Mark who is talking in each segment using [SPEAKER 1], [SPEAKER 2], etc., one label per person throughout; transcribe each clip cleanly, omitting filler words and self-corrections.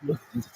[SPEAKER 1] Look at this.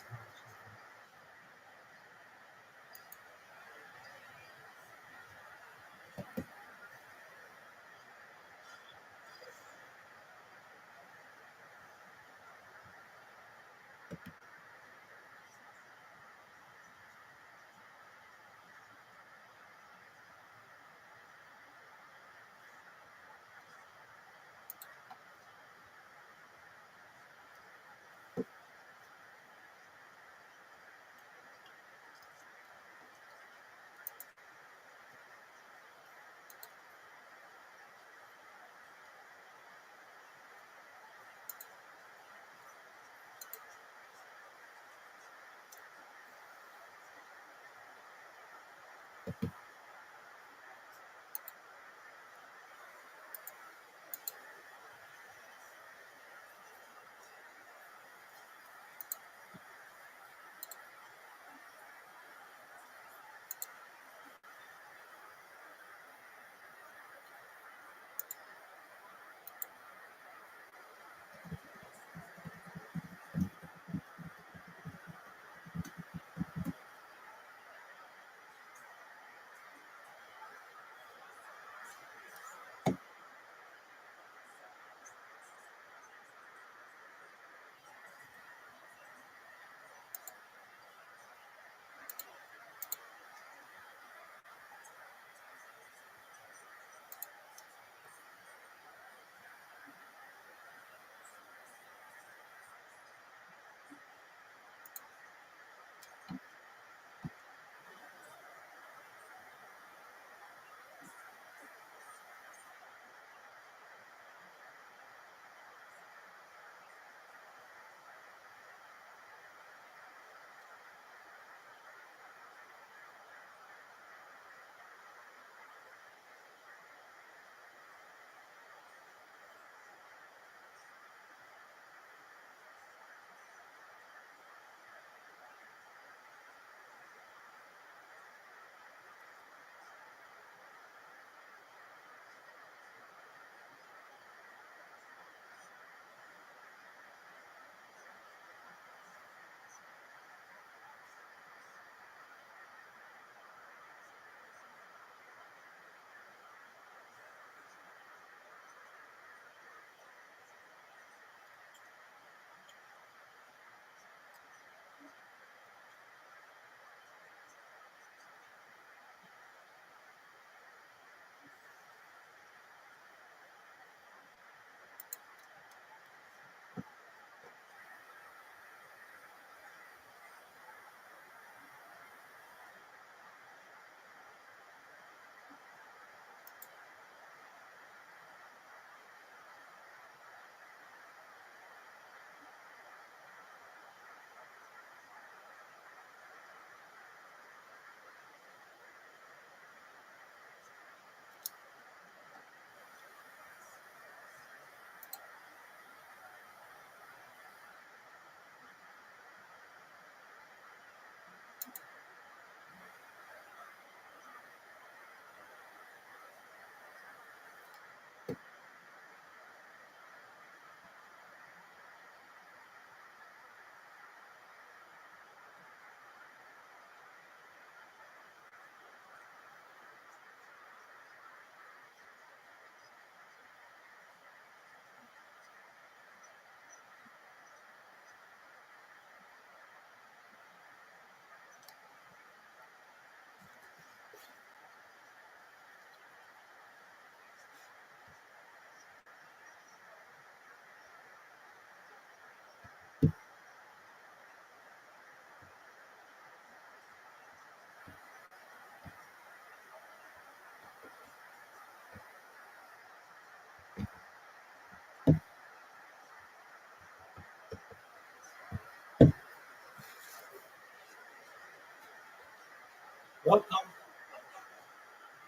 [SPEAKER 1] Welcome.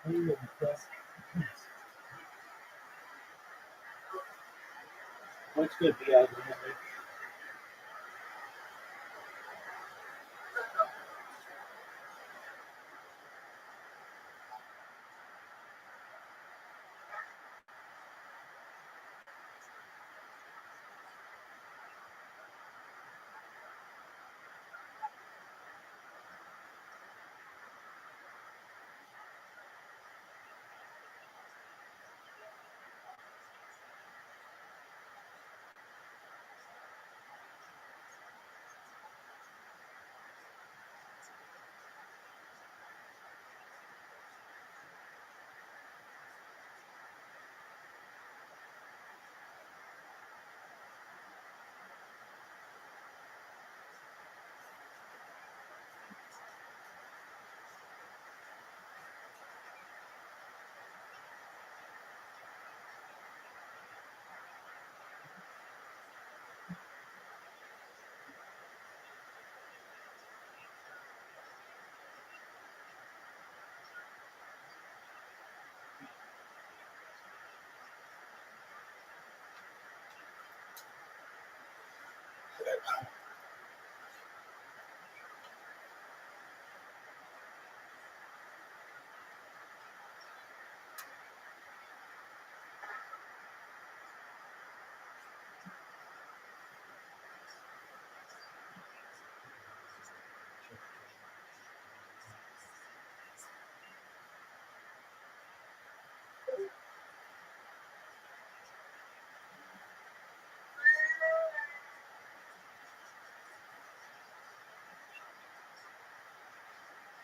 [SPEAKER 1] How are you doing, Chris? What's good, BI?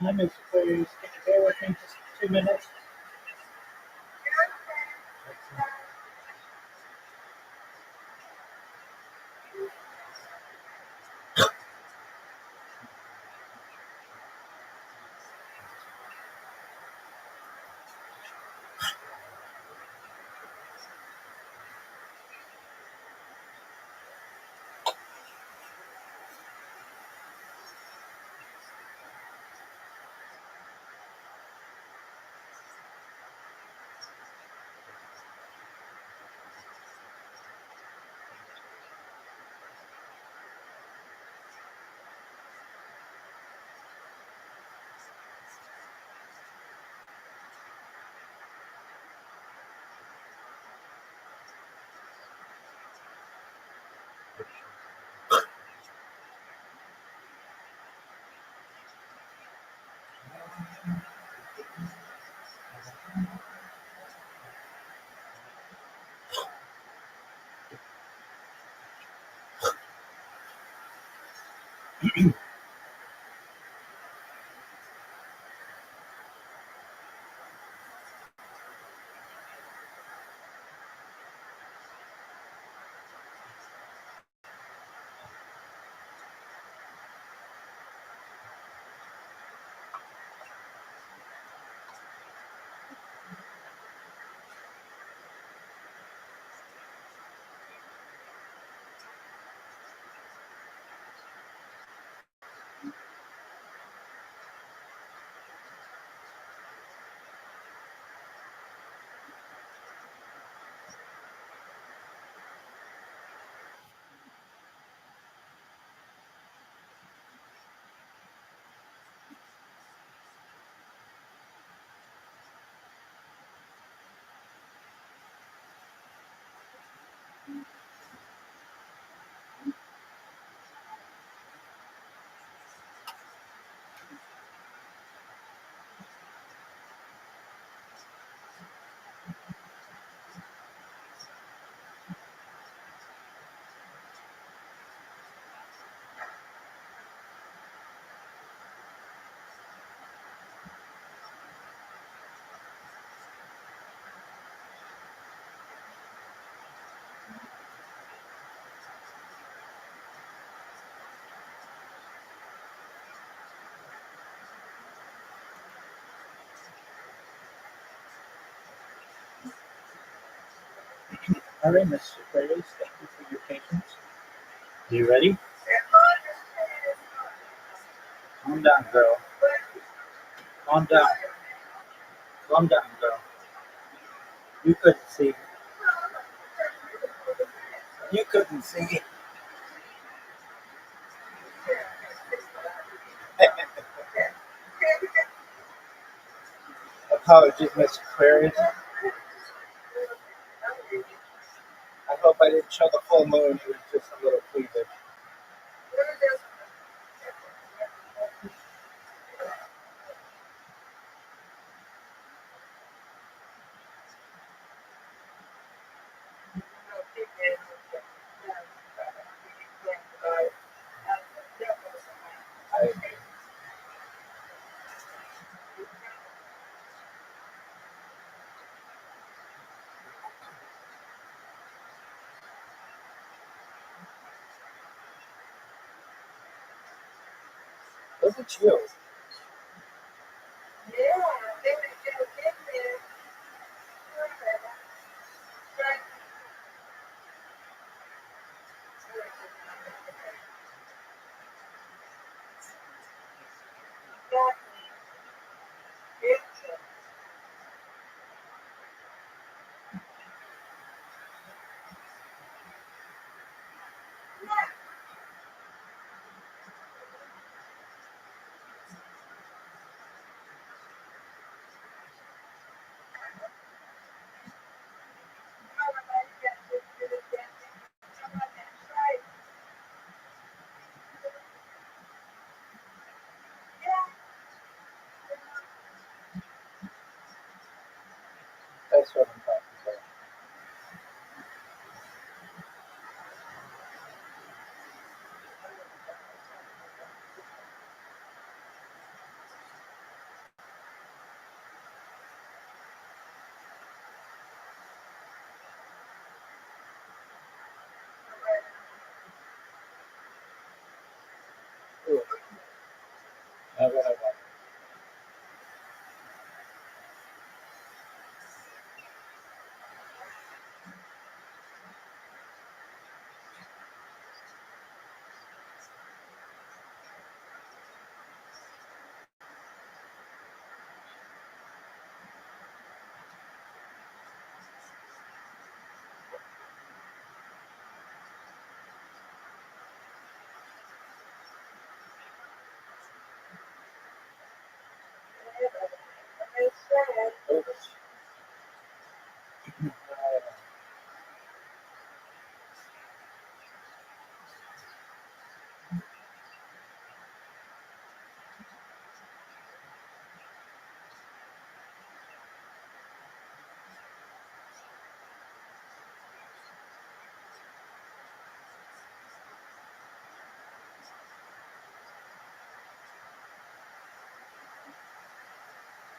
[SPEAKER 1] Hi, Miss Aquarius. Can you bear with me just 2 minutes? All right, Miss Aquarius. Thank you for your patience. You ready? Calm down, girl. Calm down. Calm down, girl. You couldn't see. You couldn't see. Apologies, Miss Aquarius. I hope I didn't show the full moon. It was just a little cleavage. I, look at you. That's what I'm talking about. Ooh, not what I want. Oops.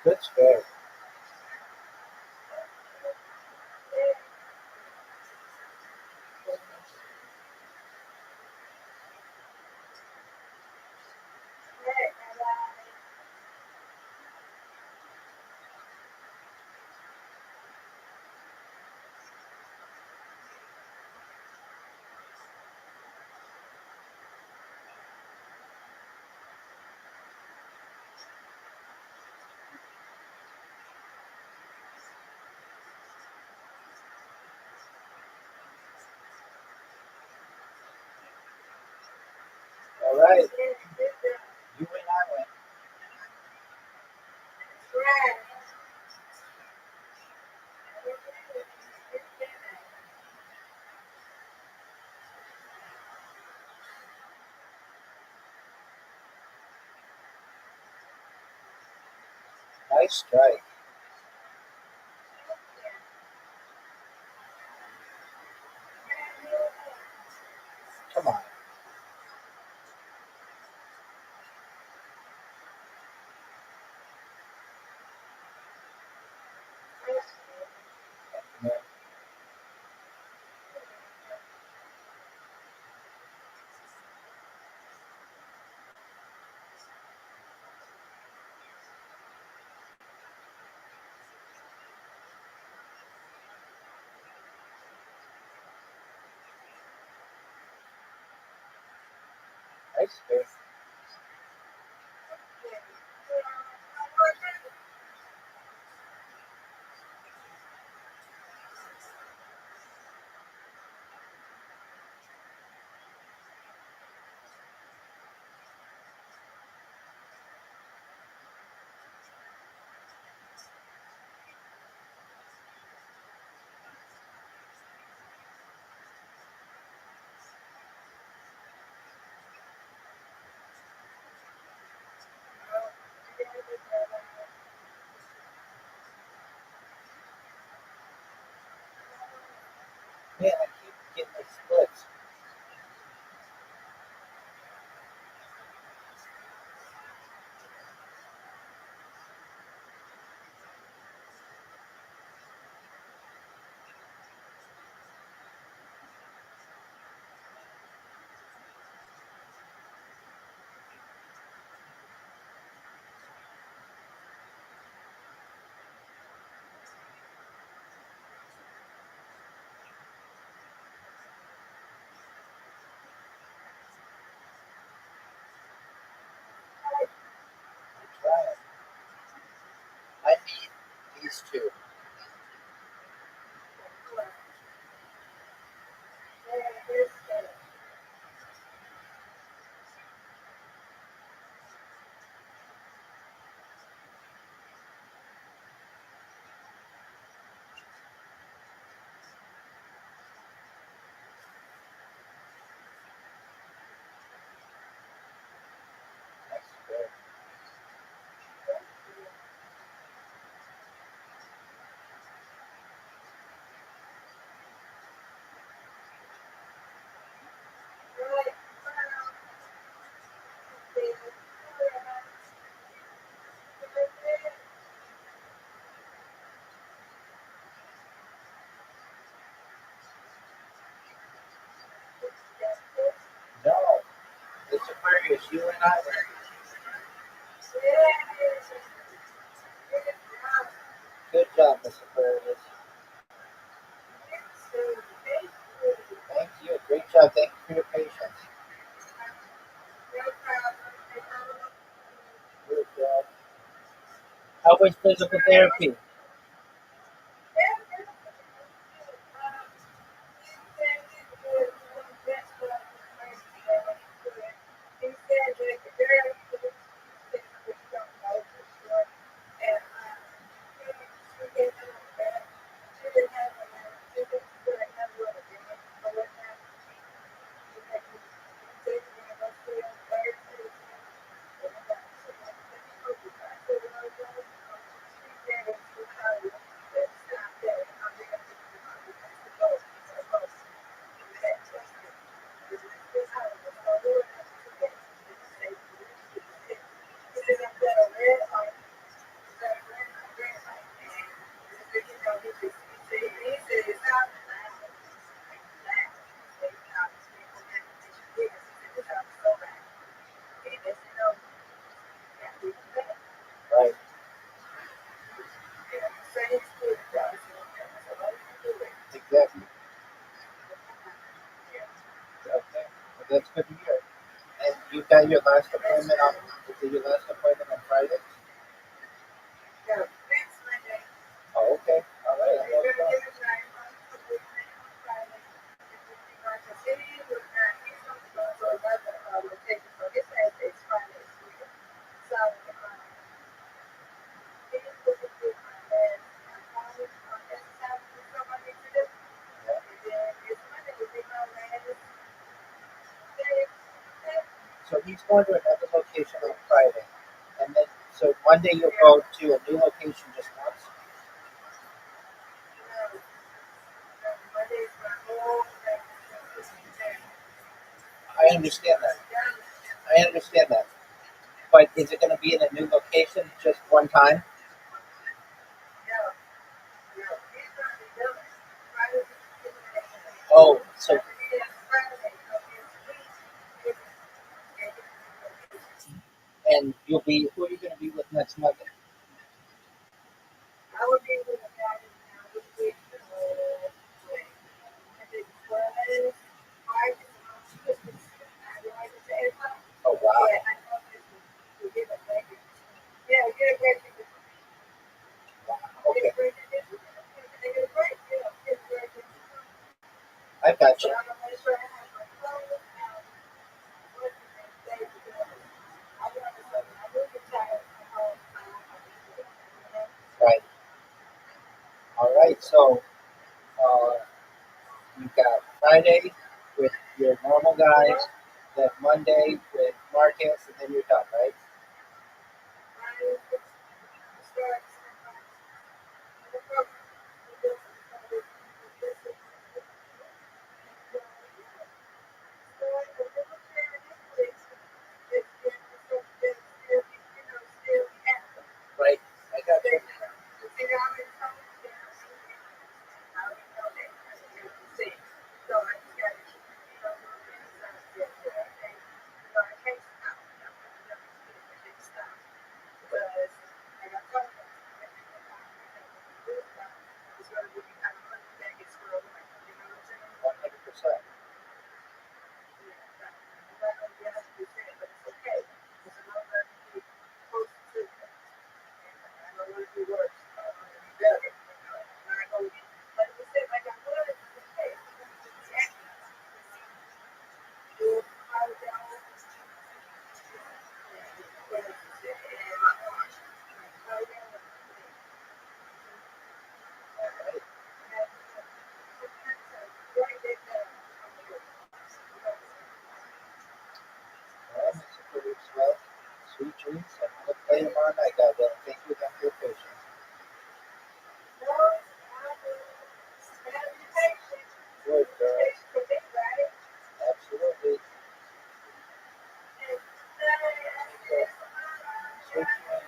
[SPEAKER 1] That's fair. All right. You win, I win. Nice strike. Come on. Man. Nice spin. Man, I keep getting the splits.
[SPEAKER 2] You and I. Good job, Mr. Curtis. Thank you. Great job. Thank you for your patience. Good job. How was physical therapy? Right. Exactly. Okay. Well, that's good to hear. And you got your last appointment on. Did your last appointment on Friday? Oh, okay. All right. So he's going to another location on Friday, and then so Monday you'll go to a new location just once. I understand that. I understand that. But is it going to be in a new location just one time? Oh, so and you'll be who are you going to be with next Monday? Oh wow. Okay. I got you. Right. All right. So uh, you've got Friday with your normal guys, then Monday with Marcus, and then you're done, right? Right. I got you. One hundred percent. Well, Mr. Produce, well, sweet dreams, and we'll play tomorrow night, God willing. Thank you again for your patience. Good, girl. Absolutely. Okay. Sweet dreams.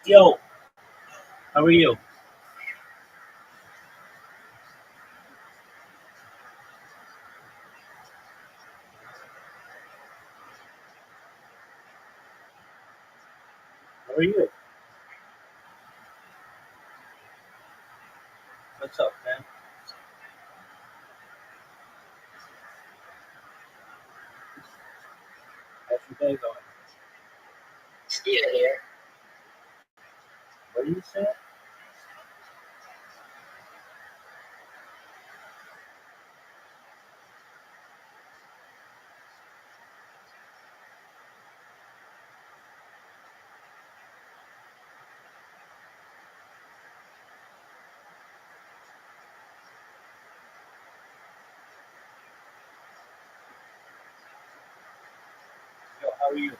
[SPEAKER 1] Yo, how are you? How are you? What's up, man? How's your day going?
[SPEAKER 2] Yeah, here.
[SPEAKER 1] What are you saying? Yo, how are you?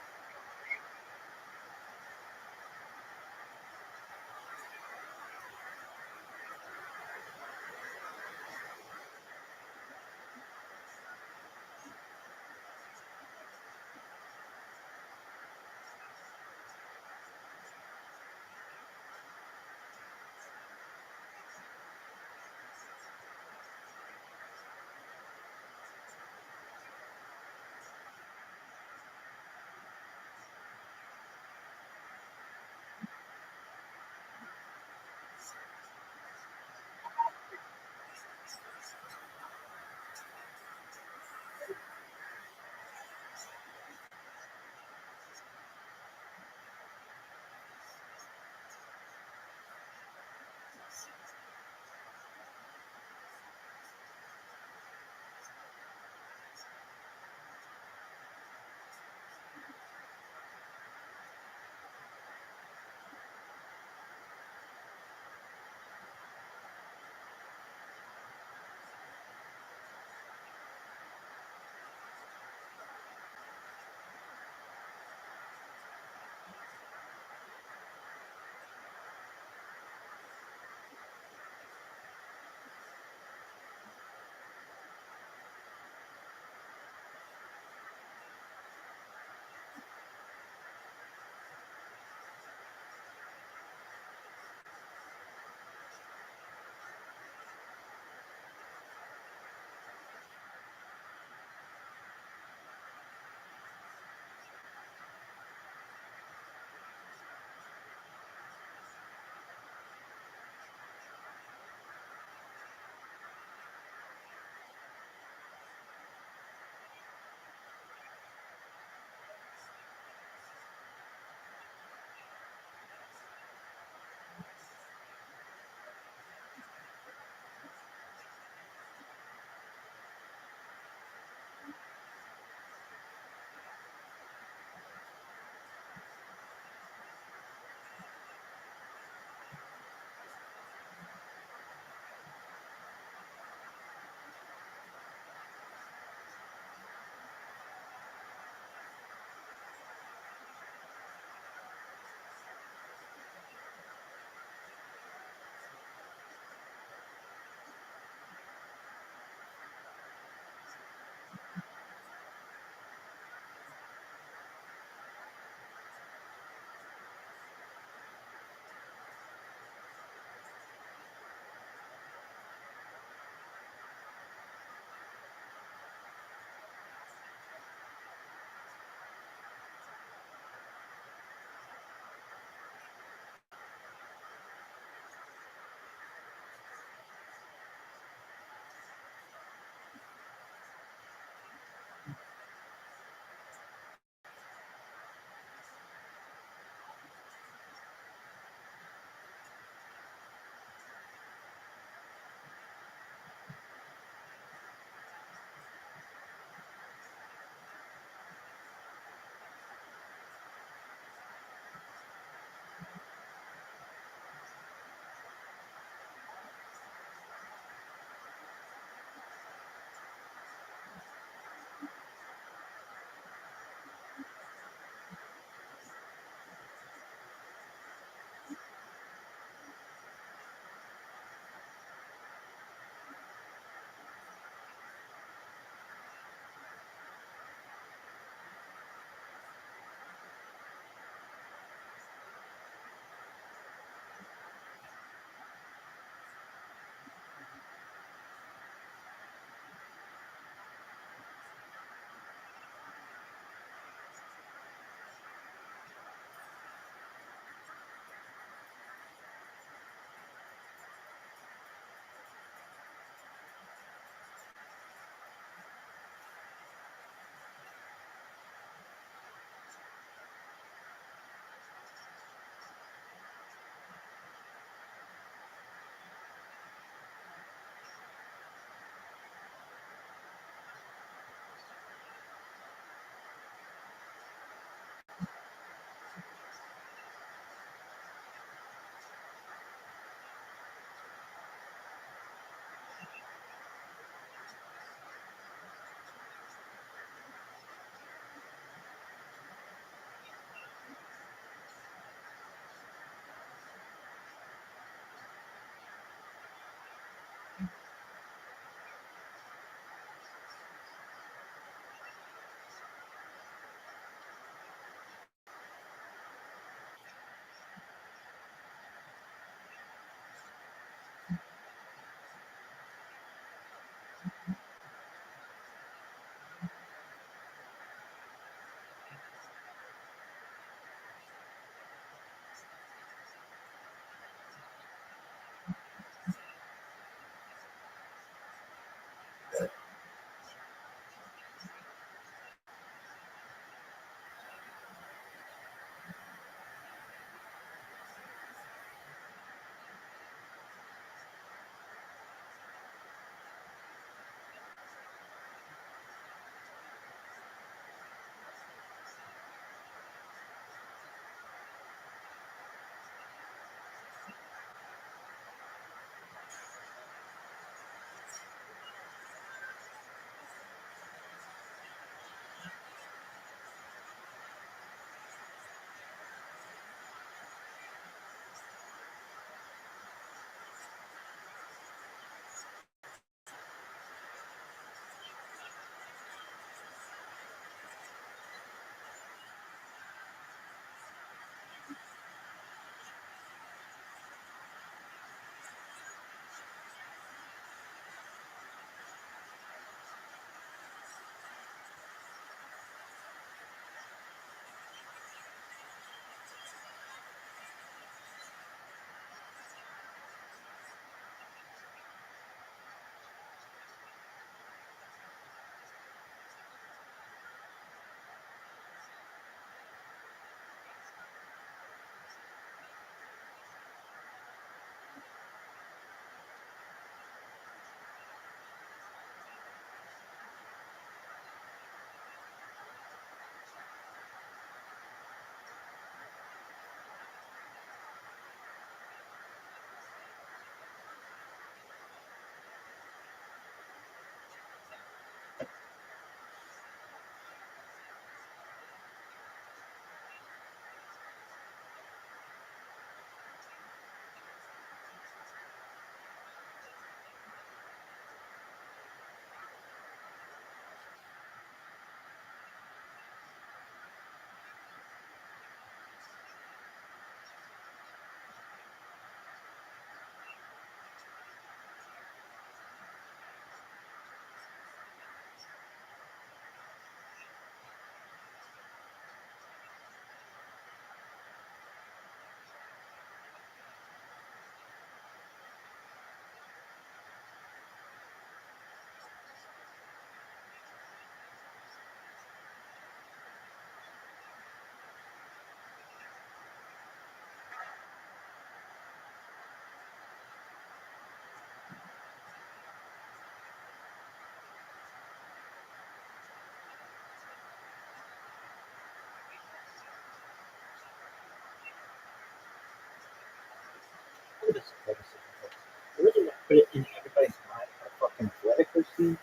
[SPEAKER 1] know this is criticism, but I really want to put it in everybody's mind how fucking political scene.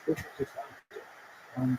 [SPEAKER 1] This is just um,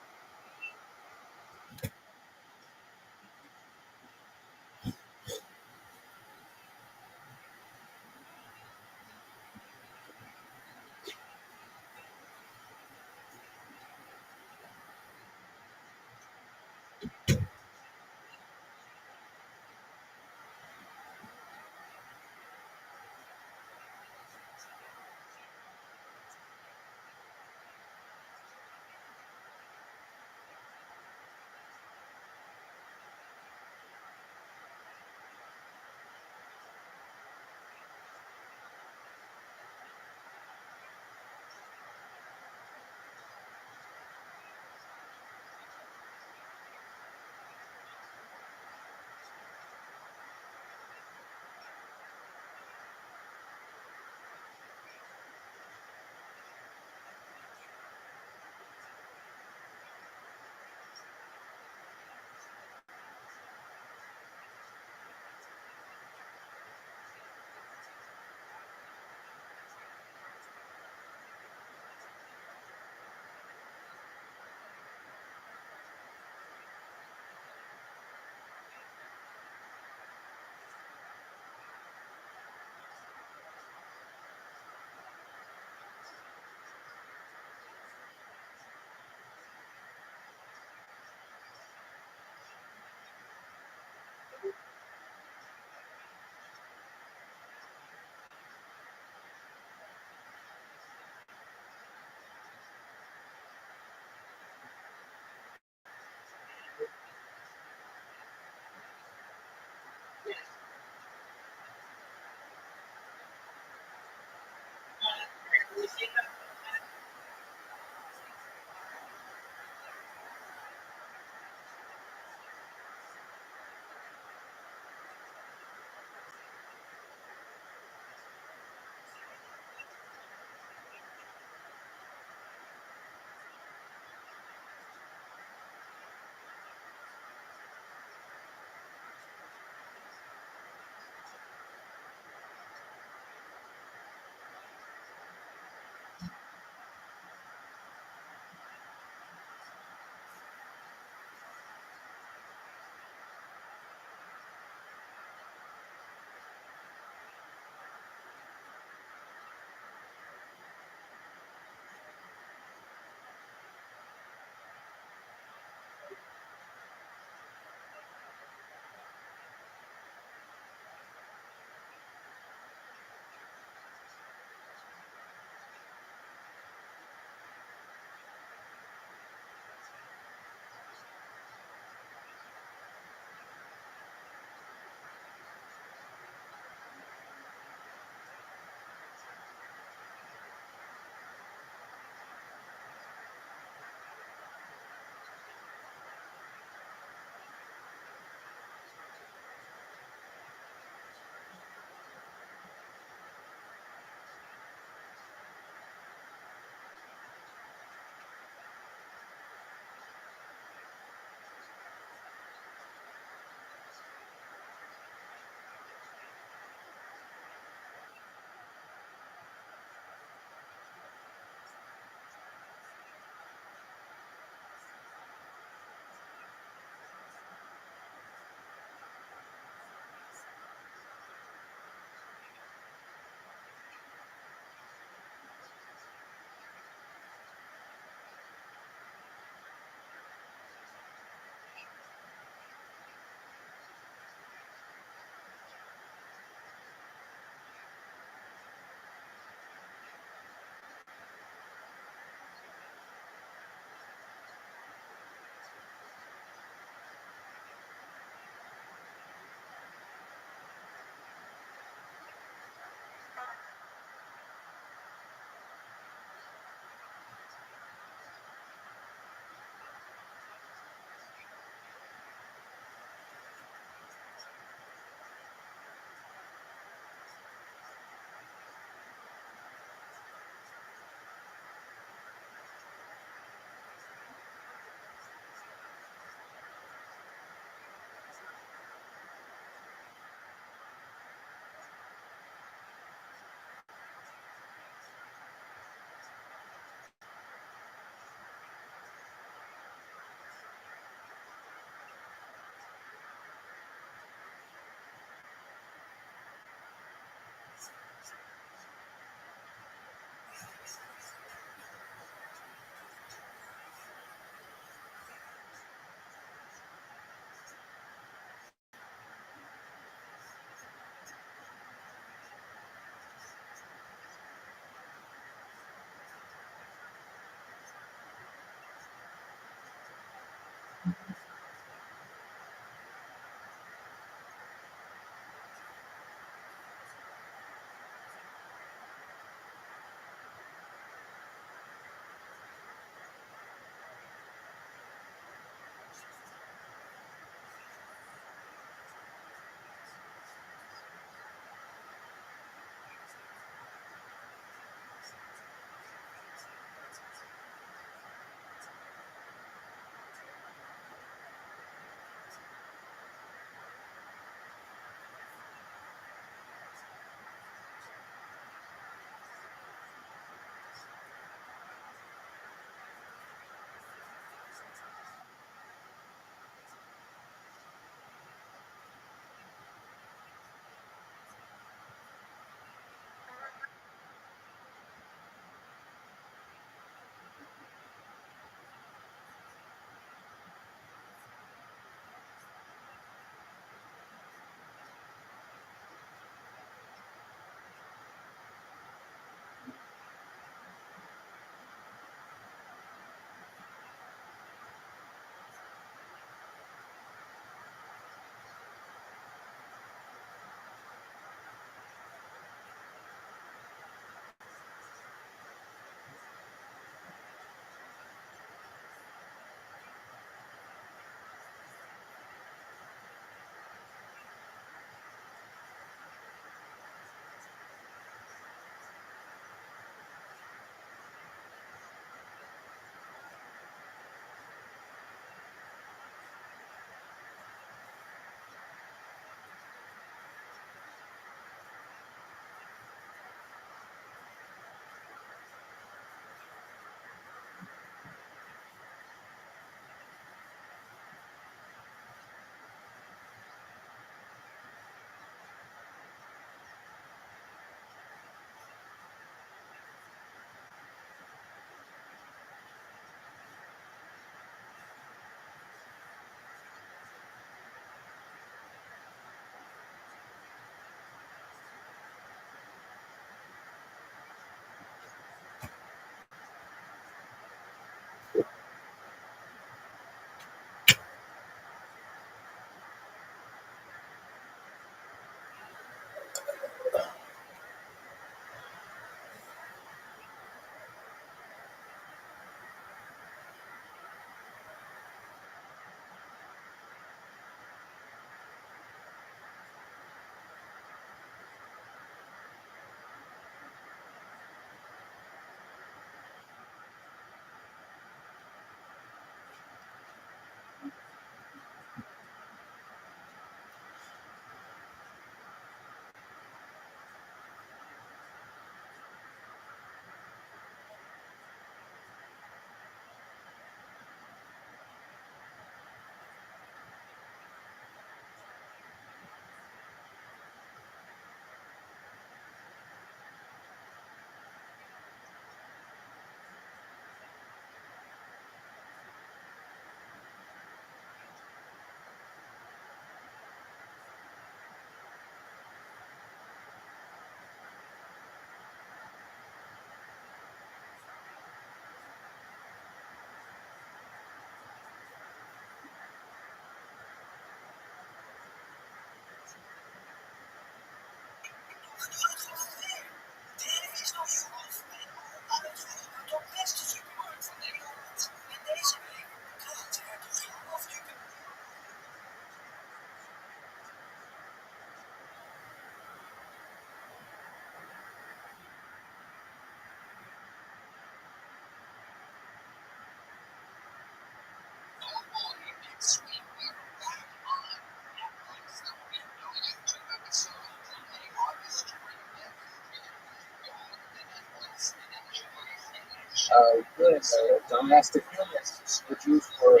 [SPEAKER 1] during the dynastic union, the Jews were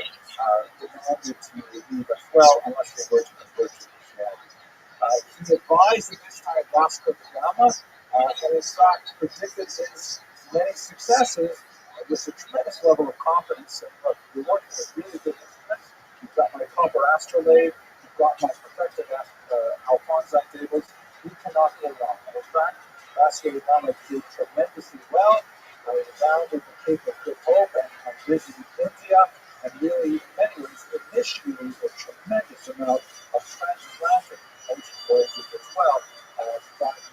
[SPEAKER 1] demanded to leave as well unless they were to convert to Christianity. He advised against Vasco da Gama, and in fact predicted his many successes with a tremendous level of confidence. And look, you're working with really good instruments. You've got my copper astrolabe, you've got my perfected Alphonsine tables. You cannot go wrong. And in fact, Vasco da Gama did tremendously well. He founded the Cape of Good Hope and visited India, and really, in many ways, initiated a tremendous amount of transatlantic ocean voyages as well,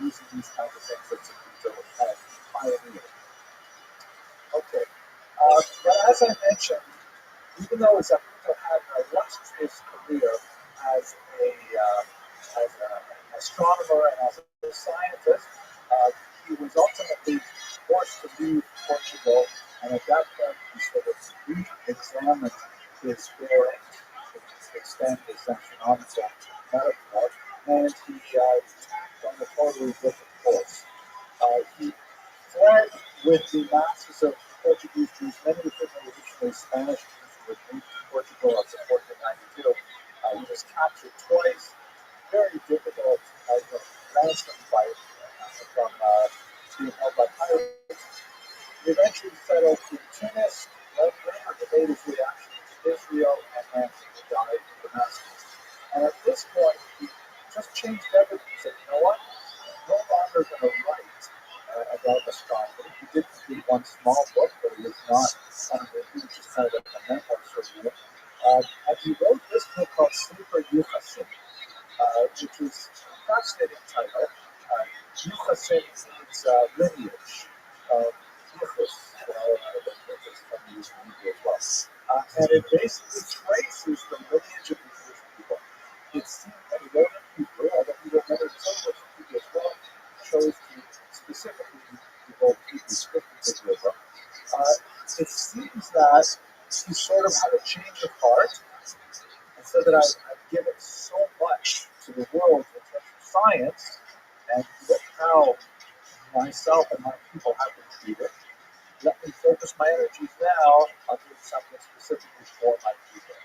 [SPEAKER 1] using these kinds of things that Saputo had pioneered. Okay, but as I mentioned, even though Saputo had an illustrious career as an astronomer and as a scientist, he was ultimately forced to leave Portugal, and at that point he sort of re-examined his bearings to extend his astronomical metaphor, and he tacked on a totally different course. He fled with the masses of Portuguese Jews, many of whom were originally Spanish Jews who had moved to Portugal after 1492. He was captured twice, very difficult, ransom fight from being held by pirates. He eventually settled in Tunis, later made his way actually to Israel, and then he died in Damascus. And at this point, he just changed everything. He said, you know what? I'm no longer going to write about astronomy. He did complete one small book, but it was not unwritten, it was just kind of like a memoir sort of book. And he wrote this book called Sefer Yuchasim, which is a fascinating title. Yuchasim means lineage. Yuchas, that's from the Hebrew as well. And it basically traces the lineage of the Jewish people. It seemed that he wrote in Hebrew, although he wrote other languages in Hebrew as well, chose to specifically devote Hebrew scriptures to Israel. It seems that he sort of had a change of heart, and said that I've given so much to the world in terms of science, and look how myself and my people have been treated. Let me focus my energies now on doing something specifically for my people.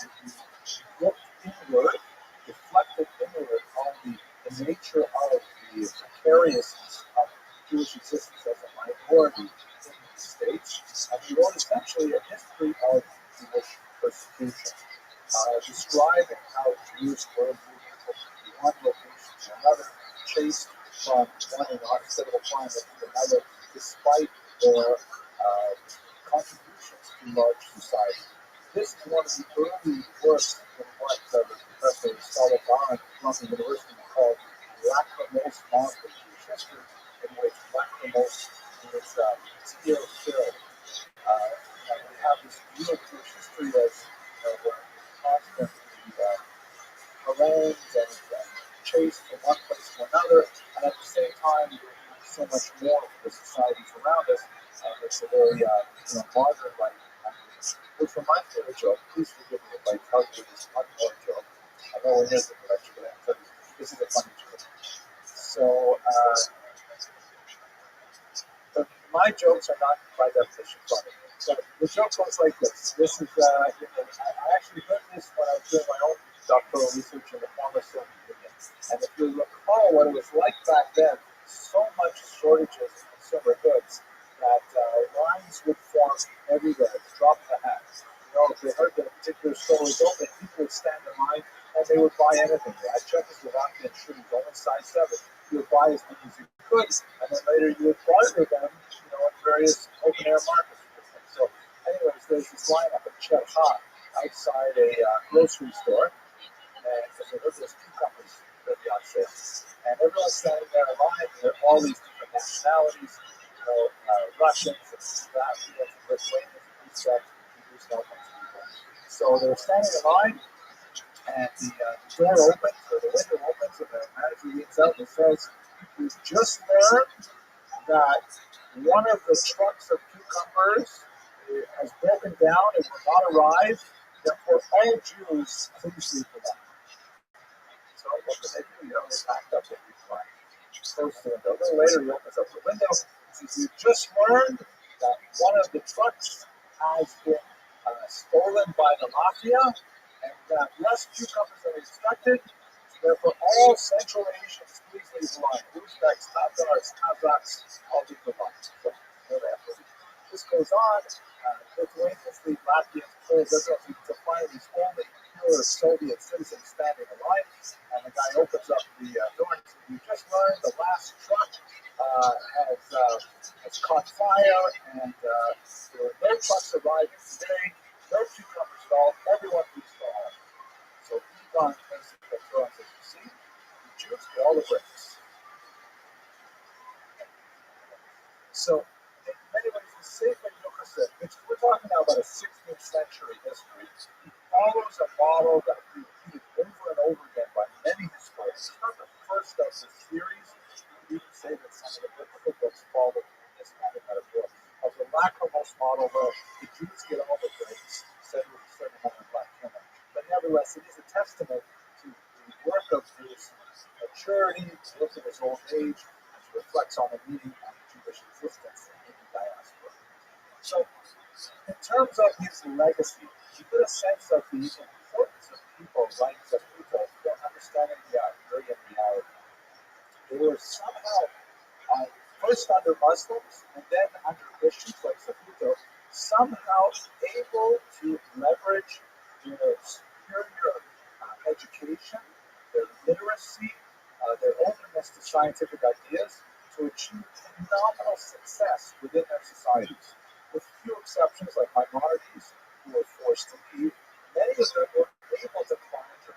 [SPEAKER 1] And he looked inward, reflected inward on the nature of the precariousness of Jewish existence as a minority in the States, and he wrote essentially a history of Jewish persecution, describing how Jews were moving from one location to another, chased from one inhospitable climate to another, despite their contributions to large society. This is one of the early works in what the professor Stella Bond from the university called Lachrymose Monster Jewish history, in which lachrymose means tear-filled. And we have this view of Jewish history as we're constantly harangued and chased from one place to another, and at the same time, we're doing so much more for the societies around us. It's a very modern life, which reminds me of a joke. Please forgive me if I tell you this one more joke. I know it is a correction, but I'm telling you, this is a funny joke. So, my jokes are not by definition funny. So the joke goes like this. This is, I actually heard this when I was doing my own doctoral research in the former Soviet Union. And if you recall what it was like back then, so much shortages in consumer goods that lines would form everywhere at the drop of a hat. If they heard that a particular store was open, people would stand in line and they would buy anything. I Czechoslovakian shoes, only size 7. You would buy as many as you could, and then later you would barter them, in various open-air markets. So, anyways, there's this lineup at Cherha outside a grocery store, and so there's two companies that be on sale. And everyone's standing there in line, and there are all these different nationalities, Russians, and Latvians, and Lithuanians, and people. So they're standing in line, and the door opens, or the window opens, and the manager leans out and says, "We've just learned that one of the trucks of cucumbers has broken down and will not arrive. Therefore, all Jews, please leave the line." So what do? They packed up every line. Close the window. A little later, he opens up the window. He says, "We've just learned that one of the trucks has been stolen by the mafia, and that less cucumbers than expected. Therefore, all Central Asians, please leave the line. Uzbeks, Tatars, Kazakhs, all leave the line. So, this goes on. Lithuanians leave Latvians, Poles, everyone to find these only pure Soviet citizens standing in line. And the guy opens up the door and says, "We just learned the last truck has caught fire, and there were no trucks arriving today, no cucumbers stalled, everyone leaves for home." So Ivan basically throws and says, "You see, the Jews get all the bricks." So, in many ways, the Sefer Yochased, we're talking now about a 16th century history. He follows a model that we repeated over and over again by many historians. It's not the first of the series. You can even say that some of the biblical books follow this kind of metaphor of the Lachrymose model where the Jews get all the breaks, said with a certain amount of black humor. But nevertheless, it is a testament to the work of his maturity, to look at his old age, and to reflect on the meaning of Jewish existence in the diaspora. So, in terms of his legacy, you get a sense of the importance of people like Zaputo for understanding the Armenian reality. They were somehow, first under Muslims and then under Christians like Zaputo, somehow able to leverage their superior education, their literacy, their openness to scientific ideas to achieve phenomenal success within their societies. With few exceptions like minorities who were forced to leave, many of them were able to climb to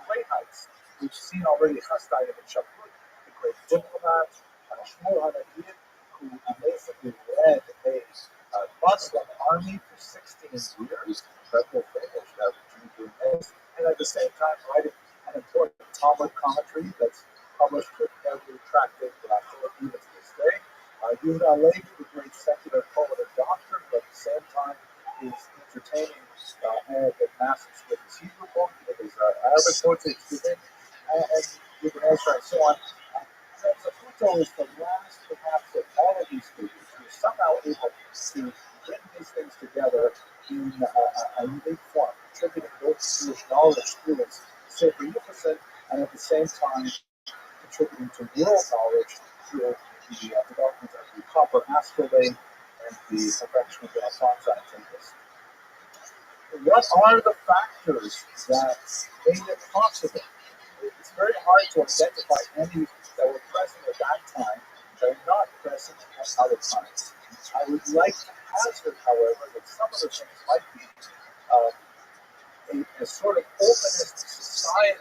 [SPEAKER 1] great heights. We've seen already Chastai ibn Shapur, the great diplomat, Shmuel Hanadid, who basically led a Muslim army for 16 years, incredible thing, which has GUINNESS, and at the same time writing an important Talmud commentary that's published with every tractate even to this day. Yehuda Levi, the great secular poet and doctor, but at the same time is entertaining Arabic masses with his Hebrew book, with his Arabic poetry, and Ibn Ezra and so on. Zaputo is the last, perhaps, of all of these figures who is somehow able to bring these things together in a unique form, contributing both Jewish knowledge through its Sefer Yochased and at the same time contributing to world knowledge through the development of the copper astrolabe and the perfection of the Alphonsine tables. What are the factors that made it possible? It's very hard to identify any that were present at that time that are not present at other times. I would like to hazard, however, that some of the things might be a sort of openness to society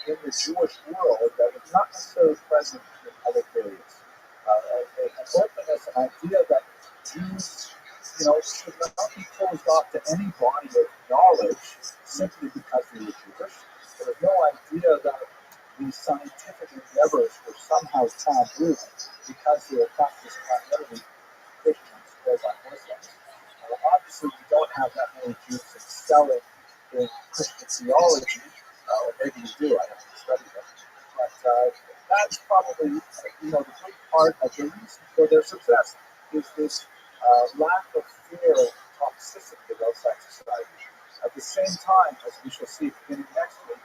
[SPEAKER 1] in the Jewish world that was not necessarily present in other periods. An openness, an idea that Jews, should not be closed off to any body of knowledge simply because they were Jewish. There was no idea that these scientific endeavors were somehow taboo because they were practiced primarily Christians or by Muslims. Obviously, we don't have that many Jews excelling in Christian theology, or maybe we do, I haven't studied it. But that's probably, the big part of the reason for their success is this lack of fear of toxicity of outside society. At the same time, as we shall see beginning next week,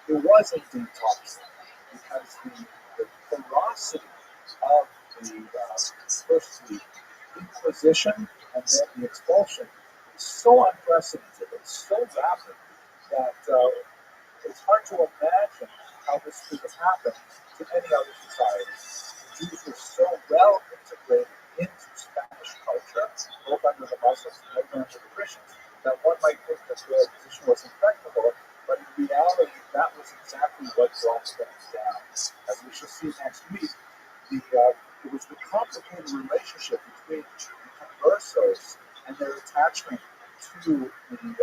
[SPEAKER 1] it was indeed toxic because the ferocity of first the Inquisition and then the expulsion is so unprecedented and so rapid that it's hard to imagine how this could have happened to any other society. The Jews were so well integrated into Spanish culture, both under the Muslims and later under the Christians, that one might think that their position was impregnable, but in reality, that was exactly what brought things down. As we shall see next week, it was the complicated relationship between the conversos and their attachment to the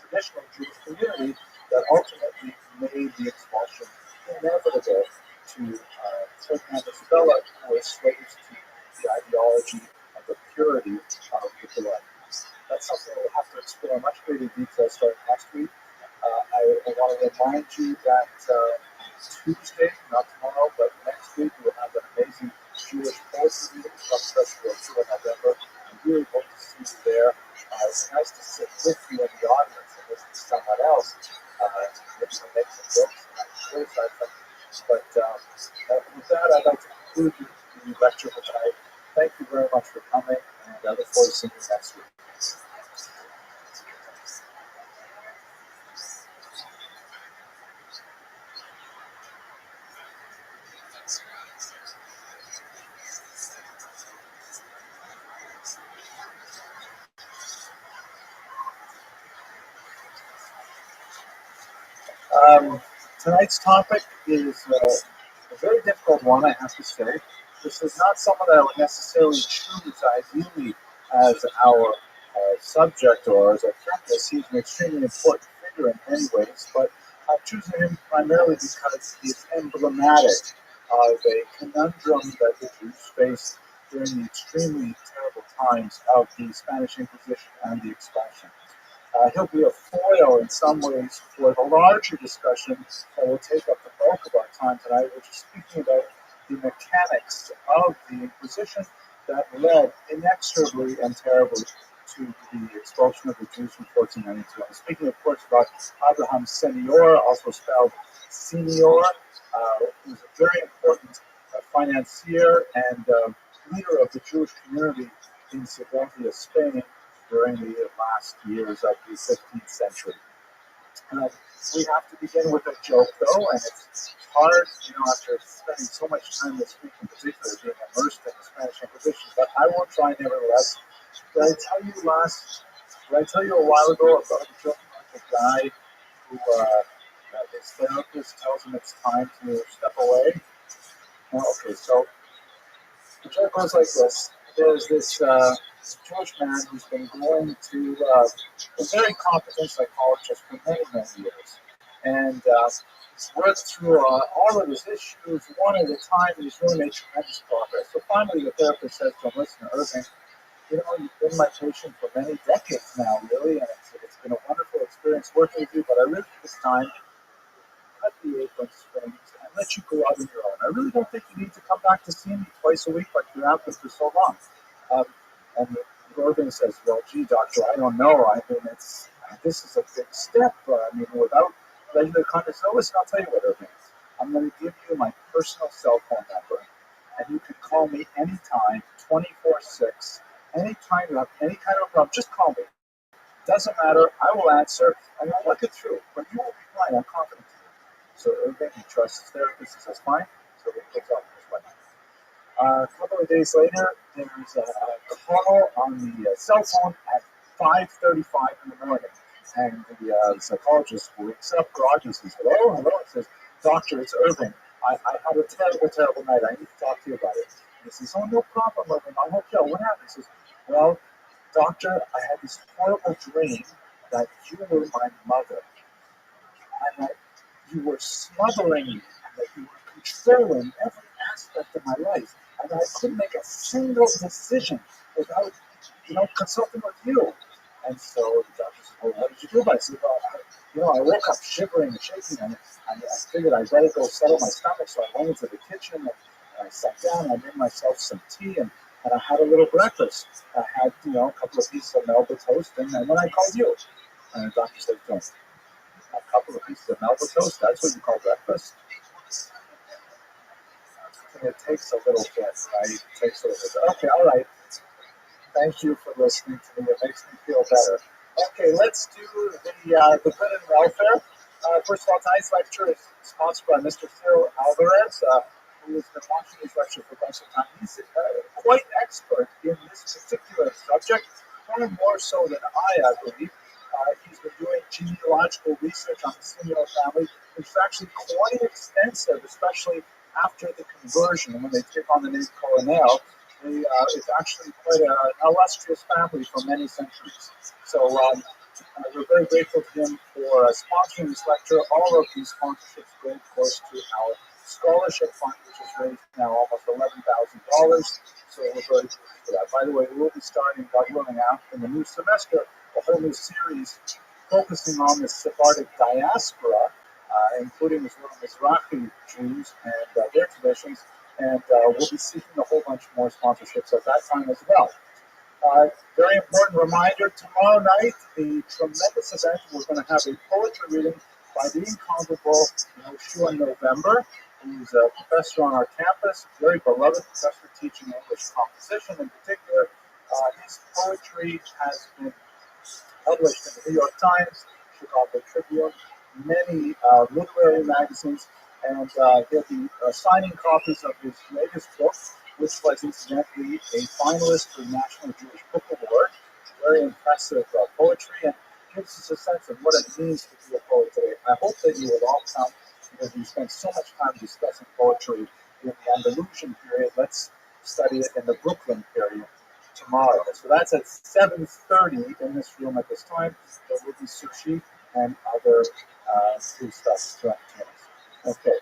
[SPEAKER 1] traditional Jewish community that ultimately made the expulsion inevitable to certain Isabella who were slaves to the ideology of the purity of the blood. That's something we'll have to explore in much greater detail starting next week. I want to remind you that Tuesday, not tomorrow, but next week, we'll have an amazing Jewish Poetry Festival in November. I really hope to see you there. It's nice to sit with you in the audience and listen to someone else. Make some jokes and criticize them. But with that, I'd like to conclude the lecture for tonight. Thank you very much for coming, and I look forward to seeing you next week. Tonight's topic is a very difficult one, I have to say. This is not someone that I would necessarily choose ideally as our subject or as a focus. He's an extremely important figure in many ways, but I've chosen him primarily because he's emblematic of a conundrum that the Jews faced during the extremely terrible times of the Spanish Inquisition and the Expulsion. He'll be a foil in some ways for the larger discussion that will take up the bulk of our time tonight, which is speaking about the mechanics of the Inquisition that led inexorably and terribly to the expulsion of the Jews from 1492. I'm speaking, of course, about Abraham Senior, also spelled Senior, who was a very important financier and leader of the Jewish community in Segovia, Spain, during the last years of the 15th century. We have to begin with a joke, though, and it's hard, after spending so much time this week in particular being immersed in the Spanish Inquisition, but I will try nevertheless. Did I tell you a while ago about a joke about the guy who his therapist tells him it's time to step away? Well, okay, so the joke goes like this. There's this Jewish man who's been going to a very competent psychologist for many, many years. And he's worked through all of his issues one at a time, and he's really made tremendous progress. So finally, the therapist says to him, listen, Irving, you've been my patient for many decades now, really, and it's been a wonderful experience working with you, but I really think it's time cut the apron strings and let you go out on your own. I really don't think you need to come back to see me twice a week like you have been for so long. And Irving says, well, gee, doctor, I don't know. I mean, this is a big step. Without regular contact. So listen, I'll tell you what, Irving is. I'm going to give you my personal cell phone number, and you can call me anytime, 24/6. Anytime you have any kind of problem, just call me. Doesn't matter. I will answer, and I'll look it through. But you will be fine. I'm confident in you. So Irving, he trusts his therapist. He says, fine. So he picks up his wife. A couple of days later, there's a call on the cell phone at 5:35 in the morning. And the psychologist wakes up groggy. He says, hello, hello. He says, doctor, it's Irving. I had a terrible, terrible night. I need to talk to you about it. And he says, oh, no problem, Irving. I'll help you out. What happened? He says, well, doctor, I had this horrible dream that you were my mother. And that you were smothering me. And that you were controlling every aspect of my life. And I couldn't make a single decision without, consulting with you. And so the doctor said, well, what did you do about it? I said, well, I woke up shivering and shaking, and I figured I'd better go settle my stomach. So I went into the kitchen, and I sat down, and I made myself some tea, and I had a little breakfast. I had, a couple of pieces of Melba toast, and then I called you. And the doctor said, don't. A couple of pieces of Melba toast, that's what you call breakfast? And it takes a little bit, right? It takes a little bit. Okay, all right. Thank you for listening to me. It makes me feel better. Okay, let's do the good and welfare. First of all, tonight's lecture is sponsored by Mr. Phil Alvarez, who has been watching these lectures for quite some time. He's quite expert in this particular subject, far more so than I believe. He's been doing genealogical research on the Simeon family, which is actually quite extensive, especially after the conversion. When they take on the name Coronel, it's actually quite an illustrious family for many centuries. So we're very grateful to him for sponsoring this lecture. All of these sponsorships go, of course, to our scholarship fund, which has raised now almost $11,000. So we're very grateful for that. By the way, we'll be starting, God willing, after in the new semester, a whole new series focusing on the Sephardic diaspora, including as well Mizrahi Jews and their traditions. and we'll be seeking a whole bunch more sponsorships at that time as well. Very important reminder, tomorrow night, a tremendous event. We're going to have a poetry reading by the incomparable Yoshua November, who's a professor on our campus, very beloved professor teaching English composition in particular. His poetry has been published in the New York Times, Chicago Tribune, many literary magazines, and he'll be signing copies of his latest book, which was incidentally a finalist for the National Jewish Book Award. Very impressive poetry, and gives us a sense of what it means to be a poet today. I hope that you will all come, because we spent so much time discussing poetry in the Andalusian period. Let's study it in the Brooklyn period tomorrow. So that's at 7:30 in this room at this time. There will be sushi and other food stuff to entertain us. Okay.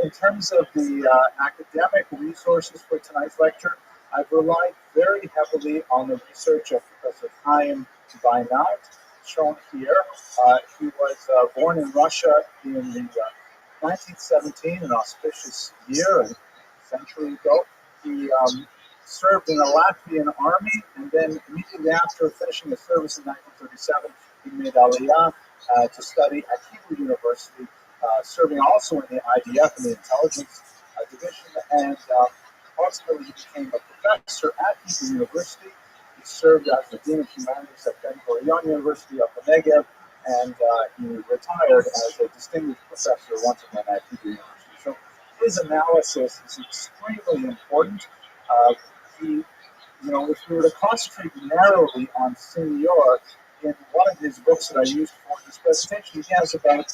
[SPEAKER 1] In terms of the academic resources for tonight's lecture, I've relied very heavily on the research of Professor Chaim Weinaut, shown here. He was born in Russia in the 1917, an auspicious year, a century ago. He served in the Latvian army, and then immediately after finishing his service in 1937, he made Aliyah to study at Hebrew University, serving also in the IDF in the intelligence division, and ultimately he became a professor at Hebrew University. He served as the Dean of Humanities at Ben Gurion University of the Negev, and he retired as a distinguished professor once again at Hebrew University. So his analysis is extremely important. If we were to concentrate narrowly on Senior, in one of his books that I used for this presentation, he has about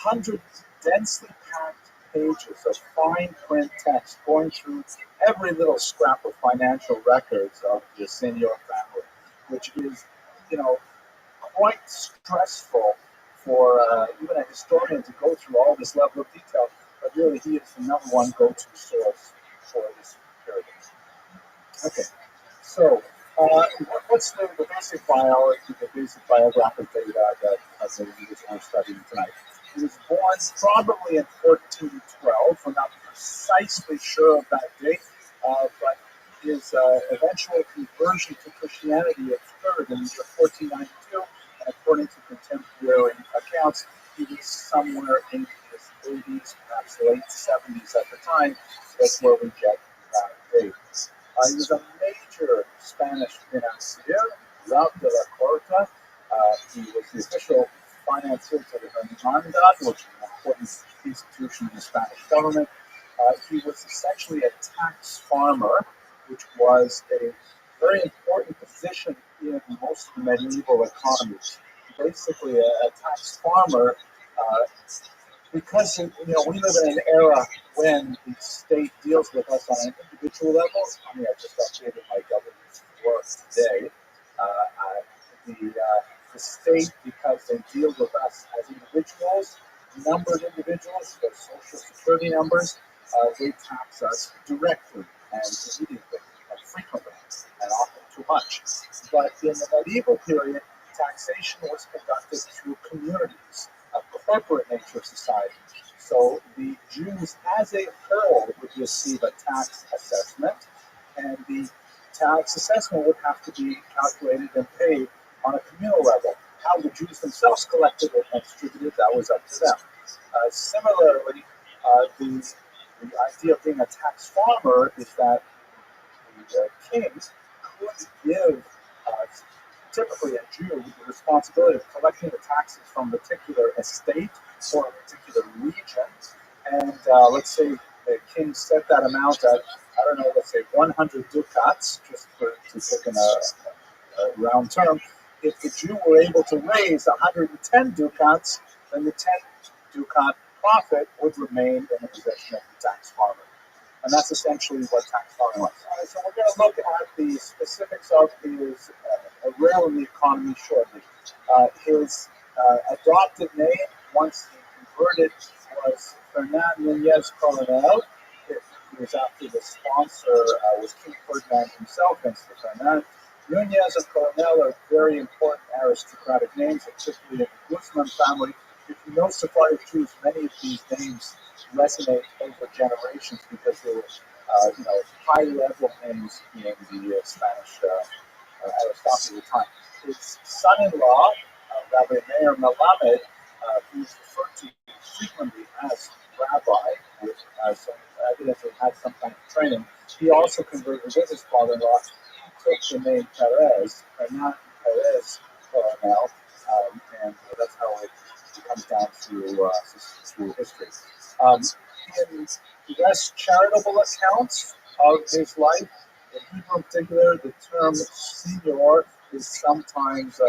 [SPEAKER 1] 100 densely packed pages of fine print text going through every little scrap of financial records of the Senior family, which is, quite stressful for even a historian to go through all this level of detail. But really, he is the number one go-to source for this period. Okay, so what's the basic biology, the basic biographic data that we're studying tonight? He was born probably in 1412. We're not precisely sure of that date, but his eventual conversion to Christianity occurred in the year 1492, and according to contemporary accounts, he was somewhere in his 80s, perhaps late 70s at the time. That's where we get that date. He was a major Spanish financier, Rabbi de la Corte. He was the official financier to the Hermandad, which is an important institution in the Spanish government. He was essentially a tax farmer, which was a very important position in most of the medieval economies. Basically, a tax farmer, because we live in an era when the state deals with us on an individual level. I mean, I just updated my government's work today. The state, because they deal with us as individuals, numbered individuals, their social security numbers, they tax us directly and immediately and frequently and often too much. But in the medieval period, taxation was conducted through communities of the corporate nature of society. So the Jews as a whole would receive a tax assessment, and the tax assessment would have to be calculated and paid on a communal level. How the Jews themselves collected it and distributed, that was up to them. Similarly, the idea of being a tax farmer is that the kings could give typically a Jew the responsibility of collecting the taxes from a particular estate or a particular region. And let's say the king set that amount at, let's say 100 ducats, just to take in a round term. If the Jew were able to raise 110 ducats, then the 10 ducat profit would remain in the possession of the tax farmer. And that's essentially what tax farming was. All right, so we're going to look at the specifics of his role in the economy shortly. His adopted name, once he converted, was Fernand Nunez Coronel. It was after the sponsor was King Ferdinand himself, hence the Fernand. Nunez and Coronel are very important aristocratic names, particularly in the Guzman family. If you know Sephardic Jews, many of these names resonate over generations because they were, high-level names in the Spanish aristocracy at the time. His son-in-law, Rabbi Meir Melamed, who is referred to frequently as Rabbi, with some evidence he had some kind of training. He also converted with his father-in-law. He took the name Perez, not Perez Coronel, and that's how it comes down to history. Um, in less charitable accounts of his life, in Hebrew in particular, the term senior is sometimes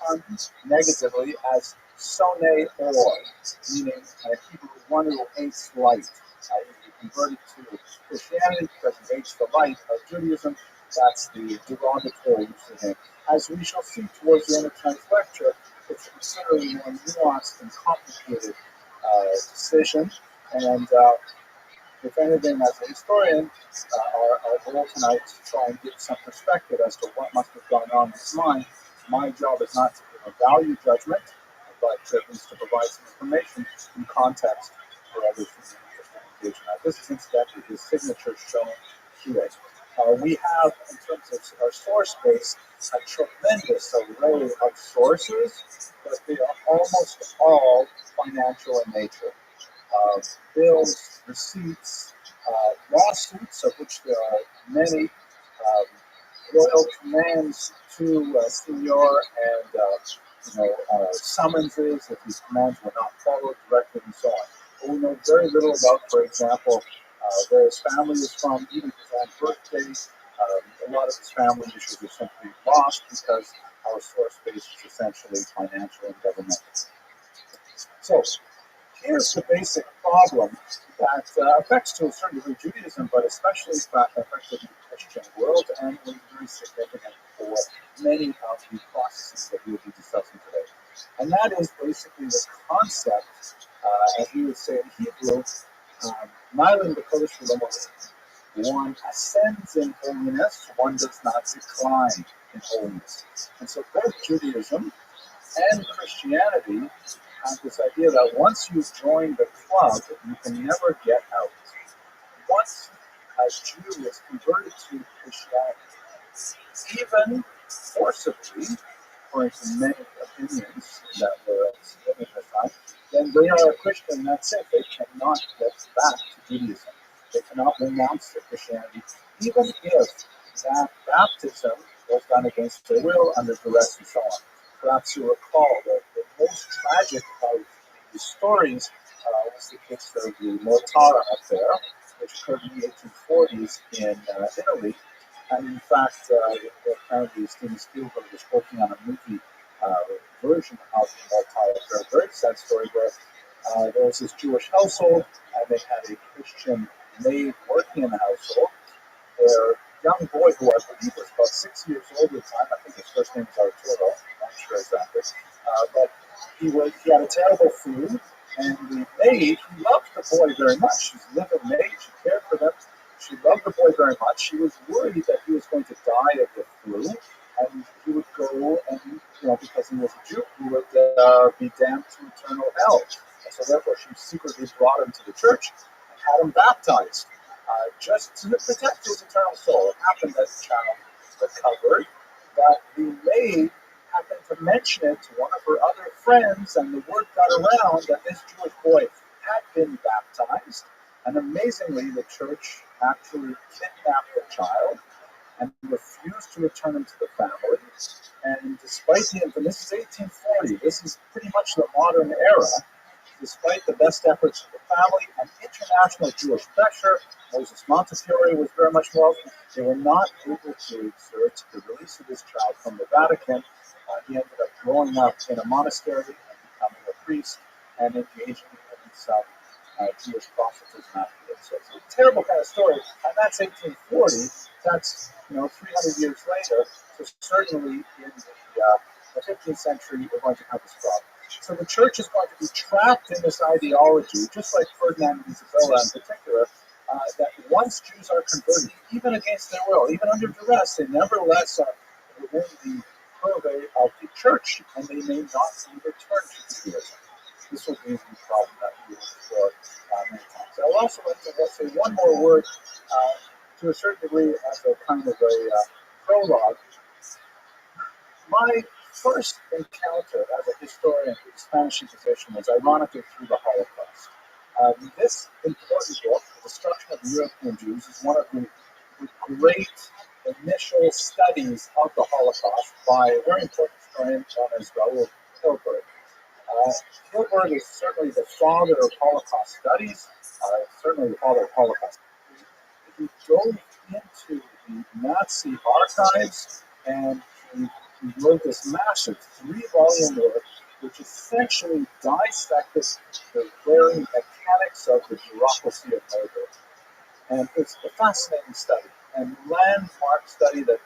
[SPEAKER 1] puns negatively as sone or, meaning Hebrew one who hates light. He converted to Christianity because he hates the light of Judaism. That's the derogatory use of him. As we shall see towards the end of tonight's lecture, it's a considerably more nuanced and complicated decision. And if anything, as a historian, our goal tonight is to try and give some perspective as to what must have gone on in his mind. My job is not to give a value judgment, but at least to provide some information in context for others who may be interested in engaging. This is incidentally his signature shown here. We have, in terms of our source base, a tremendous array of sources, but they are almost all financial in nature. Bills, receipts, lawsuits, of which there are many, royal commands to Senor, and summonses if these commands were not followed directly, and so on. But we know very little about, for example, where his family is from, even his own birthday. A lot of his family issues are simply lost because our source base is essentially financial and governmental. So, here's the basic problem that affects to a certain degree Judaism, but especially affects the Christian world, and will be very significant for many of the processes that we will be discussing today. And that is basically the concept, as we would say in Hebrew, Nylan B'Kodesh V'Lo. One ascends in holiness, one does not decline in holiness. And so both Judaism and Christianity have this idea that once you join the club, you can never get out. Once a Jew is converted to Christianity, even forcibly, according to many opinions that were significant at the time, then they are a Christian, and that's it. They cannot get back to Judaism. They cannot renounce their Christianity, even if that baptism was done against their will, under duress, and so on. Perhaps you recall that the most tragic of these stories was the case of the Mortara affair, which occurred in the 1840s in Italy. And in fact, apparently Steven Spielberg was working on a movie version of the Mortara affair. A very sad story where there was this Jewish household, and they had a Christian maid working in the household. Their young boy, who I believe was about 6 years old at the time, I think his first name was Arturo, I'm not sure exactly, but he had a terrible flu, and the maid, he loved the boy very much. She's a living maid, she cared for them, she loved the boy very much. She was worried that he was going to die of the flu, and he would go and, because he was a Jew, he would be damned to eternal hell. And so therefore she secretly brought him to the church and had him baptized. Just to protect his eternal soul. It happened that the child recovered, but the maid happened to mention it to one of her other friends, and the word got around that this Jewish boy had been baptized, and amazingly, the church actually kidnapped the child and refused to return him to the family. And despite and this is 1840, this is pretty much the modern era. Despite the best efforts of the family and international Jewish pressure, Moses Montefiore was very much involved. They were not able to exert the release of this child from the Vatican. He ended up growing up in a monastery and becoming a priest and engaging in some Jewish proselytism afterwards. So it's a terrible kind of story, and that's 1840. That's 300 years later. So certainly in the 15th century, we're going to have this problem. So the church is going to be trapped in this ideology, just like Ferdinand and Isabella in particular, that once Jews are converted, even against their will, even under duress, they nevertheless are within the purvey of the church, and they may not be returned to Judaism. This will be the problem that we will explore many times. I'll also like to say one more word to a certain degree as a kind of a prologue. My first encounter as a historian with the Spanish Inquisition was ironically through the Holocaust. This important book, The Destruction of the European Jews, is one of the great initial studies of the Holocaust by a very important historian known as Raoul Hilberg. Hilberg is certainly the father of Holocaust studies, certainly the father of Holocaust. He dove into the Nazi archives and he wrote this massive 3-volume work which essentially dissected the very mechanics of the bureaucracy of murder. And it's a fascinating study and landmark study that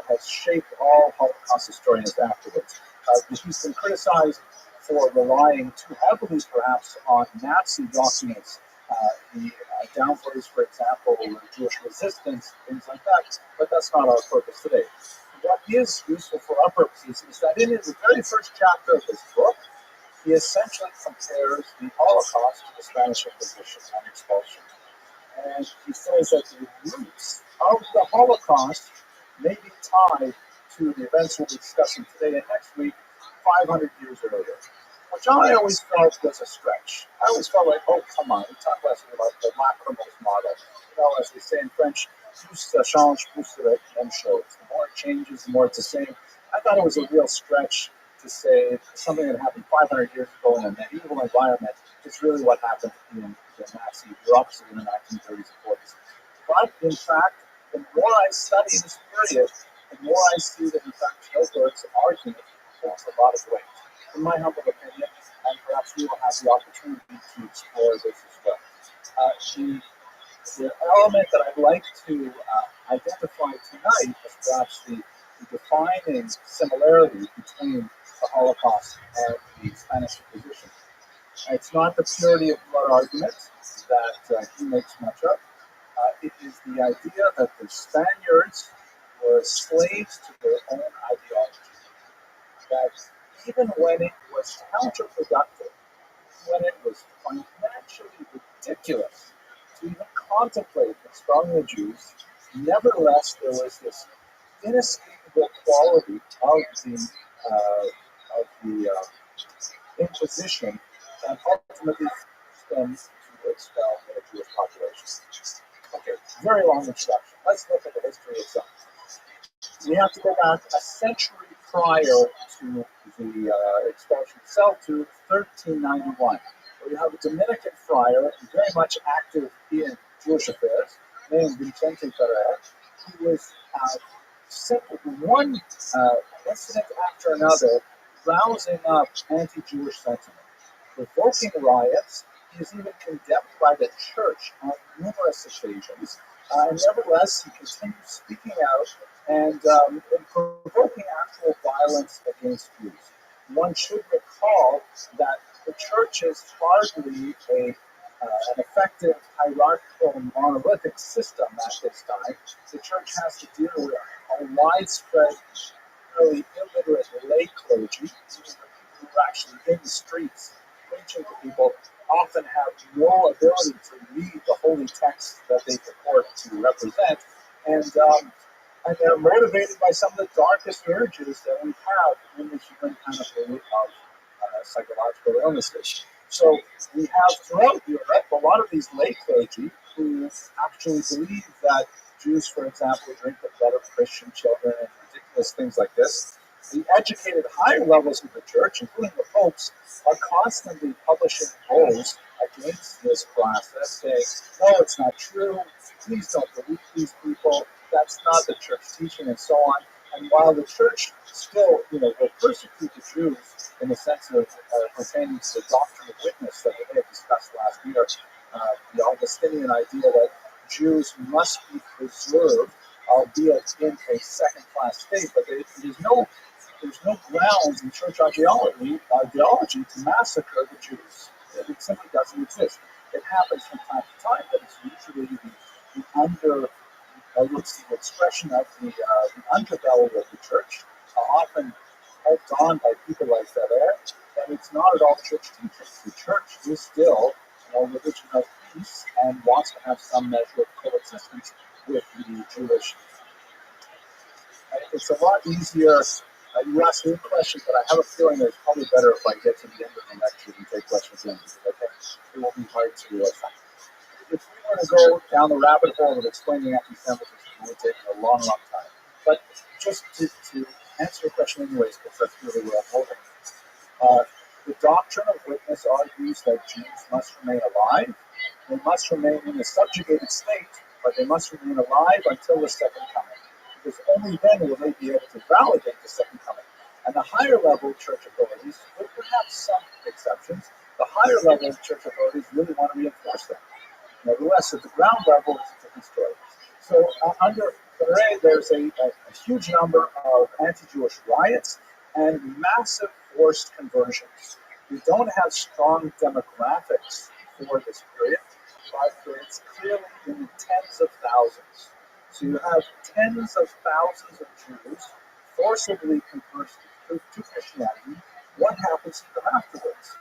[SPEAKER 1] has shaped all Holocaust historians afterwards. He's been criticized for relying too heavily, perhaps, on Nazi documents, the downplays, for example, Jewish resistance, things like that. But that's not our purpose today. What is useful for our purposes is that in the very first chapter of this book, he essentially compares the Holocaust to the Spanish Inquisition and expulsion. And he says that the roots of the Holocaust may be tied to the events we'll be discussing today and next week, 500 years earlier, which I always felt was a stretch. I always felt like, oh, come on, we talk less about the Lacrimose model. You know, as they say in French, plus ça change, plus ça va même chose. The more it changes, the more it's the same. I thought it was a real stretch to say something that happened 500 years ago in a medieval environment is really what happened in the Nazi bureaucracy in the 1930s and 40s. But in fact, the more I study this period, the more I see that in fact Hilberg's argument holds a lot of weight. In my humble opinion, and perhaps we will have the opportunity to explore this as well. The element that I'd like to identify tonight is perhaps the defining similarity between the Holocaust and the Spanish Inquisition. It's not the purity of blood argument that he makes much of. It is the idea that the Spaniards were slaves to their own ideology. That even when it was counterproductive, when it was financially ridiculous to even contemplate expelling the Jews, nevertheless there was this inescapable quality of the Inquisition that ultimately stems to expel the Jewish population. Okay, very long introduction. Let's look at the history itself. We have to go back a century prior to the expulsion itself to 1391, where you have a Dominican friar very much active in Jewish affairs, named Vicente Ferrer, who was simply one incident after another rousing up anti-Jewish sentiment, provoking riots. He is even condemned by the church on numerous occasions, and nevertheless he continues speaking out and provoking actual violence against Jews. One should recall that the church is hardly an effective hierarchical monolithic system at this time. The church has to deal with a widespread, really illiterate lay clergy, even the people who are actually in the streets preaching to people often have no ability to read the holy text that they purport to represent, and they're motivated by some of the darkest urges that we have in the human panoply of psychological illnesses. So we have throughout Europe a lot of these lay clergy who actually believe that Jews, for example, drink the blood of Christian children and ridiculous things like this. The educated higher levels of the church, including the popes, are constantly publishing bulls against this process, saying, no, it's not true, please don't believe these people, that's not the church teaching, and so on. And while the church still, will persecute the Jews in the sense of pertaining to the doctrine of witness that we may have discussed last year, the Augustinian idea that Jews must be preserved, albeit in a second-class state, but there's no grounds in church ideology to massacre the Jews. It simply doesn't exist. It happens from time to time, but it's usually the it's the expression of the underbelly of the church, often helped on by people like Ferrer, and it's not at all church teaching. The church is still a religion of peace and wants to have some measure of coexistence with the Jewish. It's a lot easier. You asked me a question, but I have a feeling that it's probably better if I get to the end of the lecture and take questions in, because I think it will be hard to. If we were to go down the rabbit hole of explaining anti-Semitism, it would take a long, long time. But just to answer your question anyways, because that's really what I'm holding. The doctrine of witness argues that Jews must remain alive. They must remain in a subjugated state, but they must remain alive until the second coming. Because only then will they be able to validate the second coming. And the higher level church authorities, with perhaps some exceptions, the higher level church authorities really want to reinforce that. Nevertheless, at the ground level, it's a different story. So under Rabbi, there's a huge number of anti-Jewish riots and massive forced conversions. We don't have strong demographics for this period, but it's clearly in the tens of thousands. So you have tens of thousands of Jews forcibly converted to Christianity. What happens to them afterwards?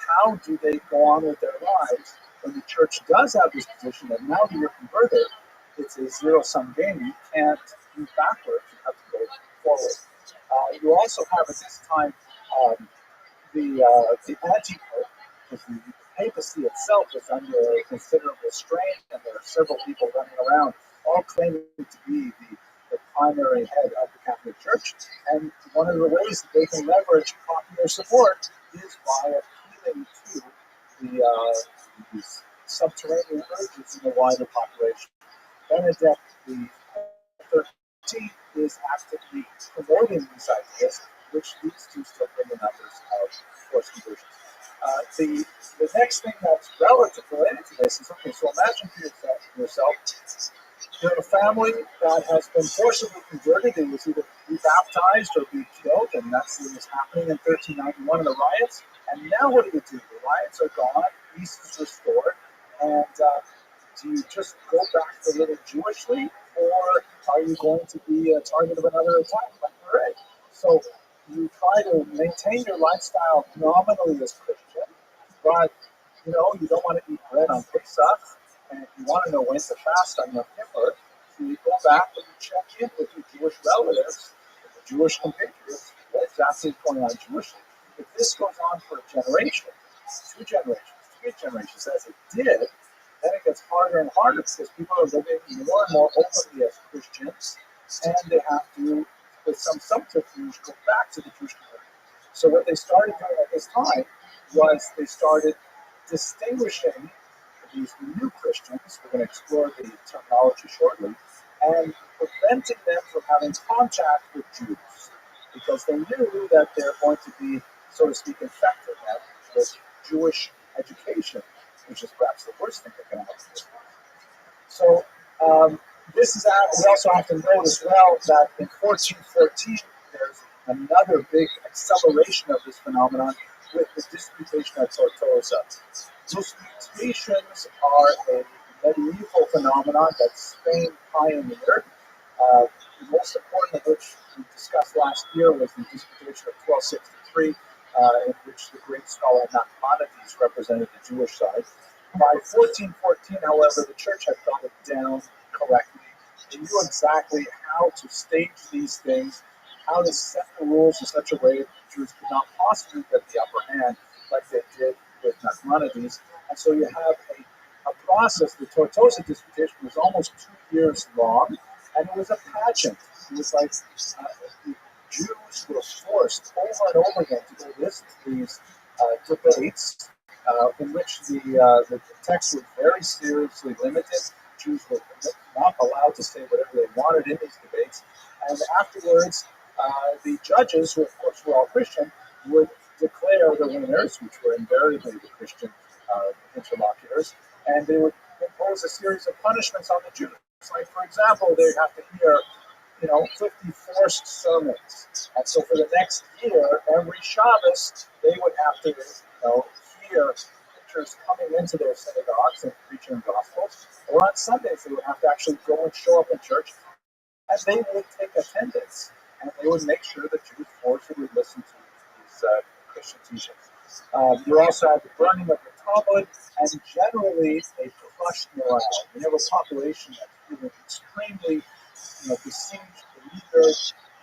[SPEAKER 1] How do they go on with their lives when the church does have this position that now that you're converted, it's a zero-sum game. You can't move backwards. You have to go forward. You also have at this time the anti-pope, because the papacy itself is under considerable strain, and there are several people running around, all claiming to be the primary head of the Catholic Church. And one of the ways that they can leverage popular support is by appealing to these subterranean urges in the wider population. Benedict the 13th is actively promoting these ideas, which leads to still bigger numbers of forced conversions. The next thing that's relative related to this is, okay, so imagine for yourself, you have a family that has been forcibly converted. They was either rebaptized or be killed, and that's what was happening in 1391 in the riots. And now what do? The riots are gone, peace is restored, and do you just go back to living Jewishly, or are you going to be a target of another attack like Rabbi? So you try to maintain your lifestyle nominally as Christian, but you don't want to eat bread on Pesach, and you want to know when to fast on Yom Kippur. So you go back and you check in with your Jewish relatives, with the Jewish compatriots, what exactly is going on Jewishly. If this goes on for a generation, 2 generations, 3 generations, as it did, then it gets harder and harder because people are living more and more openly as Christians, and they have to, with some subterfuge, go back to the Jewish community. So what they started doing at this time was they started distinguishing these new Christians, we're going to explore the terminology shortly, and preventing them from having contact with Jews, because they knew that they're going to be, so to speak, infecting them with Jewish education, which is perhaps the worst thing that can happen. So this is we also have to note as well that in 1414 there's another big acceleration of this phenomenon with the disputation at Tortosa. Disputations are a medieval phenomenon that Spain pioneered. The most important of which we discussed last year was the disputation of 1263, in which the great scholar Nachmanides represented the Jewish side. By 1414, however, the church had got it down correctly. They knew exactly how to stage these things, how to set the rules in such a way that the Jews could not possibly get the upper hand like they did with Nachmanides. And so you have a process. The Tortosa disputation was almost 2 years long, and it was a pageant. It was like the Jews were forced over and over again to go listen to these debates, in which the text was very seriously limited. Jews were not allowed to say whatever they wanted in these debates. And afterwards, the judges, who of course were all Christian, would declare the winners, which were invariably the Christian interlocutors, and they would impose a series of punishments on the Jews. Like, for example, they have to hear 50 forced sermons. And so for the next year, every Shabbos, they would have to, hear preachers coming into their synagogues and preaching gospels. Or on Sundays, they would have to actually go and show up in church, and they would take attendance, and they would make sure that Jews forcibly listen to these Christian teachings. You also have the burning of the Talmud, and generally a crushed morale. We have a population that's feeling extremely, besieged, beleaguered,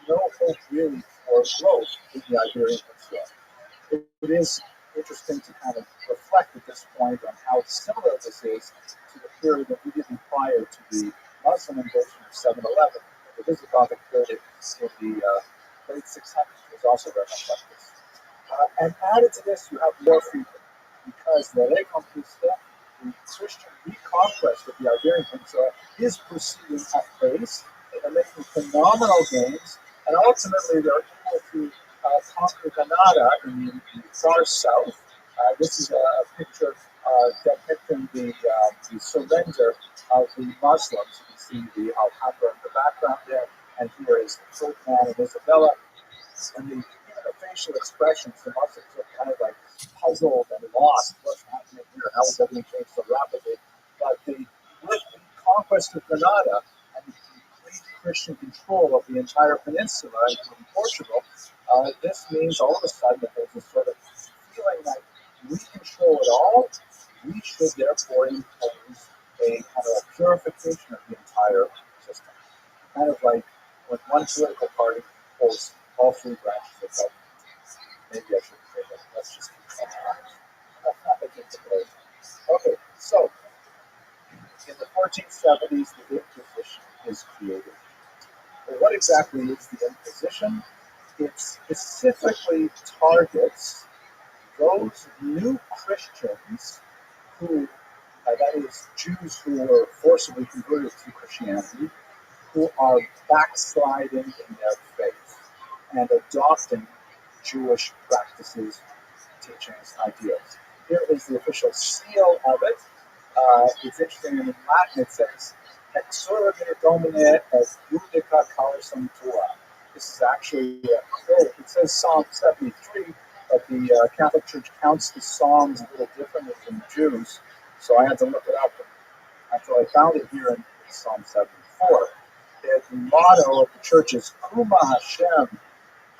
[SPEAKER 1] no hope really for growth in the Iberian Peninsula. It is interesting to kind of reflect at this point on how similar this is to the period immediately prior to the Muslim invasion of 711. The Visigoth period in the late 600s was also very much like this. And added to this, you have war fever, because the Reconquista, the Christian reconquest of the Iberian Peninsula, is proceeding at pace. They're making phenomenal gains, and ultimately they're able to conquer Granada in the far south. This is a picture depicting the surrender of the Muslims. You can see the Alhambra in the background there, and here is Ferdinand and Isabella. And even the facial expressions, the Muslims are kind of like puzzled and lost. What's happening here? How is everything changed so rapidly? But with the conquest of Granada and the complete Christian control of the entire peninsula, including Portugal, this means all of a sudden that there's this sort of feeling that we control it all. We should therefore impose a kind of a purification of the entire system. Kind of like when one political party holds all three branches of government. Maybe I shouldn't say that. Let's just keep that. Okay, so in the 1470s, the Inquisition is created. Well, what exactly is the Inquisition? It specifically targets those new Christians who, that is, Jews who were forcibly converted to Christianity, who are backsliding in their faith and adopting Jewish practices, teachings, ideas. Here is the official seal of it. It's interesting, in Latin it says, Exurge Domine et Judica Causam Tua. This is actually a quote. It says Psalm 73, but the Catholic Church counts the Psalms a little differently than the Jews, so I had to look it up until I found it here in Psalm 74. The motto of the church is Kuma Hashem,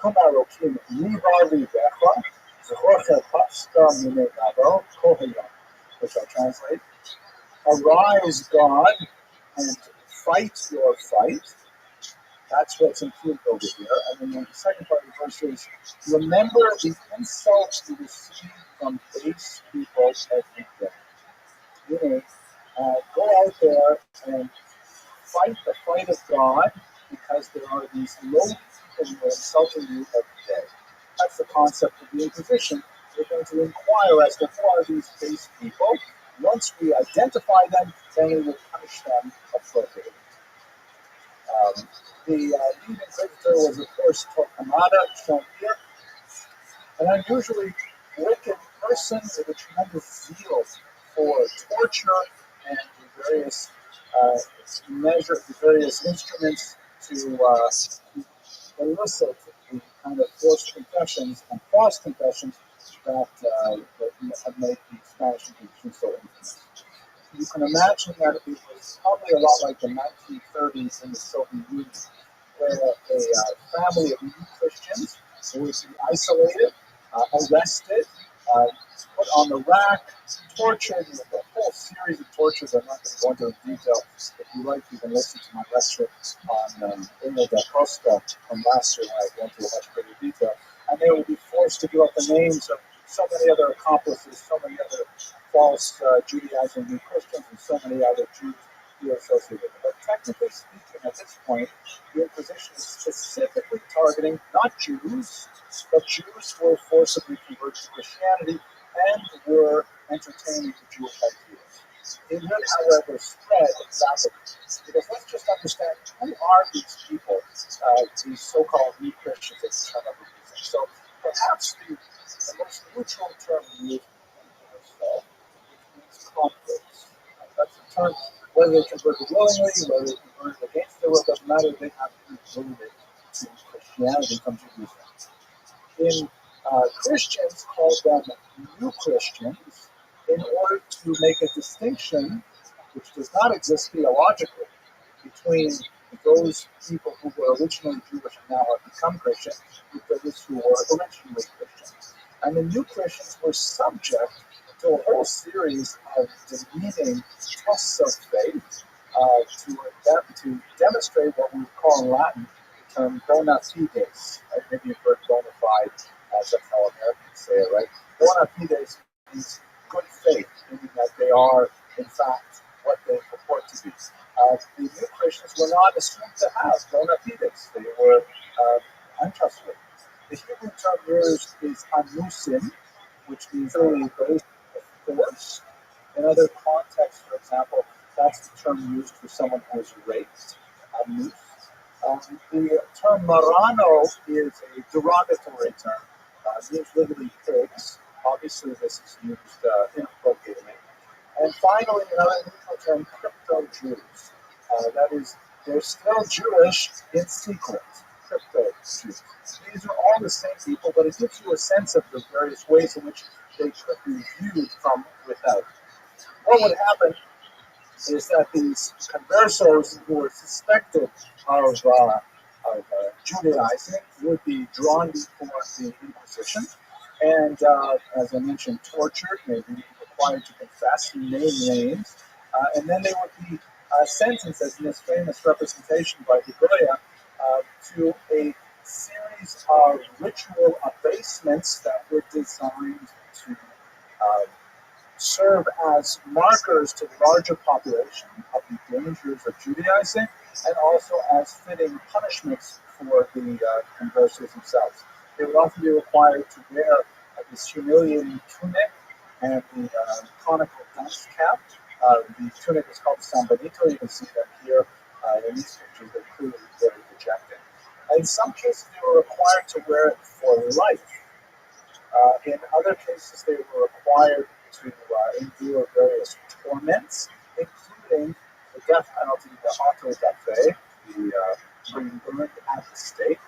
[SPEAKER 1] Kuma Rokim, Niva Livecha, Zehocha Pasta Mine Gavo, Kohayom, which I'll translate. Arise, God, and fight your fight. That's what's included over here. And then the second part of the verse is, remember the insults you receive from base people every day. Meaning, go out there and fight the fight of God, because there are these low people who are insulting you every day. That's the concept of the Inquisition. We're going to inquire as to who are these base people. Once we identify them, then we will punish them appropriately. The lead inquisitor was, of course, Torquemada, shown here, an unusually wicked person with a tremendous zeal for torture and the various the various instruments to elicit the kind of forced confessions and false confessions that have made the Spanish Inquisition so infamous. You can imagine that it was probably a lot like the 1930s in the Soviet Union, where a family of new Christians would be isolated, arrested, put on the rack, tortured with a whole series of tortures. I'm not going to go into detail. If you like, you can listen to my lecture on Ingo da Costa from last year, when I went into a much greater detail. And they would be forced to give up the names of so many other accomplices, so many other false Judaizing new Christians, and so many other Jews who are associated with them. But technically speaking, at this point, the Inquisition is specifically targeting not Jews, but Jews who were forcibly converted to Christianity and were entertaining the Jewish ideas. It would, however, spread rapidly. Because let's just understand, who are these people, these so-called new Christians that we turn up with these? So perhaps the most neutral term used is means converts. That's the term. Whether they converted willingly, whether they converted against their will, doesn't matter. They have to be converted to Christianity from Judaism. Christians call them new Christians in order to make a distinction, which does not exist theologically, between those people who were originally Jewish and now have become Christian with those who were originally Christian. And the new Christians were subject to a whole series of demeaning tests of faith to demonstrate what we call in Latin the term bona fides. Right? Maybe you've heard bona fide, that's how Americans say it, right? Bona fides means good faith, meaning that they are, in fact, what they purport to be. The new Christians were not assumed to have bona fides. They were untrustworthy. The Hebrew term used is anusim, which means really those of force. In other contexts, for example, that's the term used for someone who is raped, anus. The term marano is a derogatory term. It means literally pigs. Obviously, this is used inappropriately. And finally, another neutral term, crypto-Jews. That is, they're still Jewish in secret. Crypto-Jews. These are all the same people, but it gives you a sense of the various ways in which they could be viewed from without. What would happen is that these conversos who were suspected of Judaizing would be drawn before the Inquisition, and as I mentioned, tortured, maybe required to confess, name names, and then they would be sentenced, as in this famous representation by De Goya, to a series of ritual abasements that were designed to serve as markers to the larger population of the dangers of Judaizing and also as fitting punishments for the conversos themselves. They would often be required to wear this humiliating tunic and the conical dust cap. The tunic is called San Benito. You can see that here in these pictures. They're clearly very rejected. In some cases, they were required to wear it for life. In other cases, they were required to endure various torments, including the death penalty, the auto da fe, the being burned at the stake.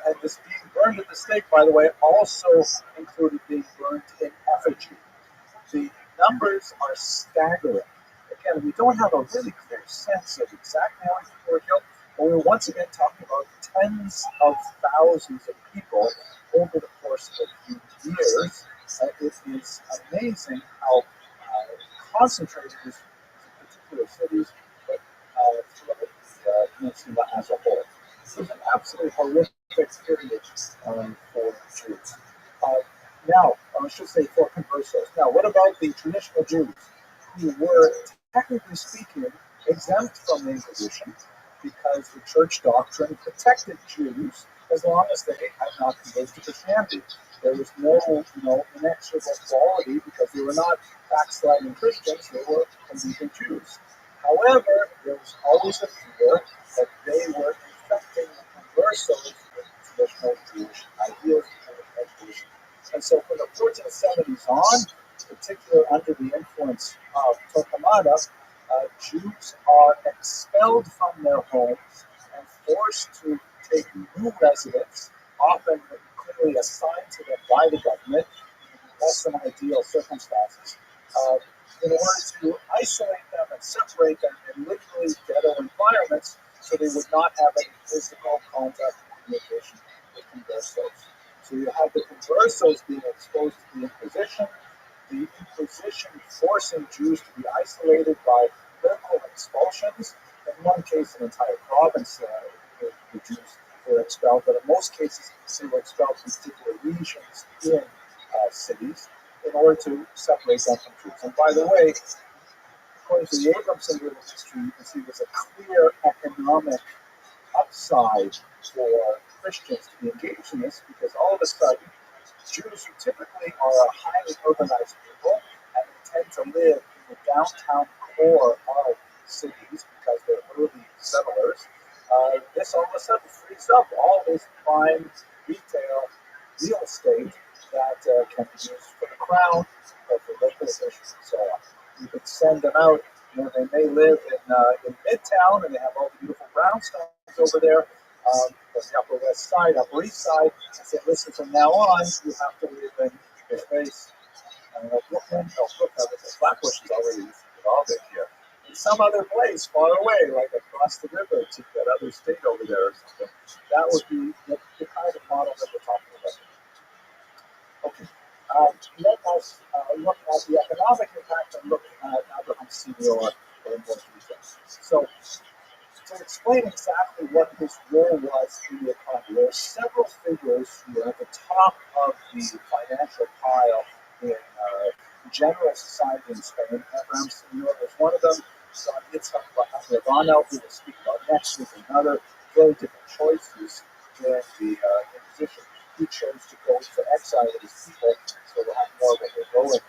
[SPEAKER 1] And this being burned at the stake, by the way, also included being burned in effigy. The numbers are staggering. Again, we don't have a really clear sense of exactly how many people were killed, but we're once again talking about tens of thousands of people over the course of a few years. It is amazing how concentrated this is in particular cities, but throughout the peninsula as a whole. This is an absolutely horrific period for Jews. Now, I should say for conversos. Now, what about the traditional Jews who were, technically speaking, exempt from the Inquisition because the church doctrine protected Jews as long as they had not converted to Christianity? There was no, inexorable quality because they were not backsliding Christians; they were believing Jews. However, there was always a fear that they were infecting the conversos with traditional Jewish ideas and education. And so from the 1470s on, particularly under the influence of Torquemada, Jews are expelled from their homes and forced to take new residence, often clearly assigned to them by the government in less than ideal circumstances, in order to isolate them and separate them in literally ghetto environments so they would not have any physical contact and communication with conversos. So you have the conversos being exposed to the Inquisition forcing Jews to be isolated by political expulsions. In one case, an entire province, the Jews were expelled, but in most cases, they were expelled from particular regions in cities in order to separate them from Jews. And by the way, according to the Abramson River history, you can see there's a clear economic upside for Christians to be engaged in this because all of a sudden, Jews who typically are a highly urbanized people and tend to live in the downtown core of cities because they're early settlers, this all of a sudden frees up all this prime retail real estate that can be used for the crown or for local officials and so on. You could send them out. They may live in Midtown and they have all the beautiful brownstones over there. The Upper West Side, Upper East Side, and say, listen, from now on, you have to live in this place. Brooklyn, the Flatbush is already involved here. In some other place far away, like across the river to that other state over there or something. That would be the kind of model that we're talking about. Okay. let us look at the economic impact and look at Abraham's senior in more detail. So, to explain exactly what his role was in the economy, there are several figures here at the top of the financial pile in general society in Spain. Abraham Senior was one of them. So it's Ravana, who we'll speak about next, is another. Very different choices in the position. He chose to go to exile with his people, so we'll have more of a heroic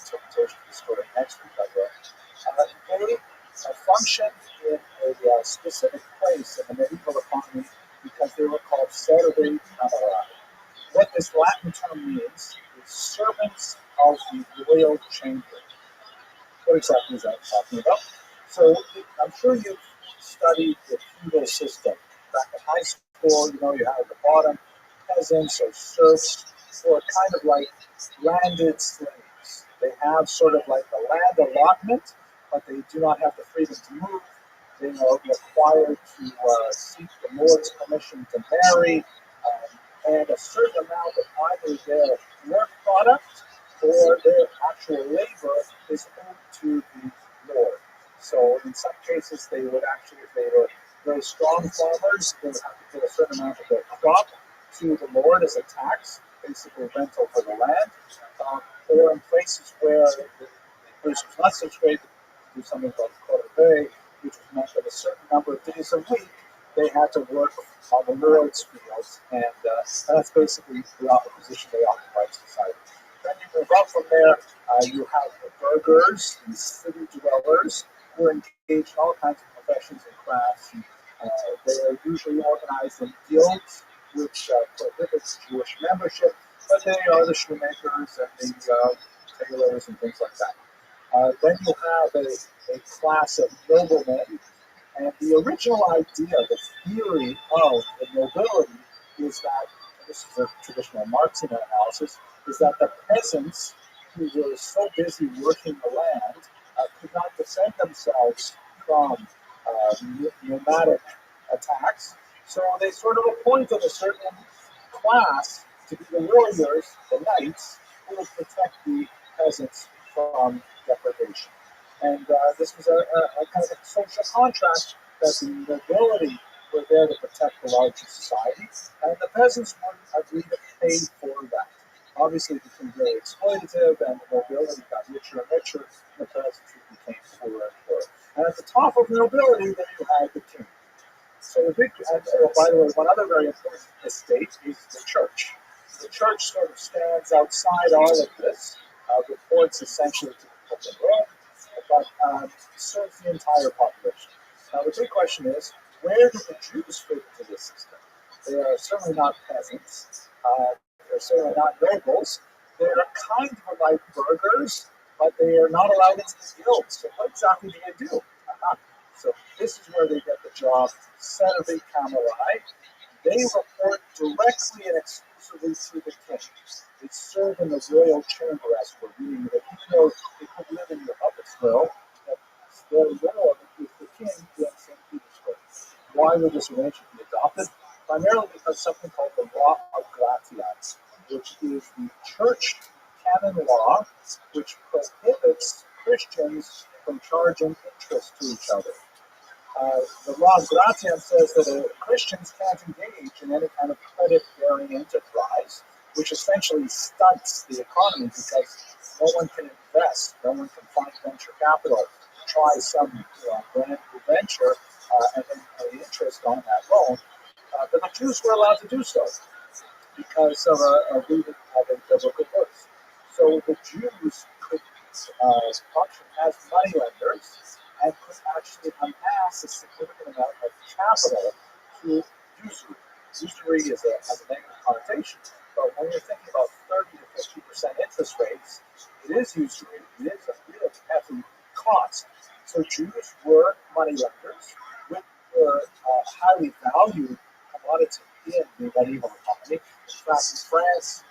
[SPEAKER 1] interpretation of the story next week. They functioned in a specific place in the medieval economy because they were called servi camerari. What this Latin term means is servants of the royal chamber. What exactly is that talking about? So I'm sure you've studied the feudal system. Back in high school, you have at the bottom peasants or serfs who are kind of like landed slaves. They have sort of like a land allotment, but they do not have the freedom to move. They are required to seek the Lord's permission to marry, and a certain amount of either their work product or their actual labor is owed to the Lord. So in some cases, they would actually, if they were very strong farmers, they would have to pay a certain amount of their crop to the Lord as a tax, basically rental for the land. Or in places where the person was not such great, do something called Corvée, which meant that a certain number of days a week they had to work on the Lord's fields, and that's basically the position they occupied in society. Then you move up from there, you have the burghers, the city dwellers, who are engaged in all kinds of professions and crafts. And, they are usually organized in guilds, which prohibits Jewish membership, but they are the shoemakers and the tailors and things like that. Then you have a class of noblemen, and the original idea, the theory of the nobility is that, and this is a traditional Marxian analysis, is that the peasants who were so busy working the land could not defend themselves from nomadic attacks, so they sort of appointed a certain class to be the warriors, the knights, who would protect the peasants from depredation. And this was a kind of a social contract that the nobility were there to protect the larger society, and the peasants would agree to pay for that. Obviously, it became very exploitative, and the nobility got richer and richer, and the peasants became poorer and poorer. And at the top of the nobility, then you had the king. So the big, and by the way, one other very important estate is the church. The church sort of stands outside all of this, reports essentially to the Pope of Rome, but serves the entire population. Now the big question is, where do the Jews fit into this system? They are certainly not peasants. They're certainly not nobles. They're kind of like burghers, but they are not allowed into the guilds. So what exactly do they do? So this is where they get the job, servi camerari. They report directly and exclusively to the king. They serve in the royal chamber, as we're reading, that even though they could live in your Hubbardsville, that their lord is the king in St. Petersburg. Why would this arrangement be adopted? Primarily because something called the law of gratias, which is the church canon law, which prohibits Christians from charging interest to each other. The law of gratias says that Christians can't engage in any kind of credit-bearing enterprise, which essentially stunts the economy because no one can invest, no one can find venture capital, try some brand new venture, and then pay interest on that loan. But the Jews were allowed to do so because of a reading of a biblical verse. So the Jews could function as moneylenders and could actually amass a significant amount of capital through usury. Usury has a negative connotation, but when you're thinking about 30 to 50% interest rates, it is usury. It is a real heavy cost. So Jews were moneylenders, which were highly valued commodity in the medieval economy. In fact, France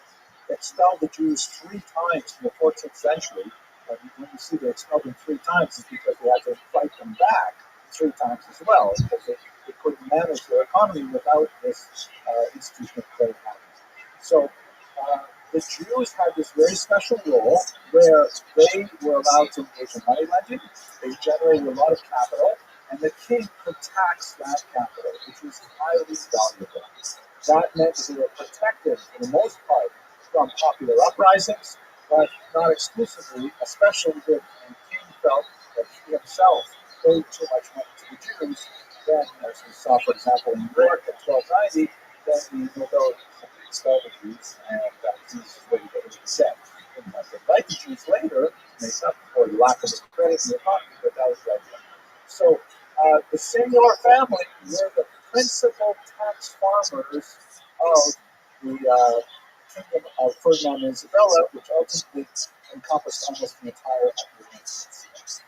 [SPEAKER 1] expelled the Jews 3 times in the 14th century. When you see they expelled them 3 times, it's because they had to fight them back 3 times as well, because they couldn't manage their economy without this institution of credit money. So the Jews had this very special role where they were allowed to engage in money lending. They generated a lot of capital, and the king could tax that capital, which was highly valuable. That meant that they were protected, for the most part, from popular uprisings, but not exclusively, especially if the king felt that he himself owed too much money to the Jews. Then, as we saw, for example, in York in 1290, then the nobility expelled the Jews, and that was the easiest way to get rid of the debt. And might invite the Jews later to make up for the lack of credit in the economy, but that was the idea. So the Senior family were the principal tax farmers of the kingdom of Ferdinand and Isabella, which ultimately encompassed almost the entire Iberian Peninsula.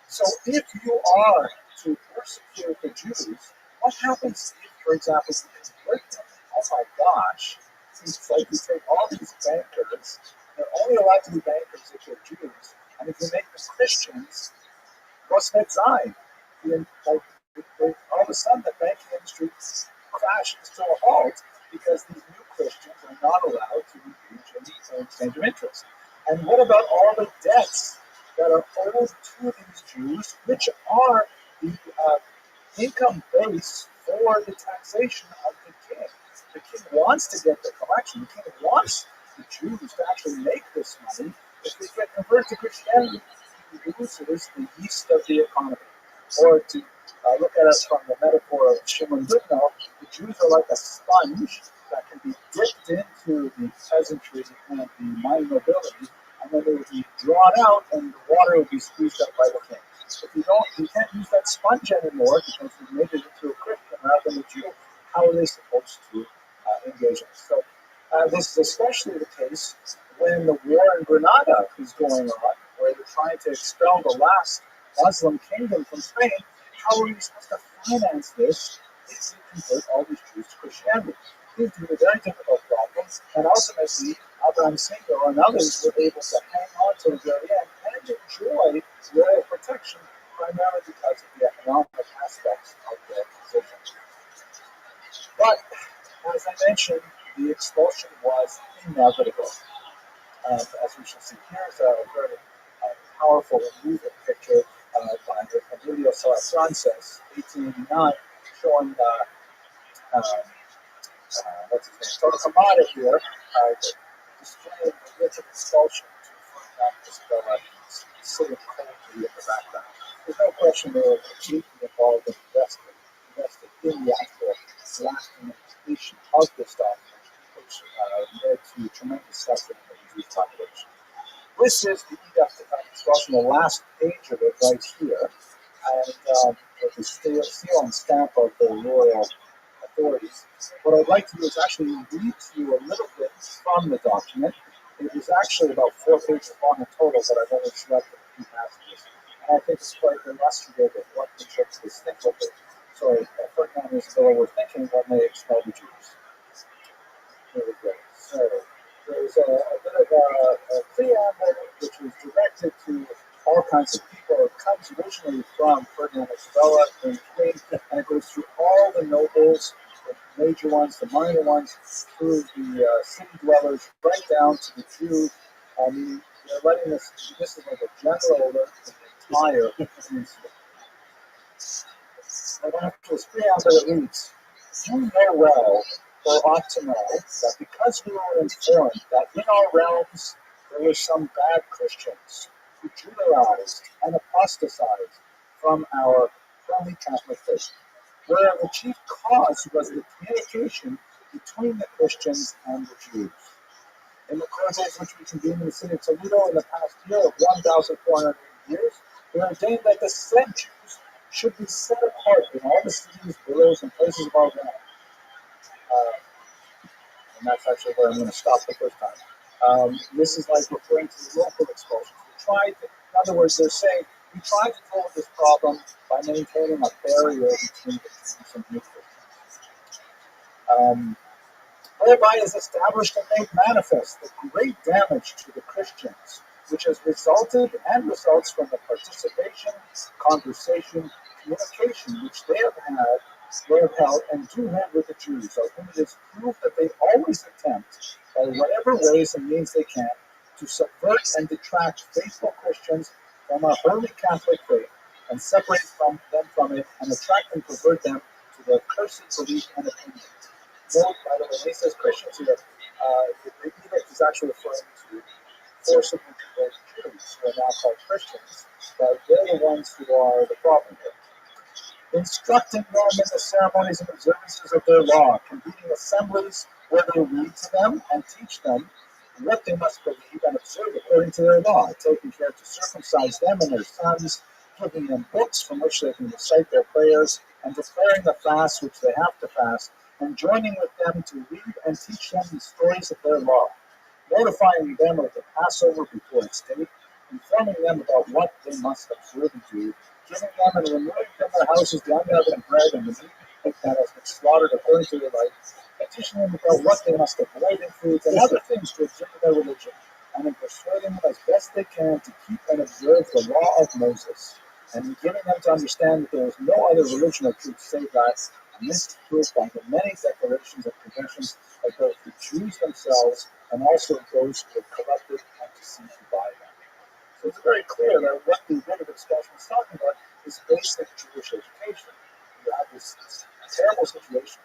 [SPEAKER 1] So if you are to persecute the Jews, what happens if, for example, you convert them? Oh my gosh. It's like you take all these bankers, they're only allowed to be bankers if they're Jews, and if you make them Christians, what's that sign? Like, all of a sudden, the banking industry crashes to a halt because these new Christians are not allowed to engage in the exchange of interest. And what about all the debts that are owed to these Jews, which are the income base for the taxation of the king? The king wants to get the collection. The king wants the Jews to actually make this money. If they get converted to Christianity, he loses the yeast of the economy. Or to look at it from the metaphor of Shimon Goodnow, the Jews are like a sponge that can be dipped into the peasantry and the minor nobility, and then they would be drawn out, and the water would be squeezed up by the king. If you can't use that sponge anymore because you've made it into a Christian rather than a Jew, how are they supposed to engage in it? So this is especially the case when the war in Granada is going on, where they're trying to expel the last Muslim kingdom from Spain. How are you supposed to finance this if you convert all these Jews to Christianity? These are very difficult problems, and ultimately, Abraham Singer and others were able to hang on to the very end and enjoy royal protection primarily because of the economic aspects of their position. But, as I mentioned, the expulsion was inevitable. As we shall see, here's a very powerful and moving picture by Emilio Sala Frances, 1889, showing what's his name, Total Kamada here, displaying the ritual expulsion to Ferdinand Isabella sitting coldly in the background. There's no question they were deeply involved and invested in the actual lasting completion of this document, which led to tremendous suffering of the Jewish population. This is the Edict of Expulsion, the last page of it right here, and with the seal and stamp of the royal authorities. What I'd like to do is actually read to you a little bit from the document. It is actually about 4 pages long in total, but I've only selected a few passages. And I think it's quite illustrative of what the church was thinking. Ferdinand and Isabella were thinking when they expelled the Jews. Here we go. So there's a bit of a preamble which was directed to all kinds of people. It comes originally from Ferdinand and Isabella and King, and it goes through all the nobles, the major ones, the minor ones, through the city dwellers, right down to the Jews. I mean, they're letting this is like a general alert to the entire peninsula. And after this preamble, it reads, "You know well, or ought to know, that because we were informed that in our realms there were some bad Christians who Judaized and apostatized from our holy Catholic faith, where the chief cause was the communication between the Christians and the Jews. In the courses which we convened in the city of Toledo in the past year of 1,400 years, we ordained that the said Jews should be set apart in all the cities, boroughs, and places of our land." And that's actually where I'm going to stop the first time. This is like referring to the local expulsions. In other words, they're saying we tried to deal with this problem by maintaining a barrier between the Jews and new Christians. Whereby is established and made manifest the great damage to the Christians, which has resulted and results from the participation, conversation, communication which they have had were held and do live with the Jews, of whom it is proved that they always attempt, by whatever ways and means they can, to subvert and detract faithful Christians from our holy Catholic faith, and separate them from it, and attract and pervert them to their cursed belief and opinion. Note, by the way, when he says Christians here, the Greek edict is actually referring to forcibly converted Jews who are now called Christians, but they're the ones who are the problem here. Instructing them in the ceremonies and observances of their law, convening assemblies where they read to them and teach them what they must believe and observe according to their law, taking care to circumcise them and their sons, giving them books from which they can recite their prayers, and declaring the fast which they have to fast, and joining with them to read and teach them the stories of their law, notifying them of the Passover before its date, informing them about what they must observe and do, giving them and removing from their houses the unleavened bread and the meat that has been slaughtered according to their life, and teaching them about what they must avoid in foods and other things to observe their religion, and in persuading them as best they can to keep and observe the law of Moses, and in giving them to understand that there is no other religion or truth save that, and this is proved by the many declarations and confessions of both the Jews themselves and also those who are corrupted and deceived by them. So it's very clear that what the Rabbinic expression is talking about is basic Jewish education. You have this terrible situation.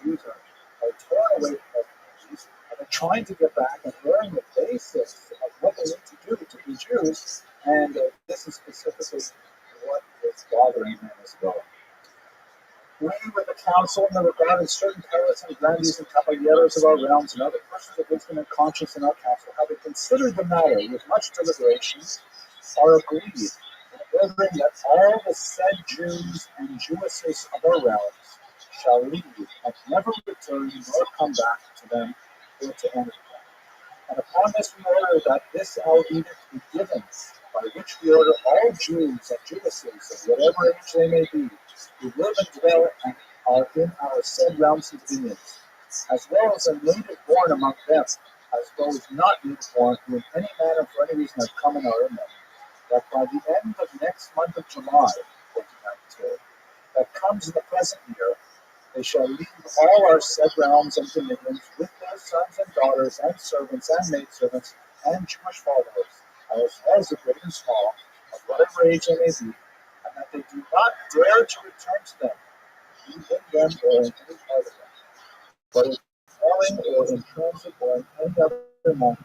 [SPEAKER 1] Jews are torn away from their communities, and they're trying to get back and learn the basics of what they need to do to be Jews, and this is specifically what is bothering them as well. We, with the council and the regarded certain prelates and grandees and caballeros of our realms and other persons of wisdom and conscience in our council, having considered the matter with much deliberation, are agreed in ordering that all the said Jews and Jewesses of our realms shall leave and never return nor come back to them or to any of them. And upon this we order that this our edict be given, by which we order all Jews and Jewesses of whatever age they may be, who live and dwell and are in our said realms and dominions, as well as a native born among them, as those not native born who in any manner for any reason have come and are in them, that by the end of next month of July, 2092, that comes in the present year, they shall leave all our said realms and dominions with their sons and daughters and servants and maidservants and Jewish followers, as well as the great and small, of whatever age they may be, and that they do not dare to return to them, either in them or in any part of them, but in dwelling or in transit or in any other manner,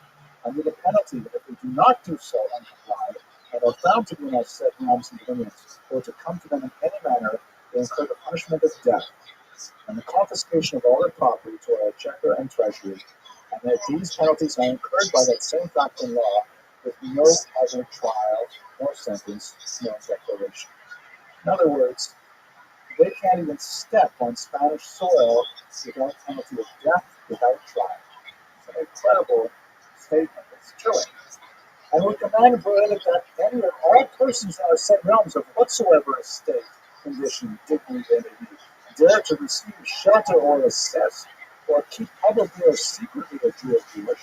[SPEAKER 1] under the penalty that if they do not do so and comply, and are found to be in our said realms and dominions, or to come to them in any manner, they incur the punishment of death, and the confiscation of all their property to our exchequer and treasury, and that these penalties are incurred by that same fact in law, with no other trial or sentence nor declaration. In other words, they can't even step on Spanish soil without penalty of death, without trial. It's an incredible statement. It's chilling. And we command and prohibit that any or all persons in our said realms of whatsoever estate, condition, dignity they may be, dare to receive shelter or assist, or keep publicly or secretly a Jew or Jewish,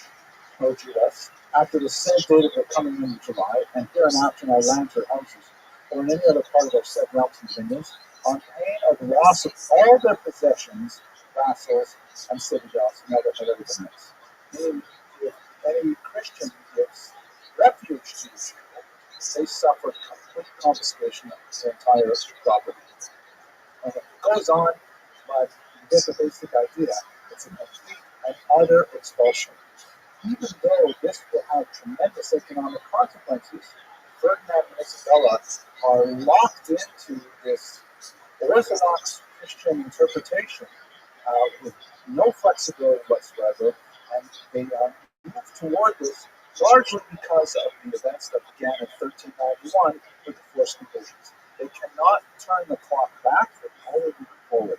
[SPEAKER 1] or Jewess, after the said date of their coming in July, and hereinafter in our lands or houses, or in any other part of our said realms and dominions, on pain of loss of all their possessions, vassals, and citadels, and everything else. Meaning, if any Christian gives refuge to these people, they suffer complete confiscation of their entire property. And it goes on, but you get the basic idea. It's a complete and utter expulsion. Even though this will have tremendous economic consequences, Ferdinand and Isabella are locked into this Orthodox Christian interpretation with no flexibility whatsoever, and they move toward this largely because of the events that began in 1391 with the forced conversions. They cannot turn the clock back, they can only move forward.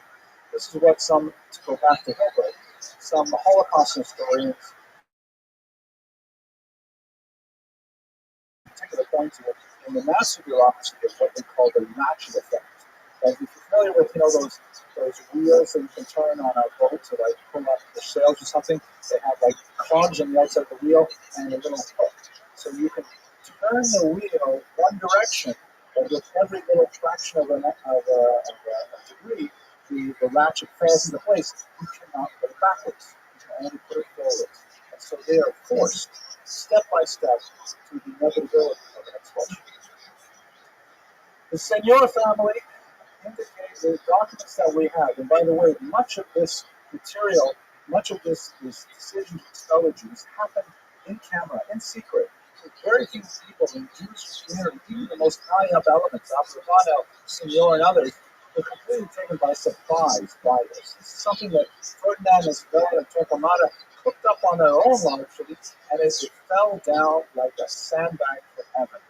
[SPEAKER 1] This is what some, to go back to Hilbert, some Holocaust historians particular point to it, in the master bureaucracy is what they call the ratchet effect. And if you're familiar with, those wheels that you can turn on a boat to like pull up the sails or something, they have like cogs on the outside of the wheel and a little hook. So you can turn the wheel one direction, but with every little fraction of a degree, the ratchet falls into place, you cannot put it backwards. You can only put it forwards. And so they are forced, step by step, to the inevitability of an expulsion. The Senor family indicate the documents that we have, and by the way, much of this material, much of this decision to expel the Jews happened in camera, in secret. With very few people in the Jewish community, even the most high up elements, Abdullah, Senor, and others, were completely taken by surprise by this. This is something that Ferdinand, Isabella, and Torquemada cooked up on their own largely, and it fell down like a sandbag from heaven,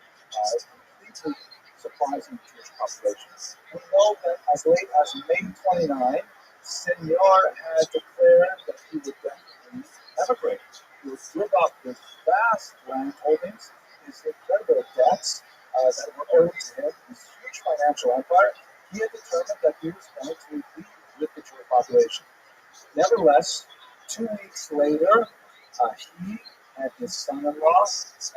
[SPEAKER 1] completely surprising the Jewish population. We know that as late as May 29, Senor had declared that he would definitely emigrate. He would give up his vast land holdings, his incredible debts that were owed to him, his huge financial empire. He had determined that he was going to leave with the Jewish population. Nevertheless, 2 weeks later, he and his son-in-law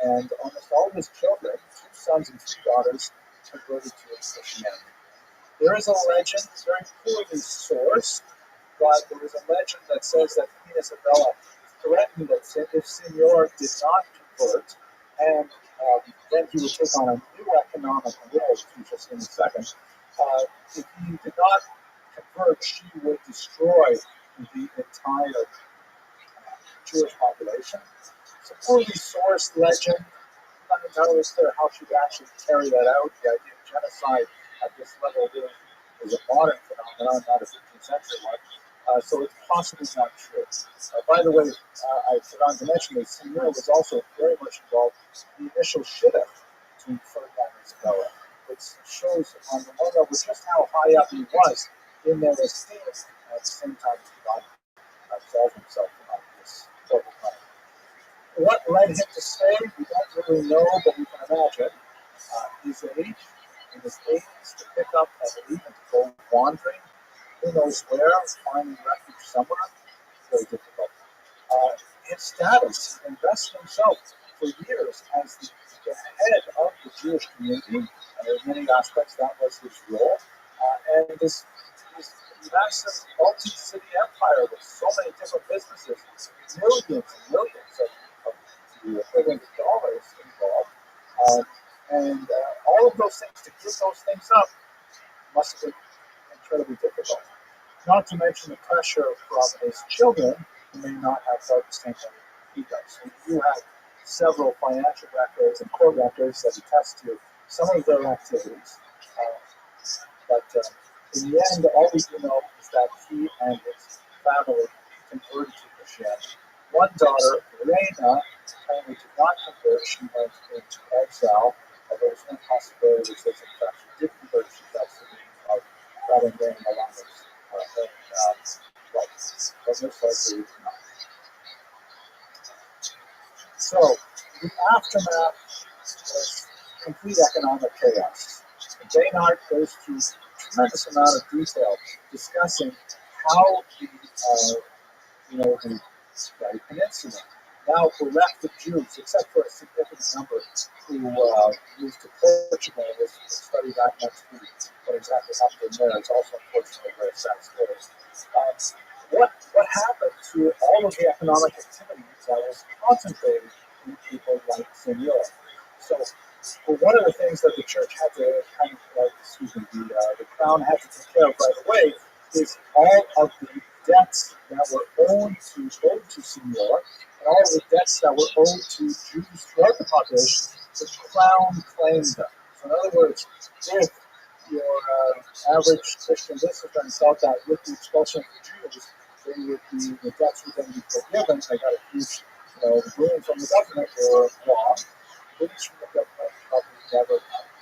[SPEAKER 1] and almost all of his children, 2 sons and 2 daughters, converted to Christianity. There is a legend, very poorly sourced, but there is a legend that says that Queen Isabella threatened that if Senor did not convert, and then he would take on a new economic role, which we just in a second. If he did not convert, she would destroy the entire Jewish population. It's a poorly sourced legend. Not entirely clear how she would actually carry that out. The idea of genocide at this level really is a modern phenomenon, not a 15th century one. So it's possibly not true. By the way, I forgot to mention that Senor was also very much involved in the initial shidduch between Ferdinand and Isabella, which shows on the one level just how high up he was in their esteem, at the same time as God absolved himself from this horrible crime. What led him to stay, we don't really know, but we can imagine. His age, in his 80s, to pick up and leave and to go wandering, who knows where, finding refuge somewhere, very difficult. His status, he invested himself for years as the head of the Jewish community, and in many aspects that was his role, and this massive multi-city empire with so many different businesses, millions and millions of the equivalent of dollars involved, and all of those things, to give those things up, must have been incredibly difficult. Not to mention the pressure from his children, who may not have felt the same way he does. So you have several financial records and court records that attest to some of their activities. But in the end, all we do know is that he and his family converted to Christianity. One daughter, Reina, apparently did not convert. She went into exile. There was one possibility that in fact she did convert. She got to the rather than along with rights. But most likely not. So, the aftermath was complete economic chaos. Baynard goes through a tremendous amount of detail discussing how the peninsula now bereft of Jews, except for a significant number who moved to Portugal. We'll study that next week. What exactly happened there? It's also unfortunately very sad story. What happened to all of the economic activities that was concentrated in people like Senor? So, one of the things that the church had to the crown had to take care of right away is all of the debts that were owed to Senor, and all of the debts that were owed to Jews throughout the population. The crown claimed them. So, in other words, if your average Christian businessman felt that with the expulsion of the Jews, the debts would then be forgiven. They got a huge ruling from the government or law. Release from the government probably never happened.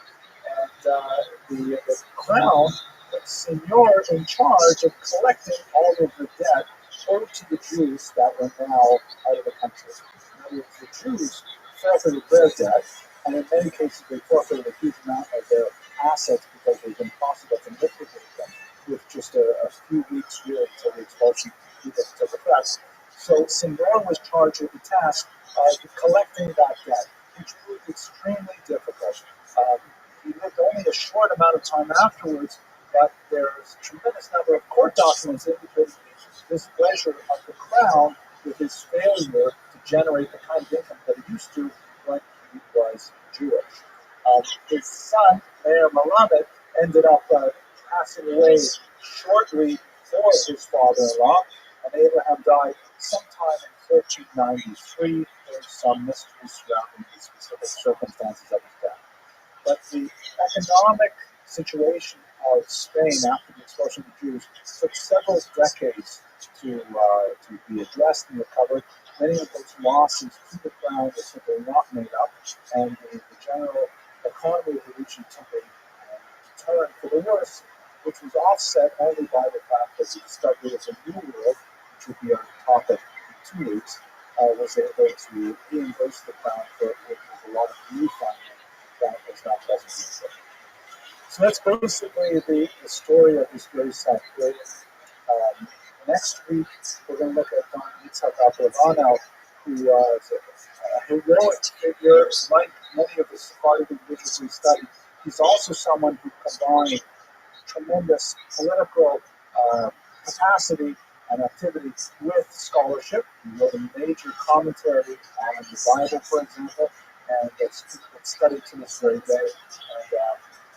[SPEAKER 1] And the crown put Senor in charge of collecting all of the debt owed to the Jews that were now out of the country. In other words, the Jews forfeited their debt, and in many cases they forfeited a huge amount of their assets because it was impossible to liquidate them with just a few weeks really until the expulsion took effect. So Senor was charged with the task of collecting that debt, which proved extremely difficult. He lived only a short amount of time afterwards but there's a tremendous number of court documents indicating the displeasure of the crown with his failure to generate the kind of income that he used to when he was Jewish. His son, Mayor Melamed, ended up passing away shortly before his father-in-law, and Abraham died sometime in 1493. There's some mystery surrounding the specific circumstances of his death. But the economic situation of Spain after the expulsion of the Jews took several decades to be addressed and recovered. Many of those losses to the crown were simply not made up, and the general economy of the region took a turn for the worse, which was offset only by the fact that the discovery of the New World, which will be our topic in 2 weeks, was able to reimburse the crown for it with a lot of new funding that was not present before. So that's basically the story of this very sad period. Next week, we're going to look at Don Yitzhak Abravanel, who was a heroic figure, like many of the Sephardic individuals we studied. He's also someone who combined tremendous political capacity and activity with scholarship. He wrote a major commentary on the Bible, for example, and it's studied to this very day.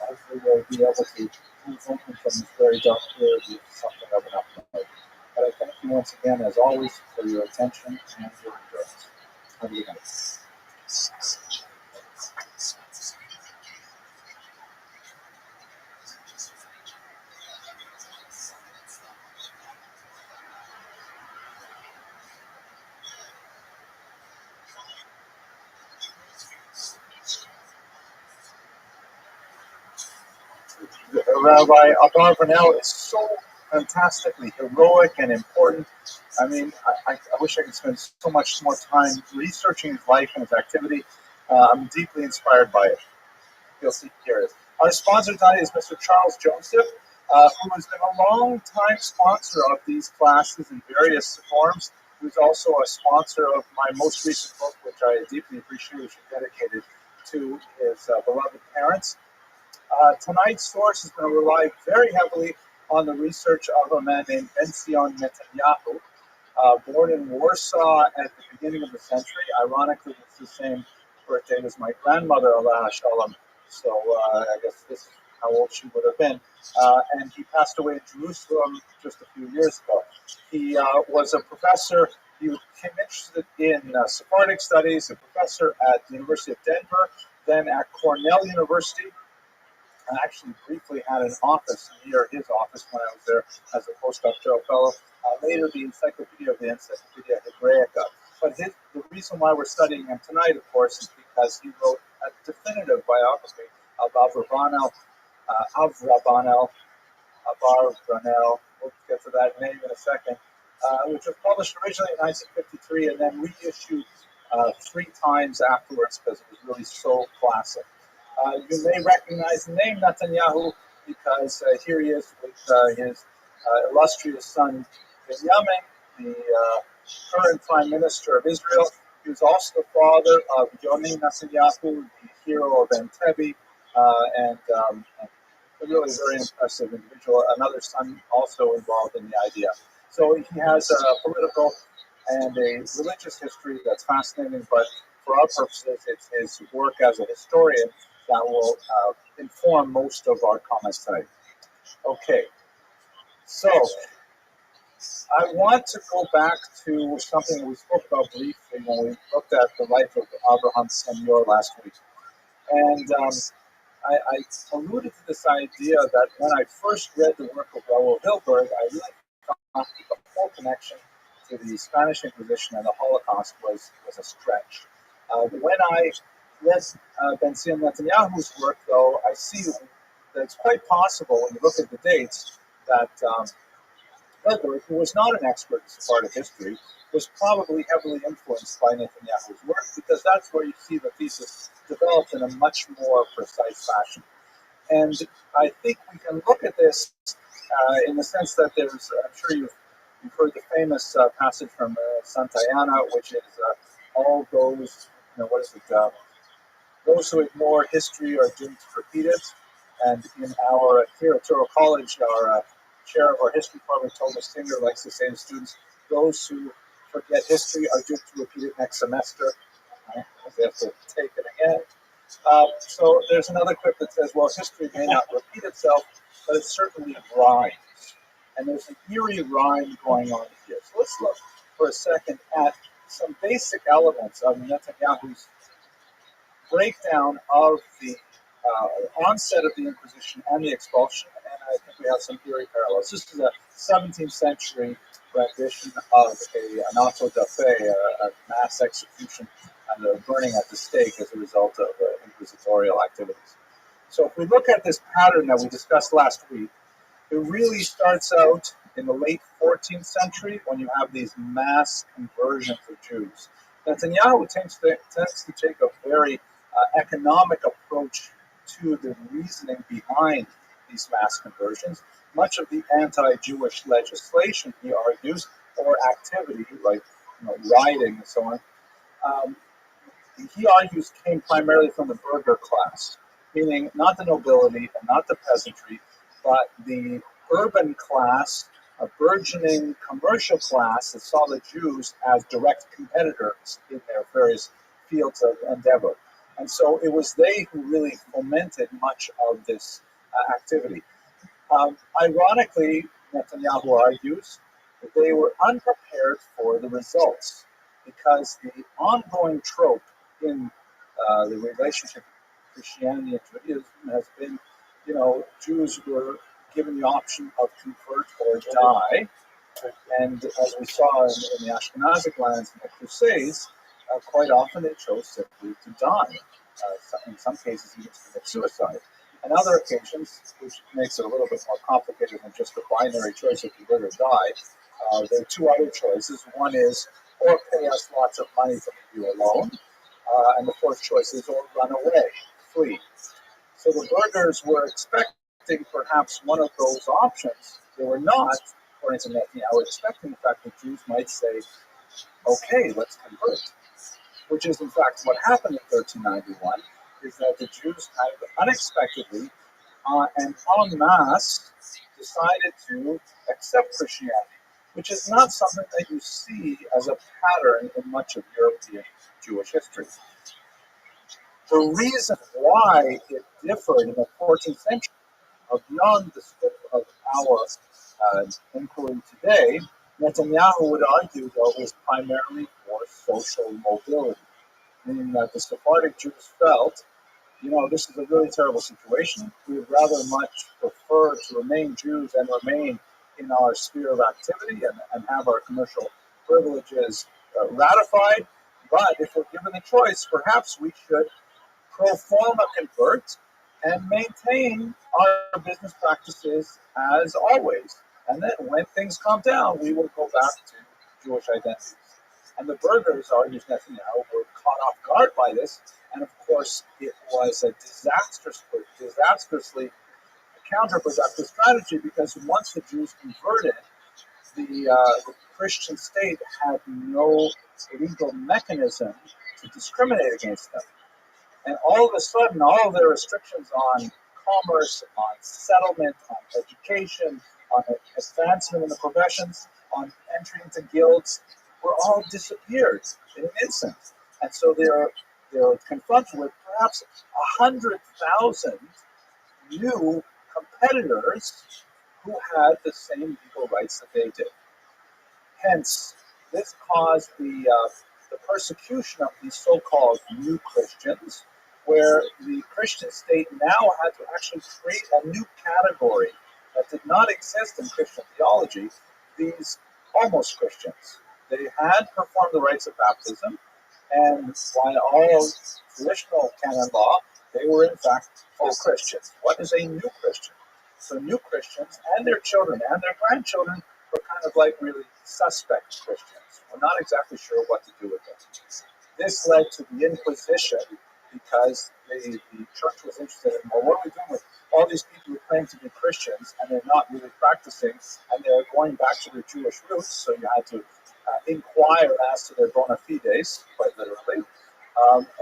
[SPEAKER 1] And hopefully we'll be able to move on from this very dark period with something of an upgrade. But I thank you once again, as always, for your attention and your endurance. Have a good night. Rabbi Abarbanel is so fantastically heroic and important. I mean, I wish I could spend so much more time researching his life and his activity. I'm deeply inspired by it. You'll see here it is. Our sponsor tonight is Mr. Charles Joseph, who has been a long-time sponsor of these classes in various forms. Who's also a sponsor of my most recent book, which I deeply appreciate, which is dedicated to his beloved parents. Tonight's source is going to rely very heavily on the research of a man named Ben-Zion Netanyahu, born in Warsaw at the beginning of the century. Ironically, it's the same birthday as my grandmother, Allah Shalom. So I guess this is how old she would have been. And he passed away in Jerusalem just a few years ago. He was a professor. He became interested in Sephardic studies, a professor at the University of Denver, then at Cornell University. I actually briefly had an office near his office when I was there as a postdoctoral fellow. Later, the Encyclopedia of the Encyclopedia Hebraica. But the reason why we're studying him tonight, of course, is because he wrote a definitive biography of Abravanel, Abarbanel. We'll get to that name in a second, which was published originally in 1953 and then reissued 3 times afterwards because it was really so classic. You may recognize the name Netanyahu because here he is with his illustrious son Benjamin, the current Prime Minister of Israel. He was also the father of Yoni Netanyahu, the hero of Entebbe, and a really very impressive individual. Another son also involved in the idea. So he has a political and a religious history that's fascinating, but for our purposes, it's his work as a historian that will inform most of our comments tonight. Okay, so I want to go back to something that we spoke about briefly when we looked at the life of Abraham Senior last week. And I alluded to this idea that when I first read the work of Raoul Hilberg, I really thought the whole connection to the Spanish Inquisition and the Holocaust was a stretch. When I read Ben-Zion Netanyahu's work, though, I see that it's quite possible when you look at the dates that Hilberg, who was not an expert in Sephardic history, was probably heavily influenced by Netanyahu's work because that's where you see the thesis developed in a much more precise fashion. And I think we can look at this in the sense that there's, I'm sure you've heard the famous passage from Santayana, which is all those, what is it? Those who ignore history are doomed to repeat it. And in our here at Touro College, our chair of our history department, Thomas Singer, likes to say to students, those who forget history are doomed to repeat it next semester. They have to take it again. So there's another quip that says, well, history may not repeat itself, but it certainly rhymes. And there's an eerie rhyme going on here. So let's look for a second at some basic elements of Netanyahu's breakdown of the onset of the Inquisition and the expulsion, and I think we have some eerie parallels. This is a 17th century rendition of an auto da fe, a mass execution and a burning at the stake as a result of inquisitorial activities. So if we look at this pattern that we discussed last week, it really starts out in the late 14th century when you have these mass conversions of Jews. Netanyahu tends to take a very economic approach to the reasoning behind these mass conversions. Much of the anti-Jewish legislation, he argues, or activity like rioting and so on, he argues came primarily from the burgher class, meaning not the nobility and not the peasantry, but the urban class, a burgeoning commercial class that saw the Jews as direct competitors in their various fields of endeavor. And so it was they who really fomented much of this activity. Ironically, Netanyahu argues that they were unprepared for the results because the ongoing trope in the relationship of Christianity and Judaism has been, Jews were given the option of convert or die. And as we saw in the Ashkenazic lands in the Crusades, quite often they chose simply to die. In some cases, even to commit suicide. On other occasions, which makes it a little bit more complicated than just a binary choice if you live or die, there are two other choices. One is, or pay us lots of money to leave you alone. And the fourth choice is, or run away, flee. So the burghers were expecting perhaps one of those options. They were not, according to Netanyahu, expecting the fact that Jews might say, okay, let's convert. Which is in fact what happened in 1391, is that the Jews kind of unexpectedly and en masse decided to accept Christianity, which is not something that you see as a pattern in much of European Jewish history. The reason why it differed in the 14th century, beyond the scope of our inquiry today, Netanyahu would argue, though, was primarily for social mobility, meaning that the Sephardic Jews felt, this is a really terrible situation. We would rather much prefer to remain Jews and remain in our sphere of activity and have our commercial privileges ratified. But if we're given the choice, perhaps we should pro forma convert and maintain our business practices as always. And then when things calm down, we will go back to Jewish identities. And the burghers, argues Netanyahu, were caught off guard by this. And of course, it was a disastrously counterproductive strategy because once the Jews converted, the Christian state had no legal mechanism to discriminate against them. And all of a sudden, all of their restrictions on commerce, on settlement, on education, on advancement in the professions, on entry into guilds, were all disappeared in an instant. And so they're confronted with perhaps 100,000 new competitors who had the same legal rights that they did. Hence, this caused the persecution of these so-called new Christians, where the Christian state now had to actually create a new category that did not exist in Christian theology, these almost Christians. They had performed the rites of baptism, and by all traditional canon law, they were in fact full Christians. What is a new Christian? So new Christians and their children and their grandchildren were kind of like really suspect Christians. We're not exactly sure what to do with them. This led to the Inquisition because the church was interested in, well, what are we doing with all these people who claim to be Christians and they're not really practicing and they're going back to their Jewish roots, so you had to inquire as to their bona fides, quite literally.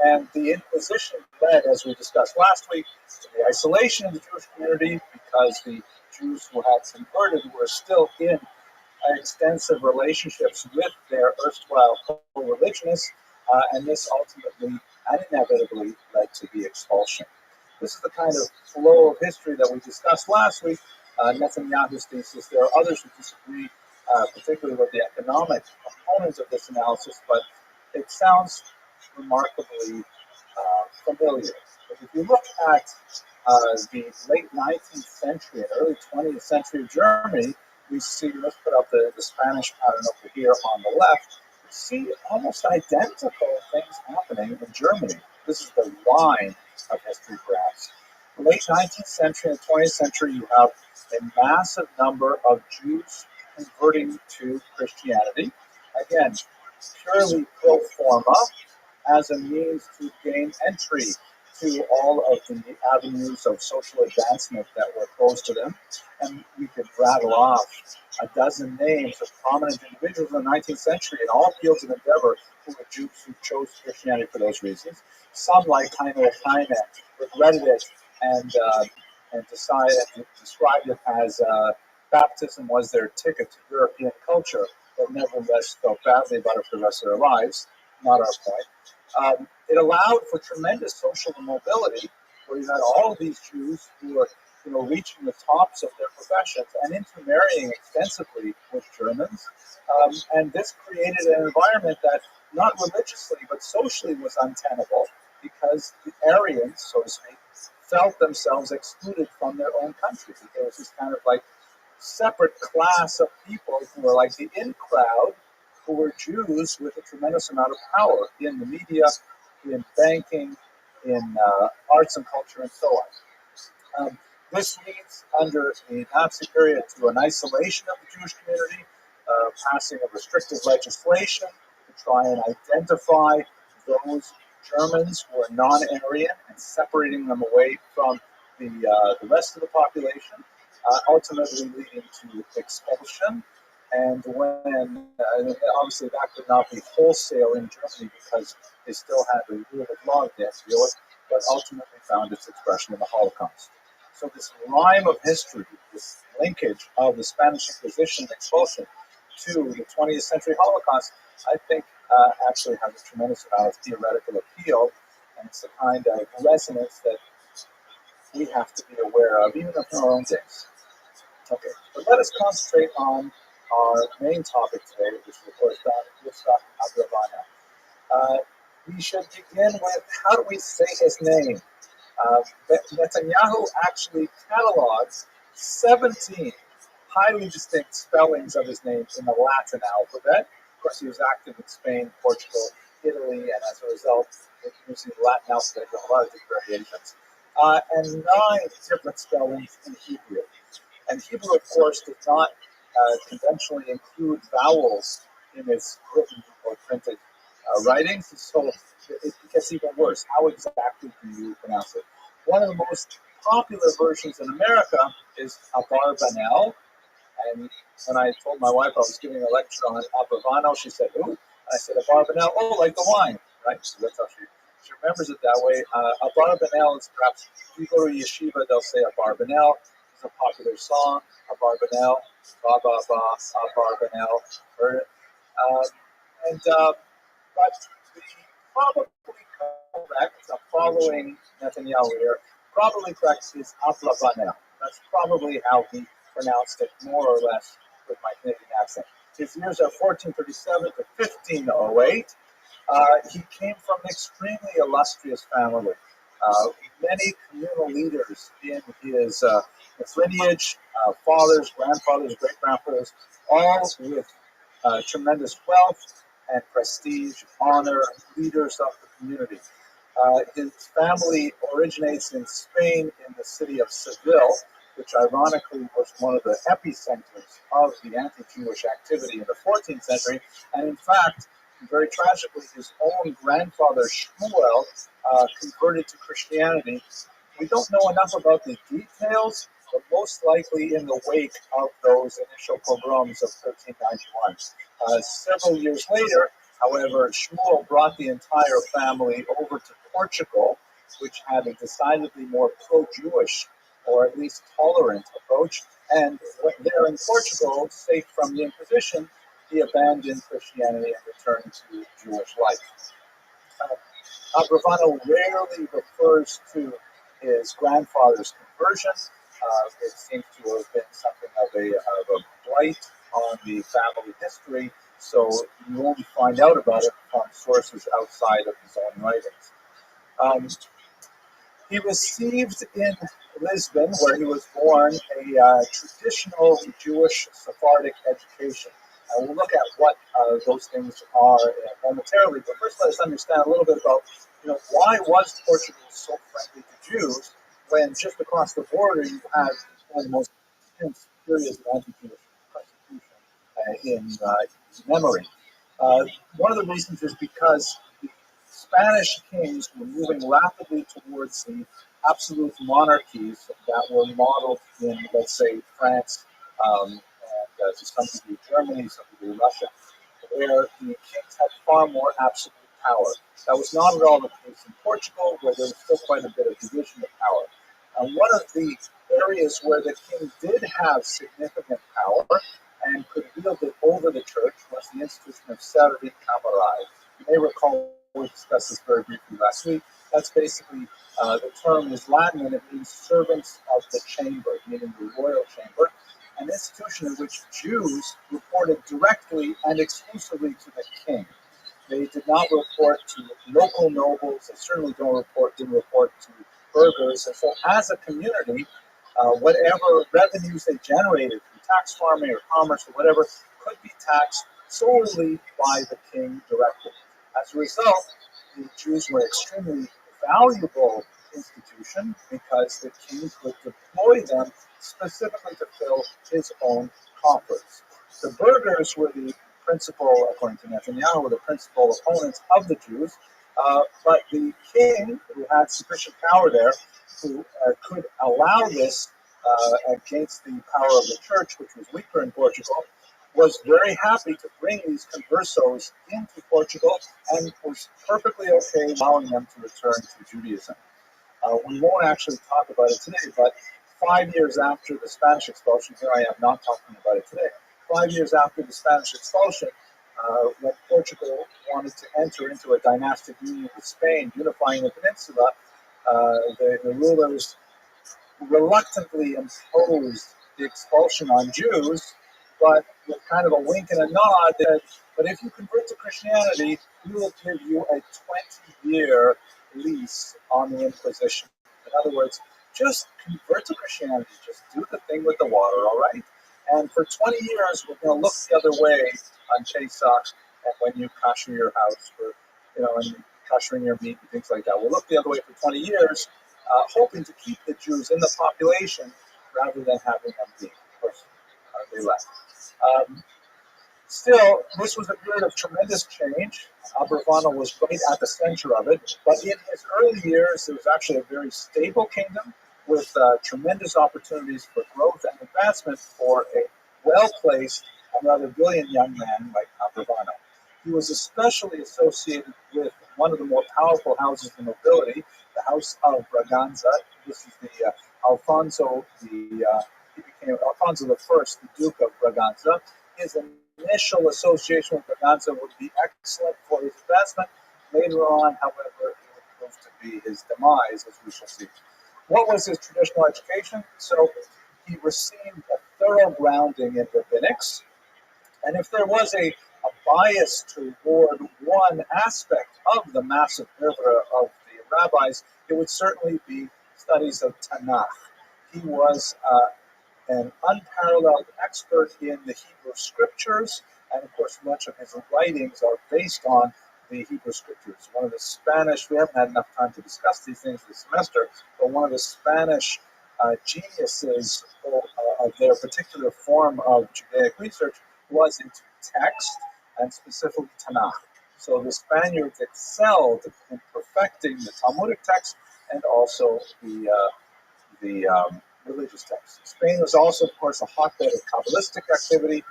[SPEAKER 1] And the Inquisition led, as we discussed last week, to the isolation of the Jewish community because the Jews who had converted were still in extensive relationships with their erstwhile co-religionists, and this ultimately and inevitably led to the expulsion. This is the kind of flow of history that we discussed last week. Netanyahu's thesis. There are others who disagree, particularly with the economic components of this analysis, but it sounds remarkably familiar. But if you look at the late 19th century and early 20th century Germany, we see, let's put up the Spanish pattern over here on the left, we see almost identical things happening in Germany. This is the line of history graphs. Late 19th century and 20th century, you have a massive number of Jews converting to Christianity. Again, purely pro forma, as a means to gain entry to all of the avenues of social advancement that were closed to them. And we could rattle off a dozen names of prominent individuals in the 19th century in all fields of endeavor who were Jews who chose Christianity for those reasons. Some, like Heinrich Heine, regretted it and described it as baptism was their ticket to European culture, but nevertheless felt badly about it for the rest of their lives. Not our point. It allowed for tremendous social mobility, where you had all of these Jews who were, reaching the tops of their professions and intermarrying extensively with Germans. And this created an environment that, not religiously but socially, was untenable because the Aryans, so to speak, felt themselves excluded from their own country. There was this kind of like separate class of people who were like the in crowd, who were Jews with a tremendous amount of power in the media, in banking, in arts and culture, and so on. This leads, under the Nazi period, to an isolation of the Jewish community, passing of restrictive legislation to try and identify those Germans who are non-Aryan and separating them away from the rest of the population, ultimately leading to expulsion. And when, obviously that could not be wholesale in Germany because they still had the rule of law to deal with, but ultimately found its expression in the Holocaust. So this rhyme of history, this linkage of the Spanish Inquisition and expulsion to the 20th century Holocaust, I think actually has a tremendous amount of theoretical appeal, and it's the kind of resonance that we have to be aware of, even in our own days. Okay, but let us concentrate on our main topic today, which is, of course, Yitzhak Agravana. We should begin with, how do we say his name? Netanyahu actually catalogs 17 highly distinct spellings of his name in the Latin alphabet. Of course, he was active in Spain, Portugal, Italy, and as a result, using the Latin alphabet, there are a lot of different variations. And 9 different spellings in Hebrew. And Hebrew, of course, does not conventionally include vowels in its written or printed writings, so it gets even worse. How exactly do you pronounce it? One of the most popular versions in America is Abarbanel. And when I told my wife I was giving a lecture on Abarbanel, she said, "Who?" I said, Abarbanel, oh, like the wine, right? So that's how she remembers it that way. Abarbanel is perhaps, if you go to yeshiva, they'll say Abarbanel. It's a popular song, Abarbanel, Ba Ba Ba, Abarbanel. Heard it? But the probably correct, following Netanyahu here, probably correct is Abravanel. That's probably how he pronounced it, more or less, with my Canadian accent. His years are 1437 to 1508. He came from an extremely illustrious family. Many communal leaders in his lineage, fathers, grandfathers, great-grandfathers, all with tremendous wealth and prestige, honor, leaders of the community. His family originates in Spain, in the city of Seville, which ironically was one of the epicenters of the anti-Jewish activity in the 14th century. And in fact, very tragically, his own grandfather Shmuel converted to Christianity. We don't know enough about the details, but most likely in the wake of those initial pogroms of 1391. Several years later, However, Shmuel brought the entire family over to Portugal, which had a decidedly more pro-Jewish, or at least tolerant approach. And there in Portugal, safe from the Inquisition, he abandoned Christianity and returned to Jewish life. Gravano rarely refers to his grandfather's conversion. It seems to have been something of a blight on the family history, so you only find out about it from sources outside of his own writings. He received in Lisbon, where he was born, a traditional Jewish Sephardic education. We'll look at what those things are momentarily, but first let us understand a little bit about, why was Portugal so friendly to Jews when just across the border you had one of the most intense periods of anti-Jewish persecution in memory. One of the reasons is because the Spanish kings were moving rapidly towards the absolute monarchies that were modeled in, let's say, France, and to some degree Germany, some degree Russia, where the kings had far more absolute power. That was not at all the case in Portugal, where there was still quite a bit of division of power. One of the areas where the king did have significant power and could wield it over the church was the institution of servi camerai. You may recall we discussed this very briefly last week. That's basically, the term is Latin and it means servants of the chamber, meaning the royal chamber, an institution in which Jews reported directly and exclusively to the king. They did not report to local nobles. They certainly didn't report to burghers. And so as a community, whatever revenues they generated from tax farming or commerce or whatever could be taxed solely by the king directly. As a result, the Jews were an extremely valuable institution because the king could deploy them specifically to fill his own coffers. The burghers were the principal, according to Netanyahu, were the principal opponents of the Jews, but the king, who had sufficient power there, who could allow this against the power of the church, which was weaker in Portugal, was very happy to bring these conversos into Portugal and was perfectly okay allowing them to return to Judaism. We won't actually talk about it today, but 5 years after the Spanish expulsion, here I am not talking about it today, 5 years after the Spanish expulsion, when Portugal wanted to enter into a dynastic union with Spain, unifying the peninsula, the rulers reluctantly imposed the expulsion on Jews, but with kind of a wink and a nod that, but if you convert to Christianity, we will give you a 20-year lease on the Inquisition. In other words, just convert to Christianity, just do the thing with the water, all right? And for 20 years, we're going to look the other way on Pesach and when you kasher your house for, and kashering your meat and things like that. We'll look the other way for 20 years, hoping to keep the Jews in the population rather than having them leave. Of course, they left. Still, this was a period of tremendous change. Abravanel was right at the center of it, but in his early years, it was actually a very stable kingdom with tremendous opportunities for growth and advancement for a well-placed and rather brilliant young man like Abravanel. He was especially associated with one of the more powerful houses of nobility, the House of Braganza. This is the Alfonso the First, the Duke of Braganza. His initial association with Braganza would be excellent for his advancement. Later on, however, it would prove to be his demise, as we shall see. What was his traditional education? So he received a thorough grounding in rabbinics, and if there was a bias toward one aspect of the massive oeuvre of the rabbis, it would certainly be studies of Tanakh. He was an unparalleled expert in the Hebrew scriptures, and of course much of his writings are based on the Hebrew scriptures. One of the Spanish, we haven't had enough time to discuss these things this semester, but one of the Spanish geniuses of their particular form of Judaic research was into text, and specifically Tanakh. So the Spaniards excelled in perfecting the Talmudic text and also the religious texts. Spain was also, of course, a hotbed of Kabbalistic activity,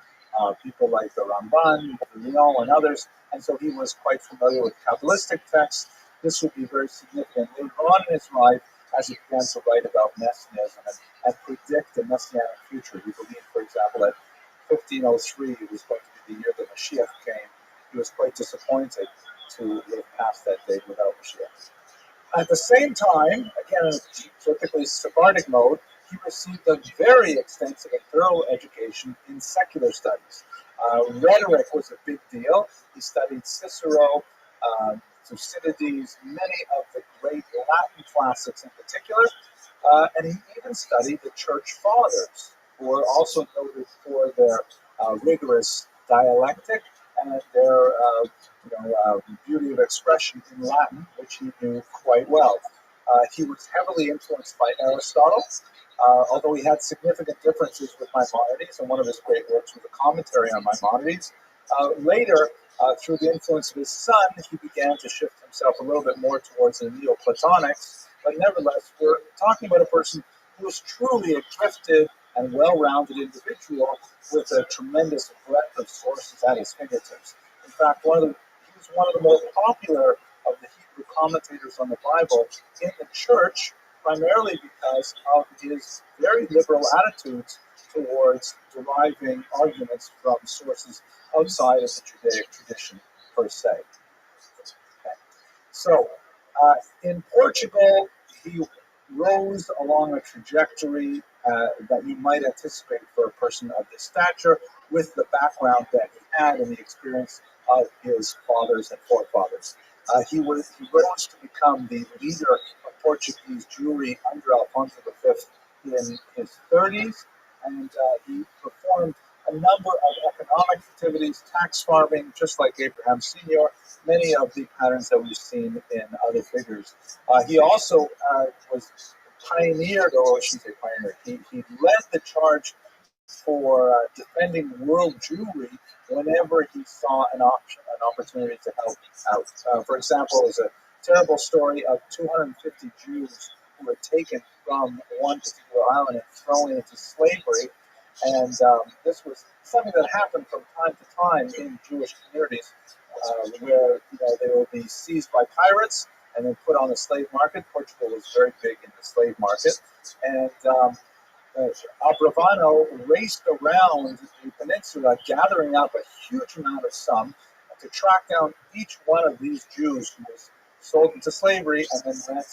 [SPEAKER 1] people like the Ramban, Lyon, and others, and so he was quite familiar with Kabbalistic texts. This would be very significant later on in his life as he began to write about Messianism and predict the Messianic future. He believed, for example, that 1503 was going to be the year that Mashiach came. He was quite disappointed to live past that date without Mashiach. At the same time, again in typically Sephardic mode, he received a very extensive and thorough education in secular studies. Rhetoric was a big deal. He studied Cicero, Thucydides, many of the great Latin classics in particular, and he even studied the Church Fathers, who were also noted for their rigorous dialectic and their beauty of expression in Latin, which he knew quite well. He was heavily influenced by Aristotle, although he had significant differences with Maimonides, and one of his great works was a commentary on Maimonides. Later, through the influence of his son, he began to shift himself a little bit more towards the Neoplatonics, but nevertheless, we're talking about a person who was truly a gifted and well-rounded individual with a tremendous breadth of sources at his fingertips. In fact, he was one of the most popular of the Hebrew commentators on the Bible in the church, primarily because of his very liberal attitudes towards deriving arguments from sources outside of the Judaic tradition per se. Okay. So, in Portugal, he rose along a trajectory that you might anticipate for a person of this stature, with the background that he had and the experience of his fathers and forefathers. He rose to become the leader of Portuguese Jewry under Alfonso V in his 30s, and he performed a number of economic activities, tax farming, just like Abraham Sr., many of the patterns that we've seen in other figures. He also was pioneered, or I shouldn't say pioneered, he led the charge for defending world Jewry whenever he saw an opportunity to help out. For example, there's a terrible story of 250 Jews who were taken from one particular island and thrown into slavery. And this was something that happened from time to time in Jewish communities, where they will be seized by pirates and then put on the slave market. Portugal was very big in the slave market, and Abrevano raced around the peninsula, gathering up a huge amount of sum to track down each one of these Jews who was sold into slavery and then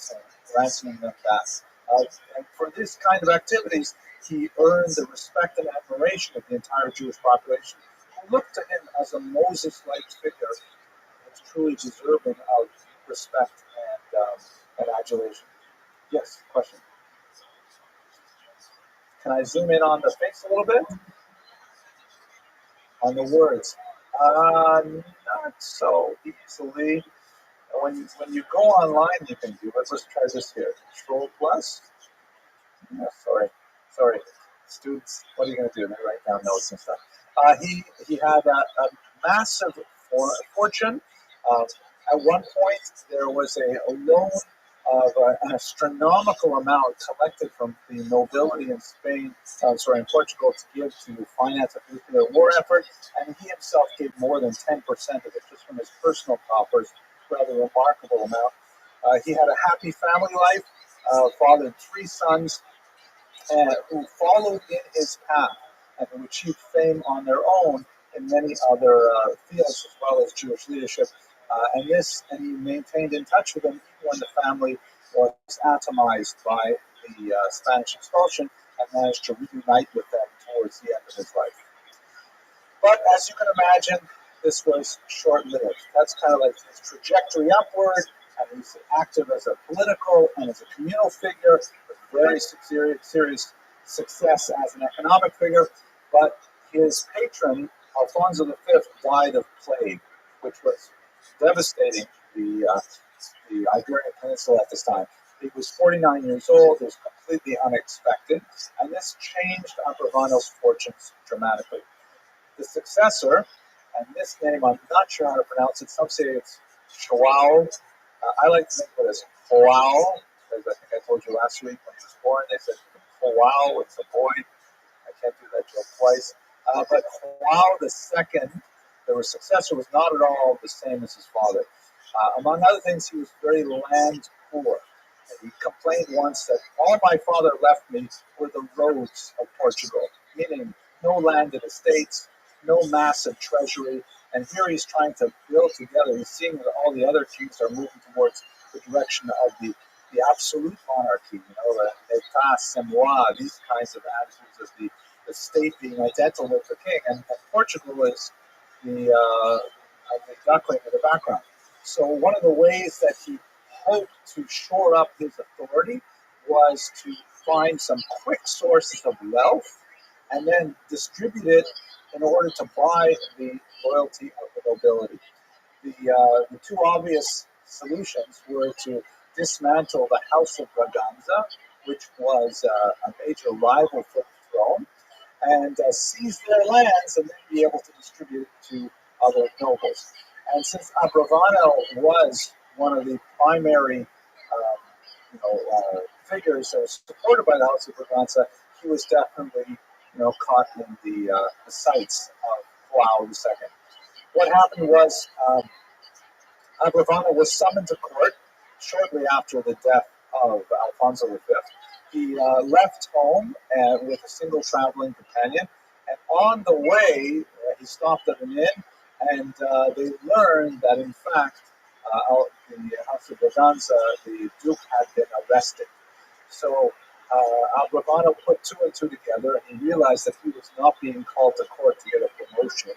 [SPEAKER 1] ransoming them back. And for this kind of activities, he earned the respect and admiration of the entire Jewish population, who looked to him as a Moses-like figure that's truly deserving of respect and adulation. Yes, question? Can I zoom in on the face a little bit? On the words? Not so easily. When you go online, you can do it. Let's try this here. Control plus. Yeah, sorry. Students, what are you going to do? They write down notes and stuff. He had a massive fortune. At one point, there was a loan of an astronomical amount collected from the nobility in in Portugal, to give to finance a nuclear war effort, and he himself gave more than 10% of it just from his personal coffers. Rather remarkable amount. He had a happy family life, fathered 3 sons, who followed in his path and who achieved fame on their own in many other fields, as well as Jewish leadership. And he maintained in touch with them even when the family was atomized by the Spanish expulsion, and managed to reunite with them towards the end of his life. But as you can imagine, this was short-lived. That's kind of like his trajectory upward, and he's active as a political and as a communal figure, with very serious success as an economic figure. But his patron, Alfonso V, died of plague, which was devastating the Iberian Peninsula at this time. He was 49 years old. It was completely unexpected, and this changed Abrevano's fortunes dramatically. The successor, and this name I'm not sure how to pronounce it. Some say it's Joao. I like to think of it as Joao, as I think I told you last week when he was born. They said Joao, it's a boy. I can't do that joke twice. But Joao II, the successor, was not at all the same as his father. Among other things, he was very land poor. He complained once that all my father left me were the roads of Portugal, meaning no landed estates, no massive treasury. And here he's trying to build together. He's seeing that all the other kings are moving towards the direction of the absolute monarchy, l'état c'est moi, these kinds of attitudes of the state being identical with the king. And Portugal is the duckling in the background. So one of the ways that he hoped to shore up his authority was to find some quick sources of wealth and then distribute it in order to buy the loyalty of the nobility. The two obvious solutions were to dismantle the House of Braganza, which was a major rival for the throne, and seize their lands and then be able to distribute it to other nobles. And since Abravanel was one of the primary figures that was supported by the House of Braganza, he was definitely caught in the sights of Joao II. What happened was Abravanel was summoned to court shortly after the death of Alfonso V. He left home with a single traveling companion, and on the way, he stopped at an inn, and they learned that, in fact, the House of Braganza, the Duke, had been arrested. So Abravanel put two and two together, and he realized that he was not being called to court to get a promotion.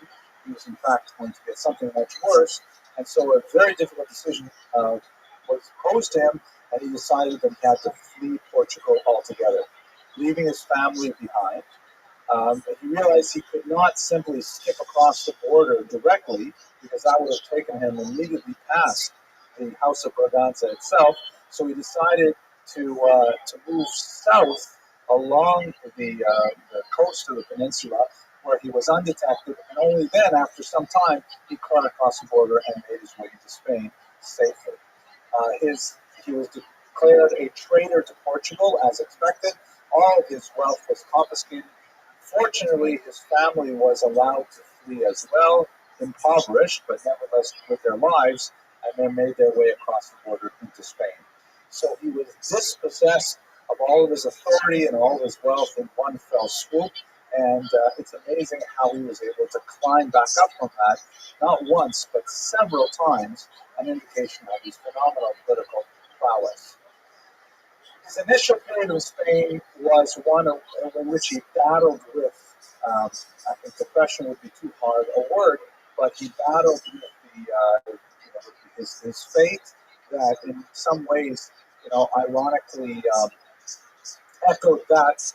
[SPEAKER 1] He was, in fact, going to get something much worse. And so a very difficult decision was posed to him, and he decided that he had to flee Portugal altogether, leaving his family behind. He realized he could not simply skip across the border directly, because that would have taken him immediately past the House of Braganza itself. So he decided to move south along the coast of the peninsula, where he was undetected, and only then, after some time, he caught across the border and made his way to Spain safely. He was declared a traitor to Portugal, as expected. All of his wealth was confiscated. Fortunately, his family was allowed to flee as well, impoverished, but nevertheless with their lives, and then made their way across the border into Spain. So he was dispossessed of all of his authority and all of his wealth in one fell swoop. And it's amazing how he was able to climb back up from that, not once, but several times, an indication of his phenomenal political prowess. His initial period in Spain was one in which he battled with, I think depression would be too hard a word, but he battled with his fate that in some ways, ironically echoed that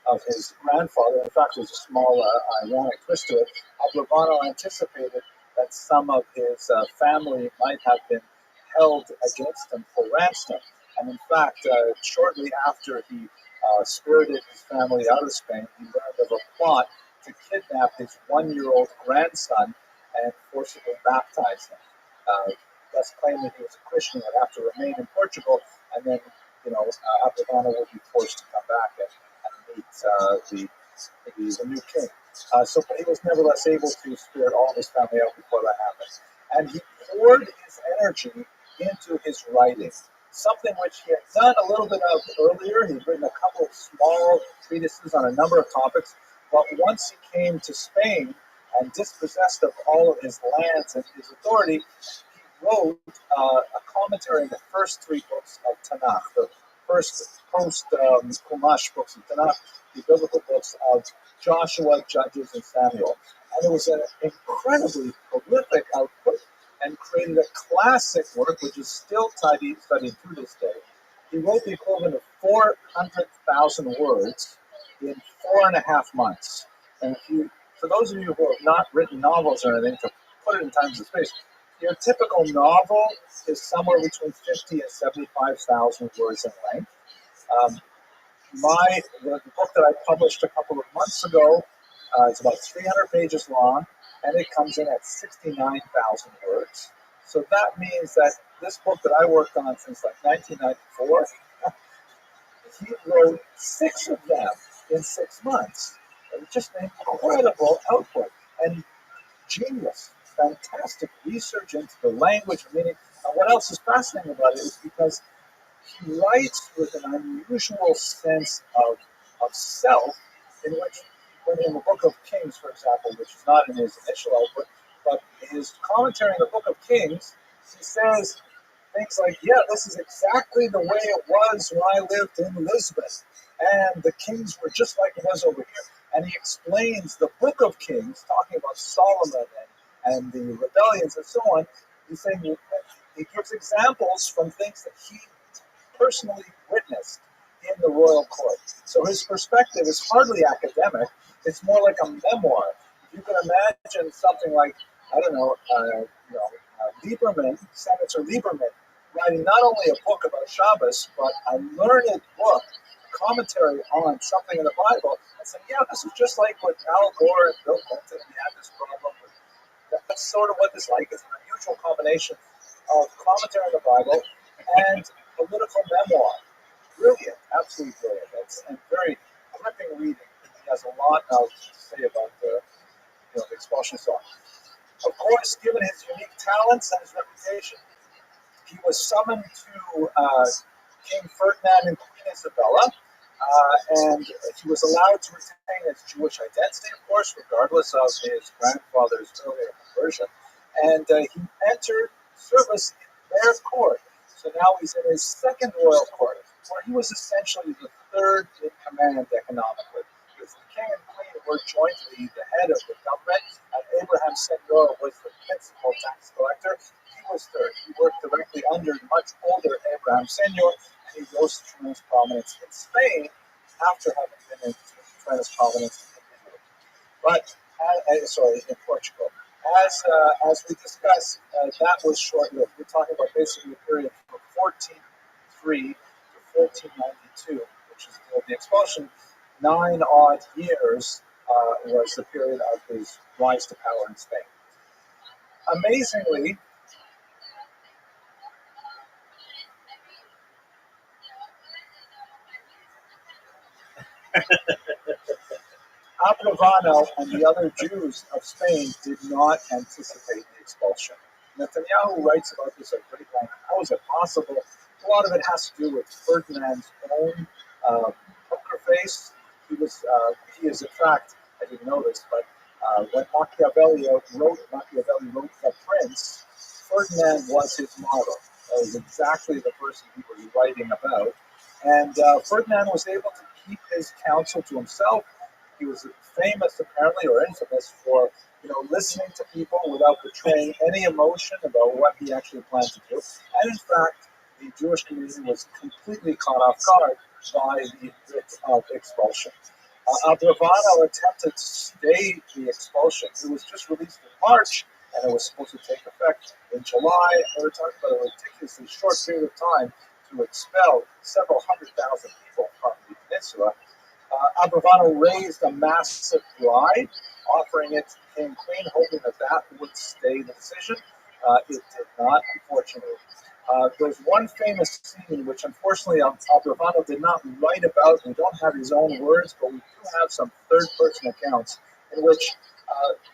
[SPEAKER 1] of his grandfather. In fact, there's a small ironic twist to it. Abravanel anticipated that some of his family might have been held against him for ransom. And in fact, shortly after he spirited his family out of Spain, he learned of a plot to kidnap his one-year-old grandson and forcibly baptize him. Thus claiming he was a Christian would have to remain in Portugal, and then Abravanel would be forced to come back and meet the new king. So he was nevertheless able to spirit all of his family out before that happened. And he poured his energy into his writing, something which he had done a little bit of earlier. He'd written a couple of small treatises on a number of topics, but once he came to Spain and dispossessed of all of his lands and his authority, he wrote a commentary on the first three books of Tanakh, the first post-Chumash books of Tanakh, the biblical books of Joshua, Judges, and Samuel. And it was an incredibly prolific output and created a classic work which is still studied to this day. He wrote the equivalent of 400,000 words in 4.5 months. And for those of you who have not written novels or anything, to put it in times and space, your typical novel is somewhere between 50 and 75,000 words in length. The book that I published a couple of months ago is about 300 pages long, and it comes in at 69,000 words. So that means that this book that I worked on since like 1994, he wrote 6 of them in 6 months. just an incredible output and genius, fantastic research into the language and meaning. And what else is fascinating about it is because he writes with an unusual sense of self, in which, when in the Book of Kings, for example, which is not in his initial output, but his commentary in the Book of Kings, he says things like, yeah, this is exactly the way it was when I lived in Lisbon. And the kings were just like it was over here. And he explains the Book of Kings, talking about Solomon and the rebellions and so on. He's saying he gives examples from things that he personally witnessed in the royal court. So his perspective is hardly academic. It's more like a memoir. You can imagine something like, I don't know, Lieberman, Senator Lieberman, writing not only a book about Shabbos, but a learned book, commentary on something in the Bible, and saying, yeah, this is just like what Al Gore and Bill Clinton had this problem with. That's sort of what this like. It's an unusual combination of commentary on the Bible and political memoir. Brilliant, absolutely brilliant. It's and very gripping reading. He has a lot to say about the expulsion song. Of course, given his unique talents and his reputation, he was summoned to King Ferdinand and Queen Isabella, and he was allowed to retain his Jewish identity, of course, regardless of his grandfather's earlier conversion. And he entered service in their court. So now he's in his second royal court, where he was essentially the third in command economically. Because the king and queen were jointly the head of the government, and Abraham Senior was the principal tax collector. He was third. He worked directly under much older Abraham Senior, and he rose to tremendous prominence in Spain after having been in tremendous prominence in Italy. But, in Portugal. As we discussed, that was short-lived. We're talking about basically a period from 1403 to 1492, which is the expulsion. 9 odd years was the period of his rise to power in Spain. Amazingly, Abravano and the other Jews of Spain did not anticipate the expulsion. Netanyahu writes about this at great length. How is it possible? A lot of it has to do with Ferdinand's own poker face. He is in fact, I didn't know this, but when Machiavelli wrote The Prince, Ferdinand was his model. That was exactly the person he was writing about. And Ferdinand was able to keep his counsel to himself. He was famous, apparently, or infamous for listening to people without betraying any emotion about what he actually planned to do. And in fact, the Jewish community was completely caught off guard by the writ of expulsion. Abravano attempted to stay the expulsion. It was just released in March, and it was supposed to take effect in July. And we were talking about a ridiculously short period of time to expel several 100,000 people from the peninsula. Abravano raised a massive bribe, offering it to the king and queen, hoping that would stay the decision. It did not, unfortunately. There's one famous scene which, unfortunately, Abravano did not write about. We don't have his own words, but we do have some third-person accounts in which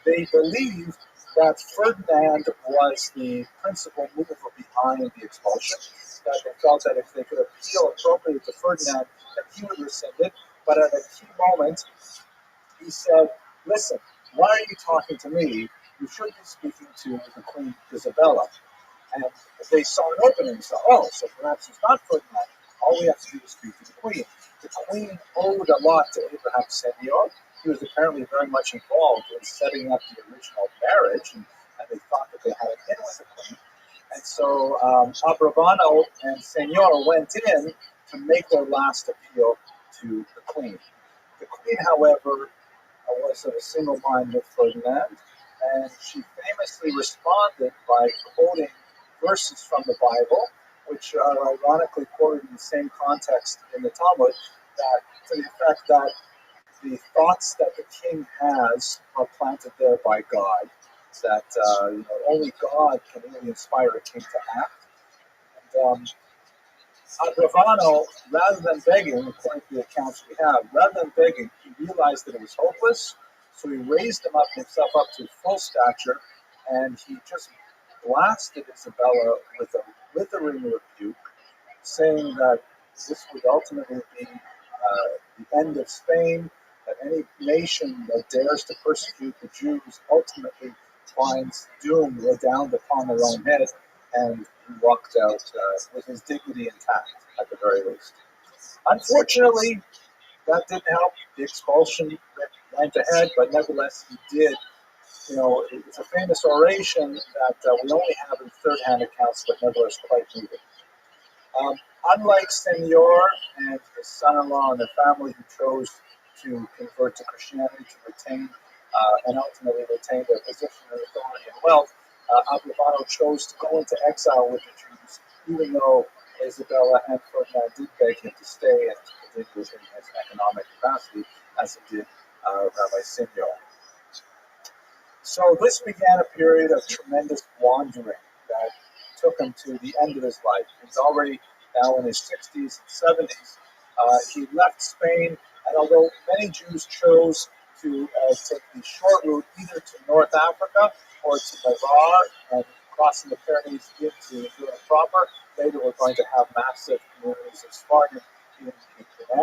[SPEAKER 1] they believe that Ferdinand was the principal mover behind the expulsion, that they felt that if they could appeal appropriately to Ferdinand, that he would rescind it. But at a key moment, he said, listen, why are you talking to me? You should be speaking to the Queen Isabella. And they saw an opening and said, oh, so perhaps it's not Ferdinand. All we have to do is speak to the Queen. The Queen owed a lot to Abraham Senior. He was apparently very much involved in setting up the original marriage, and they thought that they had an in with the Queen. And so Abravano and Senior went in to make their last appeal to the Queen. The Queen, however, was of a single mind with Ferdinand, and she famously responded by quoting verses from the Bible, which are ironically quoted in the same context in the Talmud, that to the effect that the thoughts that the king has are planted there by God, that only God can really inspire a king to act. And Agravano, rather than begging, according to the accounts we have, rather than begging, he realized that it was hopeless, so he raised himself up to full stature, and he just blasted Isabella with a withering rebuke, saying that this would ultimately be the end of Spain, that any nation that dares to persecute the Jews ultimately finds doom redound upon their own head, and he walked out with his dignity intact, at the very least. Unfortunately, that didn't help. The expulsion went ahead, but nevertheless, he did. It's a famous oration that we only have in third-hand accounts, but nevertheless quite moving. Um, Unlike Senor and his son-in-law and their family who chose to convert to Christianity to retain and ultimately retain their position and authority and wealth, Abdulbano chose to go into exile with the Jews, even though Isabella and Ferdinand did beg him to stay and to continue in his economic capacity, as it did Rabbi Senor. So this began a period of tremendous wandering that took him to the end of his life. He's already now in his 60s and 70s. He left Spain, and although many Jews chose to take the short route either to North Africa or to Navarre and crossing the Pyrenees into Europe proper, later we're going to have massive communities of Spartan in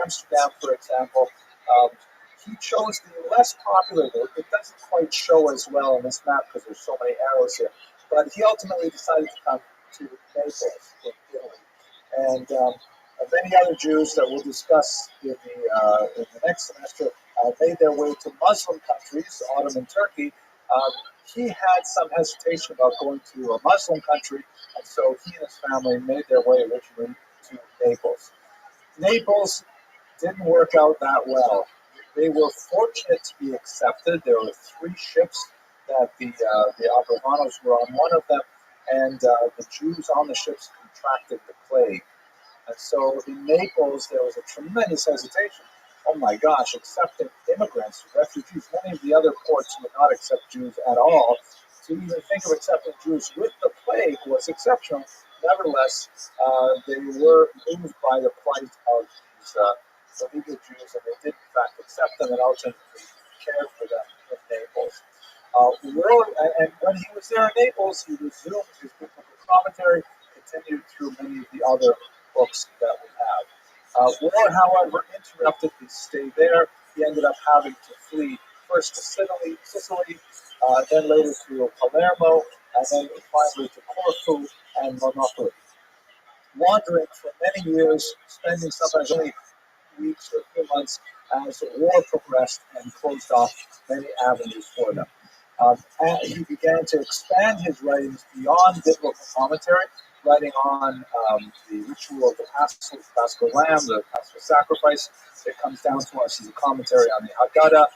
[SPEAKER 1] Amsterdam, for example. He chose the less popular route. It doesn't quite show as well on this map because there's so many arrows here. But he ultimately decided to come to Naples in Italy. And many other Jews that we'll discuss in the next semester made their way to Muslim countries, Ottoman Turkey. He had some hesitation about going to a Muslim country, and so he and his family made their way originally to Naples. Naples didn't work out that well. They were fortunate to be accepted. There were 3 ships that the Abravanos were on one of them, and the Jews on the ships contracted the plague. And so in Naples, there was a tremendous hesitation. Oh my gosh, accepting immigrants, refugees. Many of the other ports would not accept Jews at all. To even think of accepting Jews with the plague was exceptional. Nevertheless, they were moved by the plight of these illegal Jews, and they did in fact accept them and ultimately cared for them in Naples. And when he was there in Naples, he resumed his biblical commentary, continued through many of the other books that we have. War, however, interrupted his stay there. He ended up having to flee first to Sicily, then later to Palermo, and then finally to Corfu and Monopoly. Wandering for many years, spending sometimes only weeks or a few months as war progressed and closed off many avenues for them. And he began to expand his writings beyond biblical commentary, writing on the ritual of the Paschal lamb, the Paschal sacrifice that comes down to us as a commentary on the Haggadah,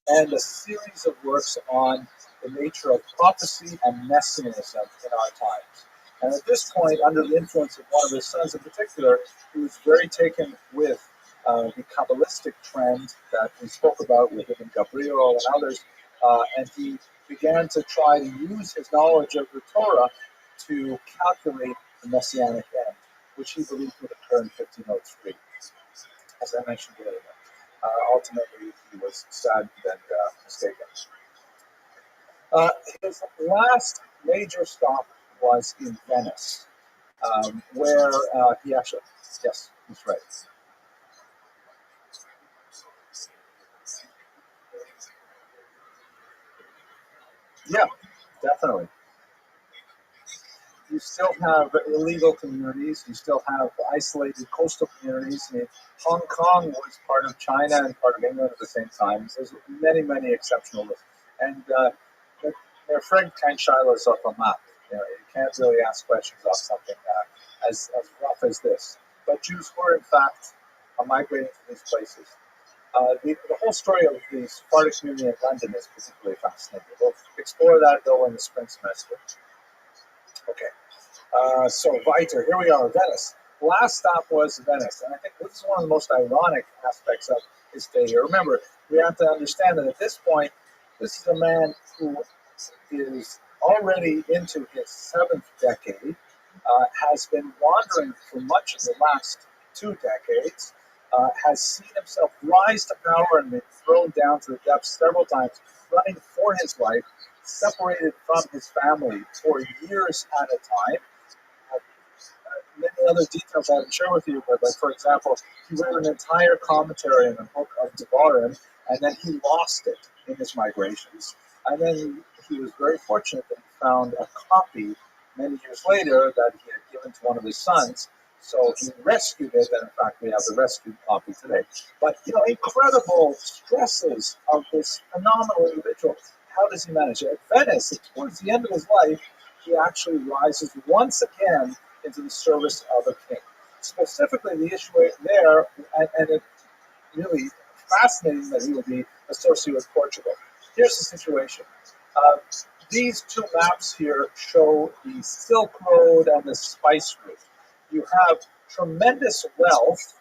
[SPEAKER 1] and a series of works on the nature of prophecy and messianism in our times. And at this point, under the influence of one of his sons in particular, he was very taken with the Kabbalistic trend that we spoke about with Ibn Gabriel and others, and he began to try to use his knowledge of the Torah to calculate the Messianic end, which he believed would occur in 1503, as I mentioned earlier. Ultimately, he was saddened and mistaken. His last major stop was in Venice, where he actually, yes, he's right. Yeah, definitely. You still have illegal communities. You still have isolated coastal communities. I mean, Hong Kong was part of China and part of England at the same time. So there's many, many exceptional lists. And they're Frank Shiloh's off a map. You can't really ask questions off something as rough as this. But Jews were, in fact, migrating to these places. The whole story of the Sephardic community in London is particularly fascinating. We'll explore that, though, in the spring semester. Okay. So Weiter, here we are, Venice. Last stop was Venice, and I think this is one of the most ironic aspects of his stay here. Remember, we have to understand that at this point, this is a man who is already into his 7th decade, has been wandering for much of the last 2 decades, has seen himself rise to power and been thrown down to the depths several times, running for his life, separated from his family for years at a time. Many other details I haven't shared with you, but like for example, he wrote an entire commentary in the book of Devarim, and then he lost it in his migrations. And then he was very fortunate that he found a copy many years later that he had given to one of his sons. So he rescued it, and in fact, we have the rescued copy today. But incredible stresses of this phenomenal individual. How does he manage it? At Venice, towards the end of his life, he actually rises once again into the service of a king. Specifically, the issue there, and it really fascinating that he would be associated with Portugal. Here's the situation. Uh, these two maps here show the Silk Road and the spice route. You have tremendous wealth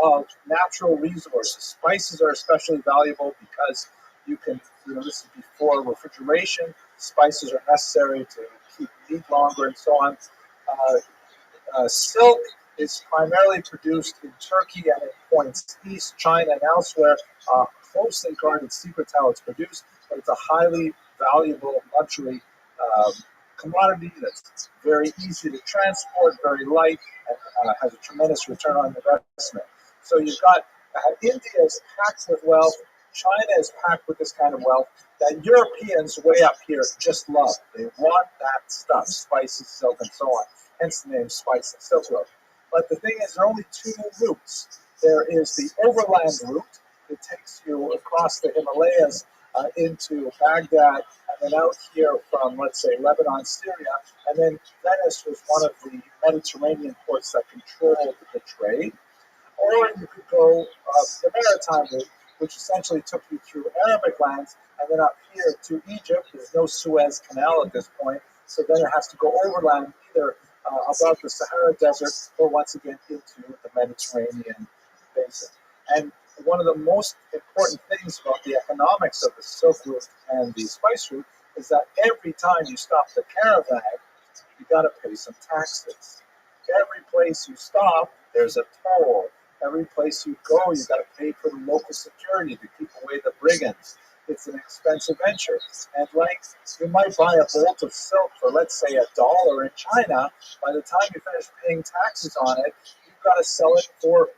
[SPEAKER 1] of natural resources. Spices are especially valuable because you can, this is before refrigeration. Spices are necessary to keep meat longer and so on. Silk is primarily produced in Turkey and in points east, China, and elsewhere. Closely guarded secrets how it's produced, but it's a highly valuable luxury commodity that's very easy to transport, very light, and has a tremendous return on investment. So you've got India is packed with wealth. China is packed with this kind of wealth that Europeans way up here just love. They want that stuff, spices, silk, and so on. Hence the name Spice and Silk Road. But the thing is, there are only two routes. There is the overland route that takes you across the Himalayas into Baghdad, and then out here from, let's say, Lebanon, Syria, and then Venice was one of the Mediterranean ports that controlled the trade. Or you could go the maritime route, which essentially took you through Arabic lands, and then up here to Egypt. There's no Suez Canal at this point, so then it has to go overland either above the Sahara Desert or once again into the Mediterranean basin. And one of the most important things about the economics of the Silk Route and the Spice Route is that every time you stop the caravan, you got to pay some taxes. Every place you stop, there's a toll. Every place you go, you got to pay for the local security to keep away the brigands. It's an expensive venture. And like you might buy a bolt of silk for, let's say, $1 in China. By the time you finish paying taxes on it, you've got to sell it for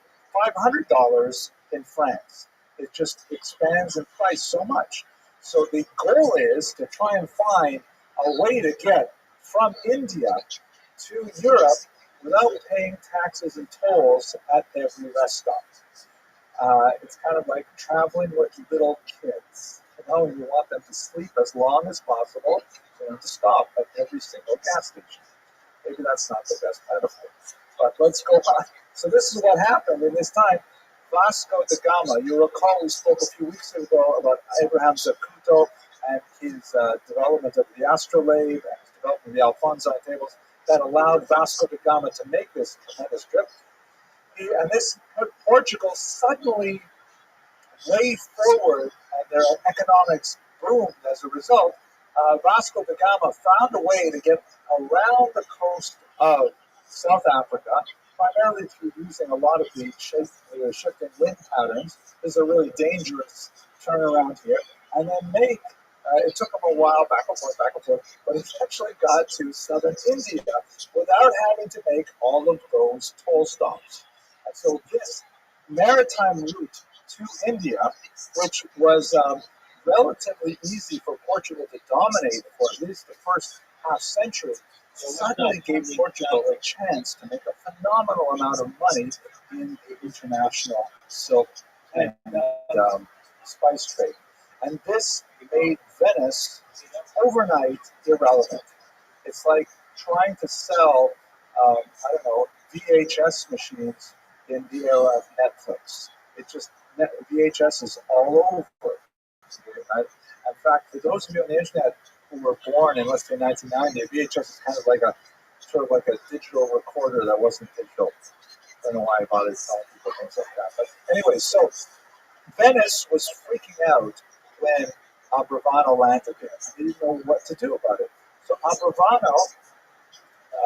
[SPEAKER 1] $500 in France. It just expands in price so much. So the goal is to try and find a way to get from India to Europe without paying taxes and tolls at every rest stop. It's kind of like traveling with little kids. You want them to sleep as long as possible, so you don't have to stop at every single gas station. Maybe that's not the best metaphor, but let's go on. So this is what happened in this time. Vasco da Gama, you recall we spoke a few weeks ago about Abraham Zacuto and his development of the astrolabe and his development of the Alfonso tables that allowed Vasco da Gama to make this tremendous trip. And this put Portugal suddenly way forward, and their economics boomed as a result. Vasco da Gama found a way to get around the coast of South Africa, primarily through using a lot of the shifting wind patterns. This is a really dangerous turnaround here. And then it took him a while, back and forth, but he actually got to southern India without having to make all of those toll stops. And so this maritime route to India, which was relatively easy for Portugal to dominate for at least the first half century, suddenly gave Portugal a chance to make a phenomenal amount of money in the international silk and spice trade. And this made Venice overnight irrelevant. It's like trying to sell, VHS machines in the era of Netflix. VHS is all over. In fact, for those of you on the internet who were born in, let's say, 1990, VHS is kind of like a digital recorder that wasn't digital. I don't know why I bothered telling people things like that. But anyway, so Venice was freaking out when Abrevano landed there. They didn't know what to do about it. So Abrevano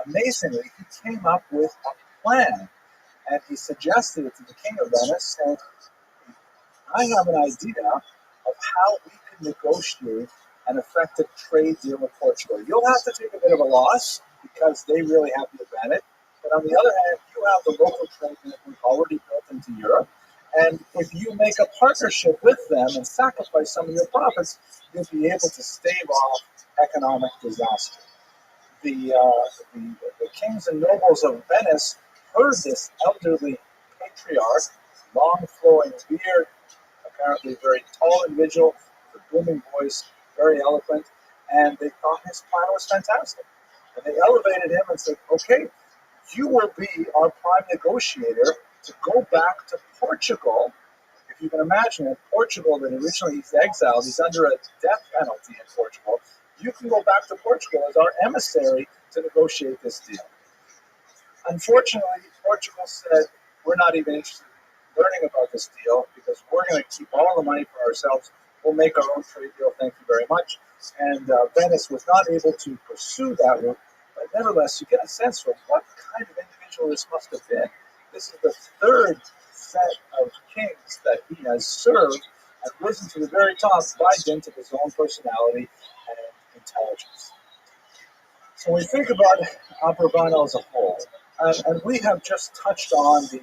[SPEAKER 1] amazingly, he came up with a plan, and he suggested it to the king of Venice, saying, I have an idea of how we can negotiate an effective trade deal with Portugal. You'll have to take a bit of a loss because they really have the advantage. But on the other hand, you have the local trade network already built into Europe. And if you make a partnership with them and sacrifice some of your profits, you'll be able to stave off economic disaster. The kings and nobles of Venice heard this elderly patriarch, long flowing beard, apparently very tall individual, with a booming voice, very eloquent, and they thought his plan was fantastic. And they elevated him and said, okay, you will be our prime negotiator to go back to Portugal. If you can imagine it, Portugal, that originally he's exiled, he's under a death penalty in Portugal. You can go back to Portugal as our emissary to negotiate this deal. Unfortunately, Portugal said, we're not even interested in learning about this deal because we're going to keep all the money for ourselves. We'll make our own trade deal. Thank you very much. And Venice was not able to pursue that route. But nevertheless, you get a sense for what kind of individual this must have been. This is the third set of kings that he has served and risen to the very top by dint of his own personality and intelligence. So when we think about Abervano as a whole, and we have just touched on the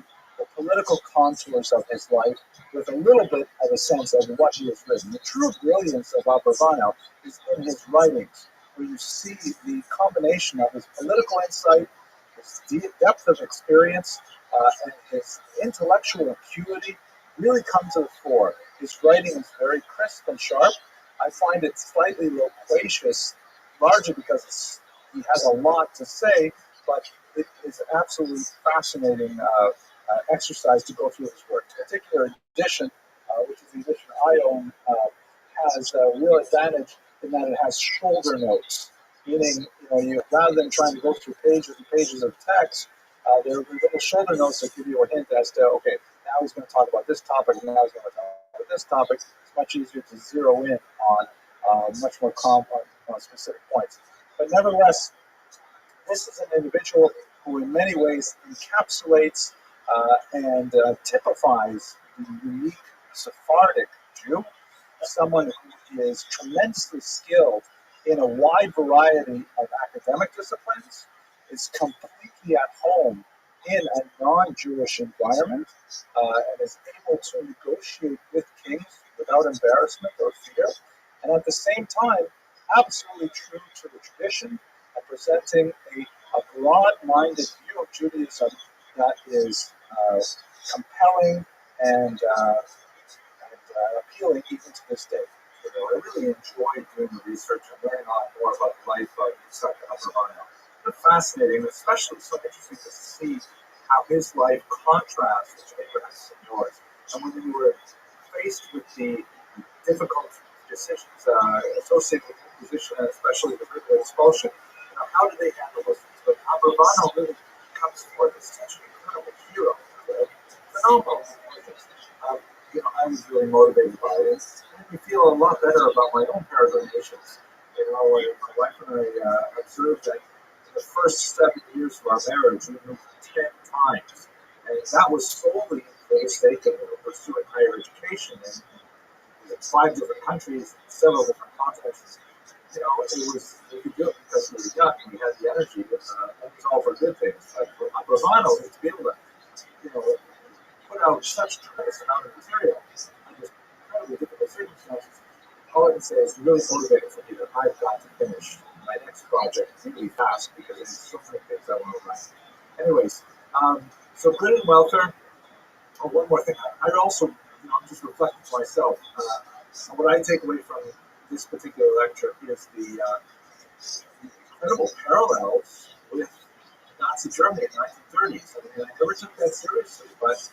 [SPEAKER 1] political contours of his life with a little bit of a sense of what he has written. The true brilliance of Abervano is in his writings, where you see the combination of his political insight, his depth of experience, and his intellectual acuity really come to the fore. His writing is very crisp and sharp. I find it slightly loquacious, largely because he has a lot to say, but it is an absolutely fascinating exercise to go through his work. The particular edition, which is the edition I own, has a real advantage in that it has shoulder notes, meaning you rather than trying to go through pages and pages of text, there are little shoulder notes that give you a hint as to, okay, now he's going to talk about this topic, and now he's going to talk about this topic. It's much easier to zero in on much more on specific points. But nevertheless, this is an individual who in many ways encapsulates and typifies the unique Sephardic Jew, someone who is tremendously skilled in a wide variety of academic disciplines, is completely at home in a non-Jewish environment, and is able to negotiate with kings without embarrassment or fear, and at the same time, absolutely true to the tradition and presenting a broad-minded view of Judaism that is compelling and appealing even to this day. I really enjoyed doing the research and learning a lot more about the life of Yitzhak Abraham. It's fascinating, especially so interesting to see how his life contrasts with Abraham's and yours. And when you were faced with the difficult decisions associated with the position, and especially the expulsion, how do they handle those things? But Abraham really comes forth as such an incredible hero, phenomenal. I was really motivated by it. It made me feel a lot better about my own peregrinations. My wife and I observed that in the first 7 years of our marriage, we moved 10 times. And that was solely for the sake of pursuing higher education in 5 different countries, several different continents. We could do it because we were young and we had the energy. It was all for good things. But for Abraham, to be able to, put out such tremendous amount of material under incredibly difficult circumstances, all I can say is really motivated for me that I've got to finish my next project really fast because there's so many things I want to write. Anyways, so good and welfare. Oh, one more thing. I also, I'm just reflecting to myself. What I take away from this particular lecture is the incredible parallels with Nazi Germany in the 1930s. I never took that seriously, but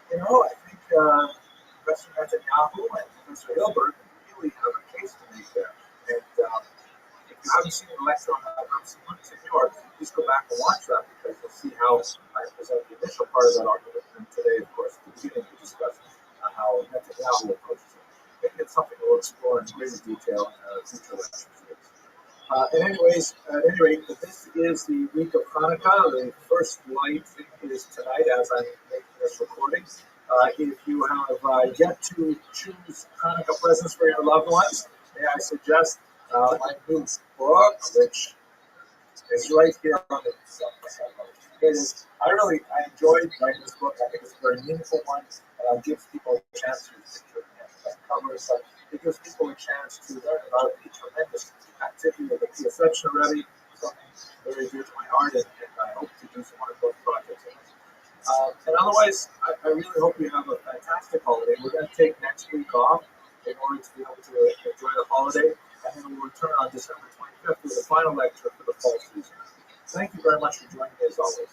[SPEAKER 1] I think Professor Netanyahu and Professor Hilbert really have a case to make there. And if you haven't seen the lecture on Abraham Senior, please go back and watch that because you'll see how I present the initial part of that argument. And today, of course, at the beginning, we discussed how Netanyahu approaches it. Maybe it's something we'll explore in greater detail in future lectures. At any rate, this is the week of Hanukkah. The first light is tonight as I'm making this recording. If you have yet to choose Hanukkah presents for your loved ones, may I suggest my new book, which is right here on the I enjoyed writing this book. I think it's a very meaningful one. Gives people a chance to picture covers. It gives people a chance to learn about the tremendous activity of the Piaseczna Rebbe, something very dear to my heart, and I hope to do some more of those projects. And otherwise, I really hope you have a fantastic holiday. We're going to take next week off in order to be able to enjoy the holiday, and then we'll return on December 25th with the final lecture for the fall season. Thank you very much for joining me as always.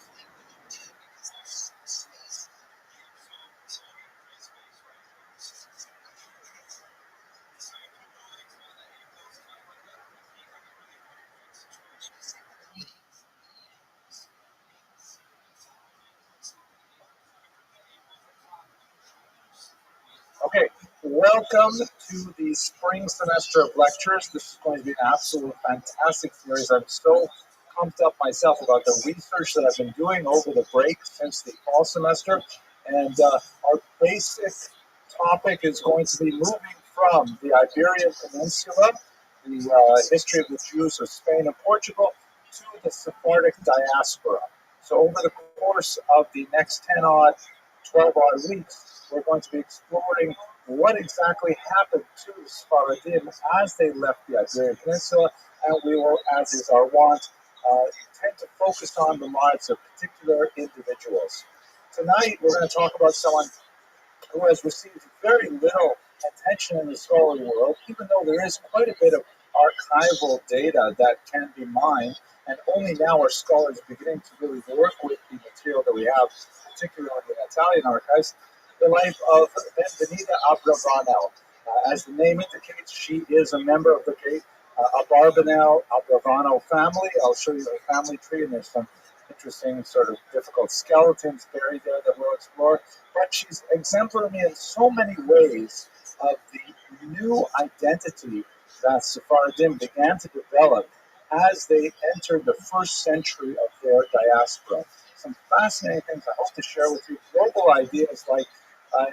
[SPEAKER 1] Okay, welcome to the spring semester of lectures. This is going to be an absolutely fantastic series. I'm so pumped up myself about the research that I've been doing over the break since the fall semester. And our basic topic is going to be moving from the Iberian Peninsula, the history of the Jews of Spain and Portugal, to the Sephardic diaspora. So over the course of the next 12-odd weeks, we're going to be exploring what exactly happened to the Sephardim as they left the Iberian Peninsula, and we will, as is our wont, tend to focus on the lives of particular individuals. Tonight, we're going to talk about someone who has received very little attention in the scholarly world, even though there is quite a bit of archival data that can be mined, and only now are scholars beginning to really work with the material that we have, particularly in Italian archives, the life of Benvenida Abravanel. As the name indicates, she is a member of the Abarbanel Abravanel family. I'll show you the family tree, and there's some interesting sort of difficult skeletons buried there that we'll explore. But she's exemplary in so many ways of the new identity that Sephardim began to develop as they entered the first century of their diaspora. Some fascinating things I hope to share with you. Global ideas like,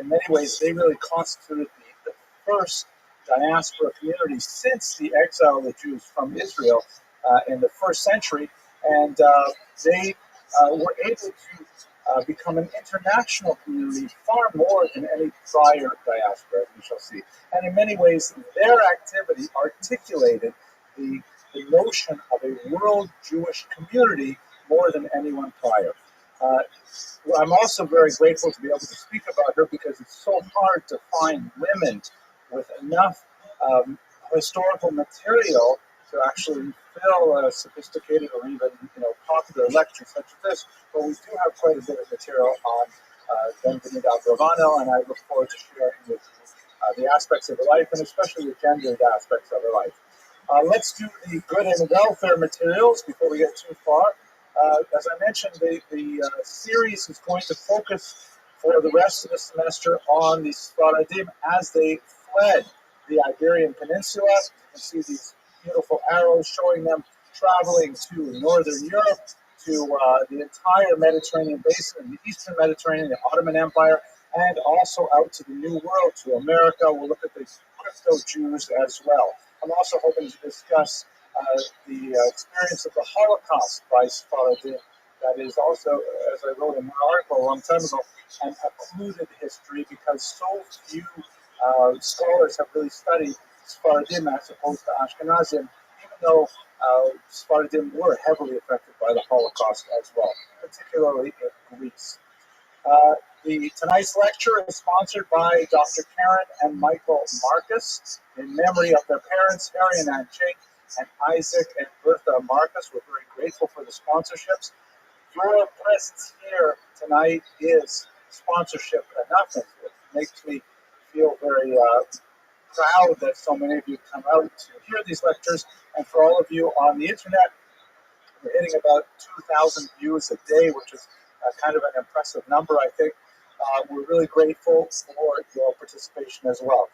[SPEAKER 1] in many ways, they really constituted the first diaspora community since the exile of the Jews from Israel in the first century. And they were able to become an international community far more than any prior diaspora, as we shall see. And in many ways, their activity articulated the notion of a world Jewish community more than anyone prior. I'm also very grateful to be able to speak about her because it's so hard to find women with enough historical material to actually fill a sophisticated or even popular lecture such as this. But we do have quite a bit of material on Benvenida Abravanel, and I look forward to sharing with you the aspects of her life, and especially the gendered aspects of her life. Let's do the good and welfare materials before we get too far. As I mentioned, the series is going to focus for the rest of the semester on the Sephardim as they fled the Iberian Peninsula. You can see these beautiful arrows showing them traveling to Northern Europe, to the entire Mediterranean basin, the Eastern Mediterranean, the Ottoman Empire, and also out to the New World, to America. We'll look at the crypto-Jews as well. I'm also hoping to discuss the experience of the Holocaust by Sephardim. That is also, as I wrote in my article a long time ago, an occluded history because so few scholars have really studied Sephardim as opposed to Ashkenazim, even though Sephardim were heavily affected by the Holocaust as well, particularly in Greece. Tonight's lecture is sponsored by Dr. Karen and Michael Marcus in memory of their parents, Harry and Ann Chink, and Isaac and Bertha Marcus. We're very grateful for the sponsorships. Your presence here tonight is sponsorship enough. It makes me feel very proud that so many of you come out to hear these lectures. And for all of you on the internet, we're hitting about 2,000 views a day, which is kind of an impressive number, I think. We're really grateful for your participation as well.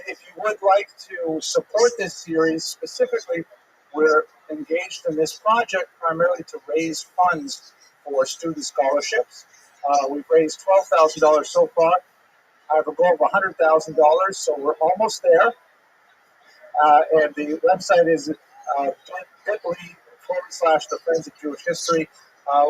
[SPEAKER 1] If you would like to support this series, specifically we're engaged in this project primarily to raise funds for student scholarships. We've raised $12,000 so far. I have a goal of $100,000, so we're almost there. And the website is bit.ly/the Friends of Jewish History.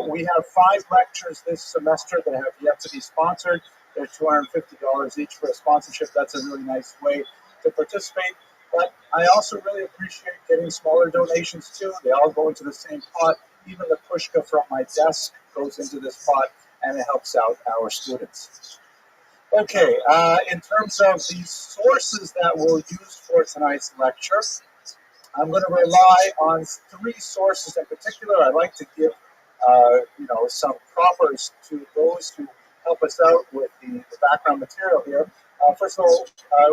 [SPEAKER 1] We have 5 lectures this semester that have yet to be sponsored. They're $250 each for a sponsorship. That's a really nice way to participate. But I also really appreciate getting smaller donations too. They all go into the same pot. Even the pushka from my desk goes into this pot, and it helps out our students. Okay, in terms of the sources that we'll use for tonight's lecture, I'm going to rely on 3 sources in particular. I'd like to give, some propers to those who help us out with the background material here. First of all,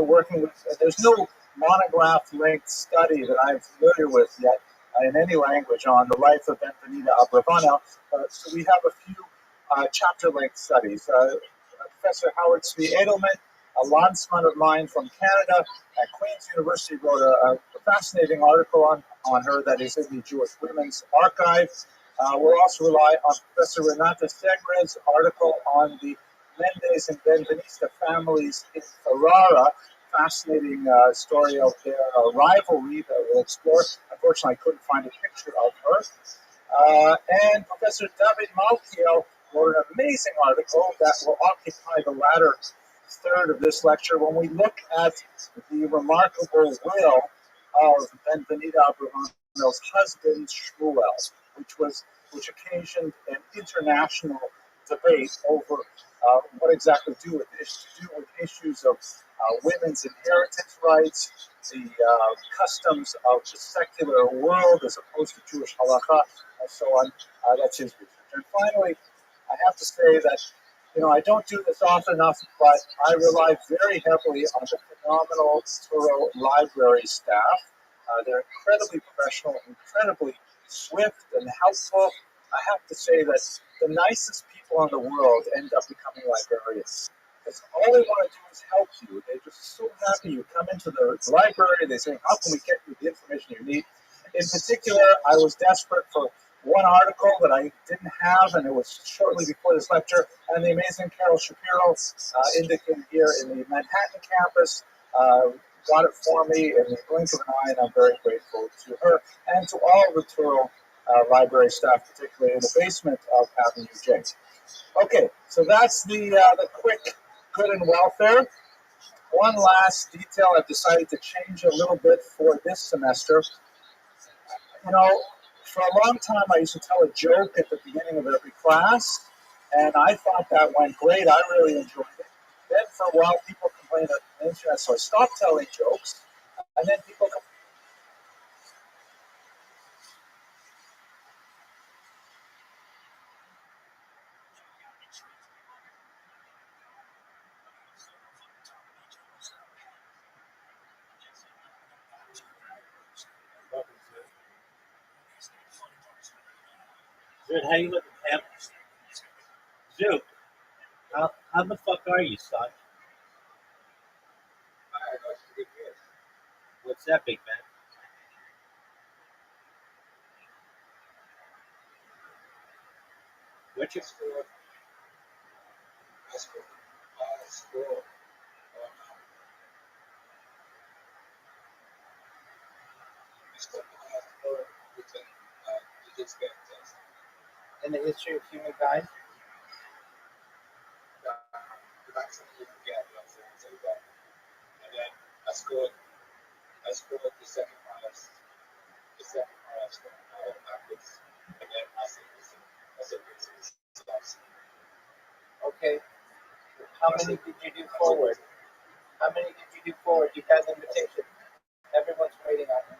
[SPEAKER 1] working with, there's no monograph-length study that I'm familiar with yet in any language on the life of Benvenida Abravanel, so we have a few chapter-length studies. Professor Howard Svi Edelman, a landsman of mine from Canada at Queen's University, wrote a fascinating article on her that is in the Jewish Women's Archive. We'll also rely on Professor Renata Segred's article on the Mendes and Benvenista families in Ferrara. Fascinating story of their rivalry that we'll explore. Unfortunately, I couldn't find a picture of her. And Professor David Malkiel wrote an amazing article that will occupy the latter third of this lecture when we look at the remarkable will of Benvenida Abravanel's husband Shmuel, which occasioned an international debate over what exactly to do with issues of women's inheritance rights, the customs of the secular world as opposed to Jewish halakha, and so on. That's his research. And finally, I have to say that, I don't do this often enough, but I rely very heavily on the phenomenal Turo library staff. They're incredibly professional, incredibly swift and helpful. I have to say that the nicest people in the world end up becoming librarians. Because all they want to do is help you. They're just so happy you come into the library. They say, how can we get you the information you need? In particular, I was desperate for one article that I didn't have, and it was shortly before this lecture, and the amazing Carol Shapiro, indicated here in the Manhattan campus, got it for me in the blink of an eye, and I'm very grateful to her and to all of the Turo library staff, particularly in the basement of Avenue J. Okay, so that's the quick good and welfare. One last detail I've decided to change a little bit for this semester. For a long time I used to tell a joke at the beginning of every class, and I thought that went great. I really enjoyed it. Then for a while people complained on the internet, so I stopped telling jokes, and then people
[SPEAKER 3] Dude, how you looking, Pam? Dude, how the fuck are you, son? What's that, big man? What's your
[SPEAKER 4] School.
[SPEAKER 2] In the history of humankind?
[SPEAKER 4] And then I scored the second highest backwards. And then I said
[SPEAKER 2] Okay. How many did you do forward? How many did you do forward? You had the invitation. Everyone's waiting on you.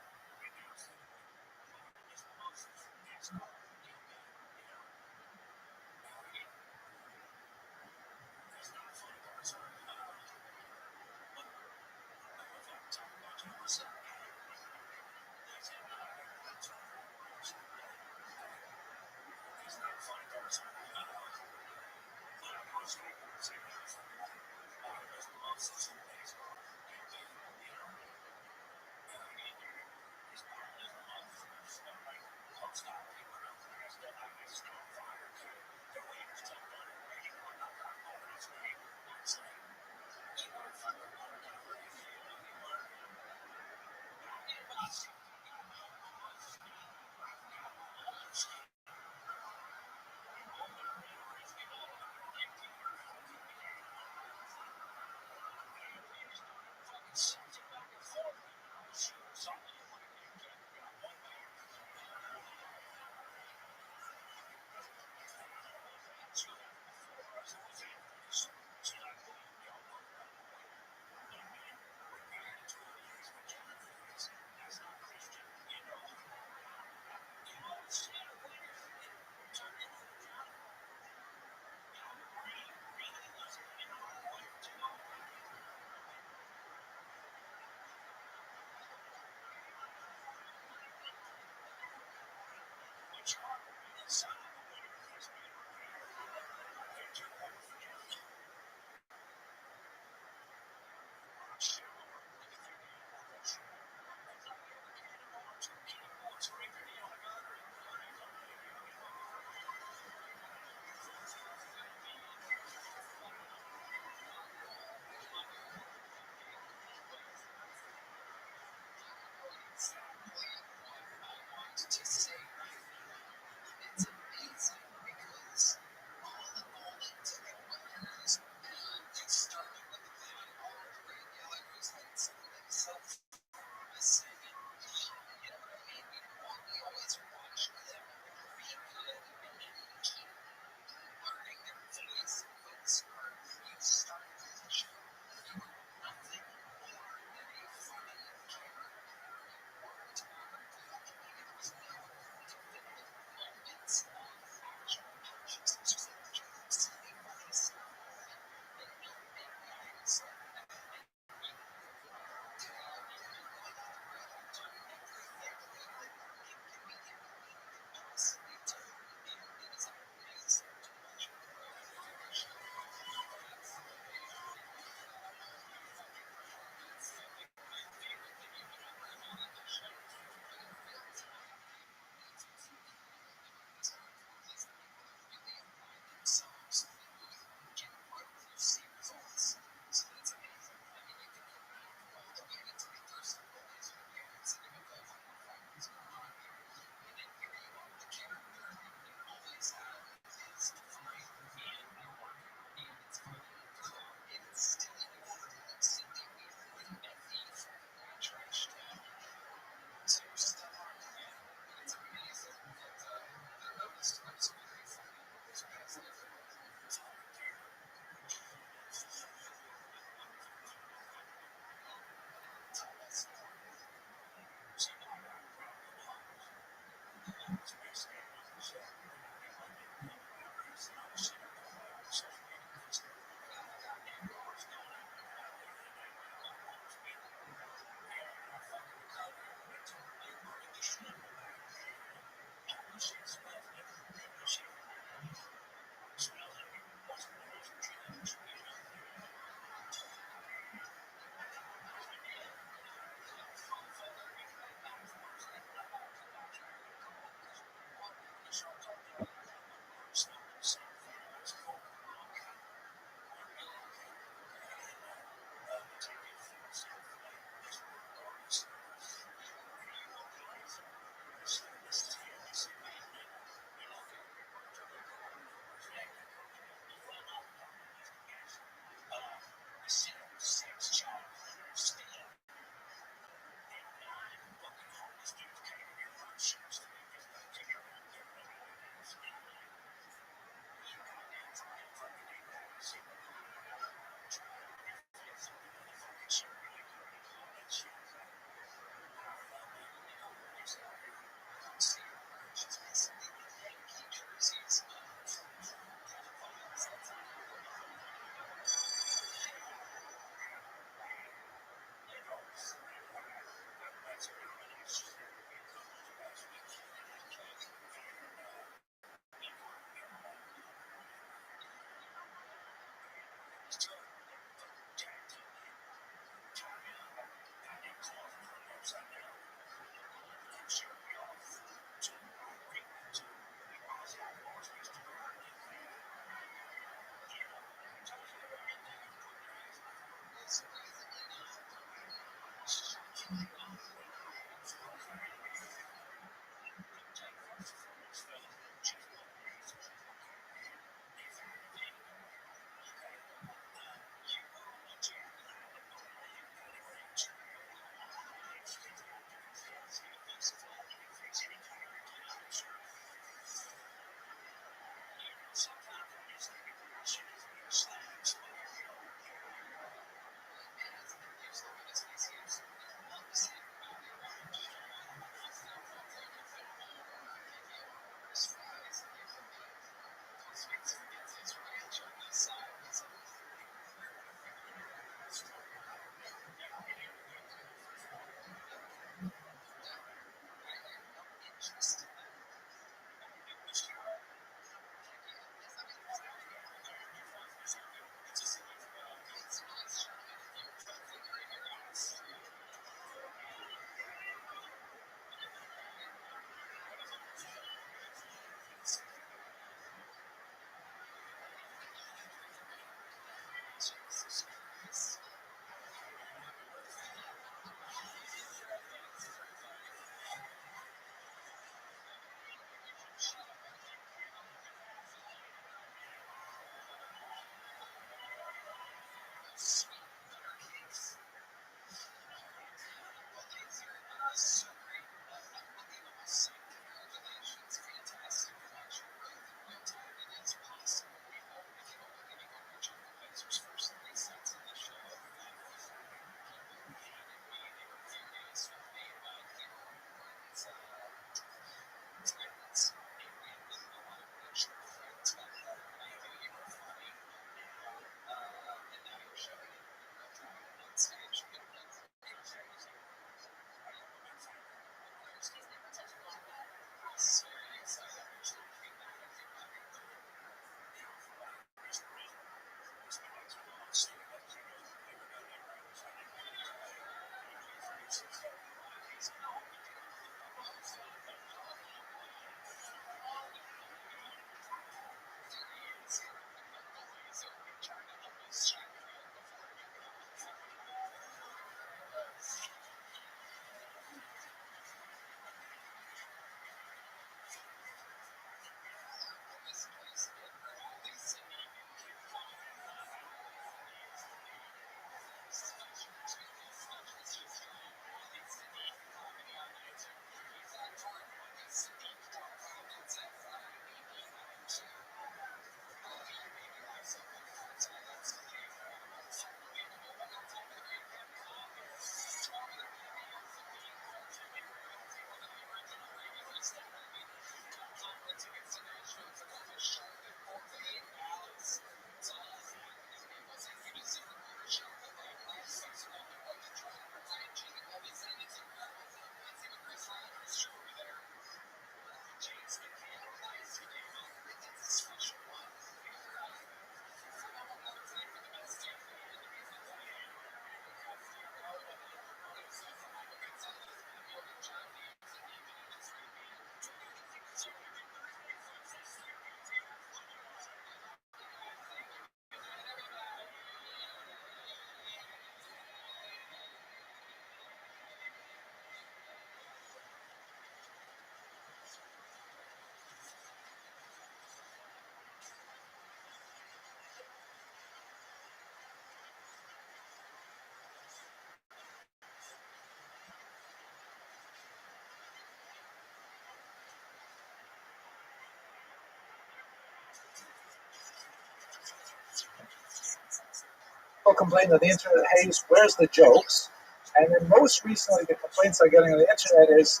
[SPEAKER 1] People complain that the internet, hey, where's the jokes? And then most recently, the complaints I'm getting on the internet is,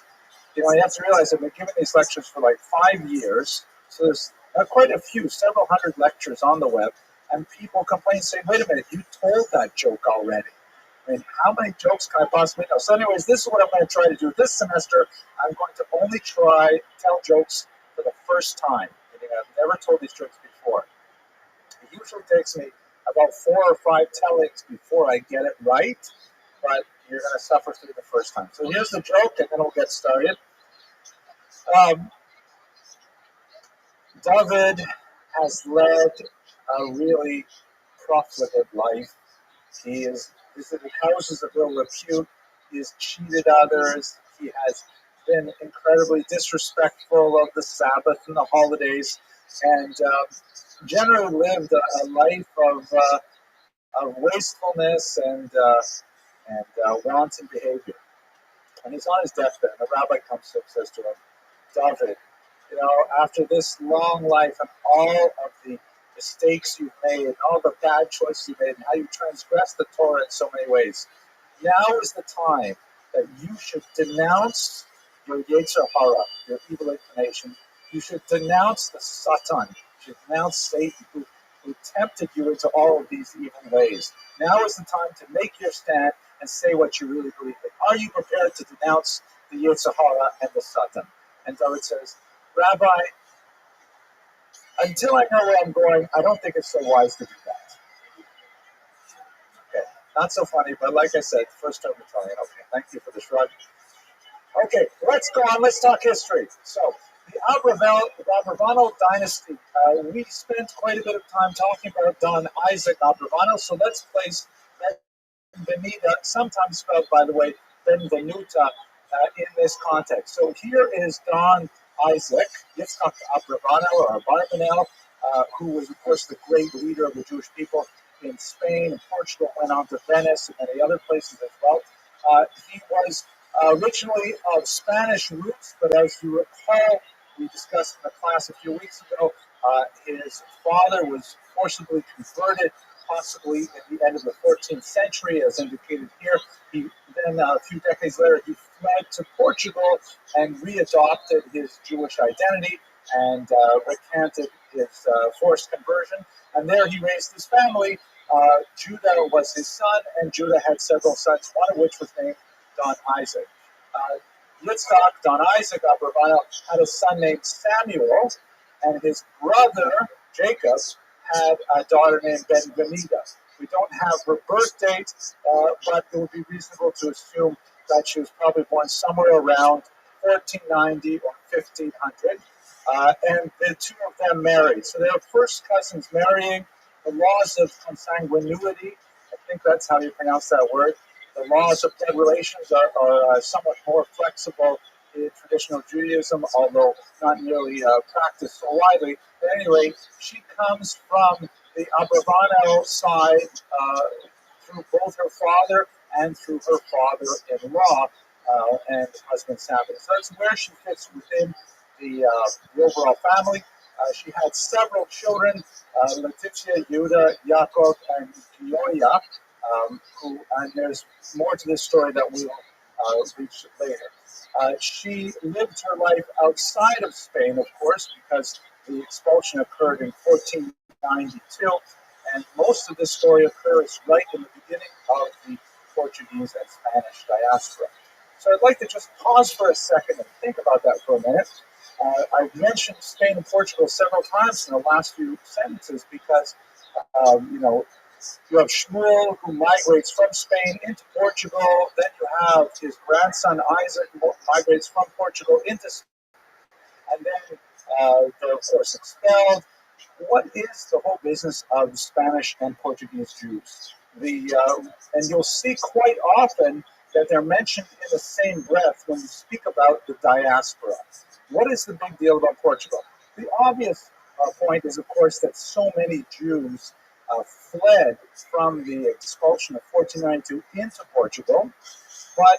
[SPEAKER 1] you have to realize I've been giving these lectures for like 5 years. So there's quite a few, several hundred lectures on the web. And people complain saying, wait a minute, you told that joke already. I mean, how many jokes can I possibly know? So anyways, this is what I'm going to try to do this semester. I'm going to only tell jokes for the first time. I've never told these jokes before. It usually takes me about 4 or 5 tellings before I get it right, but you're going to suffer through the first time. So here's the joke, and then we'll get started. David has led a really profligate life. He has visited houses of ill repute. has cheated others. He has been incredibly disrespectful of the Sabbath and the holidays, and generally lived a life of wastefulness and wanton behavior. And he's on his deathbed, and the rabbi comes to him and says to him, David, after this long life and all of the mistakes you've made, and all the bad choices you made, and how you transgressed the Torah in so many ways, now is the time that you should denounce your Yetzer Hara, your evil inclination. You should denounce the Satan. You should denounce Satan who tempted you into all of these evil ways. Now is the time to make your stand and say what you really believe in. Are you prepared to denounce the Yetzer Hara and the Satan? And David says, Rabbi, until I know where I'm going, I don't think it's so wise to do that. Okay, not so funny, but like I said, first time Italian. Okay, thank you for the shrug. Okay, let's go on. Let's talk history. So, the Abravanel dynasty. We spent quite a bit of time talking about Don Isaac Abravanel, so let's place Benvenuta, sometimes spelled, by the way, Benvenuta, in this context. So here is Don Isaac, Yitzchak Abravanel, or Abarbanel, who was, of course, the great leader of the Jewish people in Spain and Portugal, went on to Venice and many other places as well. He was originally of Spanish roots, but as you recall, we discussed in the class a few weeks ago, his father was forcibly converted, possibly at the end of the 14th century, as indicated here. Then a few decades later, he fled to Portugal and readopted his Jewish identity and recanted his forced conversion. And there he raised his family. Judah was his son, and Judah had several sons, one of which was named Don Isaac. Yitzchak, Don Isaac Abravanel, had a son named Samuel, and his brother, Jacob, had a daughter named Benvenuta. We don't have her birth date, but it would be reasonable to assume that she was probably born somewhere around 1490 or 1500. And the two of them married. So they were first cousins marrying. The laws of consanguinity, I think that's how you pronounce that word, the laws of blood relations are somewhat more flexible in traditional Judaism, although not nearly practiced so widely. But anyway, she comes from the Abravanel side through both her father and through her father-in-law and husband Samuel. So that's where she fits within the overall family. She had several children, Letitia, Yehuda, Yaakov, and Gioia, and there's more to this story that we will reach later. She lived her life outside of Spain, of course, because the expulsion occurred in 1492, and most of this story occurs right in the beginning of the Portuguese and Spanish diaspora. So I'd like to just pause for a second and think about that for a minute. I've mentioned Spain and Portugal several times in the last few sentences because, you have Shmuel who migrates from Spain into Portugal. Then you have his grandson Isaac who migrates from Portugal into Spain. And then they're, of course, expelled. What is the whole business of Spanish and Portuguese Jews? And you'll see quite often that they're mentioned in the same breath when you speak about the diaspora. What is the big deal about Portugal? The obvious point is, of course, that so many Jews fled from the expulsion of 1492 into Portugal, but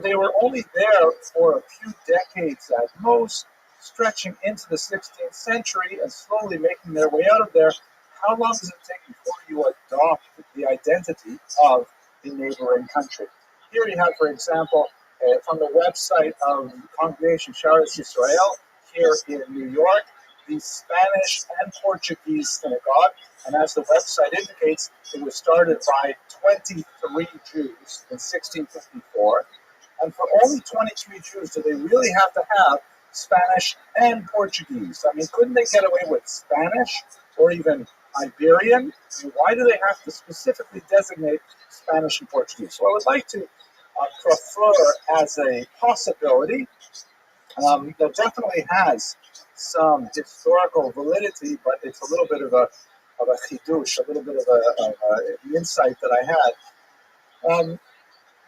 [SPEAKER 1] they were only there for a few decades at most, stretching into the 16th century and slowly making their way out of there. How long does it take before you adopt the identity of the neighboring country? Here you have, for example, from the website of the Congregation Sharas Yisrael here in New York, the Spanish and Portuguese synagogue. And as the website indicates, it was started by 23 Jews in 1654. And for only 23 Jews, do they really have to have Spanish and Portuguese? I mean, couldn't they get away with Spanish or even Iberian? I mean, why do they have to specifically designate Spanish and Portuguese? So I would like to prefer as a possibility that definitely has some historical validity, but it's a little bit of a chidush, a little bit of an insight that I had.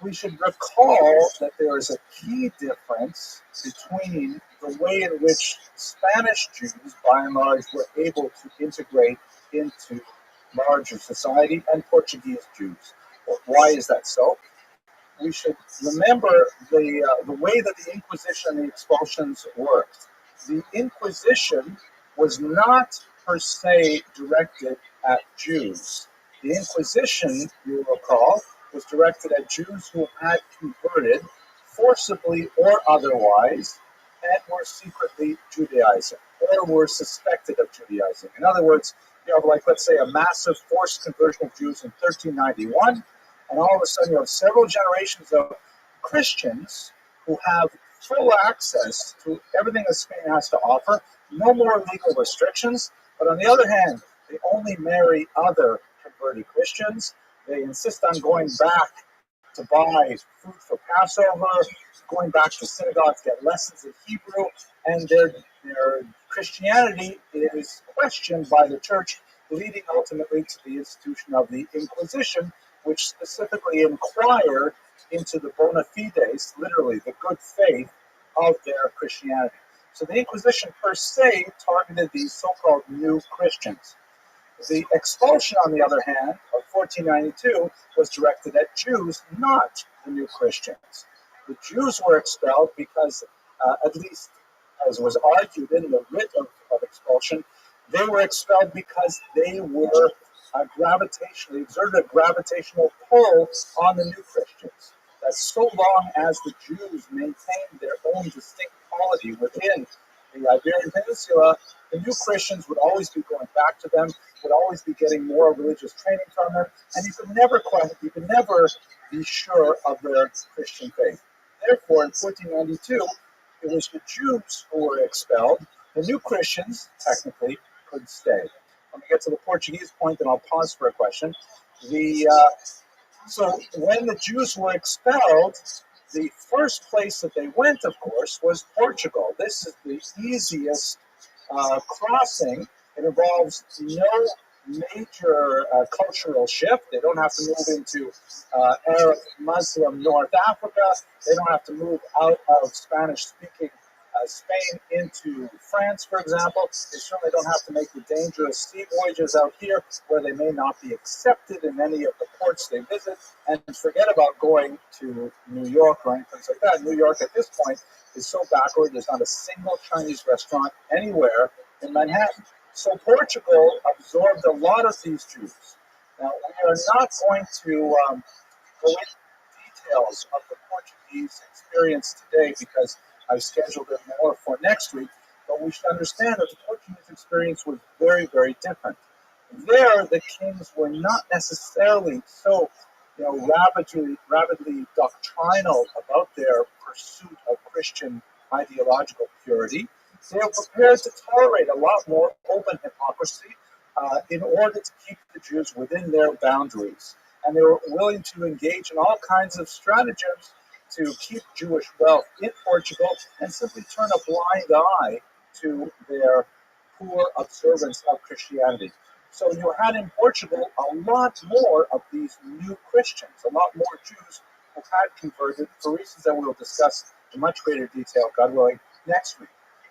[SPEAKER 1] we should recall that there is a key difference between the way in which Spanish Jews, by and large, were able to integrate into larger society and Portuguese Jews. Well, why is that so? We should remember the way that the Inquisition and the expulsions worked. The Inquisition was not per se directed at Jews. The Inquisition, you will recall, was directed at Jews who had converted forcibly or otherwise and were secretly Judaizing or were suspected of Judaizing. In other words, you have, like, let's say, a massive forced conversion of Jews in 1391, and all of a sudden you have several generations of Christians who have full access to everything that Spain has to offer, no more legal restrictions, but on the other hand, they only marry other converted Christians. They insist on going back to buy food for Passover, going back to synagogue to get lessons in Hebrew, and their Christianity is questioned by the church, leading ultimately to the institution of the Inquisition, which specifically inquired into the bona fides, literally the good faith, of their Christianity. So the Inquisition per se targeted these so-called new Christians. The expulsion, on the other hand, of 1492 was directed at Jews, not the new Christians. The Jews were expelled because, at least as was argued in the writ of expulsion, they were expelled because they were gravitationally exerted a gravitational pull on the new Christians. That so long as the Jews maintained their own distinct polity within the Iberian Peninsula, the new Christians would always be going back to them, would always be getting more religious training from them, and you could never be sure of their Christian faith. Therefore, in 1492, it was the Jews who were expelled. The new Christians, technically, could stay. Let me get to the Portuguese point, and I'll pause for a question. So when the Jews were expelled, the first place that they went, of course, was Portugal. This is the easiest crossing. It involves no major cultural shift. They don't have to move into Arab, Muslim North Africa. They don't have to move out of Spanish-speaking Spain into France, for example. They certainly don't have to make the dangerous sea voyages out here where they may not be accepted in any of the ports they visit. And forget about going to New York or anything like that. New York at this point is so backward, there's not a single Chinese restaurant anywhere in Manhattan. So Portugal absorbed a lot of these Jews. Now, we are not going to go into details of the Portuguese experience today because I've scheduled it more for next week, but we should understand that the Portuguese experience was very, very different. There, the kings were not necessarily so, rabidly doctrinal about their pursuit of Christian ideological purity. They were prepared to tolerate a lot more open hypocrisy in order to keep the Jews within their boundaries. And they were willing to engage in all kinds of stratagems to keep Jewish wealth in Portugal and simply turn a blind eye to their poor observance of Christianity. So you had in Portugal a lot more of these new Christians, a lot more Jews who had converted for reasons that we'll discuss in much greater detail, God willing, next week.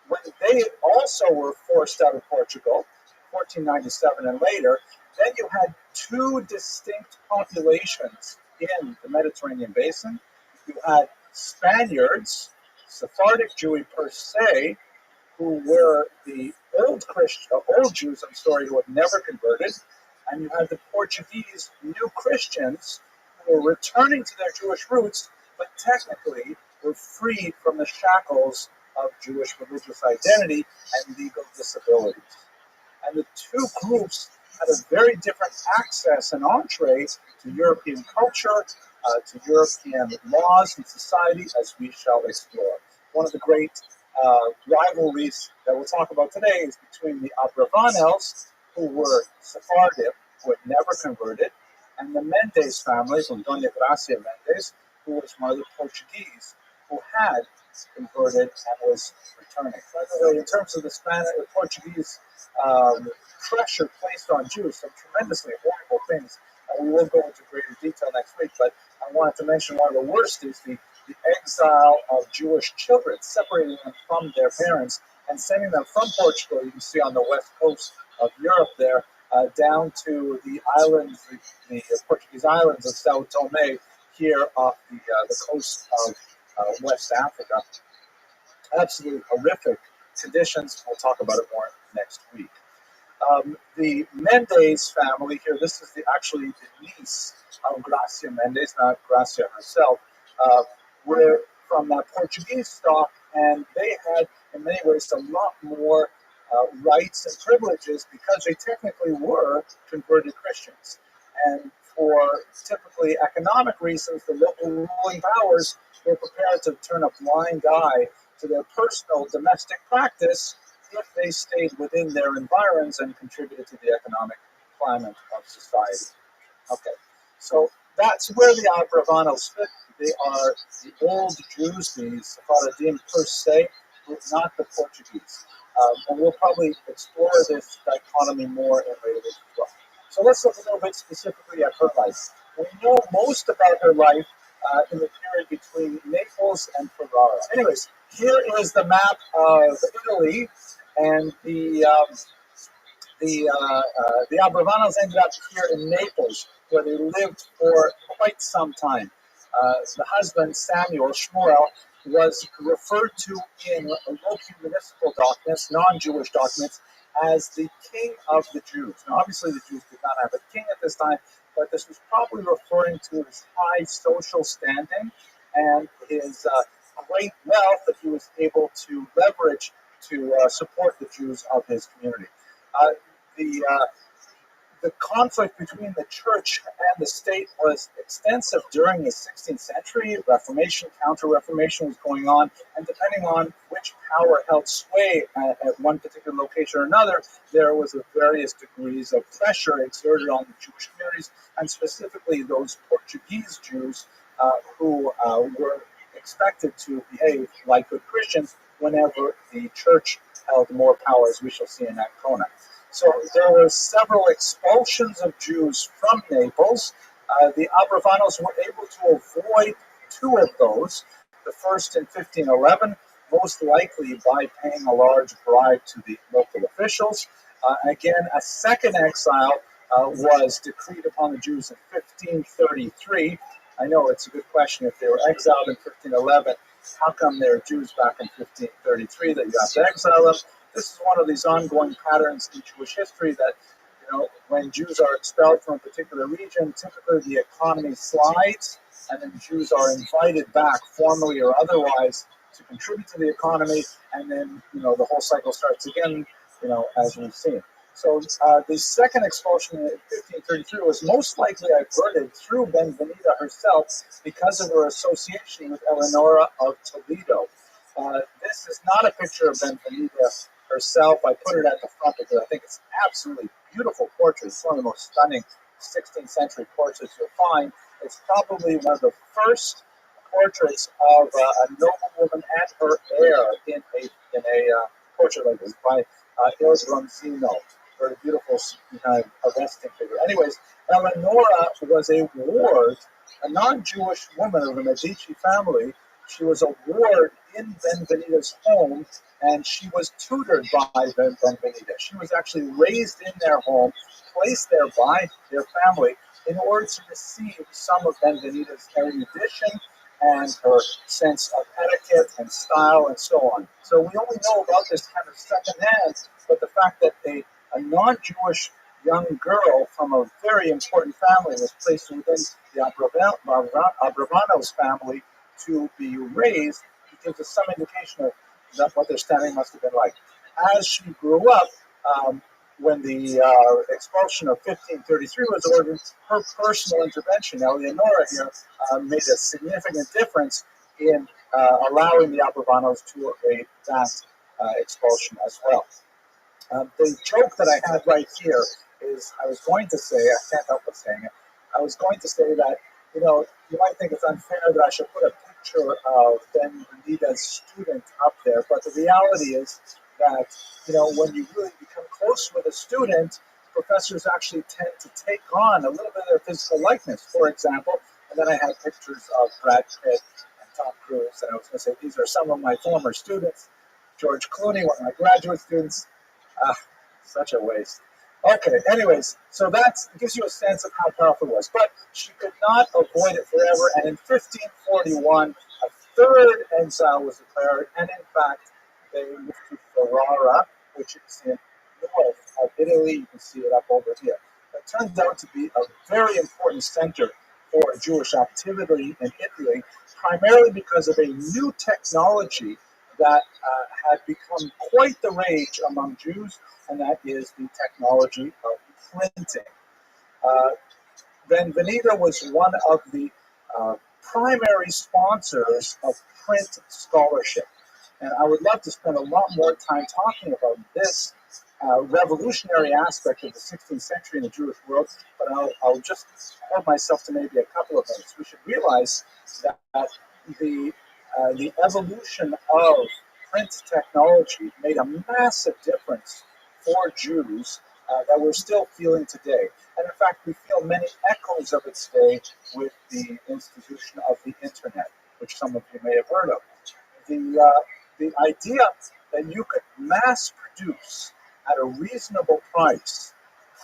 [SPEAKER 1] When they also were forced out of Portugal, 1497 and later, then you had two distinct populations in the Mediterranean basin. You had Spaniards, Sephardic Jewry per se, who were the old Jews, who had never converted, and you had the Portuguese new Christians who were returning to their Jewish roots, but technically were freed from the shackles of Jewish religious identity and legal disabilities. And the two groups had a very different access and entree to European culture, to European laws and society, as we shall explore. One of the great rivalries that we'll talk about today is between the Abravanels, who were Sephardic, who had never converted, and the Mendes family from Dona Gracia Mendes, who was one of the Portuguese, who had converted and was returning. By the way, in terms of the Portuguese pressure placed on Jews, some tremendously horrible things We will go into greater detail next week, but I wanted to mention one of the worst is the exile of Jewish children, separating them from their parents and sending them from Portugal, you can see on the west coast of Europe there, down to the islands, the Portuguese islands of Sao Tome, here off the coast of West Africa. Absolutely horrific conditions. We'll talk about it more next week. The Mendes family here, this is actually the niece of Gracia Mendes, not Gracia herself, were from that Portuguese stock, and they had, in many ways, a lot more rights and privileges because they technically were converted Christians. And for typically economic reasons, the local ruling powers were prepared to turn a blind eye to their personal domestic practice if they stayed within their environs and contributed to the economic climate of society. Okay, so that's where the Abravanos fit. They are the old Jews, the Sephardim per se, but not the Portuguese. And we'll probably explore this dichotomy more in later as well. So let's look a little bit specifically at her life. We know most about her life in the period between Naples and Ferrara. Anyways, here is the map of Italy, and the Abravanos ended up here in Naples, where they lived for quite some time. The husband, Samuel Shmuel, was referred to in local municipal documents, non-Jewish documents, as the king of the Jews. Now, obviously, the Jews did not have a king at this time, but this was probably referring to his high social standing and his great wealth that he was able to leverage to support the Jews of his community. Uh, the the conflict between the church and the state was extensive during the 16th century. Reformation, Counter-Reformation was going on, and depending on which power held sway at one particular location or another, there was various degrees of pressure exerted on the Jewish communities, and specifically those Portuguese Jews who were expected to behave like good Christians whenever the church held more power, as we shall see in Ancona. So there were several expulsions of Jews from Naples. The Abravanos were able to avoid two of those. The first in 1511, most likely by paying a large bribe to the local officials. Again, a second exile was decreed upon the Jews in 1533. I know it's a good question. If they were exiled in 1511, how come they're Jews back in 1533 that you have to exile them? This is one of these ongoing patterns in Jewish history that, when Jews are expelled from a particular region, typically the economy slides, and then Jews are invited back, formally or otherwise, to contribute to the economy, and then, the whole cycle starts again, as we've seen. So the second expulsion in 1533 was most likely averted through Benvenida herself because of her association with Eleonora of Toledo. This is not a picture of Benvenida herself. I put it at the front because I think it's absolutely beautiful portrait. It's one of the most stunning 16th century portraits you'll find. It's probably one of the first portraits of a noblewoman and her heir in a portrait like this by Il Bronzino. Very beautiful kind of arresting figure. Anyways, Eleonora was a ward, a non-Jewish woman of the Medici family. She was a ward in Benvenida's home, and she was tutored by Benvenida. She was actually raised in their home, placed there by their family in order to receive some of Benvenida's erudition and her sense of etiquette and style and so on. So we only know about this kind of secondhand, but the fact that a non-Jewish young girl from a very important family was placed within the Abravanos family to be raised, it gives us some indication of what their standing must have been like. As she grew up, when the expulsion of 1533 was ordered, her personal intervention, now Leonora here, made a significant difference in allowing the Abravanos to evade that expulsion as well. The joke that I had right here is I was going to say, I can't help but saying it, I was going to say that, you might think it's unfair that I should put a picture of Benvenida's student up there, but the reality is that, when you really become close with a student, professors actually tend to take on a little bit of their physical likeness. For example, and then I had pictures of Brad Pitt and Tom Cruise, and I was going to say these are some of my former students. George Clooney, one of my graduate students. Ah, such a waste. Okay, anyways, so that gives you a sense of how powerful it was. But she could not avoid it forever, and in 1541, a third exile was declared, and in fact, they moved to Ferrara, which is in north of Italy. You can see it up over here. It turns out to be a very important center for Jewish activity in Italy, primarily because of a new technology that had become quite the rage among Jews, and that is the technology of printing. Uh, Benvenida was one of the primary sponsors of print scholarship. And I would love to spend a lot more time talking about this revolutionary aspect of the 16th century in the Jewish world, but I'll just hold myself to maybe a couple of minutes. We should realize that the evolution of print technology made a massive difference for Jews that we're still feeling today. And in fact, we feel many echoes of it today with the institution of the internet, which some of you may have heard of. The idea that you could mass produce at a reasonable price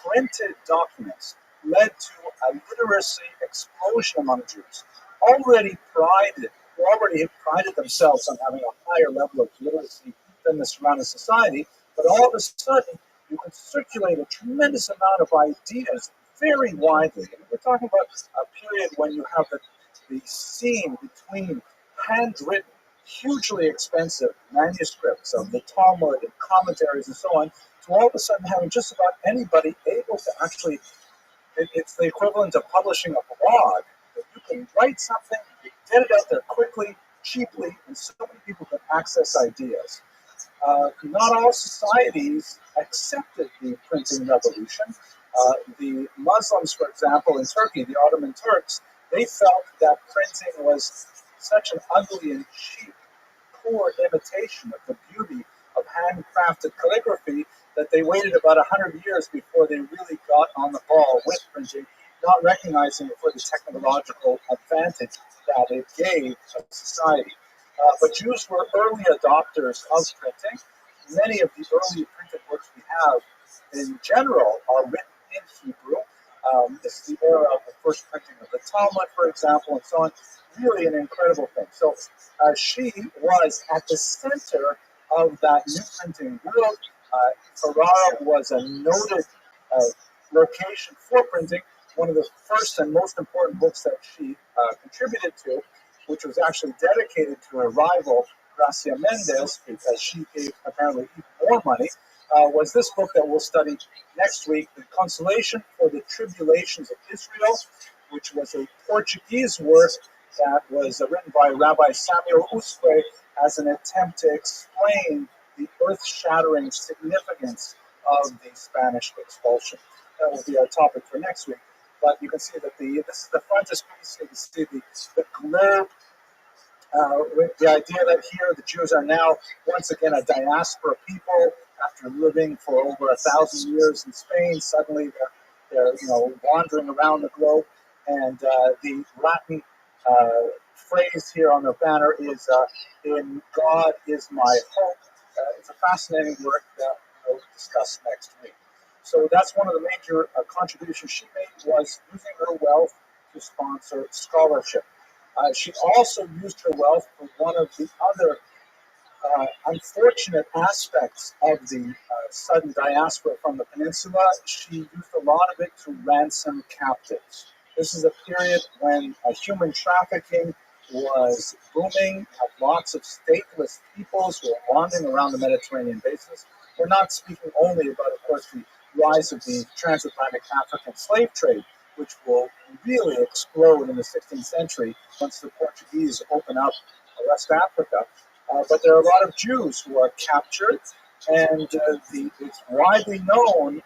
[SPEAKER 1] printed documents led to a literacy explosion among Jews. Already prided themselves on having a higher level of literacy than the surrounding society, but all of a sudden you can circulate a tremendous amount of ideas very widely. And we're talking about a period when you have the seam between handwritten, hugely expensive manuscripts of the Talmud and commentaries and so on, to all of a sudden having just about anybody able to actually, it's the equivalent of publishing a blog. That you can write something, you get it out there quickly, cheaply, and so many people can access ideas. Not all societies accepted the printing revolution. The Muslims, for example, in Turkey, the Ottoman Turks, they felt that printing was such an ugly and cheap, poor imitation of the beauty of handcrafted calligraphy that they waited about 100 years before they really got on the ball with printing, not recognizing it for the technological advantage that it gave a society. But Jews were early adopters of printing. Many of the early printed works we have, in general, are written in Hebrew. This is the era of the first printing of the Talmud, for example, and so on. Really an incredible thing. So she was at the center of that new printing world. Ferrara was a noted location for printing. One of the first and most important books that she contributed to, which was actually dedicated to her rival, Gracia Mendes, because she gave apparently even more money, was this book that we'll study next week, The Consolation for the Tribulations of Israel, which was a Portuguese work that was written by Rabbi Samuel Usque as an attempt to explain the earth-shattering significance of the Spanish expulsion. That will be our topic for next week. But you can see that this is the frontispiece. You can see the globe with the idea that here the Jews are now once again a diaspora people after living for over 1,000 years in Spain. Suddenly they're wandering around the globe, and the Latin phrase here on the banner is "In God is my hope." It's a fascinating work that we'll discuss next week. So that's one of the major contributions she made, was using her wealth to sponsor scholarship. She also used her wealth for one of the other unfortunate aspects of the sudden diaspora from the peninsula. She used a lot of it to ransom captives. This is a period when human trafficking was booming, lots of stateless peoples were wandering around the Mediterranean basin. We're not speaking only about, of course, the rise of the transatlantic African slave trade, which will really explode in the 16th century once the Portuguese open up West Africa. But there are a lot of Jews who are captured, and it's widely known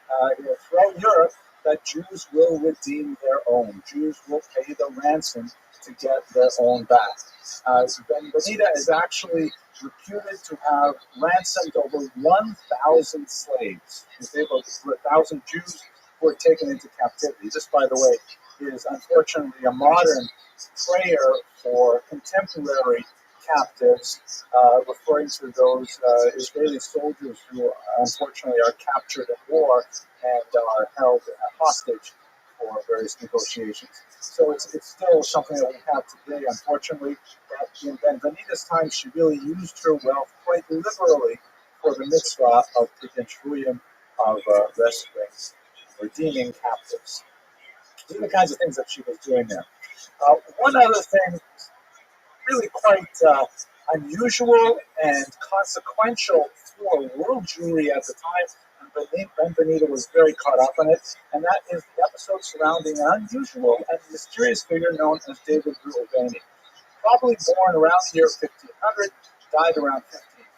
[SPEAKER 1] throughout Europe that Jews will redeem their own. Jews will pay the ransom to get their own back. Ben Benita is actually reputed to have ransomed over 1,000 slaves. They were 1,000 Jews who were taken into captivity. This, by the way, is unfortunately a modern prayer for contemporary captives, referring to those Israeli soldiers who unfortunately are captured in war and are held hostage for various negotiations. So it's still something that we have today, unfortunately. But in Ben Benita's time, she really used her wealth quite liberally for the mitzvah of Pidyon of rescuing, redeeming captives. These are the kinds of things that she was doing there. One other thing, really quite unusual and consequential for world Jewry at the time, and Ben Benita was very caught up in it, and that is the episode surrounding an unusual and mysterious figure known as David Rubenstein. Probably born around the year 1500, died around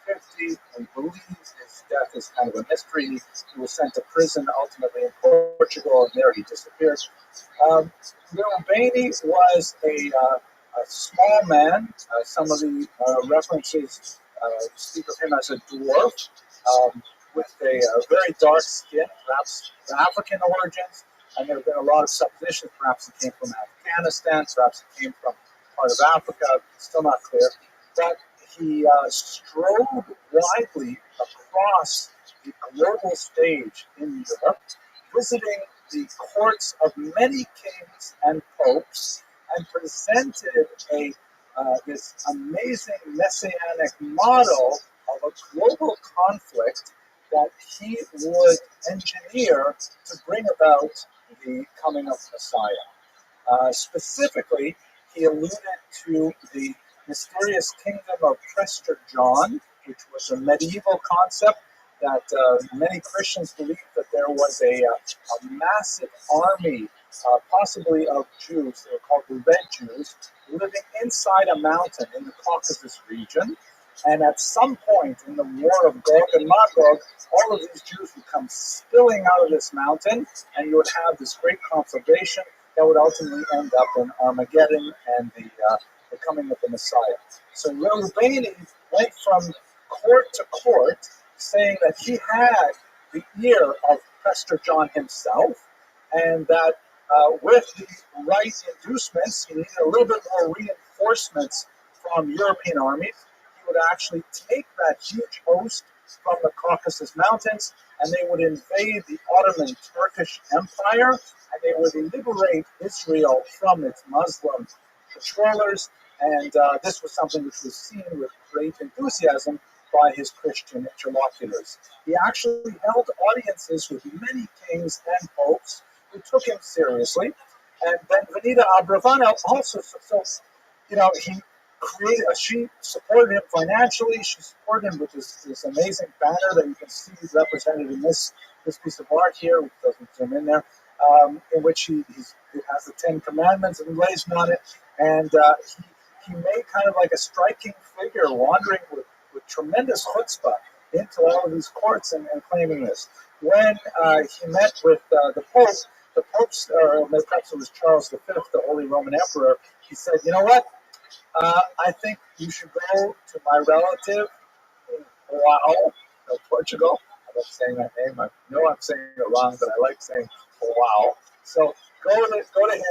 [SPEAKER 1] 1550. We believe his death is kind of a mystery. He was sent to prison ultimately in Portugal, and there he disappeared. Rubenstein was a small man. Some of the references speak of him as a dwarf with a very dark skin, perhaps African origins. And there have been a lot of suppositions. Perhaps he came from Afghanistan, perhaps he came from part of Africa, still not clear. But he strode widely across the global stage in Europe, visiting the courts of many kings and popes, and presented this amazing messianic model of a global conflict that he would engineer to bring about the coming of Messiah. Specifically, he alluded to the mysterious kingdom of Prester John, which was a medieval concept that many Christians believed that there was a massive army, possibly of Jews, they were called the Red Jews, living inside a mountain in the Caucasus region. And at some point in the war of Gog and Magog, all of these Jews would come spilling out of this mountain, and you would have this great conflagration that would ultimately end up in Armageddon and the coming of the Messiah. So Rubenstein went from court to court, saying that he had the ear of Prester John himself, and that with the right inducements, he needed a little bit more reinforcements from European armies. He would actually take that huge host from the Caucasus Mountains, and they would invade the Ottoman Turkish Empire, and they would liberate Israel from its Muslim controllers. And this was something which was seen with great enthusiasm by his Christian interlocutors. He actually held audiences with many kings and popes who took him seriously. And Ben Benita Abravana also, he created, she supported him financially. She supported him with this amazing banner that you can see represented in this piece of art here, which doesn't zoom in there, in which it has the Ten Commandments emblazoned on it. And he made kind of like a striking figure wandering with tremendous chutzpah into all of these courts and claiming this. When he met with the Pope's, or perhaps it was Charles V, the Holy Roman Emperor, he said, you know what? I think you should go to my relative in Portugal. I love saying that name. I know I'm saying it wrong, but I like saying wow. So go to him,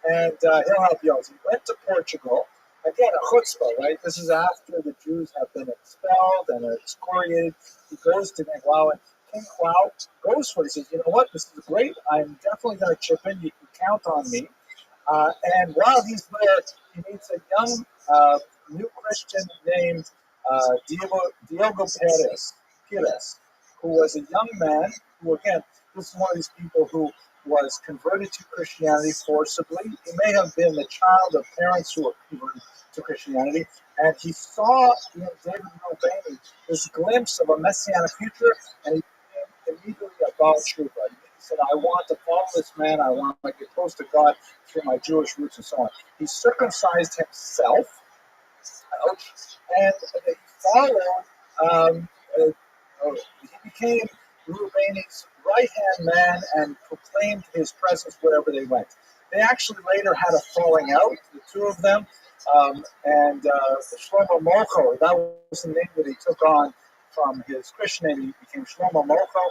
[SPEAKER 1] and he'll help you out. So he went to Portugal. Again, a chutzpah, right? This is after the Jews have been expelled and excoriated. He goes to King Wow, and King Wow goes for it. He says, you know what? This is great. I'm definitely going to chip in. You can count on me. And while he's there, he meets a young new Christian named Diego Pires, who was a young man who, again, this is one of these people who was converted to Christianity forcibly. He may have been the child of parents who were converted to Christianity, and he saw in David Rubenstein this glimpse of a messianic future, and he became immediately a Baal Tshuva. He said, I want to follow this man, I want to get close to God through my Jewish roots and so on. He circumcised himself, and he followed, he became Rubenstein's right-hand man and proclaimed his presence wherever they went. They actually later had a falling out, the two of them. And Shlomo Mocho, that was the name that he took on from his Christian name. He became Shlomo Mocho,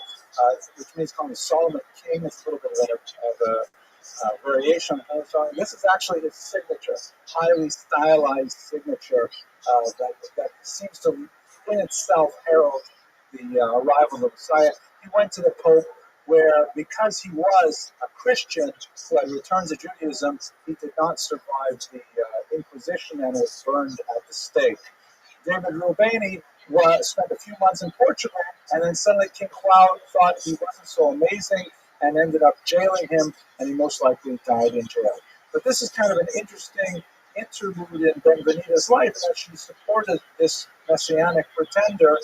[SPEAKER 1] which means called him Solomon King. It's a little bit of a variation on the song. This is actually his signature, highly stylized signature that seems to in itself herald the arrival of the Messiah. He went to the Pope where, because he was a Christian who had returned to Judaism, he did not survive the Inquisition and was burned at the stake. David Rubeni spent a few months in Portugal, and then suddenly King Cloud thought he wasn't so amazing and ended up jailing him, and he most likely died in jail. But this is kind of an interesting interlude in Benvenita's life, that she supported this messianic pretender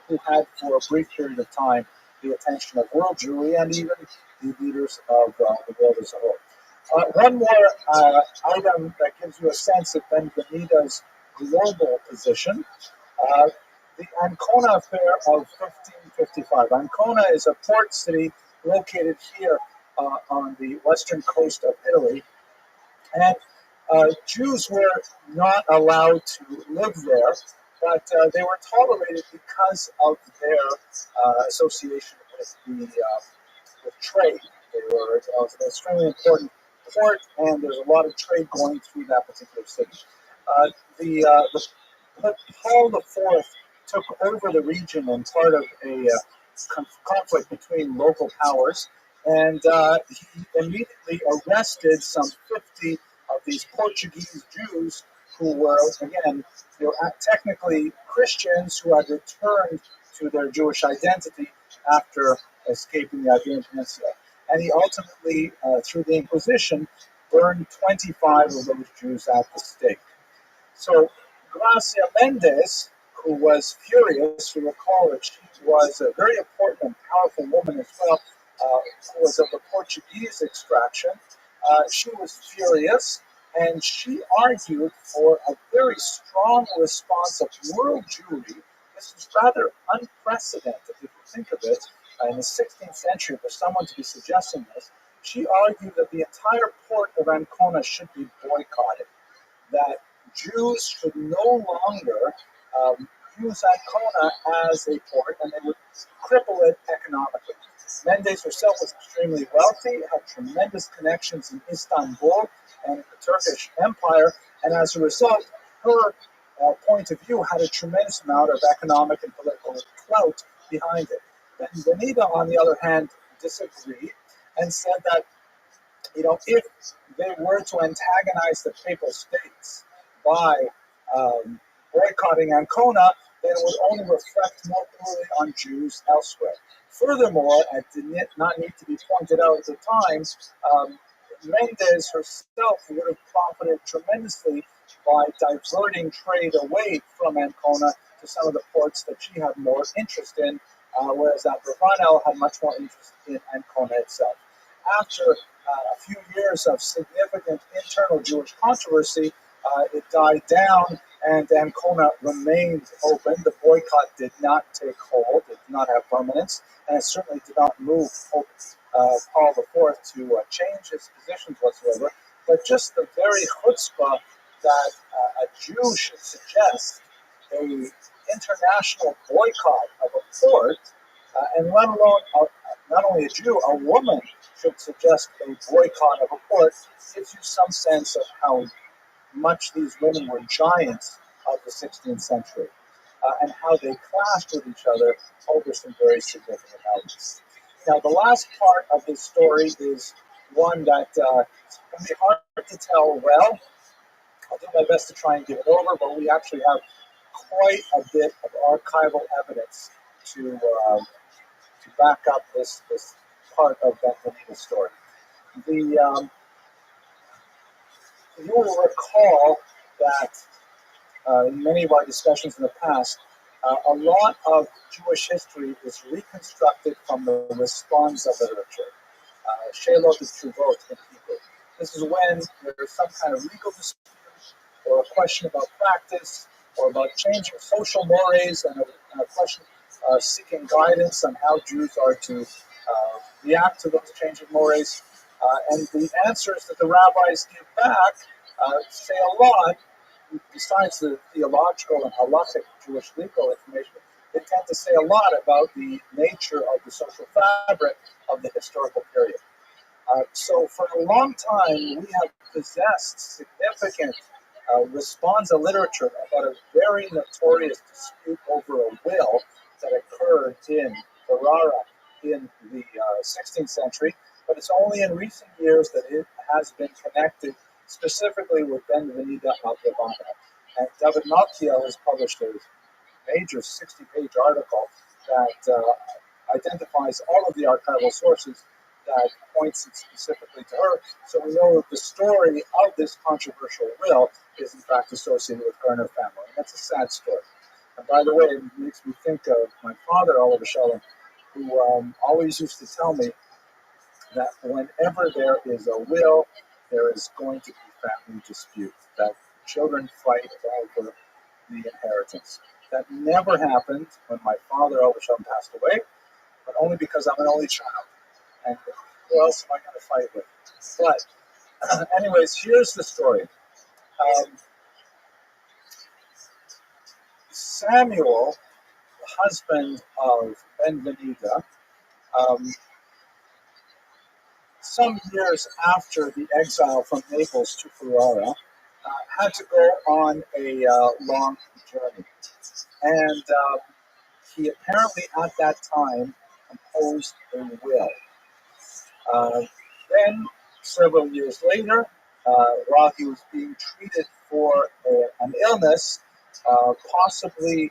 [SPEAKER 1] who had, for a brief period of time, the attention of world Jewry and even the leaders of the world as a whole. One more item that gives you a sense of Benvenita's global position. The Ancona affair of 1555. Ancona is a port city located here on the western coast of Italy, and Jews were not allowed to live there, but they were tolerated because of their association with trade. It was an extremely important port, and there's a lot of trade going through that particular city. The Paul IV took over the region in part of a conflict between local powers, and he immediately arrested some 50 of these Portuguese Jews who were, again, they were technically Christians who had returned to their Jewish identity after escaping the Iberian Peninsula. And he ultimately, through the Inquisition, burned 25 of those Jews at the stake. So Gracia Mendes, who was furious, you recall that she was a very important and powerful woman as well, who was of the Portuguese extraction. She was furious, and she argued for a very strong response of world Jewry. This is rather unprecedented if you think of it. In the 16th century, for someone to be suggesting this, she argued that the entire port of Ancona should be boycotted, that Jews should no longer use Ancona as a port, and they would cripple it economically. Mendes herself was extremely wealthy, had tremendous connections in Istanbul and the Turkish Empire, and as a result, her point of view had a tremendous amount of economic and political clout behind it. Benvenita, on the other hand, disagreed and said that, if they were to antagonize the Papal States by boycotting Ancona, then it would only reflect more poorly on Jews elsewhere. Furthermore, it did not need to be pointed out at the time, Mendes herself would have profited tremendously by diverting trade away from Ancona to some of the ports that she had more interest in, whereas Abravanel had much more interest in Ancona itself. After a few years of significant internal Jewish controversy, it died down, and Ancona remained open. The boycott did not take hold, it did not have permanence, and it certainly did not move Pope Paul IV to change his positions whatsoever. But just the very chutzpah that a Jew should suggest a international boycott of a port, and let alone not only a Jew, a woman should suggest a boycott of a port, gives you some sense of how much these women were giants of the 16th century, and how they clashed with each other over some very significant elements. Now, the last part of this story is one that can be hard to tell well. I'll do my best to try and give it over, but we actually have quite a bit of archival evidence to back up this part of that Benvenita story. You will recall that in many of our discussions in the past, a lot of Jewish history is reconstructed from the responsa literature, Shelot Tshuvot in Hebrew. This is when there's some kind of legal dispute or a question about practice or about changing social mores and a question seeking guidance on how Jews are to react to those changing mores. And the answers that the rabbis give back say a lot. Besides the theological and halachic Jewish legal information, they tend to say a lot about the nature of the social fabric of the historical period. So for a long time, we have possessed significant responsa literature about a very notorious dispute over a will that occurred in Ferrara in the 16th century, but it's only in recent years that it has been connected specifically with Benvenida Alcavana. And David Malkiel has published a major 60-page article that identifies all of the archival sources that points it specifically to her. So we know that the story of this controversial will is in fact associated with her and her family. And that's a sad story. And by the way, it makes me think of my father, Oliver Sheldon, who always used to tell me that whenever there is a will, there is going to be family dispute, that children fight over the inheritance. That never happened when my father, Oliver Sheldon, passed away, but only because I'm an only child. And who else am I going to fight with? But anyways, here's the story. Samuel, the husband of Benvenida, some years after the exile from Naples to Ferrara, had to go on a long journey. And he apparently at that time composed a will. Then, several years later, while he was being treated for an illness, possibly,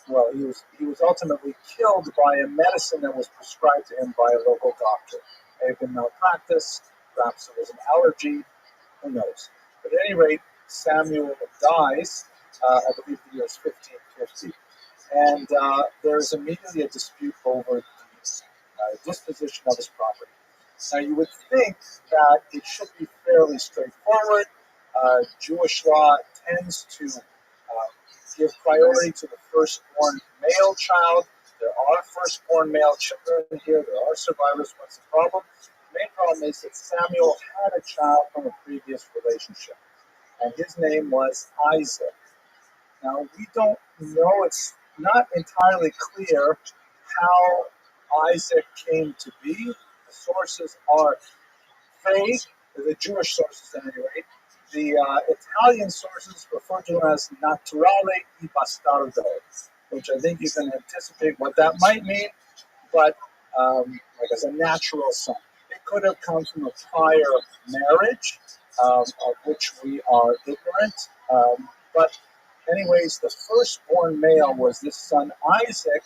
[SPEAKER 1] he was ultimately killed by a medicine that was prescribed to him by a local doctor. It may have been malpractice, perhaps it was an allergy, who knows. But at any rate, Samuel dies, I believe the year is 1550. And there's immediately a dispute over the disposition of his property. Now, you would think that it should be fairly straightforward. Jewish law tends to give priority to the firstborn male child. There are firstborn male children here. There are survivors. What's the problem? The main problem is that Samuel had a child from a previous relationship, and his name was Isaac. Now, we don't know, it's not entirely clear how Isaac came to be. The sources are vague, the Jewish sources at any rate. The Italian sources refer to him as naturale e bastardo, which I think you can anticipate what that might mean, but like as a natural son. It could have come from a prior marriage, of which we are ignorant, but anyways, the firstborn male was this son Isaac,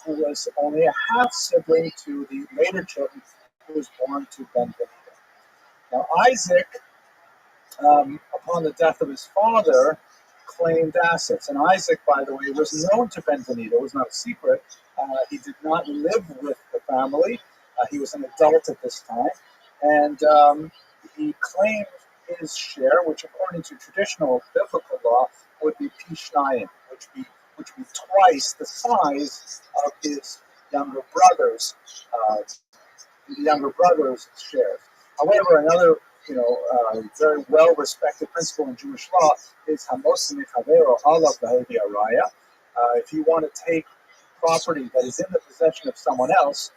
[SPEAKER 1] who was only a half sibling to the later children who was born to Benvenida. Now, Isaac, upon the death of his father, claimed assets. And Isaac, by the way, was known to Benvenida. It was not a secret. He did not live with the family. He was an adult at this time. And he claimed his share, which according to traditional biblical law would be Pishnayim, which would be twice the size of his younger brother's shares. However, another very well-respected principle in Jewish law is Hamos Mechavero Alav B'Hevi Araya. If you want to take property that is in the possession of someone else,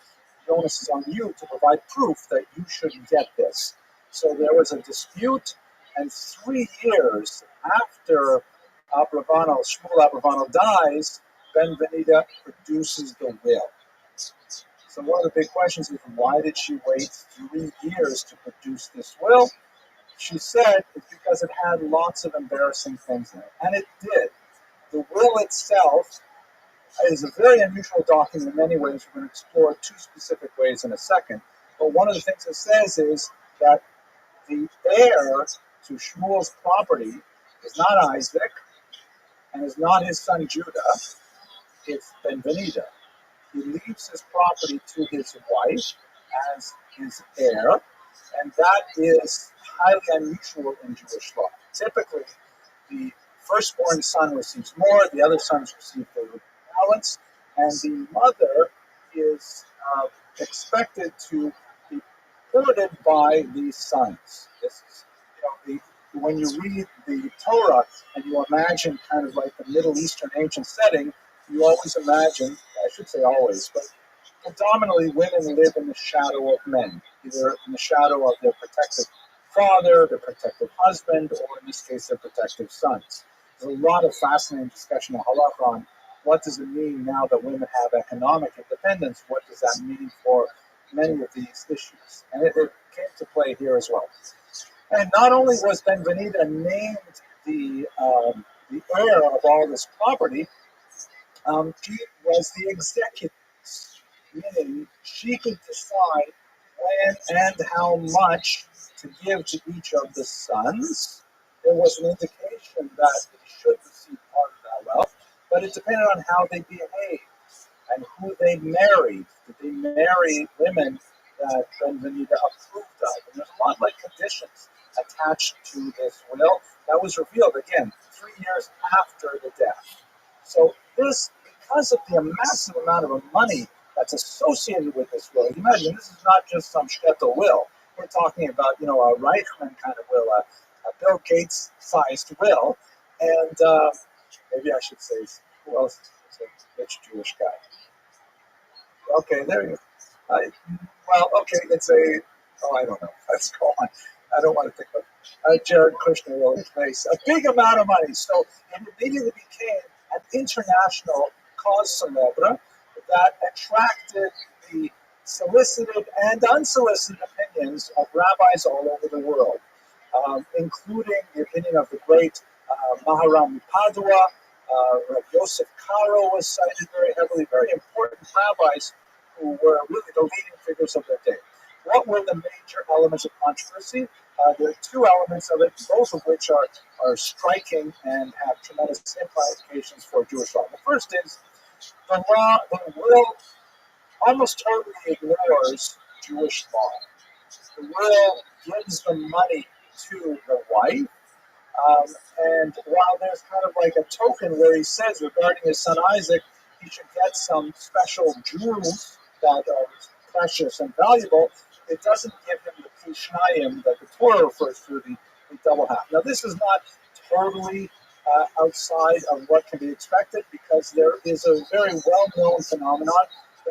[SPEAKER 1] the onus is on you to provide proof that you should get this. So there was a dispute, and 3 years after Shmuel Abravanel dies, Benvenida produces the will. So one of the big questions is, why did she wait 3 years to produce this will? She said it's because it had lots of embarrassing things in it. And it did. The will itself is a very unusual document in many ways. We're going to explore 2 specific ways in a second. But one of the things it says is that the heir to Shmuel's property is not Isaac and is not his son Judah. It's Benvenida. He leaves his property to his wife as his heir, and that is highly unusual in Jewish law. Typically, the firstborn son receives more, the other sons receive the balance, and the mother is expected to supported by the sons. This is, when you read the Torah and you imagine kind of like the Middle Eastern ancient setting, you always imagine, I should say always, but predominantly women live in the shadow of men, either in the shadow of their protective father, their protective husband, or in this case, their protective sons. There's a lot of fascinating discussion in halakha on what does it mean now that women have economic independence? What does that mean for many of these issues? And it came to play here as well. And not only was Benvenida named the heir of all this property, she was the executor, meaning she could decide when and how much to give to each of the sons. There was an indication that they should receive part of that wealth, but it depended on how they behaved and who they married. Did they marry women that Benvenida approved of? And there's a lot of conditions attached to this will that was revealed again 3 years after the death. So this, because of the massive amount of money that's associated with this will, you imagine this is not just some shtetl will. We're talking about, a Reichman kind of will, a Bill Gates sized will, and maybe I should say, who else is a rich Jewish guy? Okay, there you go. Okay, it's I don't know. Let's go on. I don't want to think of Jared Kushner really face. A big amount of money. So it immediately became an international cause célèbre that attracted the solicited and unsolicited opinions of rabbis all over the world, including the opinion of the great Maharam Padua. Rabbi Yosef Karo was cited very heavily, very important rabbis who were really the leading figures of their day. What were the major elements of controversy? There are two elements of it, both of which are striking and have tremendous implications for Jewish law. The first is the will almost totally ignores Jewish law. The will gives the money to the wife. And while there's kind of like a token where he says regarding his son Isaac, he should get some special jewels that are precious and valuable, it doesn't give him the Pishnayim that the Torah refers to, the double half. Now, this is not totally outside of what can be expected, because there is a very well-known phenomenon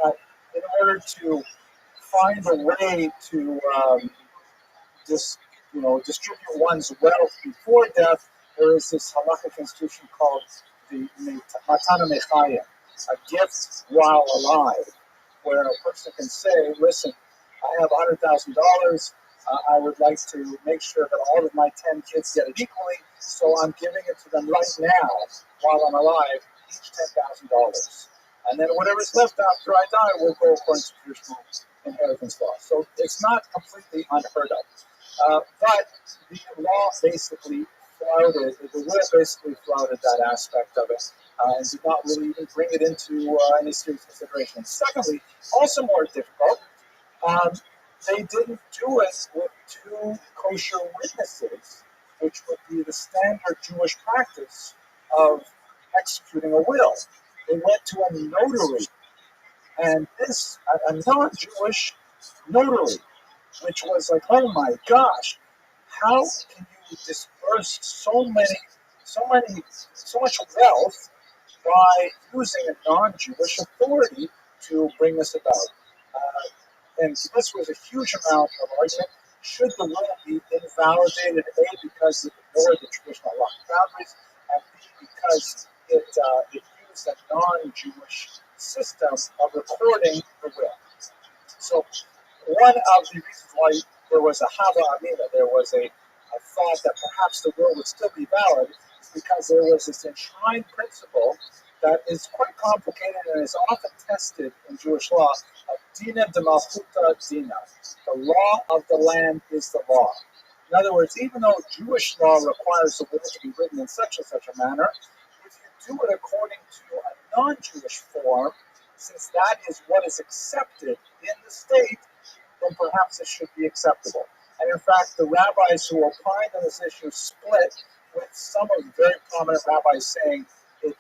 [SPEAKER 1] that in order to find a way to distribute one's wealth before death, there is this halakhic institution called the Matana Mechayim, a gift while alive, where a person can say, listen, I have $100,000. I would like to make sure that all of my 10 kids get it equally, so I'm giving it to them right now while I'm alive, each $10,000. And then whatever's left after I die will go according to traditional inheritance law. So it's not completely unheard of. But the law basically flouted, the will basically flouted that aspect of it, and did not really even bring it into any serious consideration. Secondly, also more difficult, they didn't do it with two kosher witnesses, which would be the standard Jewish practice of executing a will. They went to a notary, and a non-Jewish notary, which was like, oh my gosh, how can you disperse so much wealth by using a non-Jewish authority to bring this about? And this was a huge amount of argument. Should the will be invalidated, A, because it ignored the traditional law boundaries, and B, because it used a non-Jewish system of recording the will? So one of the reasons why there was a hava amina, there was a thought that perhaps the will would still be valid, is because there was this enshrined principle that is quite complicated and is often tested in Jewish law of dina de malchuta dina. The law of the land is the law. In other words, even though Jewish law requires the will to be written in such and such a manner, if you do it according to a non-Jewish form, since that is what is accepted in the state, then perhaps it should be acceptable. And in fact, the rabbis who opined on this issue split, with some of the very prominent rabbis saying the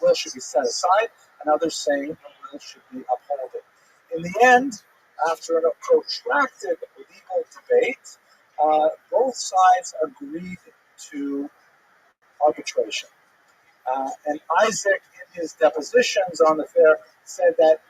[SPEAKER 1] will should be set aside, and others saying the will should be upheld. In the end, after a protracted legal debate, both sides agreed to arbitration. And Isaac, in his depositions on the fair, said that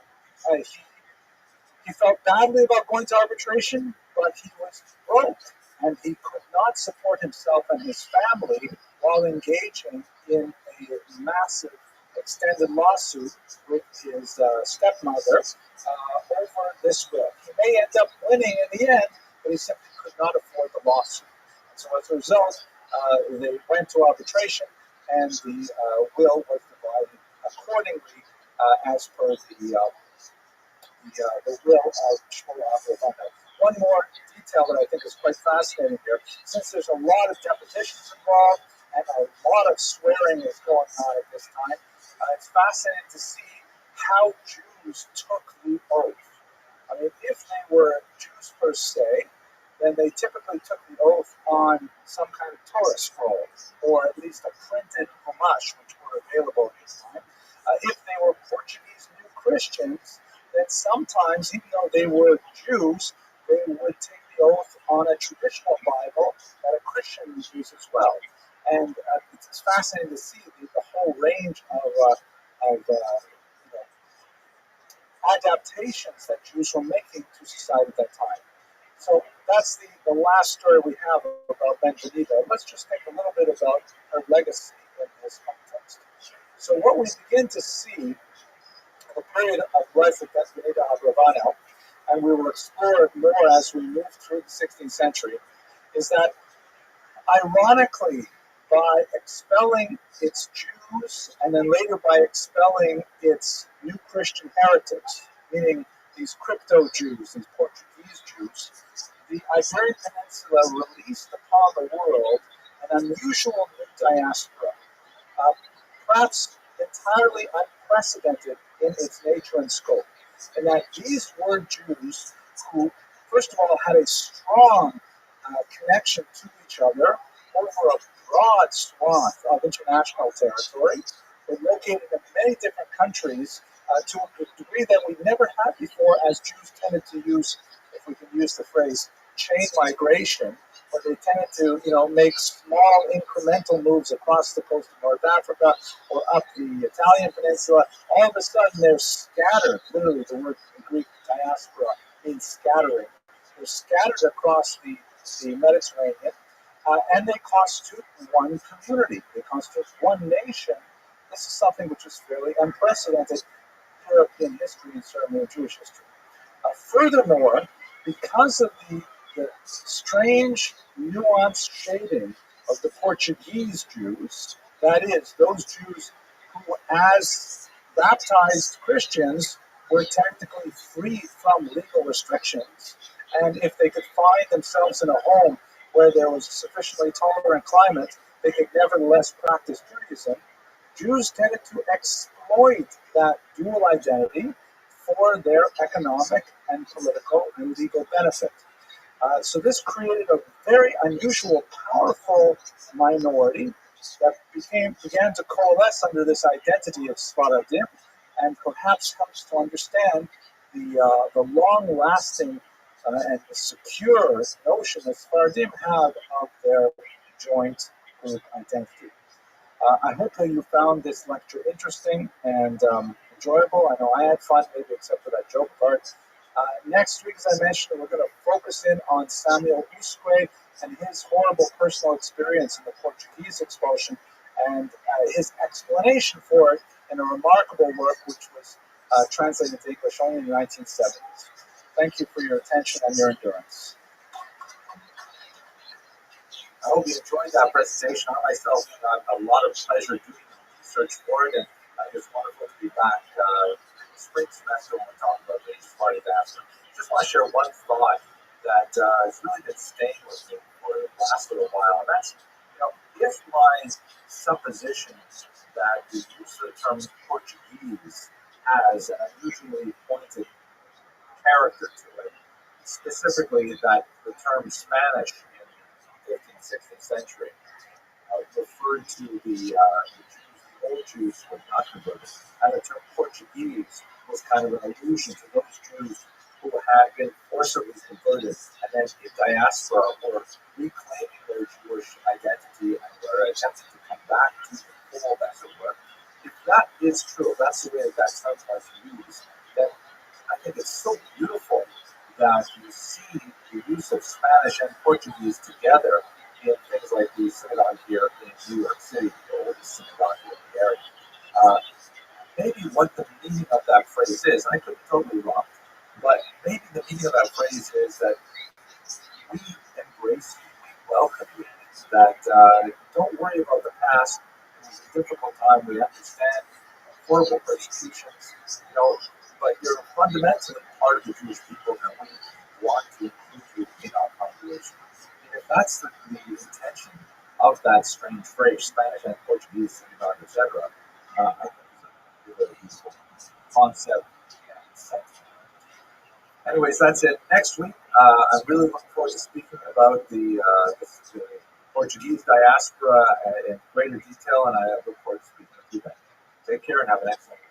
[SPEAKER 1] he felt badly about going to arbitration, but he was broke and he could not support himself and his family while engaging in a massive extended lawsuit with his stepmother over this will. He may end up winning in the end, but he simply could not afford the lawsuit. And so as a result, they went to arbitration and the will was divided accordingly as per the will of Shmuel. One more detail that I think is quite fascinating here, since there's a lot of depositions involved and a lot of swearing is going on at this time, it's fascinating to see how Jews took the oath. I mean, if they were Jews per se, then they typically took the oath on some kind of Torah scroll, or at least a printed Chumash, which were available at this time. If they were Portuguese New Christians, then sometimes, even though they were Jews, they would take the oath on a traditional Bible that a Christian would use as well. And it's fascinating to see the whole range of adaptations that Jews were making to society at that time. So that's the last story we have about Benjanita. Let's just think a little bit about her legacy in this context. So what we begin to see the period of life of Benjanita Abravanel, and we will explore it more as we move through the 16th century, is that ironically, by expelling its Jews and then later by expelling its new Christian heretics, meaning these crypto Jews, these Portuguese Jews, the Iberian Peninsula released upon the world an unusual new diaspora, perhaps entirely unprecedented in its nature and scope, and that these were Jews who, first of all, had a strong connection to each other over a broad swath of international territory. They're located in many different countries to a degree that we never had before, as Jews tended to use, if we can use the phrase, chain migration, where they tended to, make small incremental moves across the coast of North Africa or up the Italian peninsula. All of a sudden, they're scattered. Literally, the word in Greek diaspora means scattering. They're scattered across the Mediterranean, and they constitute one community. They constitute one nation. This is something which is fairly unprecedented in European history and certainly in Jewish history. Furthermore, because of the strange, nuanced shading of the Portuguese Jews, that is, those Jews who, as baptized Christians, were technically free from legal restrictions, and if they could find themselves in a home where there was a sufficiently tolerant climate, they could nevertheless practice Judaism. Jews tended to exploit that dual identity for their economic and political and legal benefit. So this created a very unusual, powerful minority that began to coalesce under this identity of Sfaradim, and perhaps helps to understand the long-lasting and the secure notion that Sfaradim have of their joint group identity. I hope that you found this lecture interesting and enjoyable. I know I had fun, maybe except for that joke part. Next week, as I mentioned, we're going to focus in on Samuel Usque and his horrible personal experience in the Portuguese expulsion and his explanation for it in a remarkable work which was translated into English only in the 1970s. Thank you for your attention and your endurance. I hope you enjoyed that presentation. I myself got a lot of pleasure doing the research for it, and it's wonderful to be back in the spring semester when we talk about the Sephardi diaspora. Just want to share one thought that has really been staying with me for the last little while, and that's, if my supposition that the use of the term Portuguese has an unusually pointed character to it, specifically that the term Spanish in the 15th, 16th century referred to the Jews, the old Jews who were not converted, and the term Portuguese was kind of an allusion to those Jews who had been forcibly converted and then in diaspora were reclaiming their Jewish identity and were attempting to come back to the fold, as it were. If that is true, if that's the way that term was used, then I think it's so beautiful that you see the use of Spanish and Portuguese together in things like the synagogue here in New York City, the oldest synagogue here in the area. Maybe what the meaning of that phrase is, I could be totally wrong, but maybe the meaning of that phrase is that we embrace you, we welcome you, that don't worry about the past. It was a difficult time. We understand horrible persecutions, but you're fundamentally part of the Jewish people, and we want to include you in our congregation. And if that's the intention of that strange phrase, Spanish and Portuguese, synagogue, etc., I think it's a really useful concept and sentiment. Anyways, that's it. Next week, I'm really looking forward to speaking about the Portuguese diaspora in greater detail, and I look forward to speaking with you then. Take care and have an excellent week.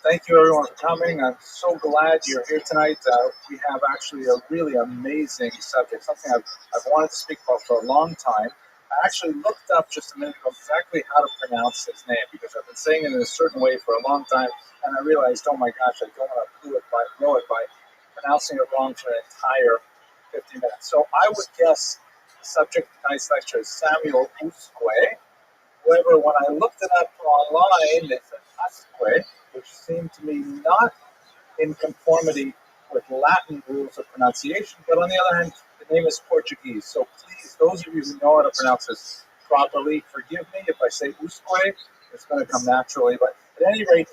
[SPEAKER 1] Thank you, everyone, for coming. I'm so glad you're here tonight. We have actually a really amazing subject, something I've wanted to speak about for a long time. I actually looked up just a minute ago exactly how to pronounce his name because I've been saying it in a certain way for a long time, and I realized, oh my gosh, I don't want to blow it by pronouncing it wrong for an entire 50 minutes. So I would guess the subject of tonight's lecture is Samuel Usque. However, when I looked it up online, it said Asque, which seemed to me not in conformity with Latin rules of pronunciation, but on the other hand, the name is Portuguese. So please, those of you who know how to pronounce this properly, forgive me if I say Usque. It's going to come naturally. But at any rate,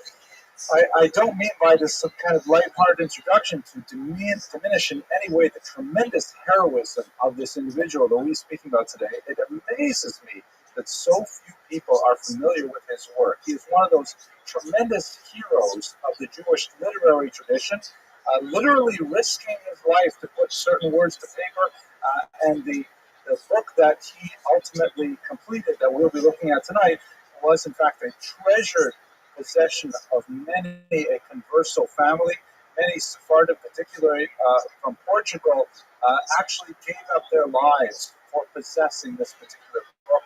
[SPEAKER 1] I don't mean by this some kind of lighthearted introduction to diminish in any way the tremendous heroism of this individual that we're speaking about today. It amazes me that so few people are familiar with his work. He is one of those tremendous heroes of the Jewish literary tradition, literally risking his life to put certain words to paper. And the book that he ultimately completed, that we'll be looking at tonight, was in fact a treasured possession of many a converso family. Many Sephardim, particularly from Portugal, actually gave up their lives for possessing this particular book.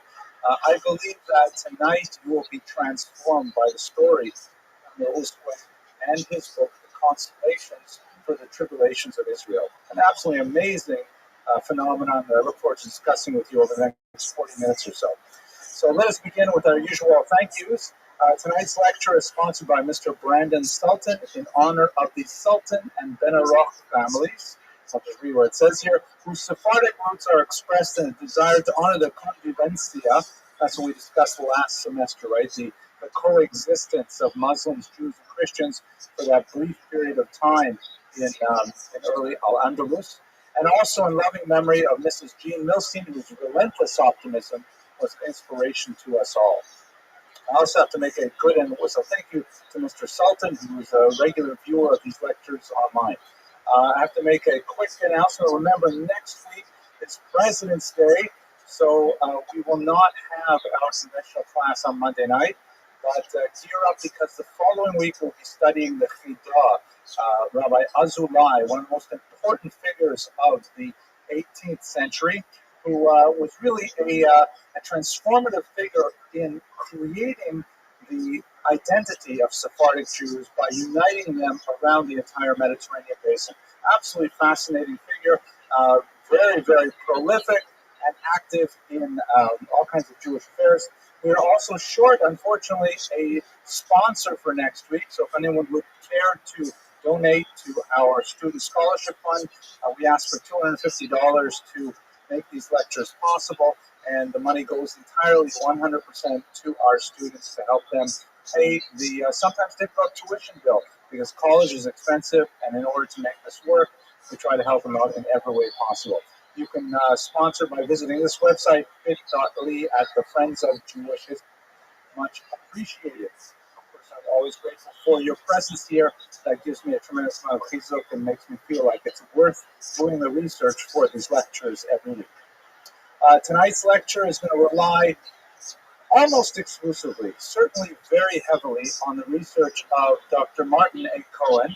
[SPEAKER 1] I believe that tonight you will be transformed by the story of Usque and his book, The Consolations for the Tribulations of Israel. An absolutely amazing phenomenon that I look forward to discussing with you over the next 40 minutes or so. So let us begin with our usual thank yous. Tonight's lecture is sponsored by Mr. Brandon Sultan in honor of the Sultan and Benaroch families. I'll just read what it says here, whose Sephardic roots are expressed in a desire to honor the convivencia. That's what we discussed last semester, right? The coexistence of Muslims, Jews, and Christians for that brief period of time in early Al-Andalus. And also in loving memory of Mrs. Jean Milstein, whose relentless optimism was inspiration to us all. I also have to make a good and whistle thank you to Mr. Sultan, who is a regular viewer of these lectures online. I have to make a quick announcement. Remember, next week is President's Day, so we will not have our conventional class on Monday night, but gear up because the following week we'll be studying the Chidah, Rabbi Azulai, one of the most important figures of the 18th century, who was really a transformative figure in creating the identity of Sephardic Jews by uniting them around the entire Mediterranean basin. Absolutely fascinating figure, very, very prolific and active in all kinds of Jewish affairs. We are also short, unfortunately, a sponsor for next week. So if anyone would care to donate to our Student Scholarship Fund, we ask for $250 to make these lectures possible, and the money goes entirely 100% to our students to help them pay the sometimes difficult tuition bill, because college is expensive, and in order to make this work, we try to help them out in every way possible. You can sponsor by visiting this website, bit.ly at the Friends of Jewish History. Much appreciated. Of course, always grateful for your presence here. That gives me a tremendous amount of chizuk and makes me feel like it's worth doing the research for these lectures every week. Tonight's lecture is going to rely almost exclusively, certainly very heavily, on the research of Dr. Martin A. Cohen,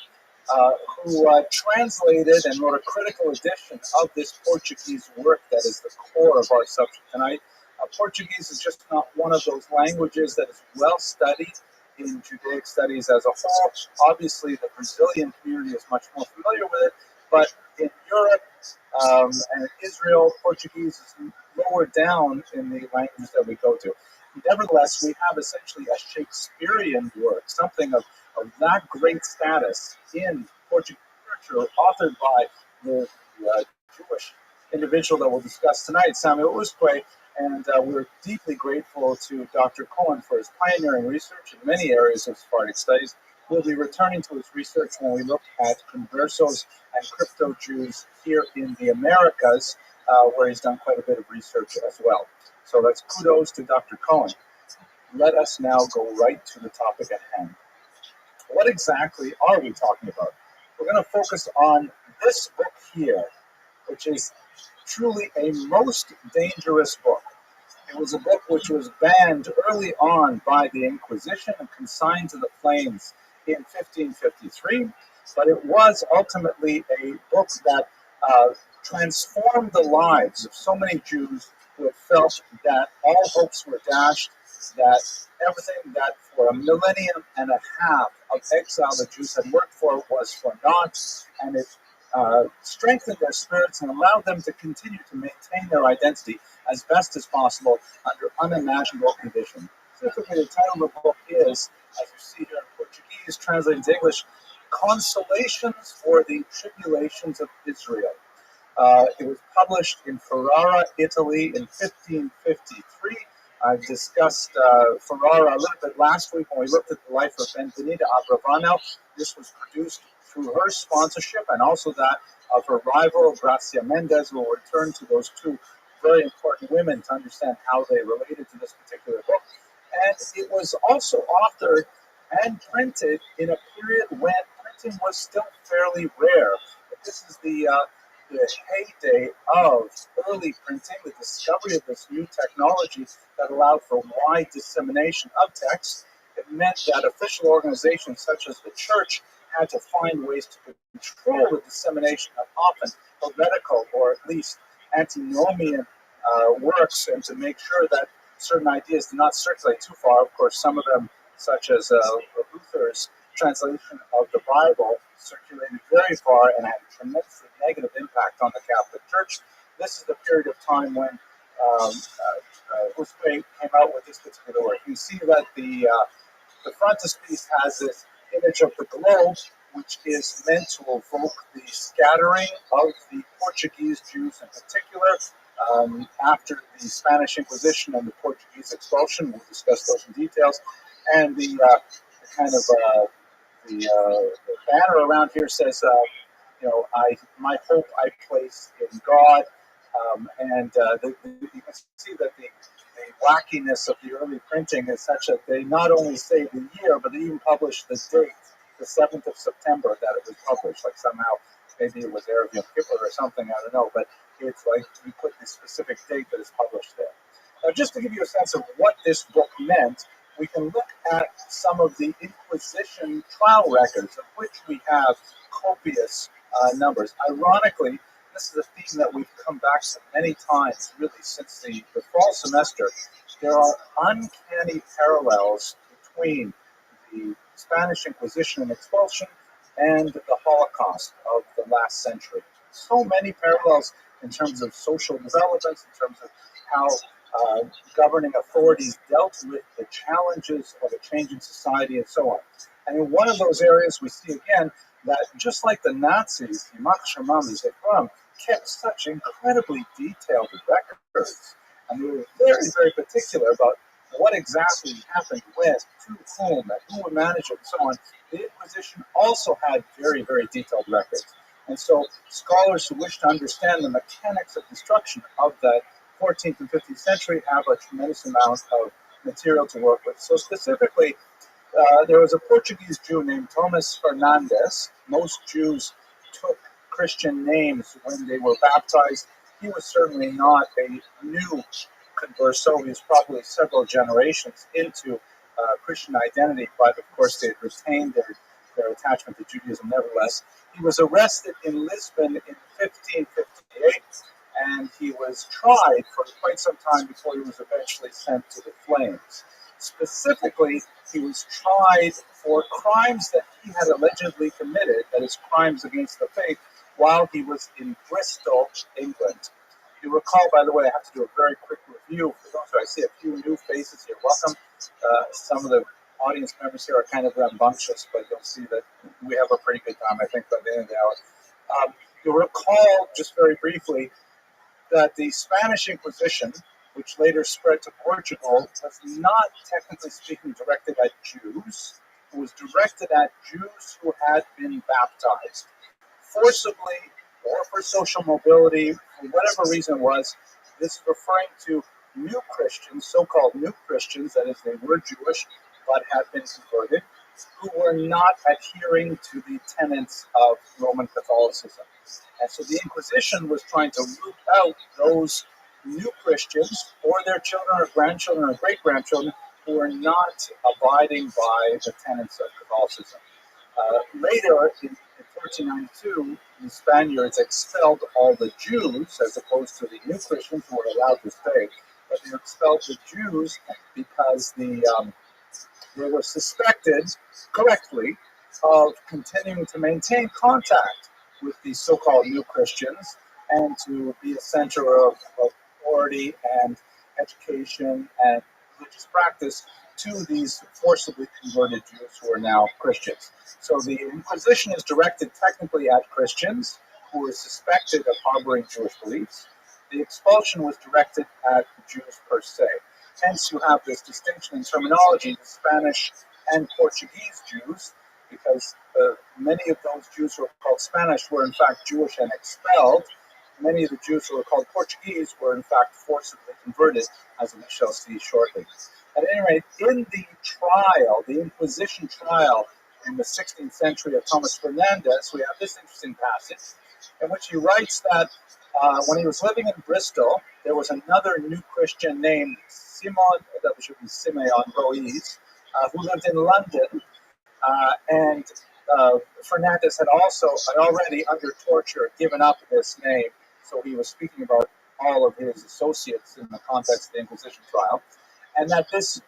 [SPEAKER 1] who translated and wrote a critical edition of this Portuguese work that is the core of our subject tonight. Portuguese is just not one of those languages that is well studied in Judaic studies as a whole. Obviously, the Brazilian community is much more familiar with it, but in Europe and Israel, Portuguese is lower down in the languages that we go to. Nevertheless, we have essentially a Shakespearean work, something of that great status in Portuguese literature, authored by the Jewish individual that we'll discuss tonight, Samuel Usque, and we're deeply grateful to Dr. Cohen for his pioneering research in many areas of Sephardic studies. We'll be returning to his research when we look at conversos and crypto Jews here in the Americas, where he's done quite a bit of research as well. So that's kudos to Dr. Cohen. Let us now go right to the topic at hand. What exactly are we talking about? We're going to focus on this book here, which is truly a most dangerous book. It was a book which was banned early on by the Inquisition and consigned to the flames in 1553, but it was ultimately a book that transformed the lives of so many Jews who had felt that all hopes were dashed, that everything that for a millennium and a half of exile the Jews had worked for was for naught, and it strengthened their spirits and allowed them to continue to maintain their identity as best as possible under unimaginable conditions. Specifically, the title of the book is, as you see here in Portuguese, translated into English, Consolations for the Tribulations of Israel. It was published in Ferrara, Italy in 1553. I discussed Ferrara a little bit last week when we looked at the life of Benvenida Abravanel. This was produced through her sponsorship and also that of her rival, Gracia Mendez. We'll return to those two very important women to understand how they related to this particular book. And it was also authored and printed in a period when printing was still fairly rare. This is the heyday of early printing, the discovery of this new technology that allowed for wide dissemination of text. It meant that official organizations such as the church had to find ways to control the dissemination of often heretical or at least antinomian works, and to make sure that certain ideas did not circulate too far. Of course, some of them, such as Luther's translation of the Bible, circulated very far and had a tremendously negative impact on the Catholic Church. This is the period of time when Usque came out with this particular work. You see that the frontispiece has this image of the globe, which is meant to evoke the scattering of the Portuguese Jews in particular after the Spanish Inquisition and the Portuguese expulsion. We'll discuss those in details. And the kind of the banner around here says, my hope I place in God. You can see that the wackiness of the early printing is such that they not only say the year, but they even publish the date, the 7th of September that it was published. Like somehow, maybe it was Erev Yom Kippur or something, I don't know, but it's like we put the specific date that is published there. Now, just to give you a sense of what this book meant, we can look at some of the Inquisition trial records, of which we have copious numbers. Ironically, this is a theme that we've come back to many times, really, since the fall semester. There are uncanny parallels between the Spanish Inquisition and expulsion and the Holocaust of the last century. So many parallels in terms of social developments, in terms of how governing authorities dealt with the challenges of a changing society and so on. And in one of those areas, we see again that just like the Nazis, kept such incredibly detailed records. And they were very, very particular about what exactly happened when, to whom, and who would manage it, and so on. The Inquisition also had very, very detailed records. And so scholars who wish to understand the mechanics of destruction of the 14th and 15th century have a tremendous amount of material to work with. So specifically, There was a Portuguese Jew named Thomas Fernandes. Most Jews took Christian names when they were baptized. He was certainly not a new converso. He was probably several generations into Christian identity, but of course they had retained their attachment to Judaism nevertheless. He was arrested in Lisbon in 1558, and he was tried for quite some time before he was eventually sent to the flames. Specifically, he was tried for crimes that he had allegedly committed, that is, crimes against the faith, while he was in Bristol, England. You recall, by the way, I have to do a very quick review for those. I see a few new faces here. Welcome. Some of the audience members here are kind of rambunctious, but you'll see that we have a pretty good time, I think, by the end of the hour. You'll recall, just very briefly, that the Spanish Inquisition, which later spread to Portugal, was not, technically speaking, directed at Jews. It was directed at Jews who had been baptized. Forcibly or for social mobility, for whatever reason it was, this is referring to new Christians, so-called new Christians, that is, they were Jewish but had been converted, who were not adhering to the tenets of Roman Catholicism. And so the Inquisition was trying to root out those new Christians or their children or grandchildren or great-grandchildren who were not abiding by the tenets of Catholicism. Later, in 1492, the Spaniards expelled all the Jews as opposed to the new Christians who were allowed to stay. But they expelled the Jews because they were suspected, correctly, of continuing to maintain contact with these so-called new Christians and to be a center of authority and education and religious practice to these forcibly converted Jews who are now Christians. So the Inquisition is directed technically at Christians who were suspected of harboring Jewish beliefs. The expulsion was directed at Jews per se. Hence, you have this distinction in terminology, the Spanish and Portuguese Jews, because many of those Jews who are called Spanish were in fact Jewish and expelled. Many of the Jews who are called Portuguese were in fact forcibly converted, as we shall see shortly. At any rate, in the trial, the Inquisition trial in the 16th century of Thomas Fernandes, we have this interesting passage in which he writes that when he was living in Bristol, there was another new Christian named that should be Simeon Ruiz, who lived in London, and Fernandes had already under torture given up this name, so he was speaking about all of his associates in the context of the Inquisition trial, and that this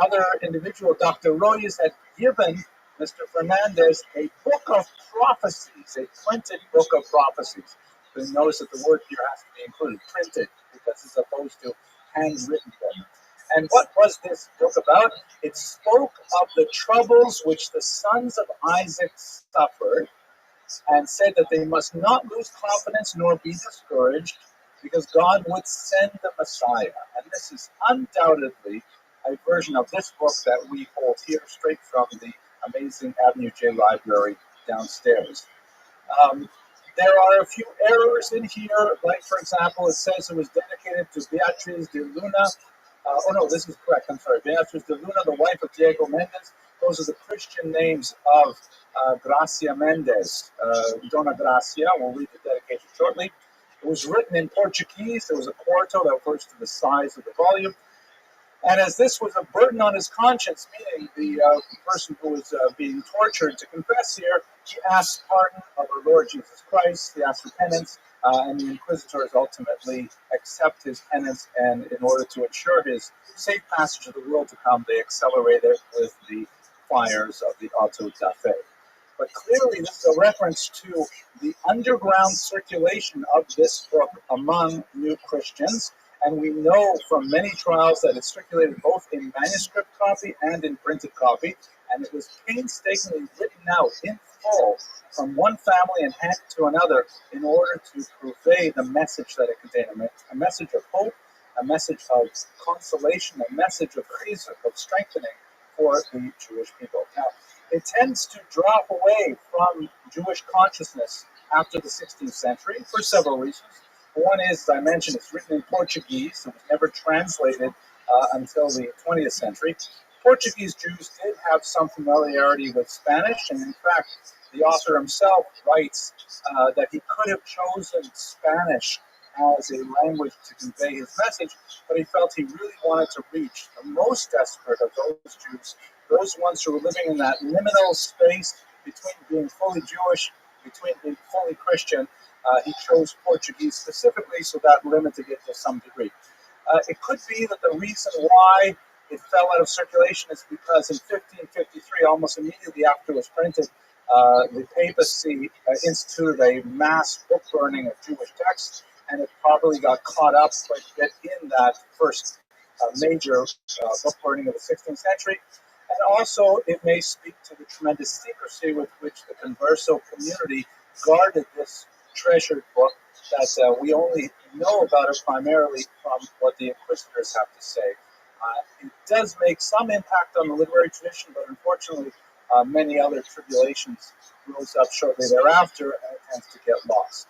[SPEAKER 1] other individual, Dr. Ruiz, had given Mr. Fernandes a book of prophecies, a printed book of prophecies. You'll notice that the word here has to be included, printed, because as opposed to handwritten book. And what was this book about? It spoke of the troubles which the sons of Isaac suffered and said that they must not lose confidence nor be discouraged because God would send the Messiah. And this is undoubtedly a version of this book that we hold here straight from the amazing Avenue J library downstairs. There are a few errors in here, like, for example, it says it was dedicated to Beatriz de Luna. This is correct. I'm sorry. Beatriz de Luna, the wife of Diego Mendes. Those are the Christian names of Gracia Mendes, Dona Gracia. We'll read the dedication shortly. It was written in Portuguese. There was a quarto that refers to the size of the volume. And as this was a burden on his conscience, meaning the person who was being tortured to confess here, he asked pardon of our Lord Jesus Christ, he asked for penance, and the inquisitors ultimately accept his penance, and in order to ensure his safe passage of the world to come, they accelerate it with the fires of the auto da fe. But clearly this is a reference to the underground circulation of this book among new Christians. And we know from many trials that it circulated both in manuscript copy and in printed copy, and it was painstakingly written out in full from one family and handed to another in order to convey the message that it contained, a message of hope, a message of consolation, a message of chizuk, of strengthening for the Jewish people. Now, it tends to drop away from Jewish consciousness after the 16th century for several reasons. One is, as I mentioned, it's written in Portuguese. It was never translated until the 20th century. Portuguese Jews did have some familiarity with Spanish, and in fact, the author himself writes that he could have chosen Spanish as a language to convey his message, but he felt he really wanted to reach the most desperate of those Jews, those ones who were living in that liminal space between being fully Jewish, between being fully Christian. He chose Portuguese specifically, so that limited it to some degree. It could be that the reason why it fell out of circulation is because in 1553, almost immediately after it was printed, the papacy instituted a mass book burning of Jewish texts, and it probably got caught up quite a bit in that first major book burning of the 16th century. And also, it may speak to the tremendous secrecy with which the Converso community guarded this treasured book, that we only know about it primarily from what the inquisitors have to say. It does make some impact on the literary tradition, but unfortunately, many other tribulations rose up shortly thereafter, and it tends to get lost.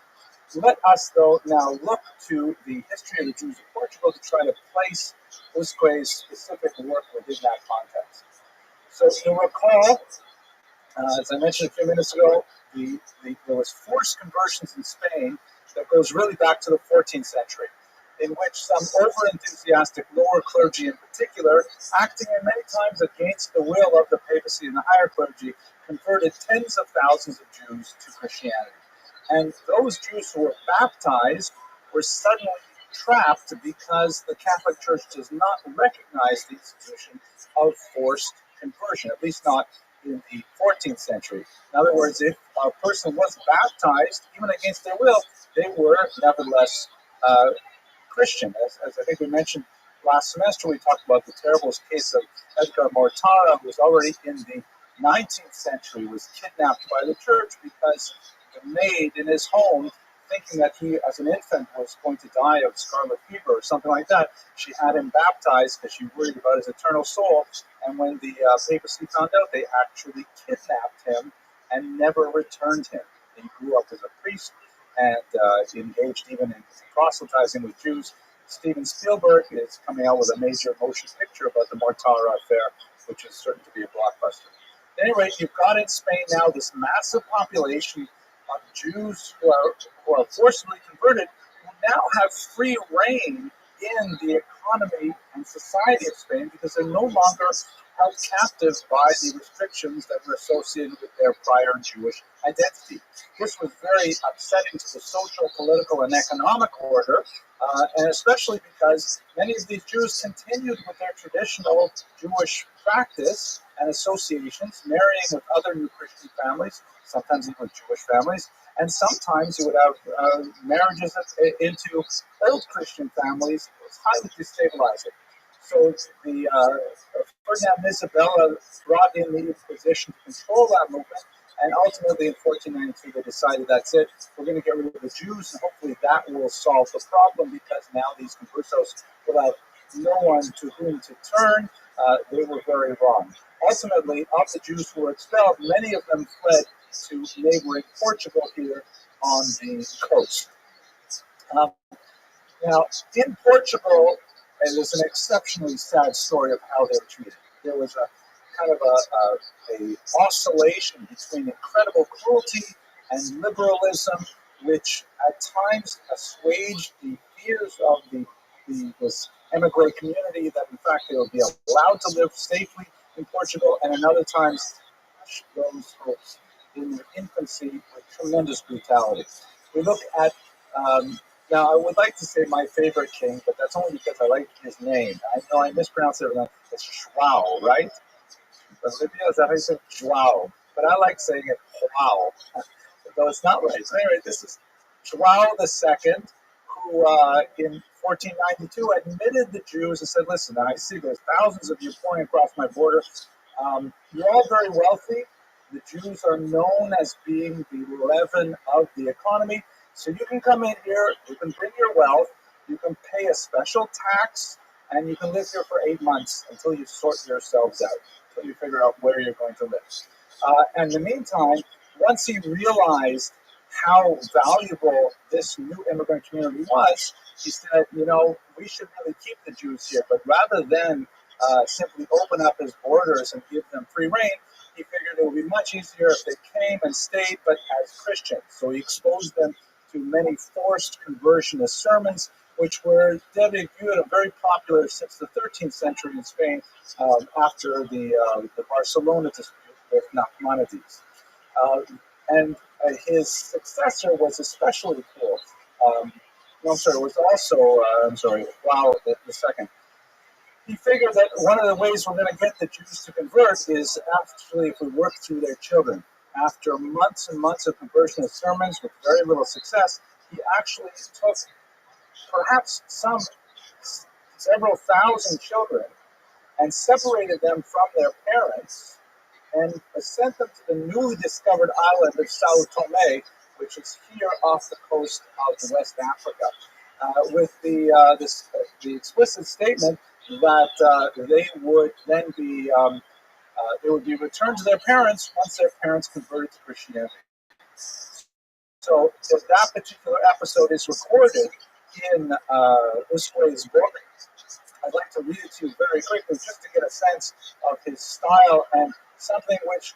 [SPEAKER 1] Let us, though, now look to the history of the Jews of Portugal to try to place Busquets' specific work within that context. So you'll recall, as I mentioned a few minutes ago, there was forced conversions in Spain that goes really back to the 14th century, in which some over-enthusiastic lower clergy in particular, acting in many times against the will of the papacy and the higher clergy, converted tens of thousands of Jews to Christianity. And those Jews who were baptized were suddenly trapped because the Catholic Church does not recognize the institution of forced conversion, at least not in the 14th century. In other words, if a person was baptized, even against their will, they were nevertheless Christian. As I think we mentioned last semester, we talked about the terrible case of Edgar Mortara, who was already in the 19th century, was kidnapped by the church because the maid in his home, thinking that he, as an infant, was going to die of scarlet fever or something like that, she had him baptized because she worried about his eternal soul. And when the papacy found out, they actually kidnapped him and never returned him. He grew up as a priest and engaged even in proselytizing with Jews. Steven Spielberg is coming out with a major motion picture about the Mortara affair, which is certain to be a blockbuster. At any rate, you've got in Spain now this massive population of Jews who are forcibly converted, who now have free reign in the economy and society of Spain because they're no longer held captive by the restrictions that were associated with their prior Jewish identity. This was very upsetting to the social, political, and economic order, and especially because many of these Jews continued with their traditional Jewish practice and associations, marrying with other new Christian families, sometimes even Jewish families, and sometimes you would have marriages into old Christian families. It was highly destabilizing. So the Ferdinand and Isabella brought in the Inquisition to control that movement, and ultimately in 1492 they decided that's it, we're going to get rid of the Jews, and hopefully that will solve the problem, because now these conversos will have no one to whom to turn. They were very wrong. Ultimately, of the Jews who were expelled, many of them fled to neighboring Portugal here on the coast. Now, in Portugal, there's an exceptionally sad story of how they were treated. There was a kind of a oscillation between incredible cruelty and liberalism, which at times assuaged the fears of this emigre community that, in fact, they would be allowed to live safely in Portugal, and in other times crushed those hopes in their infancy with tremendous brutality. We look at now, I would like to say my favorite king, but that's only because I like his name. I know I mispronounce it. It's João, right? Olivia, is that how you say João? But I like saying it João, though it's not right. So anyway, this is João II, who in 1492 admitted the Jews and said, listen, I see there's thousands of you pouring across my border. You're all very wealthy. The Jews are known as being the leaven of the economy. So you can come in here, you can bring your wealth, you can pay a special tax, and you can live here for 8 months until you sort yourselves out, until you figure out where you're going to live. And in the meantime, once he realized how valuable this new immigrant community was, he said, we should really keep the Jews here, but rather than simply open up his borders and give them free reign, he figured it would be much easier if they came and stayed, but as Christians. So he exposed them to many forced conversionist sermons, which were debuted and very popular since the 13th century in Spain after the Barcelona dispute with Nachmanides. And his successor was especially cool. No, I'm sorry, it was also, wow, the second. He figured that one of the ways we're going to get the Jews to convert is actually if we work through their children. After months and months of conversionist sermons with very little success, he actually took perhaps several thousand children and separated them from their parents and sent them to the newly discovered island of Sao Tome, which is here off the coast of West Africa, with the explicit statement that they would then be they would be returned to their parents once their parents converted to Christianity. So that particular episode is recorded in Usque's book. I'd like to read it to you very quickly just to get a sense of his style and something which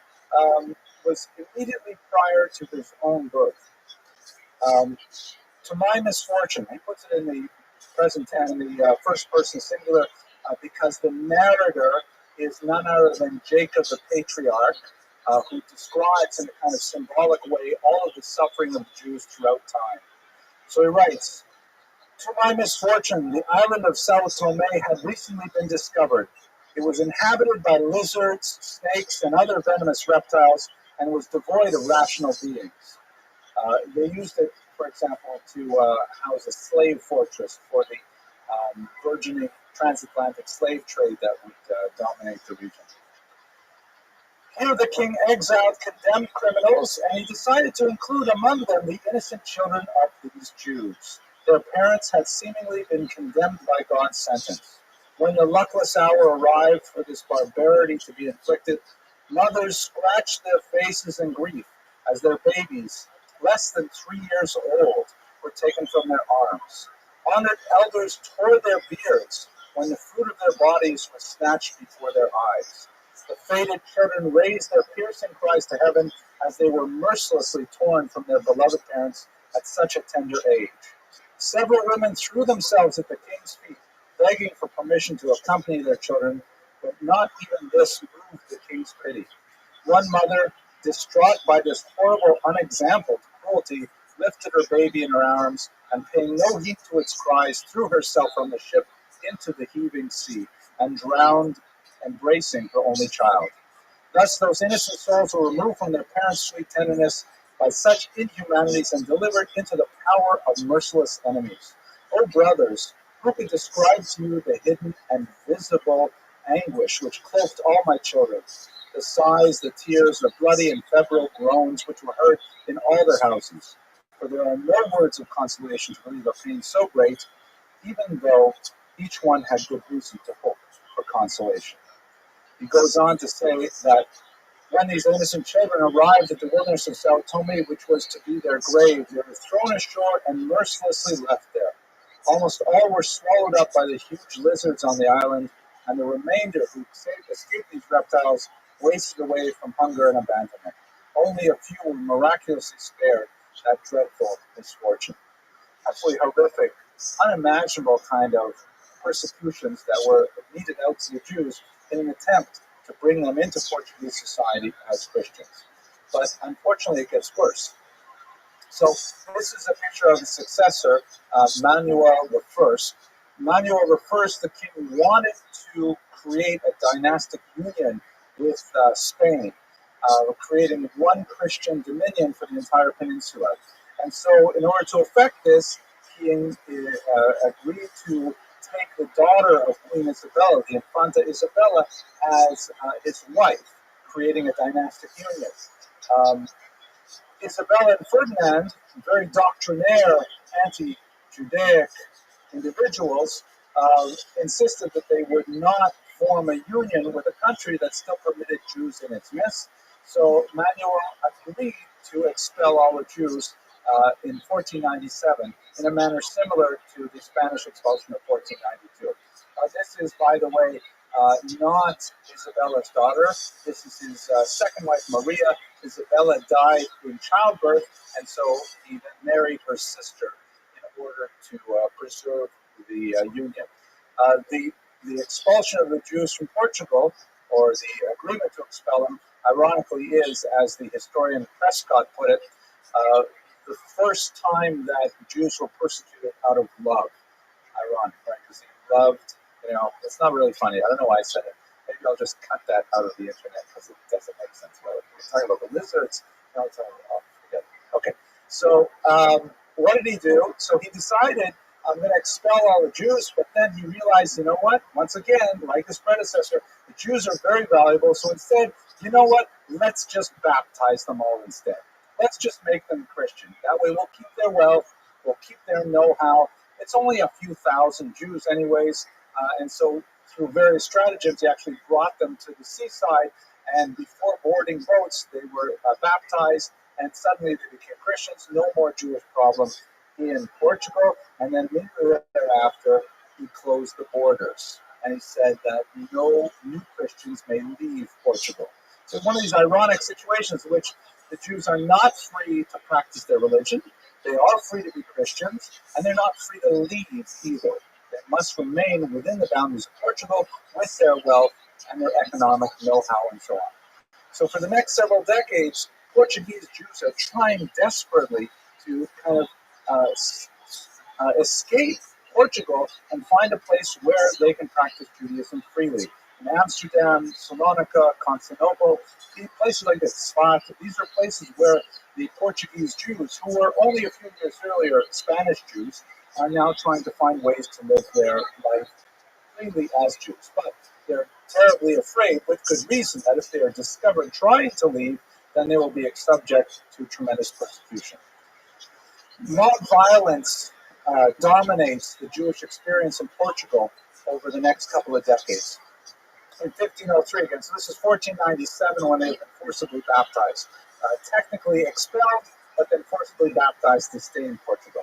[SPEAKER 1] was immediately prior to his own birth. To my misfortune, he puts it in the present tense, in the first person singular, because the narrator is none other than Jacob the patriarch, who describes in a kind of symbolic way all of the suffering of the Jews throughout time. So he writes, "To my misfortune, the island of Sao Tome had recently been discovered. It was inhabited by lizards, snakes, and other venomous reptiles, and was devoid of rational beings. They used it, for example, to house a slave fortress for the burgeoning transatlantic slave trade that would dominate the region. Here the king exiled condemned criminals, and he decided to include among them the innocent children of these Jews. Their parents had seemingly been condemned by God's sentence. When the luckless hour arrived for this barbarity to be inflicted, mothers scratched their faces in grief as their babies, less than 3 years old, were taken from their arms. Honored elders tore their beards when the fruit of their bodies was snatched before their eyes. The fated children raised their piercing cries to heaven as they were mercilessly torn from their beloved parents at such a tender age. Several women threw themselves at the king's feet, begging for permission to accompany their children, but not even this moved the king's pity. One mother, distraught by this horrible, unexampled cruelty, lifted her baby in her arms and, paying no heed to its cries, threw herself from the ship into the heaving sea and drowned, embracing her only child. Thus those innocent souls were removed from their parents' sweet tenderness by such inhumanities and delivered into the power of merciless enemies. O brothers, who could describe to you the hidden and visible anguish which cloaked all my children, the sighs, the tears, the bloody and febrile groans which were heard in all their houses? For there are no words of consolation to relieve a pain so great, even though each one had good reason to hope for consolation." He goes on to say that when these innocent children arrived at the wilderness of Sao Tome, which was to be their grave, they were thrown ashore and mercilessly left there. Almost all were swallowed up by the huge lizards on the island, and the remainder who escaped these reptiles wasted away from hunger and abandonment. Only a few were miraculously spared that dreadful misfortune. Absolutely horrific, unimaginable kind of persecutions that were meted out to the Jews in an attempt to bring them into Portuguese society as Christians. But unfortunately, it gets worse. So this is a picture of the successor, Manuel I. Manuel I, the king, wanted to create a dynastic union with Spain, creating one Christian dominion for the entire peninsula. And so in order to effect this, he agreed to take the daughter of Queen Isabella, the Infanta Isabella, as his wife, creating a dynastic union. Isabella and Ferdinand, very doctrinaire, anti-Judaic individuals, insisted that they would not form a union with a country that still permitted Jews in its midst. So Manuel agreed to expel all the Jews in 1497 in a manner similar to the Spanish expulsion of 1492. This is, by the way, not Isabella's daughter. This is his second wife, Maria. Isabella died in childbirth, and so he then married her sister in order to preserve the union. The expulsion of the Jews from Portugal, or the agreement to expel them, ironically is, as the historian Prescott put it, the first time that Jews were persecuted out of love. Ironic, right? Because he loved, it's not really funny. I don't know why I said it. Maybe I'll just cut that out of the internet because it doesn't make sense. Well, we're talking about the lizards. No, it's forget it. Okay, so what did he do? So he decided, I'm going to expel all the Jews, but then he realized, you know what? Once again, like his predecessor, the Jews are very valuable. So instead, you know what? Let's just baptize them all instead. Let's just make them Christian. That way we'll keep their wealth, we'll keep their know-how. It's only a few thousand Jews anyways, and so through various stratagems, he actually brought them to the seaside, and before boarding boats, they were baptized, and suddenly they became Christians. No more Jewish problem in Portugal, and then immediately thereafter, he closed the borders, and he said that no new Christians may leave Portugal. So one of these ironic situations in which the Jews are not free to practice their religion, they are free to be Christians, and they're not free to leave either. They must remain within the boundaries of Portugal with their wealth and their economic know-how and so on. So for the next several decades, Portuguese Jews are trying desperately to kind of escape Portugal and find a place where they can practice Judaism freely. In Amsterdam, Salonika, Constantinople, places like this, Svat, these are places where the Portuguese Jews, who were only a few years earlier Spanish Jews, are now trying to find ways to live their life freely as Jews. But they're terribly afraid, with good reason, that if they are discovered trying to leave, then they will be subject to tremendous persecution. Mob violence dominates the Jewish experience in Portugal over the next couple of decades. In 1503, again, so this is 1497 when they've been forcibly baptized. Technically expelled, but then forcibly baptized to stay in Portugal.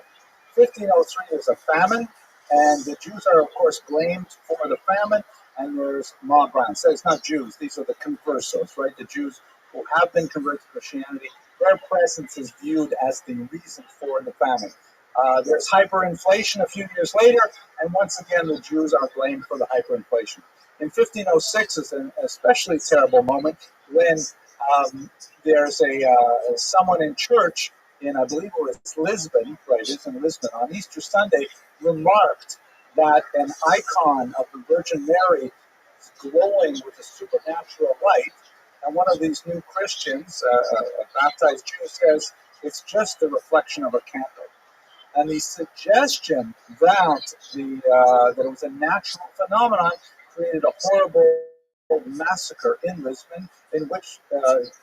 [SPEAKER 1] 1503 is a famine, and the Jews are, of course, blamed for the famine, and there's mob violence. So it's not Jews, these are the conversos, right? The Jews who have been converted to Christianity, their presence is viewed as the reason for the famine. There's hyperinflation a few years later, and once again, the Jews are blamed for the hyperinflation. In 1506 is an especially terrible moment when there's someone in church in, I believe it was Lisbon, right, it's in Lisbon, on Easter Sunday, remarked that an icon of the Virgin Mary is glowing with a supernatural light, and one of these new Christians, a baptized Jew, says it's just the reflection of a candle. And the suggestion that that it was a natural phenomenon created a horrible massacre in Lisbon, in which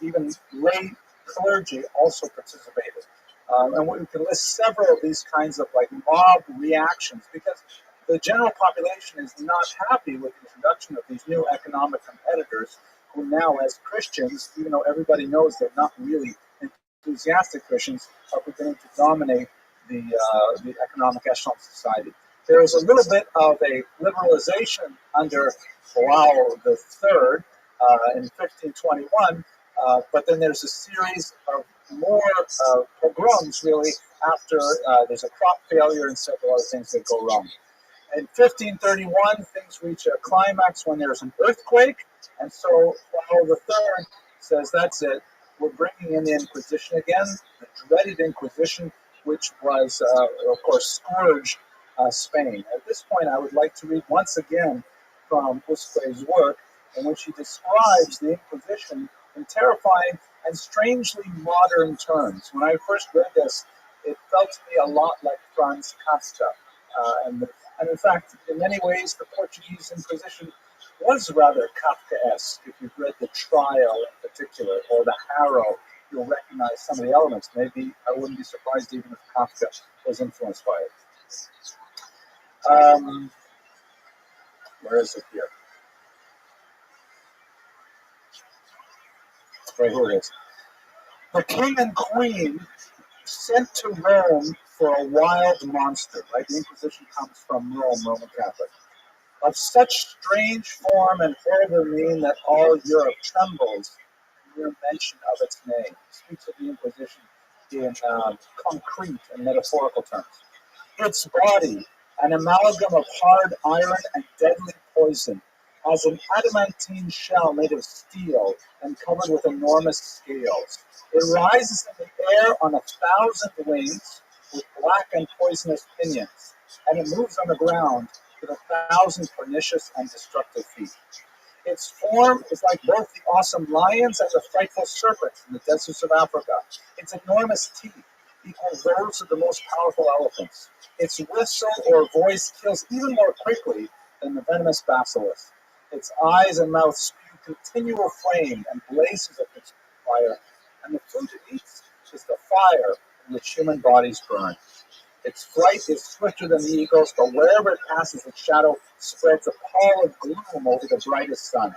[SPEAKER 1] even lay clergy also participated. And we can list several of these kinds of like mob reactions because the general population is not happy with the introduction of these new economic competitors who now, as Christians, even though everybody knows they're not really enthusiastic Christians, are beginning to dominate the economic echelon of society. There is a little bit of a liberalization under João III in 1521, but then there's a series of more pogroms, really, after there's a crop failure and several other things that go wrong. In 1531, things reach a climax when there's an earthquake, and so João III says, that's it, we're bringing in the Inquisition again, the dreaded Inquisition, which was, of course, scourged Spain. At this point, I would like to read once again from Usque's work, in which he describes the Inquisition in terrifying and strangely modern terms. When I first read this, it felt to me a lot like Franz Kafka. And in fact, in many ways, the Portuguese Inquisition was rather Kafkaesque. If you've read The Trial in particular, or The Harrow, you'll recognize some of the elements. Maybe I wouldn't be surprised even if Kafka was influenced by it. Where is it here? Right, here it is. The king and queen sent to Rome for a wild monster, right? The Inquisition comes from Rome, Roman Catholic. of such strange form and horrible mien that all Europe trembles at the mere mention of its name. It speaks of the Inquisition in concrete and metaphorical terms. Its body, an amalgam of hard iron and deadly poison, has an adamantine shell made of steel and covered with enormous scales. It rises in the air on 1,000 wings with black and poisonous pinions, and it moves on the ground with 1,000 pernicious and destructive feet. Its form is like both the awesome lions and the frightful serpents in the deserts of Africa. Its enormous teeth equal those of the most powerful elephants. Its whistle or voice kills even more quickly than the venomous basilisk. Its eyes and mouth spew continual flame and blazes of fire, and the food it eats is the fire in which human bodies burn. Its flight is swifter than the eagle's, but wherever it passes, its shadow spreads a pall of gloom over the brightest sun.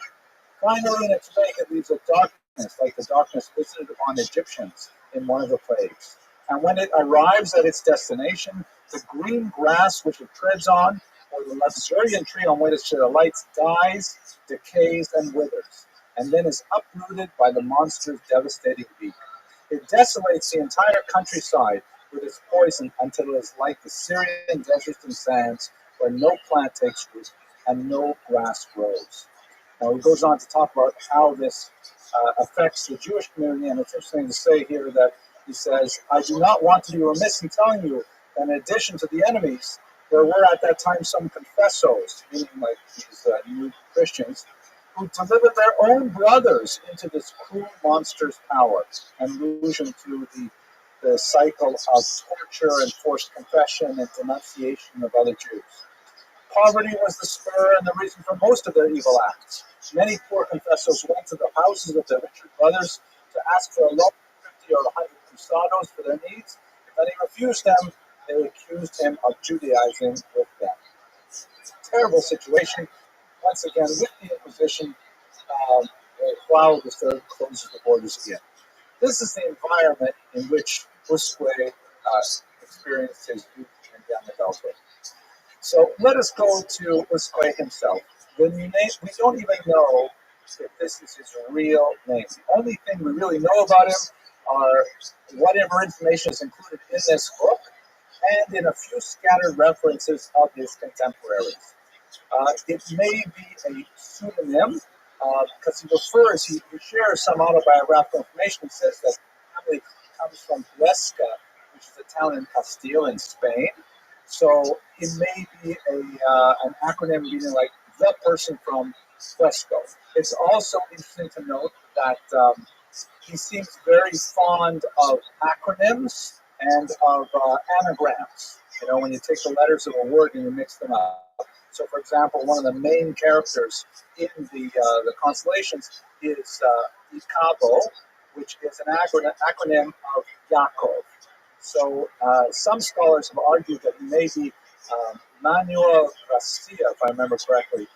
[SPEAKER 1] Finally, in its wake, it leaves a darkness like the darkness visited upon the Egyptians in one of the plagues. And when it arrives at its destination, the green grass which it treads on, or the luxuriant tree on which it alights, dies, decays, and withers, and then is uprooted by the monster's devastating beak. It desolates the entire countryside with its poison until it is like the Syrian deserts and sands where no plant takes root and no grass grows. Now, he goes on to talk about how this affects the Jewish community, and it's interesting to say here that he says, I do not want to be remiss in telling you that in addition to the enemies, there were at that time some confessos, meaning like these new Christians, who delivered their own brothers into this cruel monster's power and illusion to the cycle of torture and forced confession and denunciation of other Jews. Poverty was the spur and the reason for most of their evil acts. Many poor confessors went to the houses of their richer brothers to ask for a loan of 50 or 100 cruzados for their needs. If any refused them, they accused him of Judaizing with them. Terrible situation. Once again, with the Inquisition, Juan III closes the borders again. This is the environment in which Bossuet experienced his youth and young adulthood. So let us go to Bossuet himself. We don't even know if this is his real name. The only thing we really know about him are whatever information is included in this book and in a few scattered references of his contemporaries. It may be a pseudonym because he shares some autobiographical information. He says that his family comes from Huesca, which is a town in Castile in Spain. So it may be an acronym meaning like the person from Huesco. It's also interesting to note that he seems very fond of acronyms and of anagrams. You know, when you take the letters of a word and you mix them up. So, for example, one of the main characters in the constellations is Icabo, which is an acronym of Yaakov. So, some scholars have argued that he may be Manuel Garcia, if I remember correctly.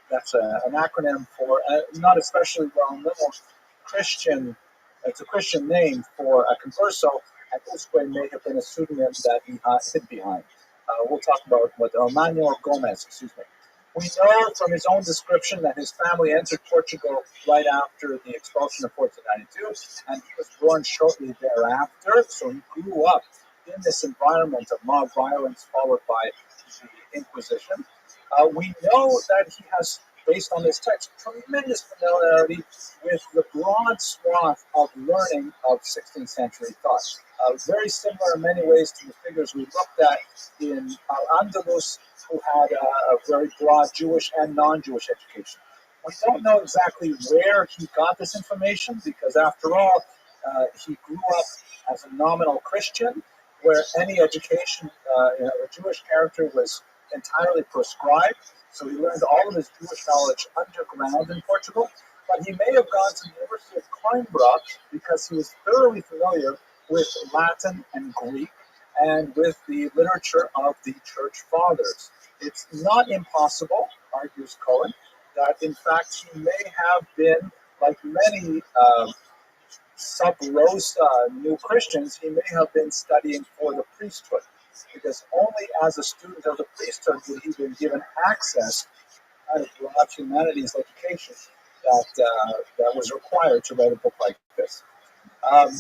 [SPEAKER 1] That's an acronym for not especially well-known Christian. It's a Christian name for a converso, and Bossuet may have been a pseudonym that he hid behind. We'll talk about what Manuel Gomez, excuse me. We know from his own description that his family entered Portugal right after the expulsion of 1492, and he was born shortly thereafter, so he grew up in this environment of mob violence followed by the Inquisition. We know that he has, based on this text, tremendous familiarity with the broad swath of learning of 16th century thought. Very similar in many ways to the figures we looked at in Al-Andalus, who had a very broad Jewish and non-Jewish education. We don't know exactly where he got this information because, after all, he grew up as a nominal Christian, where any education in a Jewish character was entirely prescribed. So he learned all of his Jewish knowledge underground in Portugal. But he may have gone to the University of Coimbra because he was thoroughly familiar with Latin and Greek and with the literature of the Church Fathers. It's not impossible, argues Cohen, that in fact he may have been, like many sub rosa new Christians, he may have been studying for the priesthood. because only as a student of the priesthood would he be given access to broad humanities education that was required to write a book like this. Um,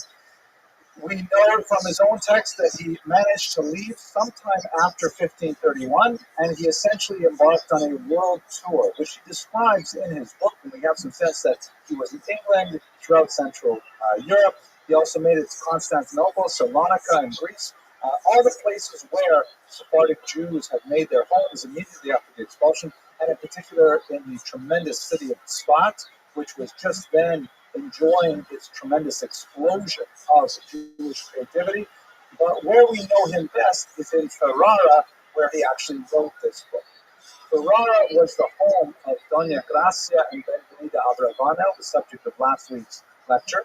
[SPEAKER 1] we know from his own text that he managed to leave sometime after 1531, and he essentially embarked on a world tour, which he describes in his book, and we have some sense that he was in England, throughout Central Europe. He also made it to Constantinople, Salonika, and Greece, all the places where Sephardic Jews had made their homes immediately after the expulsion, and in particular in the tremendous city of Tzfat, which was just then enjoying its tremendous explosion of Jewish creativity. But where we know him best is in Ferrara, where he actually wrote this book. Ferrara was the home of Dona Gracia and Benvenida Abravano, the subject of last week's lecture,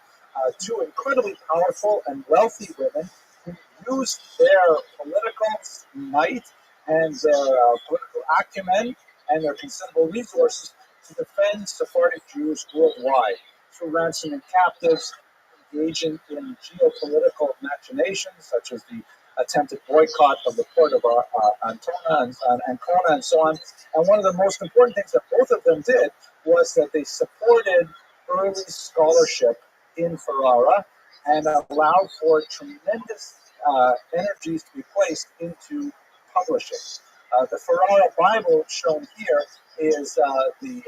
[SPEAKER 1] two incredibly powerful and wealthy women who used their political might and their political acumen and their considerable resources to defend Sephardic Jews worldwide through ransoming captives, engaging in geopolitical machinations such as the attempted boycott of the port of Ancona and Ancona and so on. And one of the most important things that both of them did was that they supported early scholarship in Ferrara and allowed for tremendous energies to be placed into publishing. The Ferrara Bible shown here is the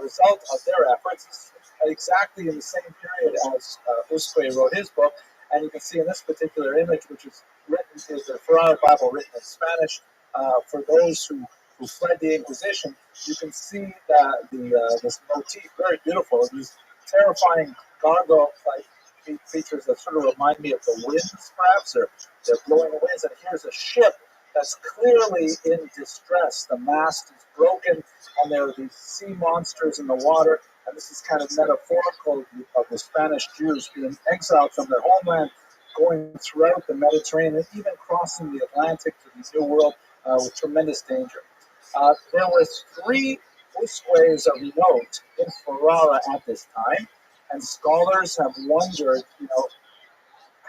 [SPEAKER 1] result of their efforts, exactly in the same period as Usque wrote his book. And you can see in this particular image, which is written, is the Ferrara Bible written in Spanish. For those who fled the Inquisition, you can see that this motif, very beautiful, these terrifying gargoyle-like creatures that sort of remind me of the winds, perhaps. They're blowing the winds, and here's a ship that's clearly in distress. The mast is broken, and there are these sea monsters in the water. And this is kind of metaphorical of the Spanish Jews being exiled from their homeland, going throughout the Mediterranean, and even crossing the Atlantic to the New World with tremendous danger. There were three usques of note in Ferrara at this time, and scholars have wondered,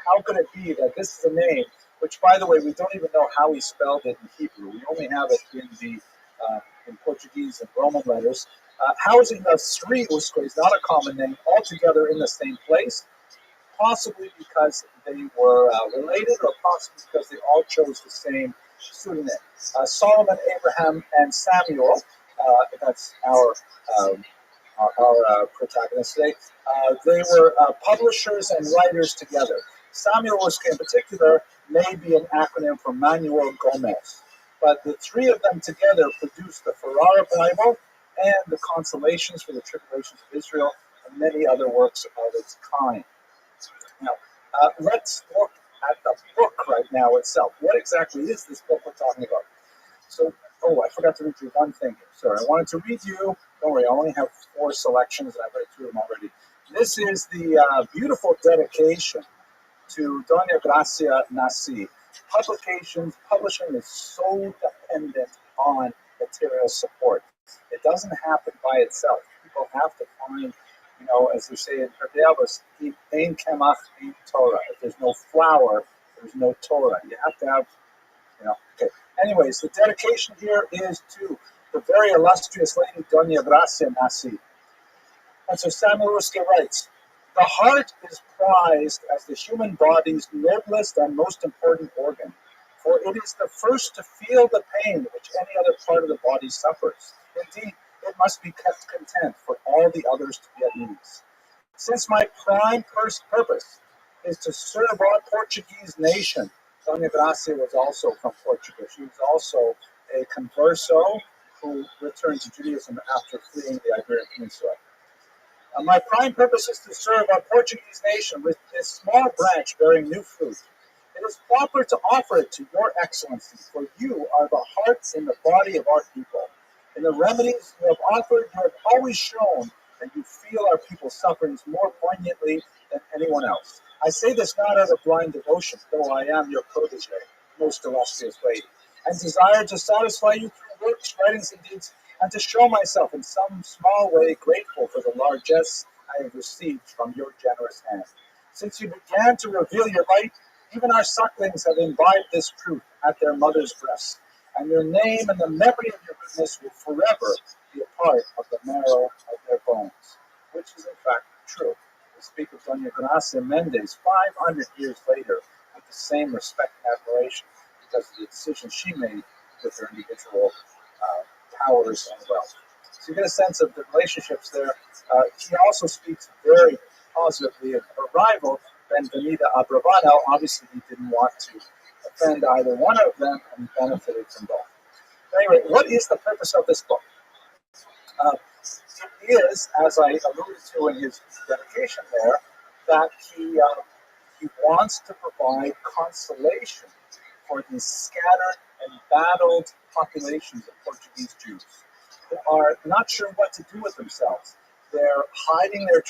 [SPEAKER 1] how could it be that this is a name, which, by the way, we don't even know how he spelled it in Hebrew. We only have it in Portuguese and Roman letters. How is it you have three usques, not a common name, all together in the same place? Possibly because they were related, or possibly because they all chose the same pseudonym. Solomon, Abraham, and Samuel, that's our protagonists today, they were publishers and writers together. Samuel Usque in particular may be an acronym for Manuel Gomez, but the three of them together produced the Ferrara Bible and the Consolations for the Tribulations of Israel and many other works of its kind. Now, let's look at the book right now itself. What exactly is this book we're talking about? So, I forgot to read you one thing here. Sorry, I wanted to read you, don't worry, I only have 4 selections, and I've read 2 of them already. This is the beautiful dedication to Dona Gracia Nasi. Publishing is so dependent on material support. It doesn't happen by itself. People have to find, as they say in Herdeavos, ein kemach, ein Torah. If there's no flour, there's no Torah. You have to have, okay. Anyways, the dedication here is to the very illustrious lady, Dona Gracia Nasi. And so Samuel Usque writes, "The heart is prized as the human body's noblest and most important organ, for it is the first to feel the pain which any other part of the body suffers. Indeed, it must be kept content for all the others to be at ease. Since my prime purpose is to serve our Portuguese nation," Dona Gracia was also from Portugal. She was also a converso who returned to Judaism after fleeing the Iberian Peninsula. "My prime purpose is to serve our Portuguese nation with this small branch bearing new fruit. It is proper to offer it to your excellency, for you are the hearts and the body of our people. In the remedies you have offered, you have always shown that you feel our people's sufferings more poignantly than anyone else. I say this not out of blind devotion, though I am your protege, most illustrious lady, and desire to satisfy you through works, writings, and deeds, and to show myself in some small way grateful for the largesse I have received from your generous hand. Since you began to reveal your light, Even our sucklings have imbibed this truth at their mother's breast, and your name and the memory of your goodness will forever be a part of the marrow of their bones, which is in fact true. We speak of Doña Gracia Mendez 500 years later with the same respect and admiration because of the decisions she made with her individual powers and wealth. So you get a sense of the relationships there. He also speaks very positively of her rival, Benvenida Abravanel. Obviously, he didn't want to offend either one of them, and he benefited from both. Anyway, what is the purpose of this book? It is, as I alluded to in his dedication there, that he wants to provide consolation for these scattered and battled populations of Portuguese Jews who are not sure what to do with themselves. They're hiding their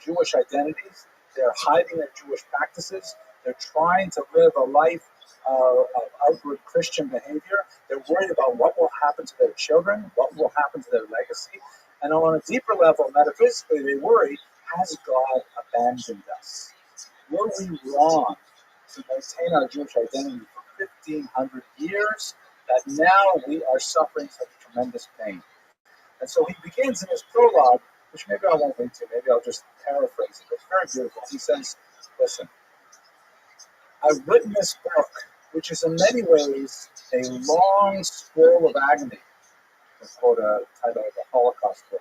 [SPEAKER 1] Jewish identities. They're hiding their Jewish practices. They're trying to live a life of outward Christian behavior. They're worried about what will happen to their children, what will happen to their legacy. And on a deeper level, metaphysically, they worry, has God abandoned us? Were we wrong to maintain our Jewish identity for 1,500 years that now we are suffering such tremendous pain? And so he begins in his prologue, which maybe I won't read to, maybe I'll just paraphrase it, but it's very beautiful. He says, listen, I've written this book, which is in many ways a long scroll of agony, to quote a title of a Holocaust book.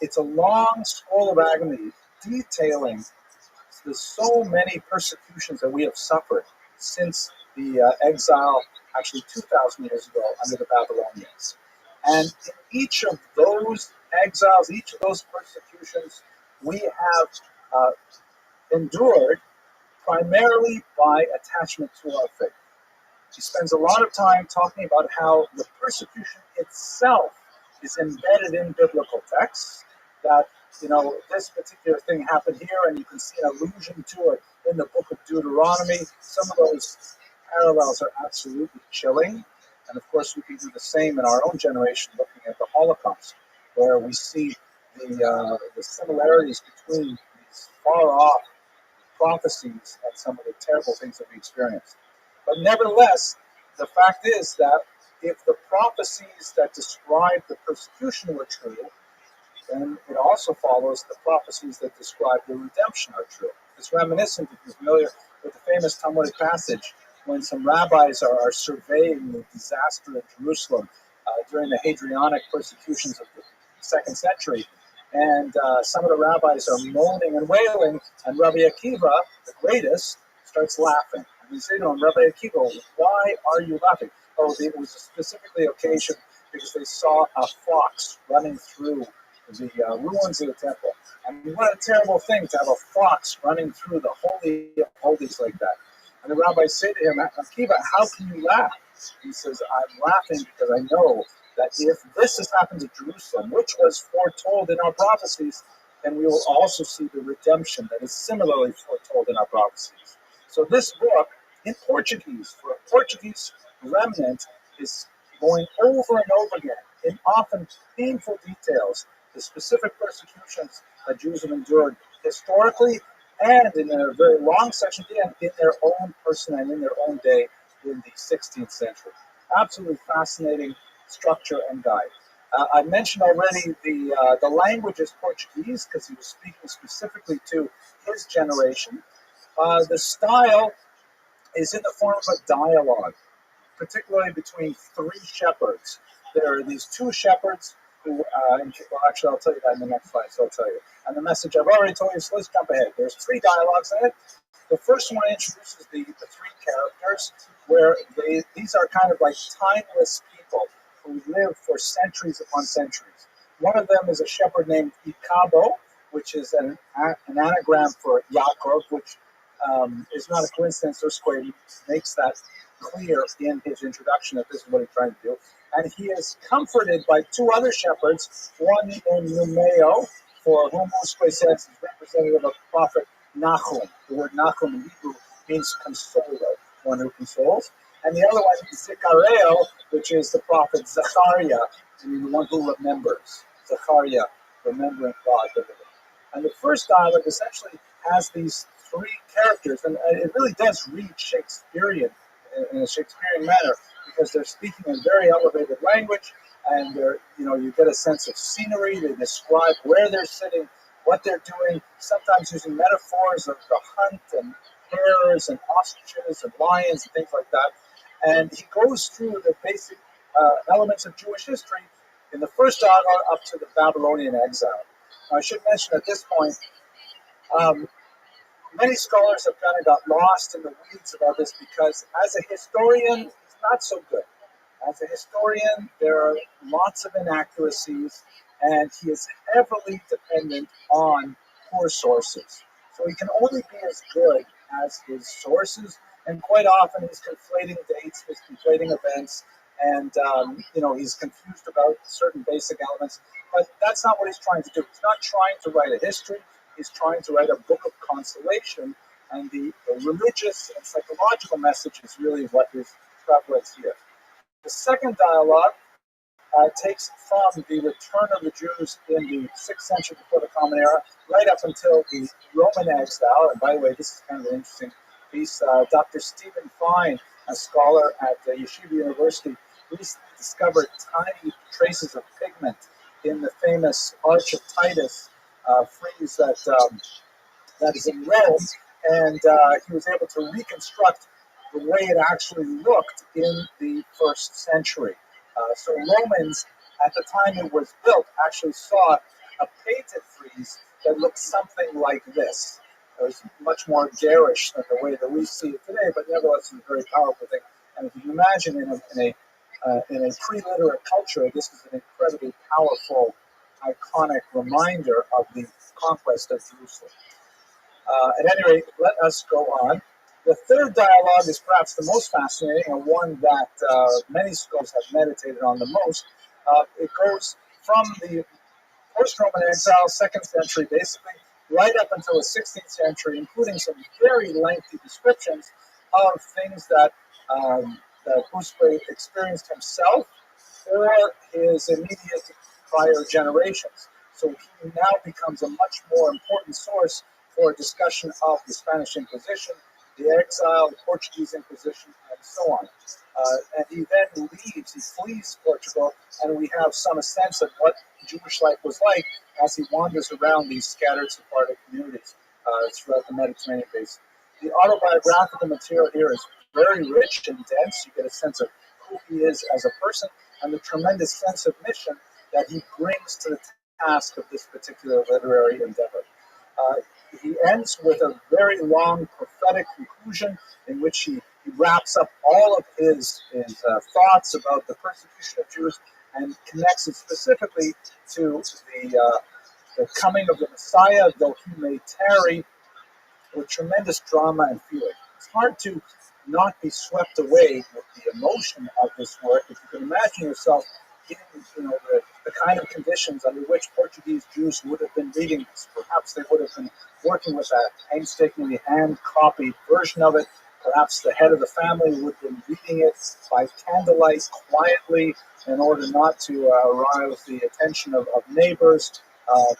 [SPEAKER 1] It's a long scroll of agony detailing the so many persecutions that we have suffered since the exile, actually 2,000 years ago, under the Babylonians. And in each of those exiles, each of those persecutions, we have endured primarily by attachment to our faith. He spends a lot of time talking about how the persecution itself is embedded in biblical texts, that, this particular thing happened here, and you can see an allusion to it in the book of Deuteronomy. Some of those parallels are absolutely chilling. And of course, we can do the same in our own generation, looking at the Holocaust, where we see the similarities between these far-off prophecies and some of the terrible things that we experienced. But nevertheless, the fact is that if the prophecies that describe the persecution were true, then it also follows the prophecies that describe the redemption are true. It's reminiscent, if you're familiar with the famous Talmudic passage, when some rabbis are surveying the disaster of Jerusalem during the Hadrianic persecutions of the 2nd century. And some of the rabbis are moaning and wailing, and Rabbi Akiva, the greatest, starts laughing. And we say to him, Rabbi Akiva, why are you laughing? Oh, it was specifically occasioned because they saw a fox running through the ruins of the temple. And what a terrible thing to have a fox running through the Holy of Holies like that. And the rabbis say to him, Akiva, how can you laugh? He says, I'm laughing because I know that if this has happened to Jerusalem, which was foretold in our prophecies, then we will also see the redemption that is similarly foretold in our prophecies. So this book, in Portuguese, for a Portuguese remnant, is going over and over again, in often painful details, the specific persecutions that Jews have endured historically, and in a very long section again, in their own person and in their own day in the 16th century. Absolutely fascinating structure and guide. I mentioned already the language is Portuguese because he was speaking specifically to his generation. The style is in the form of a dialogue, particularly between three shepherds. There are these two shepherds who, well, actually, I'll tell you that in the next slide, so I'll tell you. And the message I've already told you, so let's jump ahead. There's three dialogues in it. The first one introduces the three characters, where these are kind of like timeless people who live for centuries upon centuries. One of them is a shepherd named Icabo, which is an anagram for Yaakov, which is not a coincidence. Ursquay makes that clear in his introduction that this is what he's trying to do. And he is comforted by two other shepherds, one named Numeo, for whom Ursquay says is representative of prophet Nahum. The word Nahum in Hebrew means consoler, one who consoles. And the other one is Zechariah, which is the prophet Zechariah, the one who remembers. Zechariah, remembering God. And the first dialogue essentially has these three characters, and it really does read Shakespearean in a Shakespearean manner because they're speaking in very elevated language, and you get a sense of scenery. They describe where they're sitting, what they're doing, sometimes using metaphors of the hunt and hares and ostriches and lions and things like that. And he goes through the basic elements of Jewish history in the first dialogue up to the Babylonian exile. Now, I should mention at this point, many scholars have kind of got lost in the weeds about this because as a historian, it's not so good. As a historian, there are lots of inaccuracies, and he is heavily dependent on poor sources. So he can only be as good as his sources, and quite often he's conflating dates, he's conflating events, and he's confused about certain basic elements. But that's not what he's trying to do. He's not trying to write a history. He's trying to write a book of consolation, and the religious and psychological message is really what is prevalent here. The second dialogue takes from the return of the Jews in the 6th century before the Common Era, right up until the Roman exile. And by the way, this is kind of an interesting piece. Dr. Stephen Fine, a scholar at Yeshiva University, recently discovered tiny traces of pigment in the famous Arch of Titus frieze that is in Rome, and he was able to reconstruct the way it actually looked in the 1st century. So Romans, at the time it was built, actually saw a painted frieze that looked something like this. It was much more garish than the way that we see it today, but nevertheless, it's a very powerful thing. And if you can imagine in a pre-literate culture, this is an incredibly powerful, iconic reminder of the conquest of Jerusalem. At any rate, let us go on. The third dialogue is perhaps the most fascinating and one that many scholars have meditated on the most. It goes from the post-Roman exile, 2nd century, basically, right up until the 16th century, including some very lengthy descriptions of things that Busquet experienced himself or his immediate prior generations. So he now becomes a much more important source for a discussion of the Spanish Inquisition, the exile, the Portuguese Inquisition, and so on. And he then leaves, he flees Portugal, and we have some sense of what Jewish life was like as he wanders around these scattered Sephardic communities throughout the Mediterranean basin. The autobiographical material here is very rich and dense. You get a sense of who he is as a person and the tremendous sense of mission that he brings to the task of this particular literary endeavor. He ends with a very long prophetic conclusion in which he wraps up all of his thoughts about the persecution of Jews and connects it specifically to the coming of the Messiah, though he may tarry, with tremendous drama and feeling. It's hard to not be swept away with the emotion of this work. If you can imagine yourself in the kind of conditions under which Portuguese Jews would have been reading this. Perhaps they would have been working with a painstakingly hand-copied version of it. Perhaps the head of the family would have been reading it by candlelight quietly in order not to arouse the attention of neighbors.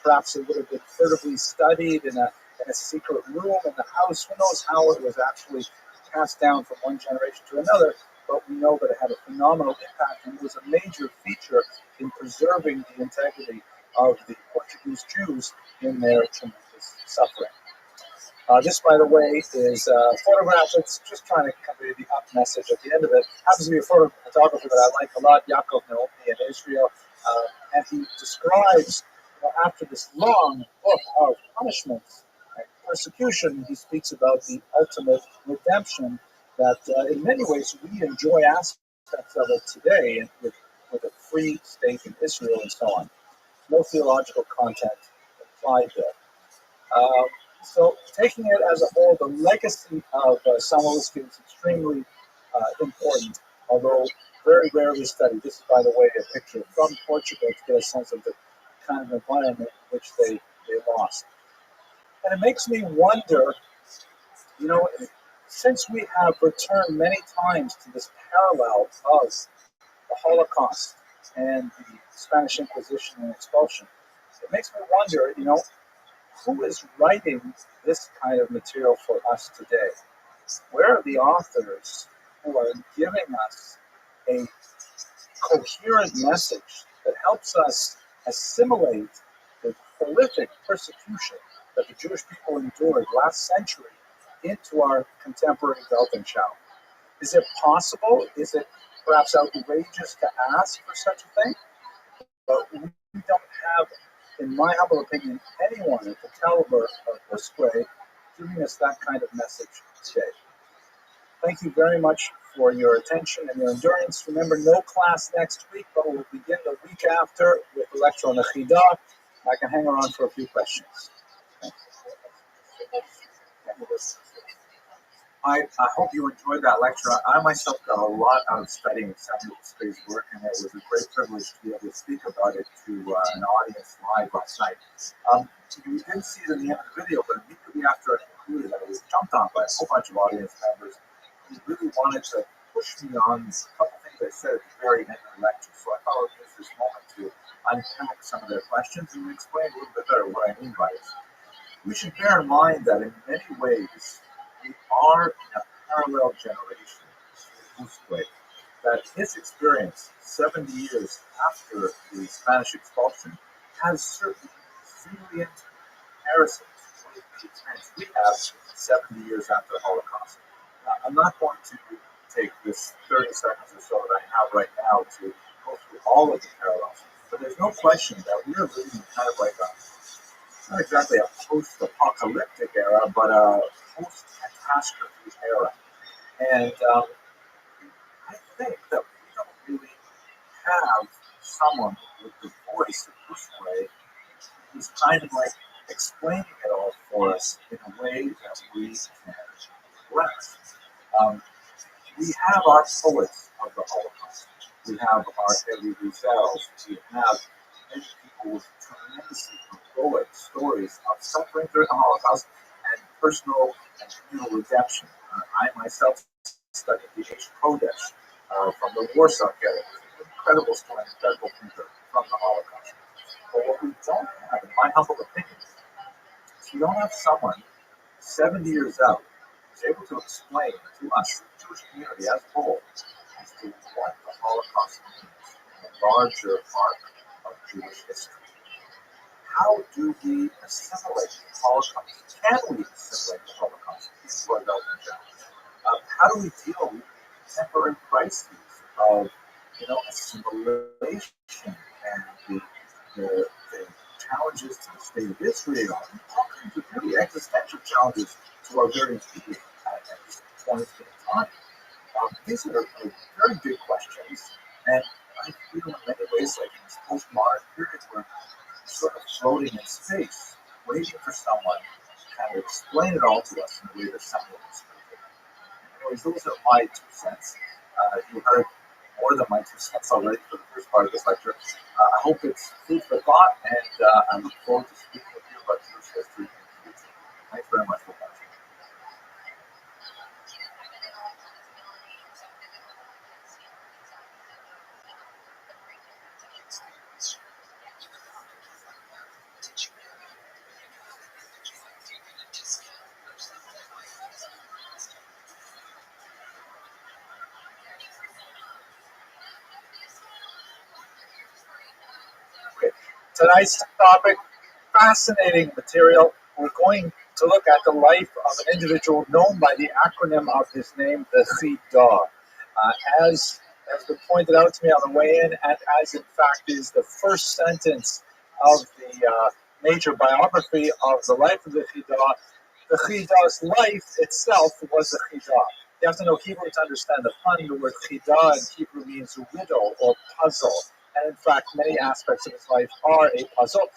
[SPEAKER 1] Perhaps it would have been furtively studied in a secret room in the house. Who knows how it was actually passed down from one generation to another, but we know that it had a phenomenal impact and was a major feature in preserving the integrity of the Portuguese Jews in their tremendous suffering. This, by the way, is a photograph that's just trying to convey the up message at the end of it. Happens to be a photographer that I like a lot, Yaakov Naomi in Israel, and he describes, after this long book of punishments and persecution, he speaks about the ultimate redemption that in many ways we enjoy aspects of it today with a free state in Israel and so on. No theological content implied there. So taking it as a whole, the legacy of Samuel Liskey is extremely important, although very rarely studied. This is, by the way, a picture from Portugal to get a sense of the kind of environment in which they lost. And it makes me wonder, since we have returned many times to this parallel of the Holocaust and the Spanish Inquisition and expulsion, it makes me wonder, who is writing this kind of material for us today? Where are the authors who are giving us a coherent message that helps us assimilate the horrific persecution that the Jewish people endured last century into our contemporary Weltanschauung? Is it possible? Is it perhaps outrageous to ask for such a thing? But we don't have, in my humble opinion, anyone at the caliber of this way giving us that kind of message today. Thank you very much for your attention and your endurance. Remember, no class next week, but we'll begin the week after with the lecture on the Chidah. I can hang around for a few questions. I hope you enjoyed that lecture. I myself got a lot out of studying Samuel Spay's work, and it was a great privilege to be able to speak about it to an audience live last night. You didn't see it in the end of the video, but immediately after I concluded, I was jumped on by a whole bunch of audience members who really wanted to push me on a couple things I said at the very end of the lecture. So I thought I would use this moment to unpack some of their questions and explain a little bit better what I mean by it. We should bear in mind that in many ways, we are in a parallel generation to Usque, that his experience 70 years after the Spanish expulsion has certain salient comparisons with the experience we have 70 years after the Holocaust. I'm not going to take this 30 seconds or so that I have right now to go through all of the parallels, but there's no question that we are living in kind of like not exactly a post-apocalyptic era, but a post-catastrophe era. And I think that we don't really have someone with the voice of Usque who's kind of like explaining it all for us in a way that we can grasp. We have our poets of the Holocaust. We have our Elie Wiesels. We have many people with tremendously heroic stories of suffering during the Holocaust and personal and communal redemption. I myself studied the H. Kodesh from the Warsaw Ghetto. Incredible story, incredible thinker from the Holocaust. But what we don't have, in my humble opinion, is we don't have someone 70 years out who's able to explain to us, the Jewish community as a whole, as to what the Holocaust means in the larger arc of Jewish history. How do we assimilate the Holocaust? Can we assimilate the Holocaust into our Weltanschauung? How do we deal with contemporary crises of, assimilation and the challenges to the state of Israel, and all kinds of really existential challenges to our very being at this point in time? These are very big questions, and I feel in many ways like in this postmodern period we're sort of floating in space, waiting for someone to kind of explain it all to us in a way that someone will explain it. Anyways, those are my 2 cents. You heard more than my 2 cents already for the first part of this lecture. I hope it's food for thought, and I look forward to speaking with you about Jewish history in the future. Thanks very much for watching. Tonight's topic, fascinating material. We're going to look at the life of an individual known by the acronym of his name, the Chidah. As has been pointed out to me on the way in, and as in fact is the first sentence of the major biography of the life of the Chidah's life itself was a Chidah. You have to know Hebrew to understand the pun. The word Chidah in Hebrew means riddle or puzzle. And in fact, many aspects of his life are a puzzle.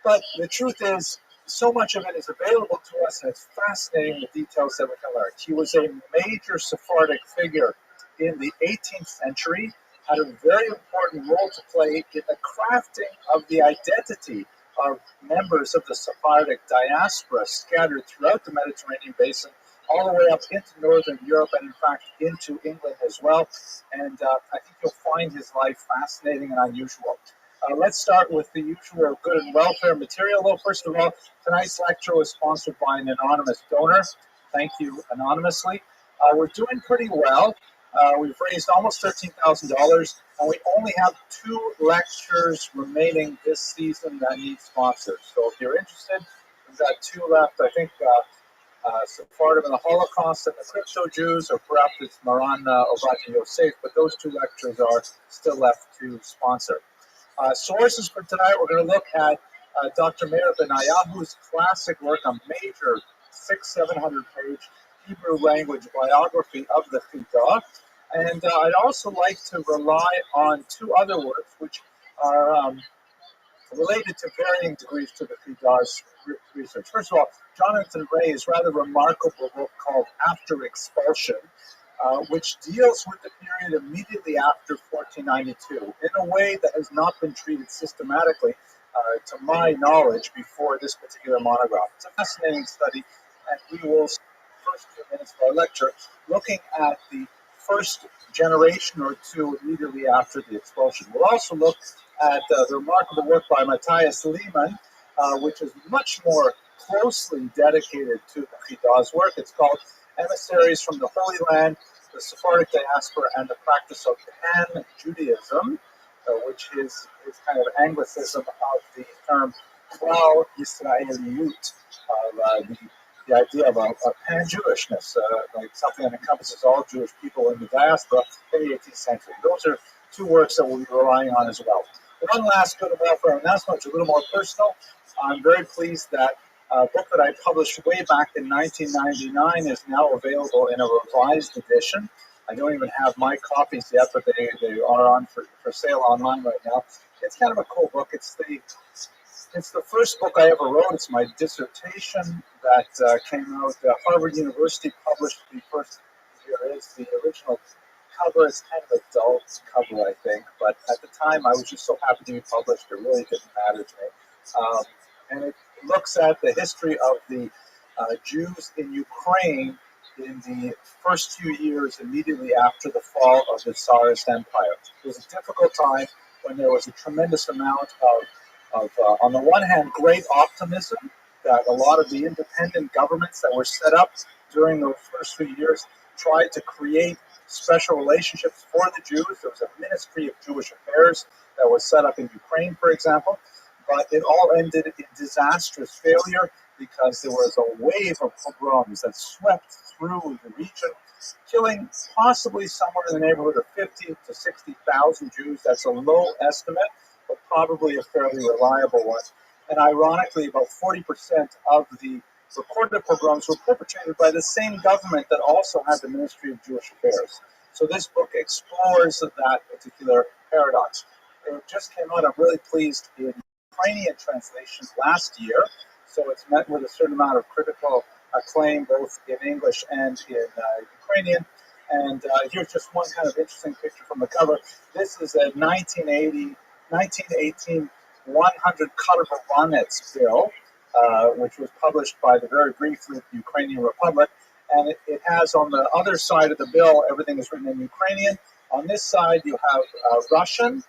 [SPEAKER 1] But the truth is, so much of it is available to us, and it's fascinating the details that we can learn. He was a major Sephardic figure in the 18th century, had a very important role to play in the crafting of the identity of members of the Sephardic diaspora scattered throughout the Mediterranean basin, all the way up into Northern Europe and, in fact, into England as well. And I think you'll find his life fascinating and unusual. Let's start with the usual good and welfare material. Though, first of all, tonight's lecture was sponsored by an anonymous donor. Thank you anonymously. We're doing pretty well. We've raised almost $13,000, and we only have 2 lectures remaining this season that need sponsors. So if you're interested, we've got 2 left. I think Sephardim in the Holocaust and the Crypto Jews, or perhaps it's Maran Ovadia Yosef, but those 2 lectures are still left to sponsor. Sources for tonight, we're going to look at Dr. Meir Benayahu's classic work, a major 700 page Hebrew language biography of the Chidah. And I'd also like to rely on 2 other works which are related to varying degrees to the Chidah's research. First of all, Jonathan Ray's rather remarkable book called After Expulsion, which deals with the period immediately after 1492 in a way that has not been treated systematically, to my knowledge, before this particular monograph. It's a fascinating study, and we will spend the first few minutes of our lecture looking at the first generation or 2 immediately after the expulsion. We'll also look at the remarkable work by Matthias Lehmann, which is much more closely dedicated to the Chidah's work. It's called Emissaries from the Holy Land, the Sephardic Diaspora, and the Practice of Pan-Judaism, which is kind of Anglicism of the term Klal Yisraeliyut, the idea of a pan-Jewishness, like something that encompasses all Jewish people in the diaspora in the 18th century. Those are 2 works that we'll be relying on as well. One last good and welfare announcement, which is a little more personal. I'm very pleased that a book that I published way back in 1999 is now available in a revised edition. I don't even have my copies yet, but they are on for sale online right now. It's kind of a cool book. It's the first book I ever wrote. It's my dissertation that came out. Harvard University published the first. Here is the original cover. It's kind of a dull cover, I think, but at the time I was just so happy to be published. It really didn't matter to me. And it looks at the history of the Jews in Ukraine in the first few years immediately after the fall of the Tsarist Empire. It was a difficult time when there was a tremendous amount of on the one hand, great optimism that a lot of the independent governments that were set up during those first few years tried to create special relationships for the Jews. There was a Ministry of Jewish Affairs that was set up in Ukraine, for example, but it all ended in disastrous failure because there was a wave of pogroms that swept through the region, killing possibly somewhere in the neighborhood of 50 to 60,000 Jews. That's a low estimate, but probably a fairly reliable one. And ironically, about 40% of the recorded pogroms were perpetrated by the same government that also had the Ministry of Jewish Affairs. So this book explores that particular paradox. It just came out. I'm really pleased in Ukrainian translation last year, so it's met with a certain amount of critical acclaim both in English and in Ukrainian. And here's just one kind of interesting picture from the cover. This is a 1918 100 Karabovanets bill, which was published by the very briefly Ukrainian Republic. And it has on the other side of the bill, everything is written in Ukrainian. On this side, you have Russian,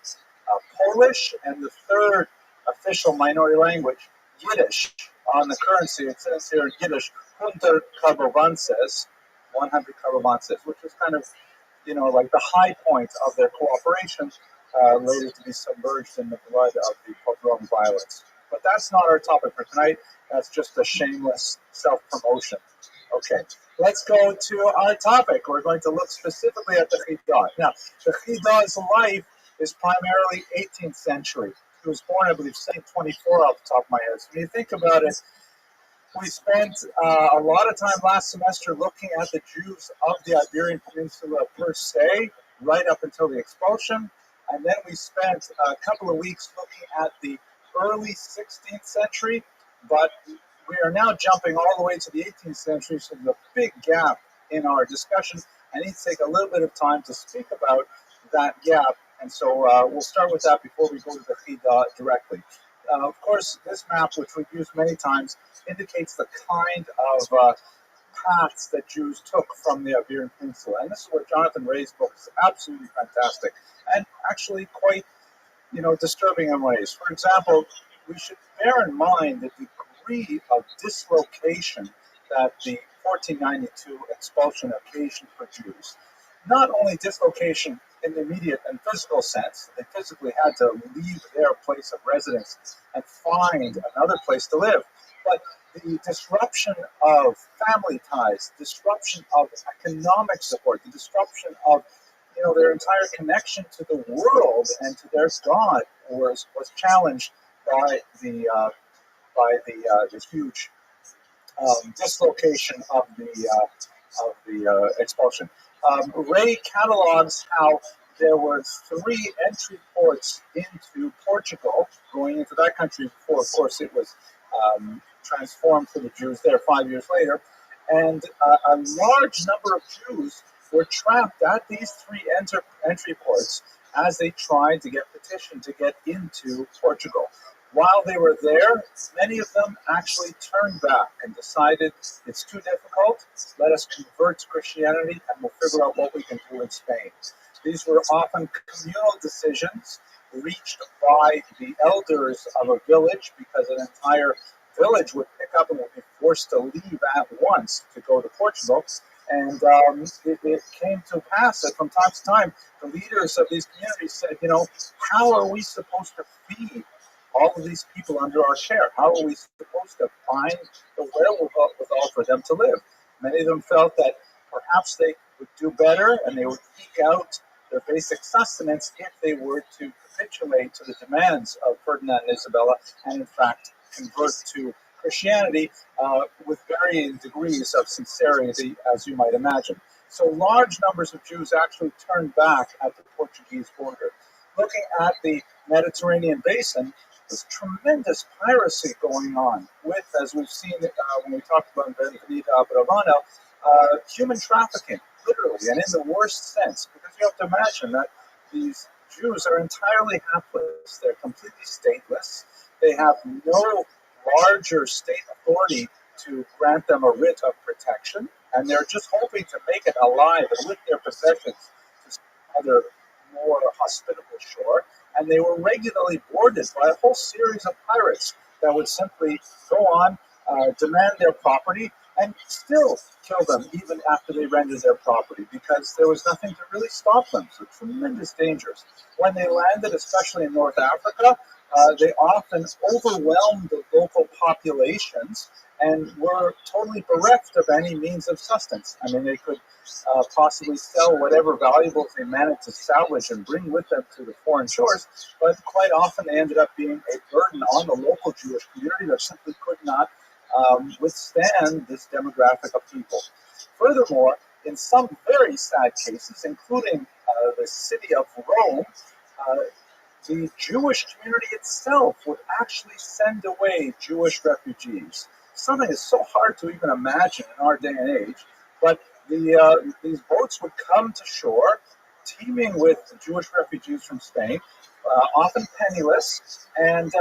[SPEAKER 1] Polish, and the third official minority language, Yiddish. On the currency, it says here in Yiddish, 100 Karabovances, 100 Karabovances, which is kind of, like the high point of their cooperation, later to be submerged in the blood of the pogrom violence. But that's not our topic for tonight. That's just a shameless self-promotion. Okay, let's go to our topic. We're going to look specifically at the Chidah. Now, the Chidah's life is primarily 18th century. He was born, I believe, 1724 off the top of my head. So when you think about it, we spent a lot of time last semester looking at the Jews of the Iberian Peninsula per se, right up until the expulsion. And then we spent a couple of weeks looking at the early 16th century, but we are now jumping all the way to the 18th century, so there's a big gap in our discussion. I need to take a little bit of time to speak about that gap, and so we'll start with that before we go to the Chidah directly. Of course, this map, which we've used many times, indicates the kind of paths that Jews took from the Iberian Peninsula. And this is where Jonathan Ray's book is absolutely fantastic and actually quite disturbing in ways. For example, we should bear in mind the degree of dislocation that the 1492 expulsion occasioned for Jews. Not only dislocation in the immediate and physical sense, they physically had to leave their place of residence and find another place to live, but the disruption of family ties, disruption of economic support, the disruption of their entire connection to the world and to their God was challenged by the huge dislocation of the expulsion. Ray catalogs how there were three entry ports into Portugal, going into that country before, of course, it was transformed for the Jews there 5 years later. And a large number of Jews were trapped at these three entry ports as they tried to get petition to get into Portugal. While they were there, many of them actually turned back and decided it's too difficult, let us convert to Christianity and we'll figure out what we can do in Spain. These were often communal decisions reached by the elders of a village, because an entire village would pick up and would be forced to leave at once to go to Portugal. And it came to pass that from time to time, the leaders of these communities said, how are we supposed to feed all of these people under our care? How are we supposed to find the wherewithal for them to live? Many of them felt that perhaps they would do better and they would eke out their basic sustenance if they were to capitulate to the demands of Ferdinand and Isabella and, in fact, convert to Christianity with varying degrees of sincerity, as you might imagine. So large numbers of Jews actually turned back at the Portuguese border. Looking at the Mediterranean basin, there's tremendous piracy going on with, as we've seen when we talked about Benvenida Bravano, human trafficking, literally, and in the worst sense, because you have to imagine that these Jews are entirely hapless. They're completely stateless. They have no larger state authority to grant them a writ of protection, and they're just hoping to make it alive and with their possessions to some other more hospitable shore. And they were regularly boarded by a whole series of pirates that would simply go on, demand their property, and still kill them even after they rendered their property, because there was nothing to really stop them. So tremendous dangers. When they landed, especially in North Africa, they often overwhelmed the local populations and were totally bereft of any means of sustenance. I mean, they could possibly sell whatever valuables they managed to salvage and bring with them to the foreign shores, but quite often they ended up being a burden on the local Jewish community that simply could not withstand this demographic of people. Furthermore, in some very sad cases, including the city of Rome, the Jewish community itself would actually send away Jewish refugees. Something that's so hard to even imagine in our day and age, but these boats would come to shore, teeming with Jewish refugees from Spain, often penniless, and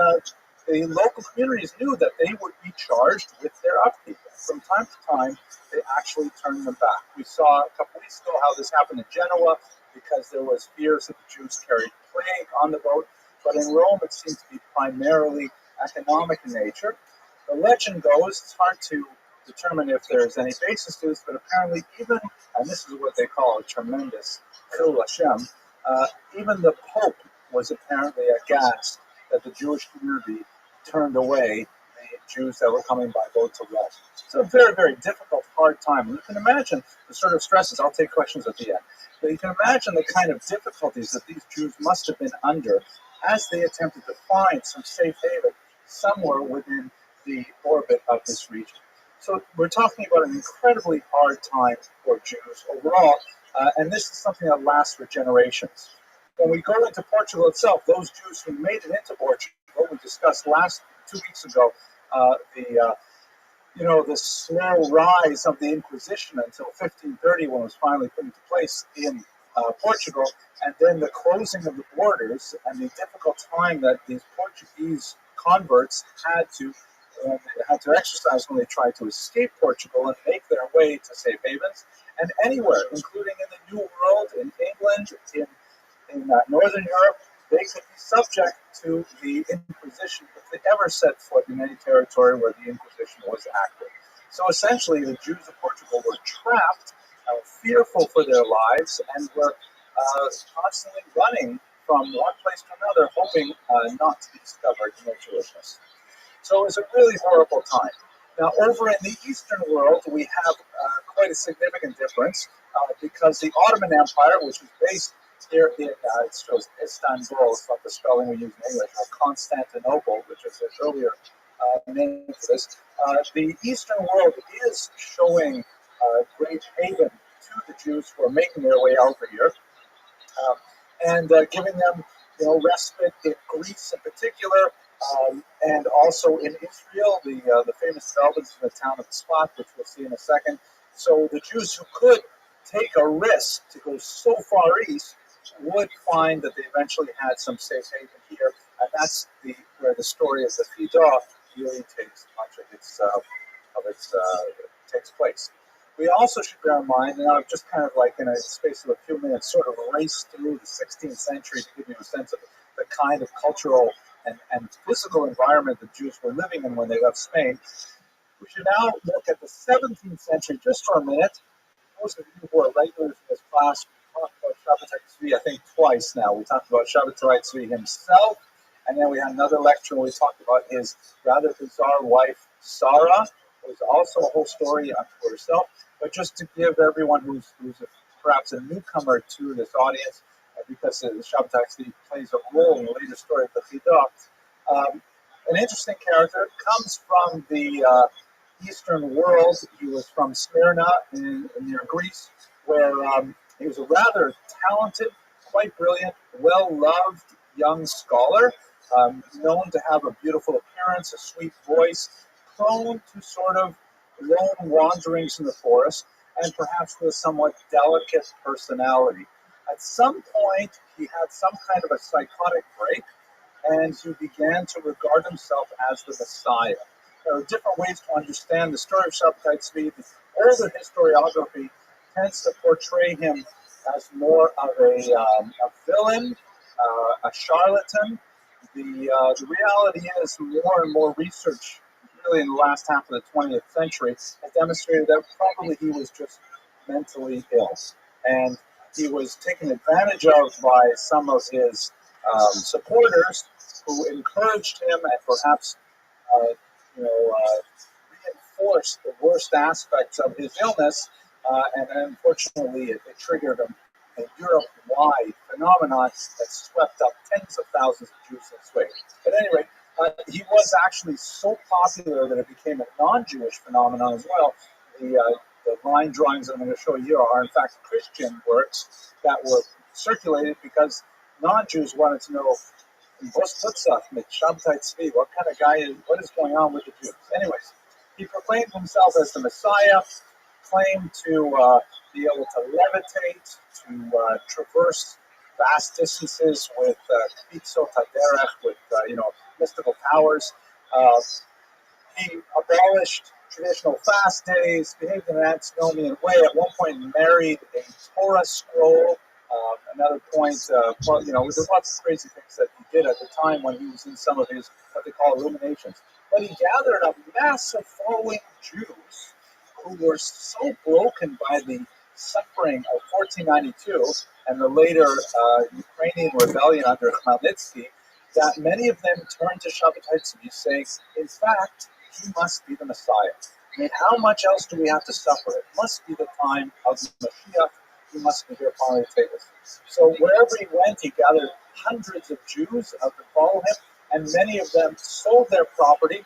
[SPEAKER 1] the local communities knew that they would be charged with their upkeep. From time to time, they actually turned them back. We saw a couple weeks ago how this happened in Genoa, because there was fears that the Jews carried plague on the boat, but in Rome it seemed to be primarily economic in nature. The legend goes, it's hard to determine if there's any basis to this, but apparently even, and this is what they call a tremendous Chil Hashem, even the Pope was apparently aghast that the Jewish community turned away the Jews that were coming by boat to Rome. So a very, very difficult, hard time. And you can imagine the sort of stresses. I'll take questions at the end. But you can imagine the kind of difficulties that these Jews must have been under as they attempted to find some safe haven somewhere within the orbit of this region. So we're talking about an incredibly hard time for Jews overall, and this is something that lasts for generations. When we go into Portugal itself, those Jews who made it into Portugal, we discussed 2 weeks ago, the slow rise of the Inquisition until 1530, when it was finally put into place in Portugal, and then the closing of the borders and the difficult time that these Portuguese converts had to exercise when they tried to escape Portugal and make their way to safe havens, and anywhere, including in the New World, in England, in Northern Europe, they could be subject to the Inquisition if they ever set foot in any territory where the Inquisition was active. So essentially, the Jews of Portugal were trapped, fearful for their lives, and were constantly running from one place to another, hoping not to be discovered in their Jewishness. So it was a really horrible time. Now, over in the Eastern world, we have quite a significant difference because the Ottoman Empire, which was based here in, it shows Istanbul, it's not the spelling we use in English, or Constantinople, which is the earlier name for this. The Eastern world is showing great haven to the Jews who are making their way over here, and giving them, respite in Greece in particular, and also in Israel, the famous developments in the town of Tzfat, which we'll see in a second. So the Jews who could take a risk to go so far east would find that they eventually had some safe haven here, and that's where the story of the Fidah really takes much of its takes place. We also should bear in mind, and I've just kind of like in a space of a few minutes sort of raced through the 16th century to give you a sense of the kind of cultural and physical environment the Jews were living in when they left Spain. We should now look at the 17th century just for a minute. Most of you who are regulars in this class, we talked about Shabbatai Tzvi, I think twice now. We talked about Shabbatai Tzvi himself, and then we had another lecture where we talked about his rather bizarre wife, Sarah. It was also a whole story unto herself. But just to give everyone who's perhaps a newcomer to this audience, because the Shabbatai Tzvi plays a role in the later story of the Fidah, an interesting character, comes from the Eastern world. He was from Smyrna near Greece, where he was a rather talented, quite brilliant, well-loved young scholar, known to have a beautiful appearance, a sweet voice, prone to sort of lone wanderings in the forest, and perhaps with a somewhat delicate personality. At some point, he had some kind of a psychotic break, and he began to regard himself as the Messiah. There are different ways to understand the story of Shabbatai Tzvi. The older historiography tends to portray him as more of a villain, a charlatan. The reality is more and more research, really in the last half of the 20th century, has demonstrated that probably he was just mentally ill. And he was taken advantage of by some of his supporters who encouraged him and perhaps reinforced the worst aspects of his illness, and unfortunately it triggered a Europe-wide phenomenon that swept up tens of thousands of Jews this way. But anyway, he was actually so popular that it became a non-Jewish phenomenon as well. The line drawings that I'm going to show you are in fact Christian works that were circulated because non-Jews wanted to know what kind of guy is, what is going on with the Jews? Anyways, he proclaimed himself as the Messiah, claimed to be able to levitate, to traverse vast distances with Kvitzot Haderech, with mystical powers. He abolished traditional fast days, behaved in an antinomian way. At one point, married a Torah scroll. Another point, there's lots of crazy things that he did at the time when he was in some of his what they call illuminations. But he gathered a massive following Jews who were so broken by the suffering of 1492 and the later Ukrainian rebellion under Khmelnytsky that many of them turned to Shabbatai Tzvi saying, in fact, he must be the Messiah. I mean, how much else do we have to suffer? It must be the time of the Mashiach. He must be here finally to take us. So wherever he went, he gathered hundreds of Jews to follow him, and many of them sold their property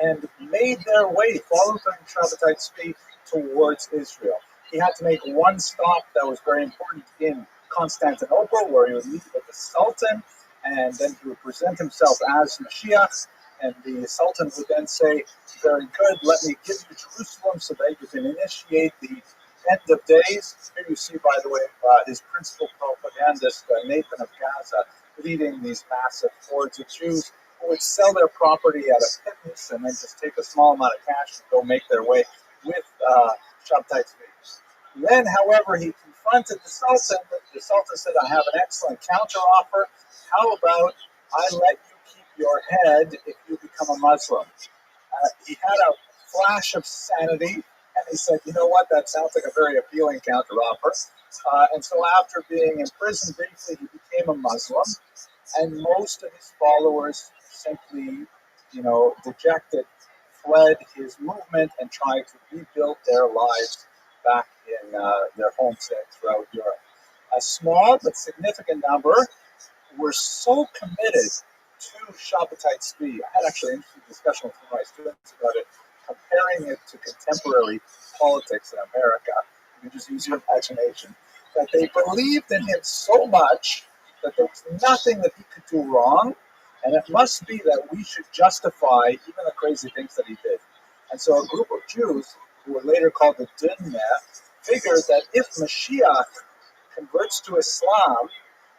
[SPEAKER 1] and made their way, following Shabbatai Tzvi, towards Israel. He had to make one stop that was very important in Constantinople, where he would meet with the Sultan, and then he would present himself as Mashiach, and the Sultan would then say, very good, let me give you Jerusalem so that you can initiate the end of days. Here you see, by the way, his principal propagandist, Nathan of Gaza, leading these massive hordes of Jews who would sell their property at a pittance and then just take a small amount of cash and go make their way with Shabbatai Tzvi. Then, however, he confronted the Sultan. The Sultan said, I have an excellent counteroffer. how about I let you keep your head if you become a Muslim? He had a flash of sanity, and he said, you know what, that sounds like a very appealing counteroffer. And so after being imprisoned briefly, he became a Muslim, and most of his followers simply, dejected, fled his movement and tried to rebuild their lives back in their homestead throughout Europe. A small but significant number were so committed to Shabbatai Tzvi. I had actually an interesting discussion with my students about it, comparing it to contemporary politics in America. You can just use your imagination. That they believed in him so much that there was nothing that he could do wrong, and it must be that we should justify even the crazy things that he did. And so a group of Jews, who were later called the GUINNESS, figured that if Mashiach converts to Islam,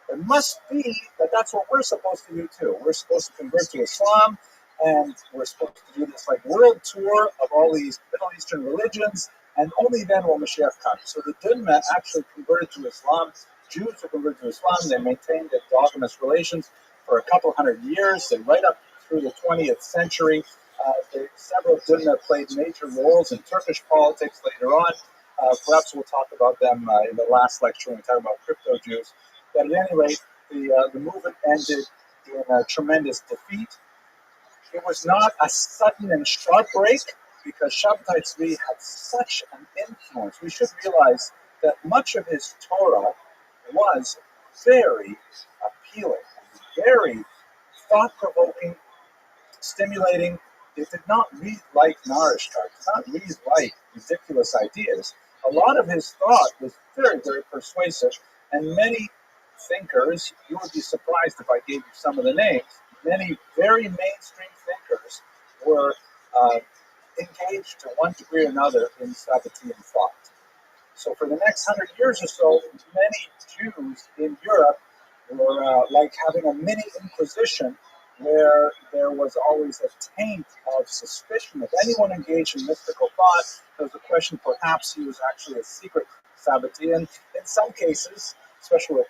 [SPEAKER 1] it must be that that's what we're supposed to do too. We're supposed to convert to Islam, and we're supposed to do this like world tour of all these Middle Eastern religions, and only then will Mashiach come. So the Dinma actually converted to Islam. Jews who converted to Islam, they maintained endogamous relations for a couple hundred years, and right up through the 20th century. Several Dinma played major roles in Turkish politics later on. Perhaps we'll talk about them in the last lecture when we talk about crypto Jews. But at any rate, the movement ended in a tremendous defeat. It was not a sudden and sharp break because Shabbatai Tzvi had such an influence. We should realize that much of his Torah was very appealing, very thought-provoking, stimulating. It did not read like Narishka. It did not read like ridiculous ideas. A lot of his thought was very, very persuasive, and many thinkers, you would be surprised if I gave you some of the names, many very mainstream thinkers were engaged to one degree or another in Sabbatean thought. So for the next 100 years or so, many Jews in Europe were like having a mini inquisition where there was always a taint of suspicion. If anyone engaged in mystical thought, there was a question perhaps he was actually a secret Sabbatean. In some cases, especially with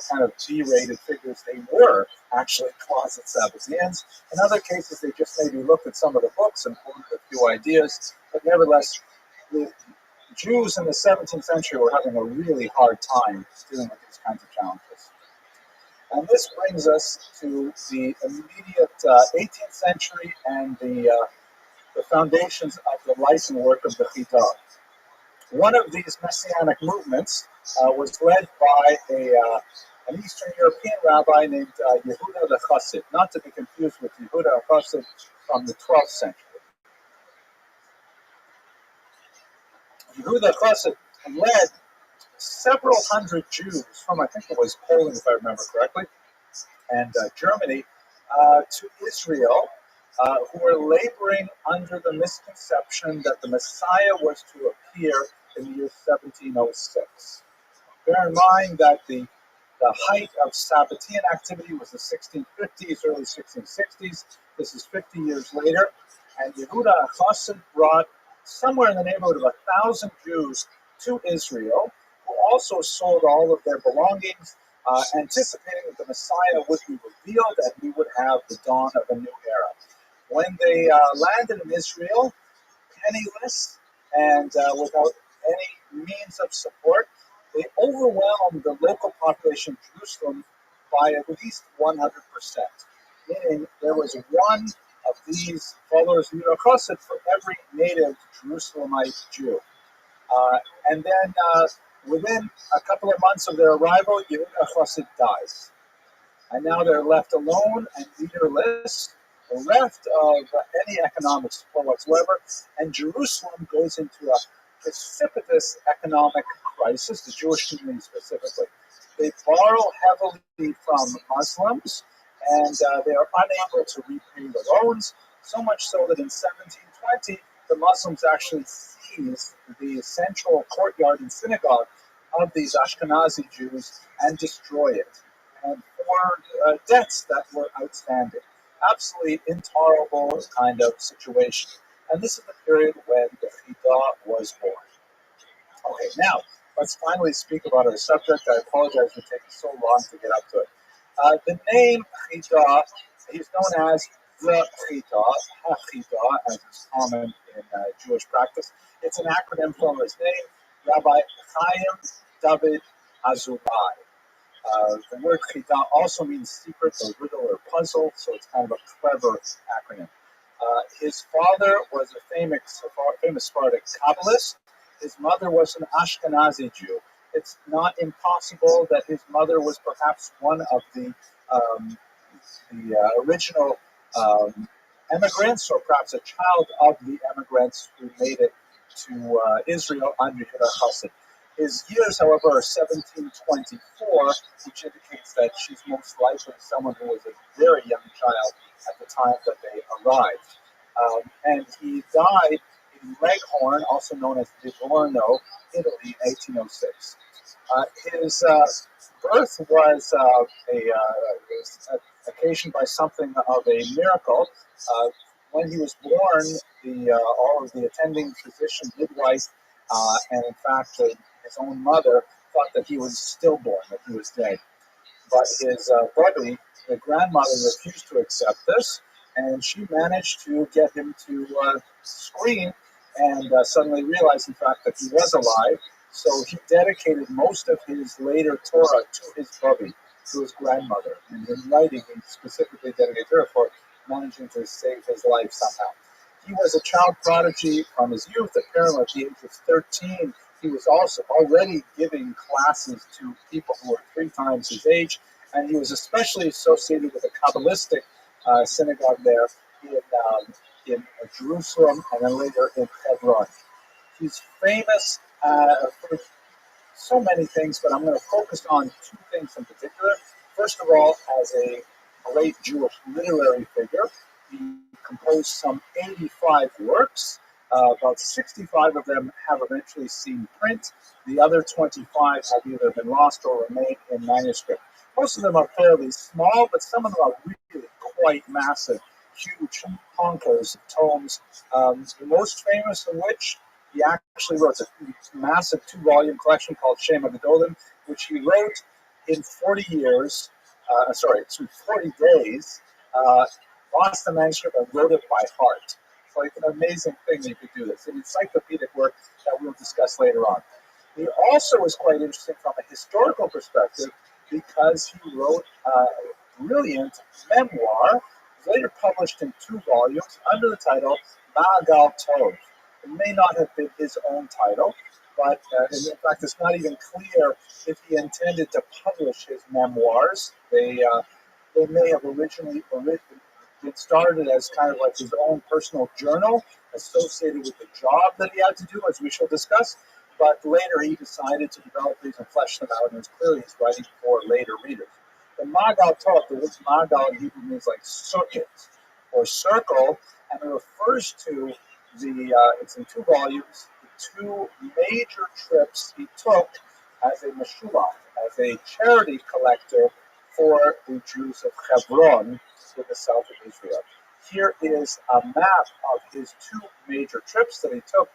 [SPEAKER 1] kind of G-rated figures, they were actually closet Sabbateans. In other cases, they just maybe looked at some of the books and quoted a few ideas. But nevertheless, the Jews in the 17th century were having a really hard time dealing with these kinds of challenges. And this brings us to the immediate 18th century and the foundations of the life and work of the Chita. One of these messianic movements was led by an Eastern European rabbi named Yehuda the Chassid, not to be confused with Yehuda the Chassid from the 12th century. Yehuda the Chassid led several hundred Jews from, I think it was Poland, if I remember correctly, and Germany, to Israel, who were laboring under the misconception that the Messiah was to appear in the year 1706. Bear in mind that the height of Sabbatean activity was the 1650s, early 1660s. This is 50 years later, and Yehuda Chassid brought somewhere in the neighborhood of 1,000 Jews to Israel, who also sold all of their belongings, anticipating that the Messiah would be revealed and we would have the dawn of a new era. When they landed in Israel, penniless and without any means of support, they overwhelmed the local population of Jerusalem by at least 100%. Meaning there was one of these followers of Yehuda Chassid for every native Jerusalemite Jew. And then within a couple of months of their arrival, Yehuda Chassid dies. And now they're left alone and leaderless, bereft of any economic support whatsoever, and Jerusalem goes into a precipitous economic crisis, the Jewish community specifically. They borrow heavily from Muslims, and they are unable to repay the loans, so much so that in 1720, the Muslims actually seized the central courtyard and synagogue of these Ashkenazi Jews and destroy it, and for debts that were outstanding. Absolutely intolerable kind of situation. And this is the period when the Chita was born. Okay, now let's finally speak about our subject. I apologize for taking so long to get up to it. The name Chita, he's known as the Chita, HaChita, as is common in Jewish practice. It's an acronym from his name, Rabbi Chaim David Azubai. The word chita also means secret or riddle or puzzle, so it's kind of a clever acronym. His father was a famous Sephardic Kabbalist. His mother was an Ashkenazi Jew. It's not impossible that his mother was perhaps one of um, the original immigrants, or perhaps a child of the immigrants who made it to Israel under Yehuda Chassid. His years, however, are 1724, which indicates that she's most likely someone who was a very young child at the time that they arrived. And he died in Leghorn, also known as Livorno, Italy, in 1806. His birth was occasioned by something of a miracle. When he was born, all of the attending physician, midwife, and in fact his own mother thought that he was stillborn, that he was dead. But his Rabbi, the grandmother, refused to accept this, and she managed to get him to scream and suddenly realized, in fact, that he was alive. So he dedicated most of his later Torah to his Rabbi, to his grandmother. And in writing, he specifically dedicated her for managing to save his life somehow. He was a child prodigy from his youth. Apparently, at the age of 13, he was also already giving classes to people who were 3 times his age, and he was especially associated with a Kabbalistic synagogue there in Jerusalem and then later in Hebron. He's famous for so many things, but I'm going to focus on 2 things in particular. First of all, as a great Jewish literary figure, he composed some 85 works. About 65 of them have eventually seen print. The other 25 have either been lost or remain in manuscript. Most of them are fairly small, but some of them are really quite massive, huge honkers, tomes. The most famous of which he actually wrote a massive 2-volume collection called Shem HaGedolim, which he wrote in 40 years, 40 days, lost the manuscript and wrote it by heart. It's like an amazing thing that you could do this. An encyclopedic work that we'll discuss later on. He also was quite interesting from a historical perspective because he wrote a brilliant memoir, later published in 2 volumes under the title Ma'agal Tov. It may not have been his own title, but in fact, it's not even clear if he intended to publish his memoirs. They may have originally been started as kind of like his own personal journal associated with the job that he had to do, as we shall discuss. But later he decided to develop these and flesh them out, and it's clearly he's writing for later readers. The Magal Tov, the word Magal in Hebrew means like circuit or circle, and it refers to it's in 2 volumes, the 2 major trips he took as a meshulach, as a charity collector for the Jews of Hebron to the south of Israel. Here is a map of his 2 major trips that he took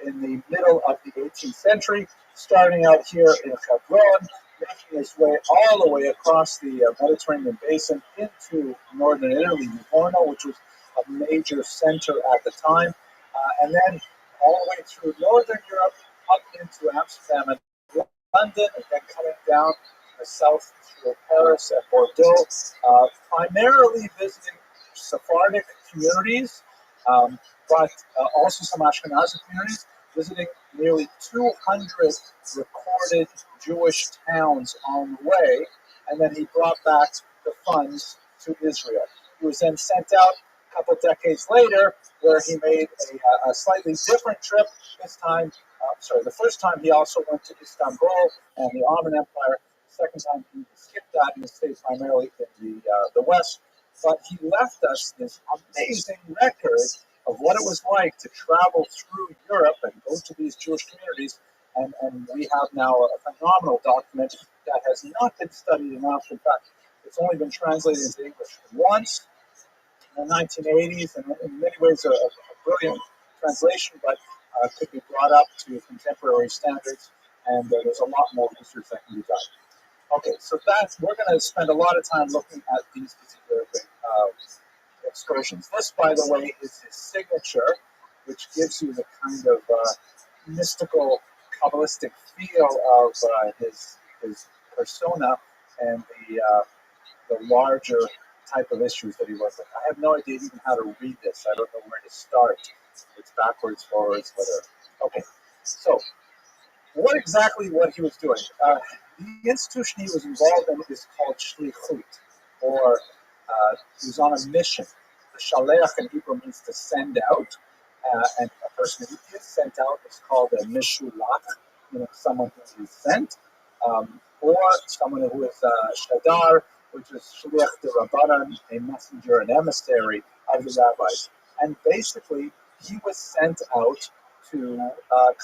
[SPEAKER 1] in the middle of the 18th century, starting out here in Hebron, making his way all the way across the Mediterranean basin into northern Italy, Livorno, which was a major center at the time, and then all the way through northern Europe, up into Amsterdam and London, and then coming down to the south through Paris and Bordeaux, primarily visiting Sephardic communities, but also some Ashkenazi communities, visiting nearly 200 recorded Jewish towns on the way, and then he brought back the funds to Israel. He was then sent out a couple decades later, where he made a slightly different trip. This time, the first time he also went to Istanbul and the Ottoman Empire. The second time he skipped that and stayed primarily in the West. But he left us this amazing record of what it was like to travel through Europe and go to these Jewish communities. And we have now a phenomenal document that has not been studied enough. In fact, it's only been translated into English once in the 1980s, and in many ways a brilliant translation, but could be brought up to contemporary standards, and there's a lot more research that can be done. Okay, so we're going to spend a lot of time looking at these particular excursions. This, by the way, is his signature, which gives you the kind of mystical, kabbalistic feel of his persona and the larger type of issues that he worked with. I have no idea even how to read this. I don't know where to start. It's backwards, forwards, whatever. Okay, so what he was doing. The institution he was involved in is called shlichut, or he was on a mission. The shaleach in Hebrew means to send out, and a person who is sent out is called a mishulach, someone who is sent, or someone who is shadar, which is shliach de rabbanan, a messenger, an emissary of the rabbis. And basically, he was sent out to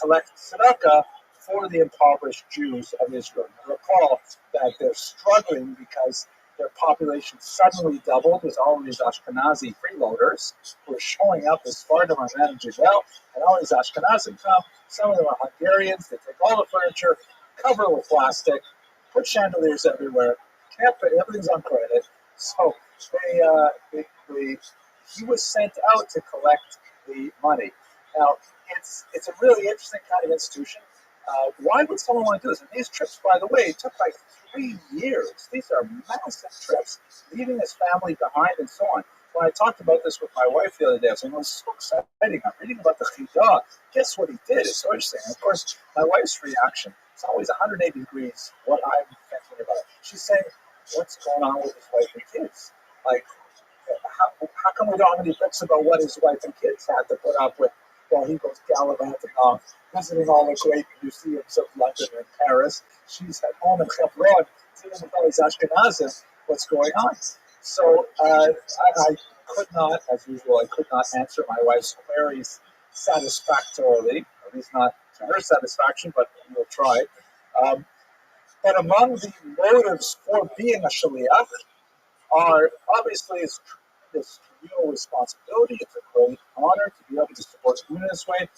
[SPEAKER 1] collect tzedakah for the impoverished Jews of Israel. Now, recall that they're struggling because their population suddenly doubled with all of these Ashkenazi freeloaders who are showing up as Fardim and Judel, and all these Ashkenazim come. Some of them are Hungarians. They take all the furniture, cover it with plastic, put chandeliers everywhere, everything's on credit. So he was sent out to collect the money. Now, it's a really interesting kind of institution. Why would someone want to do this? And these trips, by the way, took like 3 years. These are massive trips, leaving his family behind and so on. When I talked about this with my wife the other day, I was saying, well, it's so exciting. I'm reading about the Chidah. Guess what he did? It's so interesting. And of course, my wife's reaction, it's always 180 degrees what I'm thinking about. She's saying, what's going on with his wife and kids? Like, how come we don't have any books about what his wife and kids had to put up with while he goes gallivanting off, visiting all the great museums of London and Paris? She's at home in Hebron, dealing with all these Ashkenazim. What's going on? So I could not, as usual, I could not answer my wife's queries satisfactorily, at least not to her satisfaction, but we'll try. But among the motives for being a shaliach are obviously this communal responsibility. It's a great honor to be able to support the community this way,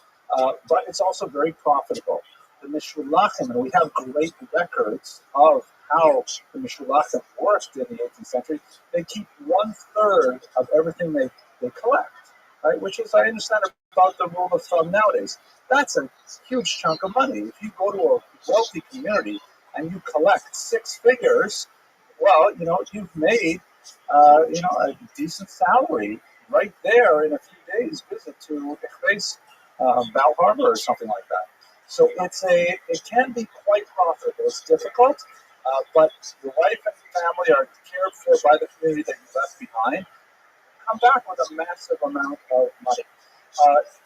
[SPEAKER 1] but it's also very profitable. The Mishulachim, and we have great records of how the Mishulachim worked in the 18th century, they keep 1/3 of everything they collect, right? Which is, I understand, about the rule of thumb nowadays. That's a huge chunk of money. If you go to a wealthy community and you collect 6 figures, well, you've made, a decent salary right there in a few days' visit to Bal Harbor or something like that. So it can be quite profitable. It's difficult, but your wife and family are cared for by the community that you left behind. Come back with a massive amount of money.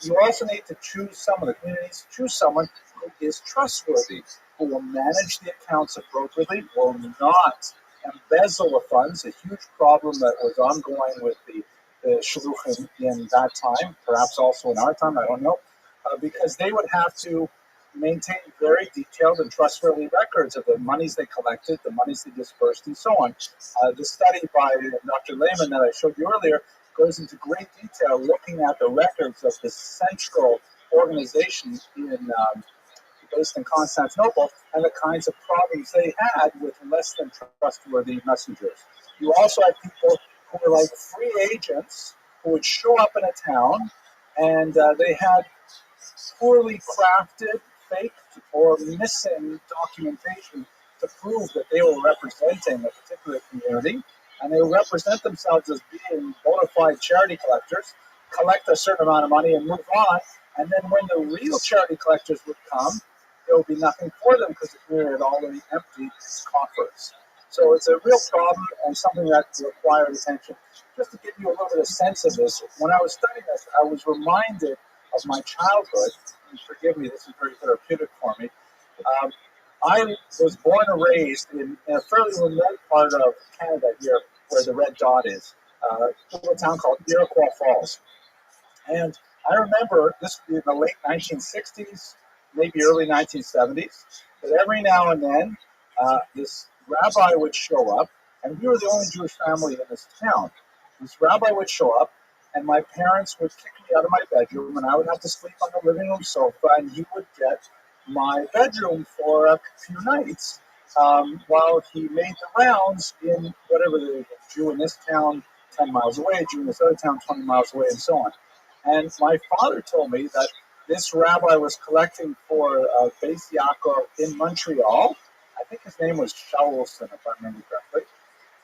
[SPEAKER 1] You also need to choose someone. The community needs to choose someone who is trustworthy, who will manage the accounts appropriately, will not embezzle the funds, a huge problem that was ongoing with the shluchim in that time, perhaps also in our time, I don't know, because they would have to maintain very detailed and trustworthy records of the monies they collected, the monies they dispersed, and so on. The study by Dr. Lehman that I showed you earlier goes into great detail looking at the records of the central organization based in Constantinople and the kinds of problems they had with less than trustworthy messengers. You also had people who were like free agents who would show up in a town and they had poorly crafted, faked, or missing documentation to prove that they were representing a particular community, and they would represent themselves as being bona fide charity collectors, collect a certain amount of money and move on, and then when the real charity collectors would come, there would be nothing for them because the community had already emptied its coffers. So it's a real problem and something that required attention. Just to give you a little bit of sense of this, when I was studying this, I was reminded of my childhood. And forgive me, this is very therapeutic for me. I was born and raised in a fairly remote part of Canada here, where the red dot is, a little town called Iroquois Falls. And I remember this would be in the late 1960s, maybe early 1970s, that every now and then this rabbi would show up, and we were the only Jewish family in this town. This rabbi would show up, and my parents would kick me out of my bedroom, and I would have to sleep on the living room sofa, and he would get my bedroom for a few nights. while he made the rounds in whatever the Jew in this town 10 miles away, Jew in this other town 20 miles away, and so on. And my father told me that this rabbi was collecting for Beis Yaakov in Montreal. I think his name was Shaulson, if I remember correctly.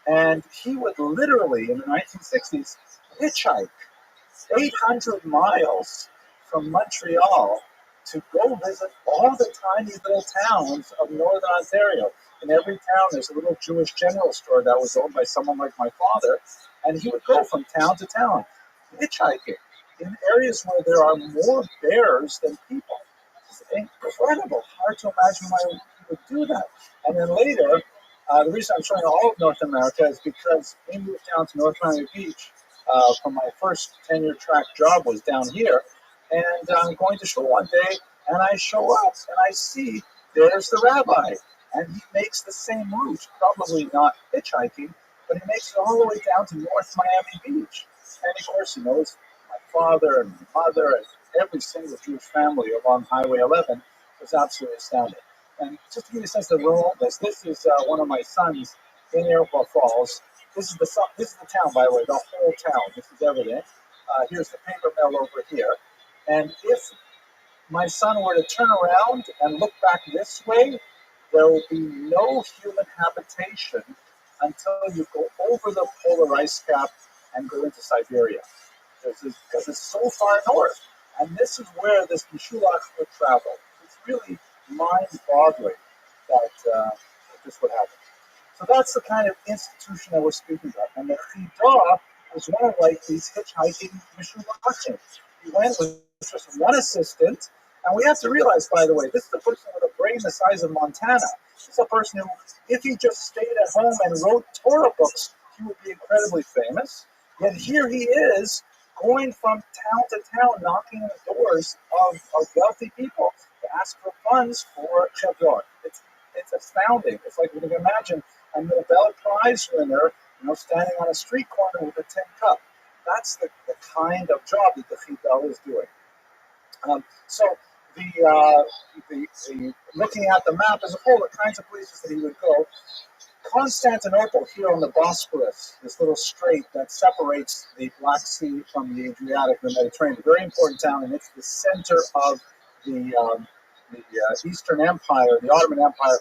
[SPEAKER 1] And he would literally, in the 1960s, hitchhike 800 miles from Montreal to go visit all the tiny little towns of northern Ontario. In every town, there's a little Jewish general store that was owned by someone like my father, and he would go from town to town, hitchhiking in areas where there are more bears than people. It's incredible. Hard to imagine why he would do that. And then later, the reason I'm showing all of North America is because we moved down to North Miami Beach for my first tenure track job was down here. And I'm going to shul one day, and I show up, and I see there's the rabbi. And he makes the same route, probably not hitchhiking, but he makes it all the way down to North Miami Beach. And of course, he knows my father and my mother and every single Jewish family along Highway 11 was absolutely astounding. And just to give you a sense of the remoteness, this is one of my sons in Iroquois Falls. This is the town, by the way, the whole town. This is everything. Here's the paper mill over here. And if my son were to turn around and look back this way, there will be no human habitation until you go over the polar ice cap and go into Siberia, because it's so far north. And this is where this Mishulach would travel. It's really mind-boggling that this would happen. So that's the kind of institution that we're speaking about. And the Chidah was one of like these hitchhiking Mishulachim. He went with just one assistant. And we have to realize, by the way, this is a person with a brain the size of Montana. This is a person who, if he just stayed at home and wrote Torah books, he would be incredibly famous. Yet here he is, going from town to town, knocking on the doors of wealthy people to ask for funds for Chevron. It's astounding. It's like you can imagine a Nobel Prize winner, standing on a street corner with a tin cup. That's the kind of job that the Chidah is doing. So the looking at the map as a whole, the kinds of places that he would go. Constantinople, here on the Bosporus, this little strait that separates the Black Sea from the Adriatic and the Mediterranean, a very important town, and it's the center of the Eastern Empire, the Ottoman Empire.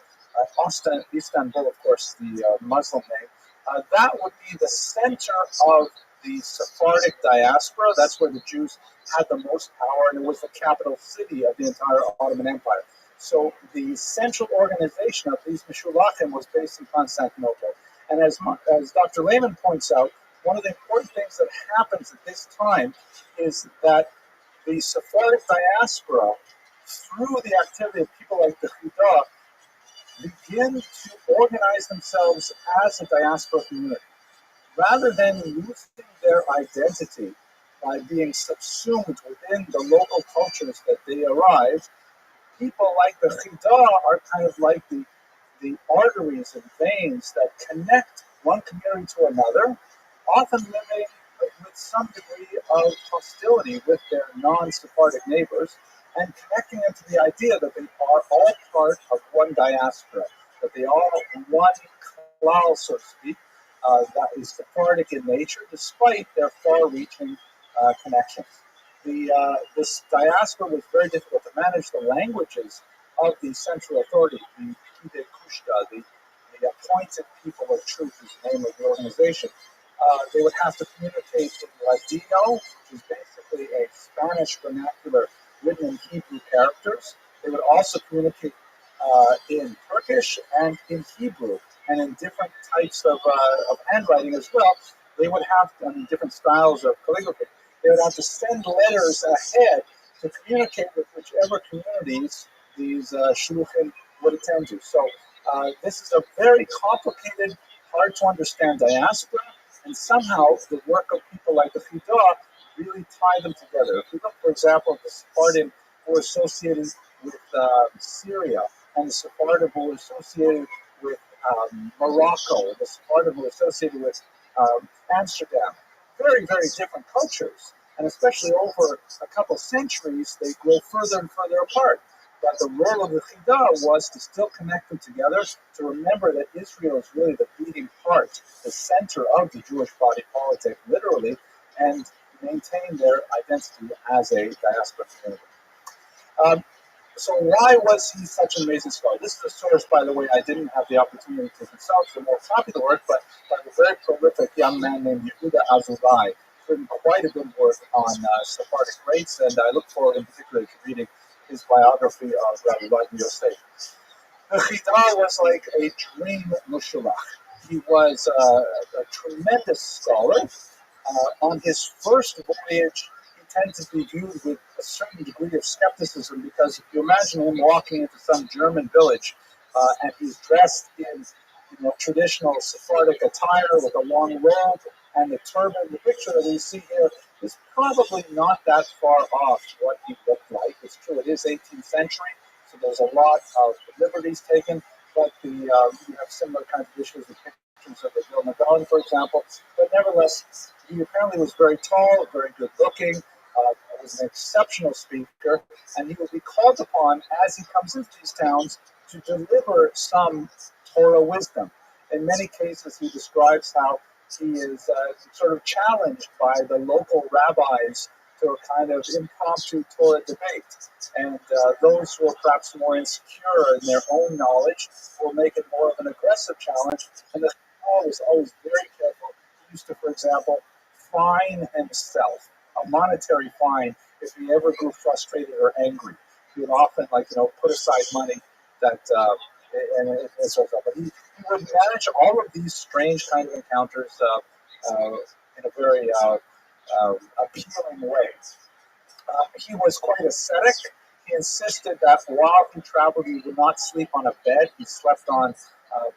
[SPEAKER 1] Istanbul, of course, the Muslim name. That would be the center of the Sephardic diaspora. That's where the Jews had the most power, and it was the capital city of the entire Ottoman Empire. So the central organization of these Mishulachim was based in Constantinople. And as Dr. Lehman points out, one of the important things that happens at this time is that the Sephardic diaspora, through the activity of people like the Chidah, begin to organize themselves as a diaspora community. Rather than losing their identity by being subsumed within the local cultures that they arrive, people like the Chidah are kind of like the arteries and veins that connect one community to another, often living with some degree of hostility with their non-Sephardic neighbors, and connecting them to the idea that they are all part of one diaspora, that they are one klal, so to speak, that is Sephardic in nature, despite their far-reaching connections. This diaspora was very difficult to manage. The languages of the central authority, the Pide Kushta, the appointed people of truth, is the name of the organization, they would have to communicate in Ladino, which is basically a Spanish vernacular written in Hebrew characters. They would also communicate in Turkish and in Hebrew, and in different types of handwriting as well. They would have different styles of calligraphy. They would have to send letters ahead to communicate with whichever communities these shluchim would attend to. So this is a very complicated, hard to understand diaspora, and somehow the work of people like the Chidah really tie them together. If we look, for example, at the Sephardim who are associated with Syria, and the Sephardim who are associated with Morocco, the Sephardim who are associated with Amsterdam, very, very different cultures. And especially over a couple centuries, they grow further and further apart. But the role of the Chidah was to still connect them together, to remember that Israel is really the beating heart, the center of the Jewish body politic, literally, and maintain their identity as a diaspora community. So why was he such an amazing scholar? This is a source, by the way, I didn't have the opportunity to consult for more popular work, but by a very prolific young man named Yehuda Azulai, written quite a bit of work on Sephardic race, and I look forward in particular to reading his biography of Rabbi Yosef. The Chidah was like a dream mushulach. He was a tremendous scholar. On his first voyage, he tended to be viewed with a certain degree of skepticism because if you imagine him walking into some German village and he's dressed in traditional Sephardic attire with a long robe and the turban, the picture that we see here is probably not that far off what he looked like. It's true, it is 18th century, so there's a lot of liberties taken, but you have similar kinds of issues with pictures of the Vilna Gaon, for example. But nevertheless, he apparently was very tall, very good looking, was an exceptional speaker, and he will be called upon as he comes into these towns to deliver some Torah wisdom. In many cases, he describes how he is sort of challenged by the local rabbis to a kind of impromptu Torah debate. And those who are perhaps more insecure in their own knowledge will make it more of an aggressive challenge. And the Chazal was always very careful. He used to, for example, fine himself, a monetary fine, if he ever grew frustrated or angry. He would often, put aside money that, and sort of stuff. But he would manage all of these strange kind of encounters in a very appealing way. He was quite ascetic. He insisted that while he traveled, he would not sleep on a bed. He slept on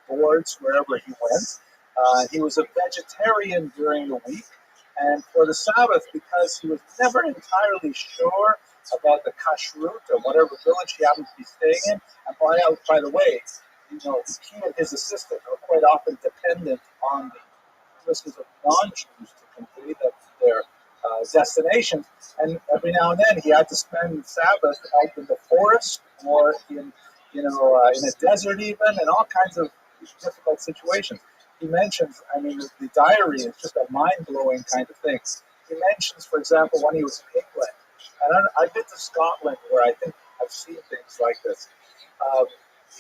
[SPEAKER 1] boards wherever he went. He was a vegetarian during the week. And for the Sabbath, because he was never entirely sure about the kashrut of whatever village he happened to be staying in. And by the way, he and his assistant are quite often dependent on the services of non-Jews to complete their destinations. And every now and then, he had to spend Sabbath out in the forest or in a desert even, and all kinds of difficult situations. He mentions, the diary is just a mind-blowing kind of thing. He mentions, for example, when he was in England, and I've been to Scotland where I think I've seen things like this.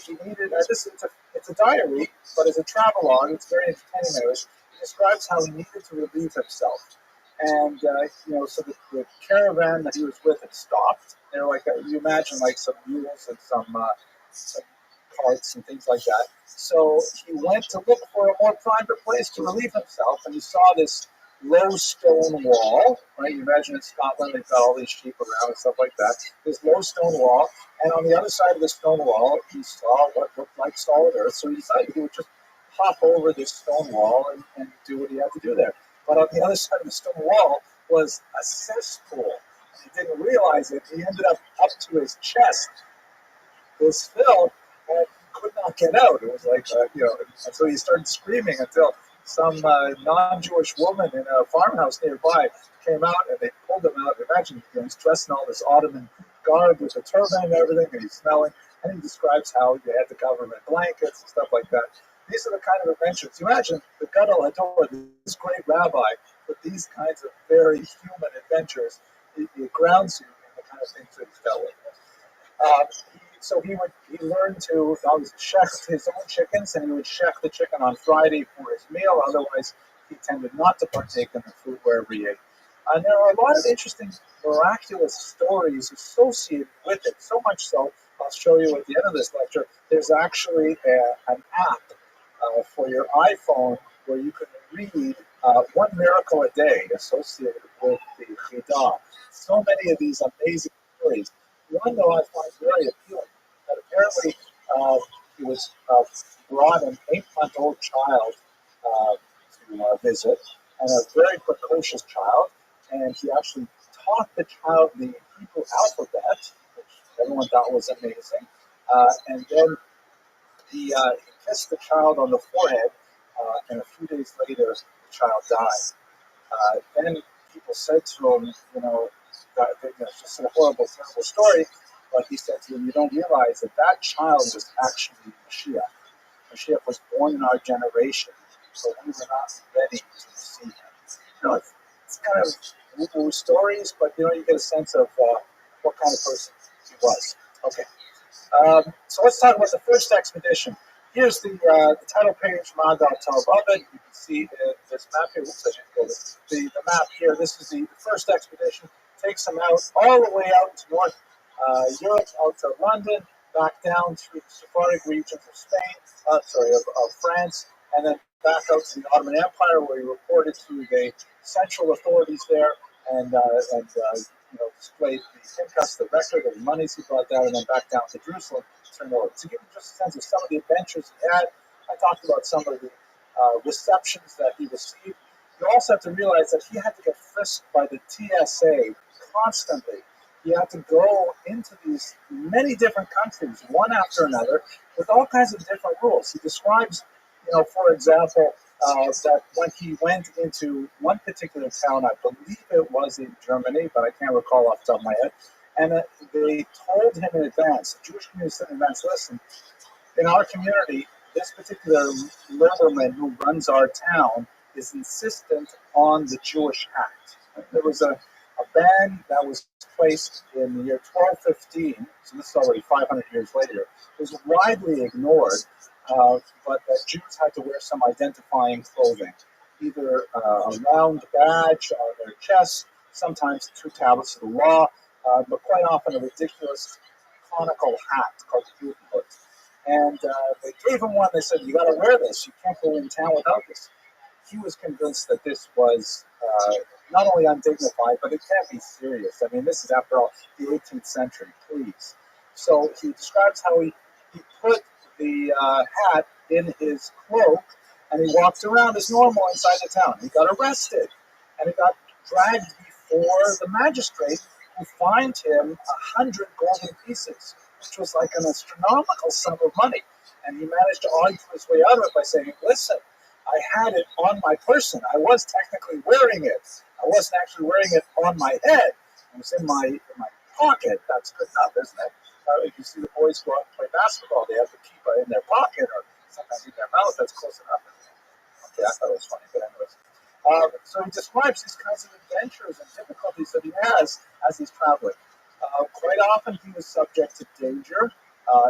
[SPEAKER 1] He needed, it's a diary, but as a travelogue, it's very entertaining. He describes how he needed to relieve himself. And, so the caravan that he was with had stopped. They're you imagine some mules and some carts and things like that. So he went to look for a more private place to relieve himself, and he saw this low stone wall, right? You imagine in Scotland, they've got all these sheep around and stuff like that. This low stone wall, and on the other side of the stone wall, he saw what looked like solid earth, so he decided he would just hop over this stone wall and do what he had to do there. But on the other side of the stone wall was a cesspool. He didn't realize it. He ended up to his chest. Was filled, and he could not get out. It was and so he started screaming until some non-Jewish woman in a farmhouse nearby came out, and they pulled him out. Imagine, he's dressed in all this Ottoman garb with a turban and everything, and he's smelling, and he describes how they had to cover him in blankets and stuff like that. These are the kind of adventures. Imagine the Gadol Hador, this great rabbi, with these kinds of very human adventures. It grounds you in the kind of things that he's dealt with. So he learned to shecht his own chickens, and he would shecht the chicken on Friday for his meal. Otherwise, he tended not to partake in the food wherever he ate. And there are a lot of interesting, miraculous stories associated with it. So much so, I'll show you at the end of this lecture. There's actually an app for your iPhone where you can read one miracle a day associated with the Chidah. So many of these amazing stories. One, though, I find very appealing, that apparently he was brought an 8-month-old child to visit, and a very precocious child, and he actually taught the child the Hebrew alphabet, which everyone thought was amazing, and then he kissed the child on the forehead, and a few days later, the child died. Then people said to him, it's just a horrible, terrible story. But he said to him, you don't realize that that child was actually Mashiach. Mashiach was born in our generation, so we were not ready to receive him. It's kind of woo-woo stories, but you get a sense of what kind of person he was. Okay. So let's talk about the first expedition. Here's the title page, Magal Tov. Above it, you can see this map here. Oops, I didn't go the map here. This is the first expedition. Takes them out all the way out to North Europe, out to London, back down through the Sephardic regions of Spain, of France, and then back out to the Ottoman Empire, where he reported to the central authorities there, and displayed the Pinchas, the record of the monies he brought down, and then back down to Jerusalem to turn over. To give you just a sense of some of the adventures he had, I talked about some of the receptions that he received. You also have to realize that he had to get frisked by the TSA constantly. He had to go into these many different countries, one after another, with all kinds of different rules. He describes, for example, that when he went into one particular town, I believe it was in Germany, but I can't recall off the top of my head, and they told him in advance, the Jewish community said in advance, listen, in our community, this particular nobleman who runs our town is insistent on the Jewish hat. There was a ban that was placed in the year 1215, so this is already 500 years later. It was widely ignored, but that Jews had to wear some identifying clothing, either a round badge on their chest, sometimes 2 tablets of the law, but quite often a ridiculous conical hat called the Judenhut. And they gave him one. They said, you got to wear this. You can't go in town without this. He was convinced that this was not only undignified, but it can't be serious. I mean, this is, after all, the 18th century, please. So he describes how he put the hat in his cloak, and he walked around as normal inside the town. He got arrested, and he got dragged before the magistrate, who fined him 100 golden pieces, which was like an astronomical sum of money. And he managed to argue his way out of it by saying, listen, I had it on my person. I was technically wearing it. I wasn't actually wearing it on my head. It was in my pocket. That's good enough, isn't it? If you see the boys go out and play basketball, they have the kippah in their pocket or sometimes in their mouth. That's close enough. Okay, I thought it was funny, but anyways. So he describes these kinds of adventures and difficulties that he has as he's traveling. Quite often he was subject to danger.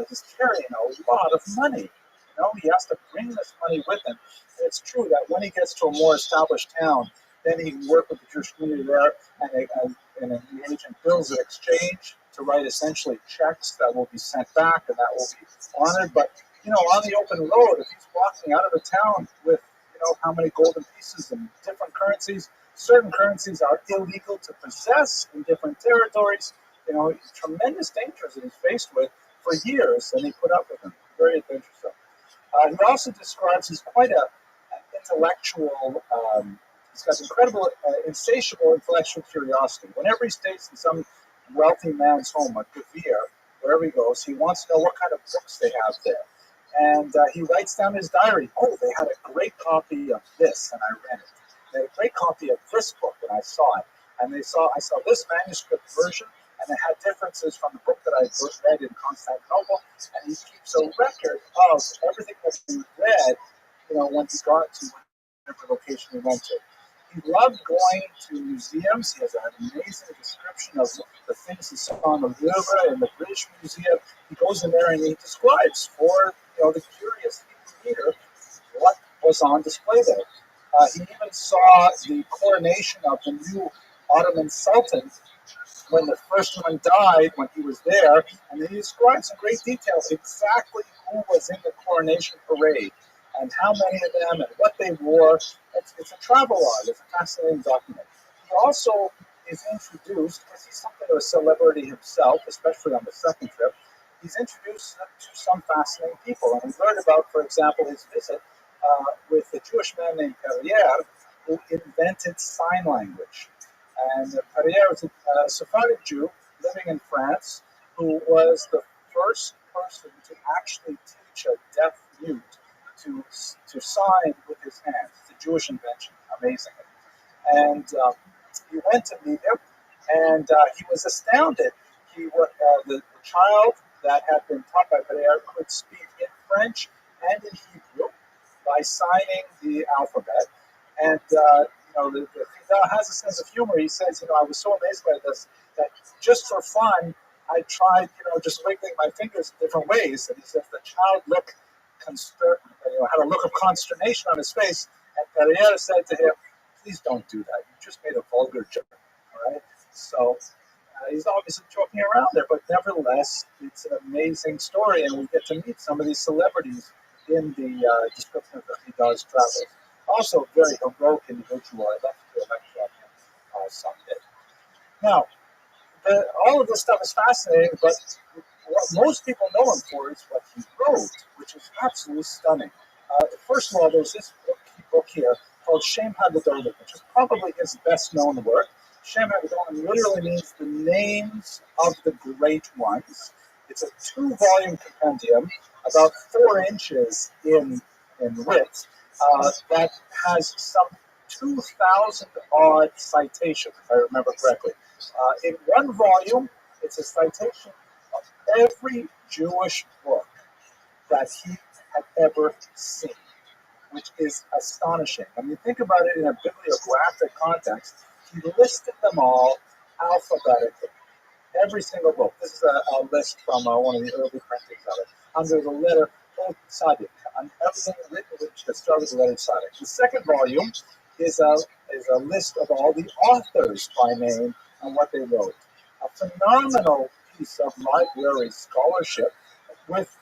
[SPEAKER 1] He's carrying a lot of money. He has to bring this money with him. And it's true that when he gets to a more established town, then he can work with the Jewish community there and engage in bills of exchange to write essentially checks that will be sent back and that will be honored. But, on the open road, if he's walking out of a town with, how many golden pieces and different currencies, certain currencies are illegal to possess in different territories. Tremendous dangers that he's faced with for years, and he put up with them. Very adventuresome. He also describes he's quite an intellectual. He's got incredible, insatiable intellectual curiosity. Whenever he stays in some wealthy man's home, a Gavir, wherever he goes, he wants to know what kind of books they have there. And he writes down his diary. Oh, they had a great copy of this, and I read it. They had a great copy of this book, and I saw it. And I saw this manuscript version, and it had differences from the book that I read in Constantinople. And he keeps a record of everything that he read, when he got to whatever location he went to. He loved going to museums. He has an amazing description of the things he saw in the Louvre and the British Museum. He goes in there and he describes for the curious reader what was on display there. He even saw the coronation of the new Ottoman Sultan when the first one died, when he was there, and he describes in great detail exactly who was in the coronation parade and how many of them and what they wore. It's a travel log. It's a fascinating document. He also is introduced, because he's something of a celebrity himself, especially on the second trip, he's introduced to some fascinating people. And we learned about, for example, his visit with a Jewish man named Perrier, who invented sign language. And Perrier was a Sephardic Jew living in France who was the first person to actually teach a deaf mute to sign with his hands. It's a Jewish invention, amazingly. And he went to meet him, and he was astounded. the child that had been taught by Berea could speak in French and in Hebrew by signing the alphabet. And the Chida has a sense of humor. He says, I was so amazed by this that just for fun, I tried, just wiggling my fingers in different ways. And he says the child had a look of consternation on his face. And Berea said to him, "Please don't do that. You just made a vulgar joke." All right. So he's obviously joking around there, but nevertheless, it's an amazing story, and we get to meet some of these celebrities in the description of the Chida's travels. Also, a very heroic individual. I'd love to do a lecture on him someday. Now, all of this stuff is fascinating, but what most people know him for is what he wrote, which is absolutely stunning. First of all, there's this book here called Shem HaGadolim, which is probably his best-known work. Shem HaGadolim literally means the names of the great ones. It's a 2-volume compendium, about 4 inches in width, that has some 2,000 odd citations, if I remember correctly. In one volume, it's a citation of every Jewish book that he had ever seen, which is astonishing. When you think about it in a bibliographic context, he listed them all alphabetically. Every single book. This is a list from one of the early printings of it. Under the letter Tzadik, and everything written that started with the letter Tzadik. The second volume is a list of all the authors by name and what they wrote. A phenomenal piece of library scholarship with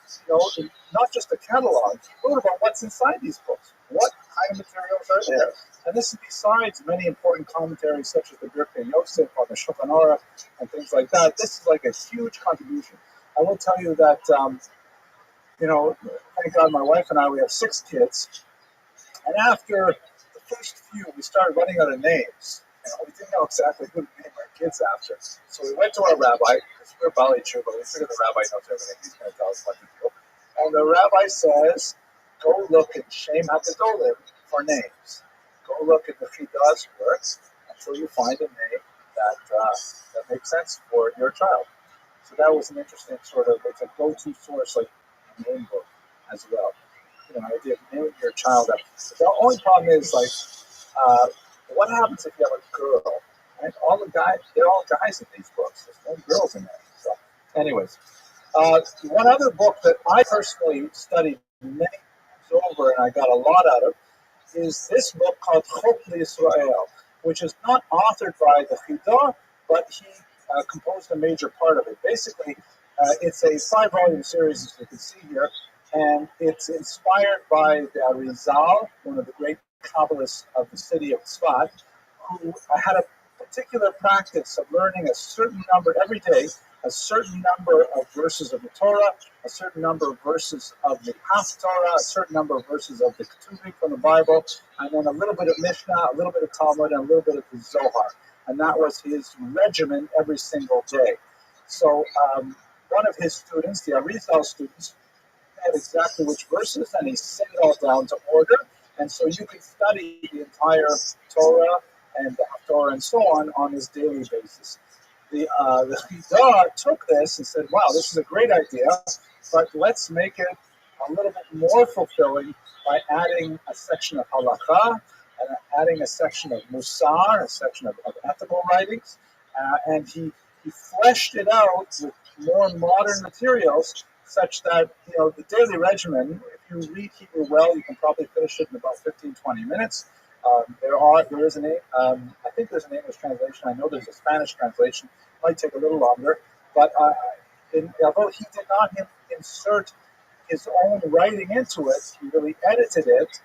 [SPEAKER 1] not just a catalog, wrote about what's inside these books, what kind of materials are there. And this is besides many important commentaries such as the Birkei Yosef on the Shulchan Aruch and things like that. This is like a huge contribution. I will tell you that, thank God my wife and I, we have 6 kids. And after the first few, we started running out of names. We didn't know exactly who to name our kids after. So we went to our rabbi, because we're Bali Jew, but we figured the rabbi knows everything. He's going to tell us what to do. And the rabbi says, go look at Shem HaGadolim for names. Go look at the Chida's works until you find a name that makes sense for your child. So that was an interesting it's a go-to source, like a name book as well. Idea of naming your child up. The only problem is, what happens if you have a girl? Right? All the guys, they're all guys in these books. There's no girls in there. So, anyways, one other book that I personally studied many times over and I got a lot out of is this book called Chok L'Yisrael, which is not authored by the Chida, but he composed a major part of it. Basically, it's a 5-volume series, as you can see here, and it's inspired by the Arizal, one of the great Kabbalists of the city of Tzfat, who had a particular practice of learning a certain number every day, a certain number of verses of the Torah, a certain number of verses of the Haftarah, a certain number of verses of the Ketuvim from the Bible, and then a little bit of Mishnah, a little bit of Talmud, and a little bit of the Zohar. And that was his regimen every single day. So one of his students, the Arizal students, had exactly which verses, and he set it all down to order. And so you can study the entire Torah and the Haftarah and so on his daily basis. The Chida took this and said, wow, this is a great idea, but let's make it a little bit more fulfilling by adding a section of halakha, and adding a section of musar, a section of ethical writings, and he fleshed it out with more modern materials such that, the daily regimen, if you read Hebrew well, you can probably finish it in about 15, 20 minutes. There is an, I think there's an English translation. I know there's a Spanish translation. It might take a little longer. But although he did not insert his own writing into it, he really edited it,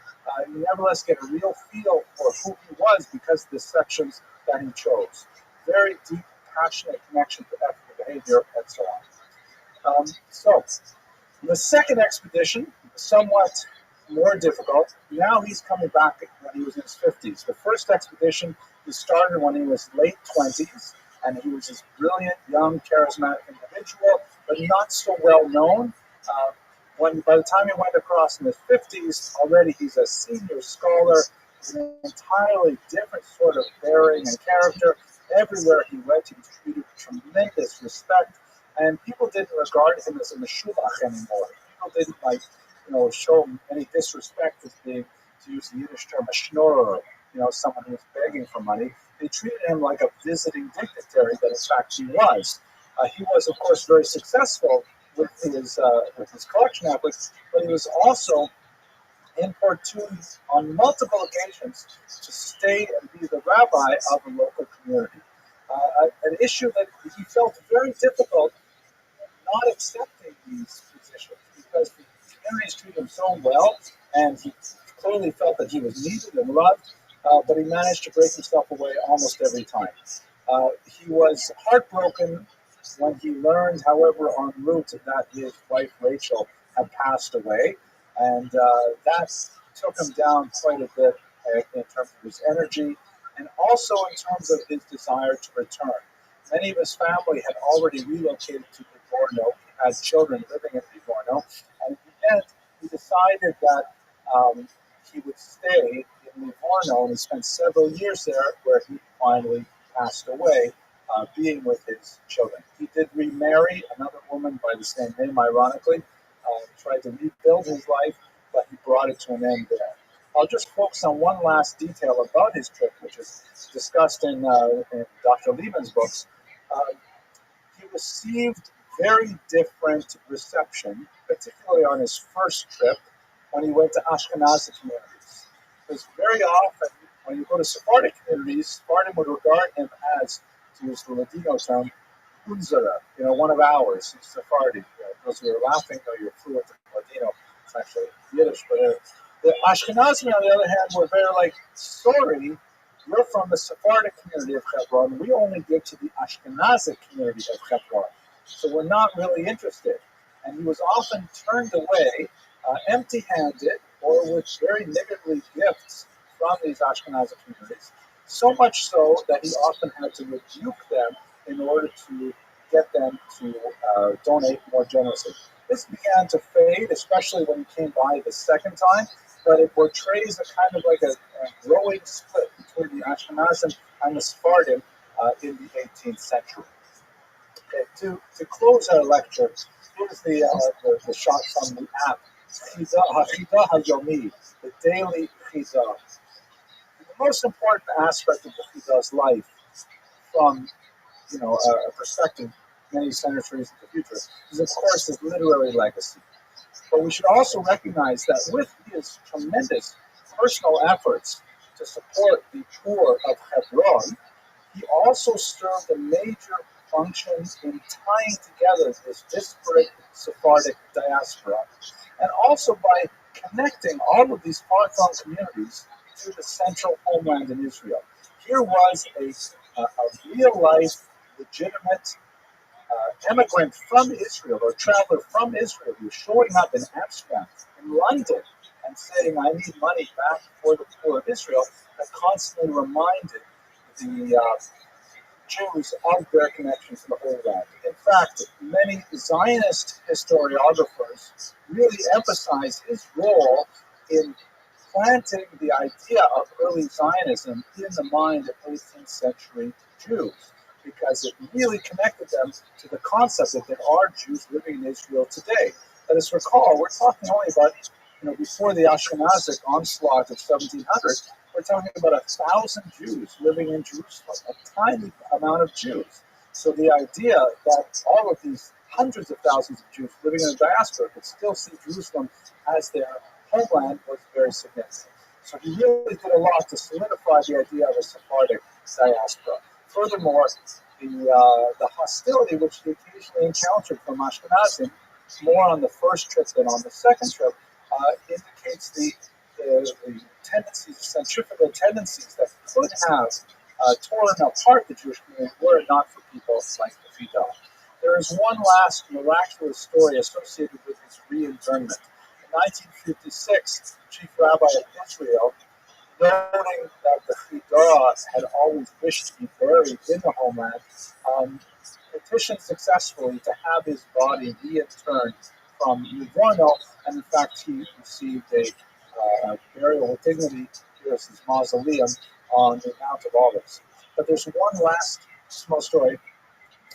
[SPEAKER 1] you nevertheless get a real feel for who he was because of the sections that he chose. Very deep, passionate connection to ethical behavior and so on. So the second expedition, somewhat more difficult. Now he's coming back when he was in his 50s. The first expedition, he started when he was late 20s, and he was this brilliant, young, charismatic individual, but not so well known. By the time he went across in his 50s, already he's a senior scholar with an entirely different sort of bearing and character. Everywhere he went, he was treated with tremendous respect, and people didn't regard him as a meshulach anymore. People didn't show him any disrespect as being, to use the Yiddish term, a schnorrer, someone who was begging for money. They treated him like a visiting dignitary that in fact he was. He was, of course, very successful with his collection efforts, but he was also importuned on multiple occasions to stay and be the rabbi of a local community. An issue that he felt very difficult not accepting these positions because the communities treated him so well, and he clearly felt that he was needed and loved, but he managed to break himself away almost every time. He was heartbroken when he learned, however, en route that his wife Rachel had passed away, and that took him down quite a bit in terms of his energy and also in terms of his desire to return. Many of his family had already relocated to Livorno, had children living in Livorno, and in the end, he decided that he would stay in Livorno, and he spent several years there where he finally passed away, being with his children. He did remarry another woman by the same name, ironically, tried to rebuild his life, but he brought it to an end there. I'll just focus on one last detail about his trip, which is discussed in Dr. Lehman's books. Uh, he received very different reception, particularly on his first trip when he went to Ashkenazi communities. Because very often, when you go to Sephardic communities, Sephardim would regard him as, to use the Ladino term, unzera, one of ours. He's Sephardi. Those who are laughing, though you're fluent in Ladino, it's actually Yiddish. But the Ashkenazi, on the other hand, were very like, sorry, you're from the Sephardic community of Hebron. We only give to the Ashkenazic community of Hebron. So we're not really interested. And he was often turned away empty-handed or with very niggardly gifts from these Ashkenazic communities. So much so that he often had to rebuke them in order to get them to donate more generously. This began to fade, especially when he came by the second time, but it portrays a kind of like a growing split between the Ashkenazim and the Sephardim in the 18th century. Okay, to close our lecture, here's the shot from the app, Chida HaYomi, the daily Chida. The most important aspect of the Chida's life from a perspective many centuries in the future is, of course, his literary legacy. But we should also recognize that with his tremendous personal efforts to support the poor of Hebron, he also served a major function in tying together this disparate Sephardic diaspora, and also by connecting all of these far-flung communities to the central homeland in Israel. Here was a real-life, legitimate immigrant from Israel or traveler from Israel who was showing up in Amsterdam, in London, and saying, I need money back for the poor of Israel, that constantly reminded the Jews of their connection to the Holy Land. In fact, many Zionist historiographers really emphasize his role in planting the idea of early Zionism in the mind of 18th century Jews, because it really connected them to the concept that there are Jews living in Israel today. Let us recall, we're talking only about, before the Ashkenazic onslaught of 1700, we're talking about 1,000 Jews living in Jerusalem, a tiny amount of Jews. So the idea that all of these hundreds of thousands of Jews living in the diaspora could still see Jerusalem as their homeland was very significant. So he really did a lot to solidify the idea of a Sephardic diaspora. Furthermore, the hostility which he occasionally encountered from Ashkenazim, more on the first trip than on the second trip, indicates the tendencies, centrifugal tendencies that could have torn apart the Jewish community were it not for people like the Fidel. There is one last miraculous story associated with his re-internment. In 1956, the chief rabbi of Israel, noting that the Fidel had always wished to be buried in the homeland, petitioned successfully to have his body re-interned from Livorno, and in fact he received a burial with dignity. Here's his mausoleum on the Mount of Olives. But there's one last small story.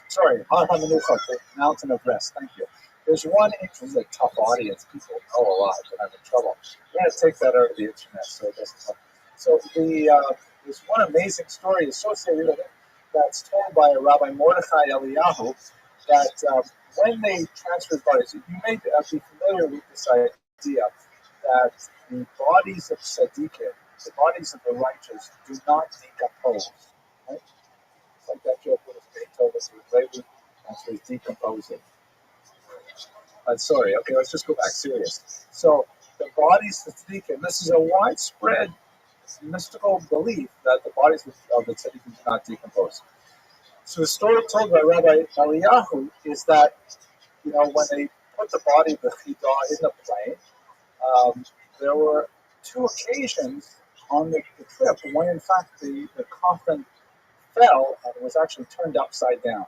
[SPEAKER 1] Sorry, Har HaMenucha, the Mountain of Rest. Thank you. There's one. This is a tough audience. People know a lot, but I'm in trouble. I'm going to take that out of the internet so it doesn't help. So there's one amazing story associated with it that's told by Rabbi Mordechai Eliyahu that when they transferred bodies, you may be familiar with this idea that the bodies of tzaddikim, the bodies of the righteous, do not decompose. Right? It's like that joke with Beethoven, who later actually decomposing. I'm sorry. Okay, let's just go back serious. So the bodies of the tzaddikim, this is a widespread mystical belief that the bodies of the tzaddikim do not decompose. So the story told by Rabbi Eliyahu is that, when they put the body of the Chidah in the plane, there were two occasions on the trip when, in fact, the coffin fell and it was actually turned upside down.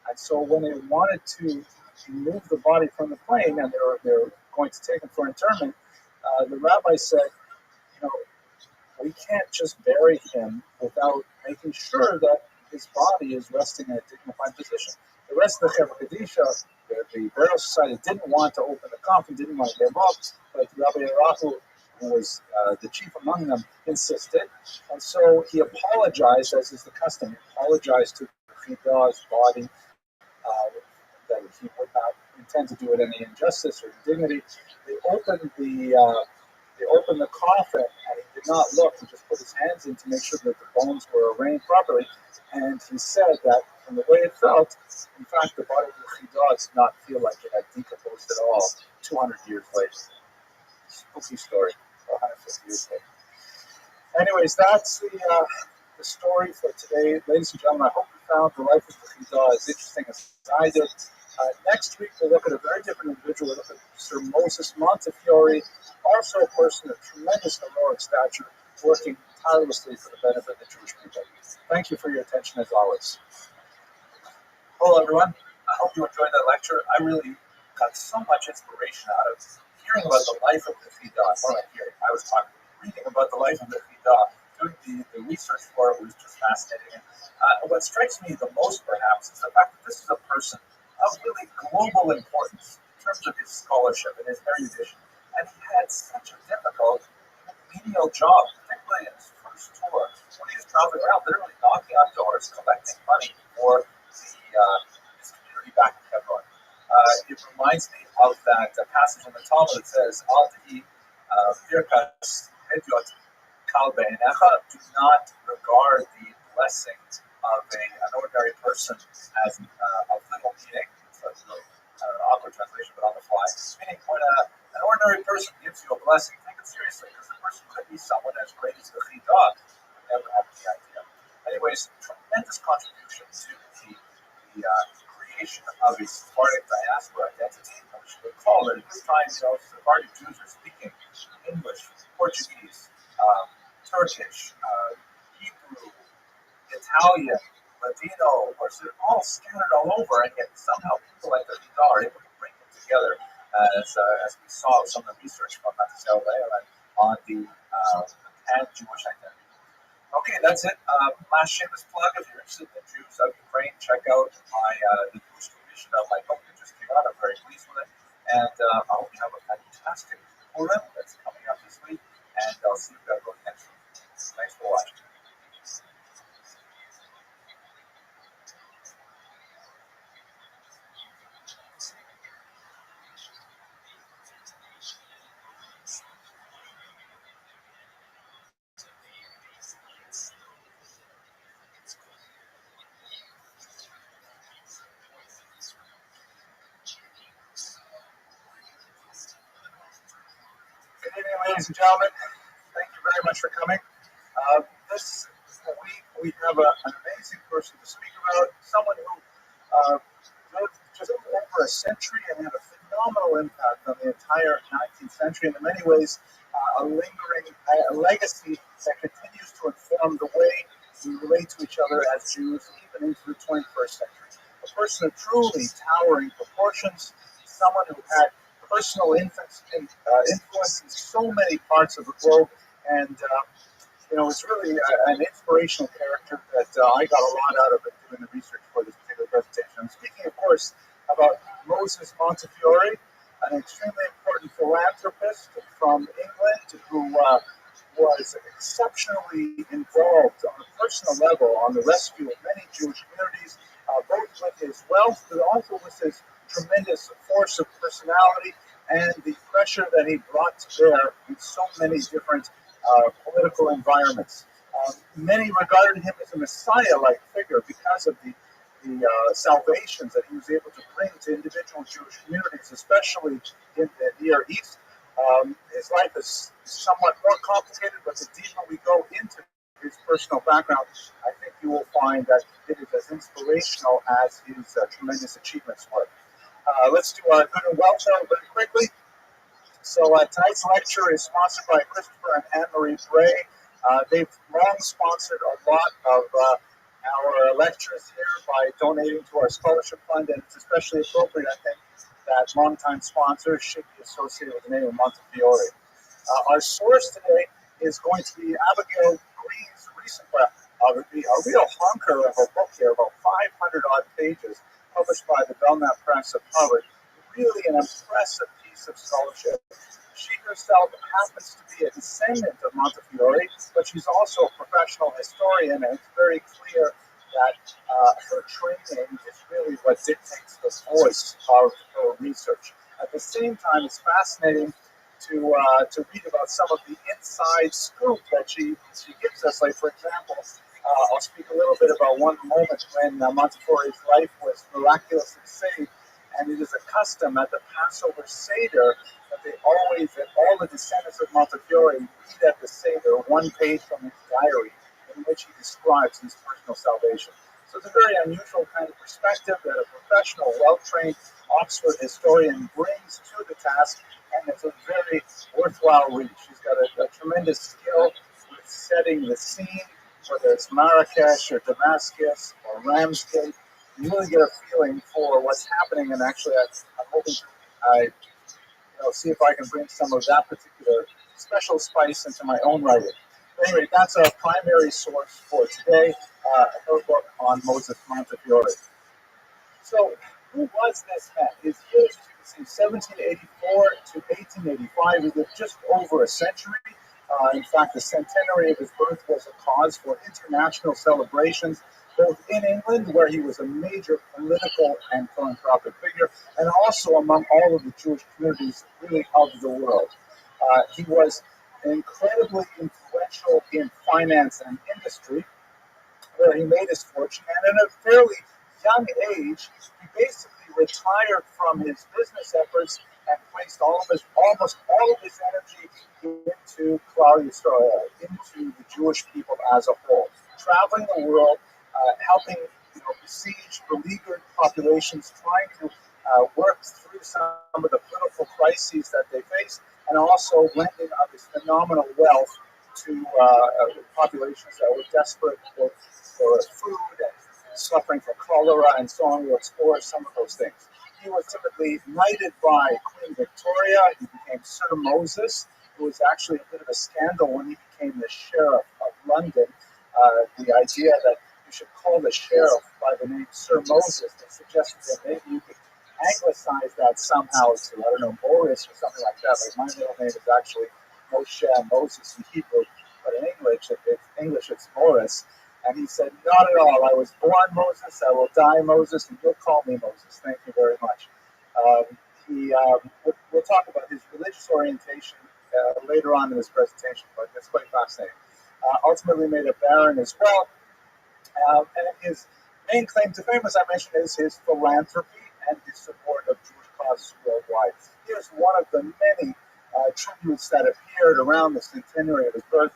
[SPEAKER 1] And so when they wanted to move the body from the plane and they were going to take him for interment, the rabbi said, we can't just bury him without making sure that his body is resting in a dignified position. The rest of the Chevra Kadisha, the burial society, didn't want to open the coffin, didn't want to give up, but Rabbi Arahu, who was the chief among them, insisted. And so he apologized, as is the custom. He apologized to Chidah's body that he would not intend to do it any injustice or indignity. They opened the coffin, and he did not look. He just put his hands in to make sure that the bones were arranged properly. And he said that from the way it felt, in fact, the body of the Chidah did not feel like it had decomposed at all 200 years later. Spooky story, 150 years later. Anyways, that's the story for today. Ladies and gentlemen, I hope you found the life of the Chidah as interesting as I did. Next week, we'll look at a very different individual. We'll look at Sir Moses Montefiore, also a person of tremendous heroic stature, working tirelessly for the benefit of the Jewish people. Thank you for your attention, as always. Hello, everyone. I hope you enjoyed that lecture. I really got so much inspiration out of hearing about the life of the Chidah. What am I hearing? I was reading about the life of the Chidah. Doing the research for it was just fascinating. And what strikes me the most, perhaps, is the fact that this is a person of really global importance in terms of his scholarship and his erudition. And he had such a difficult menial job, particularly in his first tour, when he was traveling around, literally knocking on doors, collecting money for his community back in Hebron. It reminds me of that passage in the Talmud that says, Al Tehi Birkas Hedyot Kal Be'enecha, do not regard the blessings of an ordinary person as of little meaning. So it's an awkward translation, but on the fly. Meaning, when an ordinary person gives you a blessing, take it seriously, because the person could be someone as great as the Chidah. You never have the idea. Anyways, tremendous contribution to the creation of a Sephardic diaspora identity. I should recall that at this time, Sephardic Jews are speaking English, Portuguese, Turkish, Hebrew, Italian, Latino, or all scattered all over, and yet somehow people like the Chidah are able to bring them together, as we saw with some of the research from Matisyahu Le'elan on the pan-Jewish identity. Okay, that's it. Last shameless plug. If you're interested in the Jews of Ukraine, check out the Jewish edition of my book that just came out. I'm very pleased with it, and I hope you have a fantastic Purim that's coming up this week, and I'll see you guys next week. Thanks for watching. Good evening, ladies and gentlemen. Thank you very much for coming. This week we have an amazing person to speak about, someone who lived just over a century and had a phenomenal impact on the entire 19th century, and in many ways a lingering legacy that continues to inform the way we relate to each other as Jews even into the 21st century. A person of truly towering proportions, someone who had personal influence in so many parts of the globe, and it's really an inspirational character that I got a lot out of it doing the research for this particular presentation. I'm speaking, of course, about Moses Montefiore, an extremely important philanthropist from England who was exceptionally involved on a personal level on the rescue of many Jewish communities, both with his wealth, but also with his tremendous force of personality and the pressure that he brought to bear in so many different political environments. Many regarded him as a messiah-like figure because of the salvations that he was able to bring to individual Jewish communities, especially in the Near East. His life is somewhat more complicated, but the deeper we go into his personal background, I think you will find that it is as inspirational as his tremendous achievements were. Let's do our good and well chart very quickly. So tonight's lecture is sponsored by Christopher and Anne-Marie Bray. They've long sponsored a lot of our lectures here by donating to our scholarship fund, and it's especially appropriate, I think, that longtime sponsors should be associated with the name of Montefiore. Our source today is going to be Abigail Green's recent book, a real hunker of a book here, about 500 odd pages, published by the Belknap Press of Harvard. Really an impressive piece of scholarship. She herself happens to be a descendant of Montefiore, but she's also a professional historian, and it's very clear that her training is really what dictates the voice of her research. At the same time, it's fascinating to read about some of the inside scoop that she gives us. Like, for example, I'll speak a little bit about one moment when Montefiore's life was miraculously saved. And it is a custom at the Passover Seder that all the descendants of Montefiore read at the Seder one page from his diary in which he describes his personal salvation. So it's a very unusual kind of perspective that a professional, well-trained Oxford historian brings to the task, and it's a very worthwhile read. She's got a tremendous skill with setting the scene, whether it's Marrakesh or Damascus or Ramsgate. You really get a feeling for what's happening, and actually, I'm hoping to see if I can bring some of that particular special spice into my own writing. Anyway, that's our primary source for today, her book on Moses Montefiore. So, who was this man? His years, as you can see, 1784 to 1885. He lived just over a century. In fact, the centenary of his birth was a cause for international celebrations, both in England, where he was a major political and philanthropic figure, and also among all of the Jewish communities really of the world. He was incredibly influential in finance and industry, where he made his fortune, and at a fairly young age, he basically retired from his business efforts and placed almost all of his energy into Klal Yisrael, into the Jewish people as a whole, traveling the world, helping besieged, beleaguered populations, trying to work through some of the political crises that they faced, and also lending of his phenomenal wealth to populations that were desperate for food and suffering from cholera and so on. We'll explore some of those things. He was typically knighted by Queen Victoria. He became Sir Moses. It was actually a bit of a scandal when he became the Sheriff of London. The idea that you should call the sheriff by the name Sir Moses, they suggested that maybe you could anglicize that somehow to, I don't know, Boris or something like that. Like, my middle name is actually Moshe Moses in Hebrew, but in English it's Morris. And he said, not at all. I was born Moses, I will die Moses, and you'll call me Moses. Thank you very much. We'll talk about his religious orientation later on in this presentation, but it's quite fascinating. Ultimately made a baron as well. And his main claim to fame, as I mentioned, is his philanthropy and his support of Jewish causes worldwide. Here's one of the many tributes that appeared around the centenary of his birth.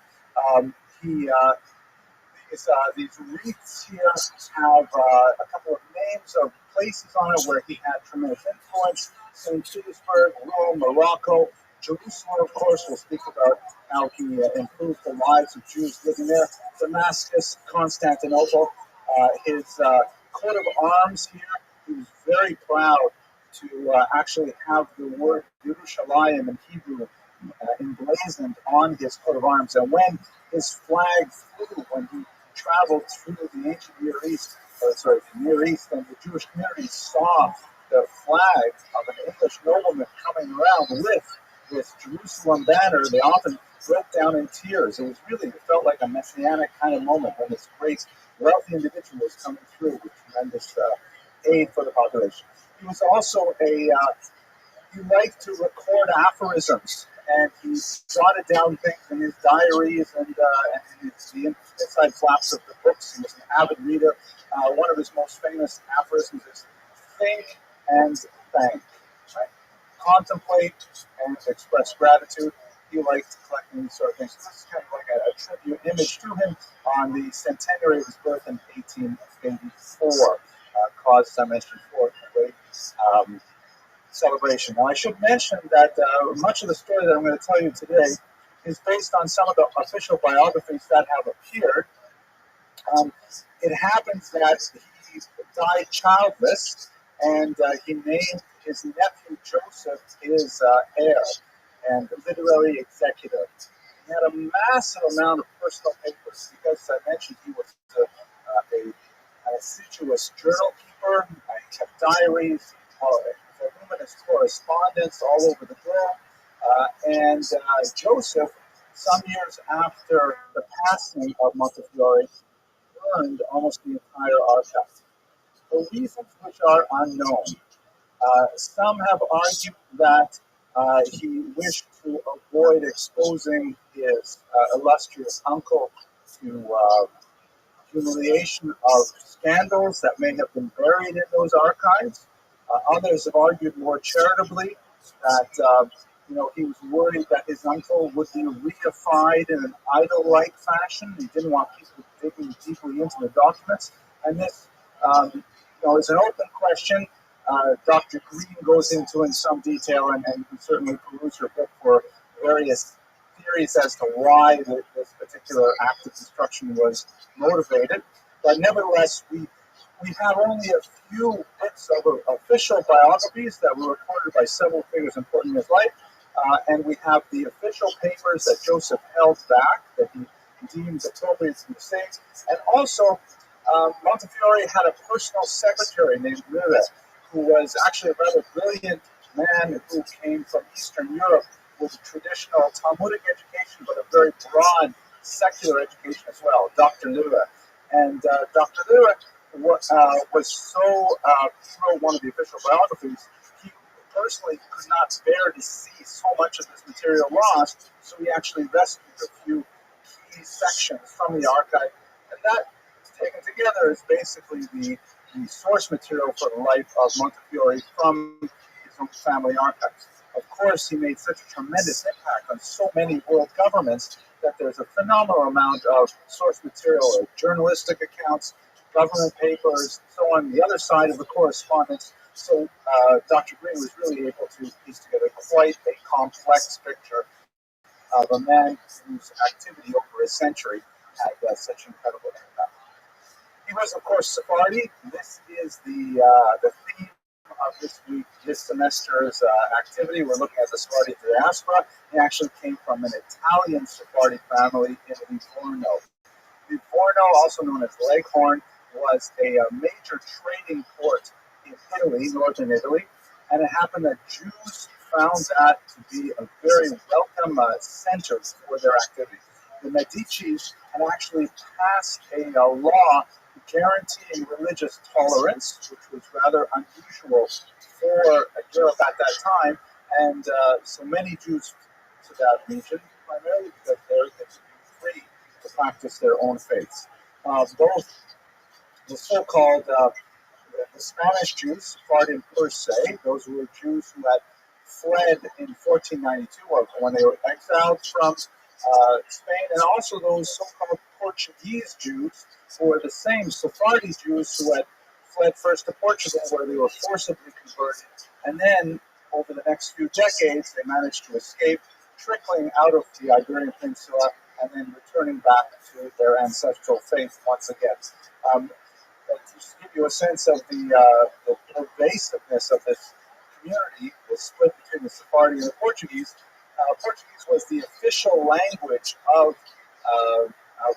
[SPEAKER 1] These wreaths here have a couple of names of places on it where he had tremendous influence: St. Petersburg, Rome, Morocco, Jerusalem, of course. We'll speak about how he improved the lives of Jews living there. Damascus, Constantinople. His coat of arms here, he was very proud to actually have the word Yerushalayim in Hebrew emblazoned on his coat of arms. And when his flag flew when he traveled through the ancient Near East, the Near East, and the Jewish community saw the flag of an English nobleman coming around with this Jerusalem banner. They often broke down in tears. It felt like a messianic kind of moment when this great wealthy individual was coming through with tremendous aid for the population. He was also he liked to record aphorisms, and he jotted down things in his diaries and in the inside flaps of the books. He was an avid reader. One of his most famous aphorisms is think and thank. Right? Contemplate and express gratitude. He liked collecting these sort of things. So this is kind of like a tribute image to him on the centenary of his birth in 1884. Cause, as I mentioned before, a great celebration. Now, I should mention that much of the story that I'm going to tell you today is based on some of the official biographies that have appeared. It happens that he died childless, and he named his nephew Joseph his heir and literary executor. He had a massive amount of personal papers because, as I mentioned, he was a assiduous journal keeper. He kept diaries, voluminous correspondence all over the globe. And Joseph, some years after the passing of Montefiore, burned almost the entire archive for reasons which are unknown. Some have argued that he wished to avoid exposing his illustrious uncle to humiliation of scandals that may have been buried in those archives. Others have argued more charitably that he was worried that his uncle would be reified in an idol-like fashion. He didn't want people digging deeply into the documents, and this is an open question. Dr. Green goes into in some detail, and you can certainly peruse her book for various theories as to why this particular act of destruction was motivated. But nevertheless, we have only a few bits of official biographies that were recorded by several figures important in his life, and we have the official papers that Joseph held back that he deemed appropriate to the state, and also Montefiore had a personal secretary named Rabbi, who was actually a rather brilliant man who came from Eastern Europe with a traditional Talmudic education, but a very broad secular education as well, Dr. Lura. And Dr. Lura was so through one of the official biographies, he personally could not bear to see so much of this material lost, so he actually rescued a few key sections from the archive. And that, taken together, is basically the source material for the life of Montefiore from his own family archives. Of course, he made such a tremendous impact on so many world governments that there's a phenomenal amount of source material, journalistic accounts, government papers, so on the other side of the correspondence. So Dr. Green was really able to piece together quite a complex picture of a man whose activity over a century had such incredible impact. He was, of course, Sephardi. This is the theme of this semester's activity. We're looking at the Sephardi diaspora. He actually came from an Italian Sephardi family in Livorno. Livorno, also known as Leghorn, was a major trading port in Italy, northern Italy, and it happened that Jews found that to be a very welcome center for their activities. The Medicis had actually passed a law guaranteeing religious tolerance, which was rather unusual for Europe at that time, and so many Jews to that region, primarily because they could be free to practice their own faiths. Both the so-called the Spanish Jews, Sephardim per se, those were Jews who had fled in 1492 when they were exiled from Spain, and also those so-called Portuguese Jews who were the same Sephardi Jews who had fled first to Portugal, where they were forcibly converted, and then over the next few decades they managed to escape, trickling out of the Iberian Peninsula and then returning back to their ancestral faith once again. To give you a sense of the pervasiveness of this community, the split between the Sephardi and the Portuguese, Portuguese was the official language of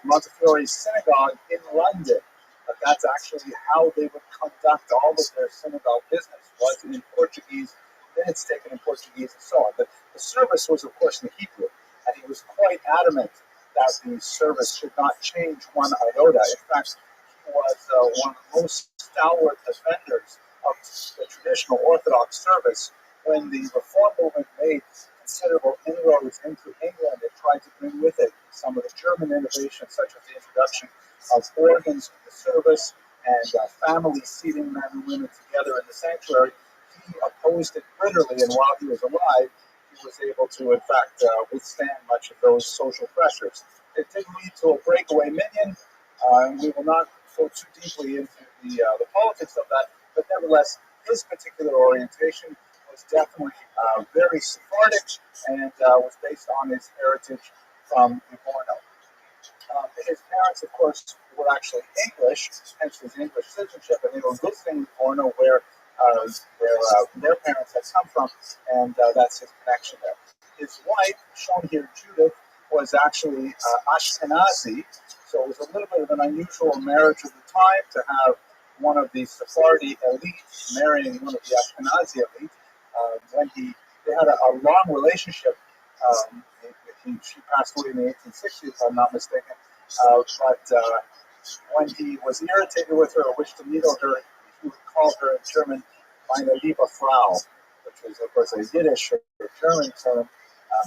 [SPEAKER 1] Montefiore's synagogue in London. But that's actually how they would conduct all of their synagogue business, was in Portuguese, minutes taken in Portuguese, and so on. But the service was, of course, in Hebrew, and he was quite adamant that the service should not change one iota. In fact, he was one of the most stalwart defenders of the traditional Orthodox service when the Reform movement made considerable inroads into England and tried to bring with it some of the German innovations, such as the introduction of organs to the service and family seating men and women together in the sanctuary. He opposed it bitterly, and while he was alive, he was able to, in fact, withstand much of those social pressures. It did lead to a breakaway minion, and we will not go too deeply into the politics of that, but nevertheless, his particular orientation was definitely very Sephardic and was based on his heritage from Livorno. His parents, of course, were actually English, hence his English citizenship, and they were visiting Livorno where their parents had come from, and that's his connection there. His wife, shown here, Judith, was actually Ashkenazi, so it was a little bit of an unusual marriage of the time to have one of the Sephardi elite marrying one of the Ashkenazi elite. They had a long relationship. She passed away in the 1860s, if I'm not mistaken. But when he was irritated with her or wished to needle her, he would call her in German "meine liebe Frau," which was, of course, a Yiddish or German term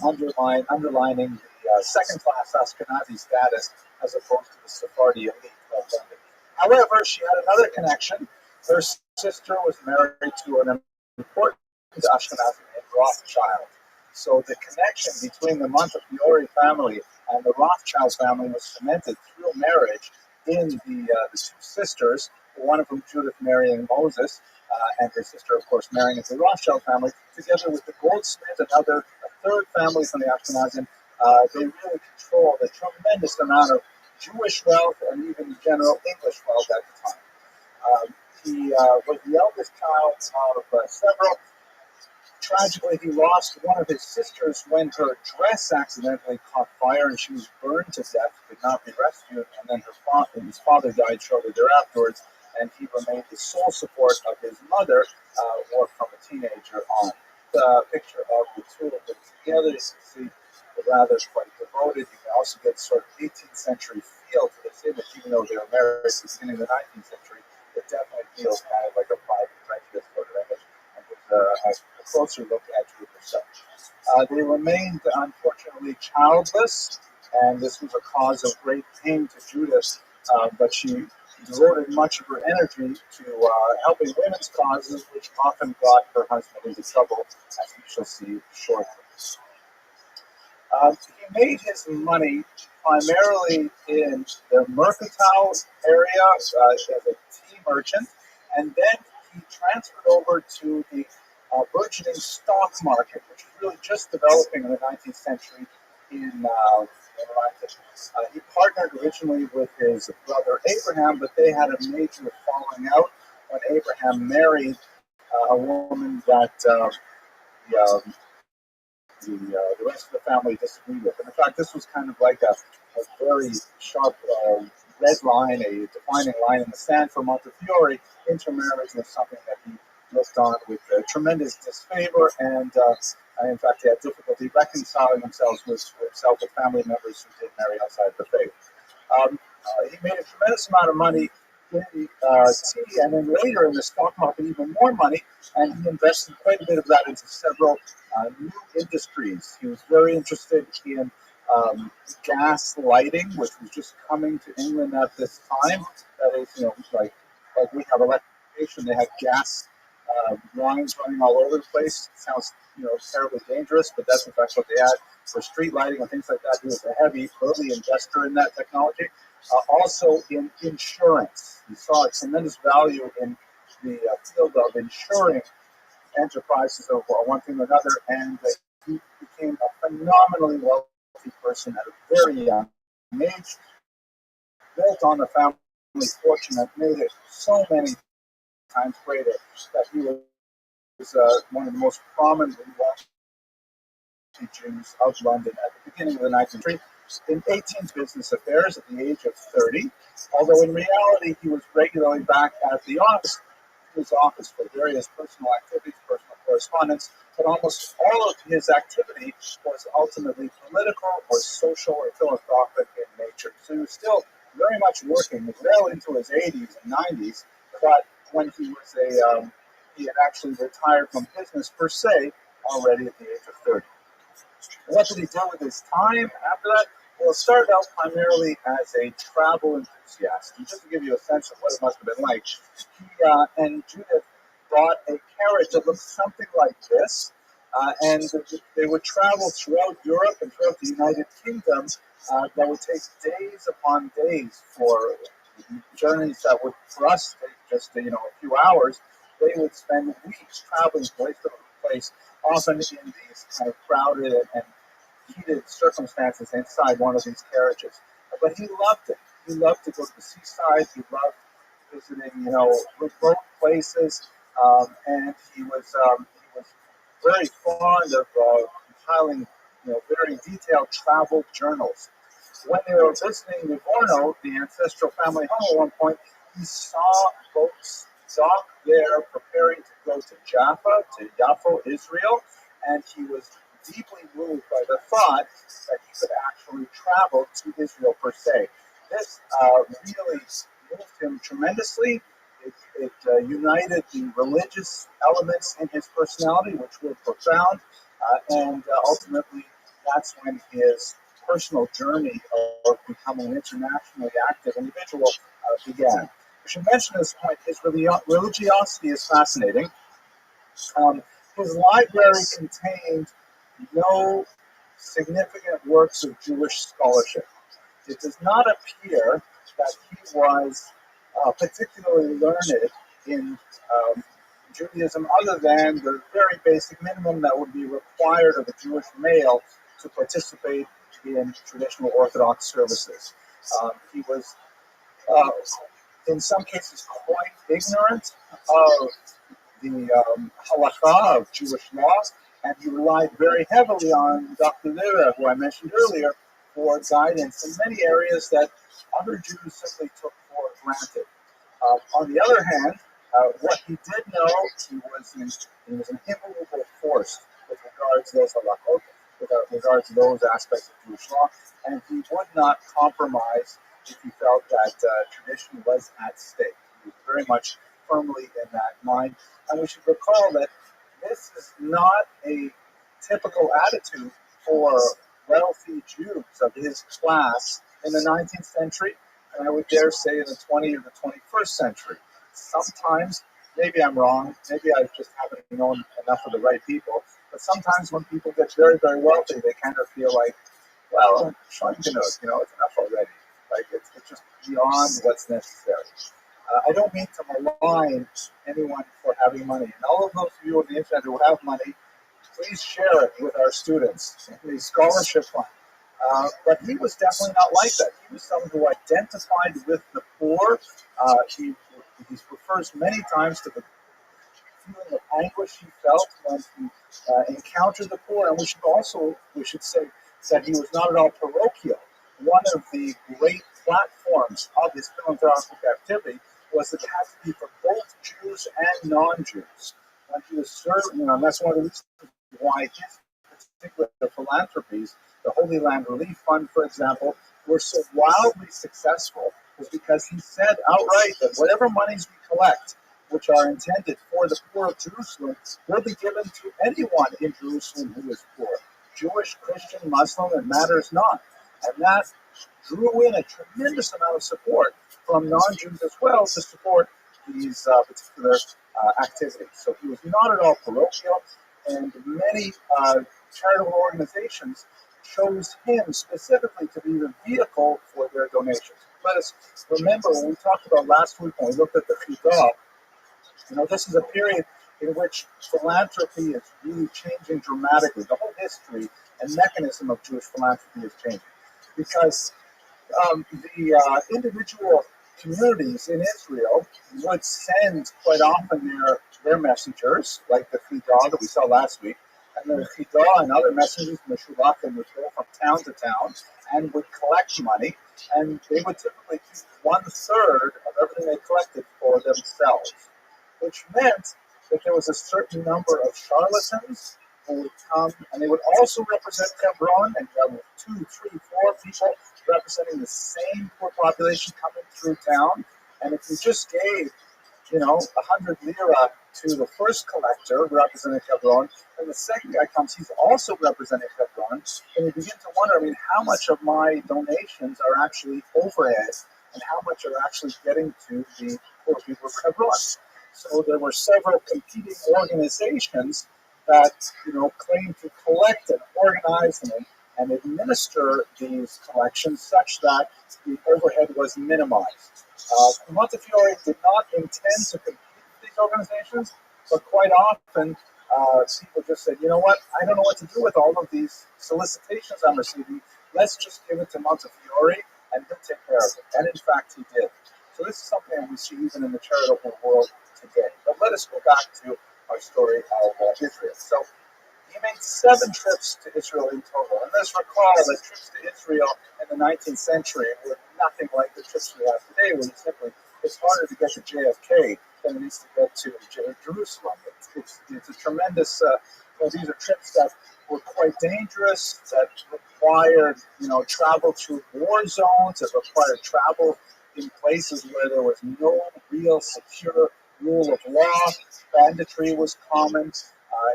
[SPEAKER 1] underlining the second-class Ashkenazi status as opposed to the Sephardi elite of London. However, she had another connection. Her sister was married to an important Ashkenazi named Rothschild. So the connection between the Montefiore family and the Rothschild family was cemented through marriage in the two sisters, one of whom, Judith, marrying Moses, and her sister, of course, marrying into the Rothschild family, together with the Goldsmith and a third family from the Ashkenazim. They really controlled a tremendous amount of Jewish wealth and even general English wealth at the time. He was the eldest child of several. Tragically, he lost one of his sisters when her dress accidentally caught fire and she was burned to death, could not be rescued, and then his father died shortly thereafter, and he remained the sole support of his mother, or from a teenager on. The picture of the two of them together, you can see the rather quite devoted. You can also get sort of 18th century feel to this image, even though they were married at the beginning of the 19th century. It definitely feels kind of like a private prejudice sort of image. A closer look at Judith herself. They remained, unfortunately, childless, and this was a cause of great pain to Judith, but she devoted much of her energy to helping women's causes, which often got her husband into trouble, as we shall see shortly. He made his money primarily in the mercantile area as a tea merchant, and then he transferred over to the burgeoning stock market, which was really just developing in the 19th century in London. He partnered originally with his brother Abraham, but they had a major falling out when Abraham married a woman that the rest of the family disagreed with. And in fact, this was kind of like a very sharp red line, a defining line in the sand for Montefiore. Intermarriage was something that he looked on with tremendous disfavor, and in fact, he had difficulty reconciling himself with family members who did marry outside the faith. He made a tremendous amount of money in tea, and then later in the stock market, even more money, and he invested quite a bit of that into several new industries. He was very interested in gas lighting, which was just coming to England at this time. That is, like we have electrification, they have gas lines running all over the place. It sounds, terribly dangerous, but that's in fact what they had for street lighting and things like that. He was a heavy early investor in that technology. Also in insurance. He saw a tremendous value in the field of insuring enterprises of one thing or another, and he became a phenomenally wealthy person at a very young age, built on the family fortune that made it so many times greater that he was one of the most prominently wealthy Jews of London at the beginning of the 19th century. in 18 business affairs at the age of 30, although in reality he was regularly back at the office, his office for various personal activities, personal correspondence, but almost all of his activity was ultimately political or social or philanthropic in nature. So he was still very much working well into his 80s and 90s, but when he had actually retired from business per se already at the age of 30. What did he do with his time after that? Well, it started out primarily as a travel enthusiast. And just to give you a sense of what it must have been like, he and Judith bought a carriage that looked something like this, and they would travel throughout Europe and throughout the United Kingdom. That would take days upon days for journeys that would, for us, take just a few hours. They would spend weeks traveling place to place, often in these kind of crowded and heated circumstances inside one of these carriages. But he loved it. He loved to go to the seaside. He loved visiting, remote places, and he was very fond of compiling, very detailed travel journals. When they were visiting Livorno, the ancestral family home, at one point, he saw boats dock there preparing to go to Jaffa, to Yaffo, Israel, and he was deeply moved by the thought that he could actually travel to Israel per se. This really moved him tremendously. It united the religious elements in his personality, which were profound, and ultimately that's when his personal journey of becoming an internationally active individual began. I should mention at this point, his religiosity is fascinating. His library contained no significant works of Jewish scholarship. It does not appear that he was particularly learned in Judaism, other than the very basic minimum that would be required of a Jewish male to participate in traditional Orthodox services. He was, in some cases, quite ignorant of the halakha of Jewish law, and he relied very heavily on Dr. Lira, who I mentioned earlier, for guidance in many areas that other Jews simply took for granted. On the other hand, what he did know, he was an immovable force with regards to those halachot, with regards to those aspects of Jewish law, and he would not compromise if he felt that tradition was at stake. He was very much firmly in that mind. And we should recall that this is not a typical attitude for wealthy Jews of his class in the 19th century, and I would dare say in the 20th or the 21st century. Sometimes, maybe I'm wrong, maybe I just haven't known enough of the right people, but sometimes when people get very, very wealthy, they kind of feel like, well, it's enough already. Like, it's just beyond what's necessary. I don't mean to malign anyone for having money. And all of those of you on the internet who have money, please share it with our students in the scholarship fund. But he was definitely not like that. He was someone who identified with the poor. He refers many times to the feeling of anguish he felt when he encountered the poor. And we should say that he was not at all parochial. One of the great platforms of his philanthropic activity was that it had to be for both Jews and non-Jews. When he was serving, and that's one of the reasons why his particular philanthropies, the Holy Land Relief Fund, for example, were so wildly successful, was because he said outright that whatever monies we collect, which are intended for the poor of Jerusalem, will be given to anyone in Jerusalem who is poor. Jewish, Christian, Muslim, it matters not. And that drew in a tremendous amount of support from non-Jews as well to support these particular activities. So he was not at all parochial, and many charitable organizations chose him specifically to be the vehicle for their donations. Let us remember when we talked about last week when we looked at the Chidah, this is a period in which philanthropy is really changing dramatically. The whole history and mechanism of Jewish philanthropy is changing because the individual communities in Israel would send quite often their messengers, like the Chidah that we saw last week, and And the Chidah and other messengers from the Shulachim would go from town to town and would collect money, and they would typically keep 1/3 of everything they collected for themselves, which meant that there was a certain number of charlatans who would come, and they would also represent Hebron, and you have 2, 3, 4 people representing the same poor population coming through town. And if you just gave 100 lira to the first collector representing Hebron, and the second guy comes, he's also representing Hebron, and you begin to wonder, how much of my donations are actually overhead, and how much are actually getting to the poor people of Hebron? So there were several competing organizations that, claimed to collect and organize and administer these collections such that the overhead was minimized. Montefiore did not intend to compete with these organizations, but quite often people just said, you know what, I don't know what to do with all of these solicitations I'm receiving. Let's just give it to Montefiore and he'll take care of it. And in fact, he did. So this is something that we see even in the charitable world today. But let us go back to our story of Israel. So he made 7 trips to Israel in total. And let's recall that trips to Israel in the 19th century were nothing like the trips we have today, where it's harder to get to JFK than it is to get to Jerusalem. It's a tremendous, these are trips that were quite dangerous, that required, travel through war zones, that required travel in places where there was no real secure rule of law. Banditry was common.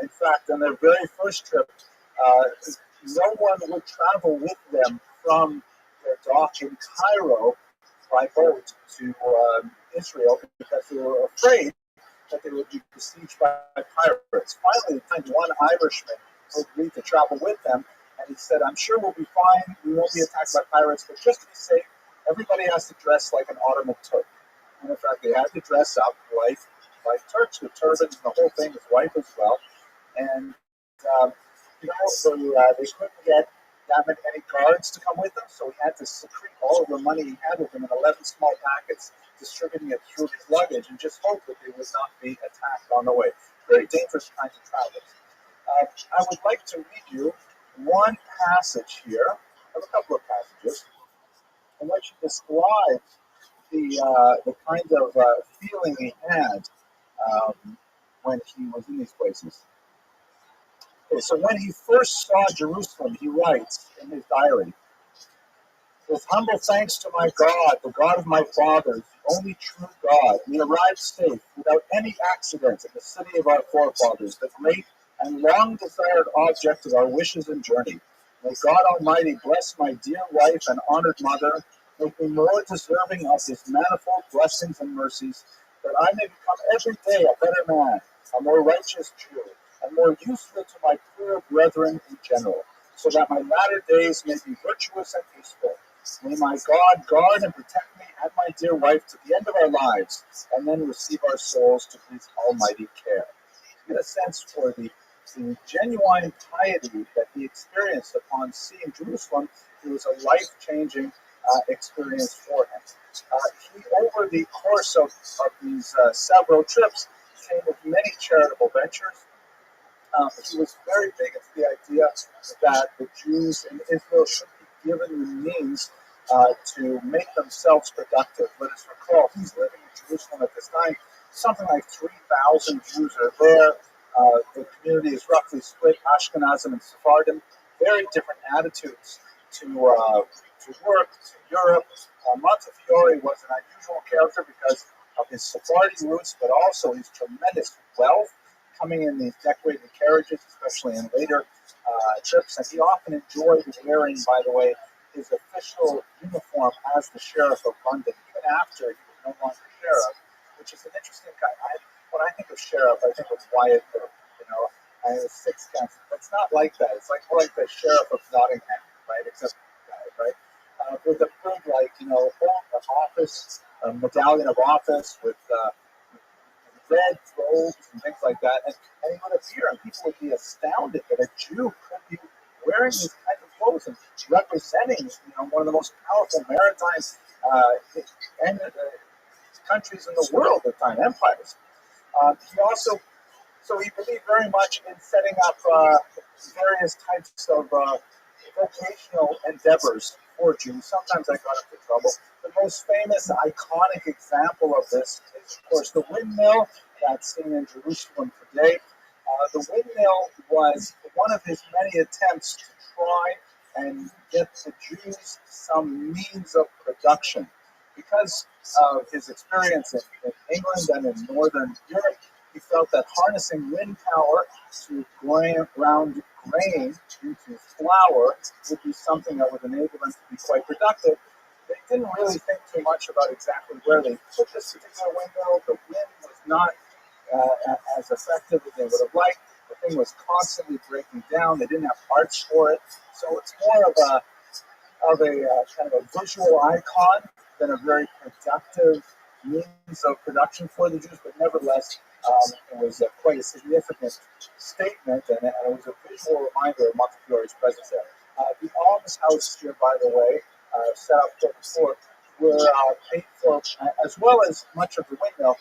[SPEAKER 1] In fact, on their very first trip, no one would travel with them from their dock in Cairo by boat to Israel because they were afraid that they would be besieged by pirates. Finally, they found one Irishman who agreed to travel with them, and he said, I'm sure we'll be fine, we won't be attacked by pirates, but just to be safe, everybody has to dress like an Ottoman Turk. And in fact, they had to dress up like Turks with turbans and the whole thing, his wife as well. And they couldn't get that many guards to come with them, so he had to secrete all of the money he had with him in 11 small packets, distributing it through his luggage, and just hope that they would not be attacked on the way. Very dangerous kind of travel. I would like to read you one passage here. I have a couple of passages in which he describes the kind of feeling he had when he was in these places. Okay, so when he first saw Jerusalem, he writes in his diary, with humble thanks to my God, the God of my fathers, the only true God, we arrived safe, without any accident, in the city of our forefathers, the great and long-desired object of our wishes and journey. May God Almighty bless my dear wife and honored mother, make me more deserving of his manifold blessings and mercies, that I may become every day a better man, a more righteous Jew, and more useful to my poor brethren in general, so that my latter days may be virtuous and peaceful. May my God guard and protect me and my dear wife to the end of our lives, and then receive our souls to his almighty care. To get a sense for the genuine piety that he experienced upon seeing Jerusalem, it was a life-changing experience for him. He, over the course of these several trips, came with many charitable ventures. He was very big into the idea that the Jews in Israel should be given the means to make themselves productive. Let us recall, he's living in Jerusalem at this time. Something like 3,000 Jews are there. The community is roughly split, Ashkenazim and Sephardim. Very different attitudes to work, to Europe. Montefiore was an unusual character because of his Sephardi roots, but also his tremendous wealth, coming in these decorated carriages, especially in later trips. And he often enjoyed wearing, by the way, his official uniform as the Sheriff of London, even after he was no longer sheriff, which is an interesting guy. When I think of sheriff, I think of Wyatt Earp, I have 6 counts. It's not like that. It's more like the Sheriff of Nottingham, right? Except guy, right? With a big, oath of office, a medallion of office with red robes and things like that. And he would appear, and people would be astounded that a Jew could be wearing these kinds of clothes and representing, one of the most powerful maritime countries in the world at the time, empires. He also So he believed very much in setting up various types of vocational endeavors for Jews. Sometimes I got into trouble. The most famous, iconic example of this is, of course, the windmill that's seen in Jerusalem today. The windmill was one of his many attempts to try and get the Jews some means of production. Because of his experience in England and in Northern Europe, he felt that harnessing wind power to ground grain into flour would be something that would enable them to be quite productive. They didn't really think too much about exactly where they put this particular windmill. The wind was not as effective as they would have liked. The thing was constantly breaking down. They didn't have parts for it. So it's more of a kind of a visual icon than a very productive means of production for the Jews, but nevertheless, it was quite a significant statement, and it was a visual reminder of Montefiore's presence there. The almshouse here, by the way, set up before, were paid for, as well as much of the windmill,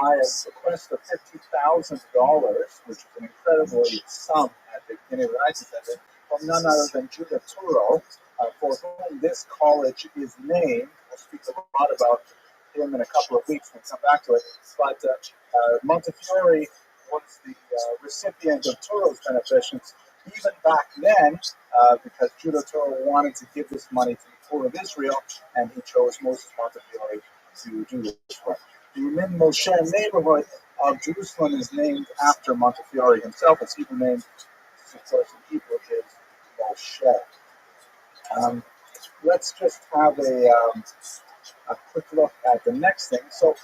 [SPEAKER 1] by a bequest of $50,000, which is an incredible sum at the beginning of the 19th century, from none other than Judah Turo, for whom this college is named. We'll speak a lot about him in a couple of weeks when we come back to it. But Montefiore was the recipient of Turo's beneficence even back then, because Judah Turo wanted to give this money to the poor of Israel, and he chose Moses Montefiore to do this work. The Min Moshe neighborhood of Jerusalem is named after Montefiore himself. It's even named, of course, in Hebrew is Moshe. Let's just have a quick look at the next thing. So,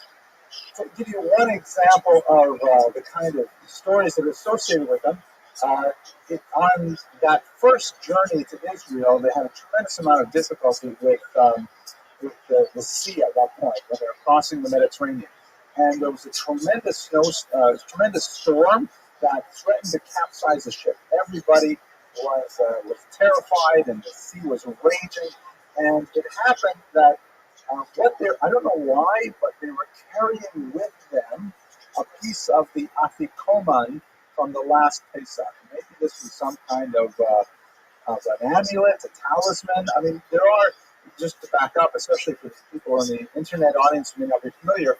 [SPEAKER 1] to give you one example of the kind of stories that are associated with them, on that first journey to Israel, they had a tremendous amount of difficulty with the sea at that point when they were crossing the Mediterranean. And there was a tremendous tremendous storm that threatened to capsize the ship. Everybody was terrified, and the sea was raging. And it happened that I don't know why, but they were carrying with them a piece of the afikoman from the last Pesach. Maybe this was some kind of an amulet, a talisman. I mean, there are, just to back up, especially for people in the internet audience who may not be familiar,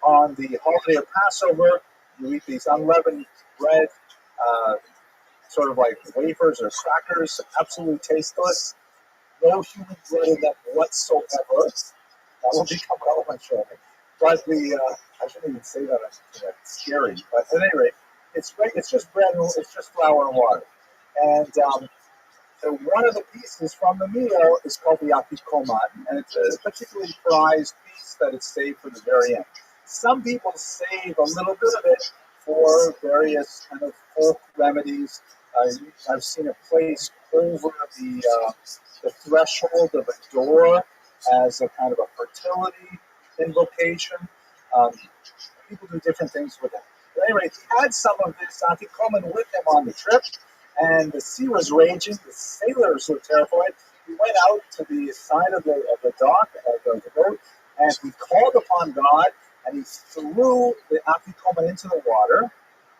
[SPEAKER 1] on the holiday of Passover, you eat these unleavened bread, sort of like wafers or crackers, absolutely tasteless. No human blood in them whatsoever. That will become relevant shortly. But I shouldn't even say that. It's scary. But at any rate, it's just bread and it's just flour and water. And one of the pieces from the meal is called the afikoman, and it's a particularly prized piece that it's saved for the very end. Some people save a little bit of it for various kind of folk remedies. I've seen it placed over the threshold of a door as a kind of a fertility invocation. People do different things with it. But anyway, he had some of this afikoman with him on the trip, and the sea was raging. The sailors were terrified. He went out to the side of the dock of the boat, and he called upon God, and he threw the afikoman into the water,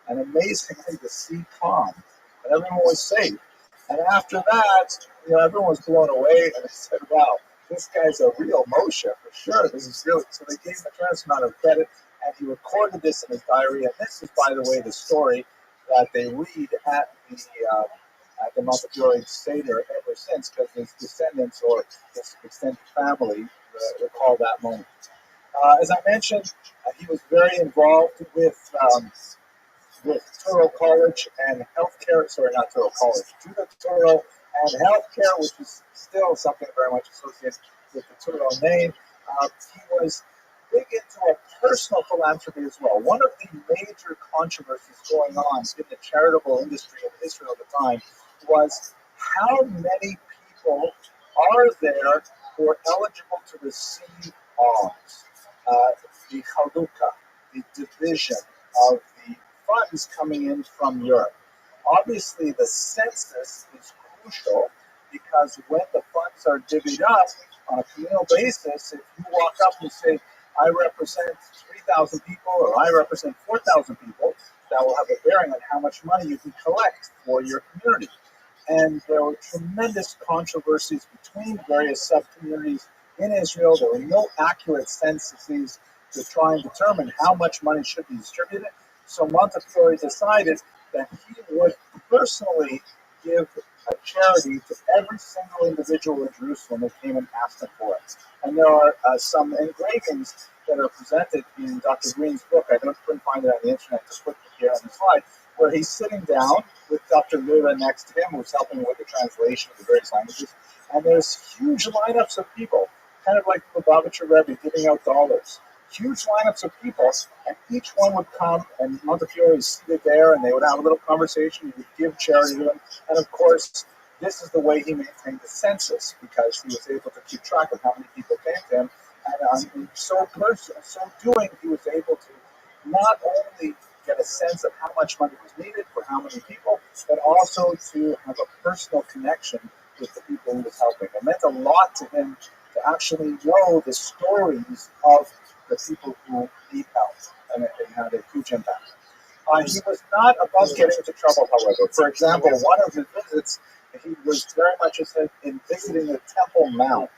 [SPEAKER 1] and amazingly, the sea calmed, and everyone was safe. And after that, everyone was blown away, and they said, "Wow, this guy's a real Moshe for sure. This is really." So they gave him a tremendous amount of credit, and he recorded this in his diary. And this is, by the way, the story that they read at the Montefiore Seder ever since, because his descendants or his extended family recall that moment. As I mentioned, he was very involved with Turo College and healthcare. Sorry, not Turo College, Judah Turo and healthcare, which is still something very much associated with the Turo name. He was big into a personal philanthropy as well. One of the major controversies going on in the charitable industry of Israel at the time was how many people are there who are eligible to receive alms. The Chalukah, the division of the funds coming in from Europe. Obviously, the census is crucial because when the funds are divvied up on a communal basis, if you walk up and say, I represent 3,000 people or I represent 4,000 people, that will have a bearing on how much money you can collect for your community. And there were tremendous controversies between various sub-communities in Israel. There were no accurate censuses to try and determine how much money should be distributed. So Montefiore decided that he would personally give a charity to every single individual in Jerusalem that came and asked him for it. And there are some engravings that are presented in Dr. Green's book. I couldn't find it on the internet to put it here on the slide, where he's sitting down with Dr. Lura next to him, who's helping with the translation of the various languages. And there's huge lineups of people, kind of like the Lubavitcher Rabbi giving out dollars. Huge lineups of people, and each one would come, and Montefiore is seated there, and they would have a little conversation. He would give charity to them, and of course, this is the way he maintained the census, because he was able to keep track of how many people came to him, and in so doing, he was able to not only get a sense of how much money was needed for how many people, but also to have a personal connection with the people he was helping. It meant a lot to him to actually know the stories of the people who need help, and it had a huge impact. He was not above getting into trouble, however. For example, one of his visits, he was very much interested in visiting the Temple Mount.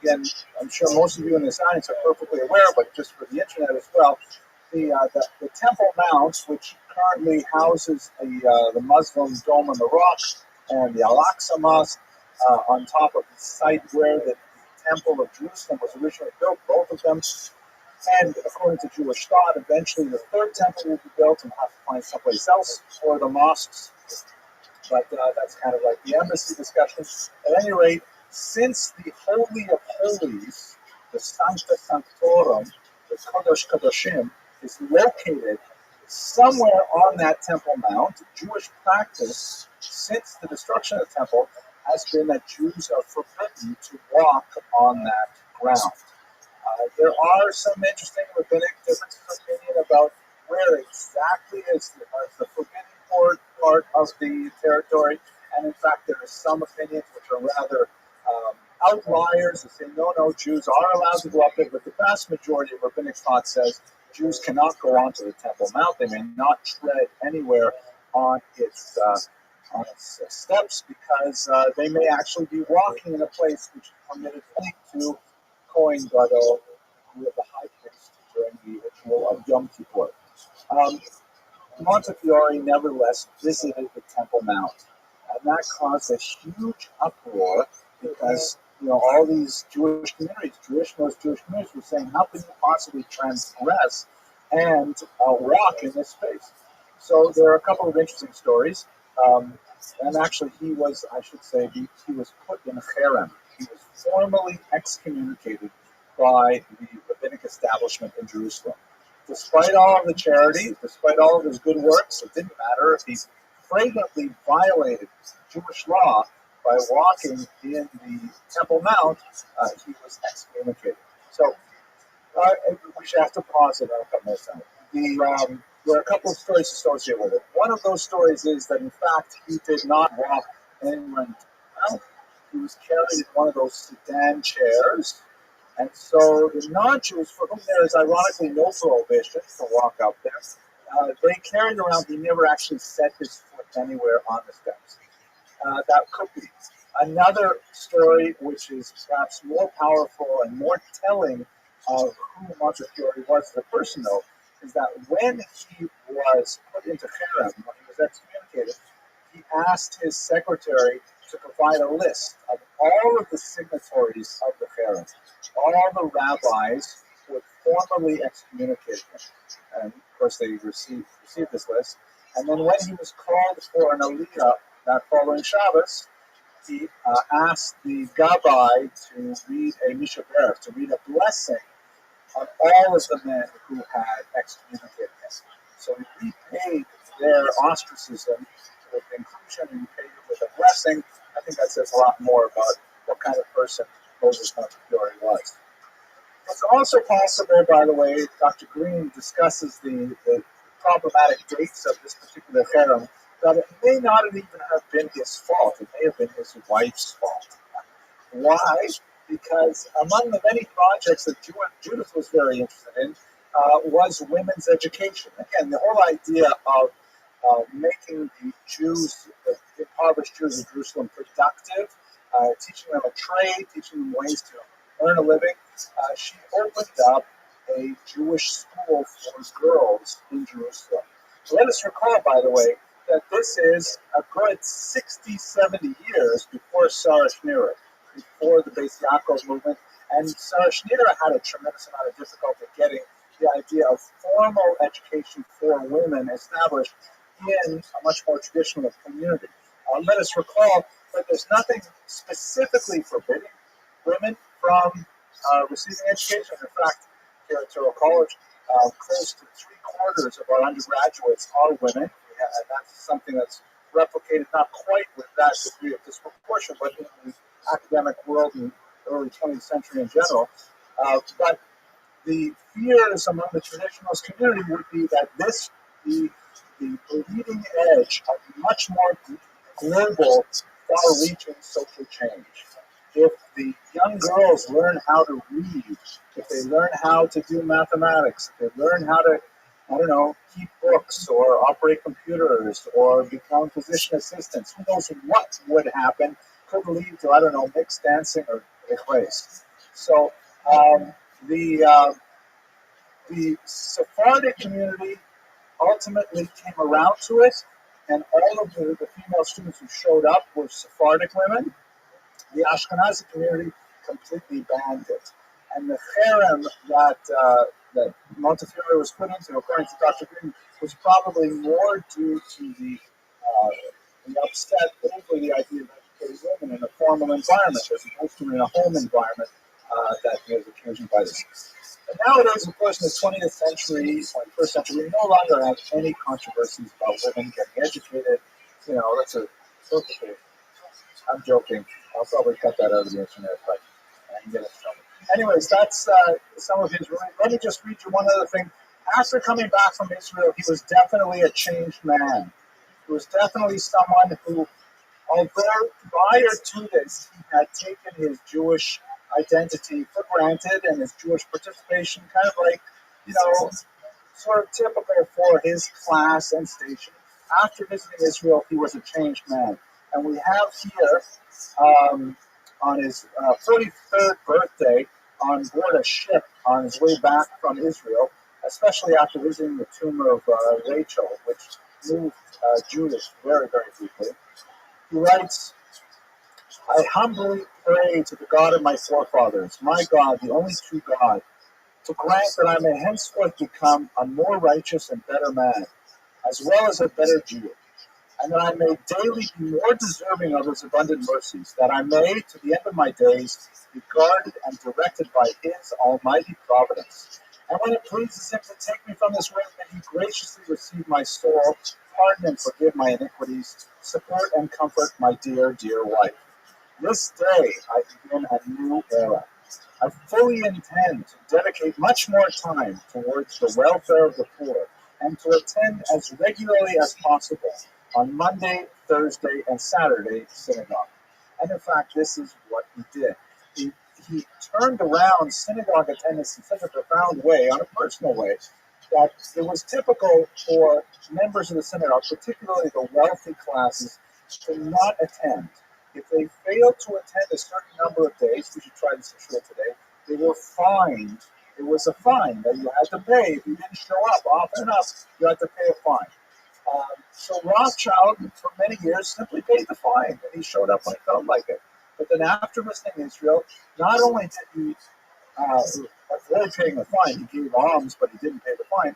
[SPEAKER 1] Again, I'm sure most of you in this audience are perfectly aware, but just for the internet as well, the Temple Mount, which currently houses the Muslim Dome on the Rock and the Al-Aqsa Mosque on top of the site where the Temple of Jerusalem was originally built, both of them. And according to Jewish thought, eventually the third temple will be built and we'll have to find someplace else for the mosques. But that's kind of like the embassy discussion. At any rate, since the Holy of Holies, the Sancta Sanctorum, the Kadosh Kadoshim, is located somewhere on that Temple Mount, Jewish practice since the destruction of the temple has been that Jews are forbidden to walk on that ground. There are some interesting rabbinic differences of opinion about where exactly is the forbidden part of the territory, and in fact there are some opinions which are rather outliers that say no, Jews are allowed to go up there, but the vast majority of rabbinic thought says Jews cannot go onto the Temple Mount. They may not tread anywhere on its steps because they may actually be walking in a place which is permitted only to Kohen Gadol, who is the high priest during the ritual of Yom Kippur. Montefiore nevertheless visited the Temple Mount, and that caused a huge uproar because all these Jewish communities, most Jewish communities, were saying, "How can you possibly transgress and walk in this space?" So there are a couple of interesting stories, and actually he was put in a cherem. He was formally excommunicated by the rabbinic establishment in Jerusalem. Despite all of the charity, despite all of his good works, it didn't matter if he flagrantly violated Jewish law by walking in the Temple Mount. He was excommunicated. So we should have to pause it on a couple of times. There are a couple of stories associated with it. One of those stories is that, in fact, he did not walk anywhere in the Mount. He was carried in one of those sedan chairs. And so the non-Jews, for whom there is ironically no prohibition to walk up there, they carried around. He never actually set his foot anywhere on the steps. That could be. Another story, which is perhaps more powerful and more telling of who Montefiore was as a person, though, is that when he was put into cherem, when he was excommunicated, he asked his secretary to provide a list of all of the signatories of the cherem, all the rabbis who had formally excommunicated him. And of course, they received this list. And then when he was called for an aliyah that following Shabbos, he asked the Gabbai to read a Mishaberach, to read a blessing on all of the men who had excommunicated him. So he repaid their ostracism with inclusion, and he paid it with a blessing. I think that says a lot more about what kind of person Moses Montefiore was. It's also possible, by the way, Dr. Green discusses the problematic dates of this particular cherem, that it may not even have been his fault. It may have been his wife's fault. Why? because among the many projects that Judith was very interested in was women's education. Again, the whole idea of making the Jews, the impoverished Jews of Jerusalem, productive, teaching them a trade, teaching them ways to earn a living. She opened up a Jewish school for girls in Jerusalem. Let us recall, by the way, that this is a good 60, 70 years before Sarah Schneer, before the Beis Yaakov movement. And Sarah Schneer had a tremendous amount of difficulty getting the idea of formal education for women established in a much more traditional community. Let us recall that there's nothing specifically forbidding women from receiving education. In fact, here at Touro College, close to 3/4 of our undergraduates are women, and that's something that's replicated not quite with that degree of disproportion, but in the academic world in the early 20th century in general. But the fears among the traditionalist community would be that this be the leading edge of much more global, far-reaching social change. If the young girls learn how to read, if they learn how to do mathematics, if they learn how to, I don't know, keep books or operate computers or become physician assistants, who knows what would happen, could lead to, I don't know, mixed dancing or race. So the Sephardic community ultimately came around to it, and all of the female students who showed up were Sephardic women. The Ashkenazi community completely banned it. And the cherem that Montefiore was put into, according to Dr. Green, was probably more due to the upset over the idea of educating women in a formal environment as opposed to in a home environment that was occasioned by this. And nowadays, of course, in the 20th century, 21st century, we no longer have any controversies about women getting educated. You know, that's a perfectly. I'm joking. I'll probably cut that out of the internet, but I can get in trouble. Anyways, that's some of his. Let me just read you one other thing. After coming back from Israel, he was definitely a changed man. He was definitely someone who, although prior to this, he had taken his Jewish identity for granted and his Jewish participation kind of like, you know, sort of typical for his class and station. After visiting Israel, he was a changed man. And we have here, on his 43rd birthday, on board a ship on his way back from Israel, especially after visiting the tomb of Rachel, which moved Judas very, very deeply. He writes, I humbly pray to the God of my forefathers, my God, the only true God, to grant that I may henceforth become a more righteous and better man, as well as a better Jew, and that I may daily be more deserving of his abundant mercies, that I may, to the end of my days, be guarded and directed by his almighty providence. And when it pleases him to take me from this world, may he graciously receive my soul, pardon and forgive my iniquities, support and comfort my dear, dear wife. This day I begin a new era. I fully intend to dedicate much more time towards the welfare of the poor and to attend as regularly as possible on Monday, Thursday, and Saturday synagogue. And in fact, this is what he did. He turned around synagogue attendance in such a profound way, on a personal way, that it was typical for members of the synagogue, particularly the wealthy classes, to not attend. If they failed to attend a certain number of days, we should try this for sure today, they were fined. It was a fine that you had to pay. If you didn't show up often enough, you had to pay a fine. So Rothschild, for many years, simply paid the fine, and he showed up when he felt like it. But then after visiting Israel, not only did he avoid paying the fine, he gave alms, but he didn't pay the fine,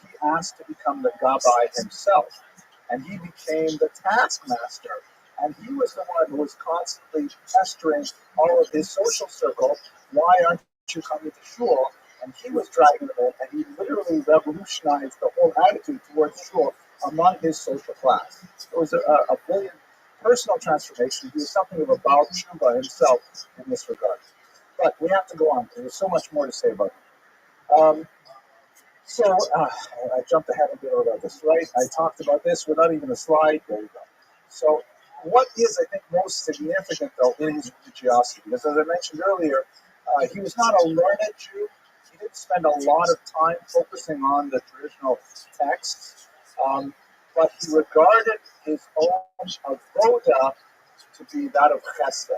[SPEAKER 1] he asked to become the Rabbi himself. And he became the taskmaster. And he was the one who was constantly pestering all of his social circle, why aren't you coming to shul? And he was dragging them in, and he literally revolutionized the whole attitude towards shul among his social class. It was a brilliant personal transformation. He was something of a Baal Tshuva himself in this regard. But we have to go on, because there's so much more to say about him. I jumped ahead a bit about this, right? I talked about this without even a slide. There you go. So what is, I think, most significant, though, in his religiosity, because as I mentioned earlier, he was not a learned Jew. He didn't spend a lot of time focusing on the traditional texts, but he regarded his own avoda to be that of chesed.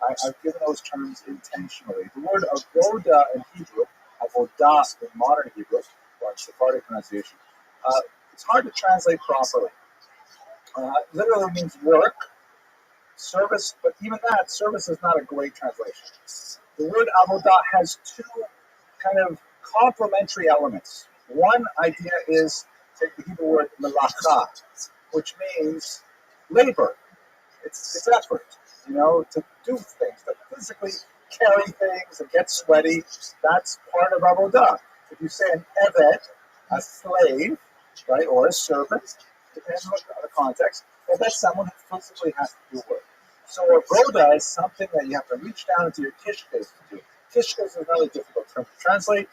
[SPEAKER 1] I've given those terms intentionally. The word avoda in Hebrew, avodah in modern Hebrew, or Sephardic pronunciation, it's hard to translate properly. Literally means work, service, but even that, service is not a great translation. The word avodah has two kind of complementary elements. One idea is, take the Hebrew word melacha, which means labor. It's effort, to do things, to physically carry things and get sweaty. That's part of avodah. If you say an eved, a slave, right, or a servant, depending on the context, well, that's someone who physically has to do work. So avodah is something that you have to reach down into your kishkas to do. Kishkas is a really difficult term to translate,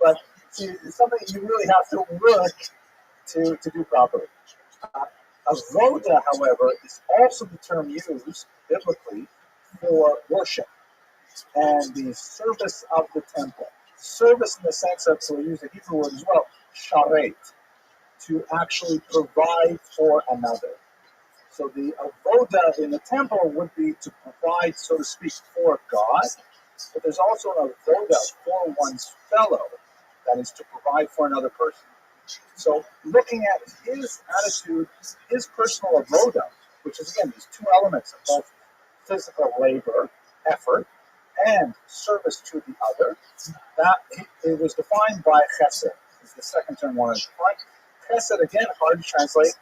[SPEAKER 1] but see, it's something you really have to work to do properly. Avoda, however, is also the term used biblically for worship and the service of the temple. Service in the sense of, so we use the Hebrew word as well, sharet, to actually provide for another. So the avoda in the temple would be to provide, so to speak, for God, but there's also an avoda for one's fellow, that is to provide for another person. So looking at his attitude, his personal avoda, which is again these two elements of both physical labor, effort, and service to the other, that it was defined by chesed. Is the second term one is defined. Chesed, again, hard to translate.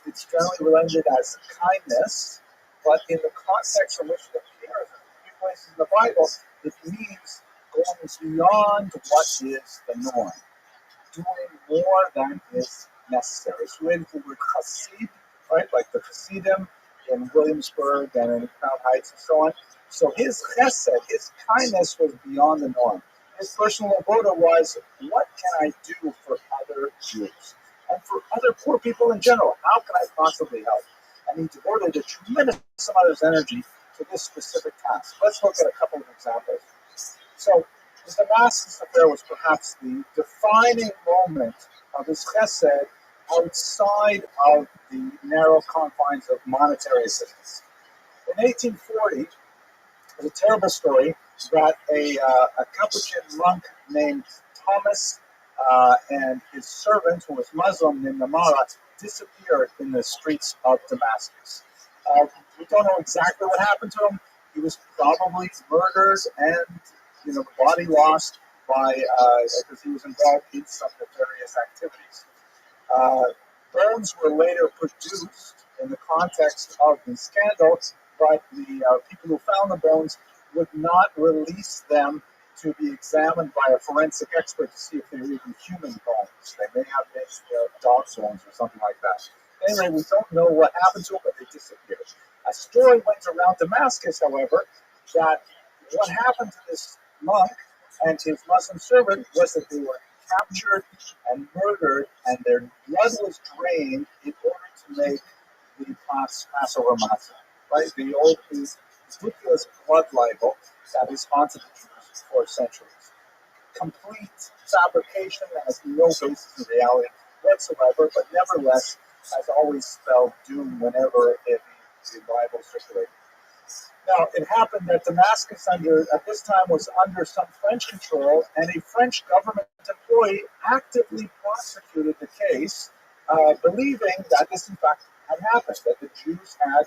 [SPEAKER 1] It's generally related as kindness, but in the context from which it appears in a few places in the Bible, it means going beyond what is the norm, doing more than is necessary. So related to the word chassid, right, like the Chassidim in Williamsburg and in Crown Heights and so on. So his chesed, his kindness was beyond the norm. His personal avoda was, what can I do for other Jews? And for other poor people in general, how can I possibly help? And he devoted a tremendous amount of his energy to this specific task. Let's look at a couple of examples. So the Damascus affair was perhaps the defining moment of his chesed outside of the narrow confines of monetary assistance. In 1840, there's a terrible story that a Capuchin monk named Thomas and his servant, who was Muslim named Namara, disappeared in the streets of Damascus. We don't know exactly what happened to him. He was probably murdered and the body lost by because he was involved in some nefarious activities. Bones were later produced in the context of the scandal, but the people who found the bones would not release them to be examined by a forensic expert to see if they were even human bones. They may have been dog bones or something like that. Anyway, we don't know what happened to them, but they disappeared. A story went around Damascus, however, that what happened to this monk and his Muslim servant was that they were captured and murdered, and their blood was drained in order to make the Passover matzah. Right? The old ridiculous blood libel that is haunted the Jews for centuries. Complete fabrication that has no basis in reality whatsoever, but nevertheless has always spelled doom whenever the Bible circulated. Now, it happened that Damascus at this time was under some French control, and a French government employee actively prosecuted the case, believing that this in fact had happened, that the Jews had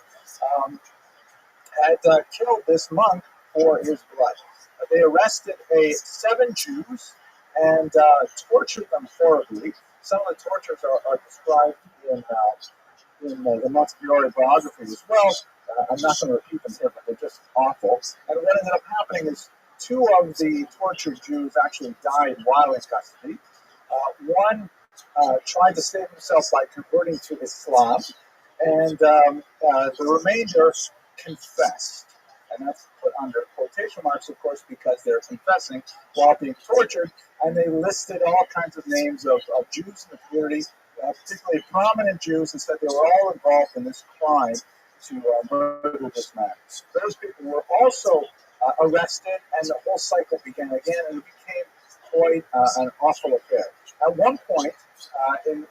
[SPEAKER 1] killed this monk for his blood. They arrested 7 Jews and tortured them horribly. Some of the tortures are described in the Montefiore biography as well. I'm not going to repeat them here, but they're just awful. And what ended up happening is 2 of the tortured Jews actually died while in custody. One tried to save himself by converting to Islam, and the remainder confessed. And that's put under quotation marks, of course, because they're confessing while being tortured. And they listed all kinds of names of Jews in the community particularly prominent Jews, and said they were all involved in this crime to murder this man. Those people were also arrested, and the whole cycle began again, and it became quite an awful affair. At one point, in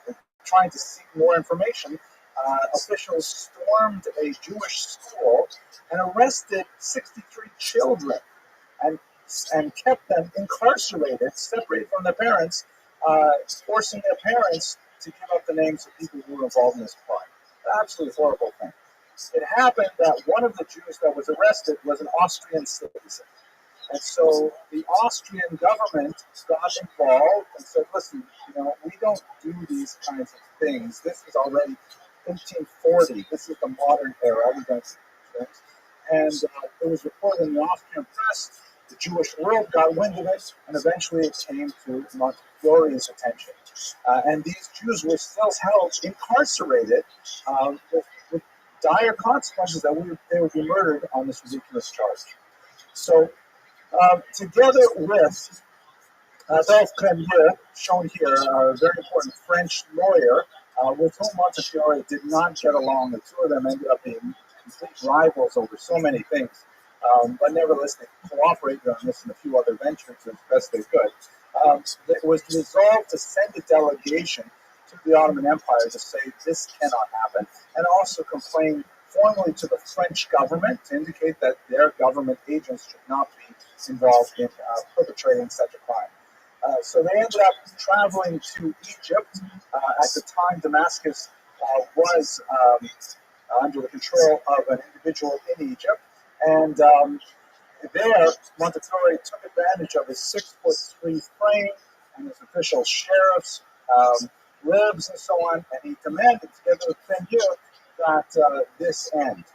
[SPEAKER 1] trying to seek more information, officials stormed a Jewish school and arrested 63 children and kept them incarcerated, separated from their parents, forcing their parents to give up the names of people who were involved in this crime. An absolutely horrible thing. It happened that one of the Jews that was arrested was an Austrian citizen. And so the Austrian government got involved and said, listen, we don't do these kinds of things. This is already 1840. This is the modern era. We don't do things. And it was reported in the Austrian press. The Jewish world got wind of it, and eventually it came to Montefiore's attention. And these Jews were still held incarcerated with dire consequences that they would be murdered on this ridiculous charge. So, together with Adolphe Cremieux, shown here, a very important French lawyer, with whom Montefiore did not get along. The two of them ended up being complete rivals over so many things. But nevertheless, they cooperated on this and a few other ventures as best they could. It was resolved to send a delegation to the Ottoman Empire to say this cannot happen, and also complain formally to the French government to indicate that their government agents should not be involved in perpetrating such a crime. So they ended up traveling to Egypt. At the time, Damascus was under the control of an individual in Egypt. And there, Montefiore took advantage of his 6'3" frame and his official sheriff's ribs and so on, and he demanded, together with Cremieux, that this end.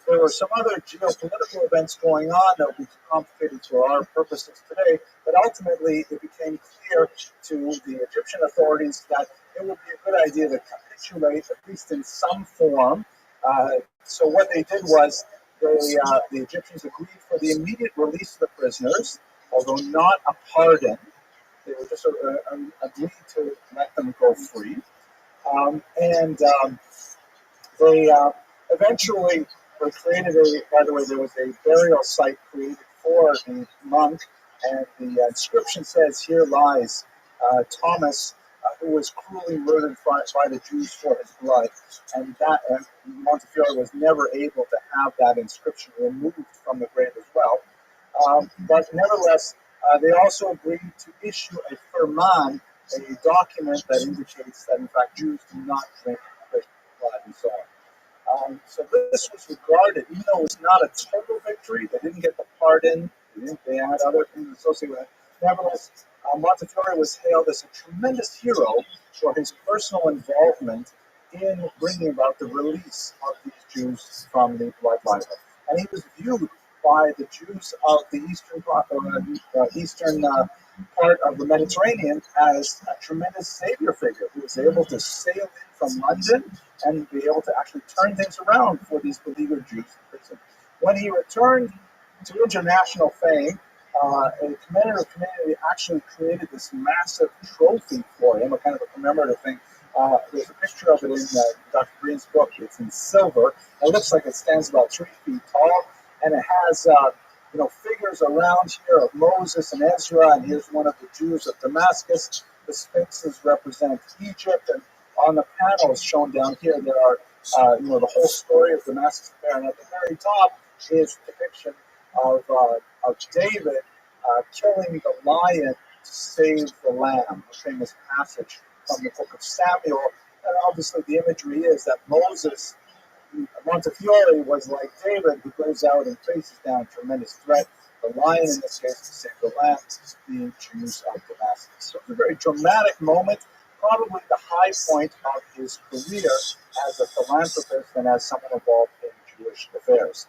[SPEAKER 1] There were some other geopolitical events going on that would be too complicated for our purposes today, but ultimately it became clear to the Egyptian authorities that it would be a good idea to capitulate, at least in some form. So what they did was the Egyptians agreed for the immediate release of the prisoners, although not a pardon. They were just agreed to let them go free. They eventually created by the way, there was a burial site created for the monk, and the inscription says, "Here lies Thomas, who was cruelly murdered by the Jews for his blood," and Montefiore was never able to have that inscription removed from the grave as well. But nevertheless, they also agreed to issue a firman, a document that indicates that in fact Jews do not drink Christian blood and so on. So this was regarded, even though it was not a total victory, they didn't get the pardon, they had other things associated with it. Nevertheless, Montefiore was hailed as a tremendous hero for his personal involvement in bringing about the release of these Jews from the blood libel. And he was viewed by the Jews of the eastern part of the Mediterranean as a tremendous savior figure who was able to sail in from London and be able to actually turn things around for these beleaguered Jews in prison. When he returned to international fame, a commemorative community actually created this massive trophy for him, a kind of a commemorative thing. There's a picture of it in Dr. Green's book. It's in silver. It looks like it stands about 3 feet tall, and it has figures around here of Moses and Ezra, and here's one of the Jews of Damascus. The sphinxes represent Egypt, and on the panels shown down here, there are the whole story of Damascus there, and at the very top is a depiction of David killing the lion to save the lamb, a famous passage from the book of Samuel. And obviously the imagery is that Montefiore was like David, who goes out and faces down a tremendous threat. The lion, in this case, to save the lamb, the Jews of Damascus. So it's a very dramatic moment, probably the high point of his career as a philanthropist and as someone involved in Jewish affairs.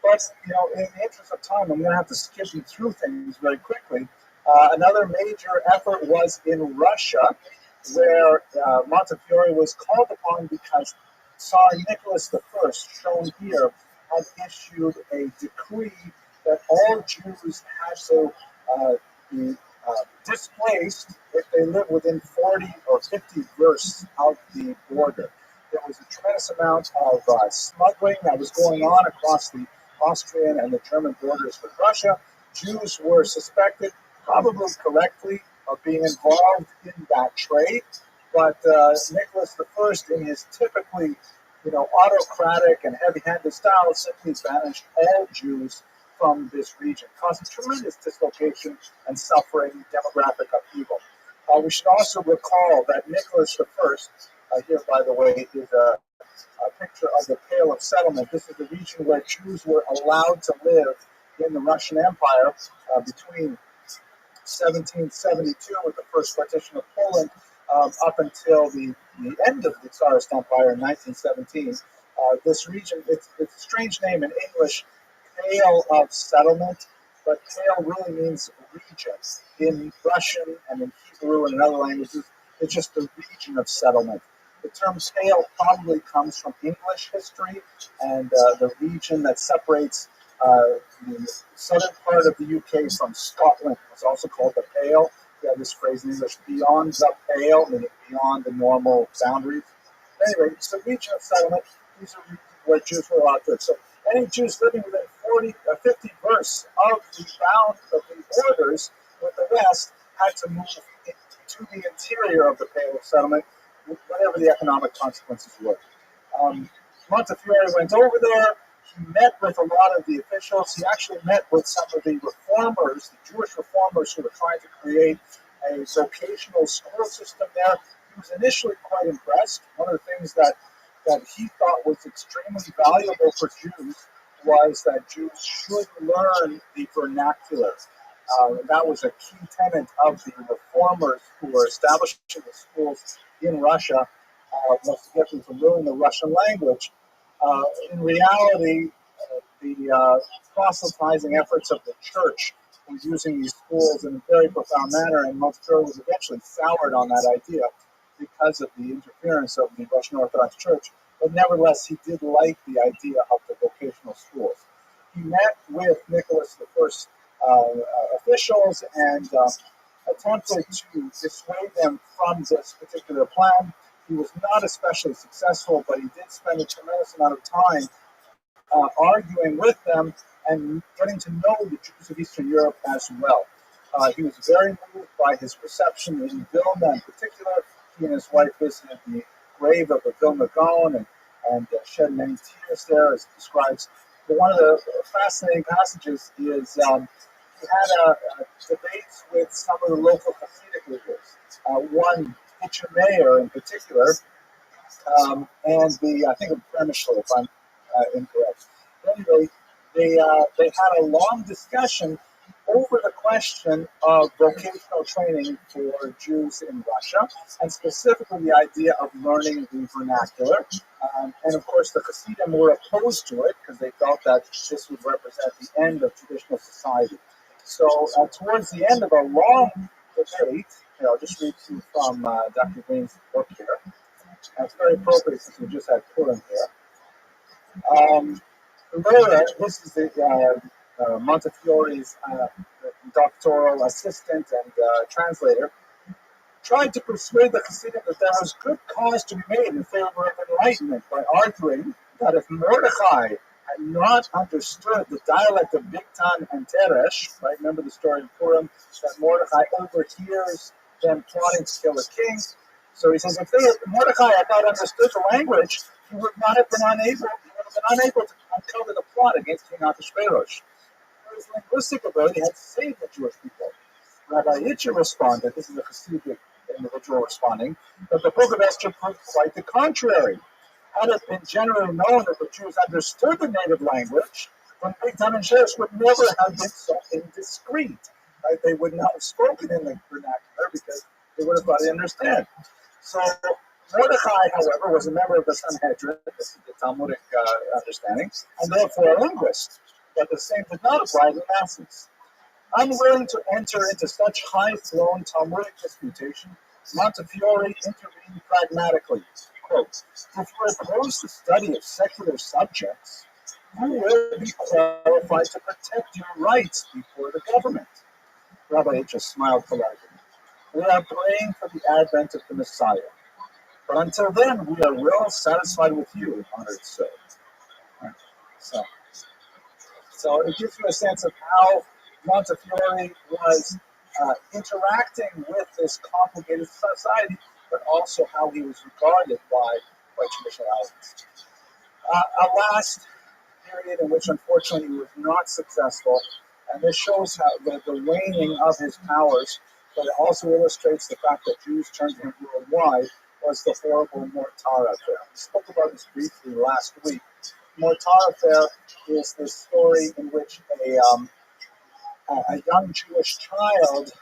[SPEAKER 1] But, in the interest of time, I'm going to have to skip you through things very quickly. Another major effort was in Russia, where Montefiore was called upon because Tsar Nicholas I, shown here, had issued a decree that all Jews had to be displaced if they live within 40 or 50 versts of the border. There was a tremendous amount of smuggling that was going on across the Austrian and the German borders with Russia. Jews were suspected, probably correctly, of being involved in that trade. But Nicholas I, in his typically, autocratic and heavy-handed style, simply banished all Jews from this region, causing tremendous dislocation and suffering, demographic upheaval. We should also recall that Nicholas I, here by the way, is a picture of the Pale of Settlement. This is the region where Jews were allowed to live in the Russian Empire between 1772 with the first partition of Poland up until the end of the Tsarist Empire in 1917. This region, it's a strange name in English, Pale of Settlement, but Pale really means region. In Russian and in Hebrew and in other languages, it's just the region of settlement. The term Pale probably comes from English history, and the region that separates the southern part of the UK from Scotland was also called the Pale. We have this phrase in English, beyond the pale, meaning beyond the normal boundaries. Anyway, so region of settlement, these are regions where Jews were allowed to live. So any Jews living within 50 versts of the bound of the borders with the West had to move to the interior of the Pale of Settlement, whatever the economic consequences were. Montefiore went over there. He met with a lot of the officials. He actually met with some of the reformers, the Jewish reformers who were trying to create a vocational school system there. He was initially quite impressed. One of the things that he thought was extremely valuable for Jews was that Jews should learn the vernacular. That was a key tenet of the reformers who were establishing the schools in Russia, was to get them to learn the Russian language. In reality, the proselytizing efforts of the church were using these schools in a very profound manner, and Montefiore was eventually soured on that idea because of the interference of the Russian Orthodox Church. But nevertheless, he did like the idea of the vocational schools. He met with Nicholas I officials and attempted to dissuade them from this particular plan. He was not especially successful, but he did spend a tremendous amount of time arguing with them and getting to know the Jews of Eastern Europe as well. He was very moved by his reception in Vilna in particular. He and his wife visited the grave of the Vilna Gaon and shed many tears there, as he describes. But one of the fascinating passages is he had debates with some of the local Hasidic leaders. One, Hitcher Mayer in particular, and I think of Bremishel, if I'm incorrect. Anyway, they had a long discussion over the question of vocational training for Jews in Russia, and specifically the idea of learning the vernacular. And of course, the Hasidim were opposed to it because they felt that this would represent the end of traditional society. So towards the end of a long debate, I'll just read to you from Dr. Green's book here. It's very appropriate since we just had Purim here. Laura, this is the Montefiore's doctoral assistant and translator, tried to persuade the Hasidim that there was good cause to be made in favor of enlightenment by arguing that if Mordechai had not understood the dialect of Bigtan and Teresh, right? Remember the story in Purim that Mordechai overhears them plotting to kill the king. So he says, if Mordechai had not understood the language, he would not have been unable to uncover the plot against King Ahasuerus. His linguistic ability had saved the Jewish people. Rabbi Yitzchak responded, this is a Hasidic individual responding, that the book of Esther proved quite the contrary. Had it been generally known that the Jews understood the native language, then Bigtan and Teresh would never have been so indiscreet. Right? They would not have spoken in the vernacular because they would have thought they understand. So Mordechai, however, was a member of the Sanhedrin, this is the Talmudic understanding, and therefore a linguist. But the same did not apply to the masses. Unwilling to enter into such high-flown Talmudic disputation, Montefiore intervened pragmatically. Quote, if you oppose the study of secular subjects, who will be qualified to protect your rights before the government? Rabbi just smiled politely. We are praying for the advent of the Messiah. But until then, we are well satisfied with you, honored sir. Right. So, so it gives you a sense of how Montefiore was interacting with this complicated society, but also how he was regarded by traditional elements. A last period in which, unfortunately, he was not successful, and this shows how the waning of his powers, but it also illustrates the fact that Jews turned to him worldwide, was the horrible Mortar affair. We spoke about this briefly last week. Mortar affair is this story in which a young Jewish child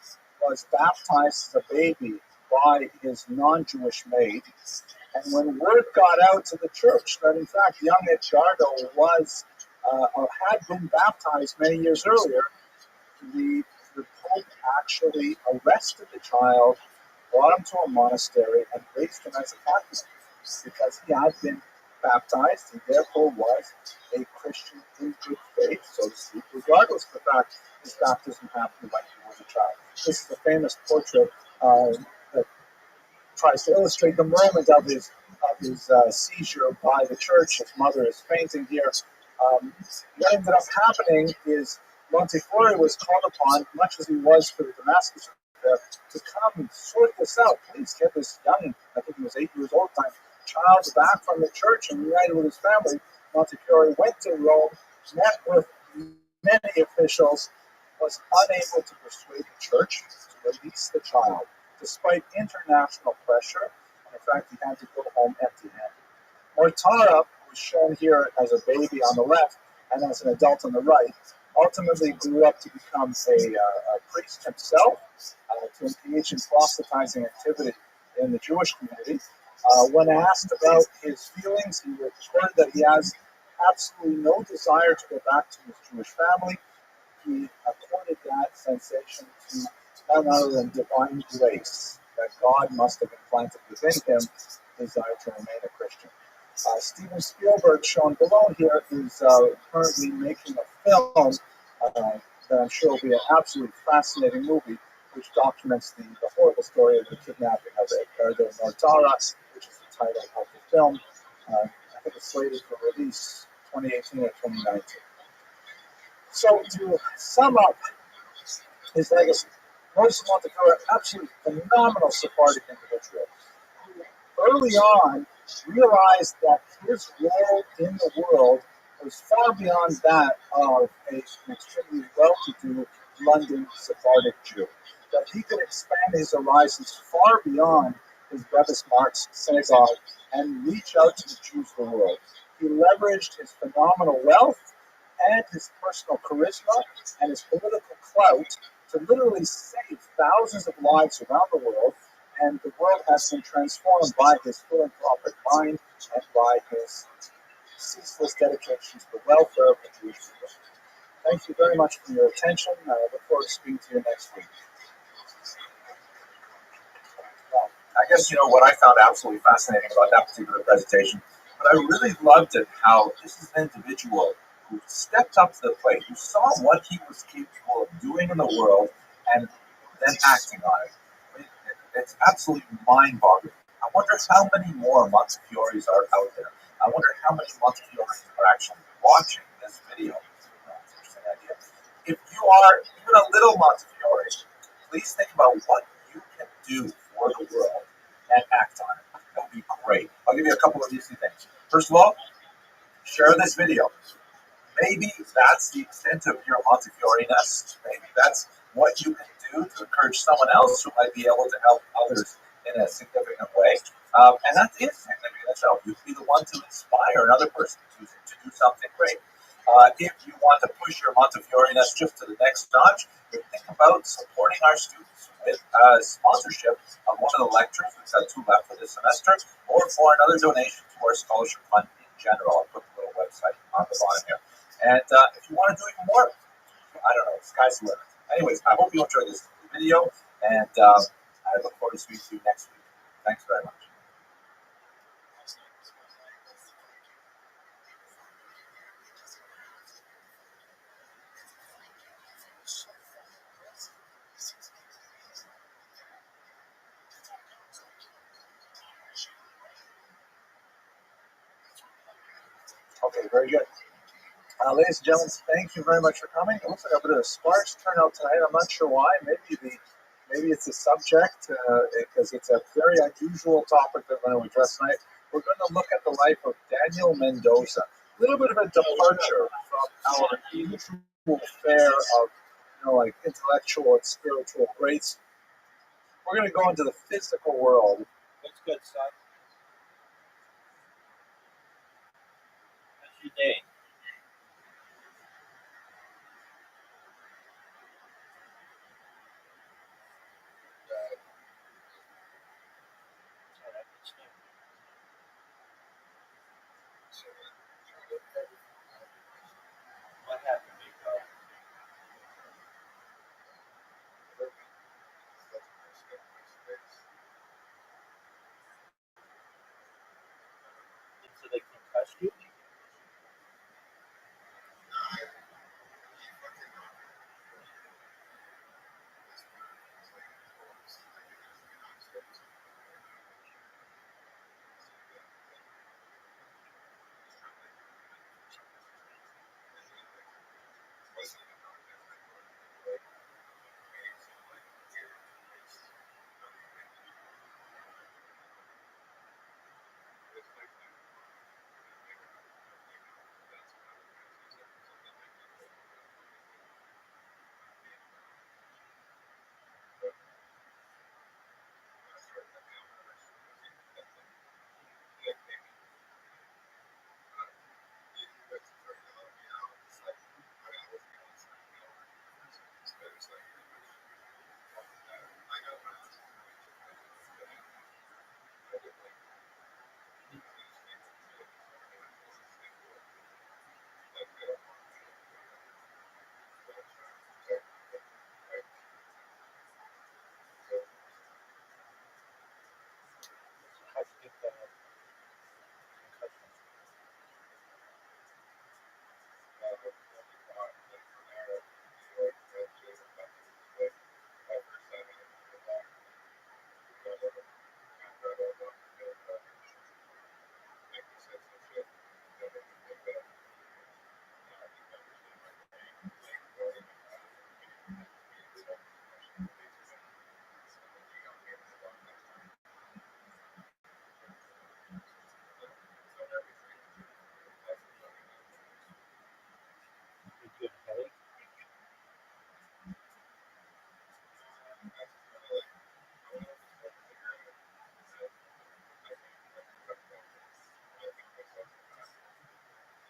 [SPEAKER 1] was baptized as a baby by his non-Jewish maid. And when word got out to the church that, in fact, young Edgardo had been baptized many years earlier, the Pope actually arrested the child, brought him to a monastery, and raised him as a Catholic because he had been baptized. He therefore was a Christian in good faith, so to speak, regardless of the fact his baptism happened when he was a child. This is a famous portrait that tries to illustrate the moment of his seizure by the church. His mother is fainting here. What ended up happening is Montefiore was called upon, much as he was for the Damascus affair, to come and sort this out. Please get this young, I think he was 8 years old at the time, child back from the church and reunited with his family. Montefiore went to Rome, met with many officials, was unable to persuade the church to release the child, despite international pressure, and in fact, he had to go home empty-handed. Mortara was shown here as a baby on the left and as an adult on the right. Ultimately, grew up to become a priest himself, to engage in proselytizing activity in the Jewish community. When asked about his feelings, he reported that he has absolutely no desire to go back to his Jewish family. He accorded that sensation to none other than divine grace, that God must have implanted within him desire to remain a Christian. Steven Spielberg, shown below here, is currently making a film that I'm sure will be an absolutely fascinating movie, which documents the horrible story of the kidnapping of Edgardo Mortara, which is the title of the film. I think it's slated for release 2018 or 2019. So to sum up his legacy, Moses Montefiore, absolutely phenomenal Sephardic individual, who early on realized that his role in the world was far beyond that of an extremely well-to-do London Sephardic Jew, that he could expand his horizons far beyond his Brevis Marx synagogue and reach out to the Jews of the world. He leveraged his phenomenal wealth and his personal charisma and his political clout to literally save thousands of lives around the world, and the world has been transformed by his philanthropic mind and by his ceaseless dedication to the welfare of the Jewish people. Thank you very much for your attention. I look forward to speaking to you next week.
[SPEAKER 5] Well, I guess what I found absolutely fascinating about that particular presentation, but I really loved it how this is an individual who stepped up to the plate, who saw what he was capable of doing in the world, and then acting on it. I mean, it's absolutely mind-boggling. I wonder how many more Montefiores are out there. I wonder how many Montefiores are actually watching this video. That's an interesting idea. If you are even a little Montefiore, please think about what you can do for the world and act on it. That would be great. I'll give you a couple of easy things. First of all, share this video. Maybe that's the extent of your Montefiore-ness. Maybe that's what you can do to encourage someone else who might be able to help others in a significant way. And that's it. That's how you be the one to inspire another person to do something great. If you want to push your Montefiore-ness just to the next notch, think about supporting our students with sponsorship of one of the lectures. We've got 2 left for this semester, or for another donation to our scholarship fund in general. I'll put the little website on the bottom here. And if you want to do even more, I don't know, sky's the limit. Anyways, I hope you enjoyed this video, and I look forward to speaking to you next week. Thanks very much.
[SPEAKER 1] Okay, very good. Ladies and gentlemen, thank you very much for coming. It looks like a bit of a sparse turnout tonight. I'm not sure why. Maybe it's the subject because it's a very unusual topic that we're going to address tonight. We're going to look at the life of Daniel Mendoza. A little bit of a departure from our usual fare of like intellectual and spiritual greats. We're going to go into the physical world.
[SPEAKER 3] What's good, son? How's your day? All right, it's new. What happened, big dog? So they concussed you? How'd you get the concussion?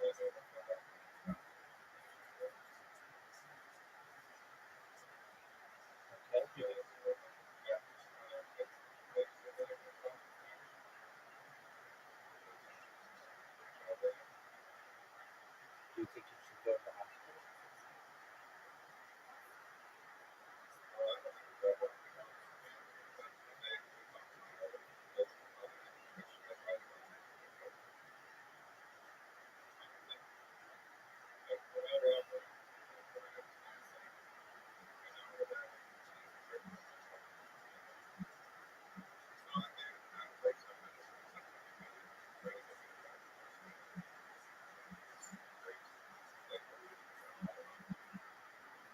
[SPEAKER 3] Did you have a headache? Okay. Do you think you should go to the hospital?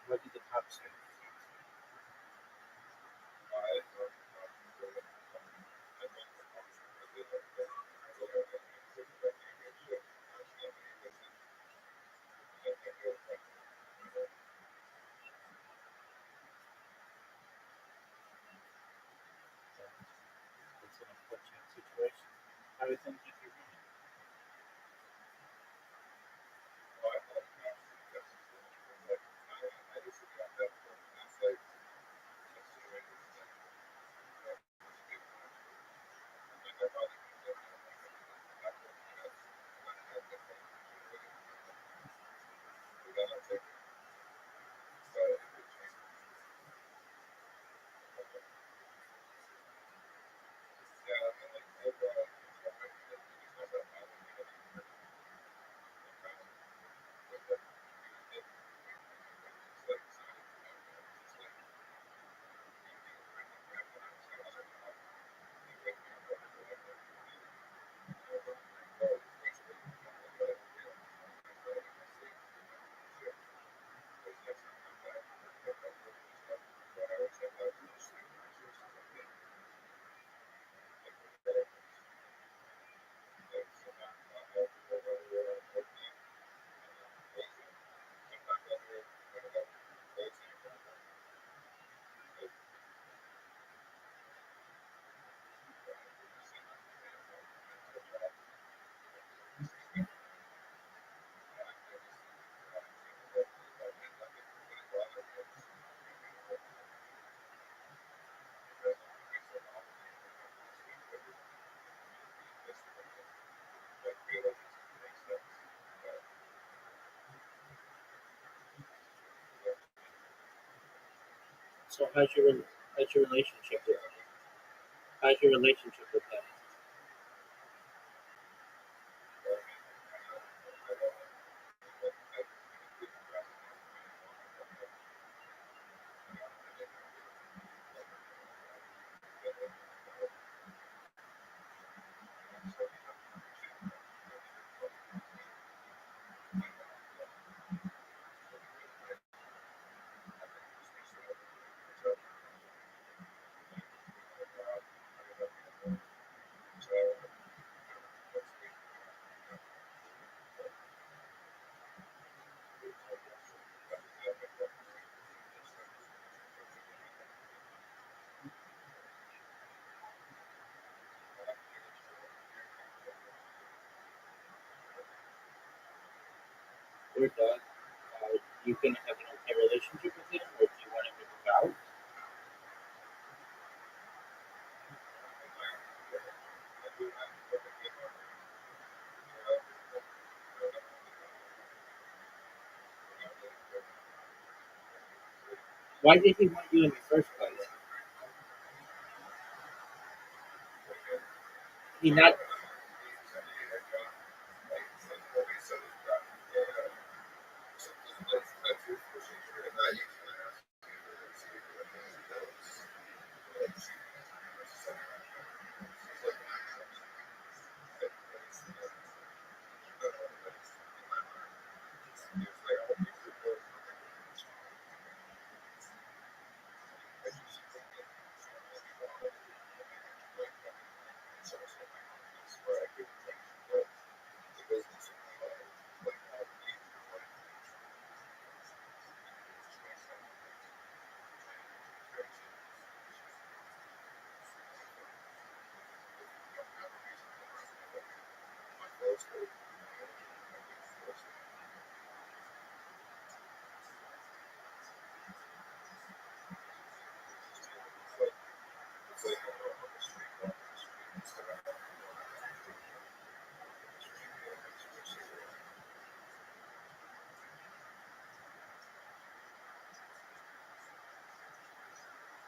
[SPEAKER 3] What did the cop say? It's an unfortunate situation. How do you think if you're running?
[SPEAKER 2] So how's your relationship with them? How's your relationship with them? We're done. You can have an okay relationship with him, or do you want him to move out? Why did he want you in the first place? He not.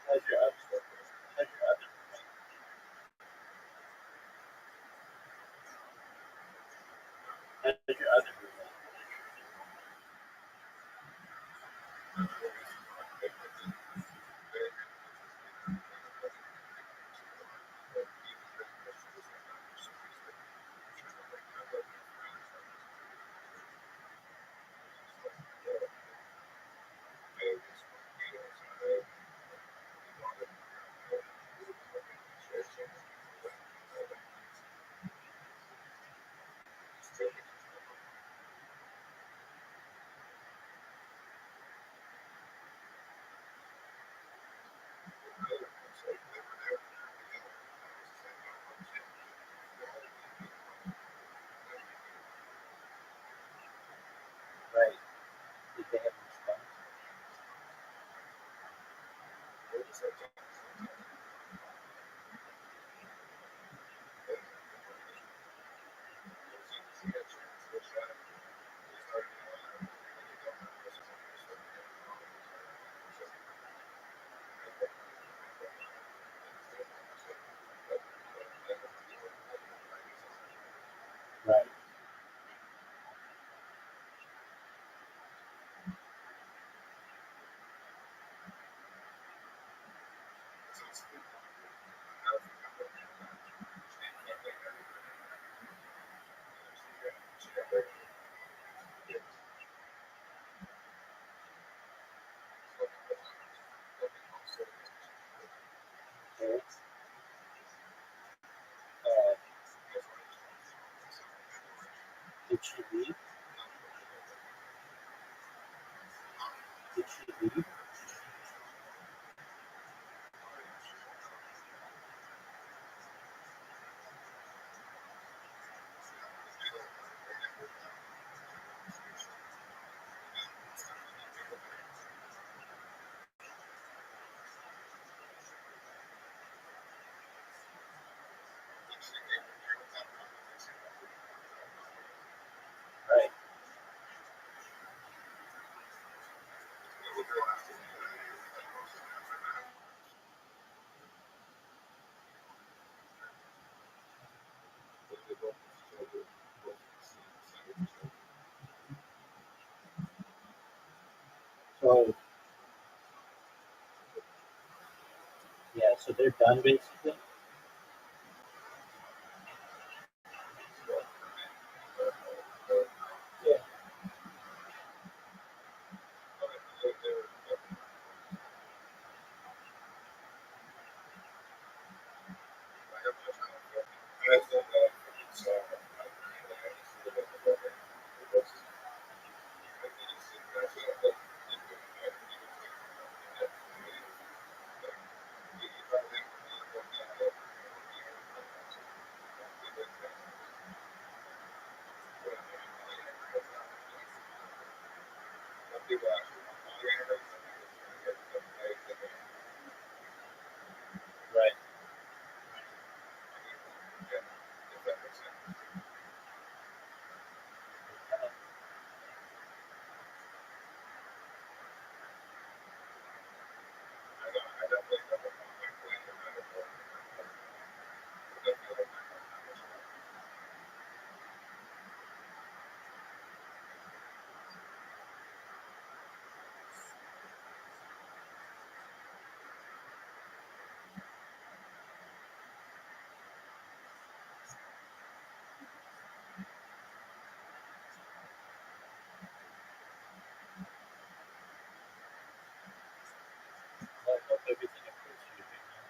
[SPEAKER 2] How's your other? How's your other? How's your other? Right. Did they have a response? Right. Okay. Uh, did she leave? Did she leave? Right.
[SPEAKER 3] So they're done basically.
[SPEAKER 2] Yeah.
[SPEAKER 3] Right. Well, I hope everything improves for you, big man.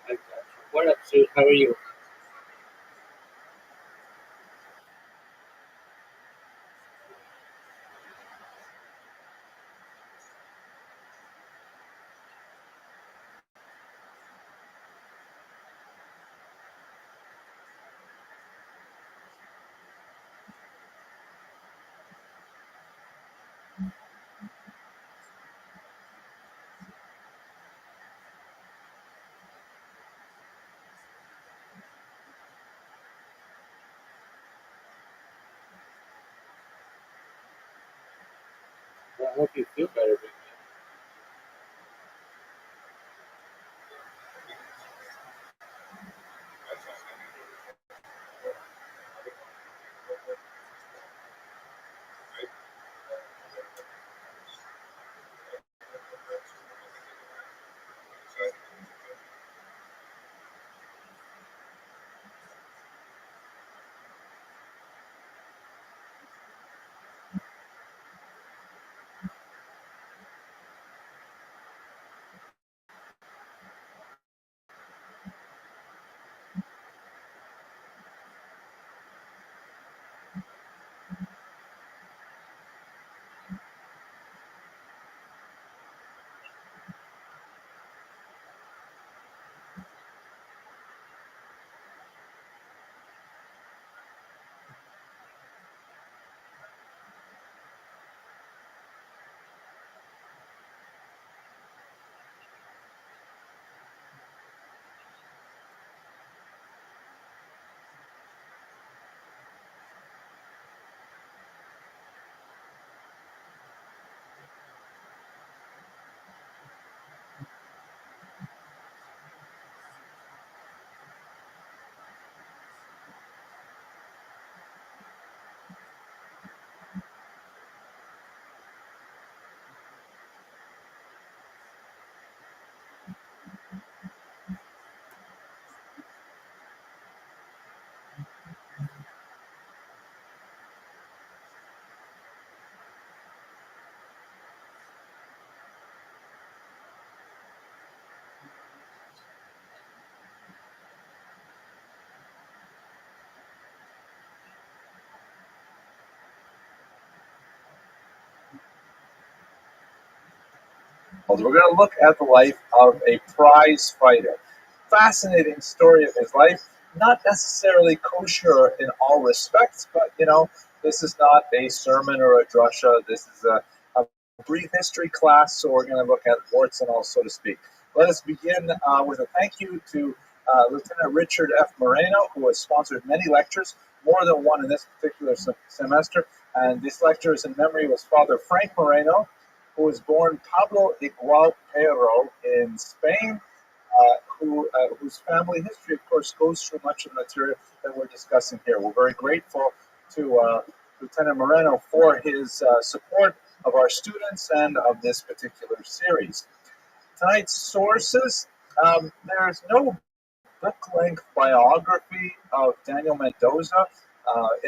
[SPEAKER 3] I got you. What up, Sue? How are you? Well, I hope you feel better, big man.
[SPEAKER 1] We're going to look at the life of a prize fighter. Fascinating story of his life. Not necessarily kosher in all respects, but this is not a sermon or a drasha. This is a brief history class, so we're going to look at warts and all, so to speak. Let us begin with a thank you to Lieutenant Richard F. Moreno, who has sponsored many lectures, more than one in this particular semester. And this lecture is in memory of his father, Frank Moreno, who was born Pablo Igual Pero in Spain, whose family history, of course, goes through much of the material that we're discussing here. We're very grateful to Lieutenant Moreno for his support of our students and of this particular series. Tonight's sources, there's no book-length biography of Daniel Mendoza,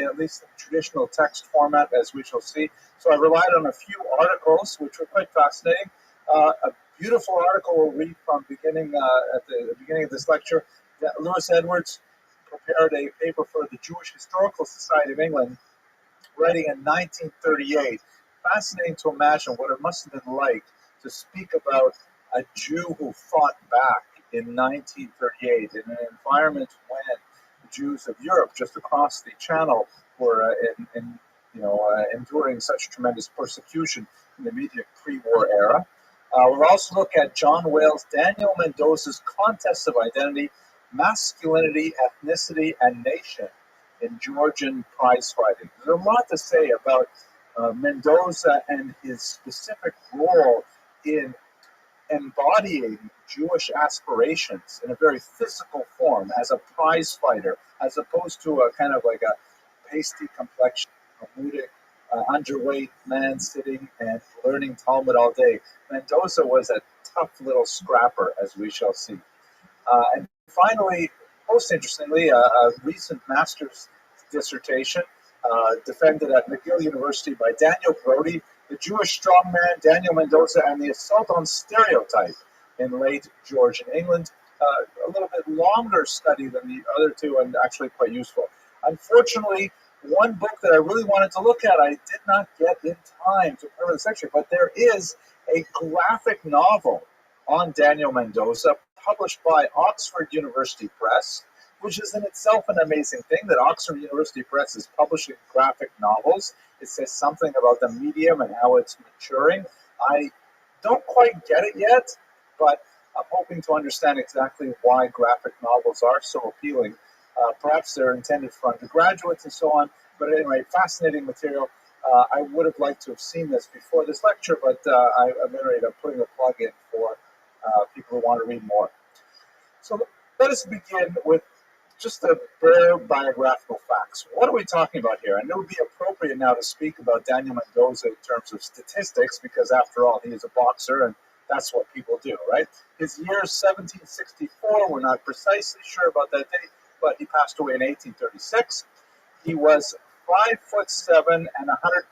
[SPEAKER 1] at least in traditional text format, as we shall see. So I relied on a few articles, which were quite fascinating. A beautiful article we'll read from beginning at the beginning of this lecture. Lewis Edwards prepared a paper for the Jewish Historical Society of England, writing in 1938. Fascinating to imagine what it must have been like to speak about a Jew who fought back in 1938 in an environment when the Jews of Europe just across the channel were enduring such tremendous persecution in the immediate pre-war era. We'll also look at John Wales' Daniel Mendoza's Contests of Identity, Masculinity, Ethnicity, and Nation in Georgian prize fighting. There's a lot to say about Mendoza and his specific role in embodying Jewish aspirations in a very physical form as a prize fighter, as opposed to a kind of like a pasty complexion, Talmudic, underweight man sitting and learning Talmud all day. Mendoza was a tough little scrapper, as we shall see. And finally, most interestingly, a recent master's dissertation defended at McGill University by Daniel Brody, The Jewish Strongman, Daniel Mendoza, and the Assault on Stereotype in Late Georgian England. A little bit longer study than the other two, and actually quite useful. Unfortunately, one book that I really wanted to look at, I did not get in time to cover this lecture, but there is a graphic novel on Daniel Mendoza, published by Oxford University Press, which is in itself an amazing thing that Oxford University Press is publishing graphic novels. It says something about the medium and how it's maturing. I don't quite get it yet, but I'm hoping to understand exactly why graphic novels are so appealing. Perhaps they're intended for undergraduates and so on, but anyway, fascinating material. I would have liked to have seen this before this lecture, but I'm putting a plug in for people who want to read more. So let us begin with just the bare biographical facts. What are we talking about here? And it would be appropriate now to speak about Daniel Mendoza in terms of statistics, because after all, he is a boxer, and that's what people do, right? His year is 1764. We're not precisely sure about that date, but he passed away in 1836. He was 5'7" and 100.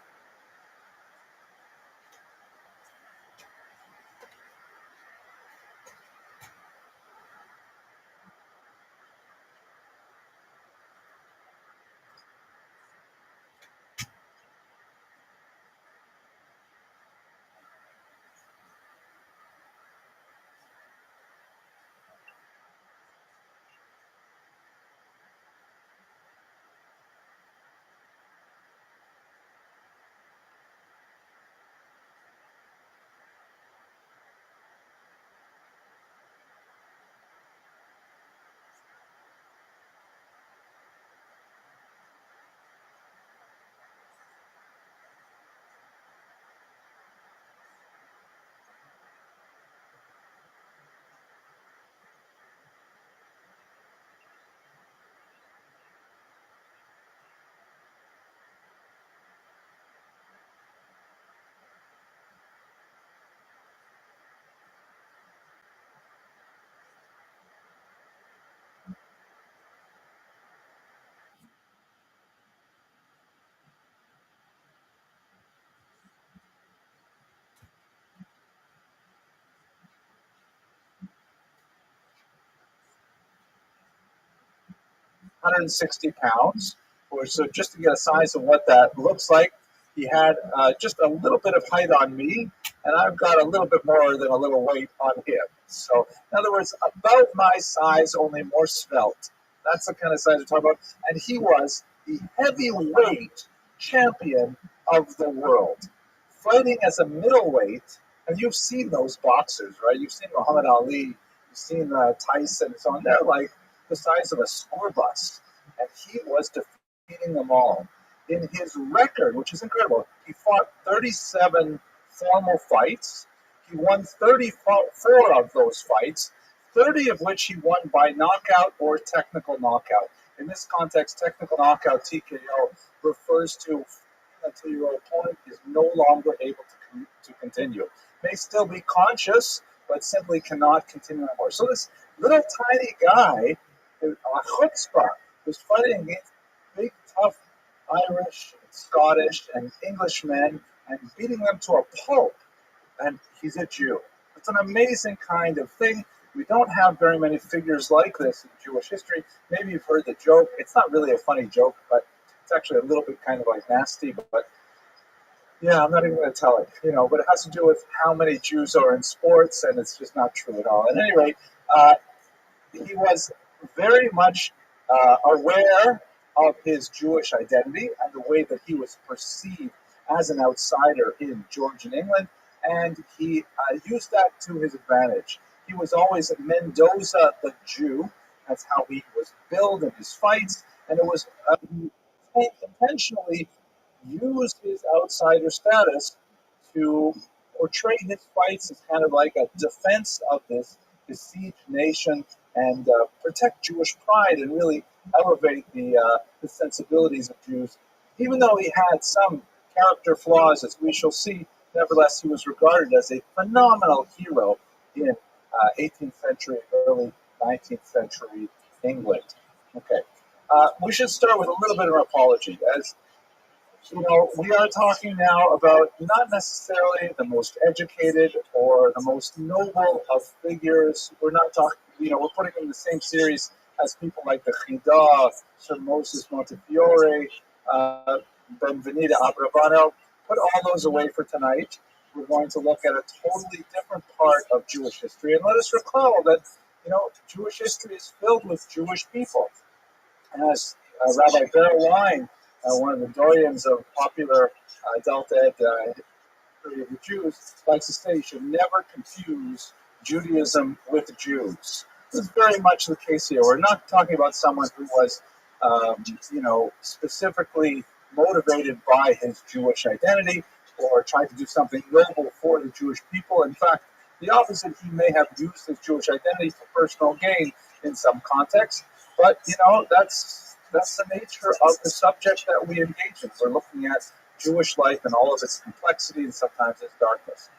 [SPEAKER 1] 160 pounds, or so, just to get a size of what that looks like. He had just a little bit of height on me, and I've got a little bit more than a little weight on him. So, in other words, about my size, only more svelte. That's the kind of size we're talking about. And he was the heavyweight champion of the world, fighting as a middleweight. And you've seen those boxers, right? You've seen Muhammad Ali, you've seen Tyson, and so on. They're like the size of a school bus, and he was defeating them all. In his record, which is incredible, he fought 37 formal fights. He won 34 of those fights, 30 of which he won by knockout or technical knockout. In this context, technical knockout, TKO, refers to until your opponent is no longer able to continue. May still be conscious, but simply cannot continue anymore. So this little tiny guy, a chutzpah, was fighting against big, tough Irish, Scottish, and English men and beating them to a pulp. And he's a Jew. It's an amazing kind of thing. We don't have very many figures like this in Jewish history. Maybe you've heard the joke. It's not really a funny joke, but it's actually a little bit kind of like nasty. But yeah, I'm not even going to tell it, but it has to do with how many Jews are in sports, and it's just not true at all. At any rate, he was very much aware of his Jewish identity and the way that he was perceived as an outsider in Georgian England, and he used that to his advantage. He was always Mendoza the Jew. That's how he was billed in his fights, and it was he intentionally used his outsider status to portray his fights as kind of like a defense of this besieged nation and protect Jewish pride and really elevate the sensibilities of Jews. Even though he had some character flaws, as we shall see, nevertheless, he was regarded as a phenomenal hero in 18th century, early 19th century England. Okay. We should start with a little bit of an apology. As we are talking now about not necessarily the most educated or the most noble of figures. We're not talking, we're putting them in the same series as people like the Chida, Sir Moses Montefiore, Benvenida Abrabano. Put all those away for tonight. We're going to look at a totally different part of Jewish history. And let us recall that, Jewish history is filled with Jewish people. And as Rabbi Berline, one of the doyens of popular Delta Ed history of the Jews, likes to say you should never confuse Judaism with Jews. This is very much the case here. We're not talking about someone who was, specifically motivated by his Jewish identity or tried to do something noble for the Jewish people. In fact, the opposite, he may have used his Jewish identity for personal gain in some context. But, that's the nature of the subject that we engage in. We're looking at Jewish life and all of its complexity and sometimes its darkness.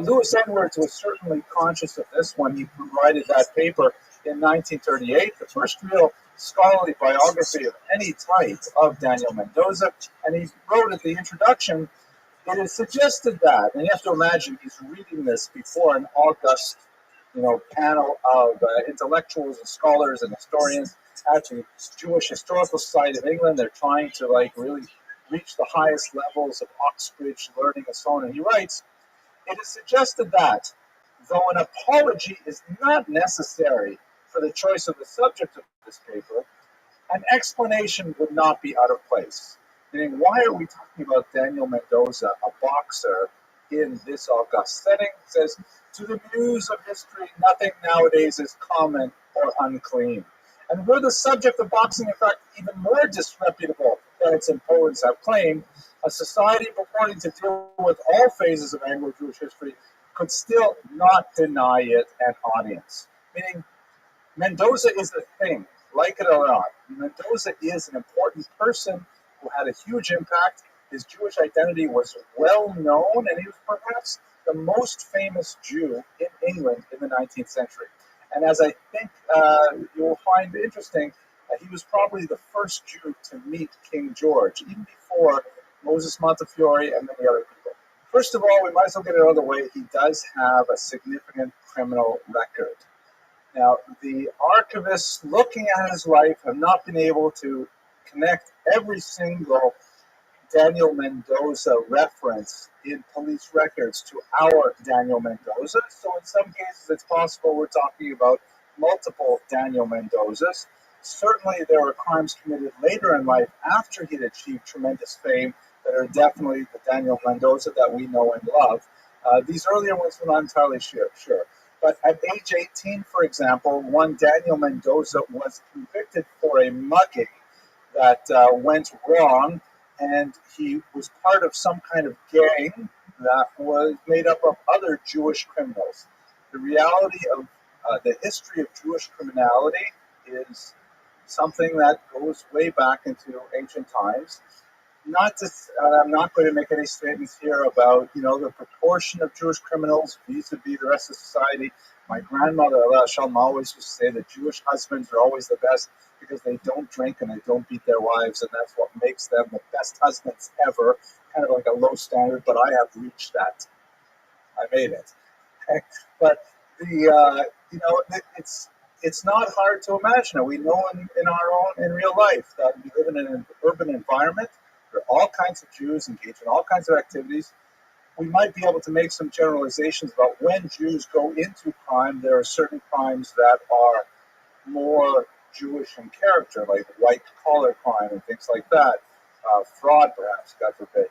[SPEAKER 1] Lewis Edwards was certainly conscious of this when he provided that paper in 1938, the first real scholarly biography of any type of Daniel Mendoza. And he wrote at the introduction, it is suggested that, and you have to imagine he's reading this before an august panel of intellectuals and scholars and historians at the Jewish Historical Society of England. They're trying to really reach the highest levels of Oxbridge learning and so on. And he writes, it is suggested that, though an apology is not necessary for the choice of the subject of this paper, an explanation would not be out of place. Meaning, why are we talking about Daniel Mendoza, a boxer, in this august setting? It says, to the muse of history, nothing nowadays is common or unclean. And were the subject of boxing, in fact, even more disreputable than its opponents have claimed, a society purporting to deal with all phases of Anglo-Jewish history could still not deny it an audience. Meaning, Mendoza is a thing, like it or not. Mendoza is an important person who had a huge impact. His Jewish identity was well known, and he was perhaps the most famous Jew in England in the 19th century. And as I think you will find interesting, he was probably the first Jew to meet King George, even before Moses Montefiore and many other people. First of all, we might as well get it out of the way. He does have a significant criminal record. Now, the archivists looking at his life have not been able to connect every single Daniel Mendoza reference in police records to our Daniel Mendoza. So in some cases, it's possible we're talking about multiple Daniel Mendozas. Certainly, there were crimes committed later in life after he'd achieved tremendous fame that are definitely the Daniel Mendoza that we know and love. These earlier ones we're not entirely sure. But at age 18, for example, one Daniel Mendoza was convicted for a mugging that went wrong, and he was part of some kind of gang that was made up of other Jewish criminals. The reality of the history of Jewish criminality is something that goes way back into ancient times. I'm not going to make any statements here about the proportion of Jewish criminals vis-a-vis the rest of society. My grandmother, Allah Shalom, always used to say that Jewish husbands are always the best because they don't drink and they don't beat their wives, and that's what makes them the best husbands ever. Kind of like a low standard, but I have reached that. I made it. Okay? But it's not hard to imagine it. We know in real life that we live in an urban environment. There are all kinds of Jews engaged in all kinds of activities. We might be able to make some generalizations about when Jews go into crime. There are certain crimes that are more Jewish in character, like white-collar crime and things like that. Fraud, perhaps, God forbid.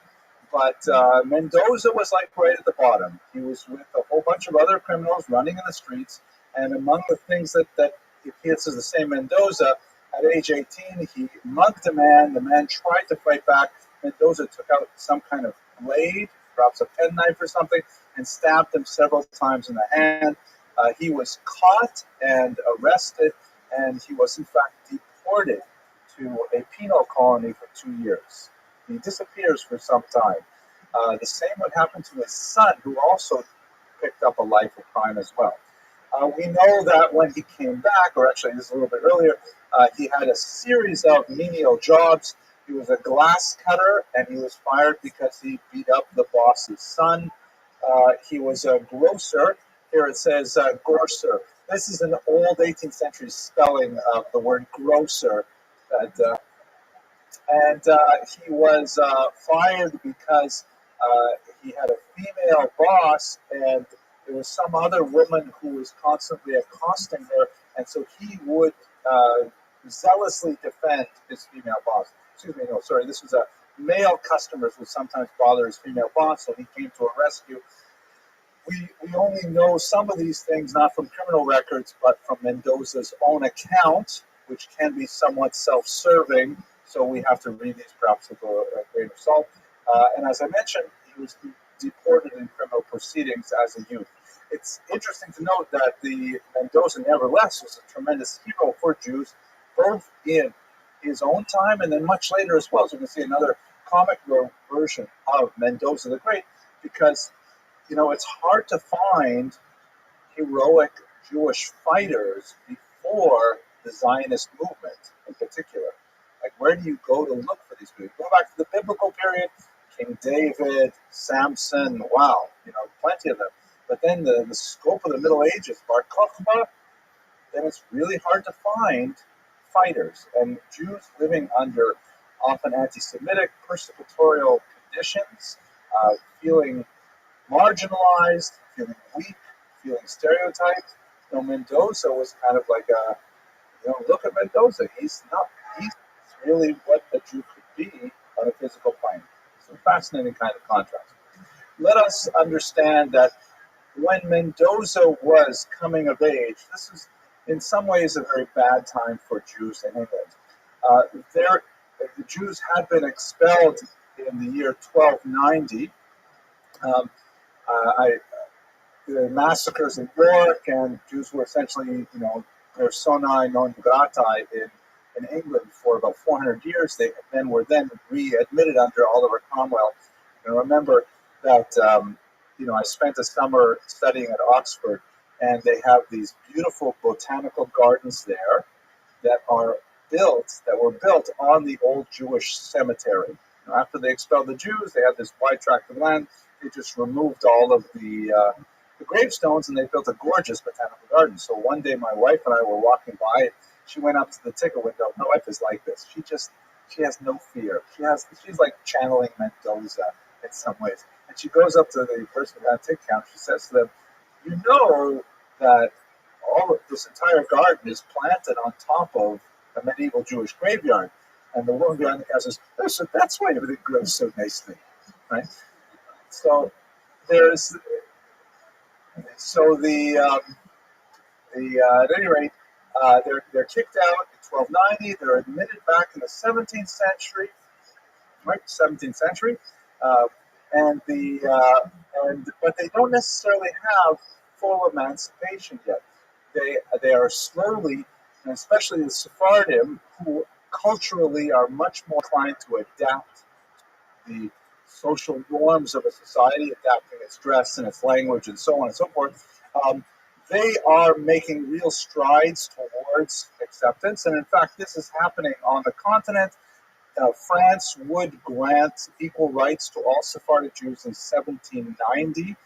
[SPEAKER 1] But Mendoza was like right at the bottom. He was with a whole bunch of other criminals running in the streets, and among the things that if he is the same Mendoza, at age 18, he mugged a man. The man tried to fight back. Mendoza took out some kind of blade, perhaps a penknife or something, and stabbed him several times in the hand. He was caught and arrested, and he was in fact deported to a penal colony for 2 years. He disappears for some time. The same would happen to his son, who also picked up a life of crime as well. We know that when he came back, or actually this is a little bit earlier, he had a series of menial jobs. He was a glass cutter, and he was fired because he beat up the boss's son. He was a grocer. Here it says grocer. This is an old 18th century spelling of the word grocer. And he was fired because he had a female boss, and there was some other woman who was constantly accosting her, and so he would zealously defend his female boss. Excuse me, no, sorry, this was a male customers would sometimes bother his female boss, so he came to a rescue. We only know some of these things not from criminal records, but from Mendoza's own account, which can be somewhat self-serving, so we have to read these perhaps with a grain of salt. And as I mentioned, he was deported in criminal proceedings as a youth. It's interesting to note that the Mendoza, nevertheless, was a tremendous hero for Jews, both in his own time and then much later as well. So you can see another comic version of Mendoza the Great, because it's hard to find heroic Jewish fighters before the Zionist movement in particular. Like, where do you go to look for these people? Go back to the biblical period, King David, Samson, wow, plenty of them. But then the scope of the Middle Ages, Bar Kokhba, then it's really hard to find fighters. And Jews living under often anti-Semitic, persecutorial conditions, feeling marginalized, feeling weak, feeling stereotyped. Mendoza was kind of like look at Mendoza. He's really what a Jew could be on a physical plane. It's a fascinating kind of contrast. Let us understand that when Mendoza was coming of age, this is in some ways a very bad time for Jews in England. The Jews had been expelled in the year 1290. The massacres in York, and Jews were essentially, personae non gratae in England for about 400 years. They were readmitted under Oliver Cromwell. And remember that, I spent a summer studying at Oxford, and they have these beautiful botanical gardens there that were built on the old Jewish cemetery. After they expelled the Jews, they had this wide tract of land. They just removed all of the gravestones, and they built a gorgeous botanical garden. So one day my wife and I were walking by. She went up to the ticket window. My wife is like this. She has no fear. She's like channeling Mendoza in some ways. And she goes up to the person who had tick count. She says to them, "You know that all of this entire garden is planted on top of a medieval Jewish graveyard." And the woman behind the counter says, "Oh, so that's why everything grows so nicely, right?" So there's so at any rate, they're kicked out in 1290. They're admitted back in the 17th century, right? 17th century, uh, and but they don't necessarily have full emancipation yet. They are slowly, and especially the Sephardim, who culturally are much more inclined to adapt the social norms of a society, adapting its dress and its language and so on and so forth. They are making real strides towards acceptance. And in fact, this is happening on the continent. France would grant equal rights to all Sephardic Jews in 1790.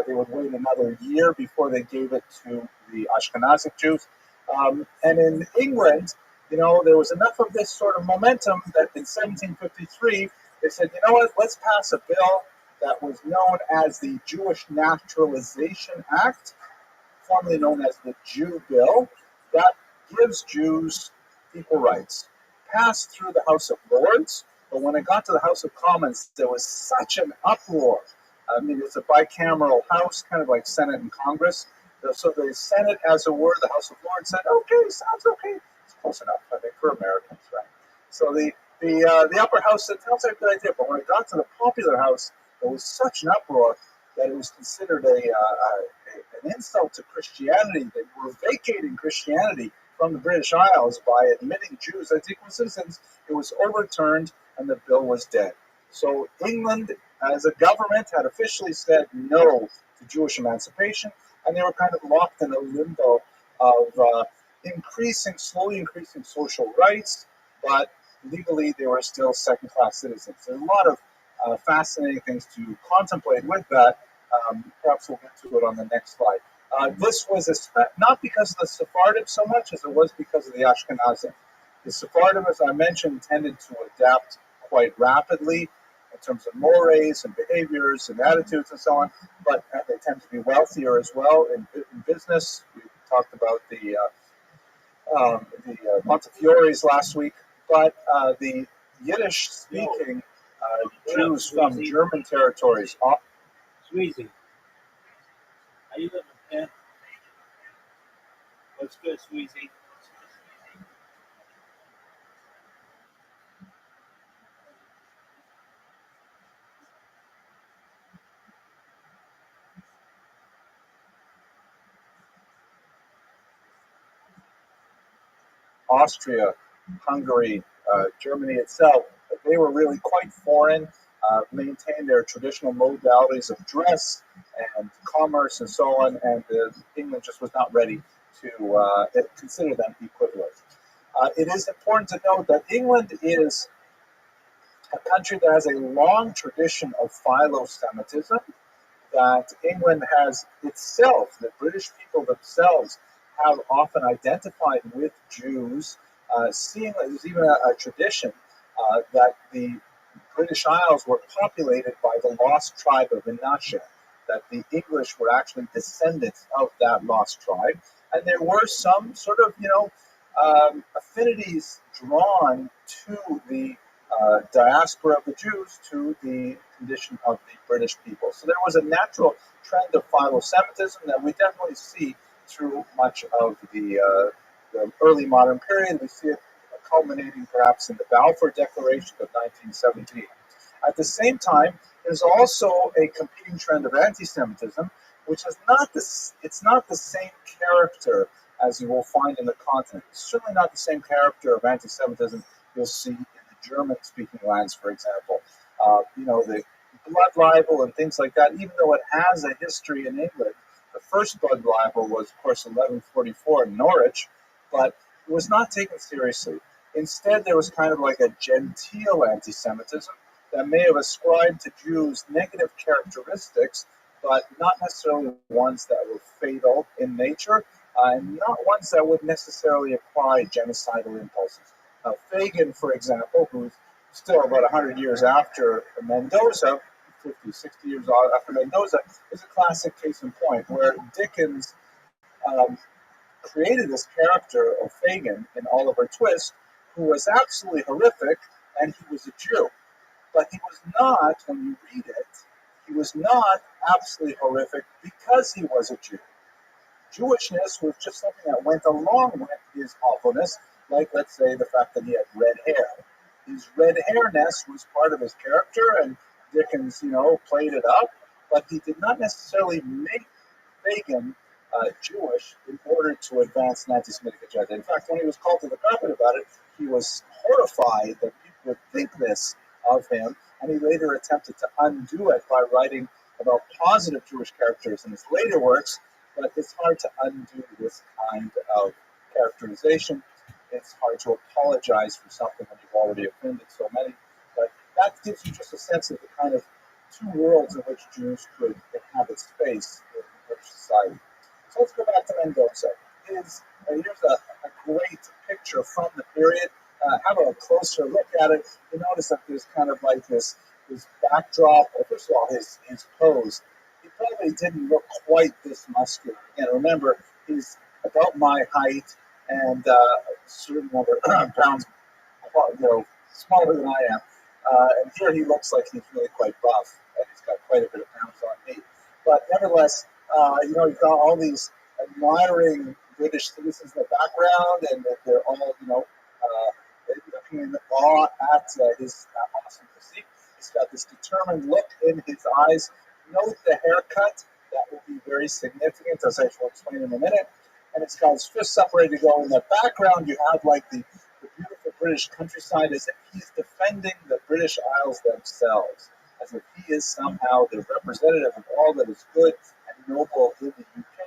[SPEAKER 1] They would wait another year before they gave it to the Ashkenazic Jews. And in England, there was enough of this sort of momentum that in 1753, they said, you know what, let's pass a bill that was known as the Jewish Naturalization Act, formerly known as the Jew Bill, that gives Jews equal rights. Passed through the House of Lords, but when it got to the House of Commons, there was such an uproar. I mean, it's a bicameral house, kind of like Senate and Congress. So the Senate, as it were, the House of Lords said, "Okay, sounds okay." It's close enough, I think, for Americans, right? So the upper house said, "Sounds like a good idea," but when it got to the popular house, there was such an uproar that it was considered an insult to Christianity. They were vacating Christianity from the British Isles by admitting Jews as equal citizens. It was overturned and the bill was dead. So England, as a government, had officially said no to Jewish emancipation, and they were kind of locked in a limbo of slowly increasing social rights, but legally they were still second-class citizens. There's a lot of fascinating things to contemplate with that. Perhaps we'll get to it on the next slide. This was not because of the Sephardim so much as it was because of the Ashkenazim. The Sephardim, as I mentioned, tended to adapt quite rapidly in terms of mores and behaviors and attitudes and so on, but they tend to be wealthier as well in business. We talked about the Montefiores last week, but the Yiddish-speaking Jews from German territories.
[SPEAKER 3] Sweezy. How you living, man? What's good, Sweezy?
[SPEAKER 1] Austria, Hungary, Germany itself, they were really quite foreign, maintained their traditional modalities of dress and commerce and so on, and England just was not ready to consider them equivalent. It is important to note that England is a country that has a long tradition of philo-Semitism, that England has itself, the British people themselves, have often identified with Jews, seeing that there's even a tradition that the British Isles were populated by the lost tribe of Menashe, that the English were actually descendants of that lost tribe, and there were some sort of, affinities drawn to the diaspora of the Jews to the condition of the British people. So there was a natural trend of philo-Semitism that we definitely see through much of the early modern period. We see it culminating perhaps in the Balfour Declaration of 1917. At the same time, there's also a competing trend of anti-Semitism, which is it's not the same character as you will find in the continent. It's certainly not the same character of anti-Semitism you'll see in the German-speaking lands, for example. The blood libel and things like that, even though it has a history in England. The first blood libel was, of course, 1144 in Norwich, but it was not taken seriously. Instead, there was kind of like a genteel anti-Semitism that may have ascribed to Jews negative characteristics, but not necessarily ones that were fatal in nature, and not ones that would necessarily apply genocidal impulses. Fagin, for example, who's still about 100 years after Mendoza, 50, 60 years after Mendoza, is a classic case in point where Dickens um, created this character of Fagin in Oliver Twist, who was absolutely horrific, and he was a Jew. But he was not, when you read it, he was not absolutely horrific because he was a Jew. Jewishness was just something that went along with his awfulness, like, let's say, the fact that he had red hair. His red hairness was part of his character, and Dickens, played it up, but he did not necessarily make Fagin Jewish in order to advance an anti-Semitic agenda. In fact, when he was called to the carpet about it, he was horrified that people would think this of him, and he later attempted to undo it by writing about positive Jewish characters in his later works, but it's hard to undo this kind of characterization. It's hard to apologize for something when you've already offended so many, but that gives you just a sense of the kind of two worlds in which Jews could inhabit space in British society. So let's go back to Mendoza. Here's a great picture from the period. Have a closer look at it. You notice that there's kind of like this backdrop. First of all, his pose. He probably didn't look quite this muscular. Again, remember, he's about my height and a certain number of pounds, smaller than I am. And here he looks like he's really quite buff, and he's got quite a bit of pounds on me. But nevertheless, you've got all these admiring British citizens in the background, and they're all, looking in awe at his awesome physique. He's got this determined look in his eyes. Note the haircut. That will be very significant, as I shall explain in a minute. And it's got his fists up ready to go. In the background, you have like the beautiful British countryside, as if he's defending the British Isles themselves, as if he is somehow the representative of all that is good and noble in the UK,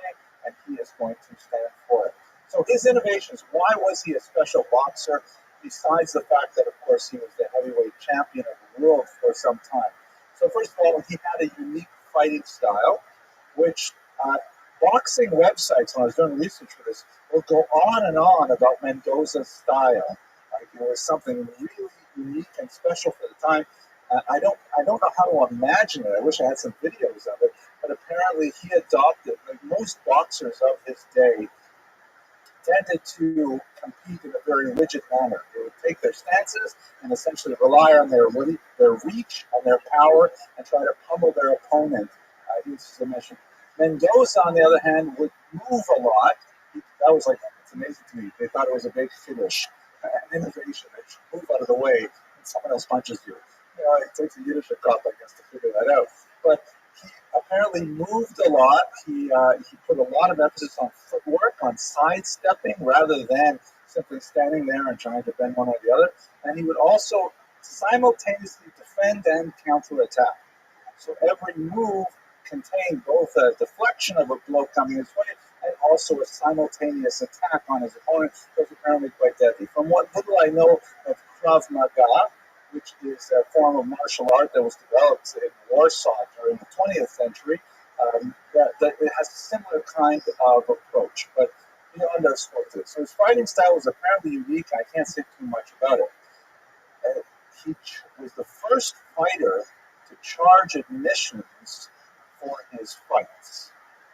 [SPEAKER 1] and he is going to stand for it. So his innovations, why was he a special boxer, besides the fact that, of course, he was the heavyweight champion of the world for some time? So first of all, he had a unique fighting style, which boxing websites, when I was doing research for this, will go on and on about Mendoza's style. Like it was something really unique and special for the time. I don't know how to imagine it. I wish I had some videos of it. But apparently he adopted, like most boxers of his day, tended to compete in a very rigid manner. They would take their stances and essentially rely on their reach and their power and try to pummel their opponent into submission. Mendoza, on the other hand, would move a lot. That was like, it's amazing to me. They thought it was a big Yiddish, an innovation. They should move out of the way and someone else punches you. It takes a Yiddish cop, I guess, to figure that out. But he apparently moved a lot. He put a lot of emphasis on footwork, on sidestepping, rather than simply standing there and trying to bend one or the other. And he would also simultaneously defend and counterattack. So every move contained both a deflection of a blow coming his way and also a simultaneous attack on his opponent that was apparently quite deadly. From what little I know of Krav Maga, which is a form of martial art that was developed in Warsaw during the 20th century, that it has a similar kind of approach, but he underscored it. So his fighting style was apparently unique. I can't say too much about it. He was the first fighter to charge admissions for his fights.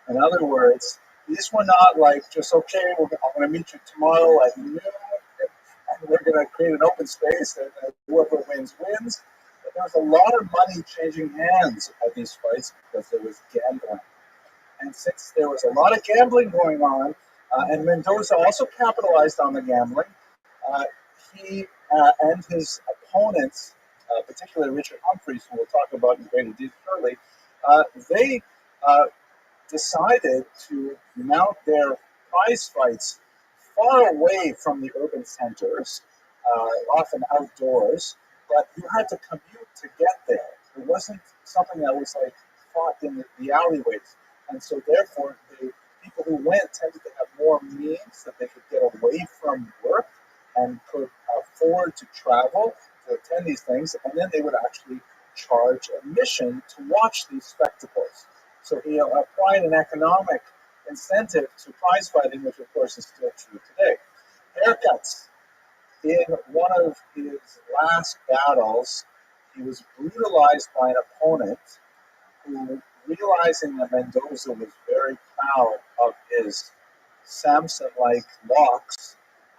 [SPEAKER 1] In other words, these were not like just, okay, I'm going to meet you tomorrow at noon, and we're going to create an open space, and whoever wins, wins. But there was a lot of money changing hands at these fights because there was gambling. And since there was a lot of gambling going on, and Mendoza also capitalized on the gambling, he and his opponents, particularly Richard Humphreys, who we'll talk about in greater detail shortly, they decided to mount their prize fights far away from the urban centers, often outdoors, but you had to commute to get there. It wasn't something that was like fought in the alleyways. And so therefore, the people who went tended to have more means that they could get away from work and could afford to travel to attend these things, and then they would actually charge admission to watch these spectacles. So he applied an economic incentive to prize fighting, which of course is still true today. Haircuts. In one of his last battles, he was brutalized by an opponent who, realizing that Mendoza was very proud of his Samson-like locks,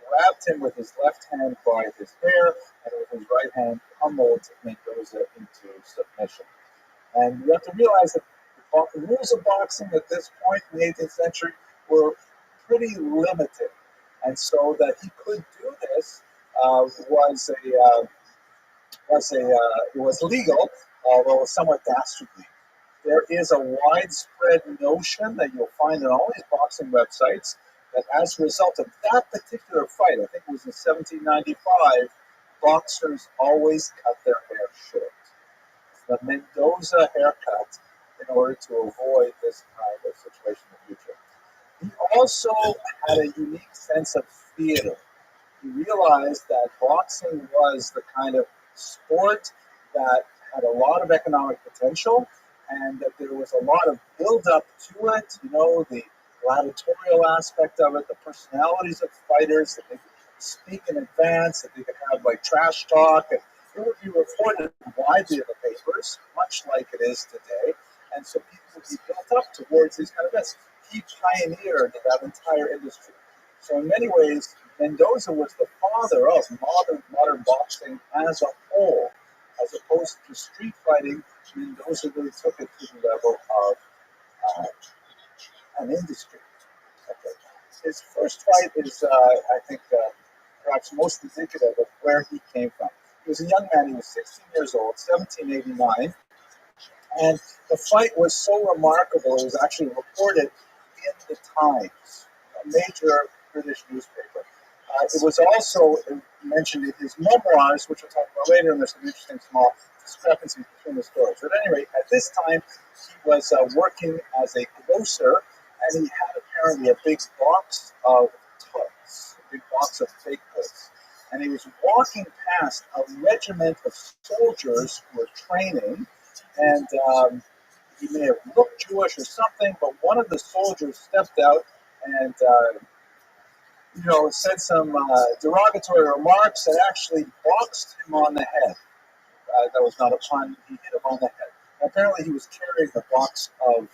[SPEAKER 1] grabbed him with his left hand by his hair and with his right hand pummeled Mendoza into submission. And you have to realize that the rules of boxing at this point in the 18th century were pretty limited. And so that he could do this it was legal, although somewhat dastardly. There is a widespread notion that you'll find in all these boxing websites that as a result of that particular fight, I think it was in 1795, boxers always cut their hair short. The Mendoza haircut in order to avoid this kind of situation in the future. He also had a unique sense of theater. He realized that boxing was the kind of sport that had a lot of economic potential and that there was a lot of build-up to it, the gladiatorial aspect of it, the personalities of fighters, that they could speak in advance, that they could have like trash talk, and it would be reported widely in the papers, much like it is today, and so people would be built up towards these kind of events. He pioneered that entire industry. So in many ways, Mendoza was the father of modern boxing as a whole. As opposed to street fighting, Mendoza really took it to the level of an industry. Okay. His first fight is, I think, perhaps most indicative of where he came from. He was a young man, he was 16 years old, 1789, and the fight was so remarkable, it was actually reported in the Times, a major British newspaper. It was also mentioned in his memoirs, which we'll talk about later, and there's some interesting small discrepancies between the stories. But at any rate, at this time, he was working as a grocer, and he had apparently a big box of tarts, a big box of baked goods. And he was walking past a regiment of soldiers who were training, and he may have looked Jewish or something, but one of the soldiers stepped out and said some derogatory remarks and actually boxed him on the head. That was not a pun. He hit him on the head. And apparently, he was carrying a box of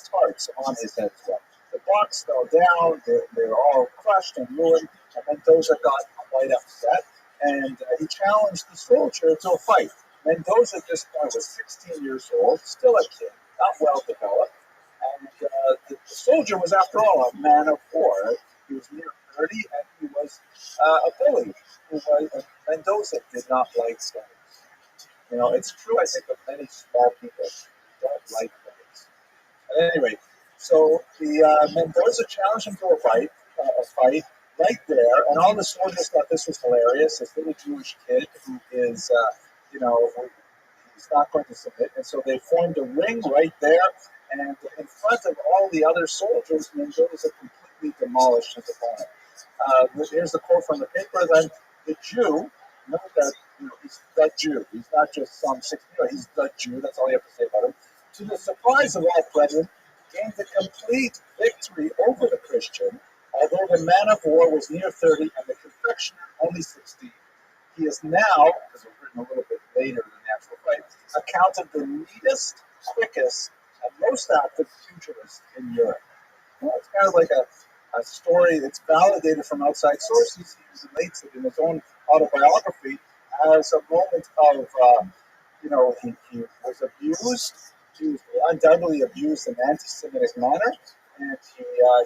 [SPEAKER 1] tarts on his head as well. The box fell down. They were all crushed and ruined. And Mendoza got quite upset, and he challenged the soldier to a fight. Mendoza at this point was 16 years old, still a kid, not well developed. And the soldier was, after all, a man of war. He was near 30, and he was a bully. Mendoza did not like bullies. It's true, I think, of many small people who don't like bullies. At any rate, so the Mendoza challenged him to a fight right there, and all the soldiers thought this was hilarious. This little Jewish kid who is, he's not going to submit, and so they formed a ring right there, and in front of all the other soldiers, Mendoza completely demolished his opponent. Here's the quote from the paper. Then the Jew, note that he's the Jew. He's not just some 16-year-old. He's the Jew. That's all you have to say about him. To the surprise of all present, gained a complete victory over the Christian, although the man of war was near 30 and the confectioner only 16. He is now, because it was written a little bit later than the actual fight, accounted the neatest, quickest, and most active pugilist in Europe. Well, it's kind of like a story that's validated from outside sources. He relates it in his own autobiography as a moment of, he was abused. He was undoubtedly abused in an anti-Semitic manner, and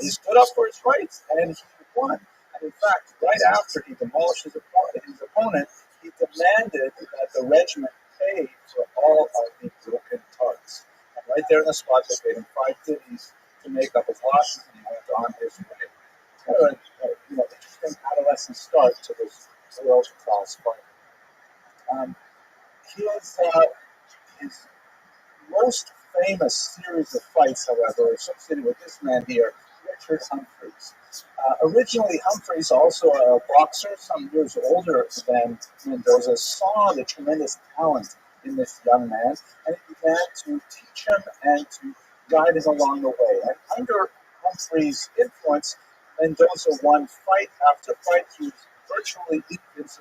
[SPEAKER 1] he stood up for his rights, and he won. And in fact, right after he demolished his opponent, he demanded that the regiment pay for all of the broken tarts. And right there in the spot, they paid him 5 guineas to make up his losses, and he went on his way. Kind of an interesting adolescent start to this world-class fighter. His most famous series of fights, however, are associated with this man here, Richard Humphreys. Originally, Humphreys, also a boxer, some years older than Mendoza, saw the tremendous talent in this young man, and he began to teach him and to guide him along the way. And under Humphreys' influence, Mendoza won fight after fight. He was virtually invincible.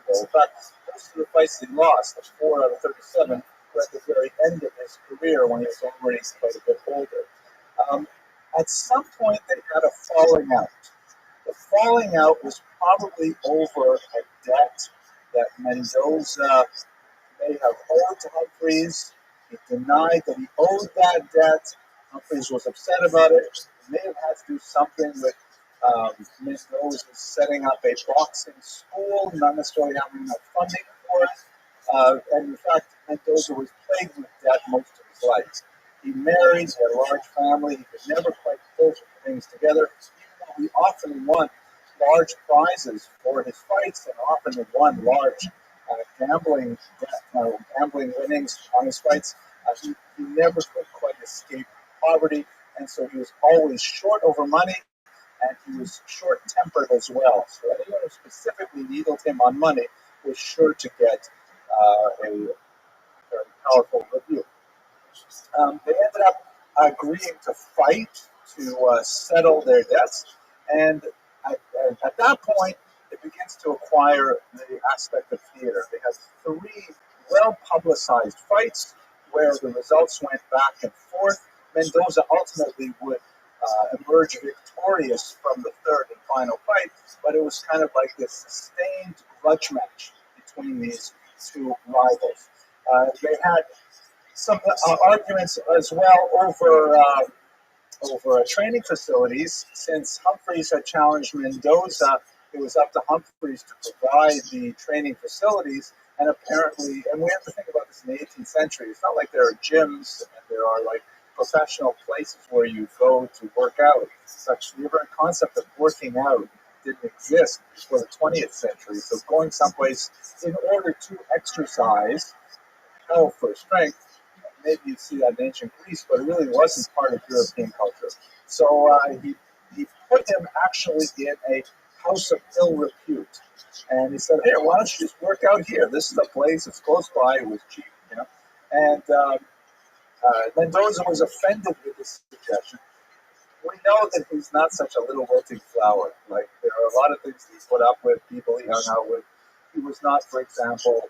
[SPEAKER 1] fights that he lost, 4 out of 37, were at the very end of his career when he was already quite a bit older. Um, at some point, they had a falling out. The falling out was probably over a debt that Mendoza may have owed to Humphreys. He denied that he owed that debt. Humphreys was upset about it. He may have had to do something with Mendoza setting up a boxing school, not necessarily having enough funding for it. And in fact, Mendoza was plagued with debt most of his life. He married, he had a large family, he could never quite pull things together, even though he often won large prizes for his fights and often won large gambling winnings on his fights. He never could quite escape poverty, and so he was always short over money, and he was short-tempered as well. So anyone who specifically needled him on money was sure to get a very powerful review. They ended up agreeing to fight to settle their debts, and at that point, it begins to acquire the aspect of theater. They had 3 well-publicized fights where the results went back and forth. Mendoza ultimately would emerge victorious from the third and final fight, but it was kind of like this sustained grudge match between these 2 rivals. They had some arguments as well over training facilities. Since Humphreys had challenged Mendoza, it was up to Humphreys to provide the training facilities. And apparently, and we have to think about this in the 18th century, it's not like there are gyms and there are like professional places where you go to work out. Such the very concept of working out didn't exist before the 20th century. So going someplace in order to exercise health or strength, maybe you'd see that in ancient Greece, but it really wasn't part of European culture. So he put him actually in a house of ill repute. And he said, "Here, why don't you just work out here? This is a place, it's close by, it was cheap, you know." And Mendoza was offended with this suggestion. We know that he's not such a little wilting flower. Like, there are a lot of things he put up with, people he hung out with. He was not, for example,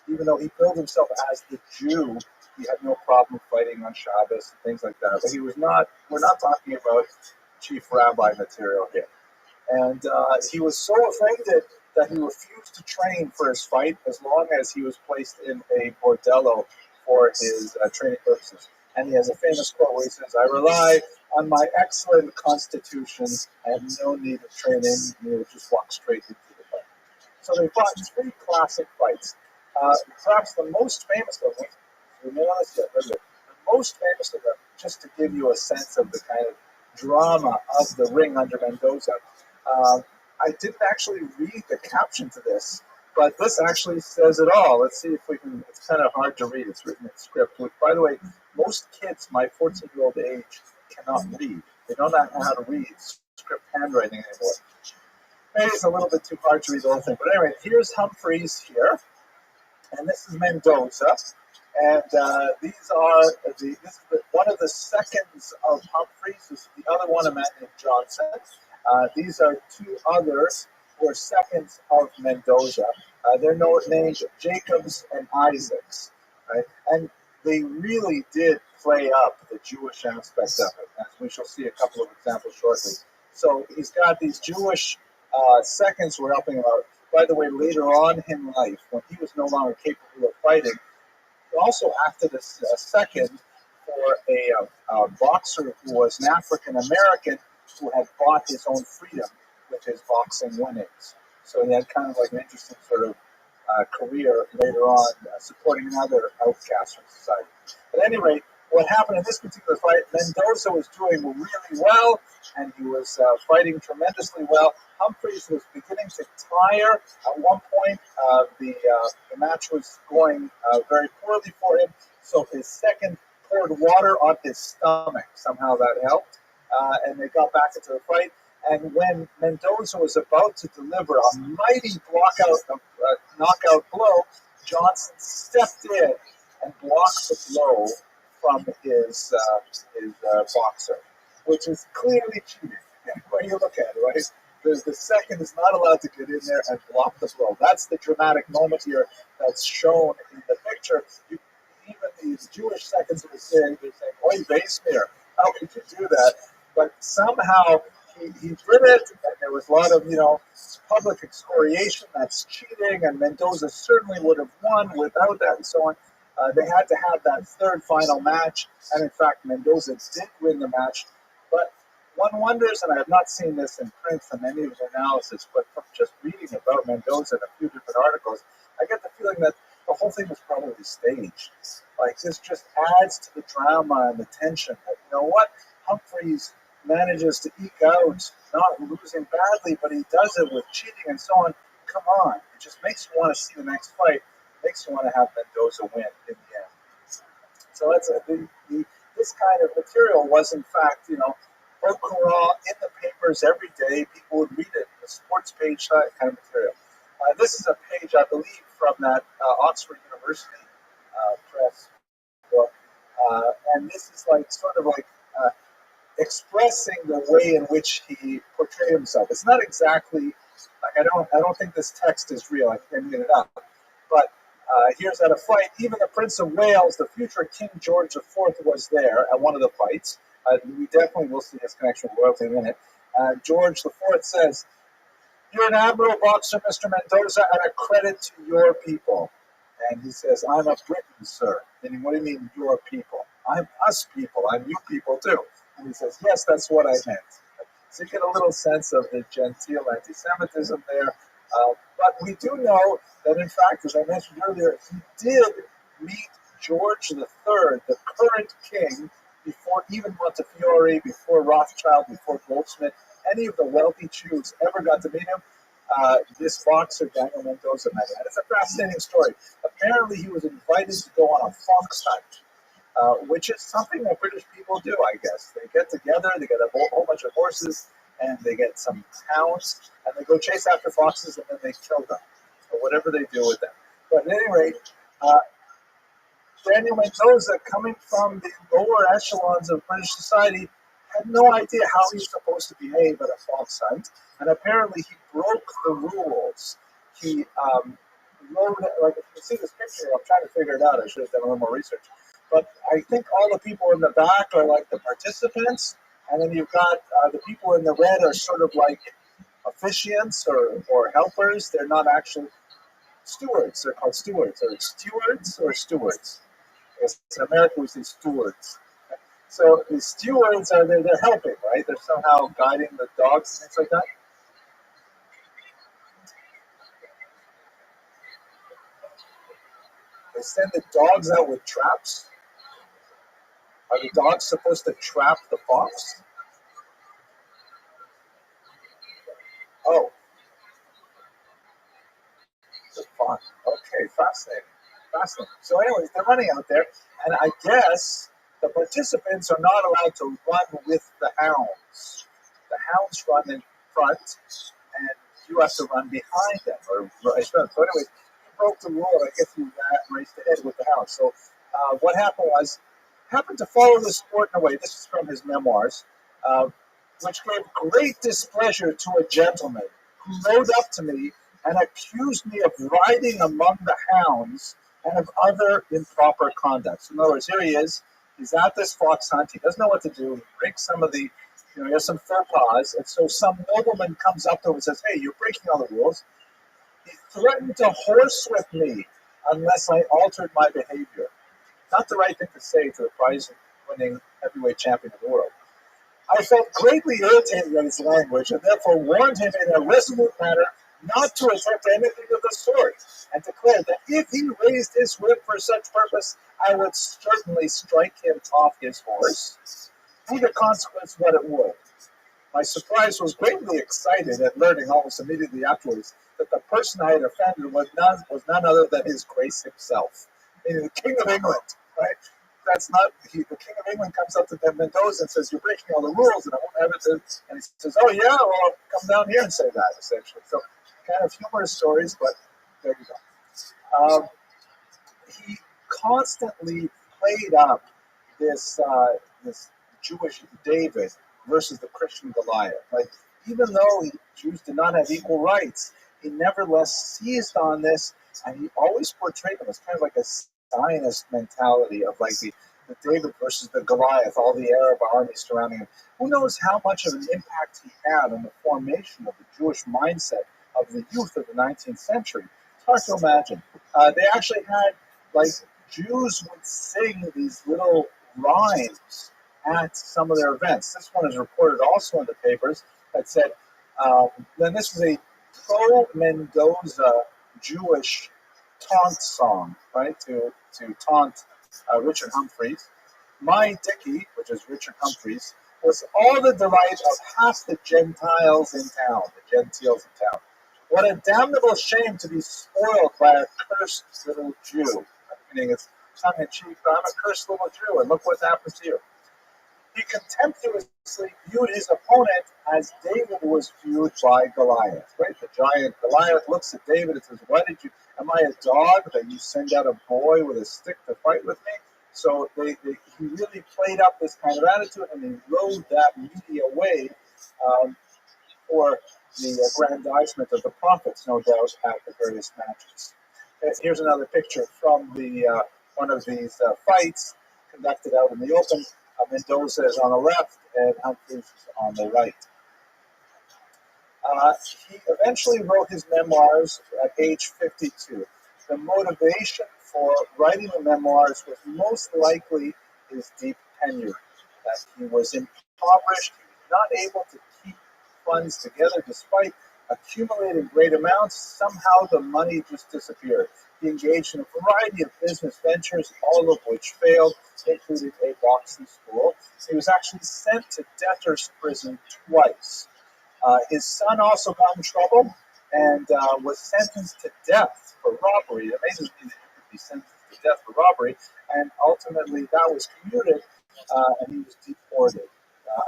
[SPEAKER 1] even though he billed himself as the Jew, he had no problem fighting on Shabbos and things like that. But he was not, we're not talking about chief rabbi material here. And he was so offended that he refused to train for his fight as long as he was placed in a bordello for his training purposes. And he has a famous quote where he says, "I rely on my excellent constitution. I have no need of training." And he would just walk straight into the fight. So they fought 3 classic fights. Perhaps the most famous of them, we may want to the most famous of them, just to give you a sense of the kind of drama of the ring under Mendoza. I didn't actually read the caption to this, but this actually says it all. Let's see if we can. It's kind of hard to read. It's written in script, which, by the way, most kids my 14-year-old age cannot read. They don't know how to read script handwriting anymore. Maybe it's a little bit too hard to read the whole thing. But anyway, here's Humphreys here, and this is Mendoza. And this is one of the seconds of Humphreys. This is the other one, a man named Johnson. These are 2 others who are seconds of Mendoza. They're named Jacobs and Isaacs, right? And they really did play up the Jewish aspect of it, as we shall see a couple of examples shortly. So he's got these Jewish seconds who are helping him out. By the way, later on in life, when he was no longer capable of fighting, he also acted as a second for a boxer who was an African American who had bought his own freedom with his boxing winnings. So he had kind of like an interesting sort of career later on, supporting another outcast from society. At any rate, what happened in this particular fight, Mendoza was doing really well, and he was fighting tremendously well. Humphreys was beginning to tire. At one point, the match was going very poorly for him, so his second poured water on his stomach. Somehow that helped, and they got back into the fight. And when Mendoza was about to deliver a mighty knockout blow, Johnson stepped in and blocked the blow from his boxer, which is clearly cheating when you look at it, right? the second is not allowed to get in there and block the flow. That's the dramatic moment here that's shown in the picture. Even these Jewish seconds of the day, they're saying, "Oy Veismir, how could you do that?" But somehow he did it, and there was a lot of public excoriation. That's cheating, and Mendoza certainly would have won without that, and so on. They had to have that third final match, and in fact, Mendoza did win the match. But one wonders, and I have not seen this in print from any of the analysis, but from just reading about Mendoza in a few different articles, I get the feeling that the whole thing was probably staged. Like, this just adds to the drama and the tension. That, Humphreys manages to eke out, not losing badly, but he does it with cheating and so on. Come on. It just makes you want to see the next fight. Makes you want to have Mendoza win in the end. So that's this kind of material was, in fact, au courant in the papers every day. People would read it, the sports page kind of material. This is a page, I believe, from that Oxford University press book, and this is sort of expressing the way in which he portrayed himself. It's not exactly I don't think this text is real. I made it up, but here's at a fight. Even the Prince of Wales, the future King George IV, was there at one of the fights. We definitely will see his connection with royalty in a minute. George IV says, "You're an admirable boxer, Mr. Mendoza, and a credit to your people." And he says, "I'm a Briton, sir." Meaning, what do you mean, your people? I'm us people. I'm you people, too. And he says, "Yes, that's what I meant." So you get a little sense of the genteel anti-Semitism there. But we do know that, in fact, as I mentioned earlier, he did meet George III, the current king, before even Montefiore, before Rothschild, before Goldsmith, any of the wealthy Jews ever got to meet him. This boxer, Daniel Mendoza, met him. And it's a fascinating story. Apparently, he was invited to go on a fox hunt, which is something that British people do, I guess. They get together, they get a whole bunch of horses, and they get some hounds, and they go chase after foxes, and then they kill them, or whatever they do with them. But at any rate, Daniel Mendoza, coming from the lower echelons of British society, had no idea how he was supposed to behave at a fox hunt, and apparently he broke the rules. He rode, if you can see this picture, I'm trying to figure it out. I should have done a little more research. But I think all the people in the back are like the participants, and then you've got the people in the red are sort of like officiants or helpers. They're not actually stewards. They're called stewards. Or stewards. Yes, in America we say stewards. So the stewards are they're helping, right? They're somehow guiding the dogs and things like that. They send the dogs out with traps. Are the dogs supposed to trap the fox? Oh, the fox. Okay, fascinating. Fascinating. So, anyways, they're running out there, and I guess the participants are not allowed to run with the hounds. The hounds run in front, and you have to run behind them, or vice versa. So, anyways, he broke the rule, and I guess he raced ahead with the hounds. So, what happened was, happened to follow the sport in a way. This is from his memoirs, which gave great displeasure to a gentleman who rode up to me and accused me of riding among the hounds and of other improper conduct. So in other words, here he is. He's at this fox hunt. He doesn't know what to do. He breaks some of the, he has some faux pas. And so some nobleman comes up to him and says, "Hey, you're breaking all the rules." He threatened to horsewhip me unless I altered my behavior. Not the right thing to say to the prize-winning heavyweight champion of the world. I felt greatly irritated at his language and therefore warned him in a resolute manner not to attempt anything of the sort, and declared that if he raised his whip for such purpose, I would certainly strike him off his horse, be the consequence what it would. My surprise was greatly excited at learning almost immediately afterwards that the person I had offended was none other than his Grace himself, meaning the King of England, right? That's not the King of England comes up to Mendoza and says, "You're breaking all the rules, and I won't have it." And he says, "Oh yeah, well, come down here and say that." Essentially, so kind of humorous stories, but there you go. He constantly played up this Jewish David versus the Christian Goliath. Like even though Jews did not have equal rights, he nevertheless seized on this, and he always portrayed them as kind of like a Zionist mentality of like the David versus the Goliath, all the Arab armies surrounding him. Who knows how much of an impact he had on the formation of the Jewish mindset of the youth of the 19th century? It's hard to imagine. They actually had, like, Jews would sing these little rhymes at some of their events. This one is reported also in the papers that said, then this was a pro-Mendoza Jewish taunt song, right, to taunt Richard Humphreys. My Dickie, which is Richard Humphreys, was all the delight of half the Gentiles in town, the Gentiles in town. What a damnable shame to be spoiled by a cursed little Jew. Meaning it's tongue in cheek, but I'm a cursed little Jew, and look what happens to you. He contemptuously viewed his opponent as David was viewed by Goliath. Right? The giant Goliath looks at David and says, am I a dog that you send out a boy with a stick to fight with me? So he really played up this kind of attitude, and he rode that media wave for the aggrandizement of the prophets, no doubt, at the various matches. Here's another picture from the one of these fights conducted out in the open. Mendoza is on the left and Humphreys is on the right. He eventually wrote his memoirs at age 52. The motivation for writing the memoirs was most likely his deep tenure, that he was impoverished, he was not able to keep funds together despite accumulating great amounts. Somehow the money just disappeared. He engaged in a variety of business ventures, all of which failed, including a boxing school. He was actually sent to debtor's prison twice. His son also got in trouble and was sentenced to death for robbery. It amazes me that he could be sentenced to death for robbery, and ultimately that was commuted, and he was deported.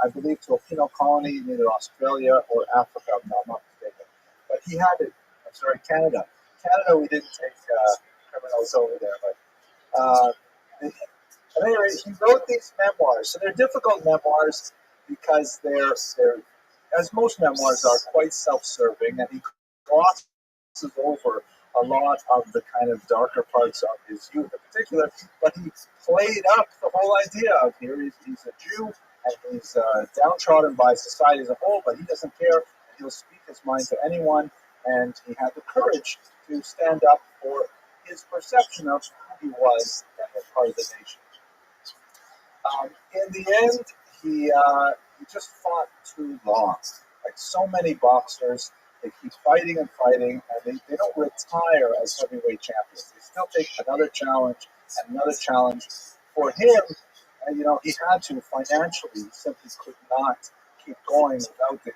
[SPEAKER 1] I believe to a penal colony in either Australia or Africa, if I'm not mistaken. But he had it. I'm sorry, Canada. Canada, we didn't take criminals over there, but at any rate, he wrote these memoirs. So they're difficult memoirs because they're as most memoirs are, quite self-serving, and he glosses over a lot of the kind of darker parts of his youth in particular. But he played up the whole idea of here he's a Jew and he's downtrodden by society as a whole, but he doesn't care, and he'll speak his mind to anyone. And he had the courage to stand up for his perception of who he was and as part of the nation. In the end, he just fought too long. Like so many boxers, they keep fighting and fighting, and they don't retire as heavyweight champions. They still take another challenge and another challenge. For him, he had to financially. He simply could not keep going without the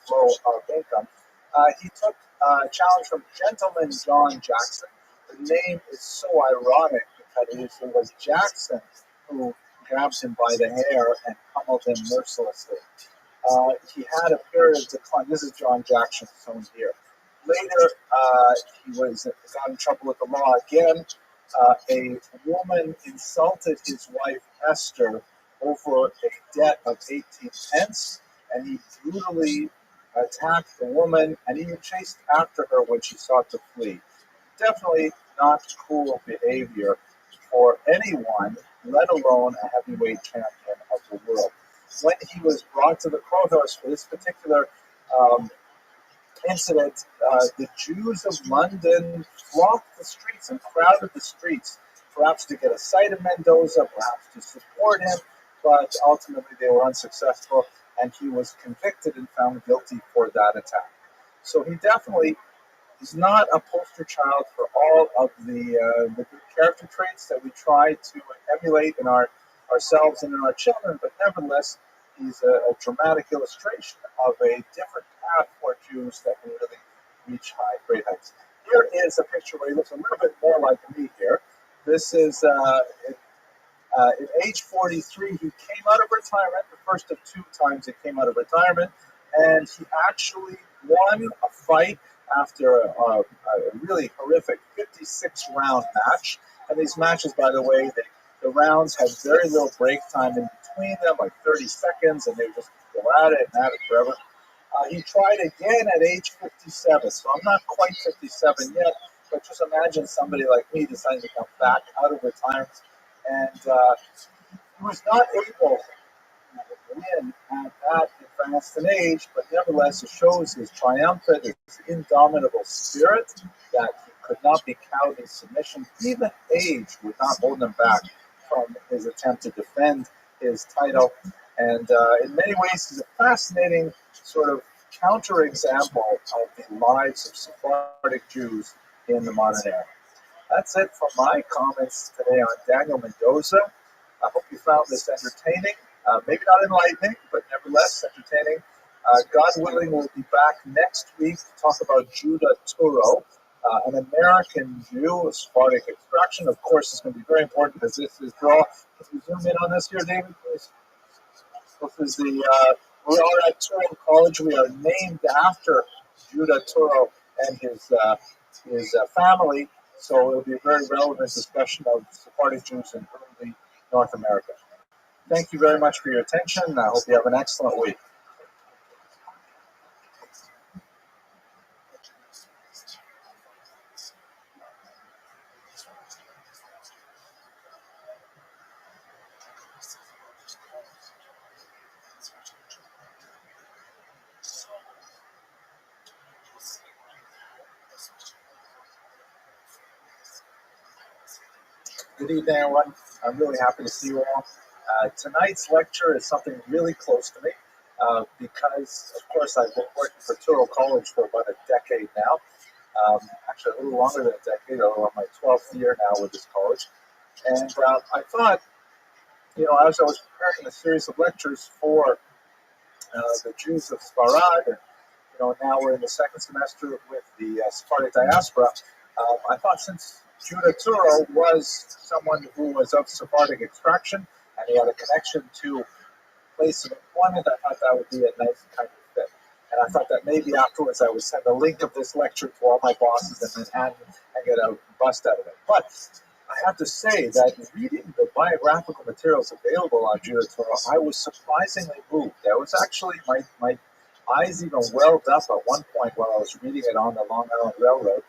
[SPEAKER 1] flow of income. He took a challenge from Gentleman John Jackson. The name is so ironic because it was Jackson who grabbed him by the hair and pummeled him mercilessly. He had a period of decline. This is John Jackson's shown here. Later, he got in trouble with the law again. A woman insulted his wife Esther over a debt of 18 pence, and he brutally attacked the woman and even chased after her when she sought to flee. Definitely not cool behavior for anyone, let alone a heavyweight champion of the world. When he was brought to the courthouse for this particular incident, the Jews of London flocked the streets and crowded the streets, perhaps to get a sight of Mendoza, perhaps to support him, but ultimately they were unsuccessful, and he was convicted and found guilty for that attack. So he definitely is not a poster child for all of the good character traits that we try to emulate in ourselves and in our children, but nevertheless, he's a dramatic illustration of a different path for Jews that can really reach great heights. Here is a picture where he looks a little bit more like me here. This is at age 43, he came out of retirement, the first of two times he came out of retirement, and he actually won a fight after a really horrific 56-round match. And these matches, by the way, the rounds had very little break time in between them, like 30 seconds, and they would just go at it and at it forever. He tried again at age 57, so I'm not quite 57 yet, but just imagine somebody like me deciding to come back out of retirement. And he was not able win at that advanced an age, but nevertheless it shows his triumphant, his indomitable spirit that he could not be cowed in submission. Even age would not hold him back from his attempt to defend his title. And in many ways, he's a fascinating sort of counterexample of the lives of Sephardic Jews in the modern era. That's it for my comments today on Daniel Mendoza. I hope you found this entertaining. Maybe not enlightening, but nevertheless entertaining. God willing, we'll be back next week to talk about Judah Turo, an American Jew, a Sephardic extraction. Of course, it's going to be very important because this is draw. Can you zoom in on this here, David, please? This is the, we are at Turo College. We are named after Judah Turo and his family. So it'll be a very relevant discussion of Sephardic Jews in early North America. Thank you very much for your attention. I hope you have an excellent week. Good evening, everyone. I'm really happy to see you all. Tonight's lecture is something really close to me because, of course, I've been working for Turo College for about a decade now. Actually, a little longer than a decade, although I'm my 12th year now with this college. And I thought, as I was preparing a series of lectures for the Jews of Sfarad, and now we're in the second semester with the Sephardic diaspora. I thought since Judah Turo was someone who was of Sephardic extraction and he had a connection to a place of employment, I thought that would be a nice kind of fit. And I thought that maybe afterwards I would send a link of this lecture to all my bosses in Manhattan and get a bust out of it. But I have to say that reading the biographical materials available on Judah Turo, I was surprisingly moved. I was actually, my eyes even welled up at one point while I was reading it on the Long Island Railroad.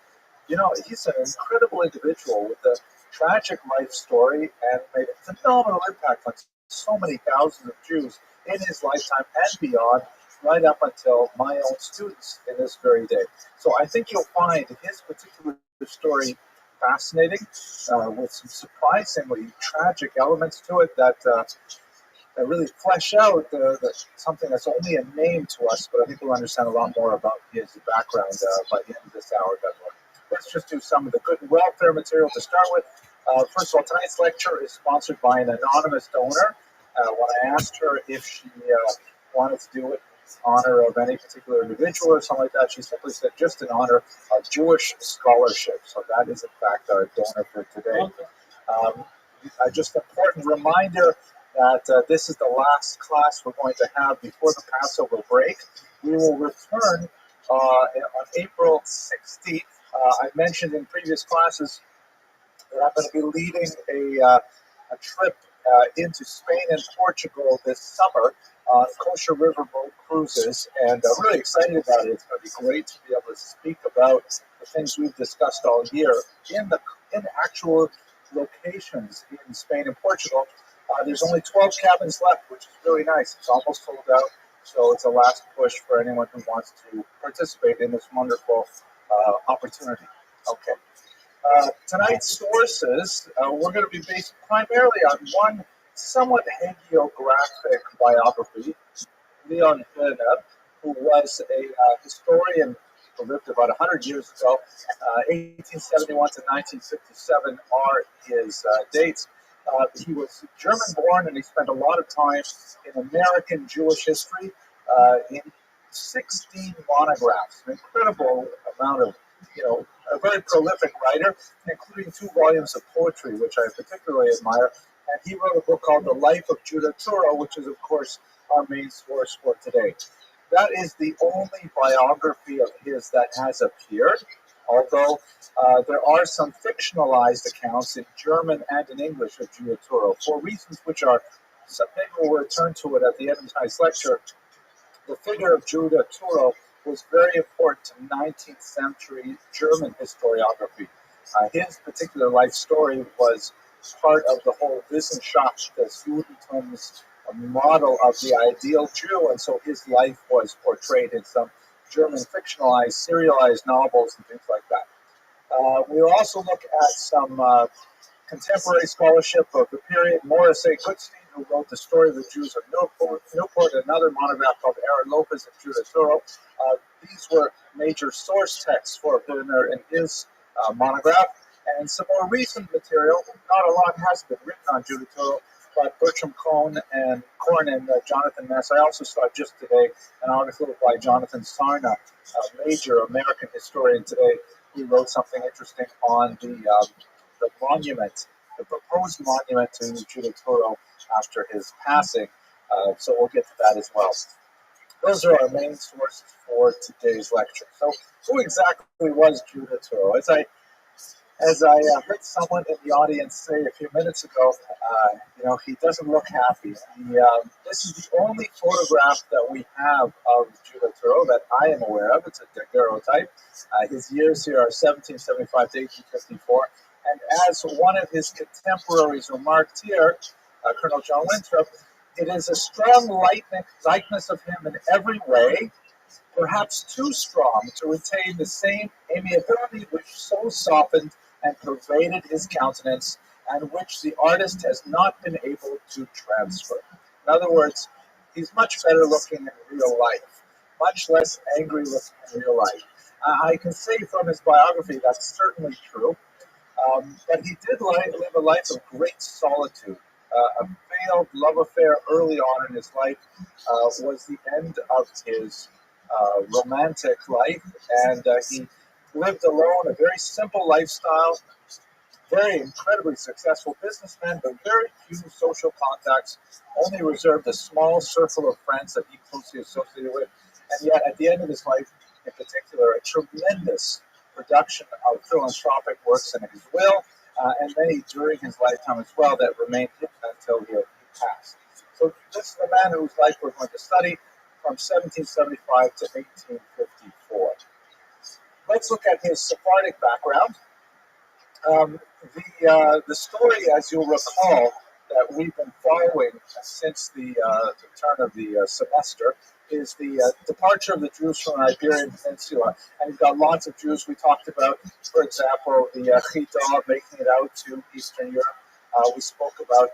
[SPEAKER 1] He's an incredible individual with a tragic life story and made a phenomenal impact on so many thousands of Jews in his lifetime and beyond, right up until my own students in this very day. So I think you'll find his particular story fascinating, with some surprisingly tragic elements to it that really flesh out something that's only a name to us, but I think we'll understand a lot more about his background by the end of this hour. Let's just do some of the good welfare material to start with. First of all, tonight's lecture is sponsored by an anonymous donor. When I asked her if she wanted to do it in honor of any particular individual or something like that, she simply said just in honor of Jewish scholarship. So that is, in fact, our donor for today. Just an important reminder that this is the last class we're going to have before the Passover break. We will return on April 16th. I mentioned in previous classes that I'm going to be leading a trip into Spain and Portugal this summer on kosher riverboat cruises, and I'm really excited about it. It's going to be great to be able to speak about the things we've discussed all year in actual locations in Spain and Portugal. There's only 12 cabins left, which is really nice. It's almost sold out, so it's a last push for anyone who wants to participate in this wonderful opportunity. Okay. Tonight's sources, we're going to be based primarily on one somewhat hagiographic biography, Leon Hernab, who was a historian who lived about 100 years ago. 1871 to 1957 are his dates. He was German-born, and he spent a lot of time in American Jewish history in 16 monographs, an incredible amount of, a very prolific writer, including 2 volumes of poetry, which I particularly admire. And he wrote a book called The Life of Judah Turo, which is, of course, our main source for today. That is the only biography of his that has appeared, although there are some fictionalized accounts in German and in English of Judah Turo for reasons which are, maybe we'll return to it at the end of tonight's lecture. The figure of Judah Turo was very important to 19th century German historiography. His particular life story was part of the whole Wissenschaft des Judentums model of the ideal Jew, and so his life was portrayed in some German fictionalized, serialized novels and things like that. We'll also look at some contemporary scholarship of the period. Morris A. Goodstein, who wrote The Story of the Jews of Newport, another monograph called Aaron Lopez and Judah Turo. These were major source texts for Wiener in his monograph. And some more recent material, not a lot has been written on Judah Turo, but Bertram Cohn and Jonathan Ness. I also saw just today an article by Jonathan Sarna, a major American historian today, who wrote something interesting on the monument, the proposed monument to Judah Turo after his passing. So we'll get to that as well. Those are our main sources for today's lecture. So who exactly was Judah Turo? As I heard someone in the audience say a few minutes ago, he doesn't look happy. This is the only photograph that we have of Judah Turo that I am aware of. It's a daguerreotype. His years here are 1775 to 1854. And as one of his contemporaries remarked here, Colonel John Winthrop, it is a strong likeness of him in every way, perhaps too strong to retain the same amiability which so softened and pervaded his countenance, and which the artist has not been able to transfer. In other words, he's much better looking in real life, much less angry looking in real life. I can say from his biography that's certainly true, but he did live a life of great solitude. A failed love affair early on in his life was the end of his romantic life, and he lived alone, a very simple lifestyle, very incredibly successful businessman, but very few social contacts, only reserved a small circle of friends that he closely associated with, and yet at the end of his life, in particular, a tremendous production of philanthropic works in his will, and many during his lifetime as well that remained hidden until he passed. So this is the man whose life we're going to study from 1775 to 1854. Let's look at his Sephardic background. The story, as you'll recall, that we've been following since the turn of the semester is the departure of the Jews from the Iberian Peninsula. And you've got lots of Jews we talked about, for example, the Chita making it out to Eastern Europe. We spoke about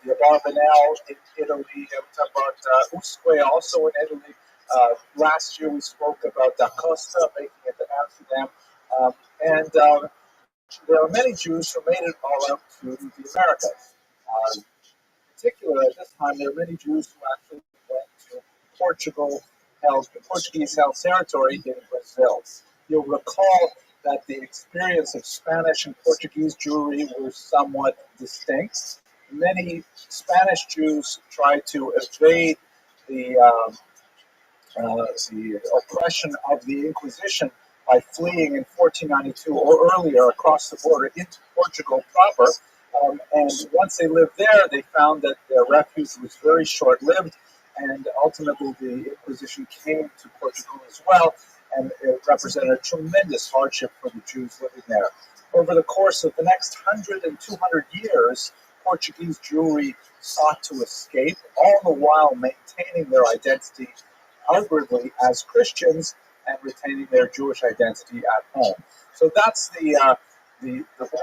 [SPEAKER 1] the Abarbanel in Italy. We talked about Usque also in Italy. Last year we spoke about Da Costa making it to Amsterdam. And there are many Jews who made it all out to the Americas. In particular, at this time, there are many Jews who actually went to Portuguese-held territory in Brazil. You'll recall that the experience of Spanish and Portuguese Jewry was somewhat distinct. Many Spanish Jews tried to evade the oppression of the Inquisition by fleeing in 1492 or earlier across the border into Portugal proper. And once they lived there, they found that their refuge was very short-lived, and ultimately the Inquisition came to Portugal as well, and it represented a tremendous hardship for the Jews living there. Over the course of the next 100 and 200 years, Portuguese Jewry sought to escape, all the while maintaining their identity outwardly as Christians and retaining their Jewish identity at home. So that's the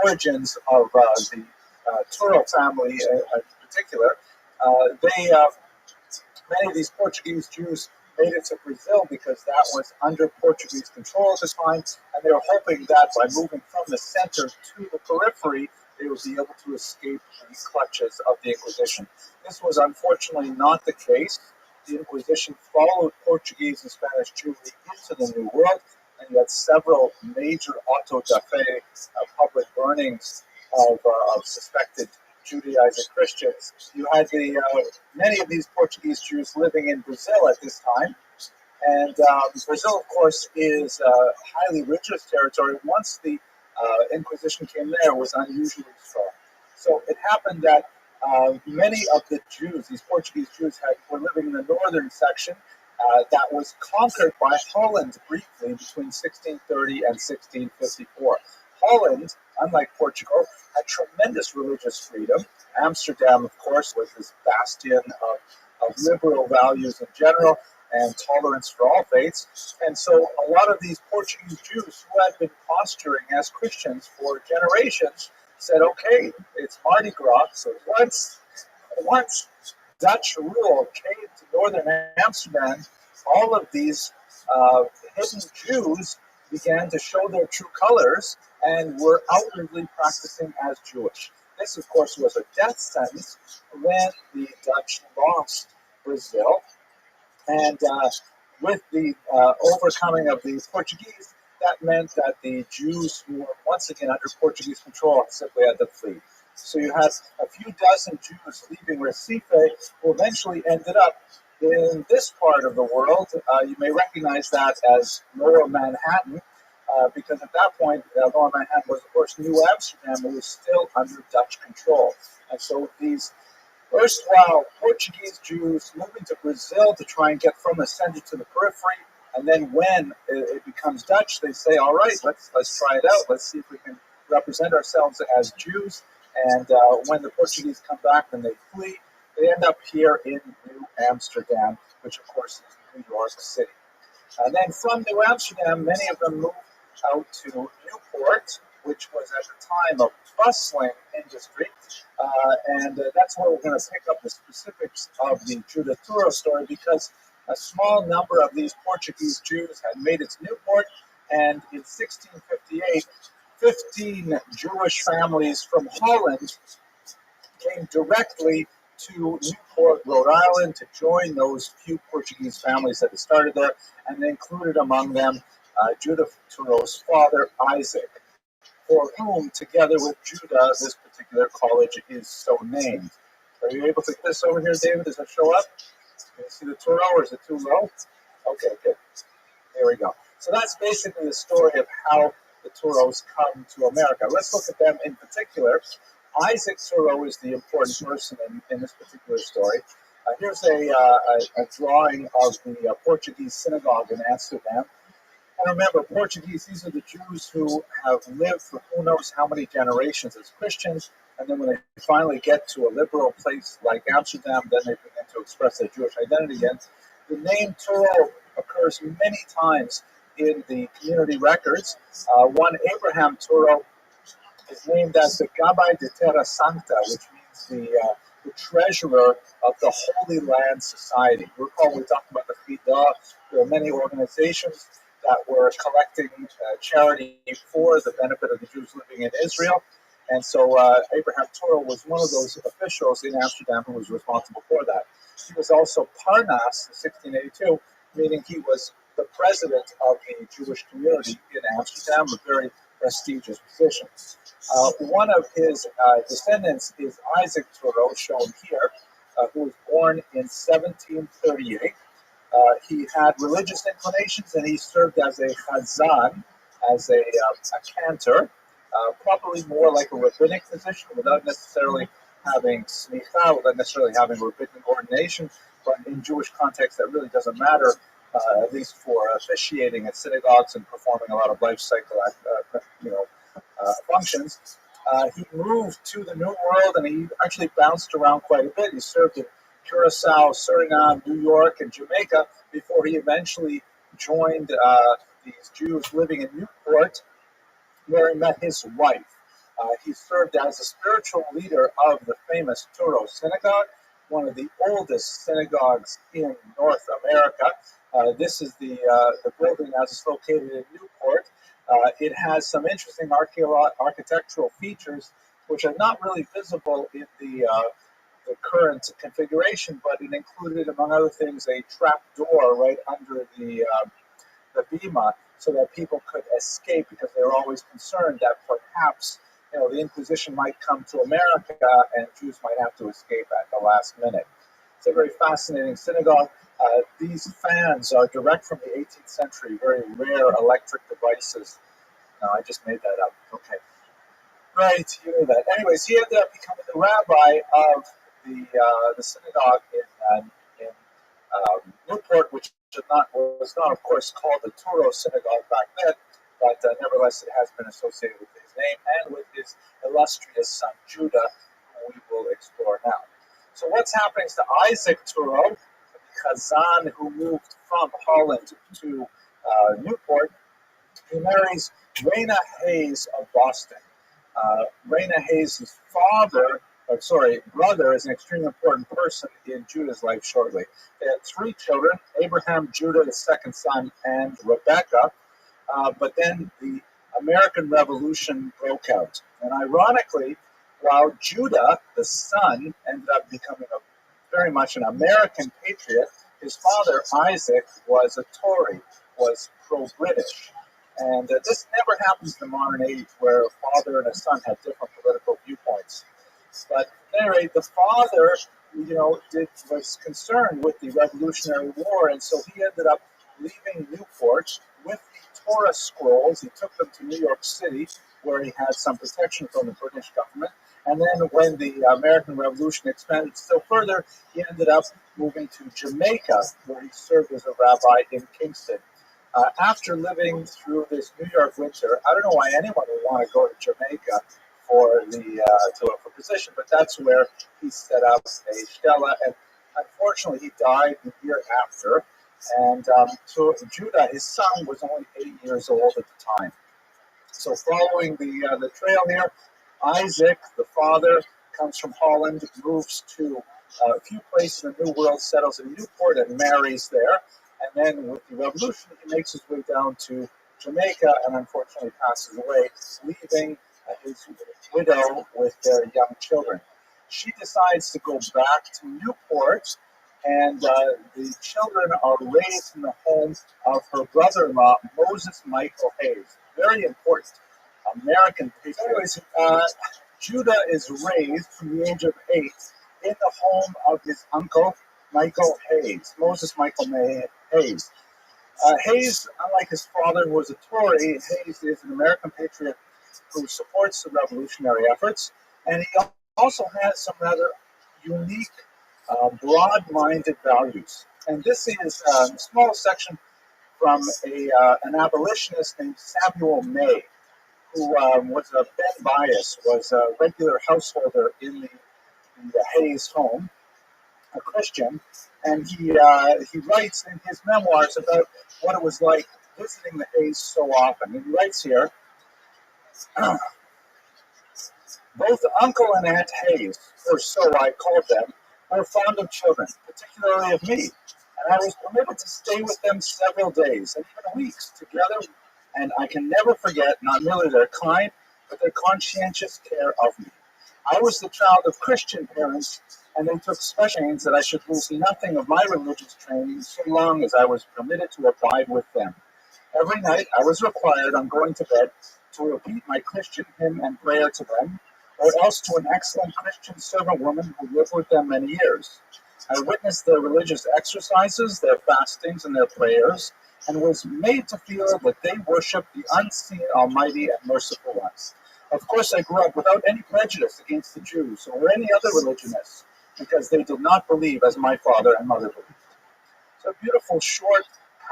[SPEAKER 1] origins of the Turo family in particular. Many of these Portuguese Jews made it to Brazil because that was under Portuguese control at the time, and they were hoping that by moving from the center to the periphery, they would be able to escape the clutches of the Inquisition. This was unfortunately not the case. The Inquisition followed Portuguese and Spanish Jewry into the New World, and you had several major auto da fe public burnings of suspected Judaizing Christians. You had many of these Portuguese Jews living in Brazil at this time, and Brazil, of course, is a highly religious territory. Once the Inquisition came there, it was unusually strong. So it happened that many of the Jews, these Portuguese Jews, were living in the northern section, that was conquered by Holland briefly between 1630 and 1654. Holland, unlike Portugal, had tremendous religious freedom. Amsterdam, of course, was this bastion of liberal values in general and tolerance for all faiths. And so a lot of these Portuguese Jews who had been posturing as Christians for generations said, okay, it's Mardi Gras, so once Dutch rule came to northern Amsterdam, all of these hidden Jews began to show their true colors and were outwardly practicing as Jewish. This, of course, was a death sentence when the Dutch lost Brazil. And with the overcoming of the Portuguese, that meant that the Jews who were once again under Portuguese control simply had to flee. So you had a few dozen Jews leaving Recife, who eventually ended up in this part of the world. You may recognize that as Lower Manhattan, because at that point, Lower Manhattan was, of course, New Amsterdam, but was still under Dutch control. And so these erstwhile Portuguese Jews moving to Brazil to try and get from the center to the periphery, and then when it becomes Dutch, they say, all right, let's try it out. Let's see if we can represent ourselves as Jews. And when the Portuguese come back and they flee, they end up here in New Amsterdam, which of course is New York City. And then from New Amsterdam, many of them moved out to Newport, which was at the time a bustling industry. And that's where we're going to pick up the specifics of the Judah Turo story, because a small number of these Portuguese Jews had made it to Newport, and in 1658, 15 Jewish families from Holland came directly to Newport, Rhode Island, to join those few Portuguese families that had started there, and they included among them Judah Turo's father, Isaac, for whom, together with Judah, this particular college is so named. Are you able to get this over here, David? Does it show up? Can you see the Turo, or is it too low? Okay, good. There we go. So that's basically the story of how the Turos come to America. Let's look at them in particular. Isaac Turo is the important person in this particular story. Here's a drawing of the Portuguese synagogue in Amsterdam. And remember, Portuguese, these are the Jews who have lived for who knows how many generations as Christians, and then when they finally get to a liberal place like Amsterdam, then they begin to express their Jewish identity again. The name Turo occurs many times in the community records. One Abraham Turo is named as the Gabbai de Terra Sancta, which means the treasurer of the Holy Land Society. Recall we talked about the Fidah. There are many organizations that were collecting charity for the benefit of the Jews living in Israel. And so Abraham Turo was one of those officials in Amsterdam who was responsible for that. He was also Parnas in 1682, meaning he was the president of the Jewish community in Amsterdam, a very prestigious position. One of his descendants is Isaac Turo, shown here, who was born in 1738. He had religious inclinations, and he served as a chazan, as a cantor, probably more like a rabbinic position, without necessarily having smicha, without necessarily having rabbinic ordination. But in Jewish context, that really doesn't matter, at least for officiating at synagogues and performing a lot of life cycle, functions. He moved to the New World, and he actually bounced around quite a bit. He served in Curacao, Suriname, New York, and Jamaica before he eventually joined these Jews living in Newport, where he met his wife. He served as a spiritual leader of the famous Turo Synagogue, one of the oldest synagogues in North America. This is the building as it's located in Newport. It has some interesting architectural features, which are not really visible in the current configuration, but it included, among other things, a trap door right under the bima, so that people could escape, because they were always concerned that perhaps the Inquisition might come to America and Jews might have to escape at the last minute. It's a very fascinating synagogue. These fans are direct from the 18th century, very rare electric devices. No, I just made that up. Okay. Right, you knew that. Anyways, he ended up becoming the rabbi of the synagogue in Newport, which was not, of course, called the Turo synagogue back then, but nevertheless it has been associated with his name and with his illustrious son Judah, who we will explore now. So what's happening to Isaac Turo, the Chazan who moved from Holland to Newport? He marries Raina Hayes of Boston. Raina Hayes' brother is an extremely important person in Judah's life shortly. They had three children, Abraham, Judah, the second son, and Rebecca. But then the American Revolution broke out. And ironically, while Judah, the son, ended up becoming very much an American patriot, his father, Isaac, was a Tory, was pro-British. And this never happens in the modern age where a father and a son have different political viewpoints. But at any rate, the father, was concerned with the Revolutionary War, and so he ended up leaving Newport with the Torah scrolls. He took them to New York City, where he had some protection from the British government. And then when the American Revolution expanded still further, he ended up moving to Jamaica, where he served as a rabbi in Kingston. After living through this New York winter, I don't know why anyone would want to go to Jamaica for for position, but that's where he set up a stella, and unfortunately he died the year after. And so Judah, his son, was only 8 years old at the time. So following the trail here, Isaac, the father, comes from Holland, moves to a few places in the New World, settles in Newport, and marries there. And then with the revolution, he makes his way down to Jamaica and unfortunately passes away, leaving his widow with their young children. She decides to go back to Newport, and the children are raised in the home of her brother-in-law, Moses Michael Hayes. Very important American patriot. Anyways, Judah is raised from the age of 8 in the home of his uncle, Michael Hayes, Moses Michael Hayes. Hayes, unlike his father, who was a Tory, Hayes is an American patriot who supports the revolutionary efforts, and he also has some rather unique, broad-minded values. And this is a small section from an abolitionist named Samuel May, who was a Ben Bias, was a regular householder in the Hayes home, a Christian, and he writes in his memoirs about what it was like visiting the Hayes so often. And he writes here, both Uncle and Aunt Hayes, or so I called them, were fond of children, particularly of me, and I was permitted to stay with them several days and even weeks together, and I can never forget not merely their kind, but their conscientious care of me. I was the child of Christian parents, and they took special pains that I should lose nothing of my religious training so long as I was permitted to abide with them. Every night I was required, on going to bed, to repeat my Christian hymn and prayer to them, or else to an excellent Christian servant woman who lived with them many years. I witnessed their religious exercises, their fastings, and their prayers, and was made to feel that they worshiped the unseen, almighty, and merciful ones. Of course, I grew up without any prejudice against the Jews or any other religionists, because they did not believe as my father and mother believed. So a beautiful short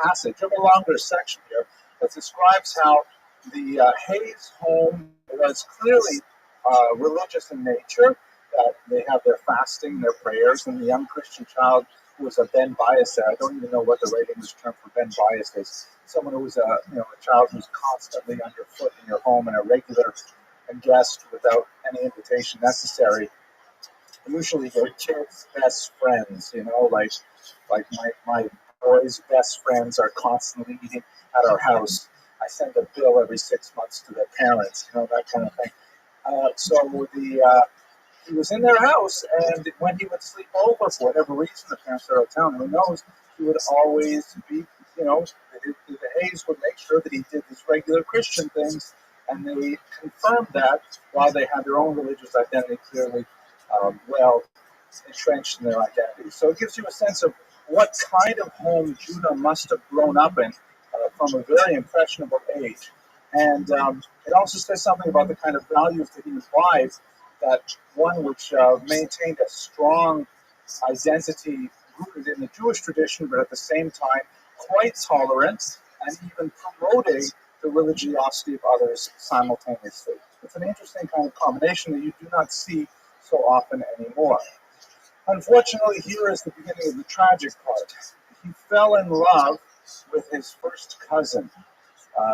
[SPEAKER 1] passage of a longer section here that describes how the Hayes home was clearly religious in nature, that they have their fasting, their prayers, and the young Christian child who was a Ben Bias there. I don't even know what the right English term for Ben Bias is. Someone who was a child who's constantly underfoot in your home and a regular guest without any invitation necessary. Usually your kids' best friends, like my boys' best friends are constantly eating at our house. I send a bill every 6 months to their parents, that kind of thing. He was in their house, and when he would sleep over, for whatever reason, the parents are out of town, who knows, he would always be, the Hayes would make sure that he did his regular Christian things, and they confirmed that while they had their own religious identity clearly well entrenched in their identity. So it gives you a sense of what kind of home Judah must have grown up in from a very impressionable age. And it also says something about the kind of values that he imbibed, that one which maintained a strong identity rooted in the Jewish tradition, but at the same time quite tolerant, and even promoting the religiosity of others simultaneously. It's an interesting kind of combination that you do not see so often anymore. Unfortunately, here is the beginning of the tragic part. He fell in love with his first cousin,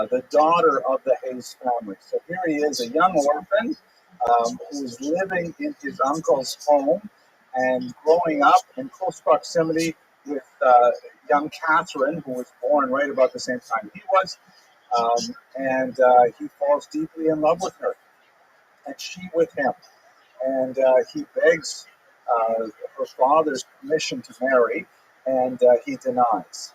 [SPEAKER 1] the daughter of the Hayes family. So here he is, a young orphan who is living in his uncle's home and growing up in close proximity with young Catherine, who was born right about the same time he was. And he falls deeply in love with her, and she with him. And he begs her father's permission to marry, and he denies.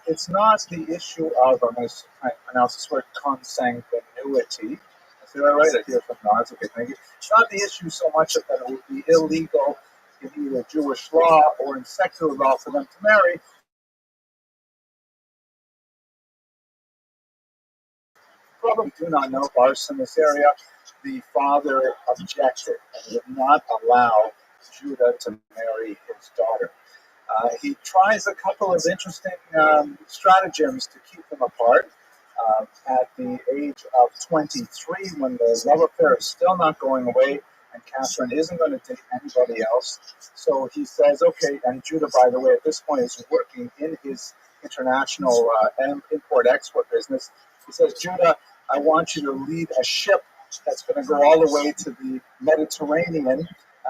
[SPEAKER 1] It's not the issue of, I'm going to pronounce this word, consanguinity. Is that right? I hear some nods. Okay, thank you. It's not the issue so much that it would be illegal in either Jewish law or in secular law for them to marry. Probably do not know bars in this area. The father objected and would not allow Judah to marry his daughter. He tries a couple of interesting stratagems to keep them apart. At the age of 23, when the love affair is still not going away and Catherine isn't going to date anybody else, so he says, okay, and Judah, by the way, at this point is working in his international import-export business. He says, Judah, I want you to lead a ship that's going to go all the way to the Mediterranean.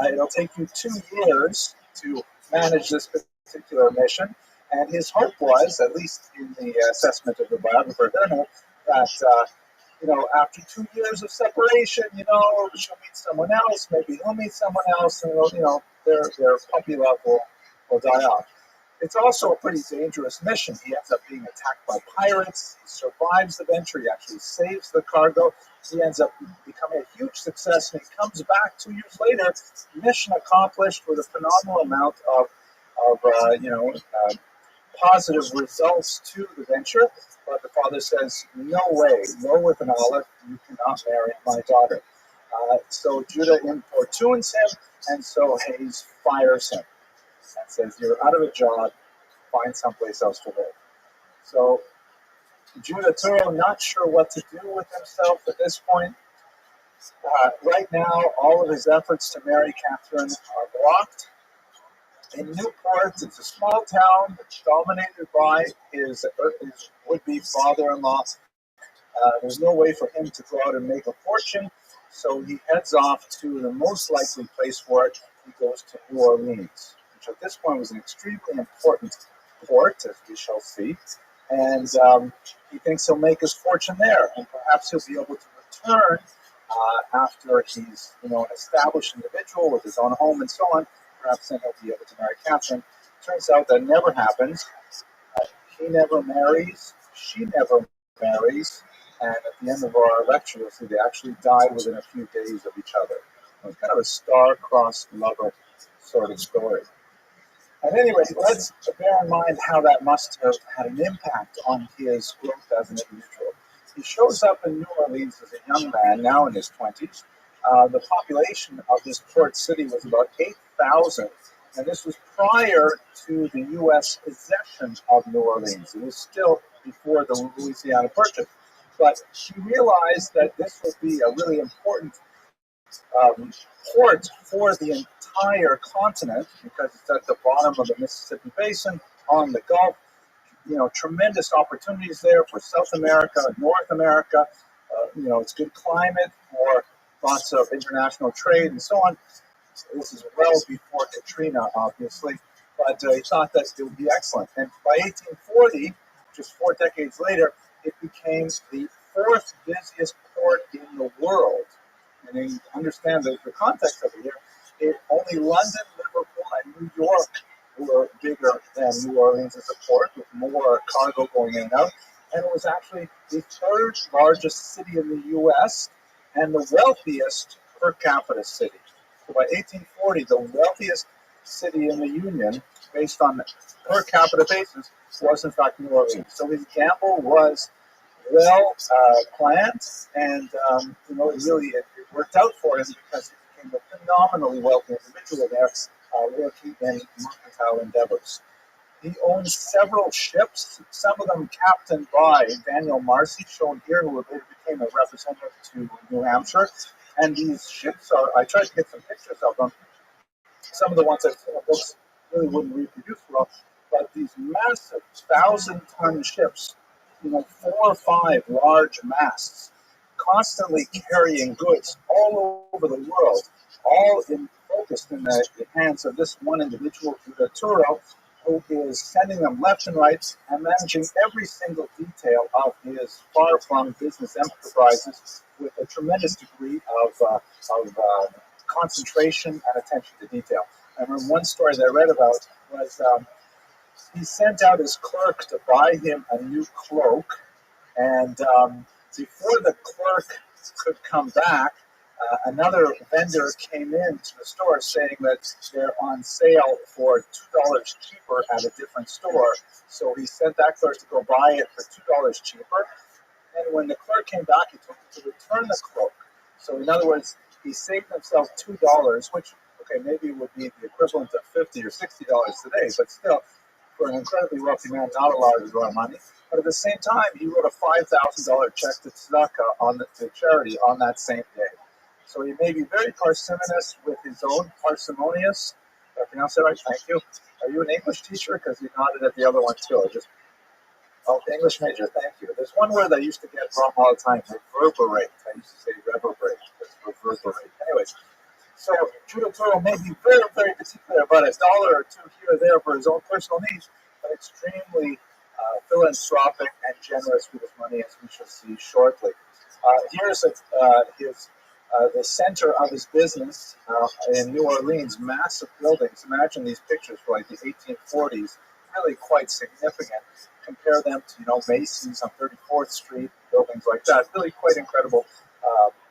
[SPEAKER 1] It'll take you 2 years to manage this particular mission. And his hope was, at least in the assessment of the biographer, that after 2 years of separation, she'll meet someone else, maybe he'll meet someone else, and their puppy love will die off. It's also a pretty dangerous mission. He ends up being attacked by pirates. He survives the venture. He actually saves the cargo. He ends up becoming a huge success, and he comes back 2 years later, mission accomplished with a phenomenal amount of positive results to the venture. But the father says, no way, no with an olive, you cannot marry my daughter. So Judah importunes him, and so Hayes fires him and says, you're out of a job, find someplace else to live. So Judah Turo, not sure what to do with himself at this point. Right now, all of his efforts to marry Catherine are blocked. In Newport, it's a small town dominated by his would-be father-in-law. There's no way for him to go out and make a fortune, so he heads off to the most likely place for it. He goes to New Orleans, which at this point was an extremely important port, as we shall see. And he thinks he'll make his fortune there, and perhaps he'll be able to return after he's an established individual with his own home and so on. Perhaps then he'll be able to marry Catherine. Turns out that never happens. He never marries. She never marries. And at the end of our lecture, you'll see they actually died within a few days of each other. It was kind of a star-crossed lover sort of story. At any rate, let's bear in mind how that must have had an impact on his growth as an individual. He shows up in New Orleans as a young man, now in his 20s. The population of this port city was about 8,000, and this was prior to the U.S. possession of New Orleans. It was still before the Louisiana Purchase. But he realized that this would be a really important port for the entire continent because it's at the bottom of the Mississippi Basin on the Gulf. Tremendous opportunities there for South America, North America. It's good climate for lots of international trade and so on. This is well before Katrina, obviously, but he thought that it would be excellent. And by 1840, just 4 decades later, it became the 4th busiest port in the world. And you understand the context of it here. Only London, Liverpool, and New York were bigger than New Orleans as a port, with more cargo going in and out. And it was actually the 3rd largest city in the U.S. and the wealthiest per capita city. So by 1840, the wealthiest city in the Union, based on per capita basis, was in fact New Orleans. So his gamble was well planned, and it worked out for him because he became a phenomenally wealthy individual there, working in mercantile endeavors. He owns several ships, some of them captained by Daniel Marcy, shown here, who later became a representative to New Hampshire. And these ships are, I tried to get some pictures of them. Some of the ones I've seen in books really wouldn't reproduce well, but these massive 1,000-ton ships, 4 or 5 large masts, constantly carrying goods all over the world, all focused in the hands of this one individual, Judah Turo, who is sending them left and right and managing every single detail of his far-flung business enterprises with a tremendous degree of concentration and attention to detail. I remember one story that I read about was he sent out his clerk to buy him a new cloak, and before the clerk could come back, another vendor came into the store saying that they're on sale for $2 cheaper at a different store. So he sent that clerk to go buy it for $2 cheaper. And when the clerk came back, he told him to return the cloak. So in other words, he saved himself $2, which, okay, maybe would be the equivalent of $50 or $60 today, but still, for an incredibly wealthy man, not a large amount of money. But at the same time, he wrote a $5,000 check to tzedakah to charity on that same day. So he may be very parsimonious with his own, parsimonious. Did I pronounce that right? Thank you. Are you an English teacher? Because you nodded at the other one too. English major, thank you. There's one word I used to get wrong all the time, reverberate. I used to say reverberate, it's reverberate. Anyways, so Judah Turo may be very, very particular about $1 or $2 here or there for his own personal needs, but extremely philanthropic and generous with his money, as we shall see shortly. Here's the center of his business in New Orleans, massive buildings. Imagine these pictures for like the 1840s, really quite significant. Compare them to, Macy's on 34th Street, buildings like that. Really quite incredible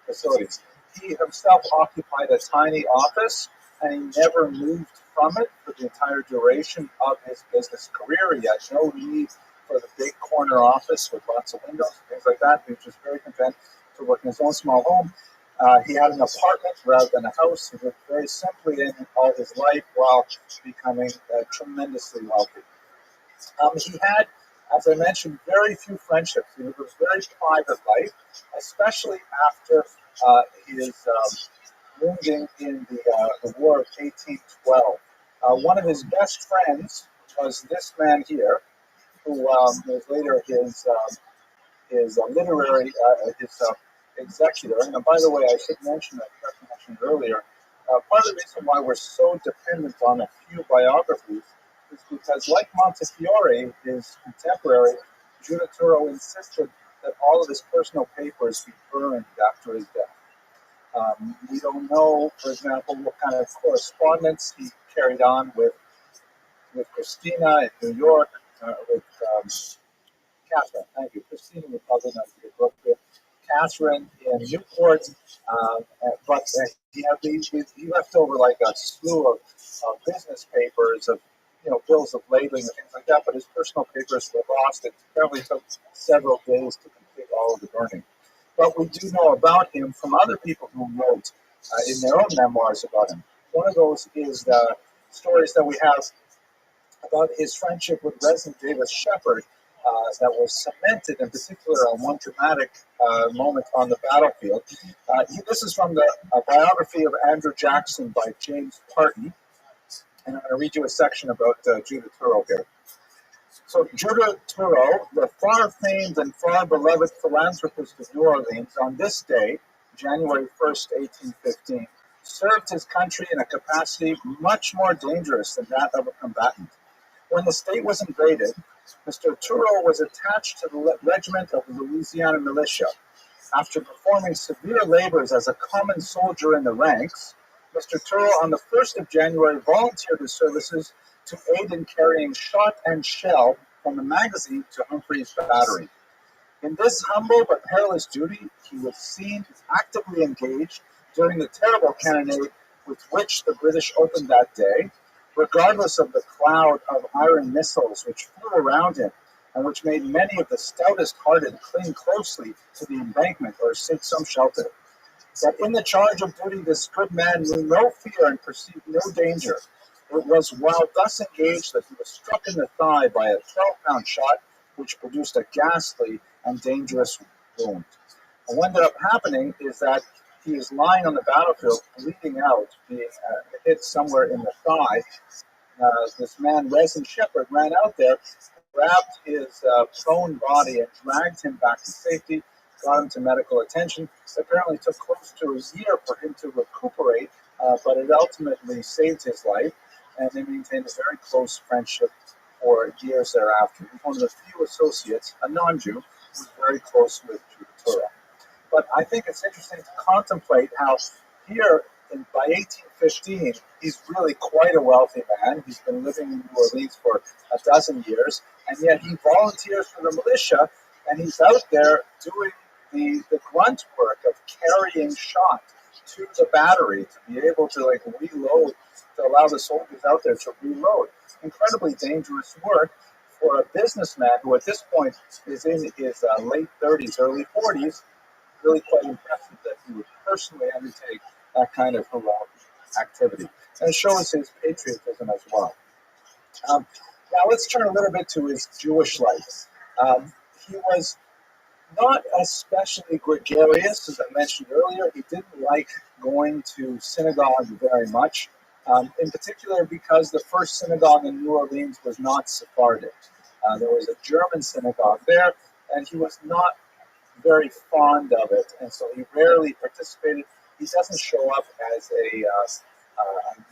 [SPEAKER 1] facilities. He himself occupied a tiny office, and he never moved from it for the entire duration of his business career. He had no need for the big corner office with lots of windows and things like that. He was just very content to work in his own small home. He had an apartment rather than a house. He lived very simply in all his life while becoming tremendously wealthy. He had, as I mentioned, very few friendships. He lived a very private life, especially after his wounding in the War of 1812. One of his best friends was this man here, who was later his literary executor. And by the way, I should mention that I mentioned earlier. Part of the reason why we're so dependent on a few biographies is because, like Montefiore, his contemporary, Judah Turo insisted that all of his personal papers be burned after his death. We don't know, for example, what kind of correspondence he carried on with Christina in New York, with Catherine. Thank you. Christina would probably not be appropriate. Catherine in Newport, but he left over like a slew of business papers, of bills of lading and things like that. But his personal papers were lost. It apparently took several days to complete all of the burning. But we do know about him from other people who wrote in their own memoirs about him. One of those is the stories that we have about his friendship with Reverend Davis Shepherd, that was cemented in particular on one dramatic moment on the battlefield. This is from the biography of Andrew Jackson by James Parton, and I'm going to read you a section about Judah Turo here. So Judah Turo, the far famed and far beloved philanthropist of New Orleans, on this day, January 1st, 1815, served his country in a capacity much more dangerous than that of a combatant. When the state was invaded, Mr. Turo was attached to the regiment of Louisiana militia. After performing severe labors as a common soldier in the ranks, Mr. Turo on the 1st of January volunteered his services to aid in carrying shot and shell from the magazine to Humphrey's battery. In this humble but perilous duty, he was seen actively engaged during the terrible cannonade with which the British opened that day, regardless of the cloud of iron missiles which flew around him and which made many of the stoutest-hearted cling closely to the embankment or seek some shelter. That in the charge of duty this good man knew no fear and perceived no danger, It was while thus engaged that he was struck in the thigh by a 12-pound shot, which produced a ghastly and dangerous wound. And what ended up happening is that he is lying on the battlefield, bleeding out, being hit somewhere in the thigh. This man, Resin Shepherd, ran out there, grabbed his prone body and dragged him back to safety, got him to medical attention. It apparently took close to a year for him to recuperate, but it ultimately saved his life, and they maintained a very close friendship for years thereafter. He was one of the few associates, a non-Jew, who was very close with Judah Torah. But I think it's interesting to contemplate how here, by 1815, he's really quite a wealthy man. He's been living in New Orleans for a dozen years, and yet he volunteers for the militia, and he's out there doing the grunt work of carrying shot to the battery to be able to reload, to allow the soldiers out there to reload. Incredibly dangerous work for a businessman who at this point is in his late 30s, early 40s. Really quite impressive that he would personally undertake that kind of heroic activity. And it shows his patriotism as well. Now let's turn a little bit to his Jewish life. He was not especially gregarious, as I mentioned earlier. He didn't like going to synagogue very much, in particular because the first synagogue in New Orleans was not Sephardic. There was a German synagogue there, and he was not very fond of it, and so he rarely participated. He doesn't show up as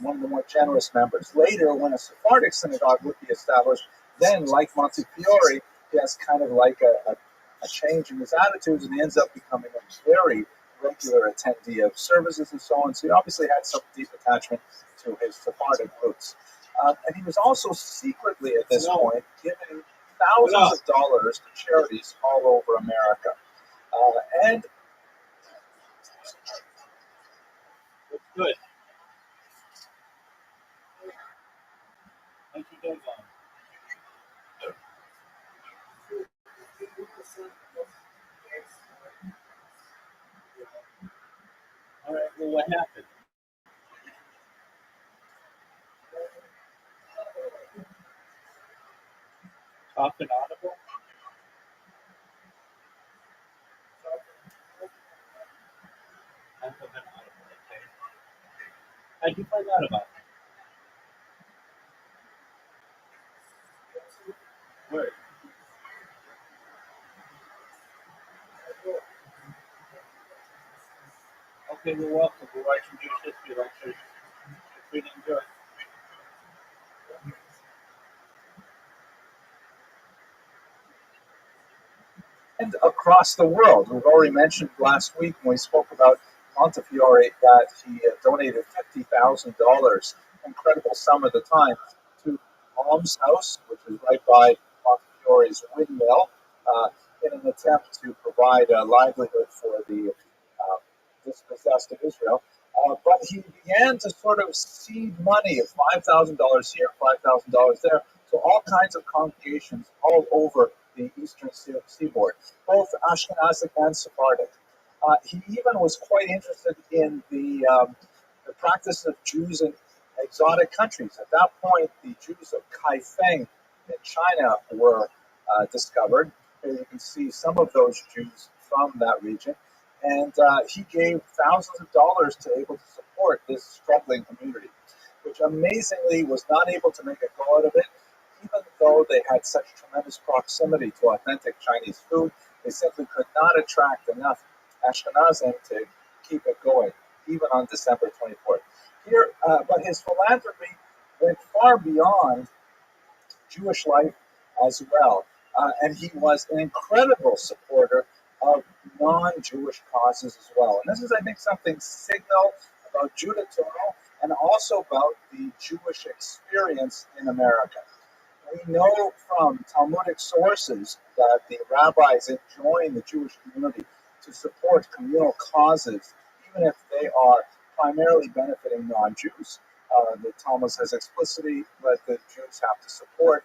[SPEAKER 1] one of the more generous members. Later, when a Sephardic synagogue would be established, then, like Montefiore, he has kind of like a change in his attitudes, and he ends up becoming a very regular attendee of services and so on. So he obviously had some deep attachment to his Sephardic roots. And he was also secretly, at this point, giving thousands of dollars to charities all over America. And
[SPEAKER 3] It's good. Thank you, Dave. All right. Well, what happened? Talk and audible. I have an audible. Okay. How'd you find out about it? Where? Okay, you're welcome. We're watching Jewish history lectures. If we didn't enjoy.
[SPEAKER 1] and across the world. We've already mentioned last week when we spoke about Montefiore that he donated $50,000, incredible sum at the time, to Mom's house, which is right by Montefiore's windmill, in an attempt to provide a livelihood for the dispossessed of Israel. But he began to sort of seed money of $5,000 here, $5,000 there, to all kinds of congregations all over the eastern seaboard, both Ashkenazic and Sephardic. He even was quite interested in the practice of Jews in exotic countries. At that point, the Jews of Kaifeng in China were discovered. Here you can see some of those Jews from that region. And he gave thousands of dollars to able to support this struggling community, which amazingly was not able to make a go out of it, even though they had such tremendous proximity to authentic Chinese food. They simply could not attract enough Ashkenazim to keep it going, even on December 24th. Here, but his philanthropy went far beyond Jewish life as well. And he was an incredible supporter of non-Jewish causes as well. And this is, I think, something signal about Judah Torah and also about the Jewish experience in America. We know from Talmudic sources that the rabbis enjoin the Jewish community to support communal causes, even if they are primarily benefiting non-Jews. The Talmud says explicitly that the Jews have to support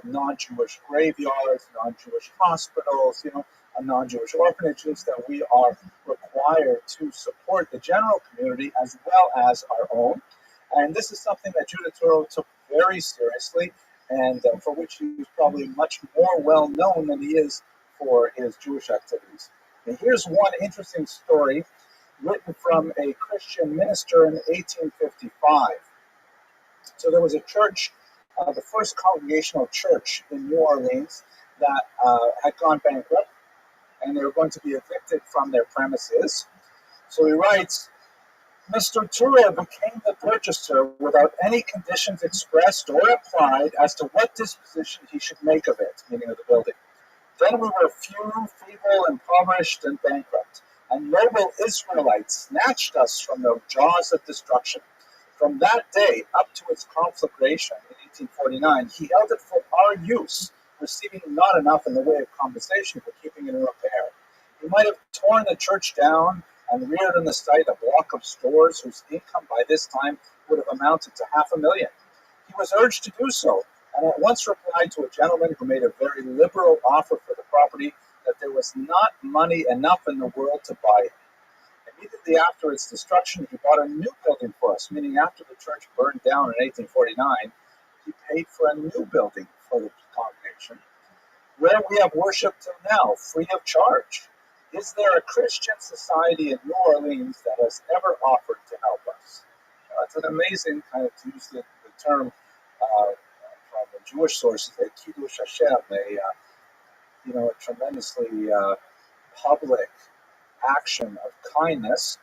[SPEAKER 1] non-Jewish graveyards, non-Jewish hospitals, non-Jewish orphanages, that we are required to support the general community as well as our own. And this is something that Judah Turo took very seriously, and for which he was probably much more well known than he is for his Jewish activities. And here's one interesting story written from a Christian minister in 1855. So there was a church, the first Congregational Church in New Orleans, that had gone bankrupt, and they were going to be evicted from their premises. So he writes, Mr. Toure became the purchaser without any conditions expressed or applied as to what disposition he should make of it, meaning of the building. Then we were few, feeble, impoverished, and bankrupt, and noble Israelites snatched us from the jaws of destruction. From that day up to its conflagration in 1849, he held it for our use, receiving not enough in the way of compensation for keeping it in repair. He might have torn the church down and reared on the site a block of stores whose income by this time would have amounted to $500,000. He was urged to do so, and at once replied to a gentleman who made a very liberal offer for the property that there was not money enough in the world to buy it. Immediately after its destruction, he bought a new building for us, meaning after the church burned down in 1849, he paid for a new building for the congregation, where we have worshipped till now, free of charge. Is there a Christian society in New Orleans that has ever offered to help us? It's an amazing kind of, to use the term from the Jewish sources, a Kiddush Hashem, a tremendously public action of kindness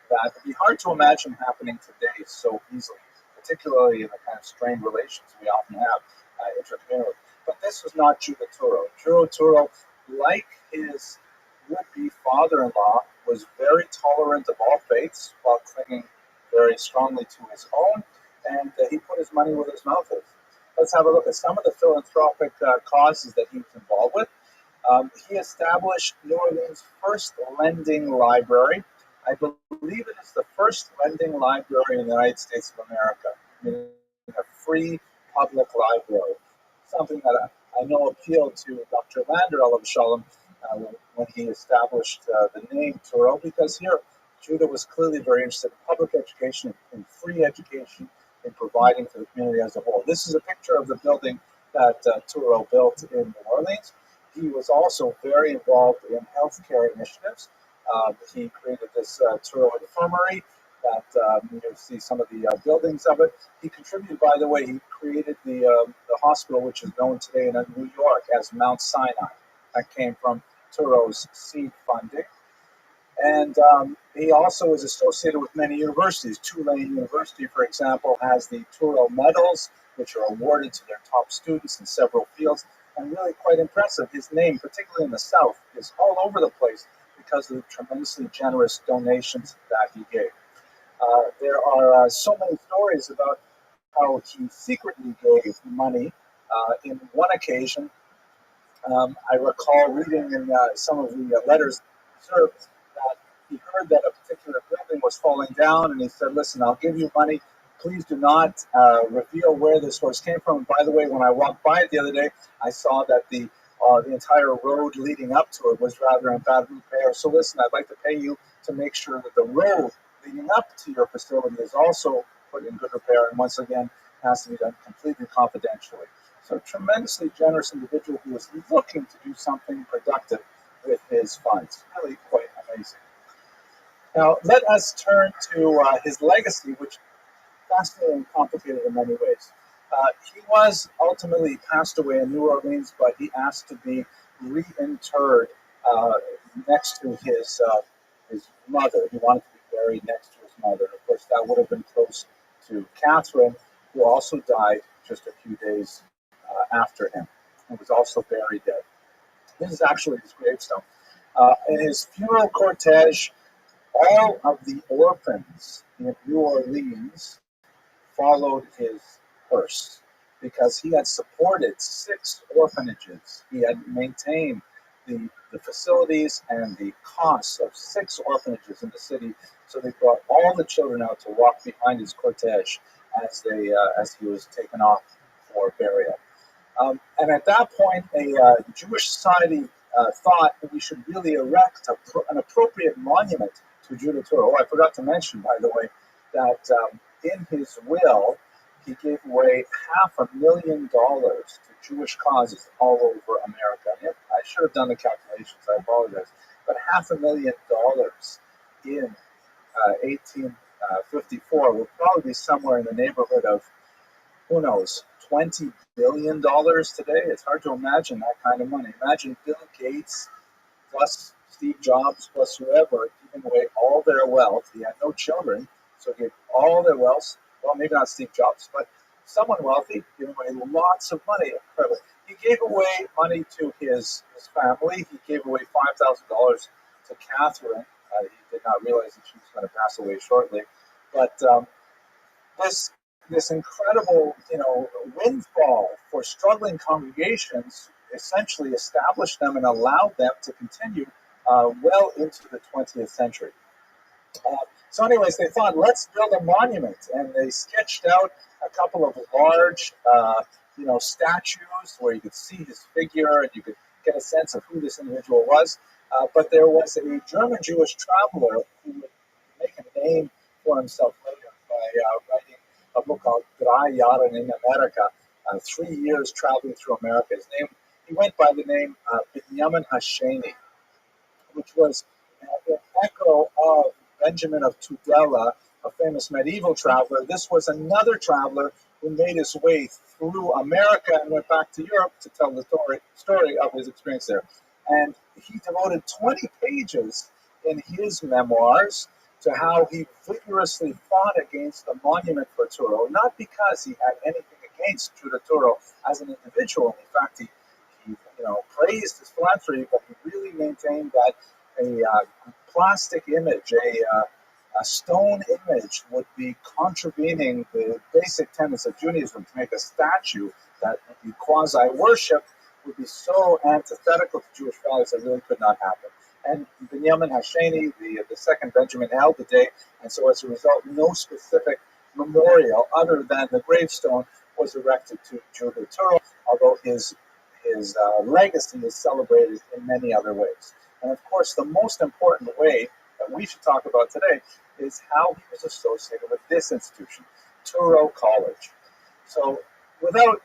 [SPEAKER 1] that would be hard to imagine happening today so easily, particularly in the kind of strained relations we often have intercommunally. But this was not Judah Turo. Judah Turo, like his would-be father-in-law, was very tolerant of all faiths while clinging very strongly to his own, and he put his money where his mouth is. Let's have a look at some of the philanthropic causes that he was involved with. He established New Orleans' first lending library. I believe it is the first lending library in the United States of America, meaning a free public library, something that I know appealed to Dr. Lander, alav shalom, when he established the name Turo, because here Judah was clearly very interested in public education, in free education, in providing for the community as a whole. This is a picture of the building that Turo built in New Orleans. He was also very involved in healthcare initiatives. He created this Turo Infirmary that you see some of the buildings of it. He contributed, by the way, he created the hospital, which is known today in New York as Mount Sinai. That came from Turo's seed funding. And he also is associated with many universities. Tulane University, for example, has the Turo Medals, which are awarded to their top students in several fields. And really quite impressive, his name, particularly in the South, is all over the place because of the tremendously generous donations that he gave. There are so many stories about how he secretly gave money. In one occasion, I recall reading in some of the letters observed that he heard that a particular building was falling down, and he said, listen, I'll give you money. Please do not reveal where this source came from. And by the way, when I walked by it the other day, I saw that the entire road leading up to it was rather in bad repair. So listen, I'd like to pay you to make sure that the road leading up to your facility is also put in good repair. And once again, has to be done completely confidentially. So a tremendously generous individual who was looking to do something productive with his funds. Really quite amazing. Now, let us turn to his legacy, which is fascinating and complicated in many ways. He was ultimately passed away in New Orleans, but he asked to be reinterred next to his mother. He wanted to be buried next to his mother. Of course, that would have been close to Catherine, who also died just a few days after him, and was also buried there. This is actually his gravestone. In his funeral cortege, all of the orphans in New Orleans followed his hearse because he had supported 6 orphanages. He had maintained the facilities and the costs of 6 orphanages in the city. So they brought all the children out to walk behind his cortege as he was taken off for burial. And at that point, a Jewish society thought that we should really erect an appropriate monument to Judah Turo. Oh, I forgot to mention, by the way, that in his will, he gave away $500,000 to Jewish causes all over America. I should have done the calculations. I apologize, but $500,000 in 1854 will probably be somewhere in the neighborhood of, who knows, $20 billion today. It's hard to imagine that kind of money. Imagine Bill Gates plus Steve Jobs plus whoever giving away all their wealth. He had no children, so he gave all their wealth. Well, maybe not Steve Jobs, but someone wealthy giving away lots of money. Incredible. He gave away money to his family. He gave away $5,000 to Catherine. He did not realize that she was going to pass away shortly. But this incredible, windfall for struggling congregations essentially established them and allowed them to continue well into the 20th century. So anyways, they thought, let's build a monument. And they sketched out a couple of large, statues where you could see his figure and you could get a sense of who this individual was. But there was a German Jewish traveler who would make a name for himself later by writing a book called 3 Jahre in Amerika, 3 years traveling through America. He went by the name Binyamin Hasheni, which was an echo of Benjamin of Tudela, a famous medieval traveler. This was another traveler who made his way through America and went back to Europe to tell the story of his experience there. And he devoted 20 pages in his memoirs to how he vigorously fought against the monument for Turo, not because he had anything against Judah Turo as an individual. In fact, he praised his philanthropy, but he really maintained that a plastic image, a stone image, would be contravening the basic tenets of Judaism. To make a statue that would be quasi-worship would be so antithetical to Jewish values that really could not happen. And Binyamin Hasheni, the second Benjamin, held the day, and so as a result, no specific memorial other than the gravestone was erected to Judah Turo, although his legacy is celebrated in many other ways. And of course, the most important way that we should talk about today is how he was associated with this institution, Turo College. So without,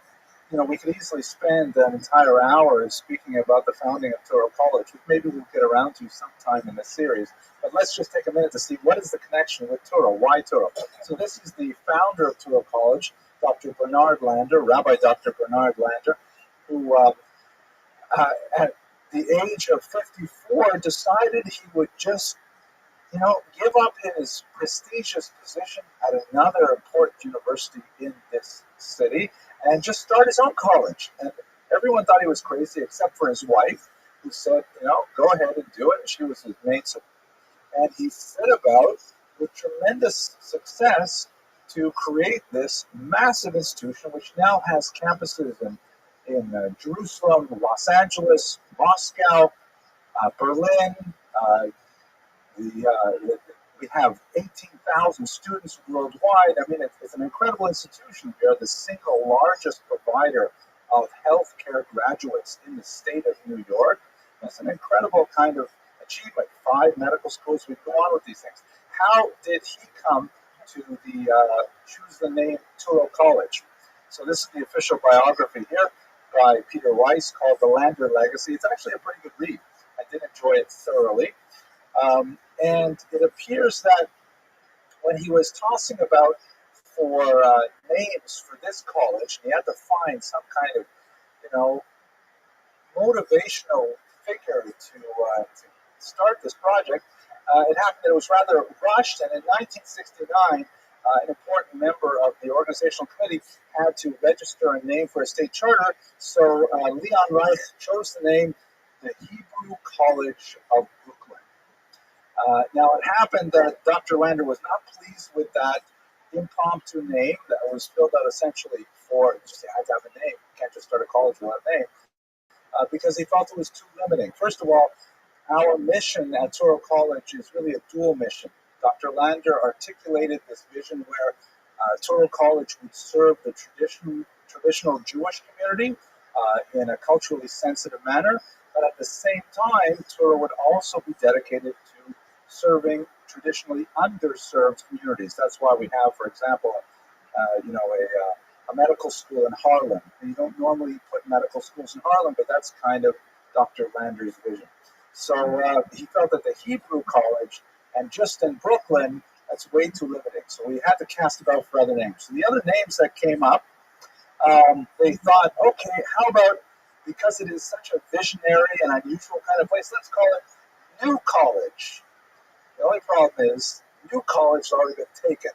[SPEAKER 1] we could easily spend an entire hour speaking about the founding of Turo College, which maybe we'll get around to sometime in this series. But let's just take a minute to see what is the connection with Turo. Why Turo? So this is the founder of Turo College, Dr. Bernard Lander, Rabbi Dr. Bernard Lander, who at the age of 54 decided he would just give up his prestigious position at another important university in this city and just start his own college. And everyone thought he was crazy except for his wife, who said, go ahead and do it. And she was his main support. And he set about with tremendous success to create this massive institution, which now has campuses in Jerusalem, Los Angeles, Moscow, Berlin. We have 18,000 students worldwide. I mean, it's an incredible institution. We are the single largest provider of healthcare graduates in the state of New York. That's an incredible kind of achievement. 5 medical schools. We go on with these things. How did he come to choose the name Turo College? So this is the official biography here by Peter Weiss called The Lander Legacy. It's actually a pretty good read. I did enjoy it thoroughly. And it appears that when he was tossing about for names for this college, he had to find some kind of, motivational figure to start this project. It happened that it was rather rushed, and in 1969, an important member of the organizational committee had to register a name for a state charter, so Leon Reich chose the name the Hebrew College of Brooklyn. Now, it happened that Dr. Lander was not pleased with that impromptu name that was filled out essentially for just had to have a name. You can't just start a college without a name, because he felt it was too limiting. First of all, our mission at Turo College is really a dual mission. Dr. Lander articulated this vision where Turo College would serve the traditional Jewish community in a culturally sensitive manner, but at the same time, Turo would also be dedicated to serving traditionally underserved communities. That's why we have, for example, a medical school in Harlem. And you don't normally put medical schools in Harlem, but that's kind of Dr. Lander's vision. So he felt that the Hebrew College and just in Brooklyn, that's way too limiting. So we had to cast about for other names. So the other names that came up, they thought, okay, how about, because it is such a visionary and unusual kind of place, let's call it New College. The only problem is, New College has already been taken.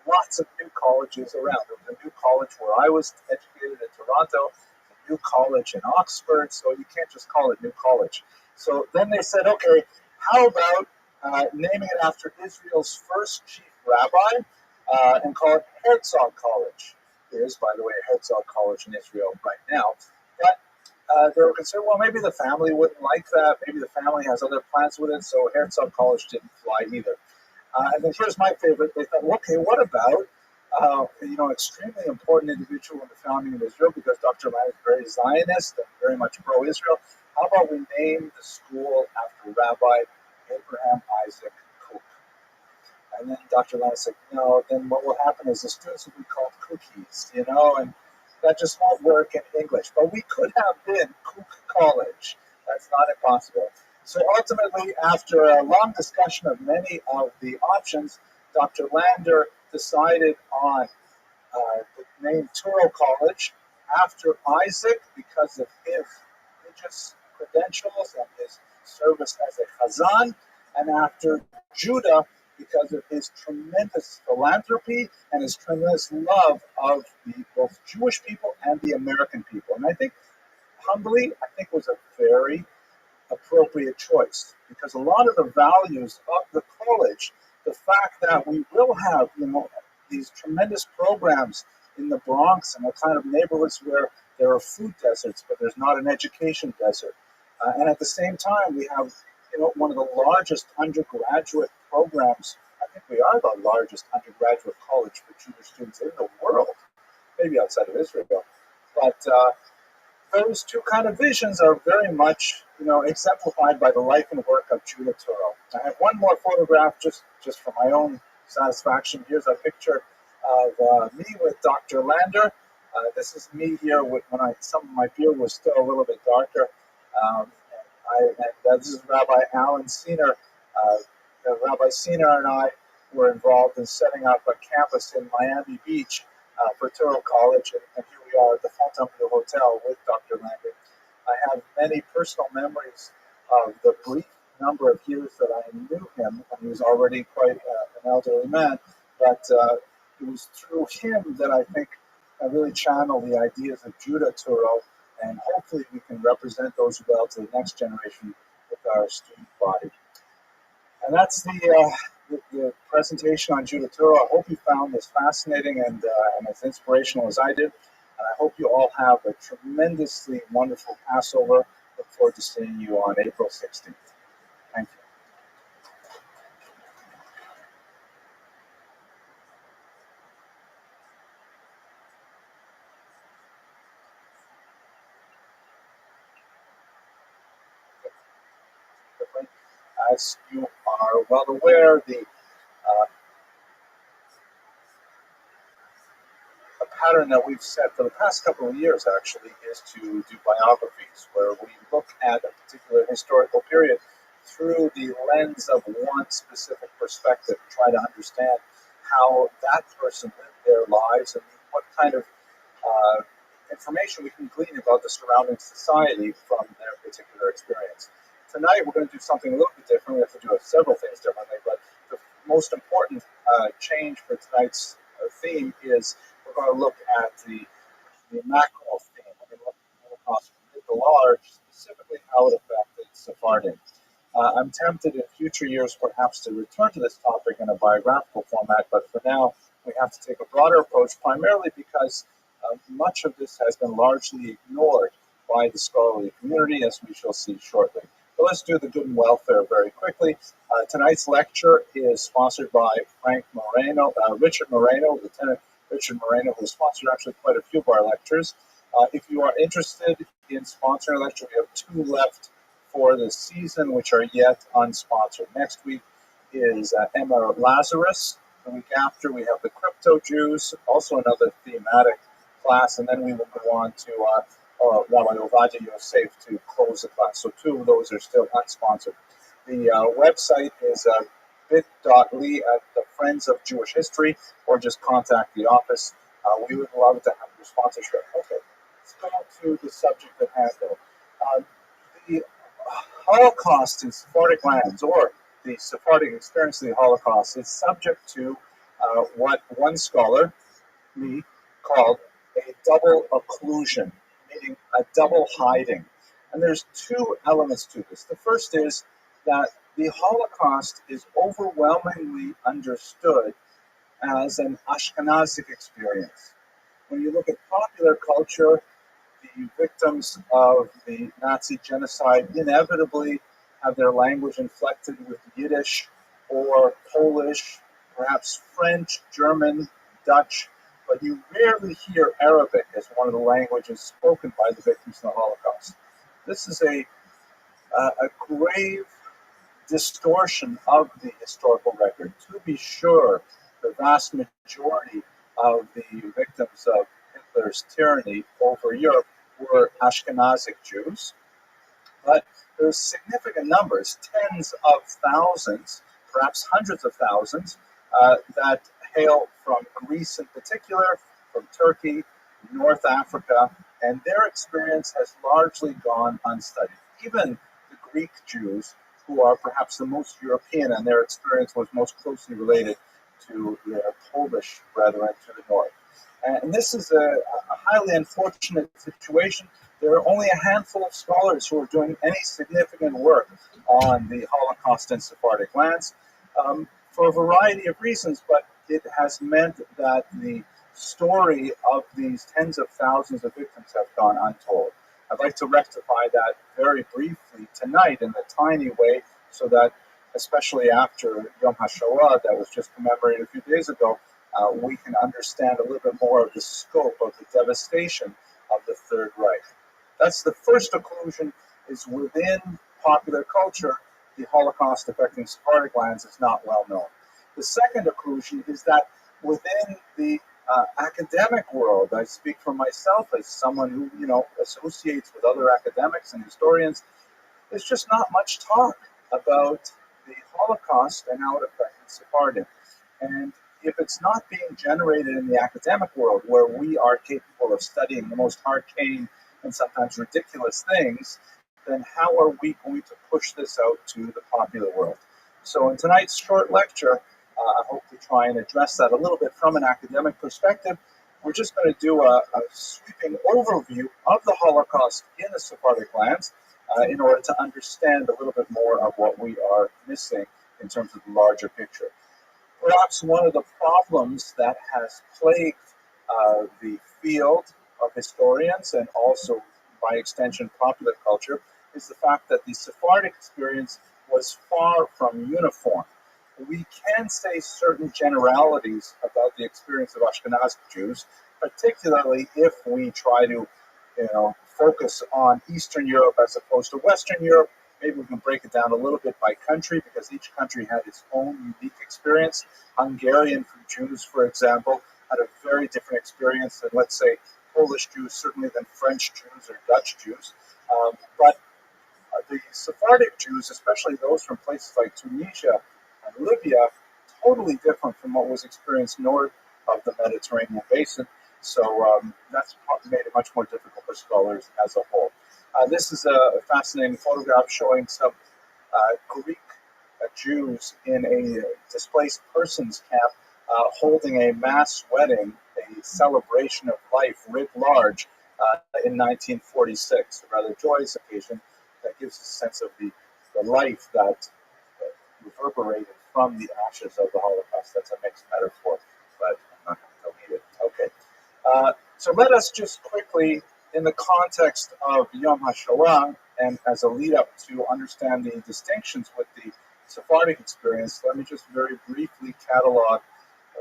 [SPEAKER 1] Lots of new colleges around. There was a new college where I was educated in Toronto, a new college in Oxford, so you can't just call it New College. So then they said, okay, how about naming it after Israel's first chief rabbi and call it Herzog College. There is, by the way, a Herzog College in Israel right now. But they were concerned, well, maybe the family wouldn't like that. Maybe the family has other plans with it, so Herzog College didn't fly either. And then here's my favorite. They thought, okay, what about, extremely important individual in the founding of Israel, because Dr. Lander is very Zionist and very much pro-Israel. How about we name the school after Rabbi Abraham Isaac Kook? And then Dr. Lander said, no, then what will happen is the students will be called cookies, and that just won't work in English. But we could have been Kook College. That's not impossible. So ultimately, after a long discussion of many of the options, Dr. Lander decided on the name Touro College after Isaac because of his religious credentials and his service as a Chazan, and after Judah because of his tremendous philanthropy and his tremendous love of both Jewish people and the American people. And I think, humbly, it was a very appropriate choice, because a lot of the values of the college, the fact that we will have, these tremendous programs in the Bronx and the kind of neighborhoods where there are food deserts, but there's not an education desert. And at the same time, we have, one of the largest undergraduate programs. I think we are the largest undergraduate college for Jewish students in the world, maybe outside of Israel. But those two kind of visions are very much, exemplified by the life and work of Judah Touro. I have one more photograph just for my own satisfaction. Here's a picture of me with Dr. Lander. This is me here when some of my beard was still a little bit darker. This is Rabbi Alan Senior. Rabbi Senior and I were involved in setting up a campus in Miami Beach for Touro College, and here we are at the Fontainebleau Hotel with Dr. Lander. I have many personal memories of the brief number of years that I knew him, and he was already quite an elderly man, but it was through him that I think I really channeled the ideas of Judah Touro, and hopefully we can represent those well to the next generation with our student body. And that's the presentation on Judah Touro. I hope you found this fascinating and as inspirational as I did. And I hope you all have a tremendously wonderful Passover. Look forward to seeing you on April 16th. Thank you. As you are well aware, the pattern that we've set for the past couple of years actually is to do biographies where we look at a particular historical period through the lens of one specific perspective, try to understand how that person lived their lives and what kind of information we can glean about the surrounding society from their particular experience. Tonight we're going to do something a little bit different. We have to do several things differently, but the most important change for tonight's theme is we're going to look at the macro theme. We're going to look at the Holocaust from the large, specifically how it affected Sephardim. I'm tempted in future years perhaps to return to this topic in a biographical format, but for now we have to take a broader approach, primarily because much of this has been largely ignored by the scholarly community, as we shall see shortly. So let's do the good and welfare very quickly. Tonight's lecture is sponsored by Richard Moreno, Lieutenant Richard Moreno, who has sponsored actually quite a few of our lectures. If you are interested in sponsoring a lecture, we have 2 left for the season, which are yet unsponsored. Next week, is Emma Lazarus. The week after, we have the Crypto Jews, also another thematic class, and then we will go on to Rabbi Ovadia Yosef to close the class. So two of those are still unsponsored. The website is bit.ly at the Friends of Jewish History, or just contact the office. We would love to have your sponsorship. Okay, let's go to the subject at hand, though. The Holocaust in Sephardic lands, or the Sephardic experience of the Holocaust, is subject to what one scholar, me, called a double occlusion, meaning a double hiding. And there's two elements to this. The first is that the Holocaust is overwhelmingly understood as an Ashkenazic experience. When you look at popular culture, the victims of the Nazi genocide inevitably have their language inflected with Yiddish or Polish, perhaps French, German, Dutch, but you rarely hear Arabic as one of the languages spoken by the victims of the Holocaust. This is a grave distortion of the historical record. To be sure, the vast majority of the victims of Hitler's tyranny over Europe were Ashkenazic Jews, but there's significant numbers, tens of thousands, perhaps hundreds of thousands, that hail from Greece in particular, from Turkey, North Africa, and their experience has largely gone unstudied. Even the Greek Jews, who are perhaps the most European, and their experience was most closely related to their Polish brethren to the north. And this is a highly unfortunate situation. There are only a handful of scholars who are doing any significant work on the Holocaust in Sephardic lands for a variety of reasons, but it has meant that the story of these tens of thousands of victims have gone untold. I'd like to rectify that very briefly tonight in a tiny way so that, especially after Yom HaShoah that was just commemorated a few days ago, we can understand a little bit more of the scope of the devastation of the Third Reich. That's the first occlusion, is within popular culture, the Holocaust affecting Sephardic lands is not well known. The second occlusion is that within the academic world, I speak for myself as someone who, associates with other academics and historians, there's just not much talk about the Holocaust and how it affected Sephardim. And if it's not being generated in the academic world, where we are capable of studying the most arcane and sometimes ridiculous things, then how are we going to push this out to the popular world? So in tonight's short lecture, I hope to try and address that a little bit from an academic perspective. We're just going to do a sweeping overview of the Holocaust in the Sephardic lands in order to understand a little bit more of what we are missing in terms of the larger picture. Perhaps one of the problems that has plagued the field of historians and also, by extension, popular culture is the fact that the Sephardic experience was far from uniform. We can say certain generalities about the experience of Ashkenazi Jews, particularly if we try to, focus on Eastern Europe as opposed to Western Europe. Maybe we can break it down a little bit by country, because each country had its own unique experience. Hungarian Jews, for example, had a very different experience than, let's say, Polish Jews, certainly than French Jews or Dutch Jews. But the Sephardic Jews, especially those from places like Tunisia and Libya, totally different from what was experienced north of the Mediterranean basin. So that's made it much more difficult for scholars as a whole. This is a fascinating photograph showing some Greek Jews in a displaced persons camp holding a mass wedding, a celebration of life writ large in 1946, a rather joyous occasion that gives a sense of the life that reverberated from the ashes of the Holocaust. That's a mixed metaphor, but I'm not going to delete it. Okay. So let us just quickly, in the context of Yom HaShoah, and as a lead up to understand the distinctions with the Sephardic experience, let me just very briefly catalog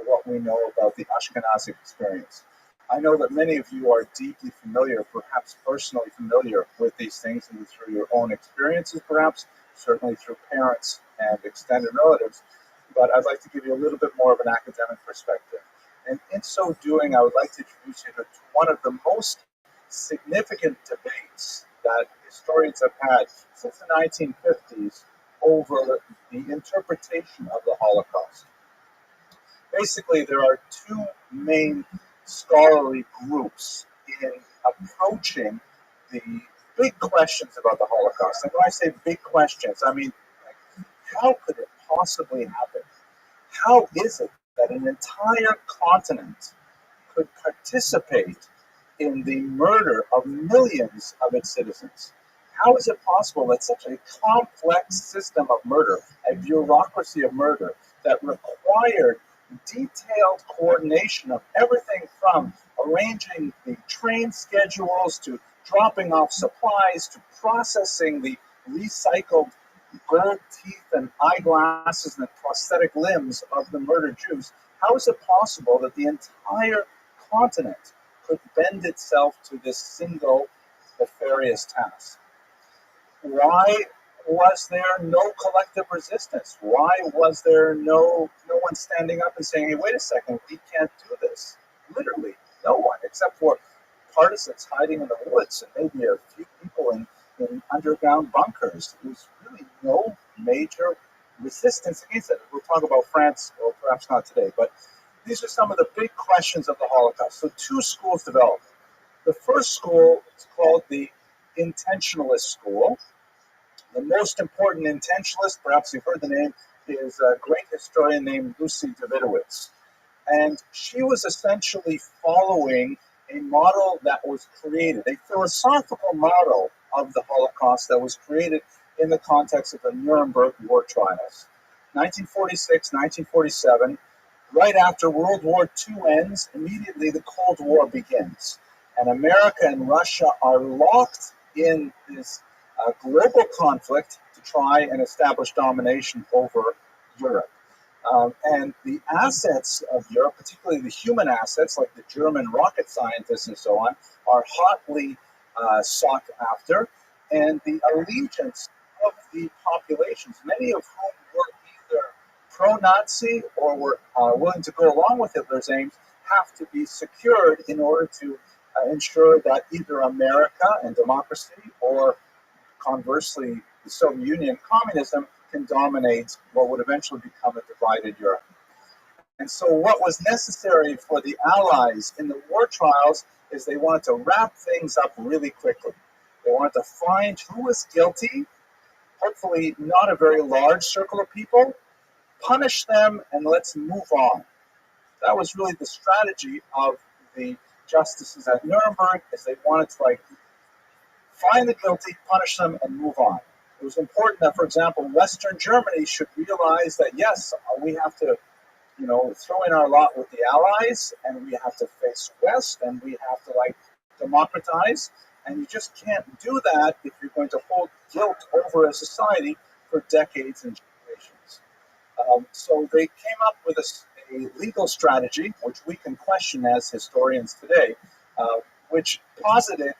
[SPEAKER 1] what we know about the Ashkenazic experience. I know that many of you are deeply familiar, perhaps personally familiar with these things, and through your own experiences, perhaps, certainly through parents and extended relatives. but I'd like to give you a little bit more of an academic perspective. And in so doing, I would like to introduce you to one of the most significant debates that historians have had since the 1950s over the interpretation of the Holocaust. Basically, there are two main scholarly groups in approaching the big questions about the Holocaust. And when I say big questions, I mean, like, how could it possibly happen? How is it that an entire continent could participate in the murder of millions of its citizens? How is it possible that such a complex system of murder, a bureaucracy of murder that required detailed coordination of everything from arranging the train schedules to dropping off supplies to processing the recycled gold teeth and eyeglasses and prosthetic limbs of the murdered Jews, how is it possible that the entire continent could bend itself to this single nefarious task? Why was there no collective resistance? Why was there no one standing up and saying, hey, wait a second, we can't do this? Literally, no one, except for partisans hiding in the woods and maybe a few people in underground bunkers. There was really no major resistance against it. We'll talk about France, or perhaps not today, but these are some of the big questions of the Holocaust. So two schools developed. The first school is called the intentionalist school. The most important intentionalist, perhaps you've heard the name, is a great historian named Lucy Davidowitz. And she was essentially following a model that was created, a philosophical model of the Holocaust that was created in the context of the Nuremberg war trials. 1946, 1947, right after World War II ends, immediately the Cold War begins. And America and Russia are locked in this global conflict to try and establish domination over Europe. And the assets of Europe, particularly the human assets like the German rocket scientists and so on, are hotly sought after. And the allegiance of the populations, many of whom were either pro-Nazi or were willing to go along with Hitler's aims, have to be secured in order to ensure that either America and democracy or conversely, the Soviet Union, communism, can dominate what would eventually become a divided Europe. And so what was necessary for the Allies in the war trials is they wanted to wrap things up really quickly. They wanted to find who was guilty, hopefully not a very large circle of people, punish them, and let's move on. That was really the strategy of the justices at Nuremberg, is they wanted to find the guilty, punish them, and move on. It was important that, for example, Western Germany should realize that, yes, we have to, throw in our lot with the Allies, and we have to face West, and we have to, democratize. And you just can't do that if you're going to hold guilt over a society for decades and generations. So they came up with a legal strategy, which we can question as historians today, which posited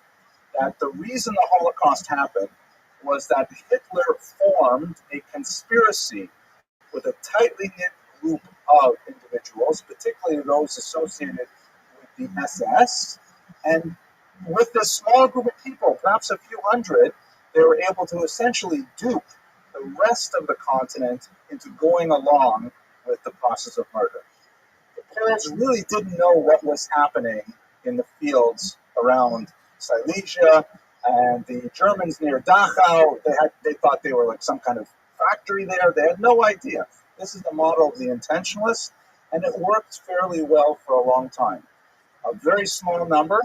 [SPEAKER 1] that the reason the Holocaust happened was that Hitler formed a conspiracy with a tightly knit group of individuals, particularly those associated with the SS. And with this small group of people, perhaps a few hundred, they were able to essentially dupe the rest of the continent into going along with the process of murder. The Poles really didn't know what was happening in the fields around Silesia, and the Germans near Dachau, they thought they were like some kind of factory there. They had no idea. This is the model of the intentionalists, and it worked fairly well for a long time. A very small number,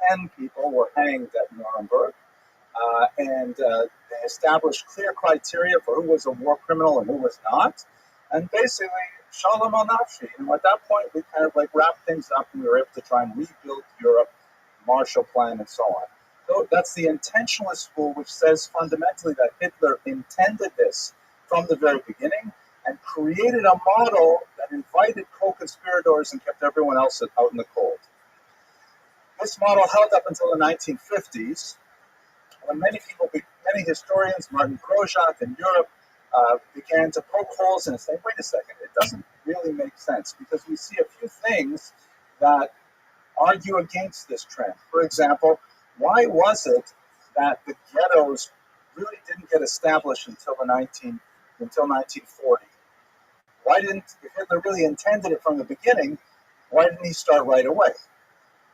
[SPEAKER 1] 10 people, were hanged at Nuremberg, and they established clear criteria for who was a war criminal and who was not. And basically, shalom al nafshi. At that point, we kind of wrapped things up, and we were able to try and rebuild Europe, Marshall Plan, and so on. So that's the intentionalist school, which says fundamentally that Hitler intended this from the very beginning and created a model that invited co-conspirators and kept everyone else out in the cold. This model held up until the 1950s, when many historians, Martin Grosjak in Europe, began to poke holes in it, saying, wait a second, it doesn't really make sense because we see a few things that argue against this trend. For example, why was it that the ghettos really didn't get established until 1940? Why didn't, if Hitler really intended it from the beginning, why didn't he start right away?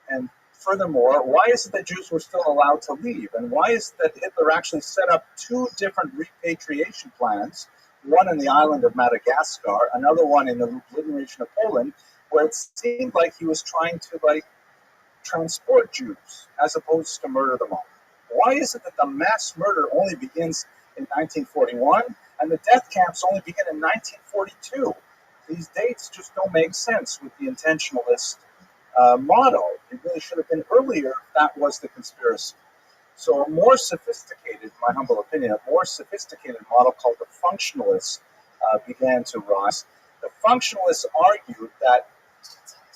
[SPEAKER 1] And furthermore, why is it that Jews were still allowed to leave? And why is it that Hitler actually set up two different repatriation plans, one in the island of Madagascar, another one in the Lublin region of Poland, where it seemed like he was trying to transport Jews as opposed to murder them all? Why is it that the mass murder only begins in 1941 and the death camps only begin in 1942? These dates just don't make sense with the intentionalist model. It really should have been earlier if that was the conspiracy. So a more sophisticated, in my humble opinion, a more sophisticated model called the functionalists began to rise. The functionalists argued that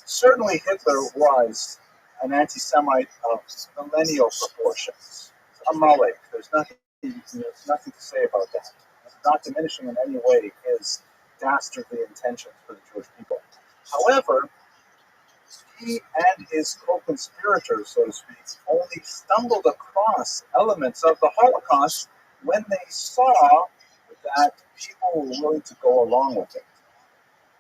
[SPEAKER 1] certainly Hitler was an anti-Semite of millennial proportions, a Malek. There's nothing to say about that. It's not diminishing in any way his dastardly intentions for the Jewish people. However, he and his co-conspirators, so to speak, only stumbled across elements of the Holocaust when they saw that people were willing to go along with it.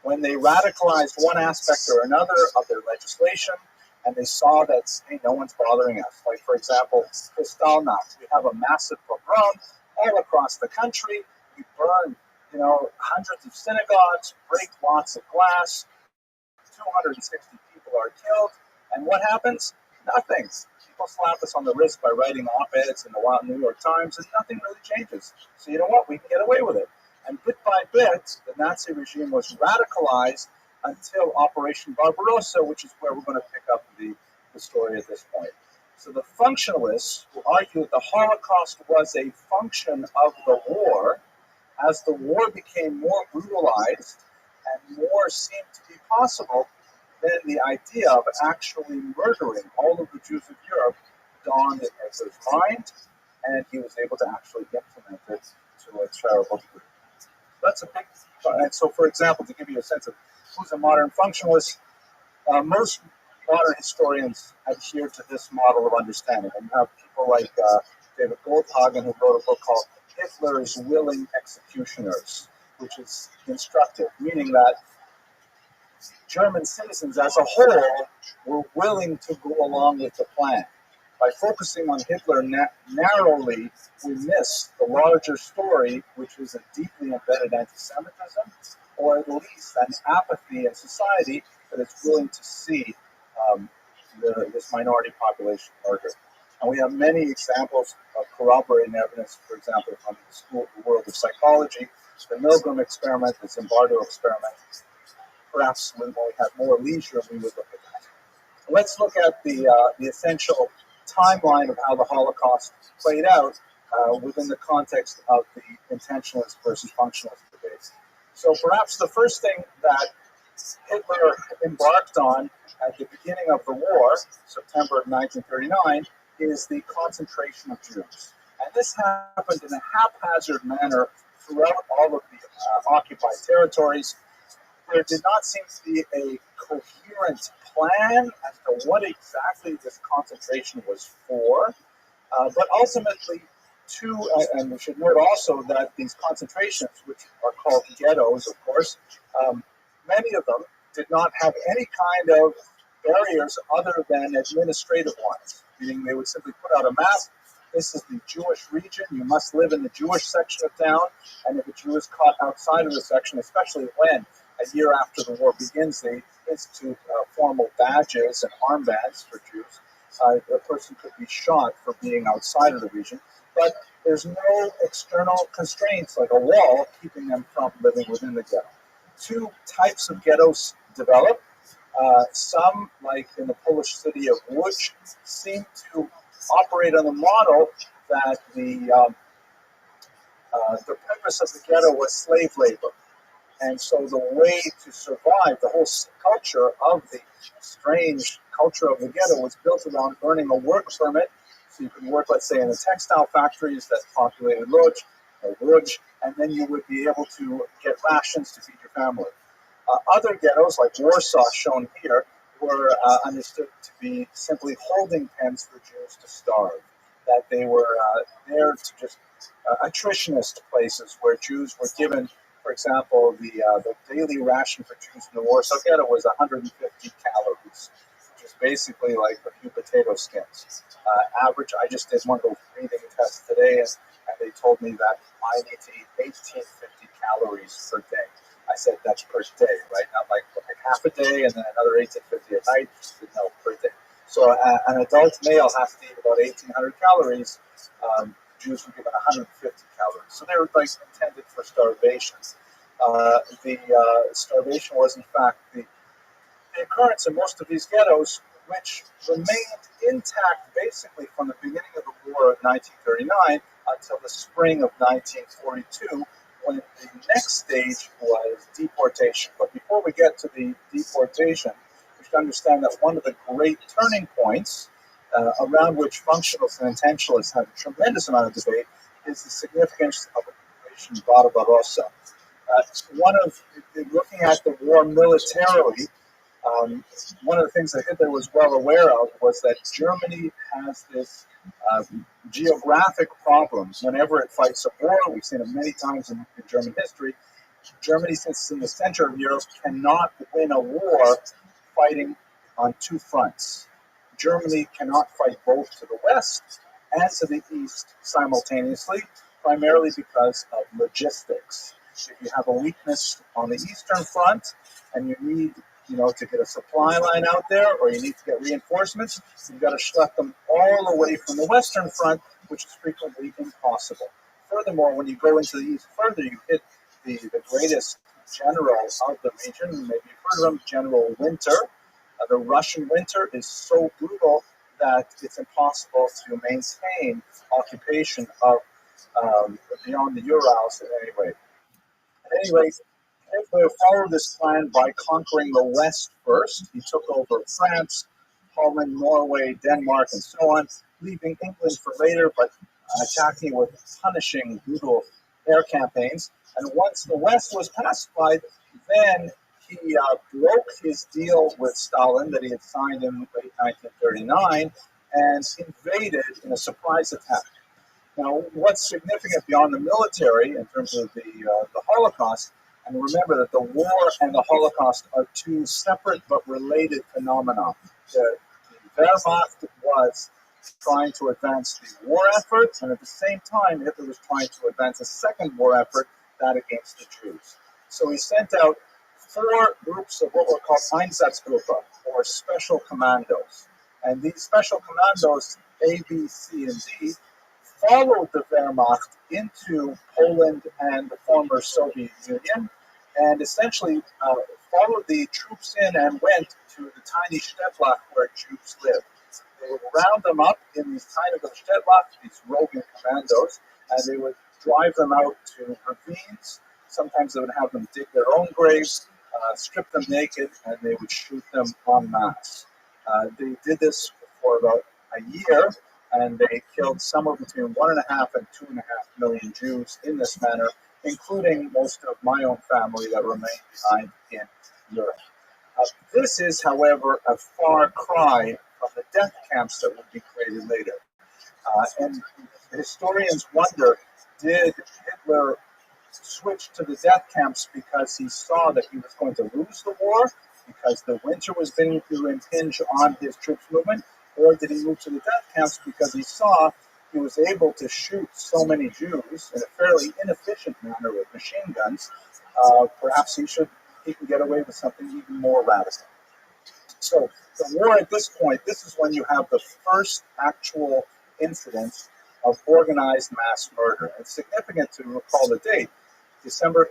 [SPEAKER 1] When they radicalized one aspect or another of their legislation, and they saw that, hey, no one's bothering us. Like, for example, Kristallnacht. We have a massive pogrom all across the country. We burn, hundreds of synagogues, break lots of glass. 260 people are killed. And what happens? Nothing. People slap us on the wrist by writing op-eds in the New York Times, and nothing really changes. So you know what? We can get away with it. And bit by bit, the Nazi regime was radicalized until Operation Barbarossa, which is where we're going to pick up the story at this point. So the functionalists who argue that the Holocaust was a function of the war, as the war became more brutalized and more seemed to be possible, then the idea of actually murdering all of the Jews of Europe dawned in Hitler's mind, and he was able to actually implement it to a terrible degree. That's a big. And so, for example, to give you a sense of who's a modern functionalist, most modern historians adhere to this model of understanding. And you have people like David Goldhagen, who wrote a book called Hitler's Willing Executioners, which is instructive, meaning that German citizens as a whole were willing to go along with the plan. By focusing on Hitler narrowly, we miss the larger story, which is a deeply embedded anti-Semitism, or at least an apathy in society that is willing to see this minority population murdered. And we have many examples of corroborating evidence, for example, from the world of psychology, the Milgram experiment, the Zimbardo experiment. Perhaps when we have more leisure, we would look at that. Let's look at the essential timeline of how the Holocaust played out within the context of the intentionalist versus functionalist debate. So perhaps the first thing that Hitler embarked on at the beginning of the war, September of 1939, is the concentration of Jews. And this happened in a haphazard manner throughout all of the occupied territories. There did not seem to be a coherent plan as to what exactly this concentration was for, but ultimately, and we should note also that these concentrations, which are called ghettos, of course, many of them did not have any kind of barriers other than administrative ones, meaning they would simply put out a map. This is the Jewish region. You must live in the Jewish section of town, and if a Jew is caught outside of the section, especially when a year after the war begins, they institute formal badges and armbands for Jews. A person could be shot for being outside of the region, but there's no external constraints like a wall keeping them from living within the ghetto. Two types of ghettos develop. Some, like in the Polish city of Łódź, seem to operate on the model that the purpose of the ghetto was slave labor. And so the way to survive, the whole culture of the strange culture of the ghetto was built around earning a work permit. So you could work, let's say, in the textile factories that populated Łódź. or wood, and then you would be able to get rations to feed your family. Other ghettos, like Warsaw, shown here, were understood to be simply holding pens for Jews to starve. That they were there to just attritionist places where Jews were given, for example, the daily ration for Jews in the Warsaw Ghetto was 150 calories, which is basically like a few potato skins. Average, I just did one of those breathing tests today, and they told me that I need to eat 1850 calories per day. I said that's per day, right? Not like half a day and then another 1850 at night. No, per day. So an adult male has to eat about 1800 calories. Jews were given 150 calories. So they were like intended for starvation. The starvation was in fact the occurrence in most of these ghettos, which remained intact basically from the beginning of the war of 1939 until the spring of 1942, when the next stage was deportation. But before we get to the deportation, we should understand that one of the great turning points around which functionalists and intentionalists have a tremendous amount of debate is the significance of Operation Barbarossa. Looking at the war militarily, one of the things that Hitler was well aware of was that Germany has this geographic problem whenever it fights a war. We've seen it many times in German history. Germany, since it's in the center of Europe, cannot win a war fighting on two fronts. Germany cannot fight both to the west and to the east simultaneously, primarily because of logistics. If you have a weakness on the eastern front and you need to get a supply line out there, or you need to get reinforcements, you've got to schlep them all the way from the western front, which is frequently impossible. Furthermore, when you go into the east further, you hit the greatest general of the region. Maybe you've heard of him, General Winter. The Russian winter is so brutal that it's impossible to maintain occupation of beyond the Urals in any way. At any rate, Hitler followed this plan by conquering the West first. He took over France, Holland, Norway, Denmark, and so on, leaving England for later, but attacking with punishing, brutal air campaigns. And once the West was pacified, then he broke his deal with Stalin that he had signed in late 1939 and invaded in a surprise attack. Now, what's significant beyond the military in terms of the Holocaust, and remember that the war and the Holocaust are two separate but related phenomena. The Wehrmacht was trying to advance the war effort, and at the same time, Hitler was trying to advance a second war effort, that against the Jews. So he sent out 4 groups of what were called Einsatzgruppe, or special commandos. And these special commandos, A, B, C, and D, followed the Wehrmacht into Poland and the former Soviet Union, and essentially followed the troops in and went to the tiny Städtlach where Jews lived. They would round them up in these tiny little Städtlach, these roving commandos, and they would drive them out to ravines. Sometimes they would have them dig their own graves, strip them naked, and they would shoot them en masse. They did this for about a year, and they killed somewhere between 1.5 and 2.5 million Jews in this manner, including most of my own family that remained behind in Europe. This is, however, a far cry from the death camps that would be created later. And historians wonder, did Hitler switch to the death camps because he saw that he was going to lose the war, because the winter was beginning to impinge on his troops' movement, or did he move to the death camps because he saw he was able to shoot so many Jews in a fairly inefficient manner with machine guns? Perhaps he can get away with something even more radical. So the war at this point, this is when you have the first actual incident of organized mass murder. It's significant to recall the date.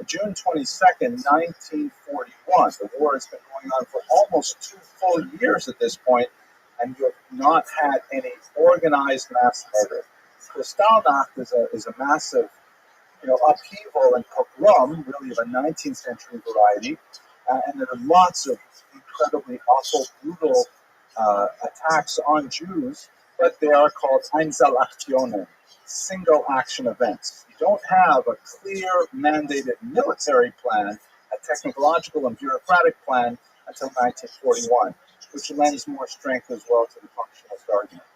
[SPEAKER 1] June 22nd, 1941. The war has been going on for almost 2 full years at this point, and you have not had any organized mass murder. Kristallnacht is a massive, upheaval and pogrom, really of a 19th century variety, and there are lots of incredibly awful, brutal attacks on Jews, but they are called Einzelaktionen. single action events. You don't have a clear mandated military plan, a technological and bureaucratic plan until 1941, which lends more strength as well to the functionalist argument.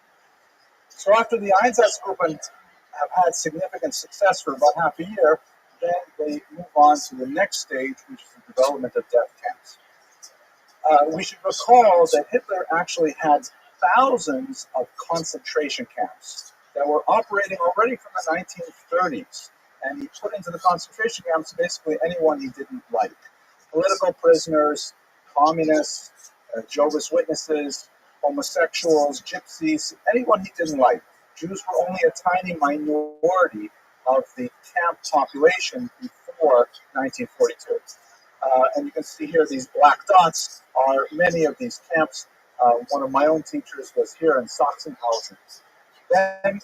[SPEAKER 1] So after the Einsatzgruppen have had significant success for about half a year, then they move on to the next stage, which is the development of death camps. We should recall that Hitler actually had thousands of concentration camps that were operating already from the 1930s. And he put into the concentration camps basically anyone he didn't like. Political prisoners, communists, Jehovah's Witnesses, homosexuals, gypsies, anyone he didn't like. Jews were only a tiny minority of the camp population before 1942. And you can see here these black dots are many of these camps. One of my own teachers was here in Sachsenhausen. Then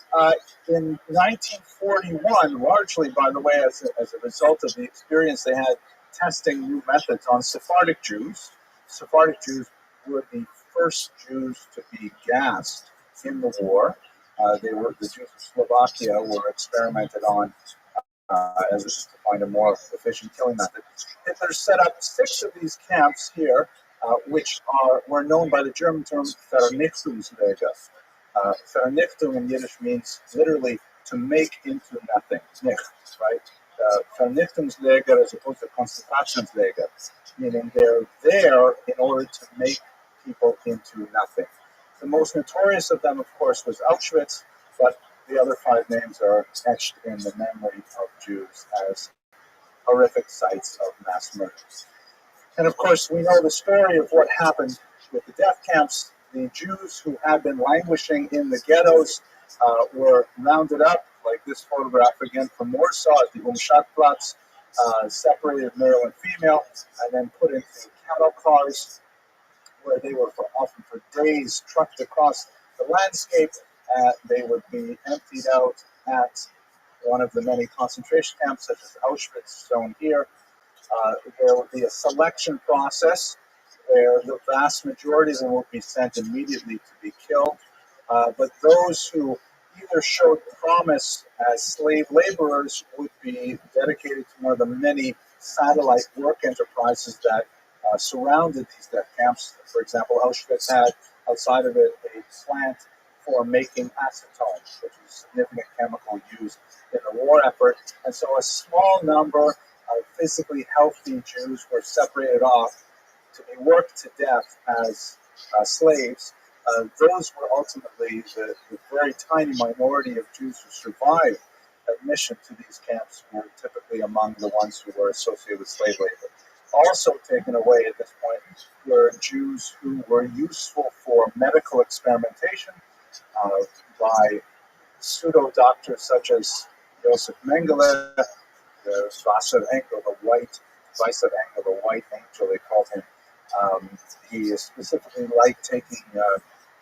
[SPEAKER 1] in 1941, largely, by the way, as a result of the experience they had testing new methods on Sephardic Jews. Sephardic Jews were the first Jews to be gassed in the war. They were the Jews of Slovakia were experimented on as to find a more efficient killing method. Hitler set up 6 of these camps here, which were known by the German term Vernichtungslager. Vernichtung in Yiddish means literally to make into nothing. Nicht, right? Vernichtungslager as opposed to Konzentrationslager, meaning they're there in order to make people into nothing. The most notorious of them, of course, was Auschwitz, but the other 5 names are etched in the memory of Jews as horrific sites of mass murder. And of course, we know the story of what happened with the death camps. The Jews who had been languishing in the ghettos were rounded up, like this photograph again from Warsaw at the Umschaltplatz, separated male and female, and then put into cattle cars where they were often for days trucked across the landscape. They would be emptied out at one of the many concentration camps, such as Auschwitz, shown here. There would be a selection process where the vast majority of them would be sent immediately to be killed. But those who either showed promise as slave laborers would be dedicated to one of the many satellite work enterprises that surrounded these death camps. For example, Auschwitz had outside of it a plant for making acetone, which is a significant chemical used in the war effort. And so a small number of physically healthy Jews were separated off to be worked to death as slaves. Those were ultimately the very tiny minority of Jews who survived admission to these camps were typically among the ones who were associated with slave labor. Also taken away at this point were Jews who were useful for medical experimentation by pseudo-doctors such as Joseph Mengele, the Wasser Engel, the white angel, they called him. He specifically liked taking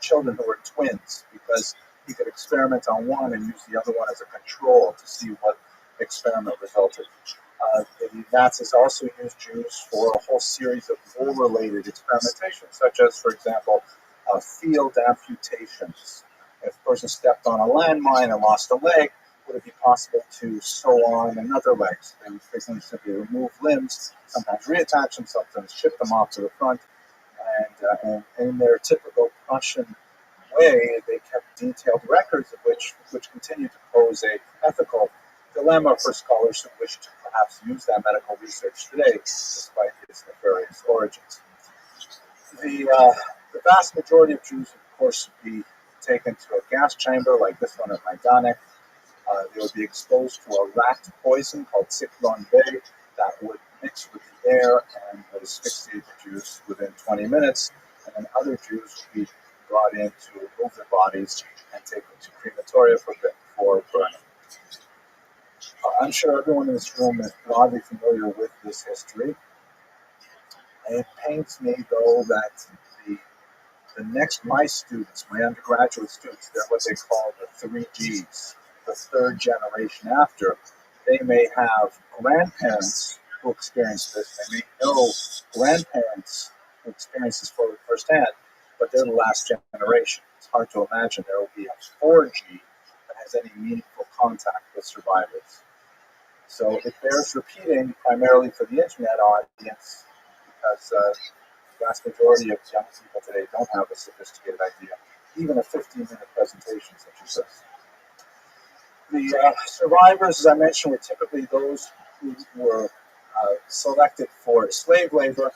[SPEAKER 1] children who were twins because he could experiment on one and use the other one as a control to see what experiment resulted. The Nazis also used Jews for a whole series of war-related experimentations, such as, for example, field amputations. If a person stepped on a landmine and lost a leg, would it be possible to sew on another leg? So they would frequently simply remove limbs, sometimes reattach them, sometimes ship them off to the front. And in their typical Prussian way, they kept detailed records of which continue to pose a ethical dilemma for scholars who wish to perhaps use that medical research today, despite its nefarious origins. The vast majority of Jews, of course, would be taken to a gas chamber like this one at Majdanek. They would be exposed to a rat poison called Cyclone B that would mix with the air and would asphyxiate the Jews within 20 minutes. And then other Jews would be brought in to remove their bodies and take them to crematoria for burning. I'm sure everyone in this room is broadly familiar with this history. It pains me, though, that my students, my undergraduate students, they're what they call the 3Gs, the third generation after. They may have grandparents who experienced this. They may know grandparents who experienced this firsthand, but they're the last generation. It's hard to imagine there will be a 4G that has has any meaningful contact with survivors. So it bears repeating primarily for the internet audience because the vast majority of young people today don't have a sophisticated idea, even a 15-minute presentation such as this. The survivors, as I mentioned, were typically those who were selected for slave labor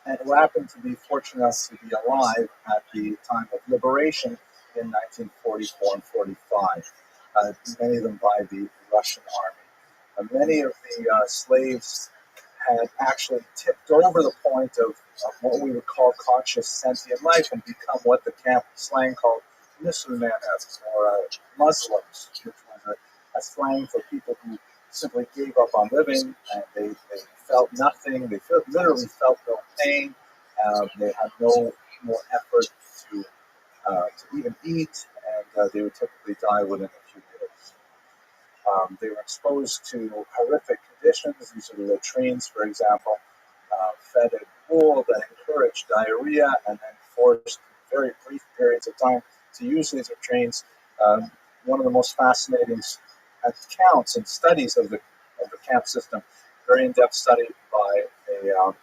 [SPEAKER 1] and who happened to be fortunate enough to be alive at the time of liberation in 1944 and 45, many of them by the Russian army. Many of the slaves had actually tipped over the point of what we would call conscious sentient life and become what the camp slang called Musulmanes or Muslims, which was a slang for people who simply gave up on living and they felt nothing. They literally felt no pain. They had no more effort to even eat, and they would typically die within a few years. They were exposed to horrific conditions. These are the latrines, for example, fed a gruel that encouraged diarrhea and then forced very brief periods of time to use these latrines. One of the most fascinating accounts and studies of the camp system, very in-depth study by a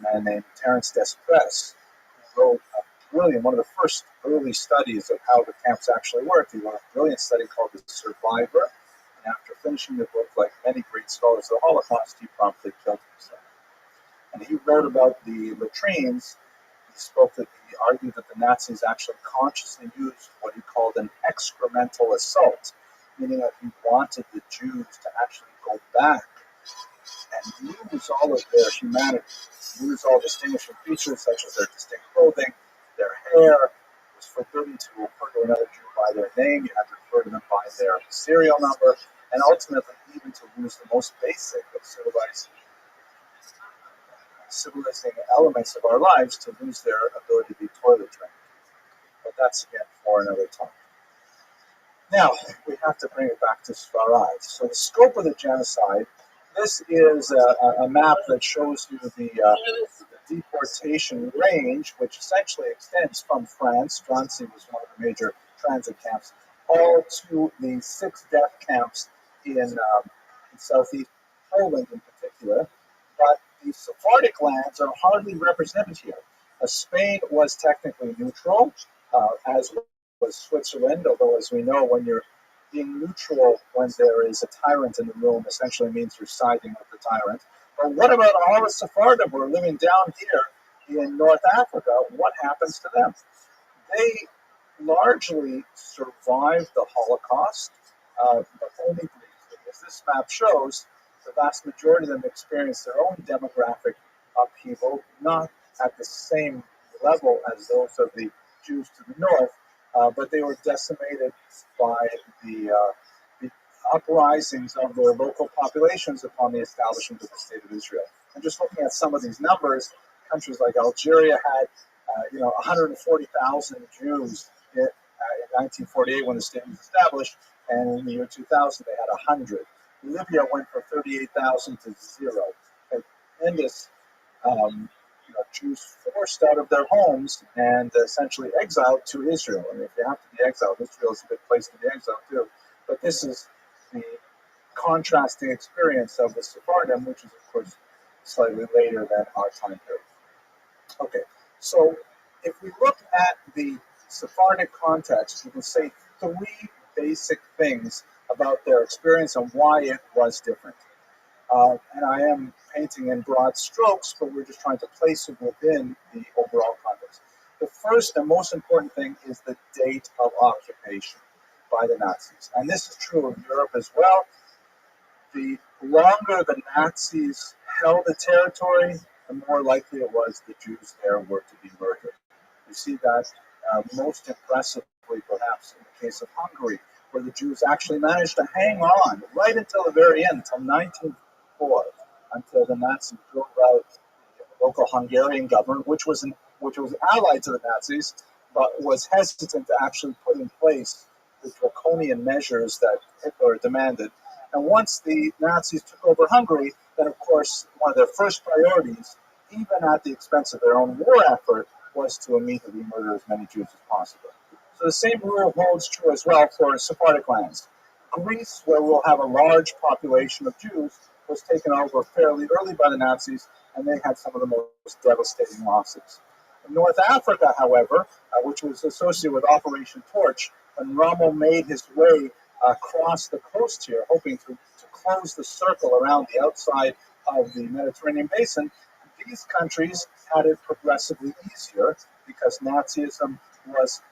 [SPEAKER 1] man named Terence Desprez, who wrote one of the first early studies of how the camps actually worked. He wrote a brilliant study called The Survivor. And after finishing the book, like many great scholars of the Holocaust, he promptly killed himself. And he wrote about the latrines. He argued that the Nazis actually consciously used what he called an excremental assault, meaning that he wanted the Jews to actually go back and lose all of their humanity, lose all distinguishing features such as their distinct clothing, their hair. It was forbidden to refer to another Jew by their name. You had to refer to them by their serial number, and ultimately even to lose the most basic of civilizing elements of our lives, to lose their ability to be toilet trained. But that's again for another time. Now, we have to bring it back to Sfarad. So the scope of the genocide, this is a map that shows you the deportation range, which essentially extends from France. Drancy was one of the major transit camps, all to the 6 death camps in southeast Poland in particular. But the Sephardic lands are hardly represented here. Spain was technically neutral, as was Switzerland, although as we know, when you're being neutral when there is a tyrant in the room essentially means you're siding with the tyrant. But what about all the Sephardim who are living down here in North Africa? What happens to them? They largely survived the Holocaust, but only briefly. As this map shows, the vast majority of them experienced their own demographic upheaval, not at the same level as those of the Jews to the north, but they were decimated by the uprisings of their local populations upon the establishment of the State of Israel. And just looking at some of these numbers, countries like Algeria had 140,000 Jews in 1948 when the state was established, and in the year 2000 they had 100. Libya went from 38,000 to 0. And this Jews forced out of their homes and essentially exiled to Israel. And if you have to be exiled, Israel is a good place to be exiled too. But this is the contrasting experience of the Sephardim, which is of course slightly later than our time period. Okay, so if we look at the Sephardic context, we can say 3 basic things about their experience and why it was different. And I am painting in broad strokes, but we're just trying to place it within the overall context. The first and most important thing is the date of occupation by the Nazis. And this is true of Europe as well. The longer the Nazis held a territory, the more likely it was the Jews there were to be murdered. You see that most impressively, perhaps, in the case of Hungary, where the Jews actually managed to hang on right until the very end, until 1904, until the Nazis drove out the local Hungarian government, which was allied to the Nazis, but was hesitant to actually put in place the draconian measures that Hitler demanded. And once the Nazis took over Hungary, then of course one of their first priorities, even at the expense of their own war effort, was to immediately murder as many Jews as possible. So the same rule holds true as well for Sephardic lands. Greece, where we'll have a large population of Jews, was taken over fairly early by the Nazis, and they had some of the most devastating losses. In North Africa, however, which was associated with Operation Torch, when Rommel made his way across the coast here, hoping to close the circle around the outside of the Mediterranean basin, these countries had it progressively easier because Nazism was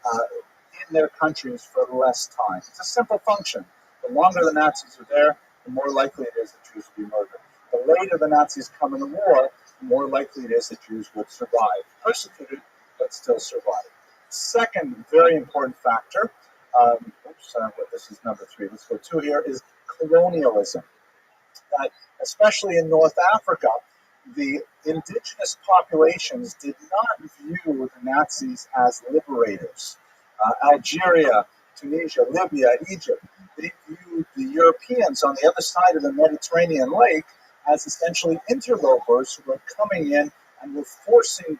[SPEAKER 1] in their countries for less time. It's a simple function. The longer the Nazis are there, the more likely it is that Jews will be murdered. The later the Nazis come in the war, the more likely it is that Jews would survive. Persecuted, but still survive. Second very important factor, this is number 3, let's go 2 here, is colonialism. That especially in North Africa, the indigenous populations did not view the Nazis as liberators. Algeria, Tunisia, Libya, Egypt, they viewed the Europeans on the other side of the Mediterranean lake as essentially interlopers who were coming in and were forcing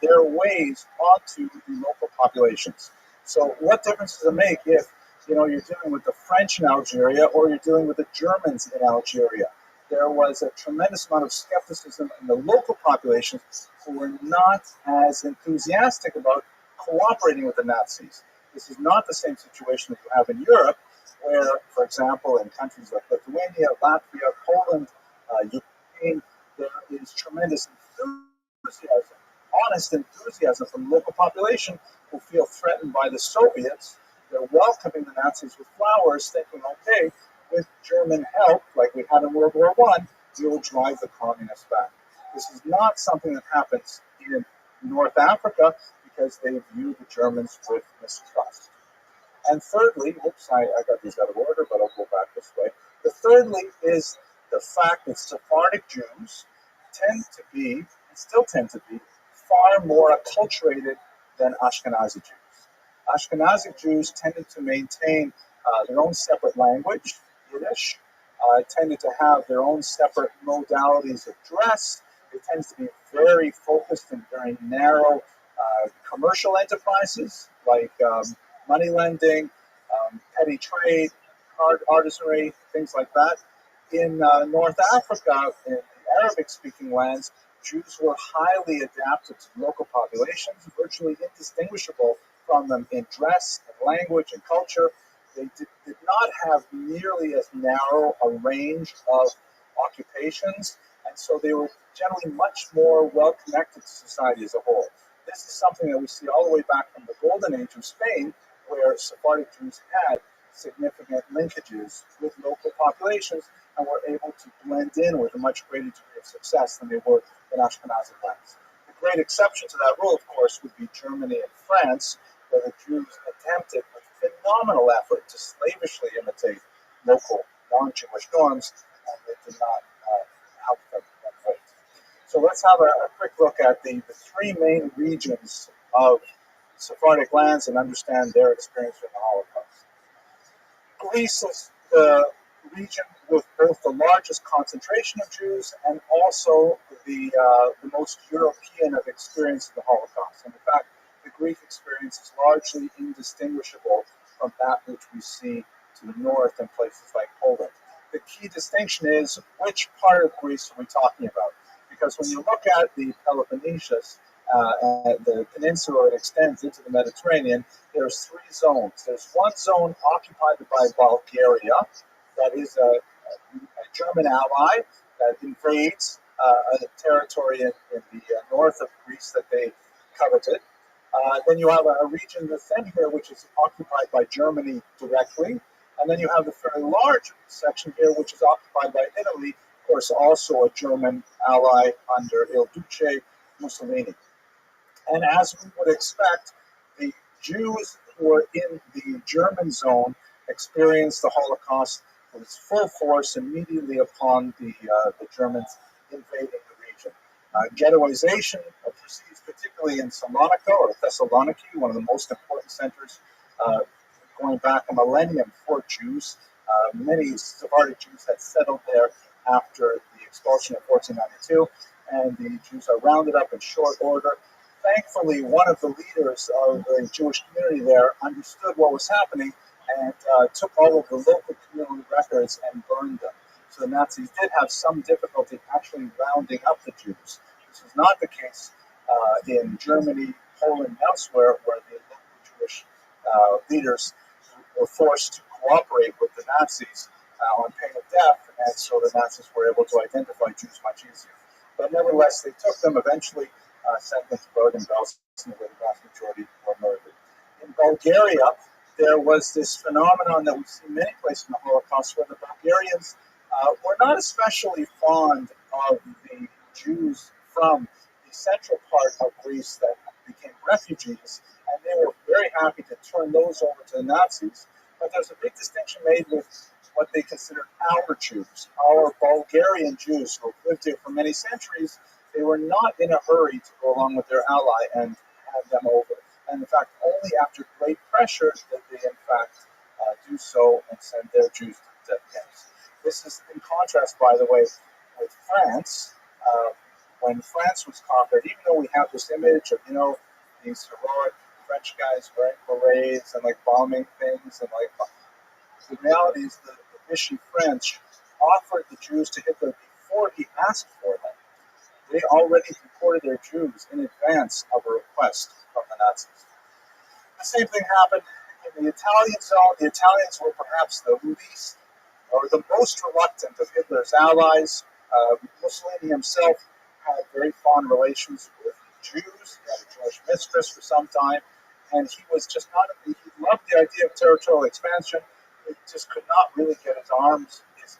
[SPEAKER 1] their ways onto the local populations. So what difference does it make if you're dealing with the French in Algeria or you're dealing with the Germans in Algeria? There was a tremendous amount of skepticism in the local populations who were not as enthusiastic about cooperating with the Nazis. This is not the same situation that you have in Europe, where, for example, in countries like Lithuania, Latvia, Poland, Ukraine, there is tremendous enthusiasm, honest enthusiasm from the local population who feel threatened by the Soviets. They're welcoming the Nazis with flowers, thinking, okay, with German help, like we had in World War I, we will drive the communists back. This is not something that happens in North Africa because they view the Germans with mistrust. And thirdly, I got these out of order, but I'll go back this way. The thirdly is the fact that Sephardic Jews tend to be, and still tend to be, far more acculturated than Ashkenazi Jews. Ashkenazi Jews tended to maintain their own separate language, Yiddish, tended to have their own separate modalities of dress. They tend to be very focused and very narrow commercial enterprises like money lending, petty trade, artisanry, things like that. In North Africa, in the Arabic-speaking lands, Jews were highly adapted to local populations, virtually indistinguishable from them in dress and language and culture. They did not have nearly as narrow a range of occupations, and so they were generally much more well-connected to society as a whole. This is something that we see all the way back from the Golden Age of Spain, where Sephardic Jews had significant linkages with local populations and were able to blend in with a much greater degree of success than they were in Ashkenazi lands. The great exception to that rule, of course, would be Germany and France, where the Jews attempted with phenomenal effort to slavishly imitate local non-Jewish norms, and it did not help them that great. So let's have a quick look at the 3 main regions of Sephardic lands and understand their experience with the Holocaust. Greece is the region with both the largest concentration of Jews and also the most European of experience of the Holocaust. And in fact, the Greek experience is largely indistinguishable from that which we see to the north in places like Poland. The key distinction is which part of Greece are we talking about? Because when you look at the Peloponnesus, the peninsula that extends into the Mediterranean, there's 3 zones. There's one zone occupied by Bulgaria, that is a German ally that invades a territory in the north of Greece that they coveted. Then you have a region in the center which is occupied by Germany directly. And then you have the fairly large section here, which is occupied by Italy, of course, also a German ally under Il Duce Mussolini. And as we would expect, the Jews who were in the German zone experienced the Holocaust with its full force immediately upon the Germans invading the region. Ghettoization proceeds particularly in Salonika or Thessaloniki, one of the most important centers going back a millennium for Jews. Many Sephardic Jews had settled there after the expulsion of 1492, and the Jews are rounded up in short order, Thankfully, one of the leaders of the Jewish community there understood what was happening and took all of the local community records and burned them. So the Nazis did have some difficulty actually rounding up the Jews. This was not the case in Germany, Poland, and elsewhere, where the local Jewish leaders were forced to cooperate with the Nazis on pain of death, and so the Nazis were able to identify Jews much easier. But nevertheless, they took them, eventually sent them to Bergen-Belsen, where the vast majority were murdered. In Bulgaria, there was this phenomenon that we see many places in the Holocaust, where the Bulgarians were not especially fond of the Jews from the central part of Greece that became refugees, and they were very happy to turn those over to the Nazis. But there's a big distinction made with what they considered our Jews, our Bulgarian Jews who have lived here for many centuries. They were not in a hurry to go along with their ally and hand them over. And in fact, only after great pressure did they in fact do so and send their Jews to death camps. This is in contrast, by the way, with France. When France was conquered, even though we have this image of, these heroic French guys wearing berets and like bombing things, and like the reality is the Vichy French offered the Jews to Hitler before he asked for them. They already deported their Jews in advance of a request from the Nazis. The same thing happened in the Italian zone. The Italians were perhaps the least or the most reluctant of Hitler's allies. Mussolini himself had very fond relations with Jews. He had a Jewish mistress for some time, and he was just not, he loved the idea of territorial expansion. He just could not really get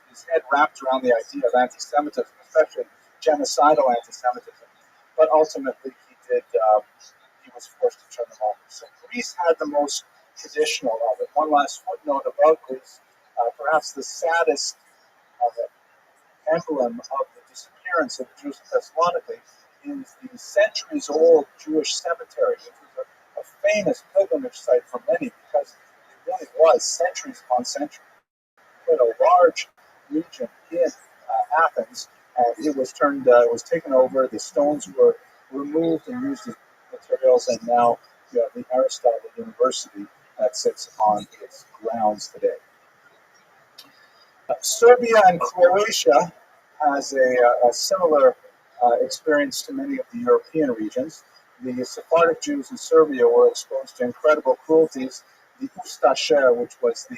[SPEAKER 1] his head wrapped around the idea of anti-Semitism, especially genocidal anti-Semitism. But ultimately, he was forced to turn them over. So Greece had the most traditional of it. One last footnote about Greece, perhaps the saddest emblem of the disappearance of the Jews in Thessaloniki is the centuries-old Jewish cemetery, which was a famous pilgrimage site for many because it really was centuries upon centuries. Quite a large region in Athens, and it was taken over. The stones were removed and used as materials, and now you have the Aristotle University that sits on its grounds today. Serbia and Croatia has a similar experience to many of the European regions. The Sephardic Jews in Serbia were exposed to incredible cruelties. The Ustaše, which was the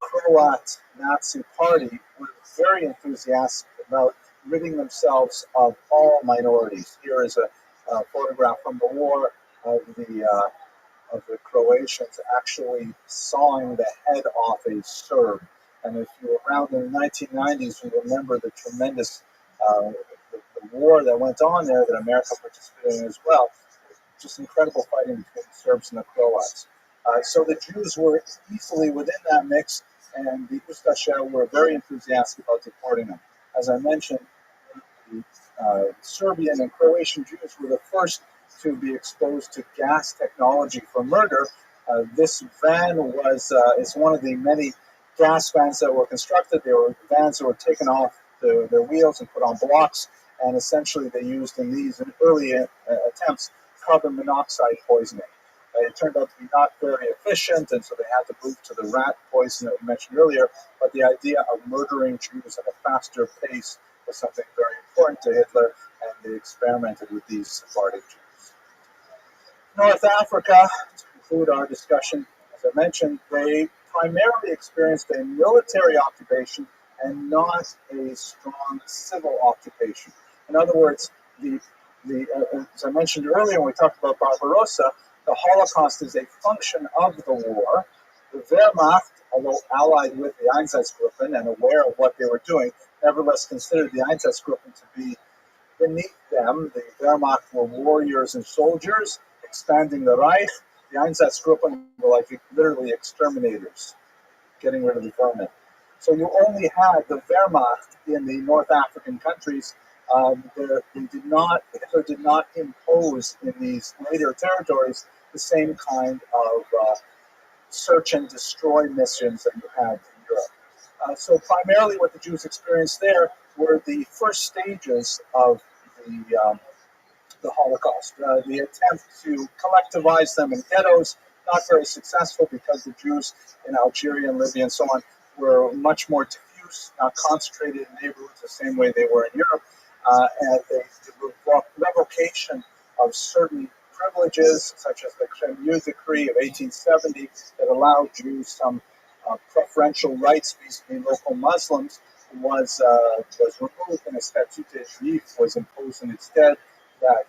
[SPEAKER 1] Croat Nazi party, were very enthusiastic about ridding themselves of all minorities. Here is a photograph from the war of the Croatians actually sawing the head off a Serb. And if you were around in the 1990s, you remember the tremendous the war that went on there that America participated in as well. Just incredible fighting between the Serbs and the Croats. So the Jews were easily within that mix, and the Ustaše were very enthusiastic about deporting them. As I mentioned, the Serbian and Croatian Jews were the first to be exposed to gas technology for murder. This van is one of the many gas vans that were constructed. They were vans that were taken off their wheels and put on blocks, and essentially they used in these early attempts carbon monoxide poisoning. It turned out to be not very efficient, and so they had to move to the rat poison that we mentioned earlier. But the idea of murdering Jews at a faster pace was something very important to Hitler, and they experimented with these Sephardic Jews. North Africa, to conclude our discussion, as I mentioned, they primarily experienced a military occupation and not a strong civil occupation. In other words, as I mentioned earlier when we talked about Barbarossa, the Holocaust is a function of the war. The Wehrmacht, although allied with the Einsatzgruppen and aware of what they were doing, nevertheless considered the Einsatzgruppen to be beneath them. The Wehrmacht were warriors and soldiers expanding the Reich. The Einsatzgruppen were like literally exterminators, getting rid of the vermin. So you only had the Wehrmacht in the North African countries. Hitler did not impose in these later territories the same kind of search and destroy missions that you had in Europe. So primarily what the Jews experienced there were the first stages of the the Holocaust. The attempt to collectivize them in ghettos, not very successful because the Jews in Algeria and Libya and so on were much more diffuse, not concentrated in neighborhoods the same way they were in Europe. And the revocation of certain privileges, such as the Kremlin Decree of 1870, that allowed Jews some preferential rights vis-a-vis local Muslims, was removed, and a statute de juif was imposed in its stead that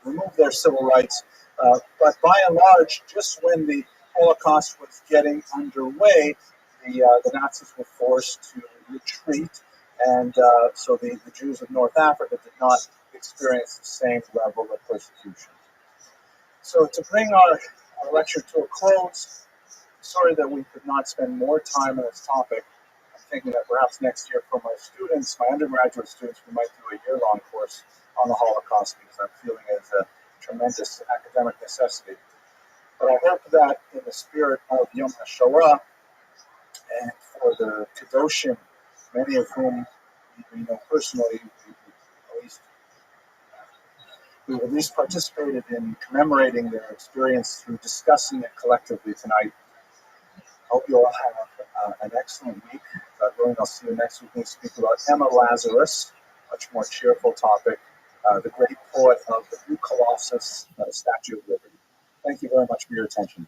[SPEAKER 1] removed their civil rights. But by and large, just when the Holocaust was getting underway, the Nazis were forced to retreat, and so the Jews of North Africa did not experience the same level of persecution. So to bring our lecture to a close, sorry that we could not spend more time on this topic. I'm thinking that perhaps next year for my students, my undergraduate students, we might do a year-long course on the Holocaust because I'm feeling it's a tremendous academic necessity. But I hope that in the spirit of Yom HaShoah, and for the Kedoshim, many of whom we know personally, we've at least participated in commemorating their experience through discussing it collectively tonight. Hope you all have an excellent week. God willing, I'll see you next week when we speak about Emma Lazarus, much more cheerful topic, the great poet of the New Colossus, Statue of Liberty. Thank you very much for your attention.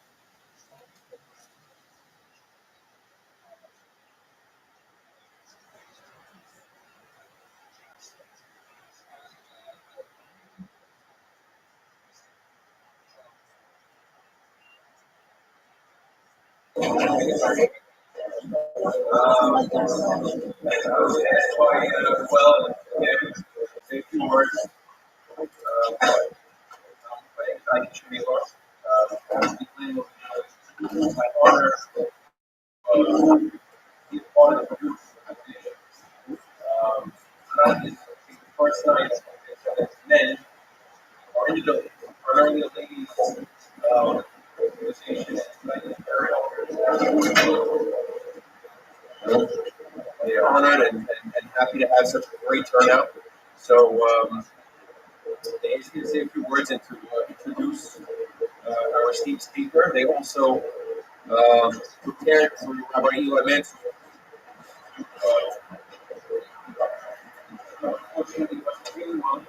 [SPEAKER 5] Well, say a few words. I can show you my honor to be part of the group. Tonight is the first night that men are in the building, primarily the ladies' organization. Tonight is very we are honored and happy to have such a great turnout. So, they asked me to say a few words and to introduce our esteemed speaker. They also prepared for Rabbi Eli Mansour. Unfortunately, wasn't feeling well.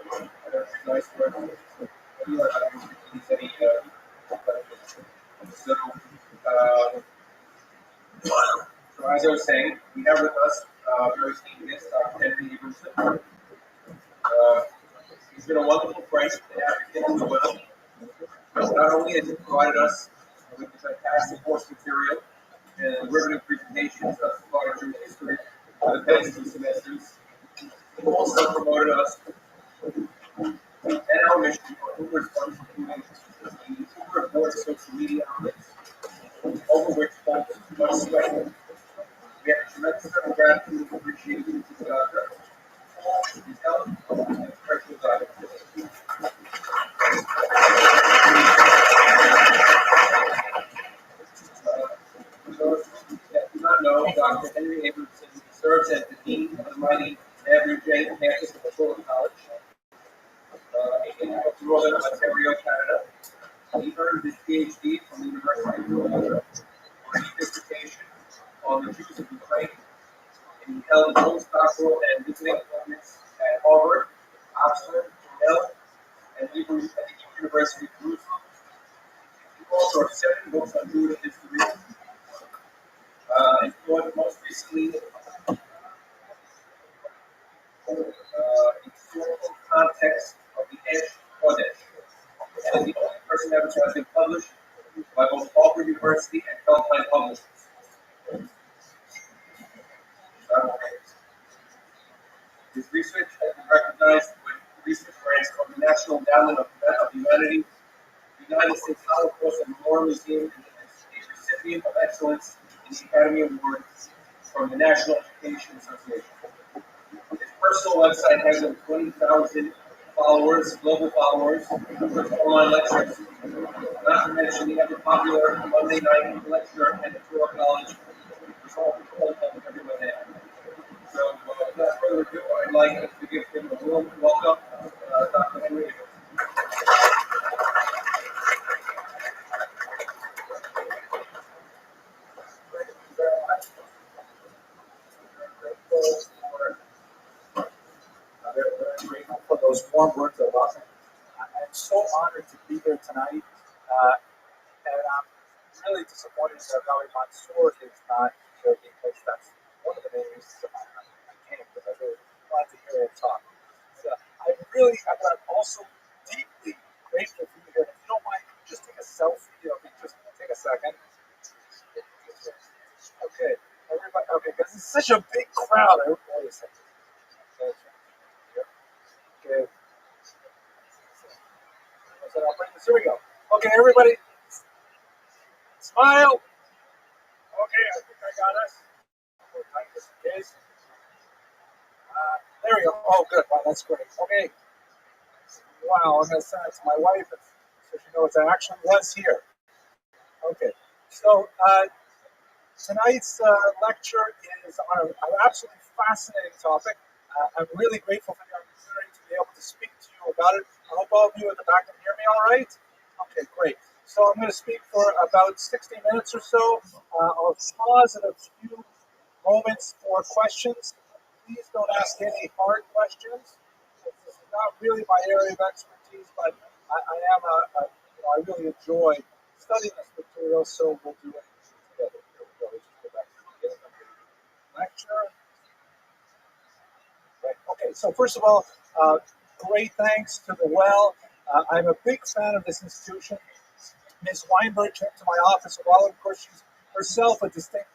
[SPEAKER 5] Nice work. He said he so, so as I was saying, we have with us very esteemed guest, Dr. Henry Abramson. He's been a wonderful friend and advocate as well. Not only has he provided us with the fantastic course material and riveting presentations of Florida Jewish history for the past 2 semesters, he also promoted us and our mission for numerous fronts, including the super important social media outlets, over which folks must sweat. We have a tremendous amount of gratitude and appreciation to Dr. His help and personal guidance. For those that do not know, Dr. Henry Abramson serves as the Dean of the mighty Andrew J. campus of Fuller College in Northern Ontario, Canada. He earned his PhD from the University of Toronto for his dissertation on the Jews of Ukraine. And he held postdoctoral and visiting appointments at Harvard, Oxford, Yale, and Hebrew at the University of Jerusalem. He also wrote 7 books on Jewish history. And taught most recently historical context of the Esh Kodesh, and is the only person ever to have been published by both Harvard University and Feldheim Publishers. His research has been recognized with research grants from the National Endowment of Humanity, the United States Holocaust and Memorial Museum, and is a recipient of excellence in the Academy Award from the National Education Association. His personal website has over 20,000 followers, global followers, with online lectures. Not to mention the ever popular Monday night lecture at the Torah College, which all public everyone there. So, without further ado, I'd like to give him a warm welcome, Dr. Henry.
[SPEAKER 1] those warm words of welcome. I'm so honored to be here tonight, and I'm really disappointed that Rabbi Mansour is not here because that's one of the main reasons I came, because I really wanted to hear him talk. So I'm also deeply grateful for you here. If you don't mind, just take a selfie. Just take a second. Okay, everybody. Okay, because it's such a big crowd. Wait a second. Okay. So I'll bring this. Here we go. Okay, everybody, smile. Okay, I think I got us. We'll tighten this in case. There we go. Oh, good. Wow, that's great. Okay. Wow, I'm going to send it to my wife so she knows I actually was here. Okay. So tonight's lecture is on an absolutely fascinating topic. I'm really grateful for the opportunity to be able to speak to you about it. I hope all of you at the back can hear me all right. Okay, great. So I'm going to speak for about 60 minutes or so. I'll pause at a few moments for questions. Please don't ask any hard questions. This is not really my area of expertise, but I really enjoy studying this material, so we'll do it together. Here we go. Let's just go back to the beginning of the lecture. Right. Okay, so first of all, great thanks to the Well. I'm a big fan of this institution. Ms. Weinberg came to my office while, of course, she's herself a distinct.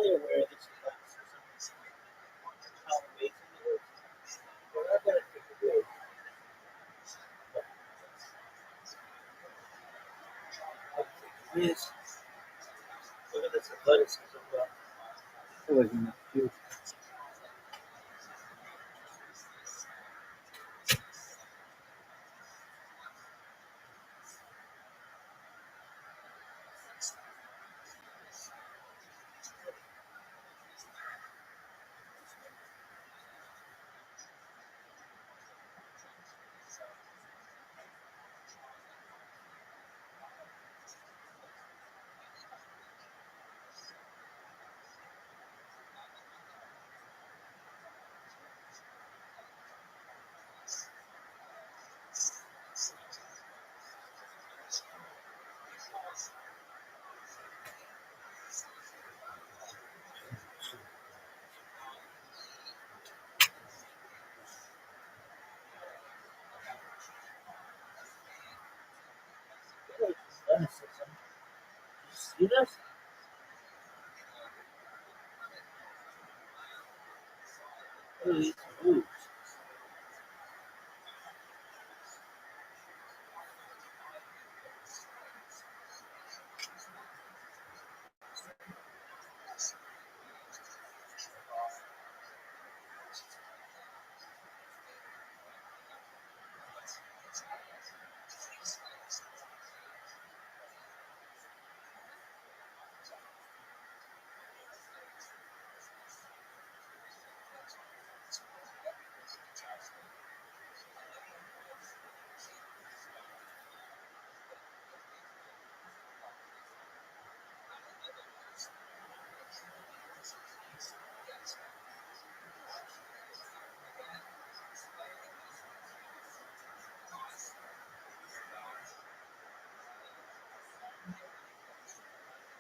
[SPEAKER 3] fully aware this is like how amazing it is. But I gotta take a break. Please look at this athleticism.
[SPEAKER 1] It was in the queue.
[SPEAKER 3] Athleticism. You see this? Look at these moves.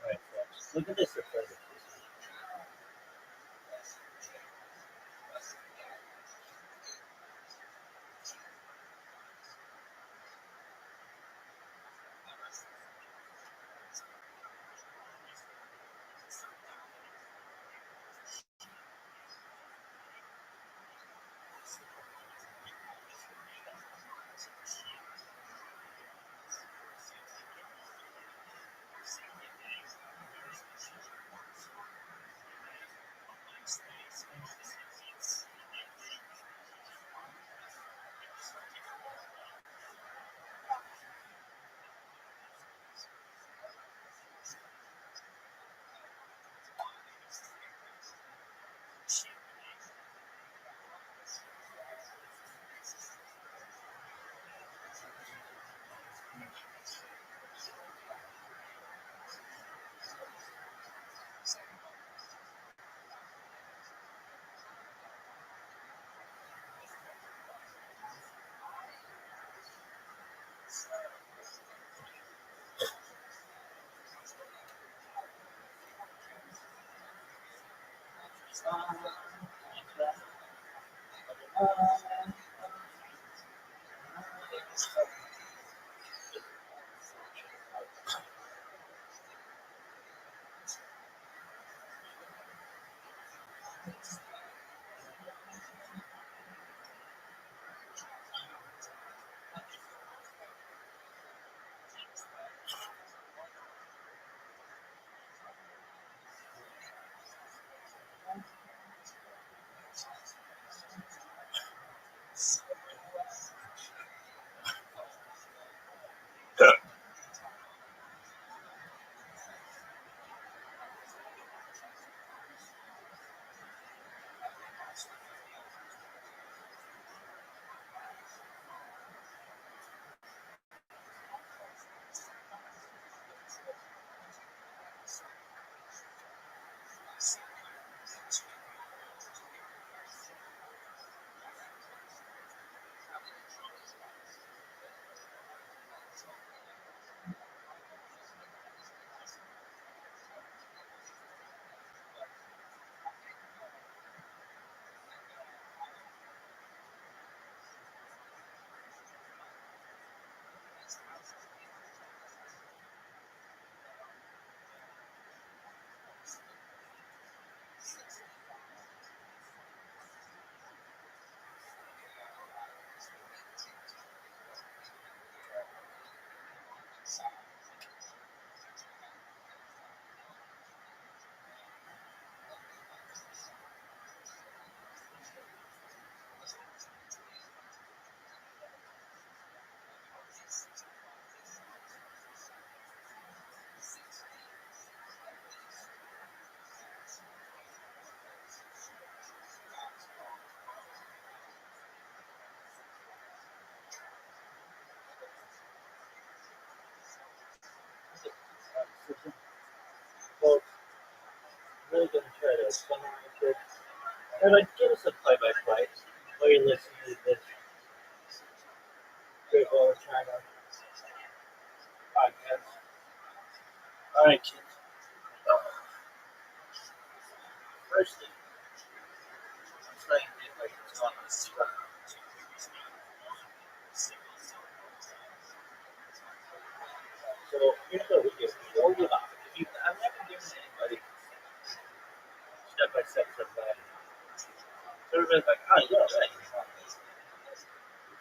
[SPEAKER 3] Alright, folks. Look at this athleticism.
[SPEAKER 1] system?
[SPEAKER 3] Well, really gonna try to summarize it. And like, give us a play-by-play while you're listening to this Great Wall of China podcast. All right, kids. Firstly, I'm trying to get like it's on the spot. So here's what we do. Before we lock, if you, I'm never giving anybody step-by-step stuff. So everybody's like, oh, yeah, right.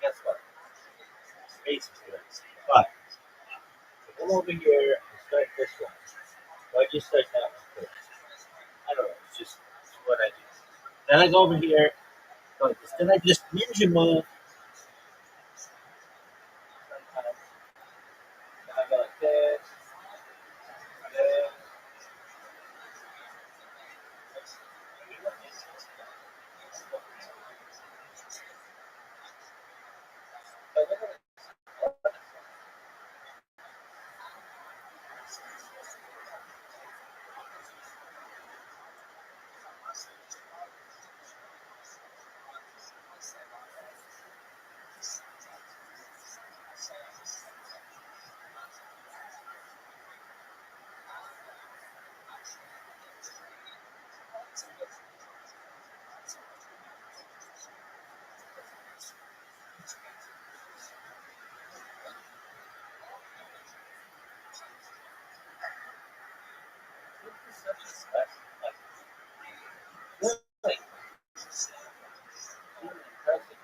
[SPEAKER 3] Guess what? Basically, but come over here and start this one. Why'd you start that one first? I don't know. It's just what I do. Then I go over here, go like this. Then I just ninja move sometimes. Then I go like this. This. This is such a special, like, really, really impressive.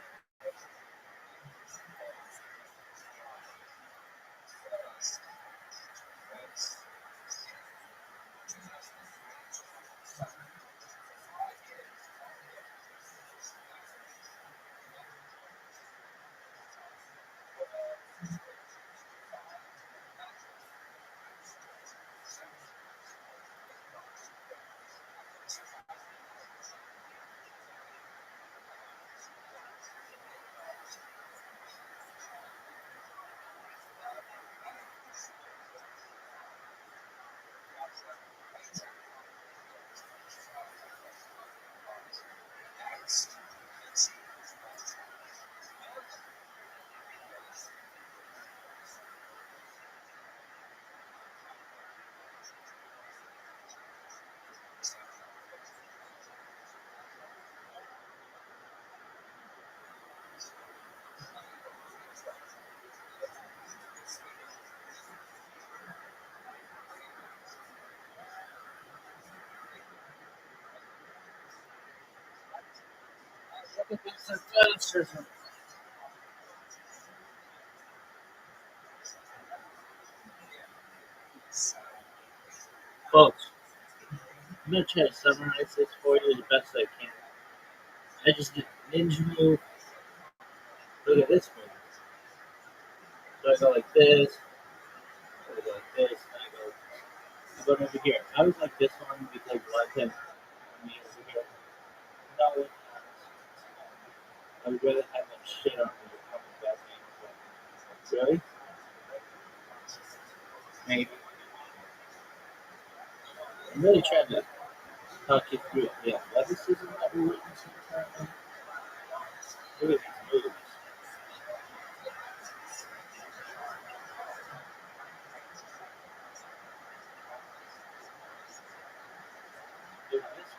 [SPEAKER 3] Look at this athleticism. Folks, I'm going to try to summarize this for you the best I can. I just did ninja move. Look at this move. So I go like this. I go like this. And I go over here. I was like this one because one time me over here. No, I would rather have them shit on me than coming back in. Really? Maybe. I'm really trying to talk you through it. The athleticism that we're witnessing currently. Look at these moves. Look at this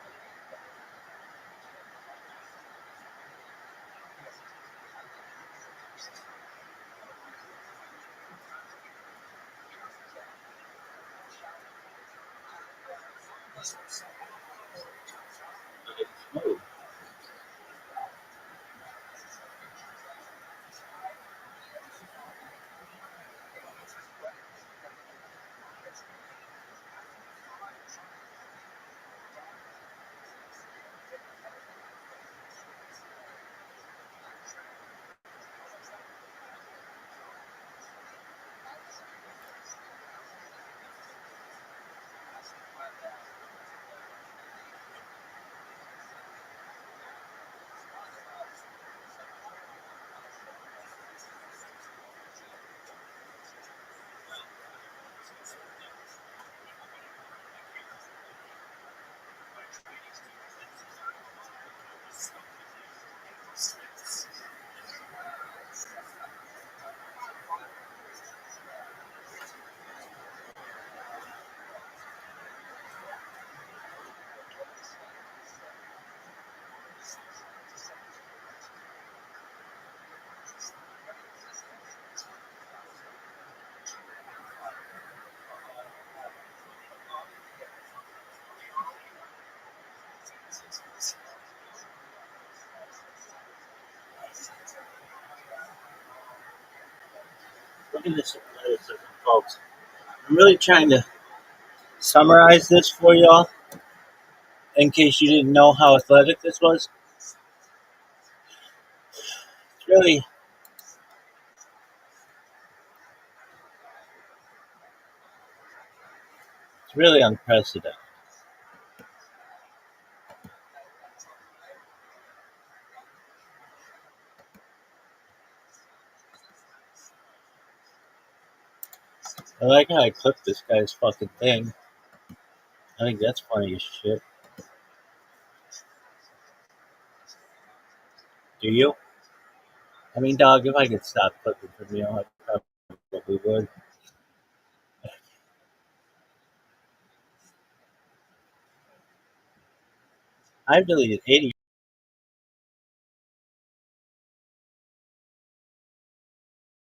[SPEAKER 3] Look at this move. Look at this, folks. I'm really trying to summarize this for y'all in case you didn't know how athletic this was. It's really unprecedented. I like how I clipped this guy's fucking thing. I think that's funny as shit. Do you? I mean, dog, if I could stop clipping from you, I probably would. I've deleted 80